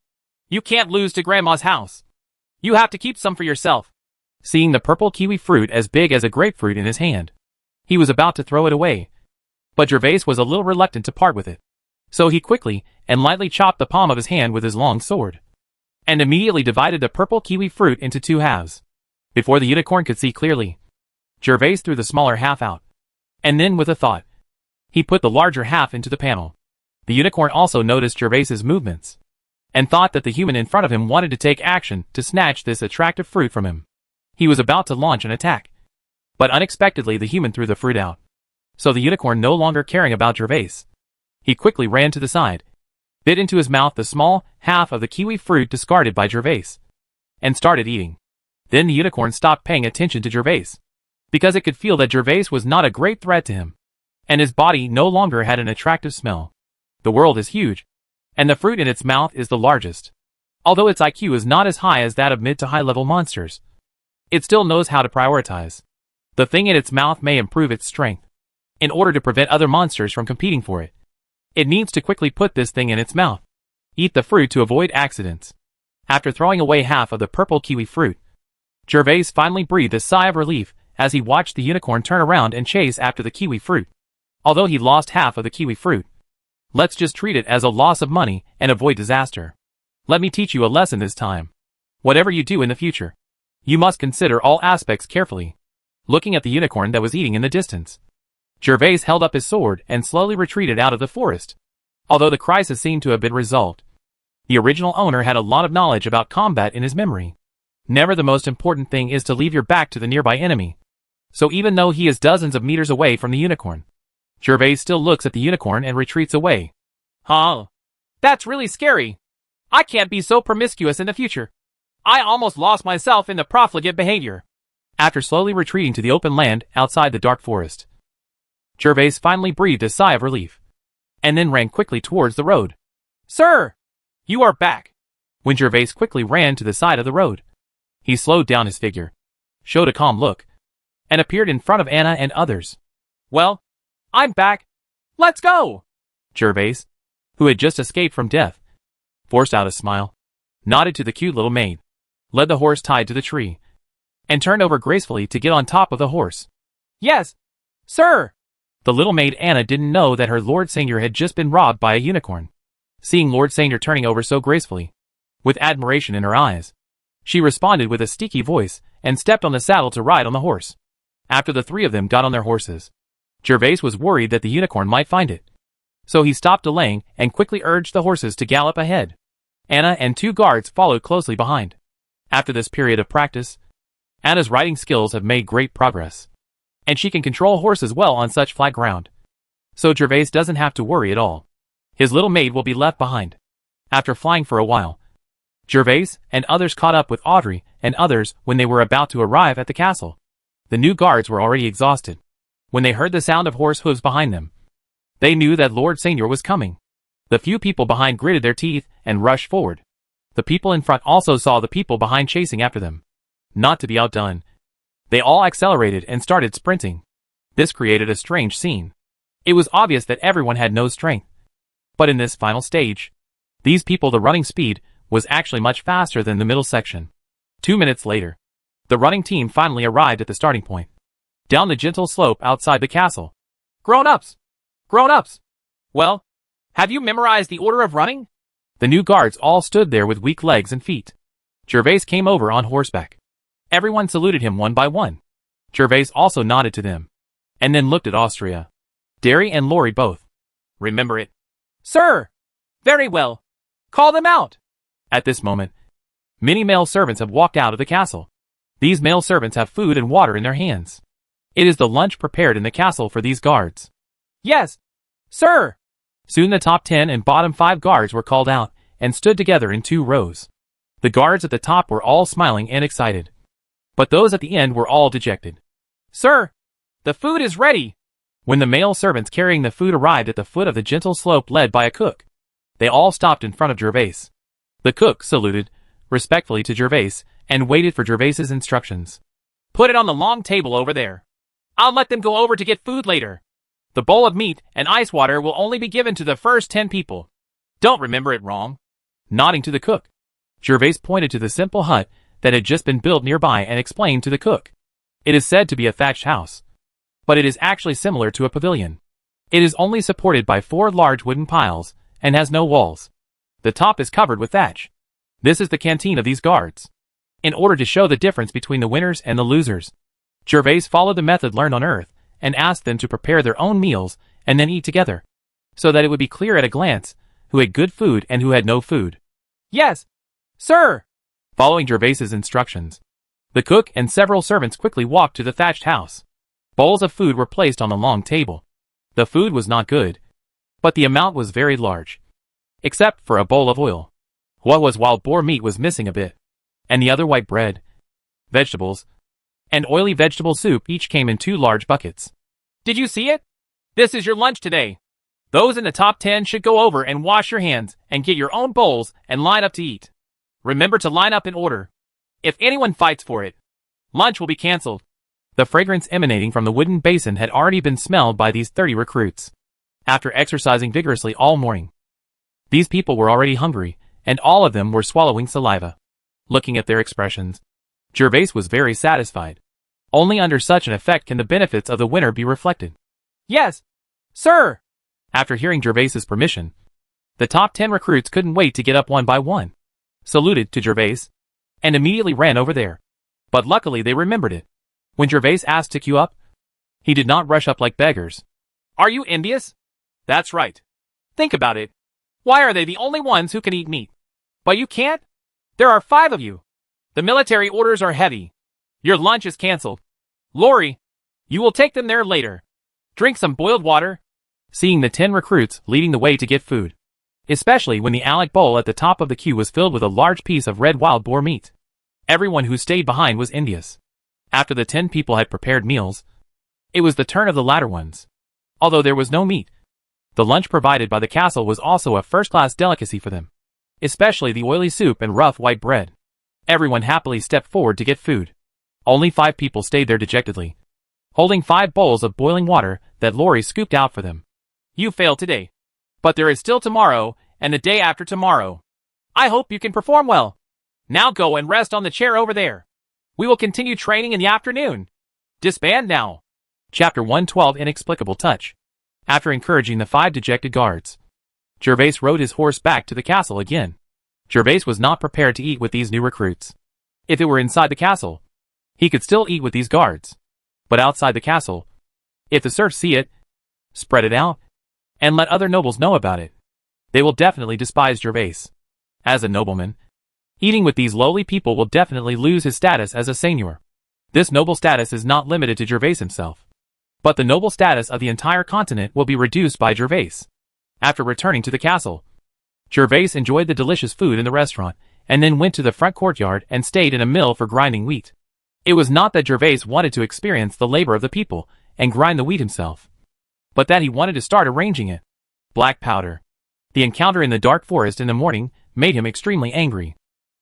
You can't lose to Grandma's house. You have to keep some for yourself. Seeing the purple kiwi fruit as big as a grapefruit in his hand, he was about to throw it away. But Jervas was a little reluctant to part with it. So he quickly and lightly chopped the palm of his hand with his long sword, and immediately divided the purple kiwi fruit into 2 halves. Before the unicorn could see clearly, Jervas threw the smaller half out, and then with a thought, he put the larger half into the panel. The unicorn also noticed Jervas's movements, and thought that the human in front of him wanted to take action to snatch this attractive fruit from him. He was about to launch an attack, but unexpectedly the human threw the fruit out. So the unicorn, no longer caring about Jervas, he quickly ran to the side, bit into his mouth the small half of the kiwi fruit discarded by Jervas, and started eating. Then the unicorn stopped paying attention to Jervas, because it could feel that Jervas was not a great threat to him, and his body no longer had an attractive smell. The world is huge, and the fruit in its mouth is the largest. Although its IQ is not as high as that of mid to high level monsters, it still knows how to prioritize. The thing in its mouth may improve its strength. In order to prevent other monsters from competing for it, it needs to quickly put this thing in its mouth. Eat the fruit to avoid accidents. After throwing away half of the purple kiwi fruit, Jervas finally breathed a sigh of relief as he watched the unicorn turn around and chase after the kiwi fruit. Although he lost half of the kiwi fruit, let's just treat it as a loss of money and avoid disaster. Let me teach you a lesson this time. Whatever you do in the future, you must consider all aspects carefully. Looking at the unicorn that was eating in the distance, Jervas held up his sword and slowly retreated out of the forest. Although the crisis seemed to have been resolved, The original owner had a lot of knowledge about combat in his memory. Never the most important thing is to leave your back to the nearby enemy. So even though he is dozens of meters away from the unicorn, Jervas still looks at the unicorn and retreats away. Huh. That's really scary. I can't be so promiscuous in the future. I almost lost myself in the profligate behavior. After slowly retreating to the open land outside the dark forest, Jervas finally breathed a sigh of relief, and then ran quickly towards the road. Sir! You are back. When Jervas quickly ran to the side of the road, he slowed down his figure, showed a calm look, and appeared in front of Anna and others. Well, I'm back. Let's go! Jervas, who had just escaped from death, forced out a smile, nodded to the cute little maid, led the horse tied to the tree, and turned over gracefully to get on top of the horse. Yes, sir! The little maid Anna didn't know that her Lord Seignior had just been robbed by a unicorn. Seeing Lord Seignior turning over so gracefully, with admiration in her eyes, she responded with a squeaky voice and stepped on the saddle to ride on the horse. After the three of them got on their horses, Jervas was worried that the unicorn might find it. So he stopped delaying and quickly urged the horses to gallop ahead. Anna and 2 guards followed closely behind. After this period of practice, Anna's riding skills have made great progress, and she can control horses well on such flat ground. So Jervas doesn't have to worry at all. His little maid will be left behind. After flying for a while, Jervas and others caught up with Audrey and others when they were about to arrive at the castle. The new guards were already exhausted. When they heard the sound of horse hooves behind them, they knew that Lord Seignior was coming. The few people behind gritted their teeth and rushed forward. The people in front also saw the people behind chasing after them. Not to be outdone, they all accelerated and started sprinting. This created a strange scene. It was obvious that everyone had no strength. But in this final stage, these people the running speed was actually much faster than the middle section. 2 minutes later, the running team finally arrived at the starting point. Down the gentle slope outside the castle. Grown-ups! Grown-ups! Well, have you memorized the order of running? The new guards all stood there with weak legs and feet. Jervas came over on horseback. Everyone saluted him one by one. Jervas also nodded to them, and then looked at Austria, Derry and Lori both. Remember it. Sir! Very well. Call them out! At this moment, many male servants have walked out of the castle. These male servants have food and water in their hands. It is the lunch prepared in the castle for these guards. Yes, sir! Soon the top 10 and bottom 5 guards were called out and stood together in 2 rows. The guards at the top were all smiling and excited, but those at the end were all dejected. Sir, the food is ready. When the male servants carrying the food arrived at the foot of the gentle slope led by a cook, they all stopped in front of Jervas. The cook saluted respectfully to Jervas and waited for Jervas's instructions. Put it on the long table over there. I'll let them go over to get food later. The bowl of meat and ice water will only be given to the first 10 people. Don't remember it wrong. Nodding to the cook, Jervas pointed to the simple hut that had just been built nearby and explained to the cook. It is said to be a thatched house, but it is actually similar to a pavilion. It is only supported by 4 large wooden piles and has no walls. The top is covered with thatch. This is the canteen of these guards. In order to show the difference between the winners and the losers, Jervas followed the method learned on Earth and asked them to prepare their own meals and then eat together, so that it would be clear at a glance who had good food and who had no food. Yes, sir! Following Jervas's instructions, the cook and several servants quickly walked to the thatched house. Bowls of food were placed on the long table. The food was not good, but the amount was very large, except for a bowl of oil. What was wild boar meat was missing a bit, and the other white bread, vegetables, and oily vegetable soup each came in 2 large buckets. Did you see it? This is your lunch today. Those in the top 10 should go over and wash your hands and get your own bowls and line up to eat. Remember to line up in order. If anyone fights for it, lunch will be cancelled. The fragrance emanating from the wooden basin had already been smelled by these 30 recruits. After exercising vigorously all morning, these people were already hungry, and all of them were swallowing saliva. Looking at their expressions, Jervas was very satisfied. Only under such an effect can the benefits of the winner be reflected. Yes, sir! After hearing Jervas's permission, the top 10 recruits couldn't wait to get up one by one, saluted to Jervas, and immediately ran over there. But luckily they remembered it. When Jervas asked to queue up, he did not rush up like beggars. Are you envious? That's right. Think about it. Why are they the only ones who can eat meat? But you can't? There are 5 of you. The military orders are heavy. Your lunch is cancelled. Lori, you will take them there later. Drink some boiled water. Seeing the 10 recruits leading the way to get food. Especially when the alec bowl at the top of the queue was filled with a large piece of red wild boar meat. Everyone who stayed behind was envious. After the 10 people had prepared meals, it was the turn of the latter ones. Although there was no meat, the lunch provided by the castle was also a first-class delicacy for them. Especially the oily soup and rough white bread. Everyone happily stepped forward to get food. Only 5 people stayed there dejectedly, holding 5 bowls of boiling water that Lori scooped out for them. You failed today. But there is still tomorrow, and the day after tomorrow. I hope you can perform well. Now go and rest on the chair over there. We will continue training in the afternoon. Disband now. Chapter 112 Inexplicable Touch. After encouraging the 5 dejected guards, Jervas rode his horse back to the castle again. Jervas was not prepared to eat with these new recruits. If it were inside the castle, he could still eat with these guards. But outside the castle, if the serfs see it, spread it out, and let other nobles know about it, they will definitely despise Jervas. As a nobleman, eating with these lowly people will definitely lose his status as a Seignior. This noble status is not limited to Jervas himself, but the noble status of the entire continent will be reduced by Jervas. After returning to the castle, Jervas enjoyed the delicious food in the restaurant, and then went to the front courtyard and stayed in a mill for grinding wheat. It was not that Jervas wanted to experience the labor of the people and grind the wheat himself, but that he wanted to start arranging it. Black powder. The encounter in the dark forest in the morning made him extremely angry.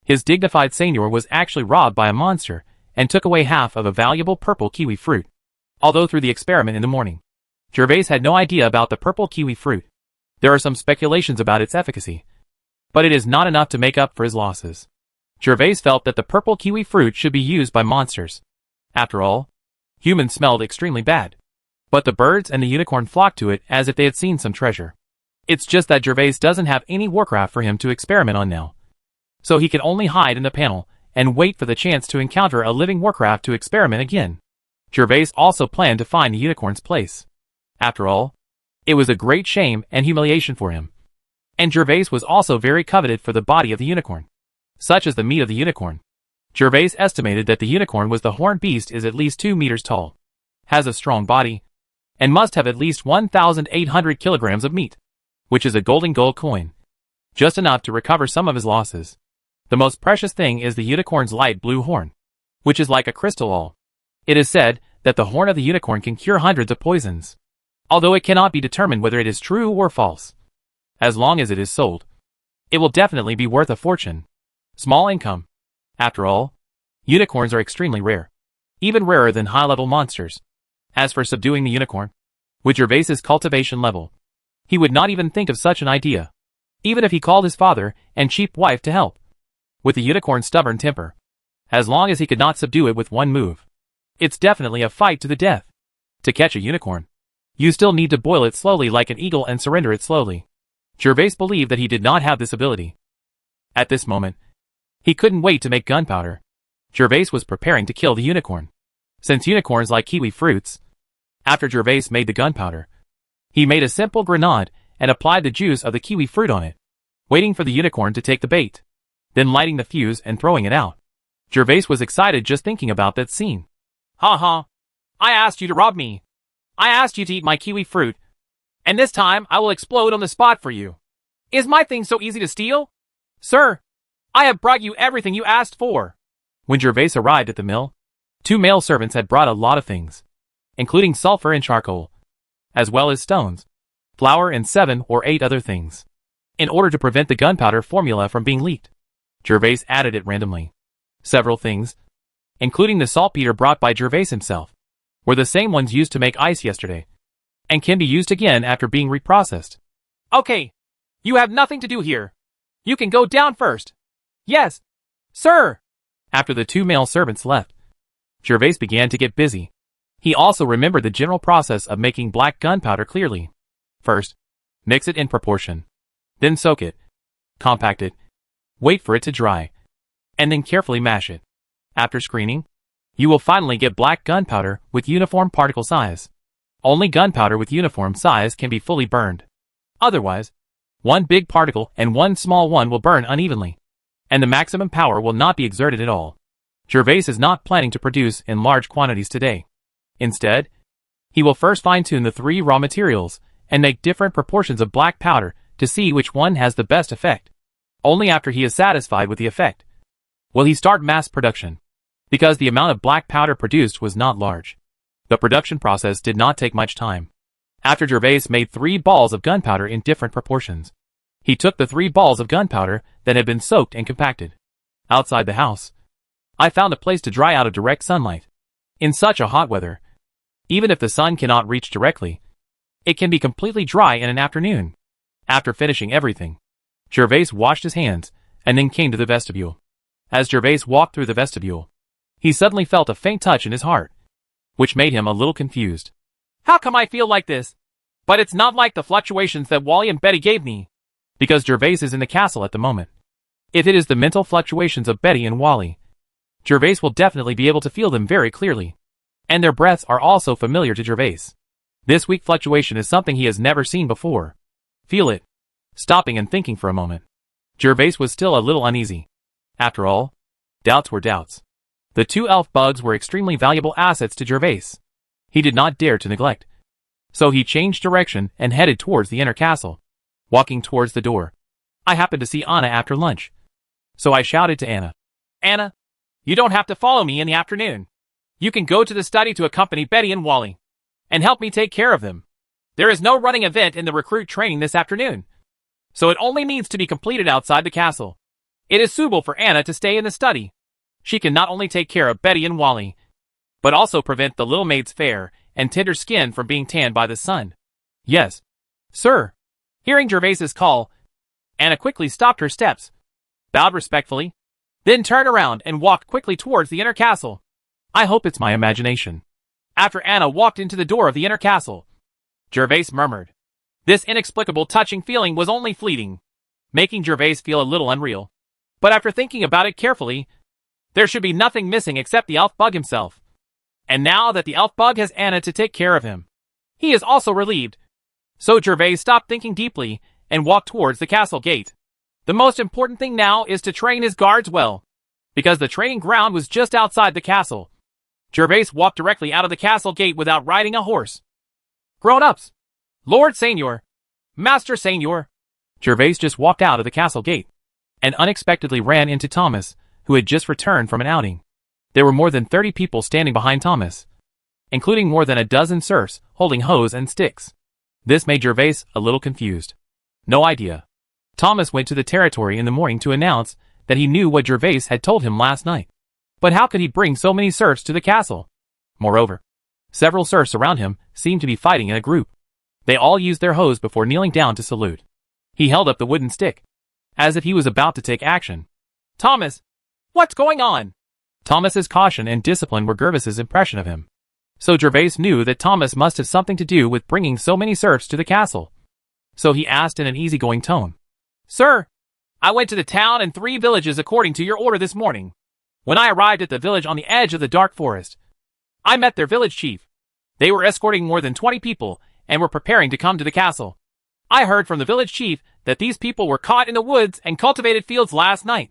His dignified Seignior was actually robbed by a monster and took away half of a valuable purple kiwi fruit. Although through the experiment in the morning, Jervas had no idea about the purple kiwi fruit. There are some speculations about its efficacy, but it is not enough to make up for his losses. Jervas felt that the purple kiwi fruit should be used by monsters. After all, humans smelled extremely bad, but the birds and the unicorn flocked to it as if they had seen some treasure. It's just that Jervas doesn't have any warcraft for him to experiment on now, so he can only hide in the panel and wait for the chance to encounter a living warcraft to experiment again. Jervas also planned to find the unicorn's place. After all, it was a great shame and humiliation for him. And Jervas was also very coveted for the body of the unicorn, such as the meat of the unicorn. Jervas estimated that the unicorn was the horned beast is at least 2 meters tall, has a strong body, and must have at least 1,800 kilograms of meat, which is a golden gold coin, just enough to recover some of his losses. The most precious thing is the unicorn's light blue horn, which is like a crystal ball. It is said that the horn of the unicorn can cure hundreds of poisons, although it cannot be determined whether it is true or false. As long as it is sold, it will definitely be worth a fortune. Small income. After all, unicorns are extremely rare, even rarer than high-level monsters. As for subduing the unicorn, with Jervas's cultivation level, he would not even think of such an idea, even if he called his father and cheap wife to help. With the unicorn's stubborn temper, as long as he could not subdue it with one move, it's definitely a fight to the death. To catch a unicorn, you still need to boil it slowly like an eagle and surrender it slowly. Jervas believed that he did not have this ability. At this moment, he couldn't wait to make gunpowder. Jervas was preparing to kill the unicorn. Since unicorns like kiwi fruits, after Jervas made the gunpowder, he made a simple grenade and applied the juice of the kiwi fruit on it, waiting for the unicorn to take the bait, then lighting the fuse and throwing it out. Jervas was excited just thinking about that scene. Ha ha. I asked you to rob me. I asked you to eat my kiwi fruit, and this time I will explode on the spot for you. Is my thing so easy to steal? Sir, I have brought you everything you asked for. When Jervas arrived at the mill, 2 male servants had brought a lot of things, including sulfur and charcoal, as well as stones, flour and 7 or 8 other things. In order to prevent the gunpowder formula from being leaked, Jervas added it randomly. Several things, including the saltpeter brought by Jervas himself, were the same ones used to make ice yesterday, and can be used again after being reprocessed. Okay, you have nothing to do here. You can go down first. Yes, sir. After the 2 male servants left, Jervas began to get busy. He also remembered the general process of making black gunpowder clearly. First, mix it in proportion. Then soak it, compact it, wait for it to dry, and then carefully mash it. After screening, you will finally get black gunpowder with uniform particle size. Only gunpowder with uniform size can be fully burned. Otherwise, one big particle and one small one will burn unevenly. and the maximum power will not be exerted at all. Jervas is not planning to produce in large quantities today. Instead, he will first fine-tune the 3 raw materials and make different proportions of black powder to see which one has the best effect. Only after he is satisfied with the effect will he start mass production, because the amount of black powder produced was not large. The production process did not take much time. After Jervas made 3 balls of gunpowder in different proportions, he took the 3 balls of gunpowder that had been soaked and compacted. Outside the house, I found a place to dry out of direct sunlight. In such a hot weather, even if the sun cannot reach directly, it can be completely dry in an afternoon. After finishing everything, Jervas washed his hands and then came to the vestibule. As Jervas walked through the vestibule, he suddenly felt a faint touch in his heart, which made him a little confused. How come I feel like this? But it's not like the fluctuations that Wally and Betty gave me. Because Jervas is in the castle at the moment. If it is the mental fluctuations of Betty and Wally, Jervas will definitely be able to feel them very clearly. And their breaths are also familiar to Jervas. This weak fluctuation is something he has never seen before. Feel it. Stopping and thinking for a moment, Jervas was still a little uneasy. After all, doubts were doubts. The 2 elf bugs were extremely valuable assets to Jervas. He did not dare to neglect. So he changed direction and headed towards the inner castle. Walking towards the door, I happened to see Anna after lunch. So I shouted to Anna. Anna, you don't have to follow me in the afternoon. You can go to the study to accompany Betty and Wally, and help me take care of them. There is no running event in the recruit training this afternoon, so it only needs to be completed outside the castle. It is suitable for Anna to stay in the study. She can not only take care of Betty and Wally, but also prevent the little maid's fair and tender skin from being tanned by the sun. Yes, sir. Hearing Jervas's call, Anna quickly stopped her steps, bowed respectfully, then turned around and walked quickly towards the inner castle. I hope it's my imagination. After Anna walked into the door of the inner castle, Jervas murmured. This inexplicable touching feeling was only fleeting, making Jervas feel a little unreal. But after thinking about it carefully, there should be nothing missing except the elf bug himself. And now that the elf bug has Anna to take care of him, he is also relieved. So Jervas stopped thinking deeply and walked towards the castle gate. The most important thing now is to train his guards well, because the training ground was just outside the castle. Jervas walked directly out of the castle gate without riding a horse. Grown-ups! Lord Seignior! Master Seignior! Jervas just walked out of the castle gate and unexpectedly ran into Thomas, who had just returned from an outing. There were more than 30 people standing behind Thomas, including more than a dozen serfs holding hoes and sticks. This made Jervas a little confused. No idea. Thomas went to the territory in the morning to announce that he knew what Jervas had told him last night. But how could he bring so many serfs to the castle? Moreover, several serfs around him seemed to be fighting in a group. They all used their hoes before kneeling down to salute. He held up the wooden stick, as if he was about to take action. Thomas, what's going on? Thomas's caution and discipline were Jervas's impression of him. So Jervas knew that Thomas must have something to do with bringing so many serfs to the castle. So he asked in an easygoing tone. Sir, I went to the town and 3 villages according to your order this morning. When I arrived at the village on the edge of the dark forest, I met their village chief. They were escorting more than 20 people and were preparing to come to the castle. I heard from the village chief that these people were caught in the woods and cultivated fields last night.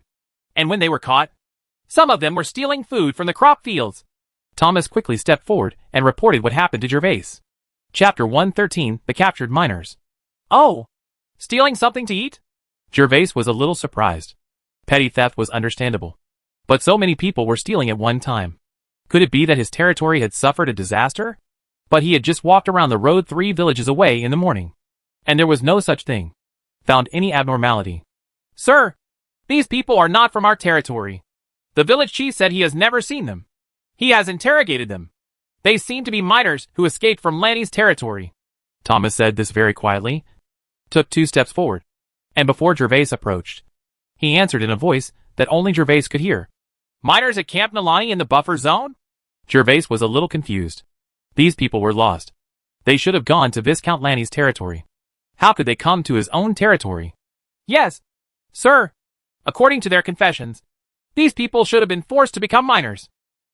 And when they were caught, some of them were stealing food from the crop fields. Thomas quickly stepped forward and reported what happened to Jervas. Chapter 113, The Captured Miners. Oh, stealing something to eat? Jervas was a little surprised. Petty theft was understandable. But so many people were stealing at one time. Could it be that his territory had suffered a disaster? But he had just walked around the road 3 villages away in the morning, and there was no such thing found any abnormality. Sir, these people are not from our territory. The village chief said he has never seen them. He has interrogated them. They seem to be miners who escaped from Lanny's territory. Thomas said this very quietly, took 2 steps forward, and before Jervas approached, he answered in a voice that only Jervas could hear. Miners at Camp Lanny in the buffer zone? Jervas was a little confused. These people were lost. They should have gone to Viscount Lanny's territory. How could they come to his own territory? Yes, sir. According to their confessions, these people should have been forced to become miners.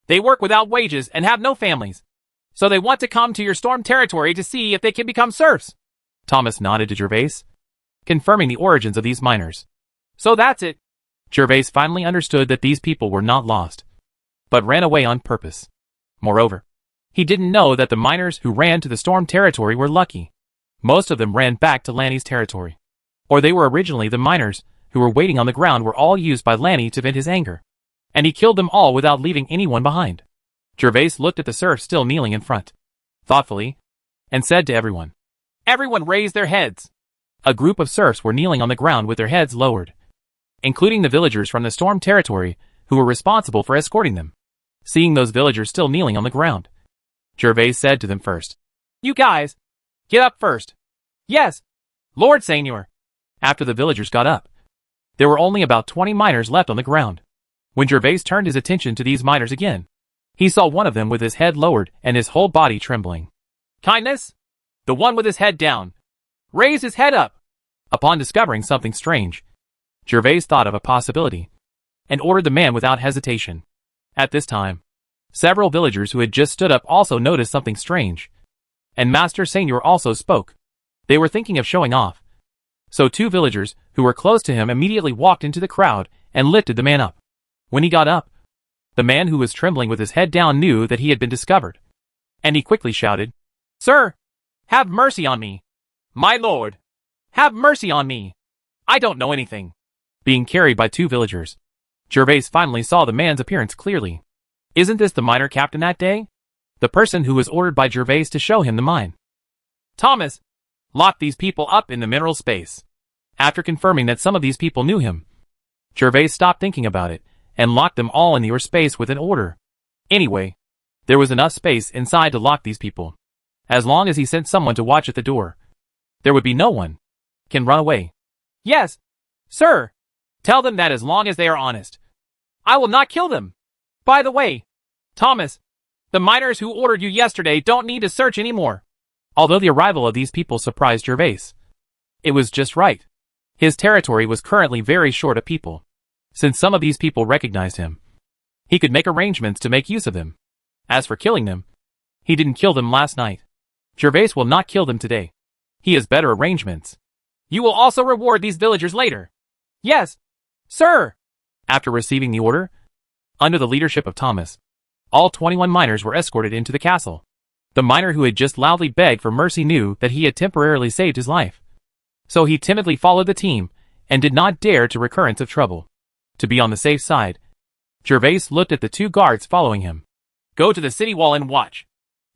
They work without wages and have no families. So they want to come to your stormed territory to see if they can become serfs. Thomas nodded to Jervas, confirming the origins of these miners. So that's it. Jervas finally understood that these people were not lost, but ran away on purpose. Moreover, he didn't know that the miners who ran to the storm territory were lucky. Most of them ran back to Lanny's territory. Or they were originally the miners who were waiting on the ground were all used by Lanny to vent his anger. And he killed them all without leaving anyone behind. Jervas looked at the serfs still kneeling in front, thoughtfully, and said to everyone, "Everyone raise their heads." A group of serfs were kneeling on the ground with their heads lowered, including the villagers from the storm territory who were responsible for escorting them. Seeing those villagers still kneeling on the ground, Jervas said to them first, "You guys, get up first." "Yes, Lord Seignior." After the villagers got up, there were only about 20 miners left on the ground. When Jervas turned his attention to these miners again, he saw one of them with his head lowered and his whole body trembling. "Kindness? The one with his head down. Raise his head up." Upon discovering something strange, Jervas thought of a possibility and ordered the man without hesitation. At this time, several villagers who had just stood up also noticed something strange, and Master Seignior also spoke. They were thinking of showing off. So 2 villagers who were close to him immediately walked into the crowd and lifted the man up. When he got up, the man who was trembling with his head down knew that he had been discovered, and he quickly shouted, "Sir, have mercy on me. My lord, have mercy on me. I don't know anything." Being carried by 2 villagers, Jervas finally saw the man's appearance clearly. Isn't this the miner captain that day? The person who was ordered by Jervas to show him the mine. "Thomas, lock these people up in the mineral space." After confirming that some of these people knew him, Jervas stopped thinking about it and locked them all in your space with an order. Anyway, there was enough space inside to lock these people. As long as he sent someone to watch at the door, there would be no one can run away. "Yes, sir. Tell them that as long as they are honest, I will not kill them. By the way, Thomas, the miners who ordered you yesterday don't need to search anymore." Although the arrival of these people surprised Jervas, it was just right. His territory was currently very short of people. Since some of these people recognized him, he could make arrangements to make use of them. As for killing them, he didn't kill them last night. Jervas will not kill them today. He has better arrangements. "You will also reward these villagers later." "Yes, sir." After receiving the order, under the leadership of Thomas, all 21 miners were escorted into the castle. The miner who had just loudly begged for mercy knew that he had temporarily saved his life. So he timidly followed the team and did not dare to recurrence of trouble. To be on the safe side, Jervas looked at the 2 guards following him. "Go to the city wall and watch.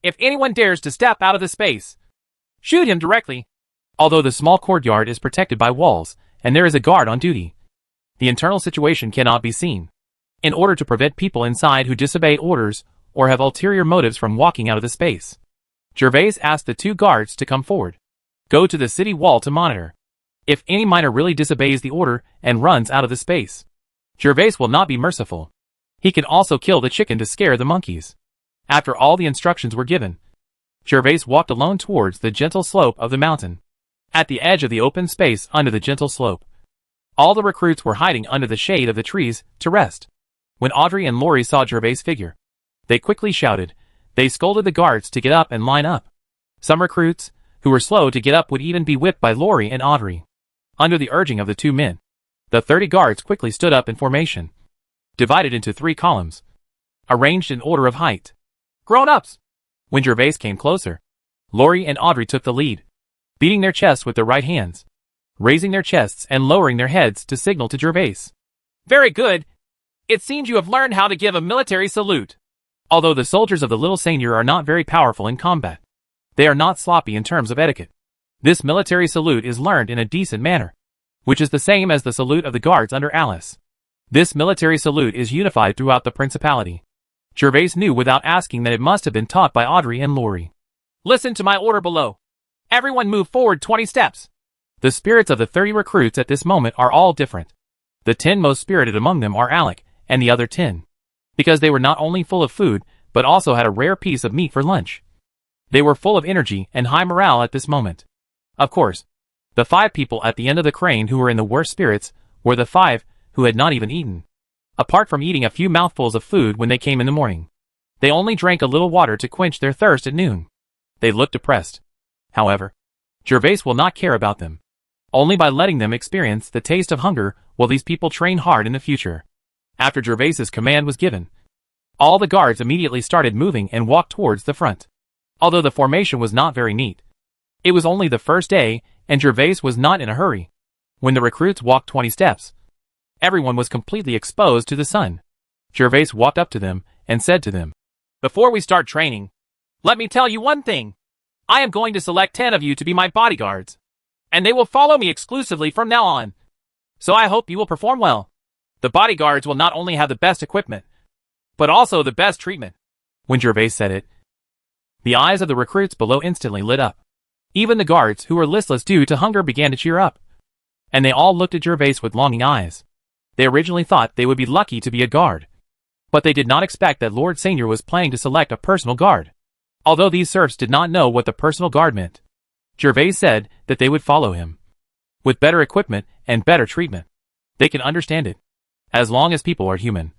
If anyone dares to step out of the space, shoot him directly." Although the small courtyard is protected by walls and there is a guard on duty, the internal situation cannot be seen. In order to prevent people inside who disobey orders or have ulterior motives from walking out of the space, Jervas asked the 2 guards to come forward. Go to the city wall to monitor. If any miner really disobeys the order and runs out of the space, Jervas will not be merciful. He can also kill the chicken to scare the monkeys. After all the instructions were given, Jervas walked alone towards the gentle slope of the mountain. At the edge of the open space under the gentle slope, all the recruits were hiding under the shade of the trees to rest. When Audrey and Laurie saw Jervas' figure, they quickly shouted. They scolded the guards to get up and line up. Some recruits, who were slow to get up, would even be whipped by Laurie and Audrey. Under the urging of the 2 men, the 30 guards quickly stood up in formation, divided into 3 columns, arranged in order of height. "Grown-ups!" When Jervas came closer, Laurie and Audrey took the lead, beating their chests with their right hands, raising their chests and lowering their heads to signal to Jervas. "Very good. It seems you have learned how to give a military salute." Although the soldiers of the little Seignior are not very powerful in combat, they are not sloppy in terms of etiquette. This military salute is learned in a decent manner, which is the same as the salute of the guards under Alice. This military salute is unified throughout the principality. Jervas knew without asking that it must have been taught by Audrey and Laurie. "Listen to my order below. Everyone move forward 20 steps. The spirits of the 30 recruits at this moment are all different. The 10 most spirited among them are Alec and the other 10, because they were not only full of food, but also had a rare piece of meat for lunch. They were full of energy and high morale at this moment. Of course, the 5 people at the end of the crane who were in the worst spirits were the 5 who had not even eaten. Apart from eating a few mouthfuls of food when they came in the morning, they only drank a little water to quench their thirst at noon. They looked depressed. However, Jervas will not care about them. Only by letting them experience the taste of hunger Will these people train hard in the future? After Jervas's command was given, all the guards immediately started moving and walked towards the front. Although the formation was not very neat, it was only the first day, and Jervas was not in a hurry. When the recruits walked 20 steps, everyone was completely exposed to the sun. Jervas walked up to them and said to them, "Before we start training, let me tell you one thing. I am going to select 10 of you to be my bodyguards, and they will follow me exclusively from now on. So I hope you will perform well. The bodyguards will not only have the best equipment, but also the best treatment." When Jervas said it, the eyes of the recruits below instantly lit up. Even the guards who were listless due to hunger began to cheer up, and they all looked at Jervas with longing eyes. They originally thought they would be lucky to be a guard, but they did not expect that Lord Seignior was planning to select a personal guard. Although these serfs did not know what the personal guard meant, Jervas said that they would follow him. With better equipment and better treatment, they can understand it. As long as people are human,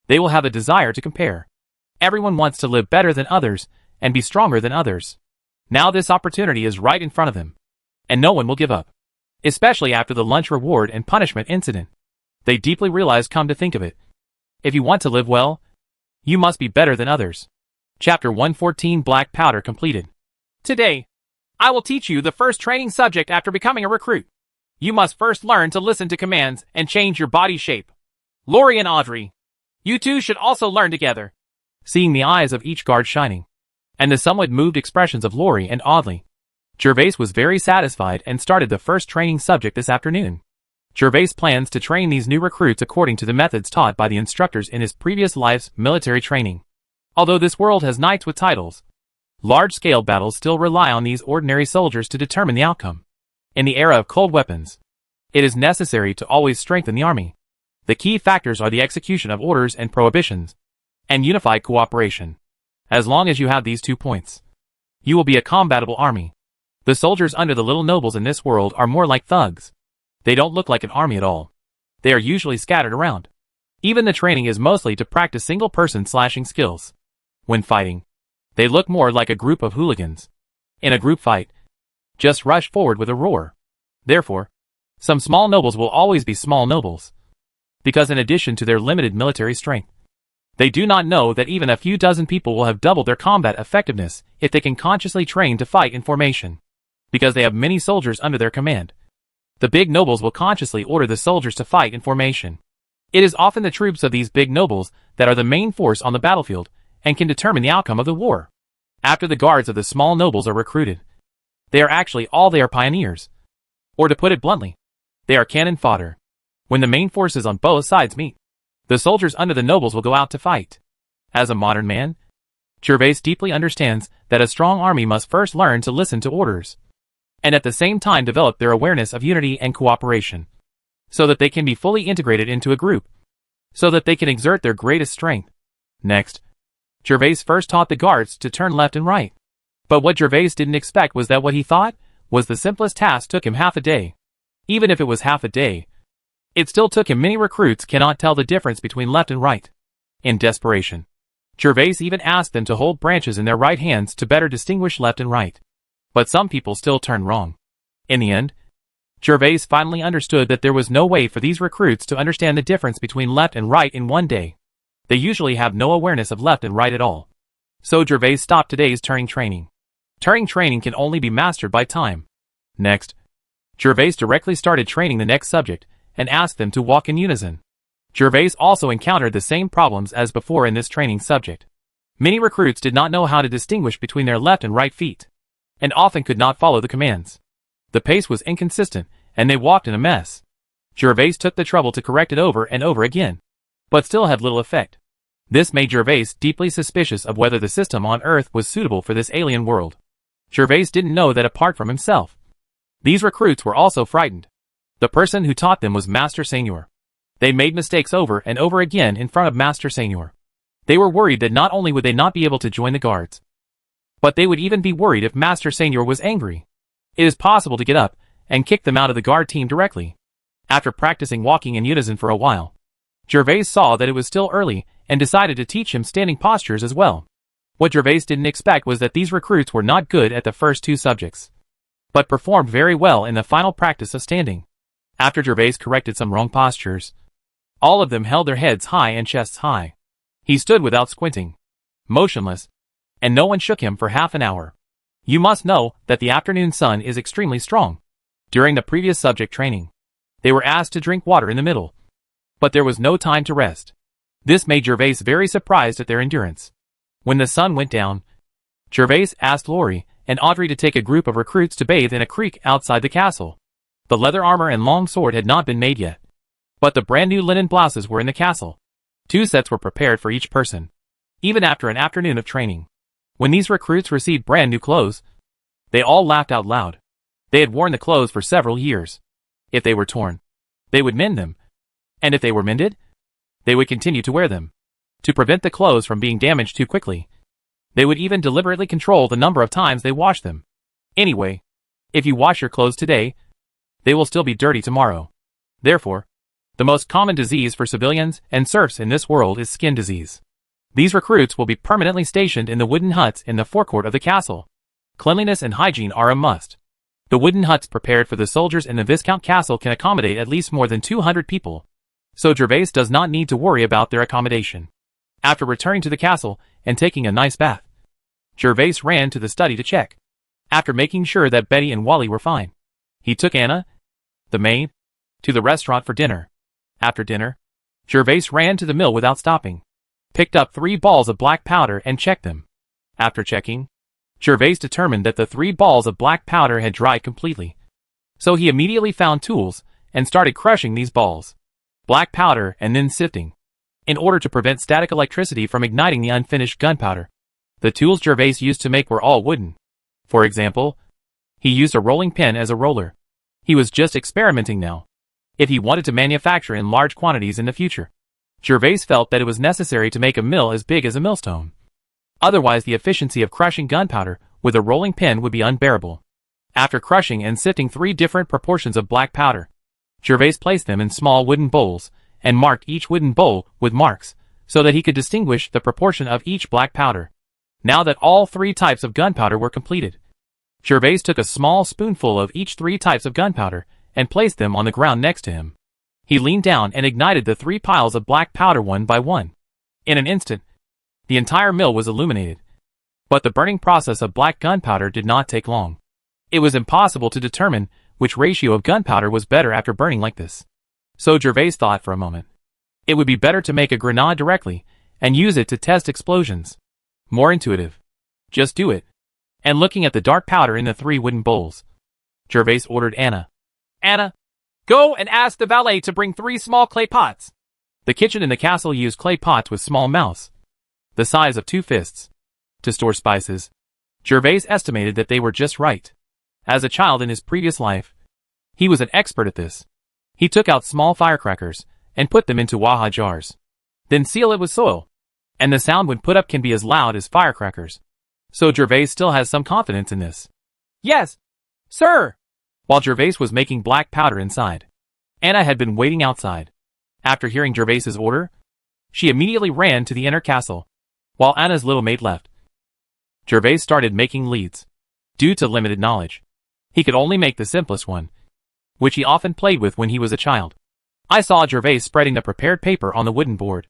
they will have a desire to compare. Everyone wants to live better than others and be stronger than others. Now this opportunity is right in front of them, and no one will give up. Especially after the lunch reward and punishment incident. They deeply realize, come to think of it, if you want to live well, you must be better than others. Chapter 114 Black Powder completed. Today, I will teach you the first training subject after becoming a recruit. You must first learn to listen to commands and change your body shape. Lori and Audrey, you two should also learn together. Seeing the eyes of each guard shining, and the somewhat moved expressions of Lori and Audley, Jervas was very satisfied and started the first training subject this afternoon. Jervas plans to train these new recruits according to the methods taught by the instructors in his previous life's military training. Although this world has knights with titles, large-scale battles still rely on these ordinary soldiers to determine the outcome. In the era of cold weapons, it is necessary to always strengthen the army. The key factors are the execution of orders and prohibitions, and unified cooperation. As long as you have these 2 points, you will be a combatable army. The soldiers under the little nobles in this world are more like thugs. They don't look like an army at all. They are usually scattered around. Even the training is mostly to practice single-person slashing skills. When fighting, they look more like a group of hooligans. In a group fight, just rush forward with a roar. Therefore, some small nobles will always be small nobles, because in addition to their limited military strength, they do not know that even a few dozen people will have doubled their combat effectiveness if they can consciously train to fight in formation. Because they have many soldiers under their command, the big nobles will consciously order the soldiers to fight in formation. It is often the troops of these big nobles that are the main force on the battlefield and can determine the outcome of the war. After the guards of the small nobles are recruited, they are pioneers. Or to put it bluntly, they are cannon fodder. When the main forces on both sides meet, the soldiers under the nobles will go out to fight. As a modern man, Jervas deeply understands that a strong army must first learn to listen to orders, and at the same time develop their awareness of unity and cooperation, so that they can be fully integrated into a group, so that they can exert their greatest strength. Next, Jervas first taught the guards to turn left and right. But what Jervas didn't expect was that what he thought was the simplest task took him half a day. Even if it was half a day, it still took him. Many recruits cannot tell the difference between left and right. In desperation, Jervas even asked them to hold branches in their right hands to better distinguish left and right. But some people still turn wrong. In the end, Jervas finally understood that there was no way for these recruits to understand the difference between left and right in one day. They usually have no awareness of left and right at all. So Jervas stopped today's turning training. Turning training can only be mastered by time. Next, Jervas directly started training the next subject, and asked them to walk in unison. Jervas also encountered the same problems as before in this training subject. Many recruits did not know how to distinguish between their left and right feet, and often could not follow the commands. The pace was inconsistent, and they walked in a mess. Jervas took the trouble to correct it over and over again, but still had little effect. This made Jervas deeply suspicious of whether the system on Earth was suitable for this alien world. Jervas didn't know that apart from himself, these recruits were also frightened. The person who taught them was Master Seignior. They made mistakes over and over again in front of Master Seignior. They were worried that not only would they not be able to join the guards, but they would even be worried if Master Seignior was angry. It is possible to get up and kick them out of the guard team directly. After practicing walking in unison for a while, Jervas saw that it was still early and decided to teach him standing postures as well. What Jervas didn't expect was that these recruits were not good at the first 2 subjects, but performed very well in the final practice of standing. After Gervais corrected some wrong postures, all of them held their heads high and chests high. He stood without squinting, motionless, and no one shook him for half an hour. You must know that the afternoon sun is extremely strong. During the previous subject training, they were asked to drink water in the middle, but there was no time to rest. This made Gervais very surprised at their endurance. When the sun went down, Gervais asked Laurie and Audrey to take a group of recruits to bathe in a creek outside the castle. The leather armor and long sword had not been made yet, but the brand new linen blouses were in the castle. 2 sets were prepared for each person, even after an afternoon of training. When these recruits received brand new clothes, they all laughed out loud. They had worn the clothes for several years. If they were torn, they would mend them, and if they were mended, they would continue to wear them. To prevent the clothes from being damaged too quickly, they would even deliberately control the number of times they washed them. Anyway, if you wash your clothes today, they will still be dirty tomorrow. Therefore, the most common disease for civilians and serfs in this world is skin disease. These recruits will be permanently stationed in the wooden huts in the forecourt of the castle. Cleanliness and hygiene are a must. The wooden huts prepared for the soldiers in the Viscount Castle can accommodate at least more than 200 people, so Gervais does not need to worry about their accommodation. After returning to the castle and taking a nice bath, Gervais ran to the study to check. After making sure that Betty and Wally were fine, he took Anna, the maid, to the restaurant for dinner. After dinner, Gervais ran to the mill without stopping, picked up 3 balls of black powder and checked them. After checking, Gervais determined that the 3 balls of black powder had dried completely. So he immediately found tools and started crushing these balls, black powder, and then sifting, in order to prevent static electricity from igniting the unfinished gunpowder. The tools Gervais used to make were all wooden. For example, he used a rolling pin as a roller. He was just experimenting now. If he wanted to manufacture in large quantities in the future, Gervais felt that it was necessary to make a mill as big as a millstone. Otherwise, the efficiency of crushing gunpowder with a rolling pin would be unbearable. After crushing and sifting 3 different proportions of black powder, Gervais placed them in small wooden bowls and marked each wooden bowl with marks so that he could distinguish the proportion of each black powder. Now that all 3 types of gunpowder were completed, Gervais took a small spoonful of each 3 types of gunpowder and placed them on the ground next to him. He leaned down and ignited the 3 piles of black powder one by one. In an instant, the entire mill was illuminated. But the burning process of black gunpowder did not take long. It was impossible to determine which ratio of gunpowder was better after burning like this. So Gervais thought for a moment. It would be better to make a grenade directly and use it to test explosions. More intuitive. Just do it. And looking at the dark powder in the 3 wooden bowls, Gervais ordered Anna. Anna, go and ask the valet to bring 3 small clay pots. The kitchen in the castle used clay pots with small mouths, the size of 2 fists, to store spices. Gervais estimated that they were just right. As a child in his previous life, he was an expert at this. He took out small firecrackers and put them into waha jars. Then seal it with soil, and the sound when put up can be as loud as firecrackers. So Gervais still has some confidence in this. Yes, sir. While Gervais was making black powder inside, Anna had been waiting outside. After hearing Gervais's order, she immediately ran to the inner castle, while Anna's little maid left. Gervais started making leads. Due to limited knowledge, he could only make the simplest one, which he often played with when he was a child. I saw Gervais spreading the prepared paper on the wooden board,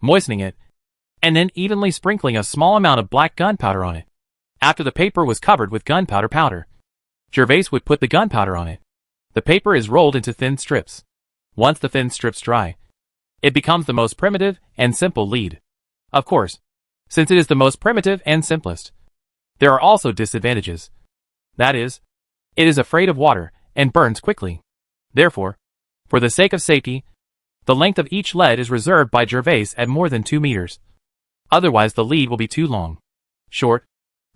moistening it, and then evenly sprinkling a small amount of black gunpowder on it. After the paper was covered with gunpowder powder, Gervais would put the gunpowder on it. The paper is rolled into thin strips. Once the thin strips dry, it becomes the most primitive and simple lead. Of course, since it is the most primitive and simplest, there are also disadvantages. That is, it is afraid of water and burns quickly. Therefore, for the sake of safety, the length of each lead is reserved by Gervais at more than 2 meters. Otherwise the lead will be too long. Short,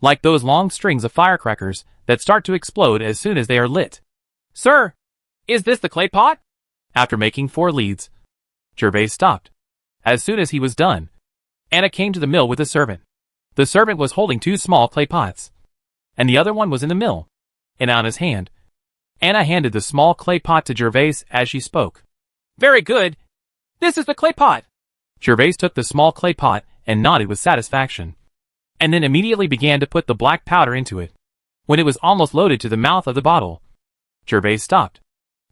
like those long strings of firecrackers that start to explode as soon as they are lit. Sir, is this the clay pot? After making 4 leads, Gervais stopped. As soon as he was done, Anna came to the mill with a servant. The servant was holding 2 small clay pots, and the other one was in the mill. In Anna's hand, Anna handed the small clay pot to Gervais as she spoke. Very good. This is the clay pot. Gervais took the small clay pot and nodded with satisfaction, and then immediately began to put the black powder into it. When it was almost loaded to the mouth of the bottle, Gervais stopped.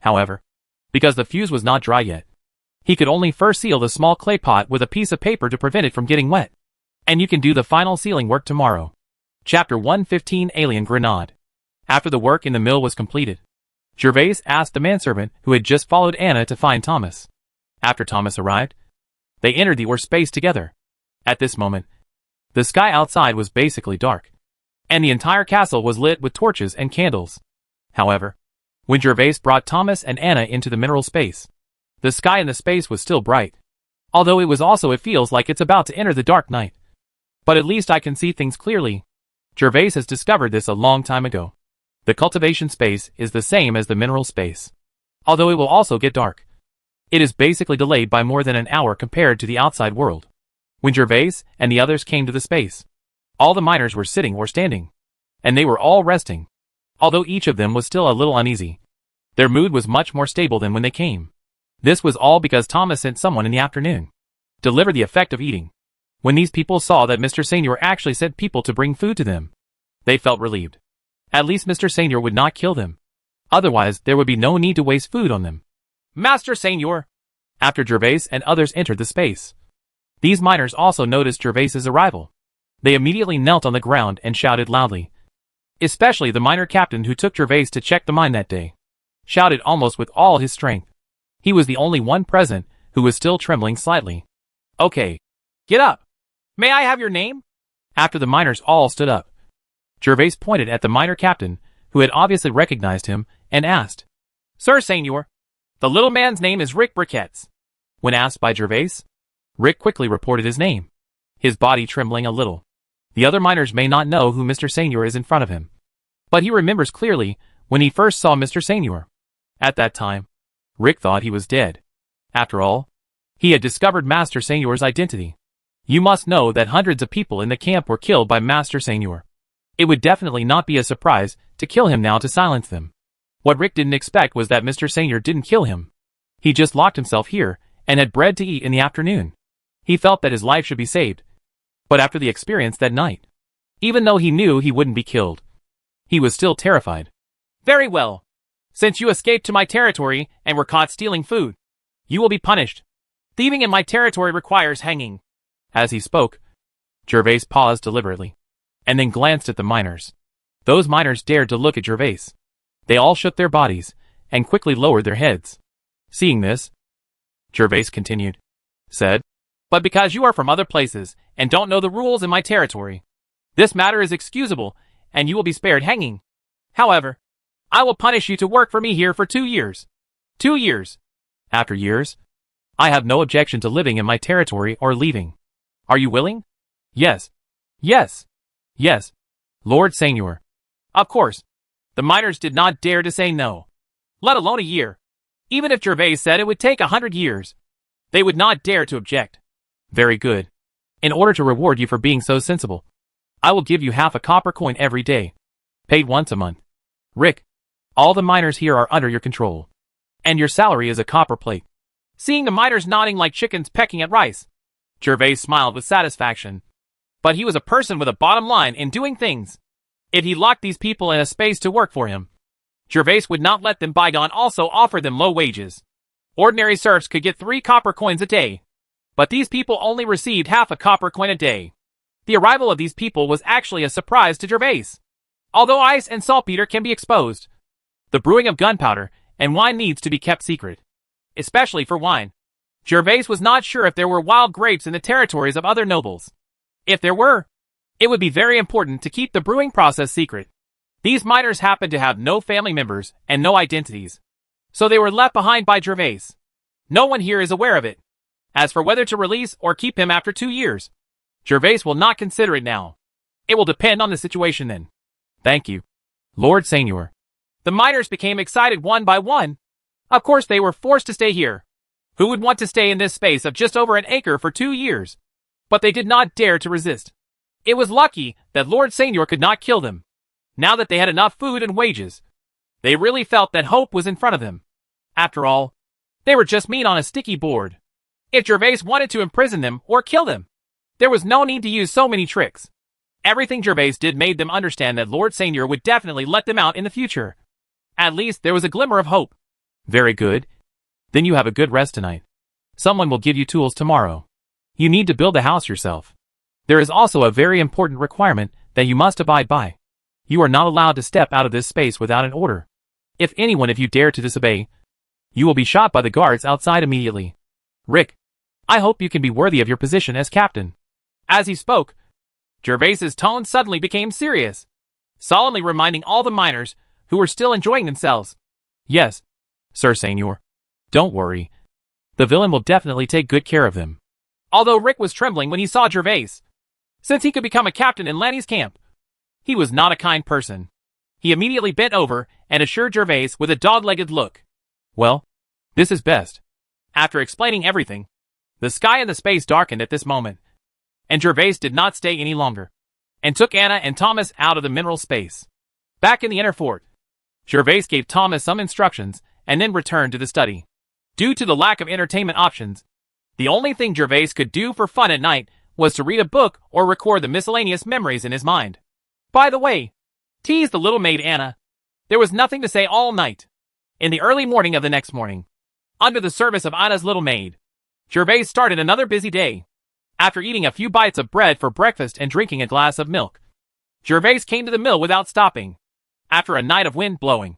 However, because the fuse was not dry yet. He could only first seal the small clay pot with a piece of paper to prevent it from getting wet. And you can do the final sealing work tomorrow. Chapter 115 Alien Grenade. After the work in the mill was completed, Jervas asked the manservant who had just followed Anna to find Thomas. After Thomas arrived, they entered the ore space together. At this moment, the sky outside was basically dark, and the entire castle was lit with torches and candles. However, when Jervas brought Thomas and Anna into the mineral space, the sky in the space was still bright. Although it feels like it's about to enter the dark night. But at least I can see things clearly. Jervas has discovered this a long time ago. The cultivation space is the same as the mineral space, although it will also get dark. It is basically delayed by more than an hour compared to the outside world. When Jervas and the others came to the space, all the miners were sitting or standing, and they were all resting. Although each of them was still a little uneasy, their mood was much more stable than when they came. This was all because Thomas sent someone in the afternoon deliver the effect of eating. When these people saw that Mr. Seignior actually sent people to bring food to them, they felt relieved. At least Mr. Seignior would not kill them. Otherwise, there would be no need to waste food on them. Master Seignior. After Jervas and others entered the space, these miners also noticed Jervas's arrival. They immediately knelt on the ground and shouted loudly. Especially the miner captain who took Jervas to check the mine that day. Shouted almost with all his strength. He was the only one present who was still trembling slightly. Okay. Get up. May I have your name? After the miners all stood up, Jervas pointed at the miner captain, who had obviously recognized him, and asked, Sir Seignior, the little man's name is Rick Briquettes. When asked by Jervas, Rick quickly reported his name, his body trembling a little. The other miners may not know who Mr. Seignior is in front of him, but he remembers clearly when he first saw Mr. Seignior. At that time, Rick thought he was dead. After all, he had discovered Master Seignior's identity. You must know that hundreds of people in the camp were killed by Master Seignior. It would definitely not be a surprise to kill him now to silence them. What Rick didn't expect was that Mr. Seignior didn't kill him. He just locked himself here and had bread to eat in the afternoon. He felt that his life should be saved. But after the experience that night, even though he knew he wouldn't be killed, he was still terrified. Very well. Since you escaped to my territory and were caught stealing food, you will be punished. Thieving in my territory requires hanging. As he spoke, Jervas paused deliberately, and then glanced at the miners. Those miners dared to look at Jervas. They all shook their bodies, and quickly lowered their heads. Seeing this, Jervas continued, said, But because you are from other places, and don't know the rules in my territory, this matter is excusable, and you will be spared hanging. However, I will punish you to work for me here for 2 years. 2 years. After years, I have no objection to living in my territory or leaving. Are you willing? Yes. Yes. Yes. Lord Seignior. Of course. The miners did not dare to say no. Let alone a year. Even if Jervas said it would take 100 years, they would not dare to object. Very good. In order to reward you for being so sensible, I will give you half a copper coin every day, paid once a month. Rick, all the miners here are under your control, and your salary is a copper plate. Seeing the miners nodding like chickens pecking at rice, Jervas smiled with satisfaction. But he was a person with a bottom line in doing things. If he locked these people in a space to work for him, Jervas would not let them bygone also offer them low wages. Ordinary serfs could get 3 copper coins a day, but these people only received half a copper coin a day. The arrival of these people was actually a surprise to Jervas. Although ice and saltpeter can be exposed, the brewing of gunpowder and wine needs to be kept secret. Especially for wine. Jervas was not sure if there were wild grapes in the territories of other nobles. If there were, it would be very important to keep the brewing process secret. These miners happened to have no family members and no identities, so they were left behind by Jervas. No one here is aware of it. As for whether to release or keep him after 2 years, Jervas will not consider it now. It will depend on the situation then. Thank you, Lord Seignior. The miners became excited one by one. Of course they were forced to stay here. Who would want to stay in this space of just over an acre for 2 years? But they did not dare to resist. It was lucky that Lord Seignior could not kill them. Now that they had enough food and wages, they really felt that hope was in front of them. After all, they were just meat on a sticky board. If Jervas wanted to imprison them or kill them, there was no need to use so many tricks. Everything Jervas did made them understand that Lord Seignior would definitely let them out in the future. At least there was a glimmer of hope. Very good. Then you have a good rest tonight. Someone will give you tools tomorrow. You need to build a house yourself. There is also a very important requirement that you must abide by. You are not allowed to step out of this space without an order. If you dare to disobey, you will be shot by the guards outside immediately. Rick, I hope you can be worthy of your position as captain." As he spoke, Jervas's tone suddenly became serious, solemnly reminding all the miners who were still enjoying themselves. "Yes, Sir Seignior. Don't worry. The villain will definitely take good care of them." Although Rick was trembling when he saw Jervas, since he could become a captain in Lanny's camp, he was not a kind person. He immediately bent over and assured Jervas with a dog-legged look. "Well, this is best." After explaining everything, the sky and the space darkened at this moment, and Jervas did not stay any longer, and took Anna and Thomas out of the mineral space. Back in the inner fort, Jervas gave Thomas some instructions and then returned to the study. Due to the lack of entertainment options, the only thing Jervas could do for fun at night was to read a book or record the miscellaneous memories in his mind. By the way, teased the little maid Anna, there was nothing to say all night. In the early morning of the next morning, under the service of Anna's little maid, Jervas started another busy day. After eating a few bites of bread for breakfast and drinking a glass of milk, Jervas came to the mill without stopping. After a night of wind blowing,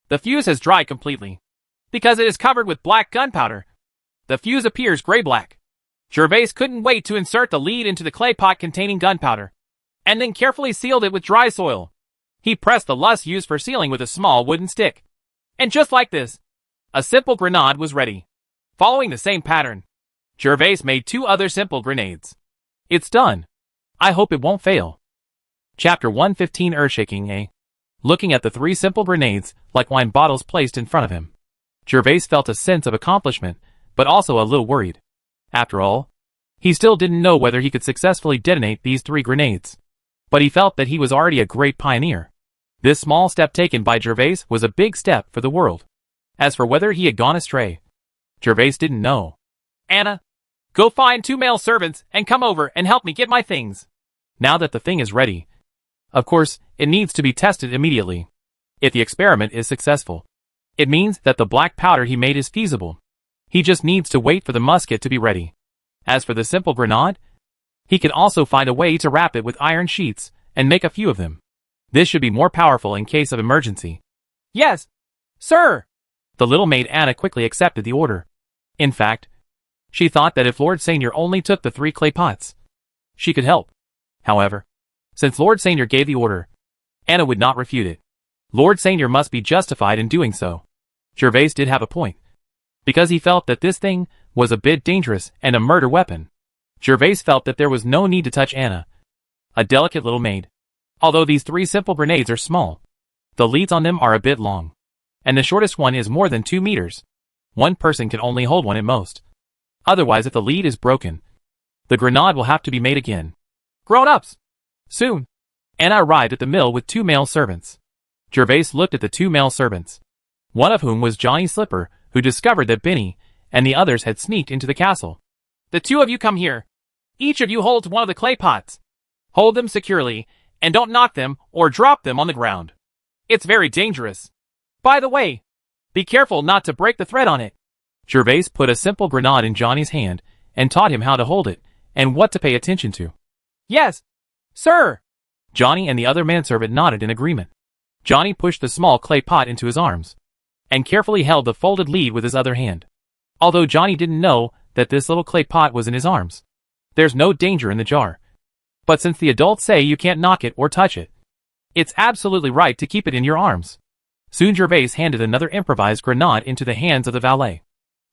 the fuse has dried completely. Because it is covered with black gunpowder, the fuse appears gray-black. Jervas couldn't wait to insert the lead into the clay pot containing gunpowder, and then carefully sealed it with dry soil. He pressed the luss used for sealing with a small wooden stick. And just like this, a simple grenade was ready. Following the same pattern, Jervas made 2 other simple grenades. "It's done. I hope it won't fail." Chapter 115 Earthshaking. Looking at the 3 simple grenades, like wine bottles placed in front of him, Jervas felt a sense of accomplishment, but also a little worried. After all, he still didn't know whether he could successfully detonate these 3 grenades. But he felt that he was already a great pioneer. This small step taken by Jervas was a big step for the world. As for whether he had gone astray, Jervas didn't know. "Anna, go find 2 male servants and come over and help me get my things." Now that the thing is ready, of course, it needs to be tested immediately. If the experiment is successful, it means that the black powder he made is feasible. He just needs to wait for the musket to be ready. As for the simple grenade, he can also find a way to wrap it with iron sheets and make a few of them. This should be more powerful in case of emergency. "Yes, sir." The little maid Anna quickly accepted the order. In fact, she thought that if Lord Seignior only took the 3 clay pots, she could help. However, since Lord Seignior gave the order, Anna would not refute it. Lord Seignior must be justified in doing so. Jervas did have a point, because he felt that this thing was a bit dangerous and a murder weapon. Jervas felt that there was no need to touch Anna, a delicate little maid. Although these 3 simple grenades are small, the leads on them are a bit long, and the shortest one is more than 2 meters. One person can only hold one at most. Otherwise, if the lead is broken, the grenade will have to be made again. "Grown-ups." Soon, Anna arrived at the mill with 2 male servants. Jervas looked at the 2 male servants, one of whom was Johnny Slipper, who discovered that Benny and the others had sneaked into the castle. "The 2 of you come here. Each of you holds one of the clay pots. Hold them securely, and don't knock them or drop them on the ground. It's very dangerous. By the way, be careful not to break the thread on it." Jervas put a simple grenade in Johnny's hand and taught him how to hold it and what to pay attention to. "Yes, sir." Johnny and the other manservant nodded in agreement. Johnny pushed the small clay pot into his arms and carefully held the folded lead with his other hand. Although Johnny didn't know that this little clay pot was in his arms, there's no danger in the jar. But since the adults say you can't knock it or touch it, it's absolutely right to keep it in your arms. Soon Jervas handed another improvised grenade into the hands of the valet.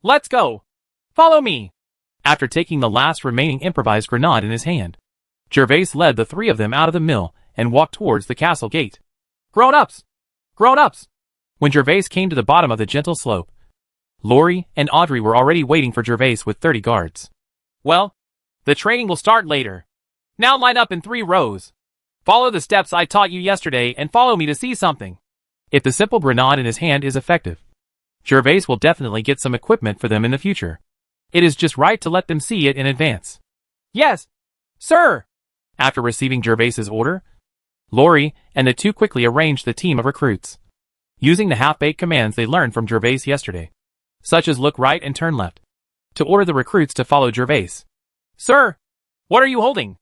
"Let's go. Follow me." After taking the last remaining improvised grenade in his hand, Jervas led the 3 of them out of the mill and walked towards the castle gate. "Grown-ups! Grown-ups!" When Jervas came to the bottom of the gentle slope, Lori and Audrey were already waiting for Jervas with 30 guards. "Well, the training will start later. Now line up in 3 rows. Follow the steps I taught you yesterday and follow me to see something." If the simple grenade in his hand is effective, Jervas will definitely get some equipment for them in the future. It is just right to let them see it in advance. "Yes, sir." After receiving Jervas's order, Lori and the 2 quickly arranged the team of recruits, using the half-baked commands they learned from Jervas yesterday. such as look right and turn left, to order the recruits to follow Jervas. Sir, what are you holding?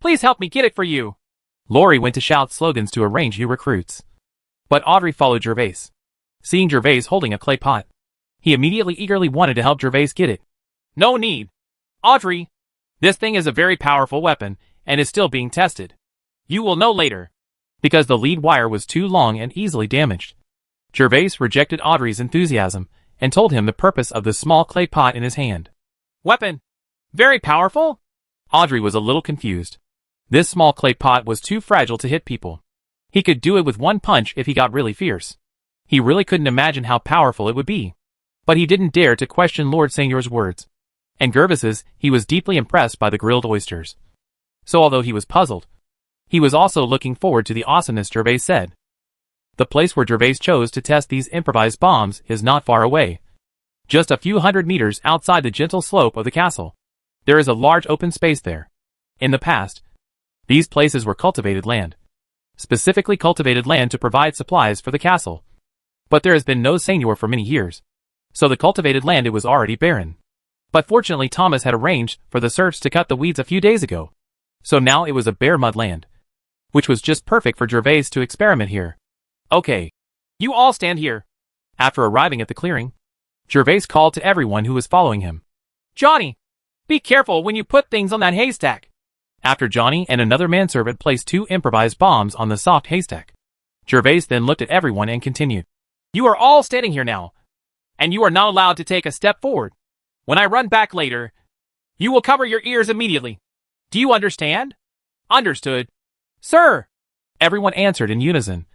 Please help me get it for you. Laurie went to shout slogans to arrange new recruits. But Audrey followed Jervas. Seeing Jervas holding a clay pot, he immediately eagerly wanted to help Jervas get it. No need. Audrey, this thing is a very powerful weapon and is still being tested. You will know later. Because the lead wire was too long and easily damaged. Jervas rejected Audrey's enthusiasm and told him the purpose of the small clay pot in his hand. Weapon? Very powerful? Audrey was a little confused. This small clay pot was too fragile to hit people. He could do it with one punch if he got really fierce. He really couldn't imagine how powerful it would be. But he didn't dare to question Lord Seignior's words. And Jervas's, he was deeply impressed by the grilled oysters. So although he was puzzled, he was also looking forward to the awesomeness Jervas said. The place where Jervas chose to test these improvised bombs is not far away. Just a few hundred meters outside the gentle slope of the castle. There is a large open space there. In the past, these places were cultivated land. Specifically cultivated land to provide supplies for the castle. But there has been no Seigneur for many years. So the cultivated land it was already barren. But fortunately Thomas had arranged for the serfs to cut the weeds a few days ago. So now it was a bare mud land. Which was just perfect for Jervas to experiment here. Okay. You all stand here. After arriving at the clearing, Jervas called to everyone who was following him. Johnny, be careful when you put things on that haystack. After Johnny and another manservant placed 2 improvised bombs on the soft haystack, Jervas then looked at everyone and continued. You are all standing here now. And you are not allowed to take a step forward. When I run back later, you will cover your ears immediately. Do you understand? Understood. Sir! Everyone answered in unison.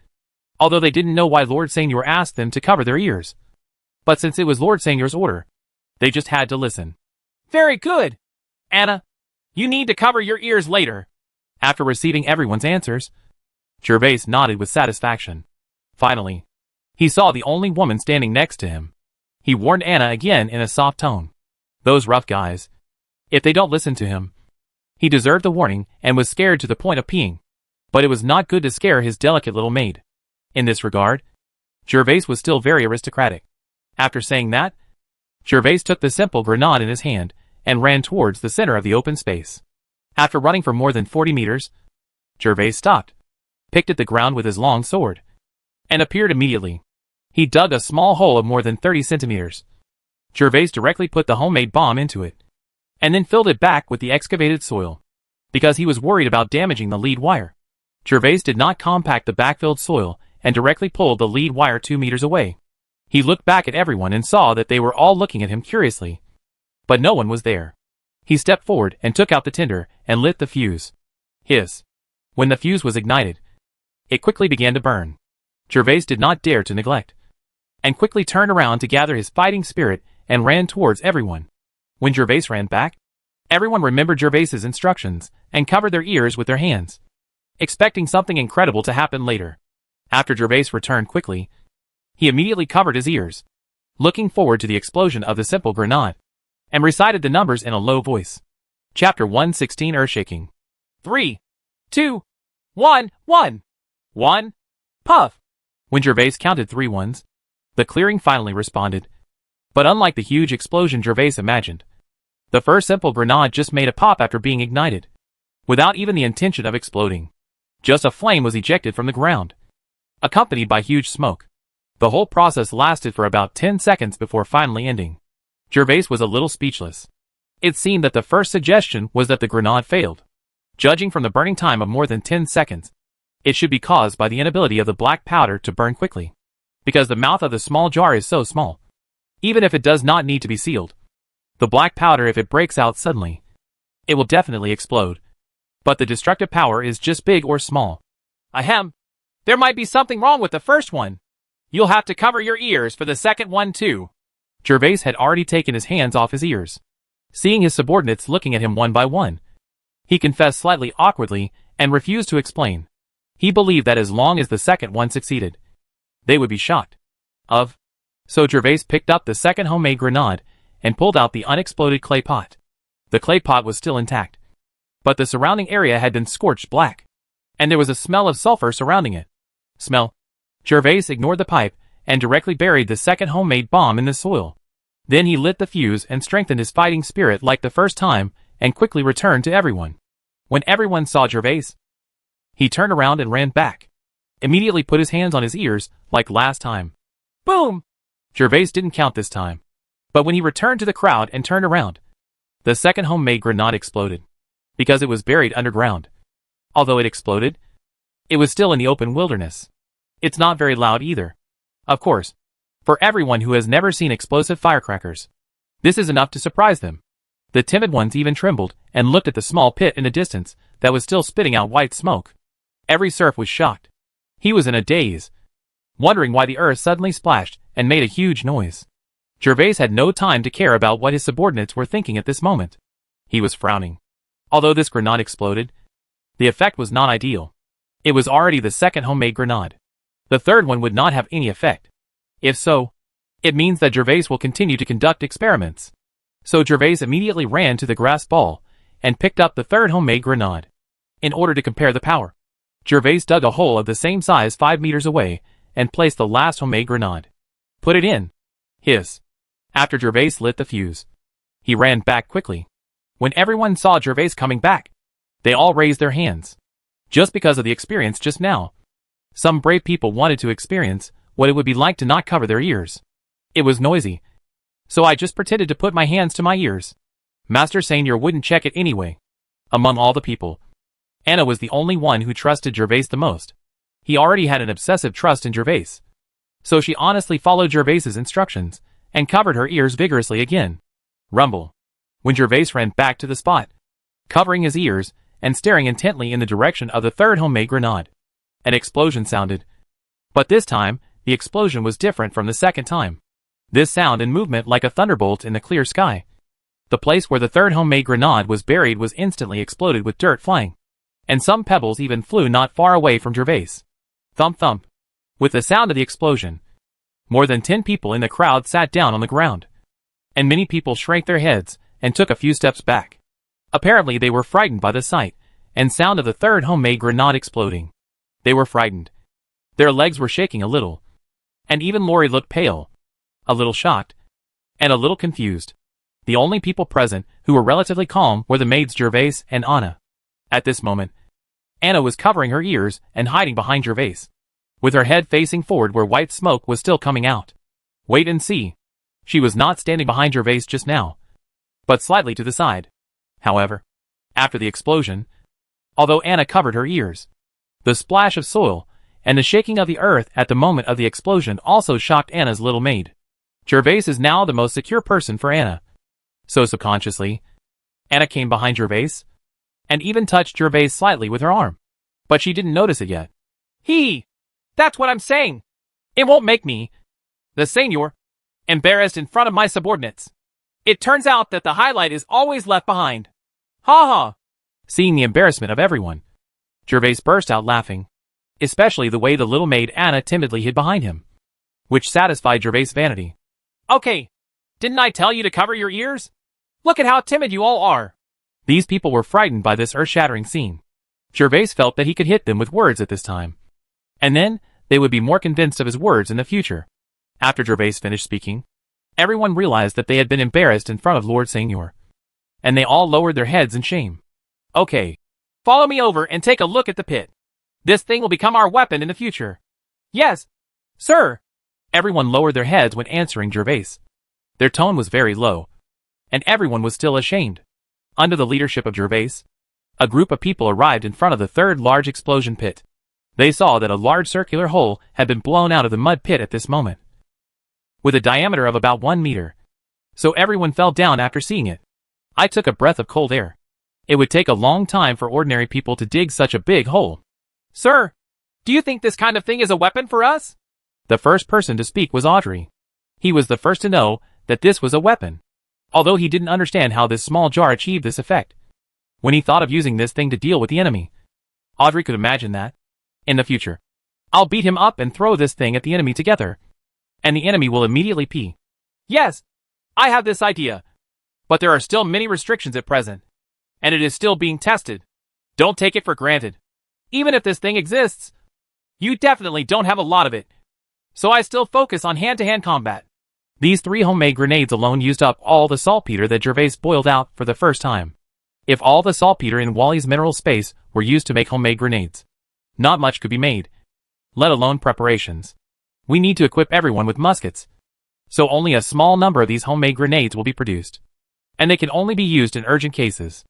Although they didn't know why Lord Seignior asked them to cover their ears. But since it was Lord Seignior's order, they just had to listen. Very good. Anna, you need to cover your ears later. After receiving everyone's answers, Jervas nodded with satisfaction. Finally, he saw the only woman standing next to him. He warned Anna again in a soft tone. Those rough guys. If they don't listen to him. He deserved the warning and was scared to the point of peeing. But it was not good to scare his delicate little maid. In this regard, Jervas was still very aristocratic. After saying that, Jervas took the simple grenade in his hand and ran towards the center of the open space. After running for more than 40 meters, Jervas stopped, picked at the ground with his long sword, and appeared immediately. He dug a small hole of more than 30 centimeters. Jervas directly put the homemade bomb into it, and then filled it back with the excavated soil, because he was worried about damaging the lead wire. Jervas did not compact the backfilled soil and directly pulled the lead wire 2 meters away. He looked back at everyone and saw that they were all looking at him curiously. But no one was there. He stepped forward and took out the tinder and lit the fuse. Hiss. When the fuse was ignited, it quickly began to burn. Jervas did not dare to neglect, and quickly turned around to gather his fighting spirit and ran towards everyone. When Jervas ran back, everyone remembered Jervas's instructions and covered their ears with their hands, expecting something incredible to happen later. After Jervas returned quickly, he immediately covered his ears, looking forward to the explosion of the simple grenade, and recited the numbers in a low voice. Chapter 116 Earthshaking. 3, 2, 1, 1. 1. Puff. When Jervas counted 3 ones, the clearing finally responded. But unlike the huge explosion Jervas imagined, the first simple grenade just made a pop after being ignited, without even the intention of exploding. Just a flame was ejected from the ground, accompanied by huge smoke. The whole process lasted for about 10 seconds before finally ending. Jervas was a little speechless. It seemed that the first suggestion was that the grenade failed. Judging from the burning time of more than 10 seconds, it should be caused by the inability of the black powder to burn quickly, because the mouth of the small jar is so small. Even if it does not need to be sealed, the black powder, if it breaks out suddenly, it will definitely explode. But the destructive power is just big or small. Ahem. There might be something wrong with the first one. You'll have to cover your ears for the second one too. Jervas had already taken his hands off his ears. Seeing his subordinates looking at him one by one, he confessed slightly awkwardly and refused to explain. He believed that as long as the second one succeeded, they would be shocked. So Jervas picked up the second homemade grenade and pulled out the unexploded clay pot. The clay pot was still intact, but the surrounding area had been scorched black, and there was a smell of sulfur surrounding it. Smell. Jervas ignored the pipe and directly buried the second homemade bomb in the soil. Then he lit the fuse and strengthened his fighting spirit like the first time, and quickly returned to everyone. When everyone saw Jervas, he turned around and ran back. Immediately put his hands on his ears, like last time. Boom! Jervas didn't count this time. But when he returned to the crowd and turned around, the second homemade grenade exploded. Because it was buried underground. Although it exploded, it was still in the open wilderness. It's not very loud either. Of course, for everyone who has never seen explosive firecrackers, this is enough to surprise them. The timid ones even trembled and looked at the small pit in the distance that was still spitting out white smoke. Every serf was shocked. He was in a daze, wondering why the earth suddenly splashed and made a huge noise. Jervas had no time to care about what his subordinates were thinking at this moment. He was frowning. Although this grenade exploded, the effect was not ideal. It was already the second homemade grenade. The third one would not have any effect. If so, it means that Jervas will continue to conduct experiments. So Jervas immediately ran to the grass ball and picked up the third homemade grenade. In order to compare the power, Jervas dug a hole of the same size 5 meters away and placed the last homemade grenade. Put it in. Hiss. After Jervas lit the fuse, he ran back quickly. When everyone saw Jervas coming back, they all raised their hands. Just because of the experience just now. Some brave people wanted to experience what it would be like to not cover their ears. It was noisy, so I just pretended to put my hands to my ears. Master Seignior wouldn't check it anyway. Among all the people, Anna was the only one who trusted Jervas the most. He already had an obsessive trust in Jervas. So she honestly followed Jervas's instructions and covered her ears vigorously again. Rumble. When Jervas ran back to the spot, covering his ears and staring intently in the direction of the third homemade grenade. An explosion sounded. But this time, the explosion was different from the second time. This sound and movement like a thunderbolt in the clear sky. The place where the third homemade grenade was buried was instantly exploded with dirt flying. And some pebbles even flew not far away from Jervas. Thump thump. With the sound of the explosion, more than 10 people in the crowd sat down on the ground. And many people shrank their heads and took a few steps back. Apparently they were frightened by the sight and sound of the third homemade grenade exploding. They were frightened. Their legs were shaking a little. And even Lori looked pale, a little shocked, and a little confused. The only people present who were relatively calm were the maids Jervas and Anna. At this moment, Anna was covering her ears and hiding behind Jervas, with her head facing forward where white smoke was still coming out. Wait and see. She was not standing behind Jervas just now, but slightly to the side. However, after the explosion, although Anna covered her ears, the splash of soil and the shaking of the earth at the moment of the explosion also shocked Anna's little maid. Jervas is now the most secure person for Anna. So subconsciously, Anna came behind Jervas and even touched Jervas slightly with her arm. But she didn't notice it yet. That's what I'm saying. It won't make me, the Seignior, embarrassed in front of my subordinates. It turns out that the highlight is always left behind. Ha ha. Seeing the embarrassment of everyone, Jervas burst out laughing, especially the way the little maid Anna timidly hid behind him, which satisfied Jervas' vanity. Okay, didn't I tell you to cover your ears? Look at how timid you all are. These people were frightened by this earth-shattering scene. Jervas felt that he could hit them with words at this time. And then, they would be more convinced of his words in the future. After Jervas finished speaking, everyone realized that they had been embarrassed in front of Lord Seignior. And they all lowered their heads in shame. Okay, follow me over and take a look at the pit. This thing will become our weapon in the future. Yes, sir. Everyone lowered their heads when answering Jervas. Their tone was very low, and everyone was still ashamed. Under the leadership of Jervas, a group of people arrived in front of the third large explosion pit. They saw that a large circular hole had been blown out of the mud pit at this moment, with a diameter of about 1 meter. So everyone fell down after seeing it. I took a breath of cold air. It would take a long time for ordinary people to dig such a big hole. Sir, do you think this kind of thing is a weapon for us? The first person to speak was Audrey. He was the first to know that this was a weapon, although he didn't understand how this small jar achieved this effect. When he thought of using this thing to deal with the enemy, Audrey could imagine that, in the future, I'll beat him up and throw this thing at the enemy together, and the enemy will immediately pee. Yes, I have this idea, but there are still many restrictions at present, and it is still being tested. Don't take it for granted. Even if this thing exists, you definitely don't have a lot of it. So I still focus on hand-to-hand combat. These 3 homemade grenades alone used up all the saltpeter that Jervas boiled out for the first time. If all the saltpeter in Wally's mineral space were used to make homemade grenades, not much could be made, let alone preparations. We need to equip everyone with muskets, so only a small number of these homemade grenades will be produced, and they can only be used in urgent cases.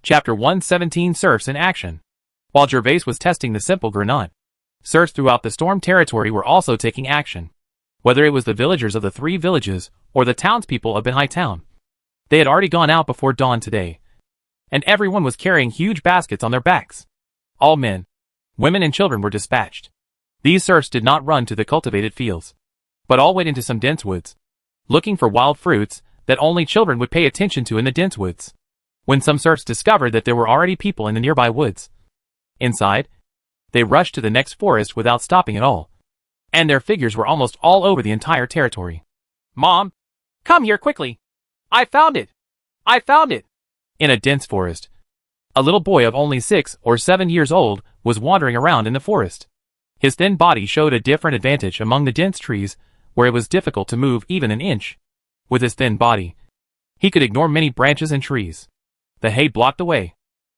Chapter 117 Serfs in Action. While Jervas was testing the simple grenade, serfs throughout the storm territory were also taking action. Whether it was the villagers of the 3 villages or the townspeople of Benhai Town, they had already gone out before dawn today, and everyone was carrying huge baskets on their backs. All men, women and children were dispatched. These serfs did not run to the cultivated fields, but all went into some dense woods, looking for wild fruits that only children would pay attention to in the dense woods. When some serfs discovered that there were already people in the nearby woods inside, they rushed to the next forest without stopping at all, and their figures were almost all over the entire territory. Mom, come here quickly. I found it. I found it. In a dense forest, a little boy of only 6 or 7 years old was wandering around in the forest. His thin body showed a different advantage among the dense trees, where it was difficult to move even an inch. With his thin body, he could ignore many branches and trees. The hay blocked the way,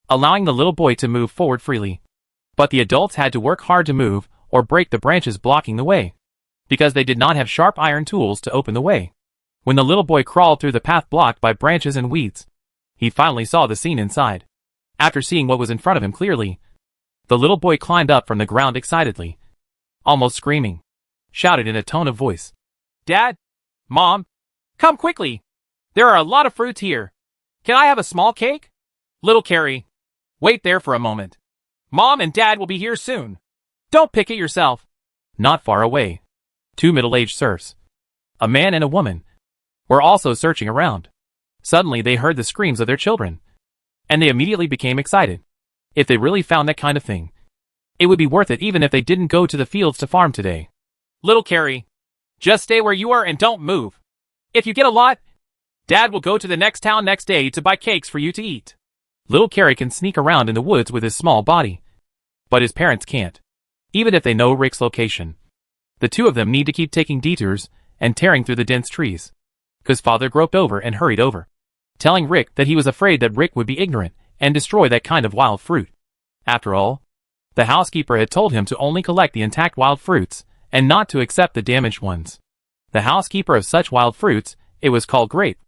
allowing the little boy to move forward freely. But the adults had to work hard to move or break the branches blocking the way, because they did not have sharp iron tools to open the way. When the little boy crawled through the path blocked by branches and weeds, he finally saw the scene inside. After seeing what was in front of him clearly, the little boy climbed up from the ground excitedly, almost screaming, shouted in a tone of voice, Dad, Mom, come quickly. There are a lot of fruits here. Can I have a small cake? Little Carrie, wait there for a moment. Mom and Dad will be here soon. Don't pick it yourself. Not far away, 2 middle-aged serfs, a man and a woman, were also searching around. Suddenly they heard the screams of their children, and they immediately became excited. If they really found that kind of thing, it would be worth it even if they didn't go to the fields to farm today. Little Carrie, just stay where you are and don't move. If you get a lot, Dad will go to the next town next day to buy cakes for you to eat. Little Carrie can sneak around in the woods with his small body, but his parents can't, even if they know Rick's location. The 2 of them need to keep taking detours and tearing through the dense trees, because Father groped over and hurried over, telling Rick that he was afraid that Rick would be ignorant and destroy that kind of wild fruit. After all, the housekeeper had told him to only collect the intact wild fruits and not to accept the damaged ones. The housekeeper of such wild fruits, it was called grape,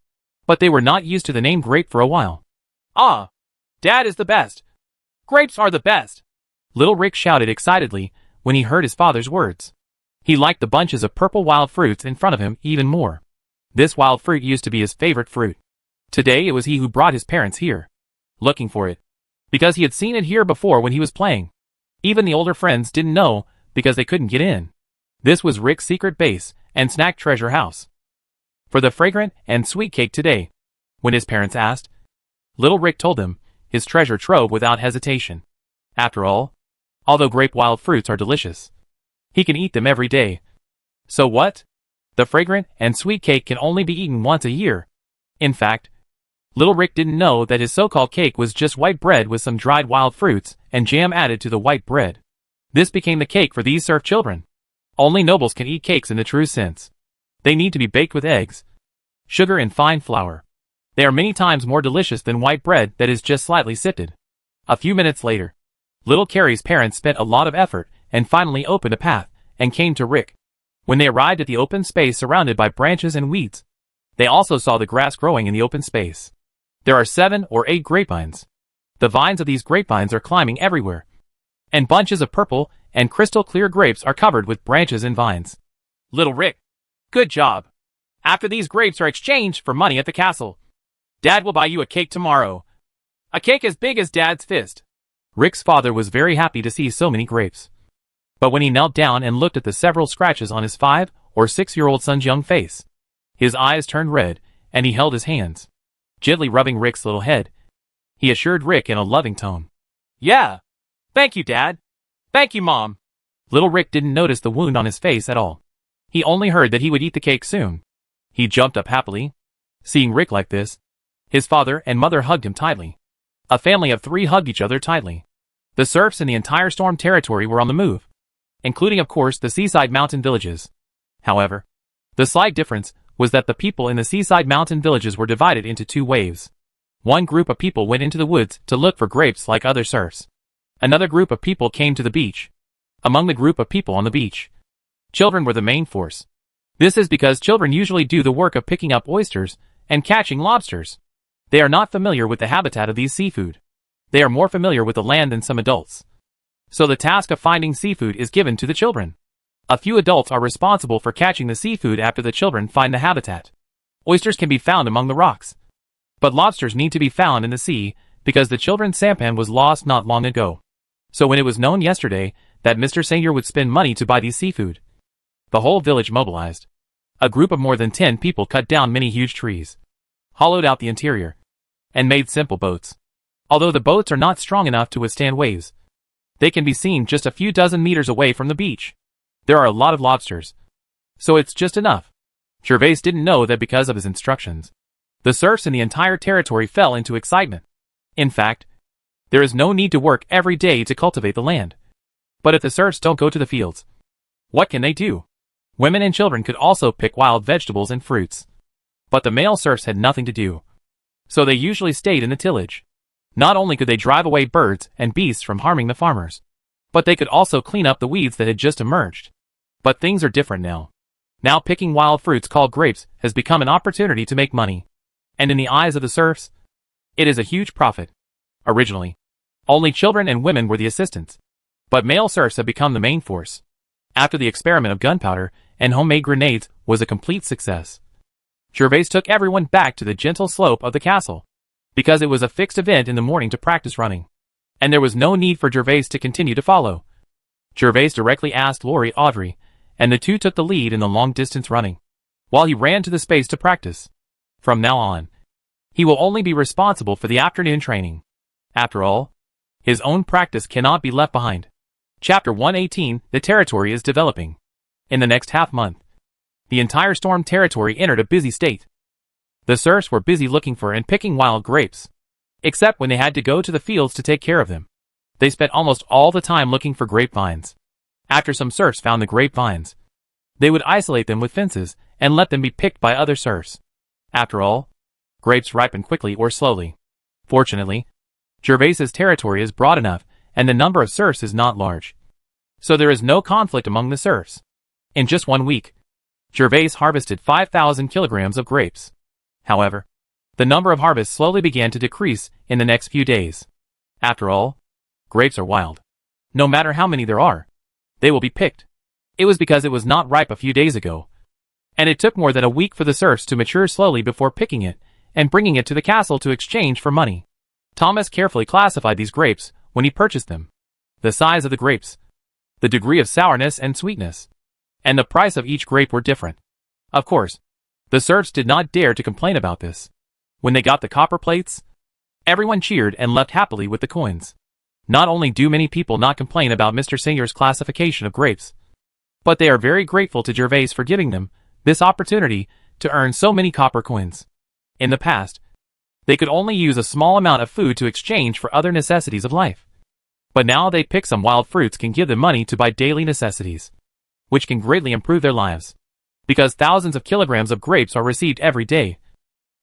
but they were not used to the name grape for a while. Ah, Dad is the best. Grapes are the best. Little Rick shouted excitedly when he heard his father's words. He liked the bunches of purple wild fruits in front of him even more. This wild fruit used to be his favorite fruit. Today it was he who brought his parents here, looking for it, because he had seen it here before when he was playing. Even the older friends didn't know because they couldn't get in. This was Rick's secret base and snack treasure house. For the fragrant and sweet cake today, when his parents asked, little Rick told them his treasure trove without hesitation. After all, although grape wild fruits are delicious, he can eat them every day. So what? The fragrant and sweet cake can only be eaten once a year. In fact, little Rick didn't know that his so-called cake was just white bread with some dried wild fruits and jam added to the white bread. This became the cake for these serf children. Only nobles can eat cakes in the true sense. They need to be baked with eggs, sugar and fine flour. They are many times more delicious than white bread that is just slightly sifted. A few minutes later, little Carrie's parents spent a lot of effort and finally opened a path and came to Rick. When they arrived at the open space surrounded by branches and weeds, they also saw the grass growing in the open space. There are 7 or 8 grapevines. The vines of these grapevines are climbing everywhere, and bunches of purple and crystal clear grapes are covered with branches and vines. Little Rick, good job. After these grapes are exchanged for money at the castle, Dad will buy you a cake tomorrow. A cake as big as Dad's fist. Rick's father was very happy to see so many grapes. But when he knelt down and looked at the several scratches on his 5 or 6-year-old son's young face, his eyes turned red, and he held his hands, gently rubbing Rick's little head. He assured Rick in a loving tone. Yeah. Thank you, Dad. Thank you, Mom. Little Rick didn't notice the wound on his face at all. He only heard that he would eat the cake soon. He jumped up happily. Seeing Rick like this, his father and mother hugged him tightly. A family of 3 hugged each other tightly. The serfs in the entire storm territory were on the move, including of course the seaside mountain villages. However, the slight difference was that the people in the seaside mountain villages were divided into two waves. One group of people went into the woods to look for grapes like other serfs. Another group of people came to the beach. Among the group of people on the beach, children were the main force. This is because children usually do the work of picking up oysters and catching lobsters. They are not familiar with the habitat of these seafood. They are more familiar with the land than some adults. So the task of finding seafood is given to the children. A few adults are responsible for catching the seafood after the children find the habitat. Oysters can be found among the rocks. But lobsters need to be found in the sea because the children's sampan was lost not long ago. So when it was known yesterday that Mr. Seignior would spend money to buy these seafood, the whole village mobilized. A group of more than 10 people cut down many huge trees, hollowed out the interior, and made simple boats. Although the boats are not strong enough to withstand waves, they can be seen just a few dozen meters away from the beach. There are a lot of lobsters, so it's just enough. Jervas didn't know that because of his instructions, the serfs in the entire territory fell into excitement. In fact, there is no need to work every day to cultivate the land. But if the serfs don't go to the fields, what can they do? Women and children could also pick wild vegetables and fruits. But the male serfs had nothing to do, so they usually stayed in the tillage. Not only could they drive away birds and beasts from harming the farmers, but they could also clean up the weeds that had just emerged. But things are different now. Now picking wild fruits called grapes has become an opportunity to make money. And in the eyes of the serfs, it is a huge profit. Originally, only children and women were the assistants. But male serfs have become the main force. After the experiment of gunpowder and homemade grenades was a complete success, Jervas took everyone back to the gentle slope of the castle, because it was a fixed event in the morning to practice running. And there was no need for Jervas to continue to follow. Jervas directly asked Laurie Audrey, and the two took the lead in the long-distance running, while he ran to the space to practice. From now on, he will only be responsible for the afternoon training. After all, his own practice cannot be left behind. Chapter 118, The Territory is Developing. In the next half-month, the entire storm territory entered a busy state. The serfs were busy looking for and picking wild grapes. Except when they had to go to the fields to take care of them. They spent almost all the time looking for grapevines. After some serfs found the grapevines, they would isolate them with fences and let them be picked by other serfs. After all, grapes ripen quickly or slowly. Fortunately, Jervas's territory is broad enough and the number of serfs is not large. So there is no conflict among the serfs. In just 1 week, Jervas harvested 5,000 kilograms of grapes. However, the number of harvests slowly began to decrease in the next few days. After all, grapes are wild. No matter how many there are, they will be picked. It was because it was not ripe a few days ago, and it took more than a week for the serfs to mature slowly before picking it and bringing it to the castle to exchange for money. Thomas carefully classified these grapes when he purchased them. The size of the grapes, the degree of sourness and sweetness, and the price of each grape were different. Of course, the serfs did not dare to complain about this. When they got the copper plates, everyone cheered and left happily with the coins. Not only do many people not complain about Mr. Seignior's classification of grapes, but they are very grateful to Jervas for giving them this opportunity to earn so many copper coins. In the past, they could only use a small amount of food to exchange for other necessities of life. But now they pick some wild fruits can give them money to buy daily necessities, which can greatly improve their lives. Because thousands of kilograms of grapes are received every day,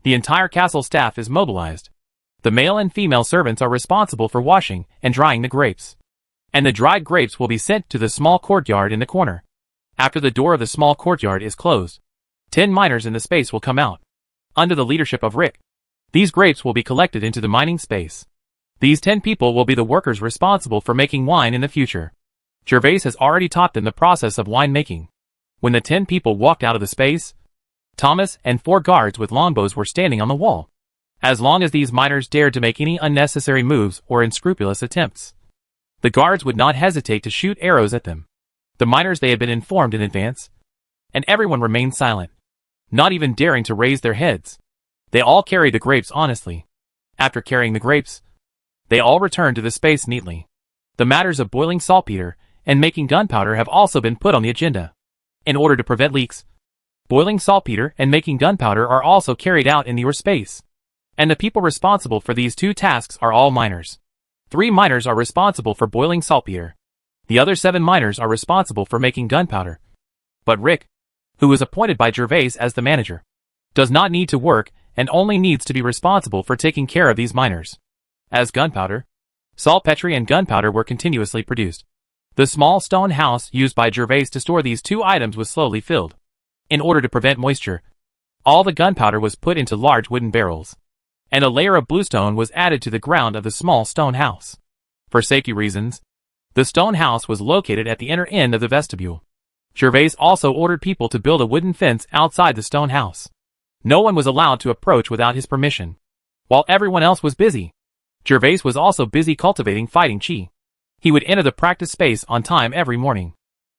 the entire castle staff is mobilized. The male and female servants are responsible for washing and drying the grapes. And the dried grapes will be sent to the small courtyard in the corner. After the door of the small courtyard is closed, 10 miners in the space will come out. Under the leadership of Rick, these grapes will be collected into the mining space. These 10 people will be the workers responsible for making wine in the future. Jervas has already taught them the process of winemaking. When the 10 people walked out of the space, Thomas and 4 guards with longbows were standing on the wall. As long as these miners dared to make any unnecessary moves or unscrupulous attempts, the guards would not hesitate to shoot arrows at them. The miners they had been informed in advance, and everyone remained silent, not even daring to raise their heads. They all carried the grapes honestly. After carrying the grapes, they all returned to the space neatly. The matters of boiling saltpeter and making gunpowder have also been put on the agenda. In order to prevent leaks, boiling saltpeter and making gunpowder are also carried out in your space. And the people responsible for these 2 tasks are all miners. 3 miners are responsible for boiling saltpeter. The other 7 miners are responsible for making gunpowder. But Rick, who was appointed by Jervas as the manager, does not need to work and only needs to be responsible for taking care of these miners. As gunpowder, saltpetre and gunpowder were continuously produced. The small stone house used by Jervas to store these two items was slowly filled. In order to prevent moisture, all the gunpowder was put into large wooden barrels, and a layer of bluestone was added to the ground of the small stone house. For safety reasons, the stone house was located at the inner end of the vestibule. Jervas also ordered people to build a wooden fence outside the stone house. No one was allowed to approach without his permission. While everyone else was busy, Jervas was also busy cultivating fighting chi. He would enter the practice space on time every morning.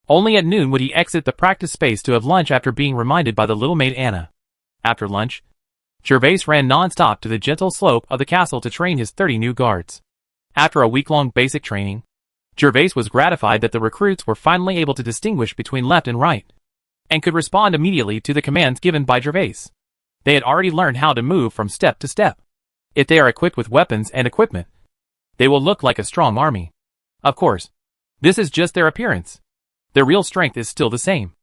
Only at noon would he exit the practice space to have lunch after being reminded by the little maid Anna. After lunch, Jervas ran non-stop to the gentle slope of the castle to train his 30 new guards. After a week-long basic training, Jervas was gratified that the recruits were finally able to distinguish between left and right, and could respond immediately to the commands given by Jervas. They had already learned how to move from step to step. If they are equipped with weapons and equipment, they will look like a strong army. Of course, this is just their appearance. Their real strength is still the same,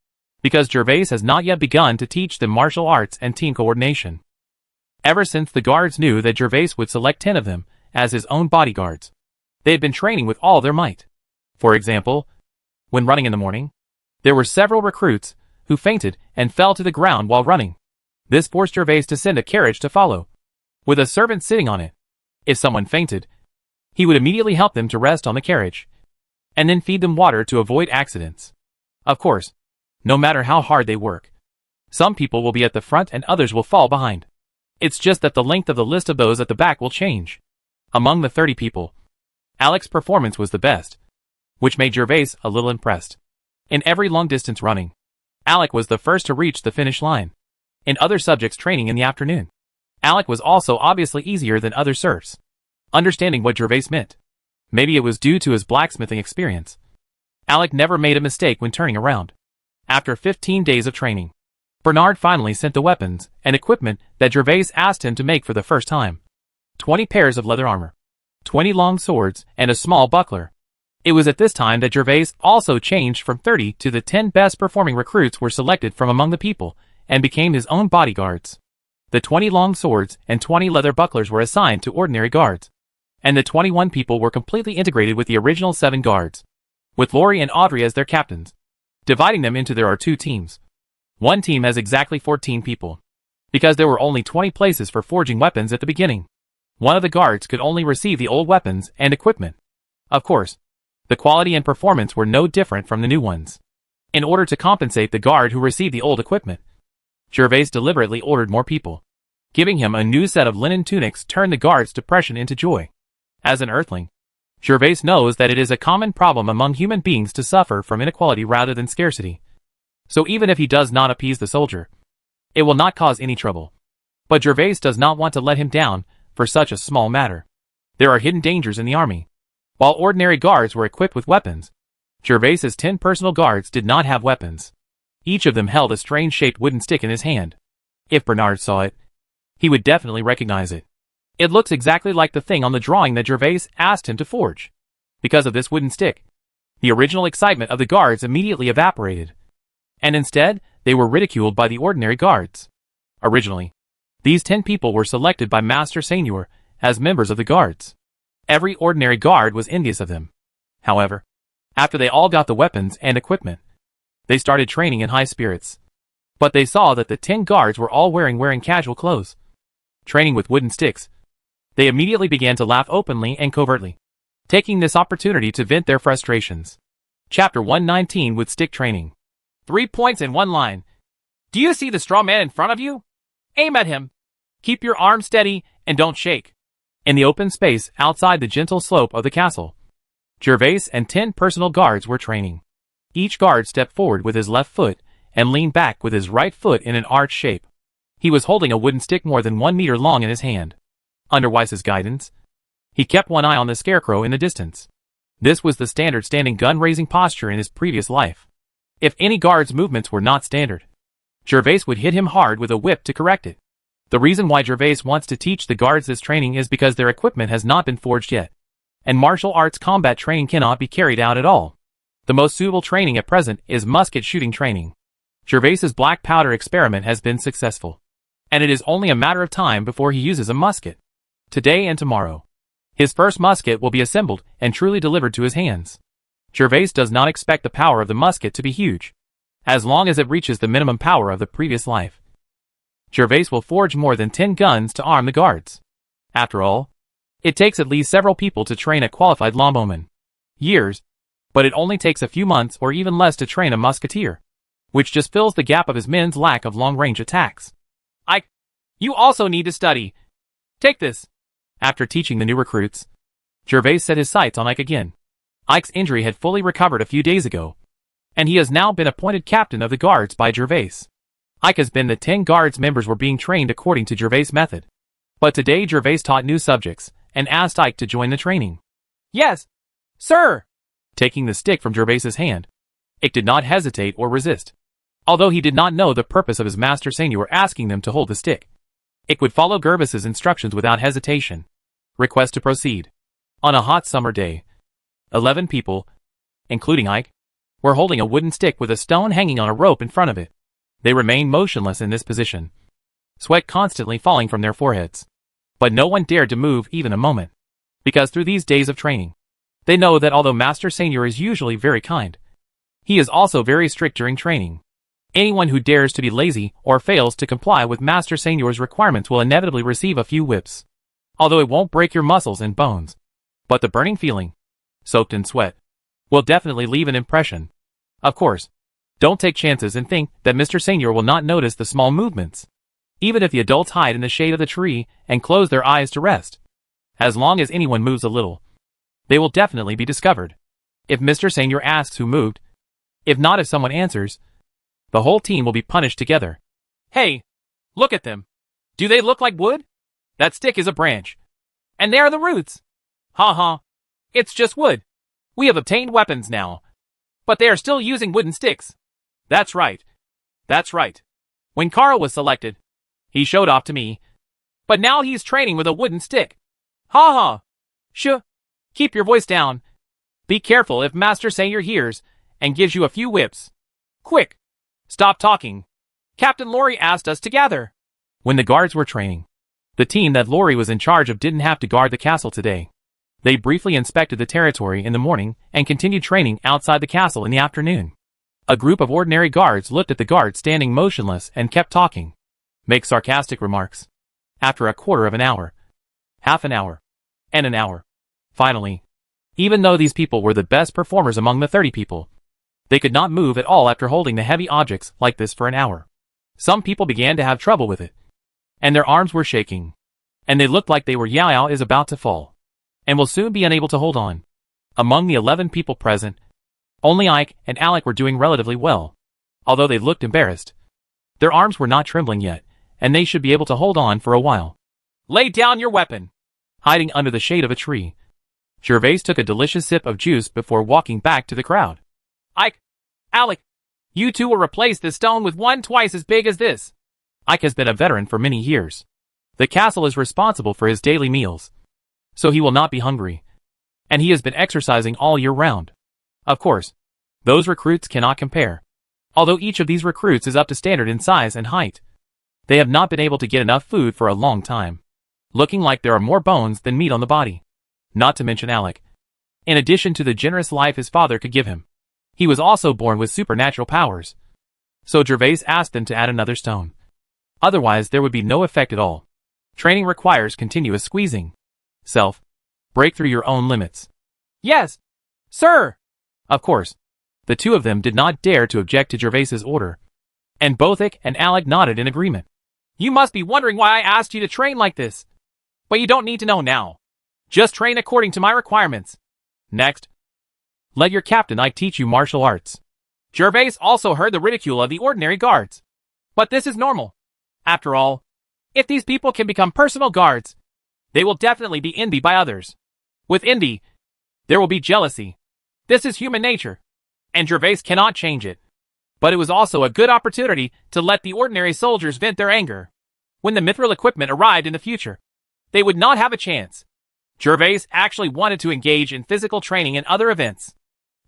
because Jervas has not yet begun to teach them martial arts and team coordination. Ever since the guards knew that Jervas would select 10 of them as his own bodyguards, they had been training with all their might. For example, when running in the morning, there were several recruits who fainted and fell to the ground while running. This forced Jervas to send a carriage to follow, with a servant sitting on it. If someone fainted, he would immediately help them to rest on the carriage, and then feed them water to avoid accidents. Of course, no matter how hard they work, some people will be at the front and others will fall behind. It's just that the length of the list of those at the back will change. Among the 30 people, Alec's performance was the best, which made Jervas a little impressed. In every long-distance running, Alec was the first to reach the finish line. In other subjects training in the afternoon, Alec was also obviously easier than other serfs. Understanding what Jervas meant, maybe it was due to his blacksmithing experience, Alec never made a mistake when turning around. After 15 days of training, Bernard finally sent the weapons and equipment that Jervas asked him to make for the first time. 20 pairs of leather armor, 20 long swords, and a small buckler. It was at this time that Jervas also changed from 30 to the 10 best performing recruits were selected from among the people and became his own bodyguards. The 20 long swords and 20 leather bucklers were assigned to ordinary guards, and the 21 people were completely integrated with the original 7 guards, with Laurie and Audrey as their captains. Dividing them into there are 2 teams. One team has exactly 14 people, because there were only 20 places for forging weapons at the beginning. One of the guards could only receive the old weapons and equipment. Of course, the quality and performance were no different from the new ones. In order to compensate the guard who received the old equipment, Jervas deliberately ordered more people. Giving him a new set of linen tunics turned the guard's depression into joy. As an earthling, Jervas knows that it is a common problem among human beings to suffer from inequality rather than scarcity. So even if he does not appease the soldier, it will not cause any trouble. But Jervas does not want to let him down for such a small matter. There are hidden dangers in the army. While ordinary guards were equipped with weapons, Jervas's 10 personal guards did not have weapons. Each of them held a strange-shaped wooden stick in his hand. If Bernard saw it, he would definitely recognize it. It looks exactly like the thing on the drawing that Jervas asked him to forge. Because of this wooden stick, the original excitement of the guards immediately evaporated, and instead, they were ridiculed by the ordinary guards. Originally, these 10 people were selected by Master Seignior as members of the guards. Every ordinary guard was envious of them. However, after they all got the weapons and equipment, they started training in high spirits. But they saw that the 10 guards were all wearing casual clothes, training with wooden sticks. They immediately began to laugh openly and covertly, taking this opportunity to vent their frustrations. Chapter 119 with stick training. 3 points in 1 line. Do you see the straw man in front of you? Aim at him. Keep your arm steady and don't shake. In the open space outside the gentle slope of the castle, Jervas and 10 personal guards were training. Each guard stepped forward with his left foot and leaned back with his right foot in an arch shape. He was holding a wooden stick more than 1 meter long in his hand. Under Weiss's guidance, he kept one eye on the scarecrow in the distance. This was the standard standing gun-raising posture in his previous life. If any guard's movements were not standard, Jervas would hit him hard with a whip to correct it. The reason why Jervas wants to teach the guards this training is because their equipment has not been forged yet, and martial arts combat training cannot be carried out at all. The most suitable training at present is musket shooting training. Gervais's black powder experiment has been successful, and it is only a matter of time before he uses a musket. Today and tomorrow, his first musket will be assembled and truly delivered to his hands. Jervas does not expect the power of the musket to be huge, as long as it reaches the minimum power of the previous life. Jervas will forge more than 10 guns to arm the guards. After all, it takes at least several people to train a qualified lawbowman. Years, but it only takes a few months or even less to train a musketeer, which just fills the gap of his men's lack of long-range attacks. You also need to study. Take this. After teaching the new recruits, Jervas set his sights on Ike again. Ike's injury had fully recovered a few days ago, and he has now been appointed captain of the guards by Jervas. Ike has been the 10 guards members were being trained according to Jervas' method. But today Jervas taught new subjects, and asked Ike to join the training. Yes, sir. Taking the stick from Jervas' hand, Ike did not hesitate or resist. Although he did not know the purpose of his master Seignior asking them to hold the stick, Ike would follow Jervas' instructions without hesitation. Request to proceed. On a hot summer day, 11 people, including Ike, were holding a wooden stick with a stone hanging on a rope in front of it. They remained motionless in this position, sweat constantly falling from their foreheads. But no one dared to move even a moment, because through these days of training, they know that although Master Seignior is usually very kind, he is also very strict during training. Anyone who dares to be lazy or fails to comply with Master Seignior's requirements will inevitably receive a few whips. Although it won't break your muscles and bones, but the burning feeling, soaked in sweat, will definitely leave an impression. Of course, don't take chances and think that Mr. Seignior will not notice the small movements. Even if the adults hide in the shade of the tree and close their eyes to rest, as long as anyone moves a little, they will definitely be discovered. If Mr. Seignior asks who moved, if not if someone answers, the whole team will be punished together. Hey, look at them. Do they look like wood? That stick is a branch. And they are the roots. Ha ha. It's just wood. We have obtained weapons now. But they are still using wooden sticks. That's right. That's right. When Carl was selected, he showed off to me. But now he's training with a wooden stick. Ha ha. Shh. Keep your voice down. Be careful if Master Seignior hears and gives you a few whips. Quick. Stop talking. Captain Laurie asked us to gather. When the guards were training, the team that Laurie was in charge of didn't have to guard the castle today. They briefly inspected the territory in the morning and continued training outside the castle in the afternoon. A group of ordinary guards looked at the guards standing motionless and kept talking, make sarcastic remarks. After a quarter of an hour, half an hour, and an hour, finally, even though these people were the best performers among the 30 people, they could not move at all after holding the heavy objects like this for an hour. Some people began to have trouble with it, and their arms were shaking, and they looked like they were Yao is about to fall, and will soon be unable to hold on. Among the 11 people present, only Ike and Alec were doing relatively well, although they looked embarrassed. Their arms were not trembling yet, and they should be able to hold on for a while. Lay down your weapon. Hiding under the shade of a tree, Jervas took a delicious sip of juice before walking back to the crowd. Ike, Alec, you two will replace this stone with one twice as big as this. Ike has been a veteran for many years. The castle is responsible for his daily meals, so he will not be hungry. And he has been exercising all year round. Of course, those recruits cannot compare. Although each of these recruits is up to standard in size and height, they have not been able to get enough food for a long time, looking like there are more bones than meat on the body. Not to mention Alec. In addition to the generous life his father could give him, he was also born with supernatural powers. So Jervas asked them to add another stone. Otherwise there would be no effect at all. Training requires continuous squeezing. Break through your own limits. Yes, sir. Of course, the two of them did not dare to object to Jervas's order, and both Ike and Alec nodded in agreement. You must be wondering why I asked you to train like this. But you don't need to know now. Just train according to my requirements. Next, let your captain Ike teach you martial arts. Jervas also heard the ridicule of the ordinary guards. But this is normal. After all, if these people can become personal guards, they will definitely be envied by others. With envy, there will be jealousy. This is human nature, and Jervas cannot change it. But it was also a good opportunity to let the ordinary soldiers vent their anger. When the mithril equipment arrived in the future, they would not have a chance. Jervas actually wanted to engage in physical training and other events,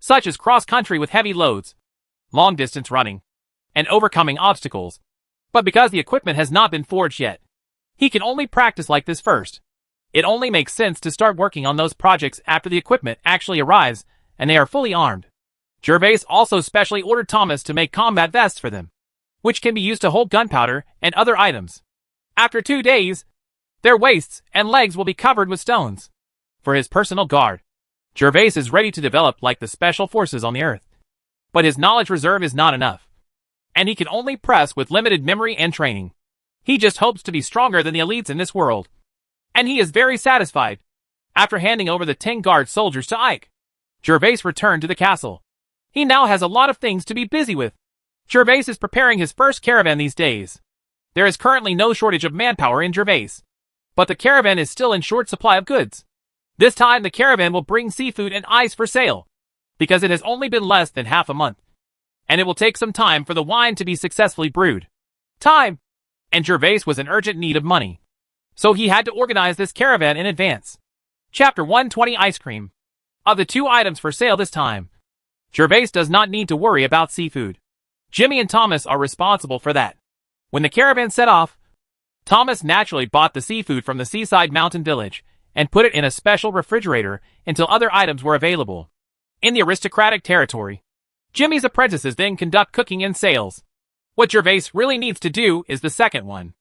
such as cross-country with heavy loads, long-distance running, and overcoming obstacles. But because the equipment has not been forged yet, he can only practice like this first. It only makes sense to start working on those projects after the equipment actually arrives and they are fully armed. Jervas also specially ordered Thomas to make combat vests for them, which can be used to hold gunpowder and other items. After 2 days, their waists and legs will be covered with stones. For his personal guard, Jervas is ready to develop like the special forces on the earth. But his knowledge reserve is not enough, and he can only press with limited memory and training. He just hopes to be stronger than the elites in this world. And he is very satisfied. After handing over the 10 guard soldiers to Ike, Jervas returned to the castle. He now has a lot of things to be busy with. Jervas is preparing his first caravan these days. There is currently no shortage of manpower in Jervas, but the caravan is still in short supply of goods. This time the caravan will bring seafood and ice for sale, because it has only been less than half a month, and it will take some time for the wine to be successfully brewed. Time! And Jervas was in urgent need of money, so he had to organize this caravan in advance. Chapter 120 Ice Cream. Of the 2 items for sale this time, Jervas does not need to worry about seafood. Jimmy and Thomas are responsible for that. When the caravan set off, Thomas naturally bought the seafood from the seaside mountain village and put it in a special refrigerator until other items were available. In the aristocratic territory, Jimmy's apprentices then conduct cooking and sales. What Jervas really needs to do is the second one.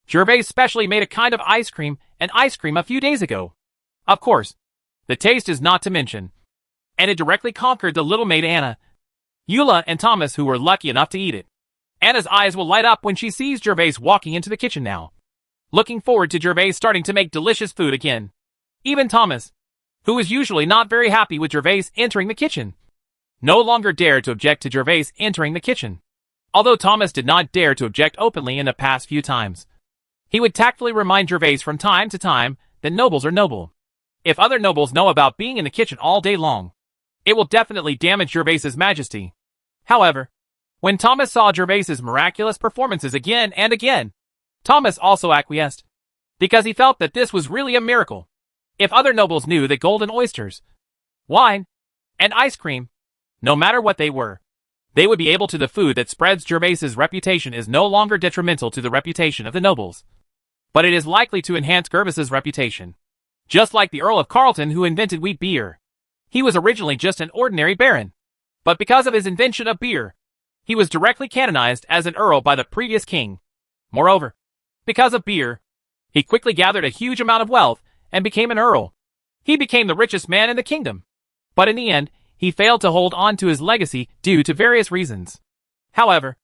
Jervas specially made a kind of ice cream a few days ago. Of course, the taste is not to mention, and it directly conquered the little maid Anna, Eula, and Thomas, who were lucky enough to eat it. Anna's eyes will light up when she sees Jervas walking into the kitchen now, looking forward to Jervas starting to make delicious food again. Even Thomas, who was usually not very happy with Jervas entering the kitchen, no longer dared to object to Jervas entering the kitchen. Although Thomas did not dare to object openly in the past few times, he would tactfully remind Jervas from time to time that nobles are noble. If other nobles know about being in the kitchen all day long, it will definitely damage Jervas's majesty. However, when Thomas saw Jervas's miraculous performances again and again, Thomas also acquiesced, because he felt that this was really a miracle. If other nobles knew that golden oysters, wine, and ice cream, no matter what they were, they would be able to the food that spreads Jervas's reputation is no longer detrimental to the reputation of the nobles, but it is likely to enhance Jervas's reputation. Just like the Earl of Carleton who invented wheat beer. He was originally just an ordinary baron, but because of his invention of beer, he was directly canonized as an earl by the previous king. Moreover, because of beer, he quickly gathered a huge amount of wealth and became an earl. He became the richest man in the kingdom, but in the end, he failed to hold on to his legacy due to various reasons. However,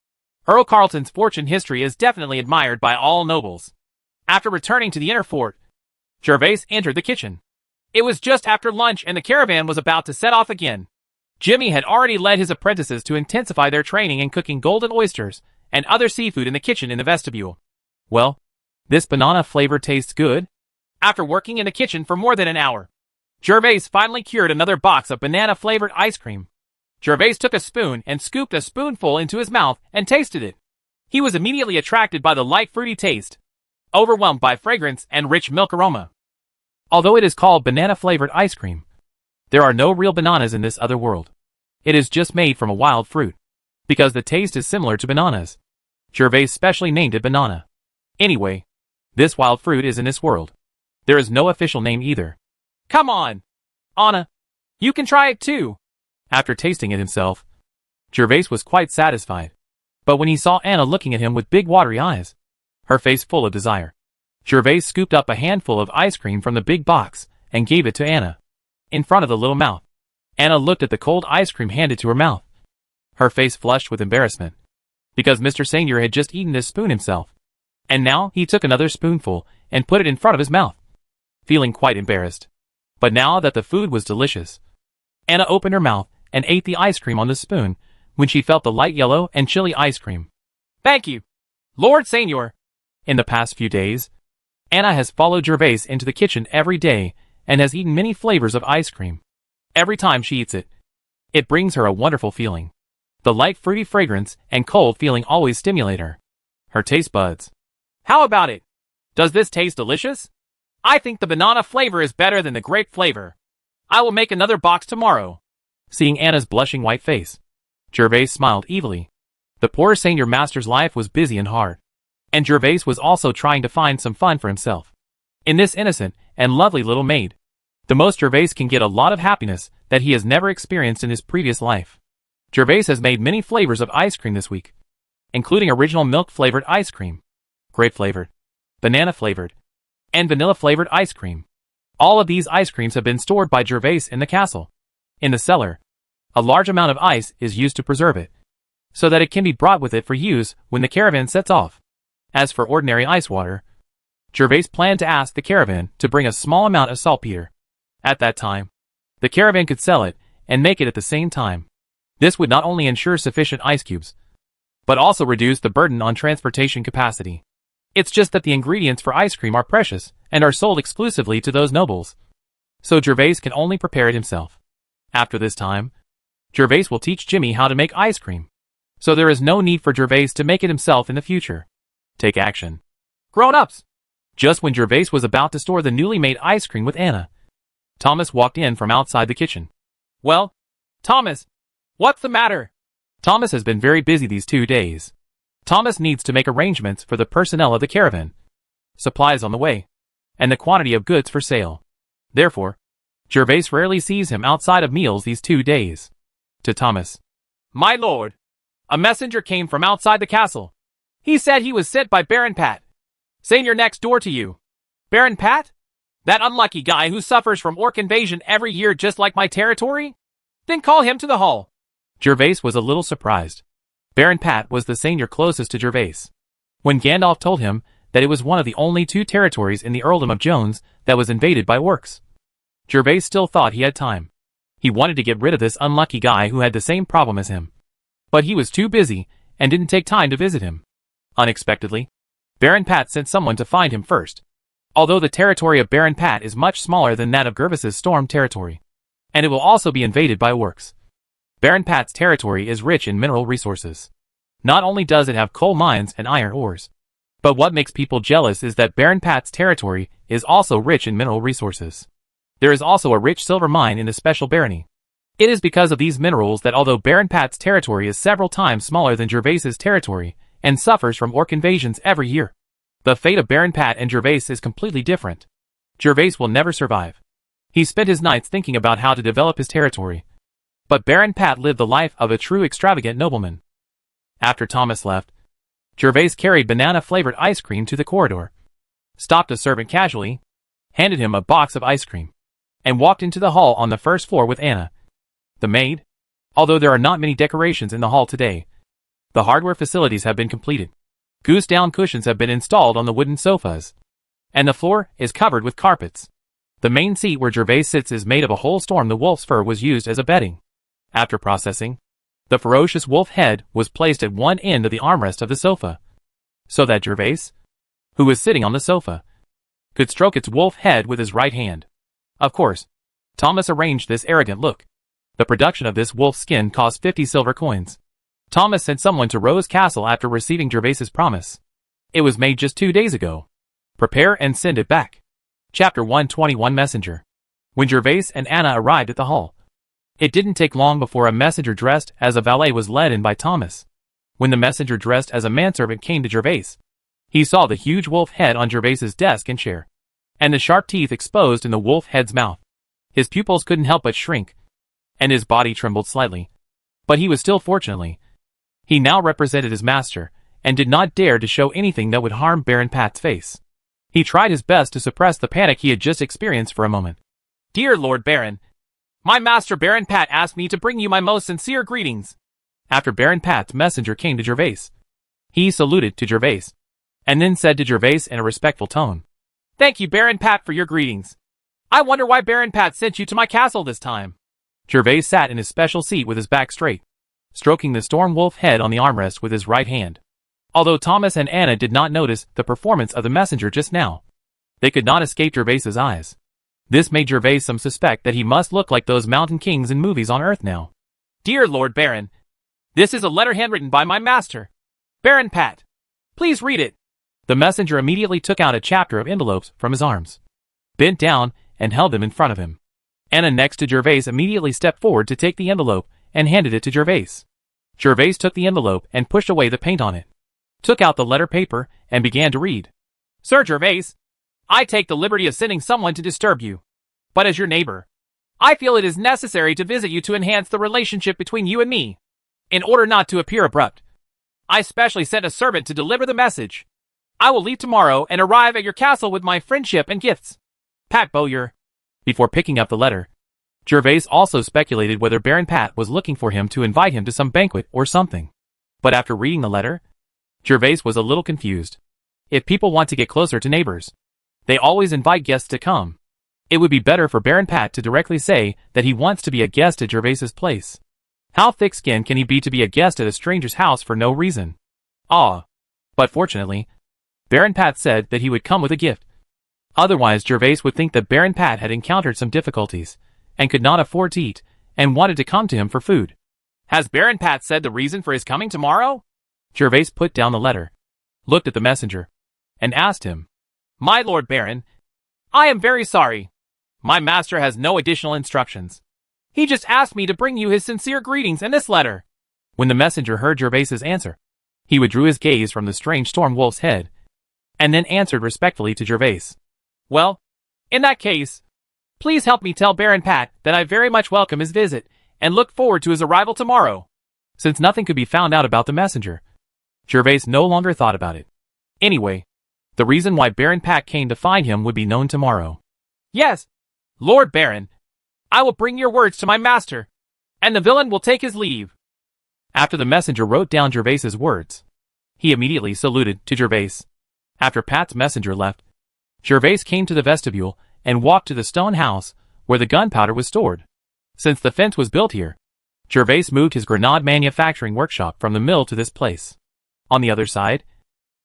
Earl Carleton's fortune history is definitely admired by all nobles. After returning to the inner fort, Jervas entered the kitchen. It was just after lunch and the caravan was about to set off again. Jimmy had already led his apprentices to intensify their training in cooking golden oysters and other seafood in the kitchen in the vestibule. Well, this banana flavor tastes good. After working in the kitchen for more than an hour, Jervas finally cured another box of banana-flavored ice cream. Jervas took a spoon and scooped a spoonful into his mouth and tasted it. He was immediately attracted by the light fruity taste, overwhelmed by fragrance and rich milk aroma. Although it is called banana-flavored ice cream, there are no real bananas in this other world. It is just made from a wild fruit, because the taste is similar to bananas. Jervas specially named it banana. Anyway, this wild fruit is in this world. There is no official name either. Come on, Anna, you can try it too. After tasting it himself, Jervas was quite satisfied. But when he saw Anna looking at him with big watery eyes, her face full of desire, Jervas scooped up a handful of ice cream from the big box and gave it to Anna, in front of the little mouth. Anna looked at the cold ice cream handed to her mouth. Her face flushed with embarrassment, because Mr. Seignior had just eaten this spoon himself, and now he took another spoonful and put it in front of his mouth, feeling quite embarrassed. But now that the food was delicious, Anna opened her mouth and ate the ice cream on the spoon when she felt the light yellow and chilly ice cream. Thank you, Lord Seignior. In the past few days, Anna has followed Jervas into the kitchen every day and has eaten many flavors of ice cream. Every time she eats it, it brings her a wonderful feeling. The light fruity fragrance and cold feeling always stimulate her taste buds. How about it? Does this taste delicious? I think the banana flavor is better than the grape flavor. I will make another box tomorrow. Seeing Anna's blushing white face, Jervas smiled evilly. The poor Seignior master's life was busy and hard. And Jervas was also trying to find some fun for himself. In this innocent and lovely little maid, the most Jervas can get a lot of happiness that he has never experienced in his previous life. Jervas has made many flavors of ice cream this week, including original milk-flavored ice cream, grape-flavored, banana-flavored, and vanilla-flavored ice cream. All of these ice creams have been stored by Jervas in the castle. In the cellar, a large amount of ice is used to preserve it, so that it can be brought with it for use when the caravan sets off. As for ordinary ice water, Jervas planned to ask the caravan to bring a small amount of saltpeter. At that time, the caravan could sell it and make it at the same time. This would not only ensure sufficient ice cubes, but also reduce the burden on transportation capacity. It's just that the ingredients for ice cream are precious and are sold exclusively to those nobles, so Jervas can only prepare it himself. After this time, Jervas will teach Jimmy how to make ice cream, so there is no need for Jervas to make it himself in the future. Take action. Grown-ups! Just when Jervas was about to store the newly made ice cream with Anna, Thomas walked in from outside the kitchen. Well, Thomas, what's the matter? Thomas has been very busy these 2 days. Thomas needs to make arrangements for the personnel of the caravan, supplies on the way, and the quantity of goods for sale. Therefore, Jervas rarely sees him outside of meals these 2 days. To Thomas. My lord, a messenger came from outside the castle. He said he was sent by Baron Pat, Seignior next door to you. Baron Pat? That unlucky guy who suffers from orc invasion every year just like my territory? Then call him to the hall. Jervas was a little surprised. Baron Pat was the Seignior closest to Jervas. When Gandalf told him that it was one of the only 2 territories in the Earldom of Jones that was invaded by orcs, Jervas still thought he had time. He wanted to get rid of this unlucky guy who had the same problem as him. But he was too busy and didn't take time to visit him. Unexpectedly, Baron Pat sent someone to find him first. Although the territory of Baron Pat is much smaller than that of Jervas's storm territory, and it will also be invaded by orcs, Baron Pat's territory is rich in mineral resources. Not only does it have coal mines and iron ores, but what makes people jealous is that Baron Pat's territory is also rich in mineral resources. There is also a rich silver mine in the special barony. It is because of these minerals that although Baron Pat's territory is several times smaller than Jervas's territory and suffers from orc invasions every year, the fate of Baron Pat and Jervas is completely different. Jervas will never survive. He spent his nights thinking about how to develop his territory, but Baron Pat lived the life of a true extravagant nobleman. After Thomas left, Jervas carried banana-flavored ice cream to the corridor, stopped a servant casually, handed him a box of ice cream, and walked into the hall on the first floor with Anna, the maid. Although there are not many decorations in the hall today, the hardware facilities have been completed. Goose-down cushions have been installed on the wooden sofas, and the floor is covered with carpets. The main seat where Jervas sits is made of a whole storm. The wolf's fur was used as a bedding. After processing, the ferocious wolf head was placed at one end of the armrest of the sofa, so that Jervas, who was sitting on the sofa, could stroke its wolf head with his right hand. Of course, Thomas arranged this arrogant look. The production of this wolf skin cost 50 silver coins. Thomas sent someone to Rose Castle after receiving Jervas's promise. It was made just 2 days ago. Prepare and send it back. Chapter 121 Messenger. When Jervas and Anna arrived at the hall, it didn't take long before a messenger dressed as a valet was led in by Thomas. When the messenger dressed as a manservant came to Jervas, he saw the huge wolf head on Jervas's desk and chair, and the sharp teeth exposed in the wolf head's mouth. His pupils couldn't help but shrink, and his body trembled slightly. But he was still fortunately. He now represented his master, and did not dare to show anything that would harm Baron Pat's face. He tried his best to suppress the panic he had just experienced for a moment. Dear Lord Baron, my master Baron Pat asked me to bring you my most sincere greetings. After Baron Pat's messenger came to Jervas, he saluted to Jervas, and then said to Jervas in a respectful tone, Thank you, Baron Pat, for your greetings. I wonder why Baron Pat sent you to my castle this time. Jervas sat in his special seat with his back straight, stroking the storm wolf head on the armrest with his right hand. Although Thomas and Anna did not notice the performance of the messenger just now, they could not escape Jervas's eyes. This made Jervas some suspect that he must look like those mountain kings in movies on Earth now. Dear Lord Baron, this is a letter handwritten by my master, Baron Pat. Please read it. The messenger immediately took out a chapter of envelopes from his arms, bent down, and held them in front of him. Anna next to Jervas immediately stepped forward to take the envelope and handed it to Jervas. Gervais took the envelope and pushed away the paint on it, took out the letter paper, and began to read. Sir Gervais, I take the liberty of sending someone to disturb you. But as your neighbor, I feel it is necessary to visit you to enhance the relationship between you and me. In order not to appear abrupt, I specially sent a servant to deliver the message. I will leave tomorrow and arrive at your castle with my friendship and gifts. Pat Bowyer. Before picking up the letter, Gervais also speculated whether Baron Pat was looking for him to invite him to some banquet or something. But after reading the letter, Gervais was a little confused. If people want to get closer to neighbors, they always invite guests to come. It would be better for Baron Pat to directly say that he wants to be a guest at Gervais's place. How thick-skinned can he be to be a guest at a stranger's house for no reason? But fortunately, Baron Pat said that he would come with a gift. Otherwise Gervais would think that Baron Pat had encountered some difficulties, and could not afford to eat, and wanted to come to him for food. Has Baron Pat said the reason for his coming tomorrow? Gervais put down the letter, looked at the messenger, and asked him. My Lord Baron, I am very sorry. My master has no additional instructions. He just asked me to bring you his sincere greetings in this letter. When the messenger heard Gervais's answer, he withdrew his gaze from the strange storm wolf's head, and then answered respectfully to Gervais. Well, in that case, please help me tell Baron Pat that I very much welcome his visit, and look forward to his arrival tomorrow. Since nothing could be found out about the messenger, Gervais no longer thought about it. Anyway, the reason why Baron Pat came to find him would be known tomorrow. Yes, Lord Baron, I will bring your words to my master, and the villain will take his leave. After the messenger wrote down Gervais's words, he immediately saluted to Gervais. After Pat's messenger left, Gervais came to the vestibule and walked to the stone house where the gunpowder was stored. Since the fence was built here, Gervais moved his grenade manufacturing workshop from the mill to this place. On the other side,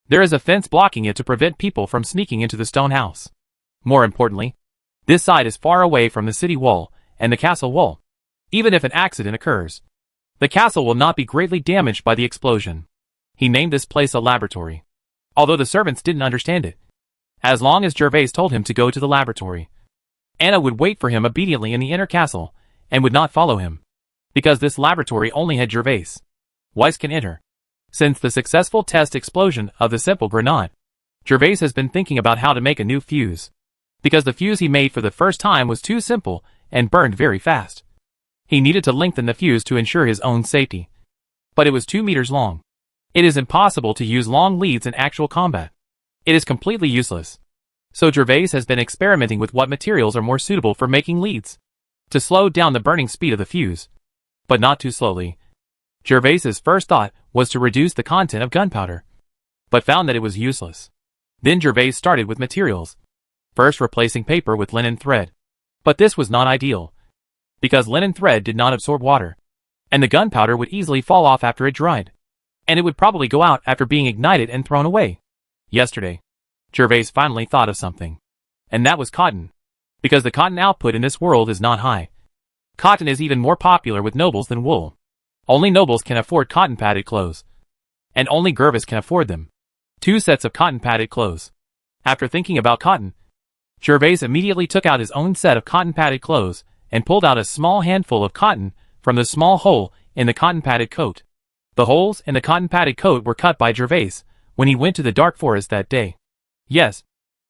there is a fence blocking it to prevent people from sneaking into the stone house. More importantly, this side is far away from the city wall and the castle wall. Even if an accident occurs, the castle will not be greatly damaged by the explosion. He named this place a laboratory, although the servants didn't understand it. As long as Gervais told him to go to the laboratory, Anna would wait for him obediently in the inner castle and would not follow him, because this laboratory only had Gervais. Weiss can enter. Since the successful test explosion of the simple grenade, Gervais has been thinking about how to make a new fuse, because the fuse he made for the first time was too simple and burned very fast. He needed to lengthen the fuse to ensure his own safety, but it was 2 meters long. It is impossible to use long leads in actual combat. It is completely useless. So Gervais has been experimenting with what materials are more suitable for making leads, to slow down the burning speed of the fuse, but not too slowly. Gervais's first thought was to reduce the content of gunpowder, but found that it was useless. Then Gervais started with materials, first replacing paper with linen thread. But this was not ideal, because linen thread did not absorb water, and the gunpowder would easily fall off after it dried, and it would probably go out after being ignited and thrown away. Yesterday, Gervais finally thought of something, and that was cotton, because the cotton output in this world is not high. Cotton is even more popular with nobles than wool. Only nobles can afford cotton-padded clothes, and only Jervas can afford them. 2 sets of cotton-padded clothes. After thinking about cotton, Gervais immediately took out his own set of cotton-padded clothes and pulled out a small handful of cotton from the small hole in the cotton-padded coat. The holes in the cotton-padded coat were cut by Gervais when he went to the dark forest that day. Yes,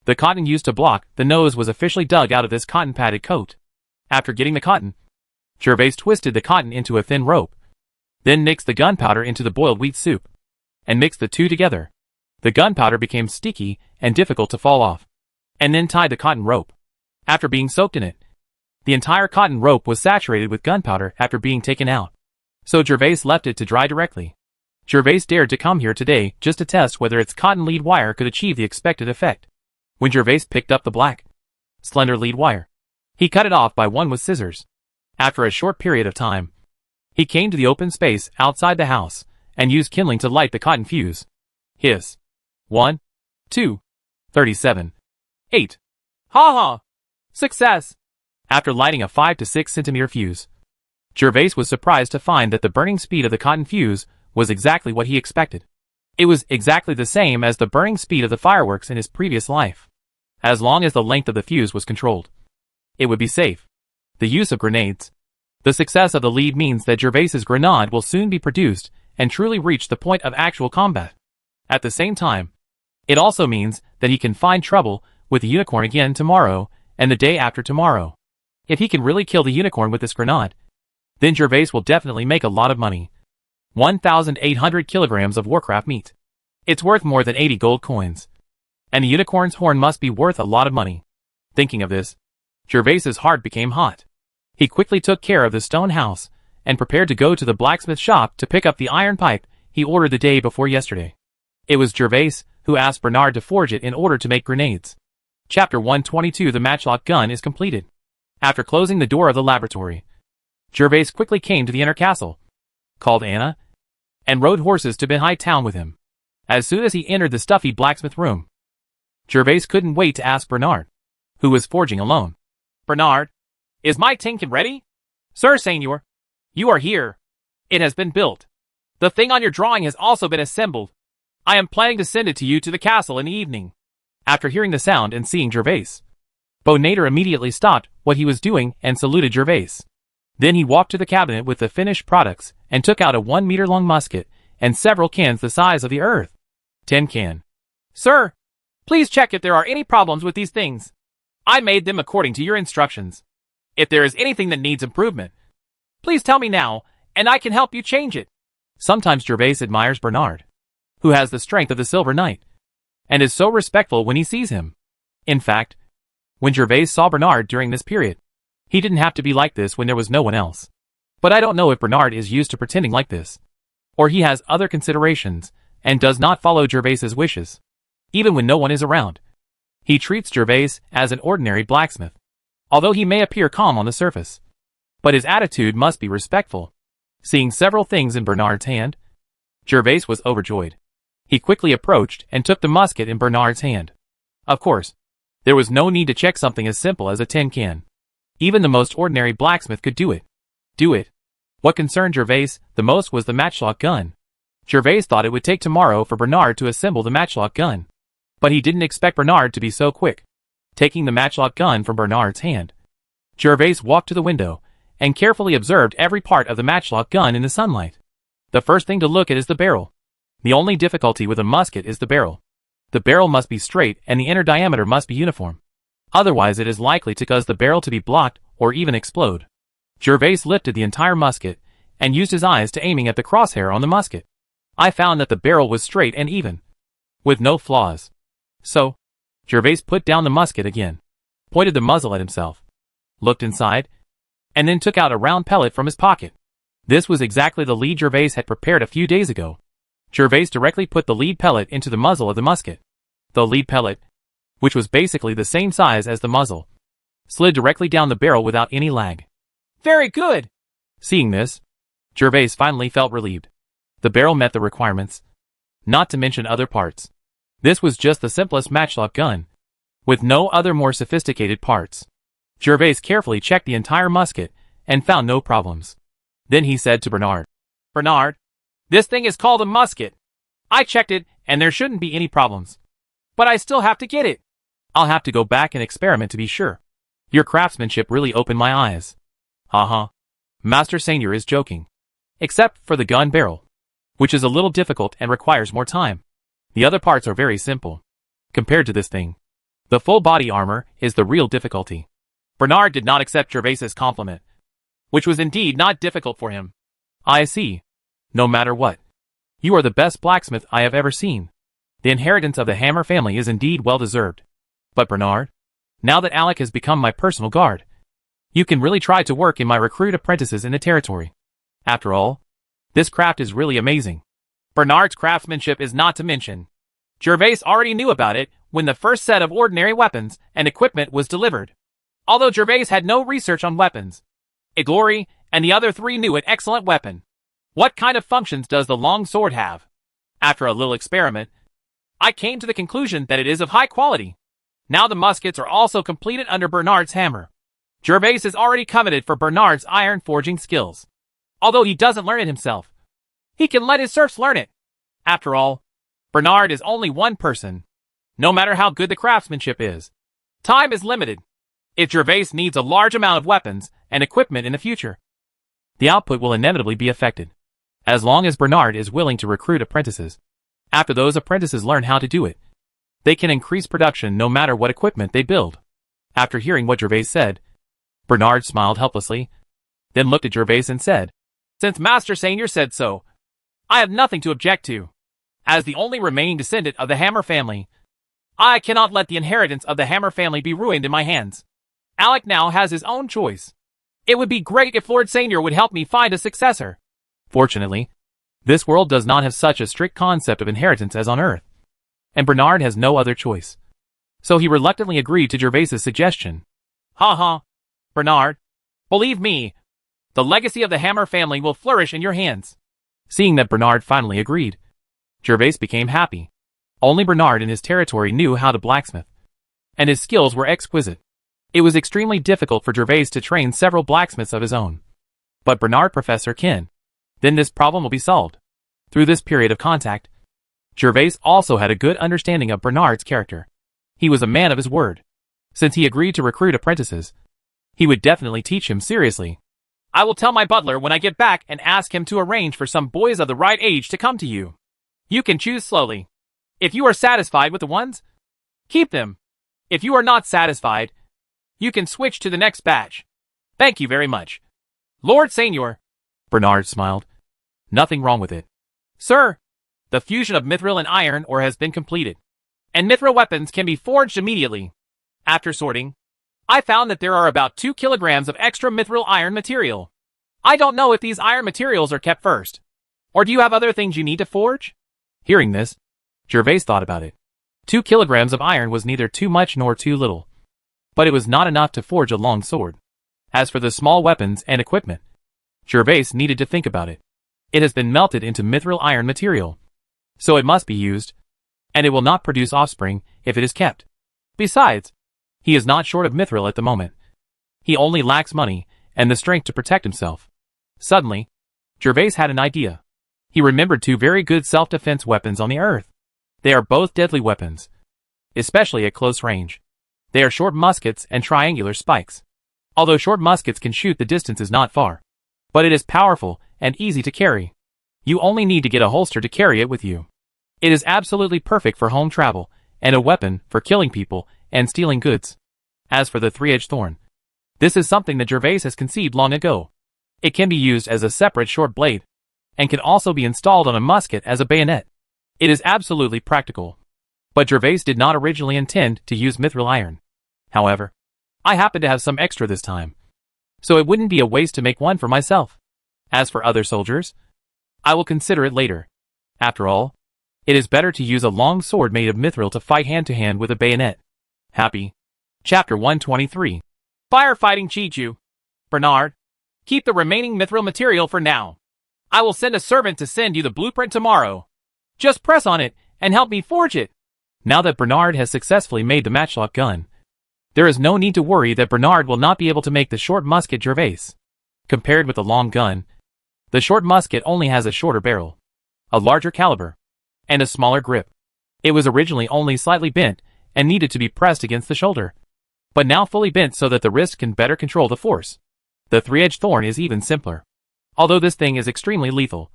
the cotton used to block the nose was officially dug out of this cotton-padded coat. After getting the cotton, Gervais twisted the cotton into a thin rope, then mixed the gunpowder into the boiled wheat soup, and mixed the two together. The gunpowder became sticky and difficult to fall off, and then tied the cotton rope. After being soaked in it, the entire cotton rope was saturated with gunpowder after being taken out. So Gervais left it to dry directly. Gervais dared to come here today just to test whether its cotton lead wire could achieve the expected effect. When Gervais picked up the black, slender lead wire, he cut it off by one with scissors. After a short period of time, he came to the open space outside the house and used kindling to light the cotton fuse. Hiss. 1, 2, 37, 8. Ha ha! Success! After lighting a 5 to 6 centimeter fuse, Gervais was surprised to find that the burning speed of the cotton fuse was exactly what he expected. It was exactly the same as the burning speed of the fireworks in his previous life. As long as the length of the fuse was controlled, it would be safe. The use of grenades, The success of the lead means that Jervas's grenade will soon be produced and truly reach the point of actual combat. At the same time, it also means that he can find trouble with the unicorn again tomorrow and the day after tomorrow. If he can really kill the unicorn with this grenade, then Jervas will definitely make a lot of money. 1,800 kilograms of Warcraft meat. It's worth more than 80 gold coins. And the unicorn's horn must be worth a lot of money. Thinking of this, Jervas's heart became hot. He quickly took care of the stone house and prepared to go to the blacksmith shop to pick up the iron pipe he ordered the day before yesterday. It was Jervas who asked Bernard to forge it in order to make grenades. Chapter 122. The matchlock gun is completed. After closing the door of the laboratory, Jervas quickly came to the inner castle, called Anna, and rode horses to High Town with him. As soon as he entered the stuffy blacksmith room, Jervas couldn't wait to ask Bernard, who was forging alone. Bernard, is my tinkin ready? Sir Seignior, you are here. It has been built. The thing on your drawing has also been assembled. I am planning to send it to you to the castle in the evening. After hearing the sound and seeing Jervas, Bonator immediately stopped what he was doing and saluted Jervas. Then he walked to the cabinet with the finished products and took out a 1-meter-long musket and several cans the size of the earth. 10 can. Sir, please check if there are any problems with these things. I made them according to your instructions. If there is anything that needs improvement, please tell me now, and I can help you change it. Sometimes Jervas admires Bernard, who has the strength of the Silver Knight, and is so respectful when he sees him. In fact, when Jervas saw Bernard during this period, he didn't have to be like this when there was no one else. But I don't know if Bernard is used to pretending like this, or he has other considerations and does not follow Jervas's wishes. Even when no one is around, he treats Jervas as an ordinary blacksmith, although he may appear calm on the surface. But his attitude must be respectful. Seeing several things in Bernard's hand, Jervas was overjoyed. He quickly approached and took the musket in Bernard's hand. Of course, there was no need to check something as simple as a tin can. Even the most ordinary blacksmith could do it. What concerned Jervas the most was the matchlock gun. Jervas thought it would take tomorrow for Bernard to assemble the matchlock gun. But he didn't expect Bernard to be so quick. Taking the matchlock gun from Bernard's hand, Jervas walked to the window and carefully observed every part of the matchlock gun in the sunlight. The first thing to look at is the barrel. The only difficulty with a musket is the barrel. The barrel must be straight and the inner diameter must be uniform. Otherwise it is likely to cause the barrel to be blocked or even explode. Jervas lifted the entire musket and used his eyes to aiming at the crosshair on the musket. I found that the barrel was straight and even, with no flaws. So, Jervas put down the musket again, pointed the muzzle at himself, looked inside, and then took out a round pellet from his pocket. This was exactly the lead Jervas had prepared a few days ago. Jervas directly put the lead pellet into the muzzle of the musket. The lead pellet, which was basically the same size as the muzzle, slid directly down the barrel without any lag. Very good! Seeing this, Jervas finally felt relieved. The barrel met the requirements, not to mention other parts. This was just the simplest matchlock gun, with no other more sophisticated parts. Jervas carefully checked the entire musket and found no problems. Then he said to Bernard, Bernard, this thing is called a musket. I checked it and there shouldn't be any problems. But I still have to get it. I'll have to go back and experiment to be sure. Your craftsmanship really opened my eyes. Master Seignior is joking. Except for the gun barrel, which is a little difficult and requires more time. The other parts are very simple. Compared to this thing, the full body armor is the real difficulty. Bernard did not accept Jervas's compliment, which was indeed not difficult for him. I see. No matter what, you are the best blacksmith I have ever seen. The inheritance of the Hammer family is indeed well deserved. But Bernard, now that Alec has become my personal guard, you can really try to work in my recruit apprentices in the territory. After all, this craft is really amazing. Bernard's craftsmanship is not to mention. Jervas already knew about it when the first set of ordinary weapons and equipment was delivered. Although Jervas had no research on weapons, Iglory and the other three knew an excellent weapon. What kind of functions does the long sword have? After a little experiment, I came to the conclusion that it is of high quality. Now the muskets are also completed under Bernard's hammer. Jervas is already coveted for Bernard's iron forging skills. Although he doesn't learn it himself, he can let his serfs learn it. After all, Bernard is only one person. No matter how good the craftsmanship is, time is limited. If Jervas needs a large amount of weapons and equipment in the future, the output will inevitably be affected. As long as Bernard is willing to recruit apprentices. After those apprentices learn how to do it, they can increase production no matter what equipment they build. After hearing what Jervas said, Bernard smiled helplessly, then looked at Jervas and said, "Since Master Seignior said so, I have nothing to object to. As the only remaining descendant of the Hammer family, I cannot let the inheritance of the Hammer family be ruined in my hands. Alec now has his own choice. It would be great if Lord Seignior would help me find a successor." Fortunately, this world does not have such a strict concept of inheritance as on Earth, and Bernard has no other choice. So he reluctantly agreed to Jervas's suggestion. "Ha ha, Bernard. Believe me, the legacy of the Hammer family will flourish in your hands." Seeing that Bernard finally agreed, Jervas became happy. Only Bernard in his territory knew how to blacksmith, and his skills were exquisite. It was extremely difficult for Jervas to train several blacksmiths of his own. But Bernard Professor can. Then this problem will be solved. Through this period of contact, Jervas also had a good understanding of Bernard's character. He was a man of his word. Since he agreed to recruit apprentices, he would definitely teach him seriously. "I will tell my butler when I get back and ask him to arrange for some boys of the right age to come to you. You can choose slowly. If you are satisfied with the ones, keep them. If you are not satisfied, you can switch to the next batch. Thank you very much, Lord Seignior." Bernard smiled. Nothing wrong with it. "Sir, the fusion of mithril and iron ore has been completed, and mithril weapons can be forged immediately. After sorting, I found that there are about 2 kilograms of extra mithril iron material. I don't know if these iron materials are kept first. Or do you have other things you need to forge?" Hearing this, Jervas thought about it. 2 kilograms of iron was neither too much nor too little, but it was not enough to forge a long sword. As for the small weapons and equipment, Jervas needed to think about it. It has been melted into mithril iron material, so it must be used, and it will not produce offspring if it is kept. Besides, he is not short of mithril at the moment. He only lacks money and the strength to protect himself. Suddenly, Jervas had an idea. He remembered 2 very good self-defense weapons on the earth. They are both deadly weapons, especially at close range. They are short muskets and triangular spikes. Although short muskets can shoot the distances not far, but it is powerful and easy to carry. You only need to get a holster to carry it with you. It is absolutely perfect for home travel, and a weapon for killing people and stealing goods. As for the 3-edged thorn, this is something that Jervas has conceived long ago. It can be used as a separate short blade, and can also be installed on a musket as a bayonet. It is absolutely practical. But Jervas did not originally intend to use mithril iron. However, I happen to have some extra this time, so it wouldn't be a waste to make one for myself. As for other soldiers, I will consider it later. After all, it is better to use a long sword made of mithril to fight hand-to-hand with a bayonet. Happy. Chapter 123. Firefighting Chichu. Bernard, keep the remaining mithril material for now. I will send a servant to send you the blueprint tomorrow. Just press on it and help me forge it." Now that Bernard has successfully made the matchlock gun, there is no need to worry that Bernard will not be able to make the short musket Jervas. Compared with the long gun, the short musket only has a shorter barrel, a larger caliber, and a smaller grip. It was originally only slightly bent and needed to be pressed against the shoulder, but now fully bent so that the wrist can better control the force. The 3-edged thorn is even simpler. Although this thing is extremely lethal,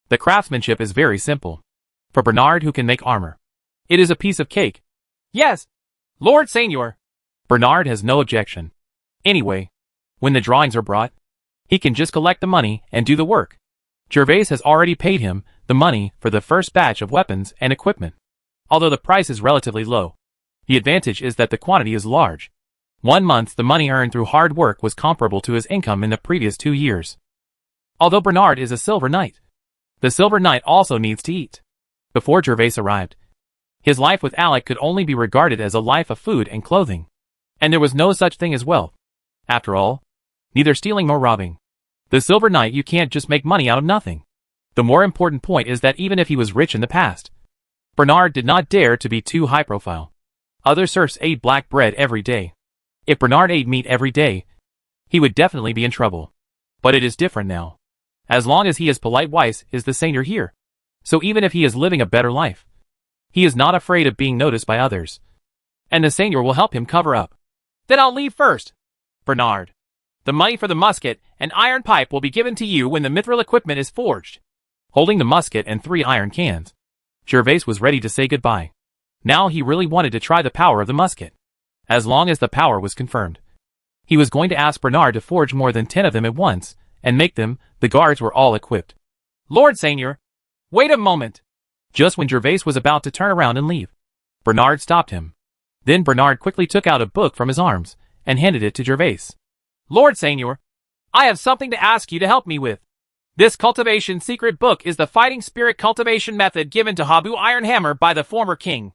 the craftsmanship is very simple. For Bernard who can make armor, it is a piece of cake. "Yes, Lord Seignior." Bernard has no objection. Anyway, when the drawings are brought, he can just collect the money and do the work. Jervas has already paid him the money for the first batch of weapons and equipment. Although the price is relatively low, the advantage is that the quantity is large. 1 month the money earned through hard work was comparable to his income in the previous 2 years. Although Bernard is a silver knight, the silver knight also needs to eat. Before Jervas arrived, his life with Alec could only be regarded as a life of food and clothing, and there was no such thing as wealth. After all, neither stealing nor robbing. The silver knight you can't just make money out of nothing. The more important point is that even if he was rich in the past, Bernard did not dare to be too high profile. Other serfs ate black bread every day. If Bernard ate meat every day, he would definitely be in trouble. But it is different now. As long as he is polite, Weiss is the Seignior here. So even if he is living a better life, he is not afraid of being noticed by others. And the Seignior will help him cover up. "Then I'll leave first, Bernard. The money for the musket and iron pipe will be given to you when the mithril equipment is forged. Holding the musket and 3 iron cans, Jervas was ready to say goodbye. Now he really wanted to try the power of the musket. As long as the power was confirmed, he was going to ask Bernard to forge more than 10 of them at once, and make them. The guards were all equipped. Lord Seignior, wait a moment. Just when Jervas was about to turn around and leave, Bernard stopped him. Then Bernard quickly took out a book from his arms, and handed it to Jervas. Lord Seignior, I have something to ask you to help me with. This cultivation secret book is the fighting spirit cultivation method given to Habu Ironhammer by the former king.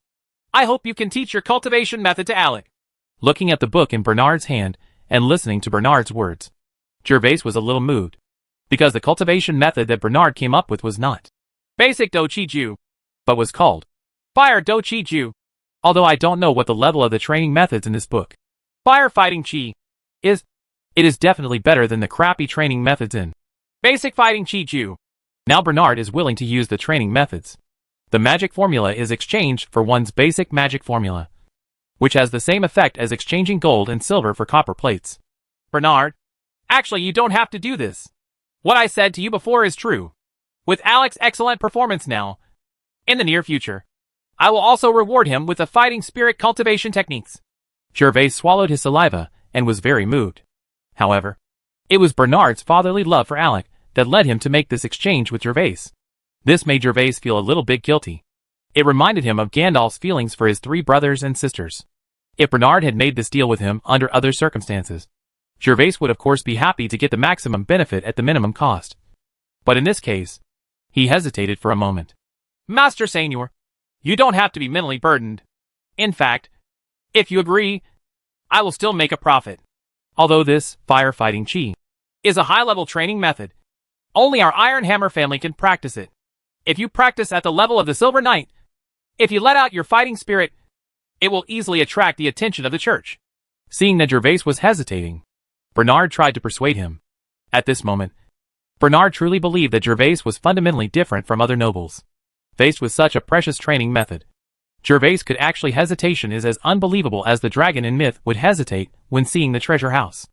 I hope you can teach your cultivation method to Alec. Looking at the book in Bernard's hand, and listening to Bernard's words, Jervas was a little moved, because the cultivation method that Bernard came up with was not Basic Do Chi Ju, but was called Fire Do Chi Ju. Although I don't know what the level of the training methods in this book, Firefighting Chi, is, it is definitely better than the crappy training methods in Basic Fighting Chi Ju. Now Bernard is willing to use the training methods. The magic formula is exchanged for one's basic magic formula, which has the same effect as exchanging gold and silver for copper plates. Bernard, actually you don't have to do this. What I said to you before is true. With Alec's excellent performance now, in the near future, I will also reward him with the fighting spirit cultivation techniques. Jervas swallowed his saliva and was very moved. However, it was Bernard's fatherly love for Alec that led him to make this exchange with Jervas. This made Jervas feel a little bit guilty. It reminded him of Gandalf's feelings for his 3 brothers and sisters. If Bernard had made this deal with him under other circumstances, Jervas would of course be happy to get the maximum benefit at the minimum cost. But in this case, he hesitated for a moment. Master Seignior, you don't have to be mentally burdened. In fact, if you agree, I will still make a profit. Although this firefighting chi is a high-level training method, only our Iron Hammer family can practice it. If you practice at the level of the Silver Knight, if you let out your fighting spirit, it will easily attract the attention of the church. Seeing that Jervas was hesitating, Bernard tried to persuade him. At this moment, Bernard truly believed that Jervas was fundamentally different from other nobles. Faced with such a precious training method, Jervas could actually hesitation is as unbelievable as the dragon in myth would hesitate when seeing the treasure house.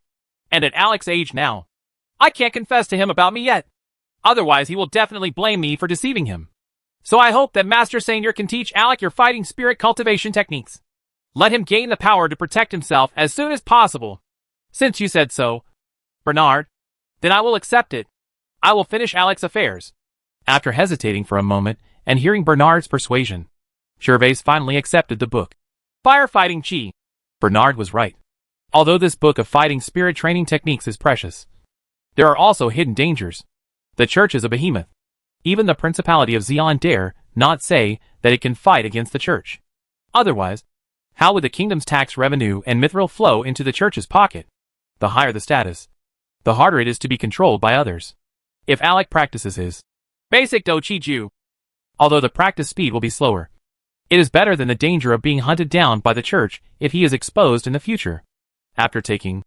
And at Alec's age now, I can't confess to him about me yet. Otherwise he will definitely blame me for deceiving him. So I hope that Master Seignior can teach Alec your fighting spirit cultivation techniques. Let him gain the power to protect himself as soon as possible. Since you said so, Bernard, then I will accept it. I will finish Alec's affairs. After hesitating for a moment and hearing Bernard's persuasion, Jervas finally accepted the book. Firefighting Chi. Bernard was right. Although this book of fighting spirit training techniques is precious, there are also hidden dangers. The church is a behemoth. Even the Principality of Zeon dare not say that it can fight against the church. Otherwise, how would the kingdom's tax revenue and mithril flow into the church's pocket? The higher the status, the harder it is to be controlled by others. If Alec practices his Basic Do Chi Ju, although the practice speed will be slower, it is better than the danger of being hunted down by the church if he is exposed in the future. After taking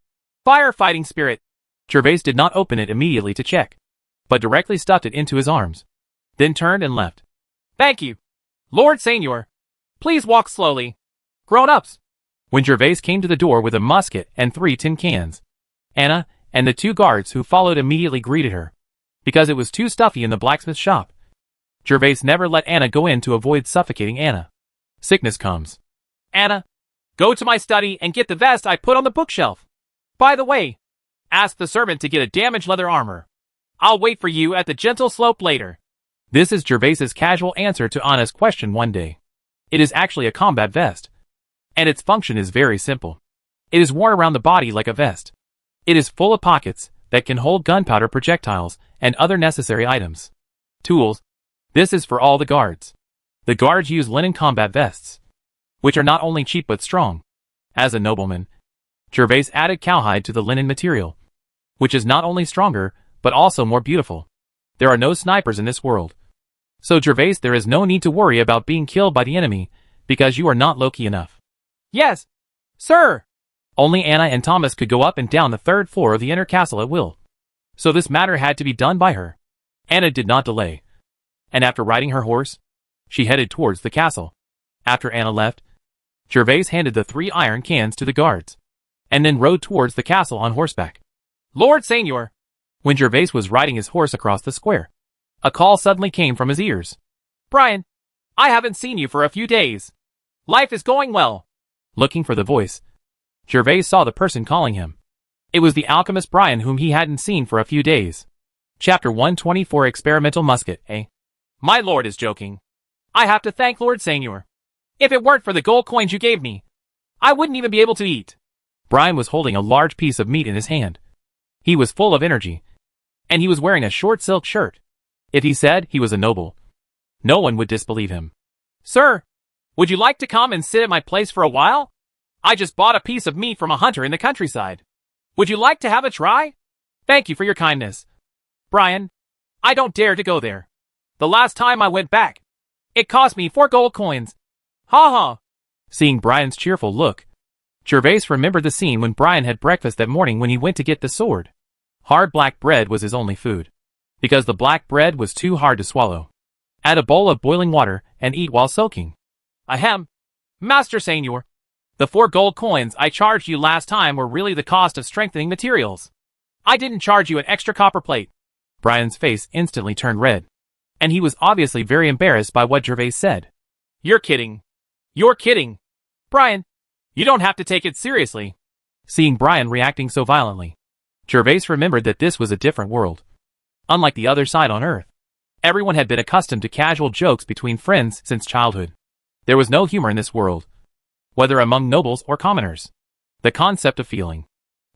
Firefighting Spirit, Jervas did not open it immediately to check, but directly stuffed it into his arms, then turned and left. Thank you. Lord Seignior, please walk slowly. Grown-ups. When Jervas came to the door with a musket and 3 tin cans, Anna and the 2 guards who followed immediately greeted her, because it was too stuffy in the blacksmith shop. Jervas never let Anna go in to avoid suffocating Anna. Sickness comes. Anna, go to my study and get the vest I put on the bookshelf. By the way, ask the servant to get a damaged leather armor. I'll wait for you at the gentle slope later. This is Jervas's casual answer to Anna's question one day. It is actually a combat vest, and its function is very simple. It is worn around the body like a vest. It is full of pockets that can hold gunpowder projectiles and other necessary items. Tools. This is for all the guards. The guards use linen combat vests, which are not only cheap but strong. As a nobleman, Jervas added cowhide to the linen material, which is not only stronger, but also more beautiful. There are no snipers in this world. So Jervas, there is no need to worry about being killed by the enemy, because you are not low-key enough. Yes, sir. Only Anna and Thomas could go up and down the 3rd floor of the inner castle at will. So this matter had to be done by her. Anna did not delay, and after riding her horse, she headed towards the castle. After Anna left, Jervas handed the 3 iron cans to the guards, and then rode towards the castle on horseback. Lord Seignior. When Jervas was riding his horse across the square, a call suddenly came from his ears. Brian, I haven't seen you for a few days. Life is going well. Looking for the voice, Jervas saw the person calling him. It was the alchemist Brian, whom he hadn't seen for a few days. Chapter 124, Experimental Musket, eh? My lord is joking. I have to thank Lord Seignior. If it weren't for the gold coins you gave me, I wouldn't even be able to eat. Brian was holding a large piece of meat in his hand. He was full of energy, and he was wearing a short silk shirt. If he said he was a noble, no one would disbelieve him. Sir, would you like to come and sit at my place for a while? I just bought a piece of meat from a hunter in the countryside. Would you like to have a try? Thank you for your kindness. Brian, I don't dare to go there. The last time I went back, it cost me 4 gold coins. Ha ha. Seeing Brian's cheerful look, Jervas remembered the scene when Brian had breakfast that morning when he went to get the sword. Hard black bread was his only food, because the black bread was too hard to swallow. Add a bowl of boiling water and eat while soaking. Ahem. Master Seignior, the 4 gold coins I charged you last time were really the cost of strengthening materials. I didn't charge you an extra copper plate. Brian's face instantly turned red, and he was obviously very embarrassed by what Jervas said. You're kidding. You're kidding. Brian, you don't have to take it seriously. Seeing Brian reacting so violently, Jervas remembered that this was a different world. Unlike the other side on Earth, everyone had been accustomed to casual jokes between friends since childhood. There was no humor in this world, whether among nobles or commoners. The concept of feeling.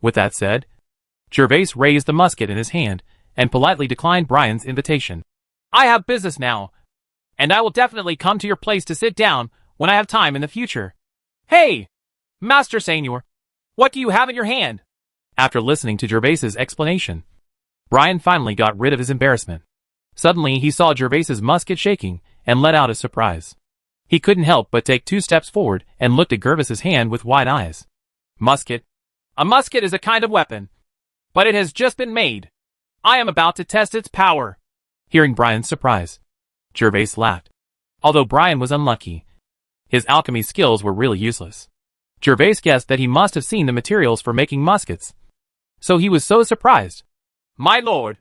With that said, Jervas raised the musket in his hand and politely declined Brian's invitation. I have business now, and I will definitely come to your place to sit down when I have time in the future. Hey, Master Seignior, what do you have in your hand? After listening to Jervas's explanation, Brian finally got rid of his embarrassment. Suddenly he saw Jervas's musket shaking and let out a surprise. He couldn't help but take 2 steps forward and looked at Jervas's hand with wide eyes. Musket. A musket is a kind of weapon, but it has just been made. I am about to test its power. Hearing Brian's surprise, Jervas laughed. Although Brian was unlucky, his alchemy skills were really useless. Jervas guessed that he must have seen the materials for making muskets, so he was so surprised. My lord,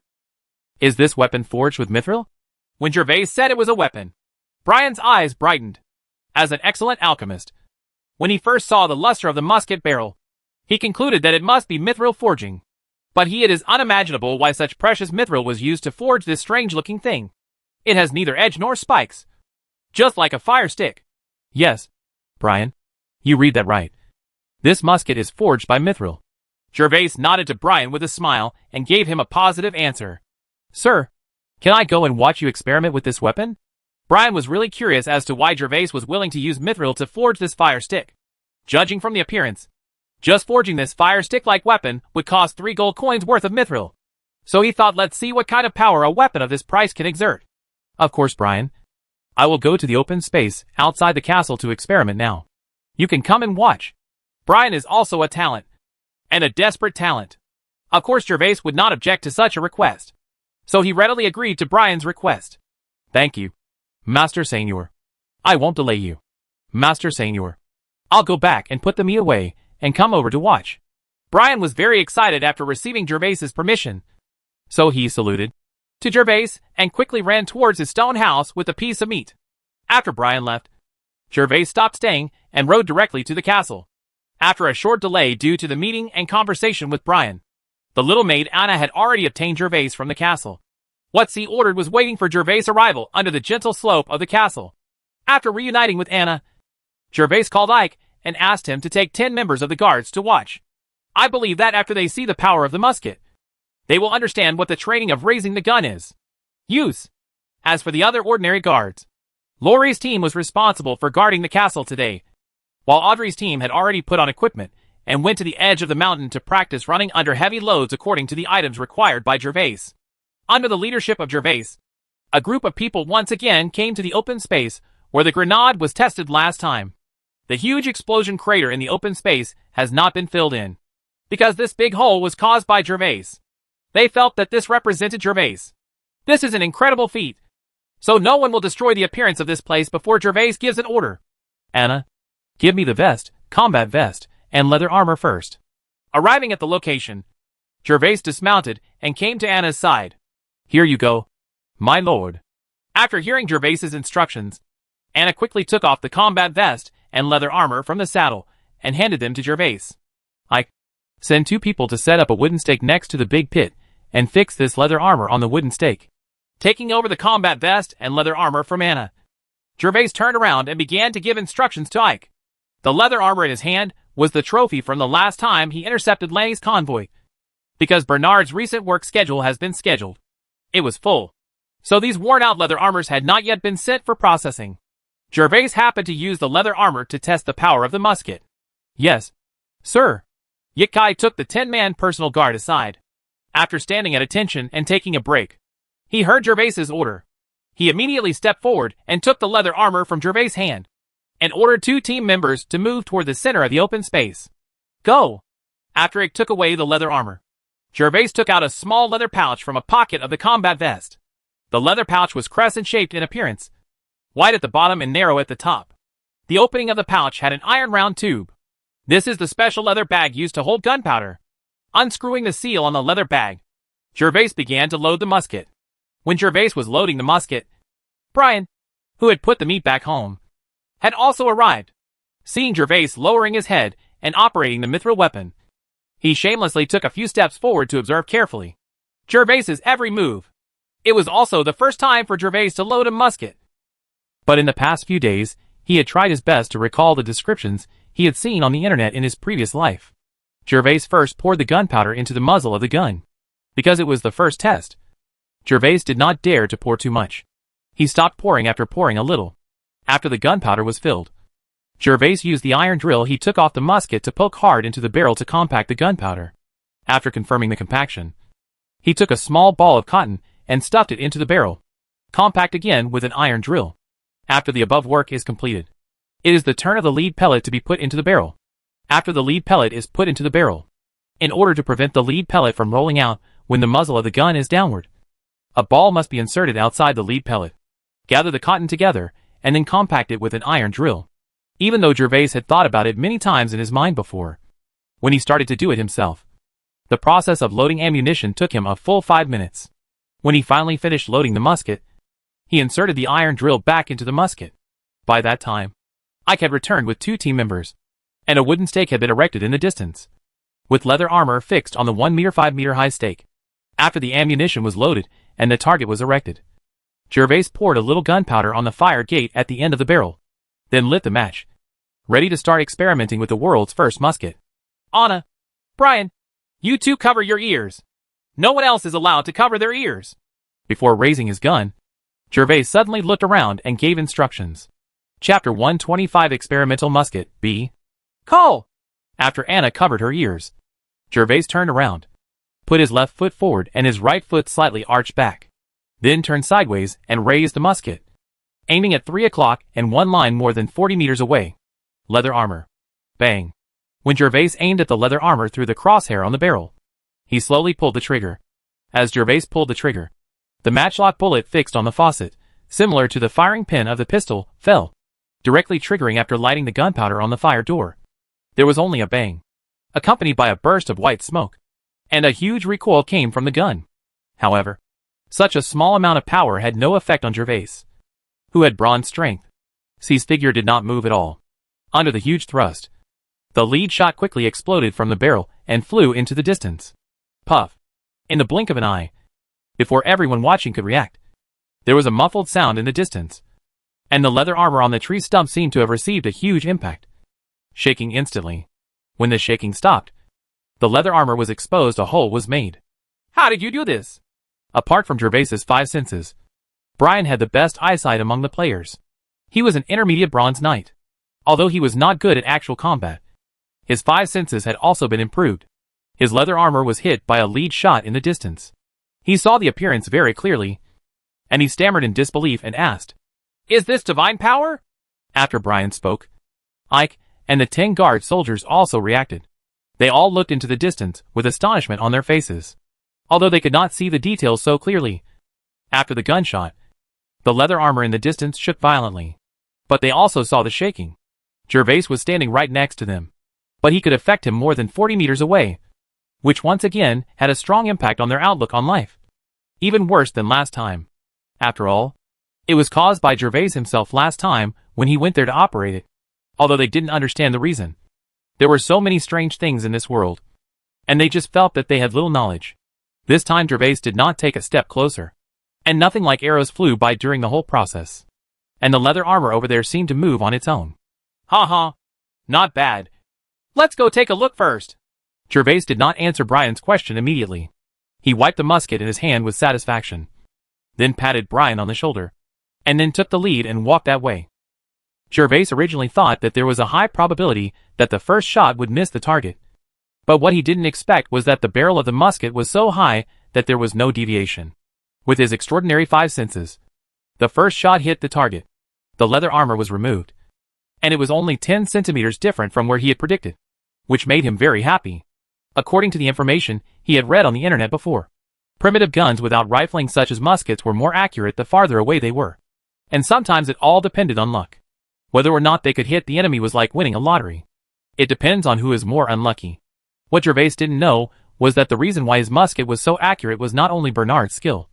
is this weapon forged with mithril? When Jervas said it was a weapon, Brian's eyes brightened. As an excellent alchemist, when he first saw the luster of the musket barrel, he concluded that it must be mithril forging. But it is unimaginable why such precious mithril was used to forge this strange-looking thing. It has neither edge nor spikes, just like a fire stick. Yes, Brian, you read that right. This musket is forged by mithril. Jervas nodded to Brian with a smile and gave him a positive answer. Sir, can I go and watch you experiment with this weapon? Brian was really curious as to why Jervas was willing to use mithril to forge this fire stick. Judging from the appearance, just forging this fire stick-like weapon would cost 3 gold coins worth of mithril. So he thought, let's see what kind of power a weapon of this price can exert. Of course, Brian. I will go to the open space outside the castle to experiment now. You can come and watch. Brian is also a talent, and a desperate talent. Of course, Jervas would not object to such a request, so he readily agreed to Brian's request. Thank you, Master Seignior. I won't delay you. Master Seignior, I'll go back and put the meat away and come over to watch. Brian was very excited after receiving Jervas's permission, so he saluted to Jervas and quickly ran towards his stone house with a piece of meat. After Brian left, Jervas stopped staying and rode directly to the castle. After a short delay due to the meeting and conversation with Brian, the little maid Anna had already obtained Jervas from the castle. What she ordered was waiting for Jervas' arrival under the gentle slope of the castle. After reuniting with Anna, Jervas called Ike and asked him to take 10 members of the guards to watch. I believe that after they see the power of the musket, they will understand what the training of raising the gun is. Use. As for the other ordinary guards, Laurie's team was responsible for guarding the castle today, while Audrey's team had already put on equipment and went to the edge of the mountain to practice running under heavy loads according to the items required by Jervas. Under the leadership of Jervas, a group of people once again came to the open space where the grenade was tested last time. The huge explosion crater in the open space has not been filled in, because this big hole was caused by Jervas. They felt that this represented Jervas. This is an incredible feat, so no one will destroy the appearance of this place before Jervas gives an order. Anna, give me the vest, combat vest, and leather armor first. Arriving at the location, Jervas dismounted and came to Anna's side. Here you go, my lord. After hearing Jervas's instructions, Anna quickly took off the combat vest and leather armor from the saddle and handed them to Jervas. Send 2 people to set up a wooden stake next to the big pit and fix this leather armor on the wooden stake. Taking over the combat vest and leather armor from Anna, Jervas turned around and began to give instructions to Ike. The leather armor in his hand was the trophy from the last time he intercepted Lanny's convoy. Because Bernard's recent work schedule has been scheduled, it was full. So these worn-out leather armors had not yet been sent for processing. Jervas happened to use the leather armor to test the power of the musket. Yes, sir. Yikai took the 10-man personal guard aside. After standing at attention and taking a break, he heard Jervas's order. He immediately stepped forward and took the leather armor from Jervas' hand and ordered 2 team members to move toward the center of the open space. Go! After Ike took away the leather armor, Jervas took out a small leather pouch from a pocket of the combat vest. The leather pouch was crescent-shaped in appearance, wide at the bottom and narrow at the top. The opening of the pouch had an iron round tube. This is the special leather bag used to hold gunpowder. Unscrewing the seal on the leather bag, Jervas began to load the musket. When Jervas was loading the musket, Brian, who had put the meat back home, had also arrived. Seeing Jervas lowering his head and operating the mithril weapon, he shamelessly took a few steps forward to observe carefully Jervas's every move. It was also the first time for Jervas to load a musket. But in the past few days, he had tried his best to recall the descriptions he had seen on the internet in his previous life. Jervas first poured the gunpowder into the muzzle of the gun. Because it was the first test, Jervas did not dare to pour too much. He stopped pouring after pouring a little. After the gunpowder was filled, Jervas used the iron drill he took off the musket to poke hard into the barrel to compact the gunpowder. After confirming the compaction, he took a small ball of cotton and stuffed it into the barrel. Compact again with an iron drill. After the above work is completed, it is the turn of the lead pellet to be put into the barrel. After the lead pellet is put into the barrel, in order to prevent the lead pellet from rolling out when the muzzle of the gun is downward, a ball must be inserted outside the lead pellet. Gather the cotton together and then compact it with an iron drill. Even though Jervas had thought about it many times in his mind before, when he started to do it himself, the process of loading ammunition took him a full 5 minutes. When he finally finished loading the musket, he inserted the iron drill back into the musket. By that time, Ike had returned with 2 team members, and a wooden stake had been erected in the distance, with leather armor fixed on the 1-meter-5-meter high stake. After the ammunition was loaded and the target was erected, Jervas poured a little gunpowder on the fire gate at the end of the barrel, then lit the match, ready to start experimenting with the world's first musket. Anna, Brian, you 2 cover your ears. No one else is allowed to cover their ears. Before raising his gun, Jervas suddenly looked around and gave instructions. Chapter 125 Experimental Musket, B. Call! After Anna covered her ears, Jervas turned around, put his left foot forward and his right foot slightly arched back, then turned sideways and raised the musket, aiming at 3 o'clock and one line more than 40 meters away. Leather armor. Bang. When Jervas aimed at the leather armor through the crosshair on the barrel, he slowly pulled the trigger. As Jervas pulled the trigger, the matchlock bullet fixed on the faucet, similar to the firing pin of the pistol, fell, directly triggering after lighting the gunpowder on the fire door. There was only a bang, accompanied by a burst of white smoke, and a huge recoil came from the gun. However, such a small amount of power had no effect on Jervas, who had bronze strength. His figure did not move at all. Under the huge thrust, the lead shot quickly exploded from the barrel and flew into the distance. Puff. In the blink of an eye, before everyone watching could react, there was a muffled sound in the distance, and the leather armor on the tree stump seemed to have received a huge impact, shaking instantly. When the shaking stopped, the leather armor was exposed. A hole was made. How did you do this? Apart from Jervas's 5 senses, Brian had the best eyesight among the players. He was an intermediate bronze knight. Although he was not good at actual combat, his 5 senses had also been improved. His leather armor was hit by a lead shot in the distance. He saw the appearance very clearly, and he stammered in disbelief and asked, "Is this divine power?" After Brian spoke, Ike and the 10 guard soldiers also reacted. They all looked into the distance with astonishment on their faces, although they could not see the details so clearly. After the gunshot, the leather armor in the distance shook violently, but they also saw the shaking. Jervas was standing right next to them, but he could affect him more than 40 meters away. which once again had a strong impact on their outlook on life. Even worse than last time. After all, it was caused by Jervas himself last time when he went there to operate it, although they didn't understand the reason. There were so many strange things in this world, and they just felt that they had little knowledge. This time Jervas did not take a step closer, and nothing like arrows flew by during the whole process. And the leather armor over there seemed to move on its own. Ha ha. Not bad. Let's go take a look first. Jervas did not answer Brian's question immediately. He wiped the musket in his hand with satisfaction, then patted Brian on the shoulder, and then took the lead and walked that way. Jervas originally thought that there was a high probability that the first shot would miss the target, but what he didn't expect was that the barrel of the musket was so high that there was no deviation. With his extraordinary 5 senses, the first shot hit the target. The leather armor was removed, and it was only 10 centimeters different from where he had predicted, which made him very happy. According to the information he had read on the internet before, primitive guns without rifling such as muskets were more accurate the farther away they were, and sometimes it all depended on luck. Whether or not they could hit the enemy was like winning a lottery. It depends on who is more unlucky. What Jervas didn't know was that the reason why his musket was so accurate was not only Bernard's skill,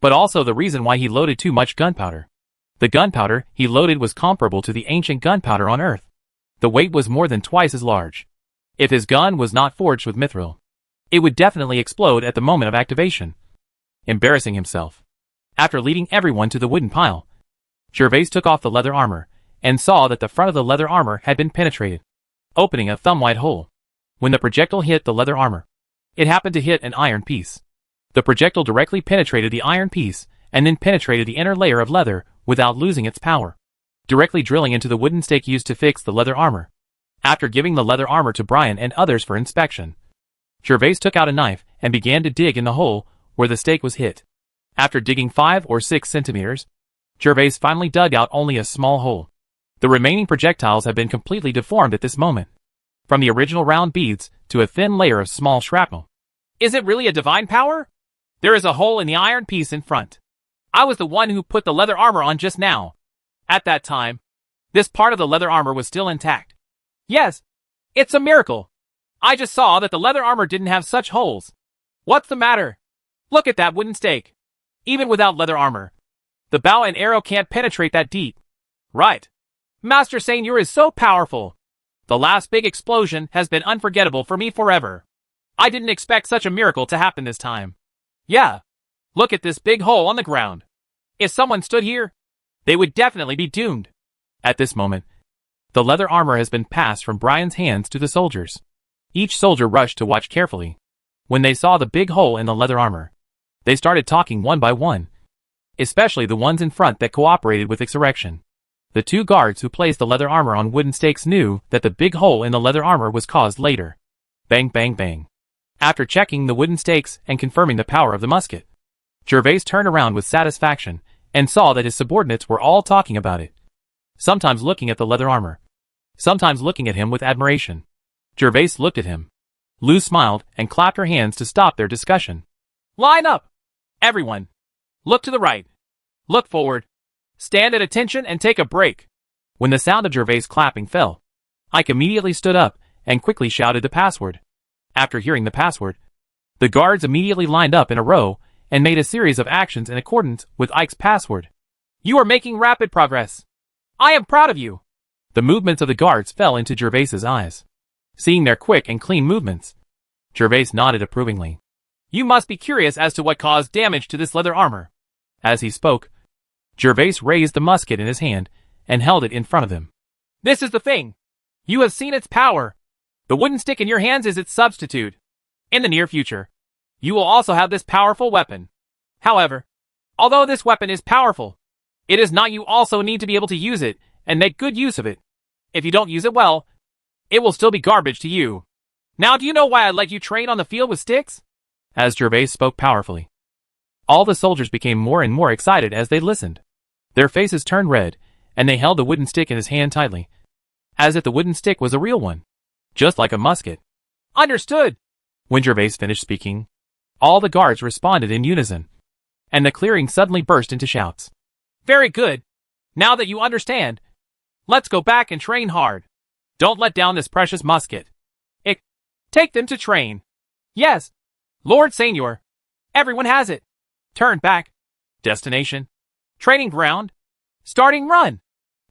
but also the reason why he loaded too much gunpowder. The gunpowder he loaded was comparable to the ancient gunpowder on Earth. The weight was more than twice as large. If his gun was not forged with mithril, it would definitely explode at the moment of activation. Embarrassing himself, after leading everyone to the wooden pile, Jervas took off the leather armor, and saw that the front of the leather armor had been penetrated, opening a thumb-wide hole. When the projectile hit the leather armor, it happened to hit an iron piece. The projectile directly penetrated the iron piece, and then penetrated the inner layer of leather without losing its power, directly drilling into the wooden stake used to fix the leather armor. After giving the leather armor to Brian and others for inspection, Jervas took out a knife and began to dig in the hole where the stake was hit. After digging 5 or 6 centimeters, Jervas finally dug out only a small hole. The remaining projectiles had been completely deformed at this moment, from the original round beads to a thin layer of small shrapnel. Is it really a divine power? There is a hole in the iron piece in front. I was the one who put the leather armor on just now. At that time, this part of the leather armor was still intact. Yes, it's a miracle. I just saw that the leather armor didn't have such holes. What's the matter? Look at that wooden stake. Even without leather armor, the bow and arrow can't penetrate that deep. Right. Master Seignior is so powerful. The last big explosion has been unforgettable for me forever. I didn't expect such a miracle to happen this time. Yeah. Look at this big hole on the ground. If someone stood here, they would definitely be doomed. At this moment, the leather armor has been passed from Brian's hands to the soldiers. Each soldier rushed to watch carefully. When they saw the big hole in the leather armor, they started talking one by one, especially the ones in front that cooperated with its erection. The 2 guards who placed the leather armor on wooden stakes knew that the big hole in the leather armor was caused later. Bang bang bang. After checking the wooden stakes and confirming the power of the musket, Jervas turned around with satisfaction and saw that his subordinates were all talking about it, sometimes looking at the leather armor, sometimes looking at him with admiration. Jervas looked at him. Lou smiled and clapped her hands to stop their discussion. Line up! Everyone! Look to the right. Look forward. Stand at attention and take a break. When the sound of Jervas clapping fell, Ike immediately stood up and quickly shouted the password. After hearing the password, the guards immediately lined up in a row and made a series of actions in accordance with Ike's password. You are making rapid progress. I am proud of you. The movements of the guards fell into Jervas's eyes. Seeing their quick and clean movements, Jervas nodded approvingly. You must be curious as to what caused damage to this leather armor. As he spoke, Jervas raised the musket in his hand and held it in front of him. This is the thing. You have seen its power. The wooden stick in your hands is its substitute. In the near future, you will also have this powerful weapon. However, although this weapon is powerful, it is not. You also need to be able to use it and make good use of it. If you don't use it well, it will still be garbage to you. Now do you know why I let you train on the field with sticks? As Jervas spoke powerfully, all the soldiers became more and more excited as they listened. Their faces turned red, and they held the wooden stick in his hand tightly, as if the wooden stick was a real one, just like a musket. Understood. When Jervas finished speaking, all the guards responded in unison, and the clearing suddenly burst into shouts. Very good. Now that you understand, let's go back and train hard. Don't let down this precious musket. Take them to train. Yes. Lord Seignior. Everyone has it. Turn back. Destination. Training ground. Starting run.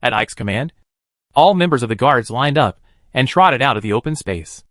At Ike's command, all members of the guards lined up and trotted out of the open space.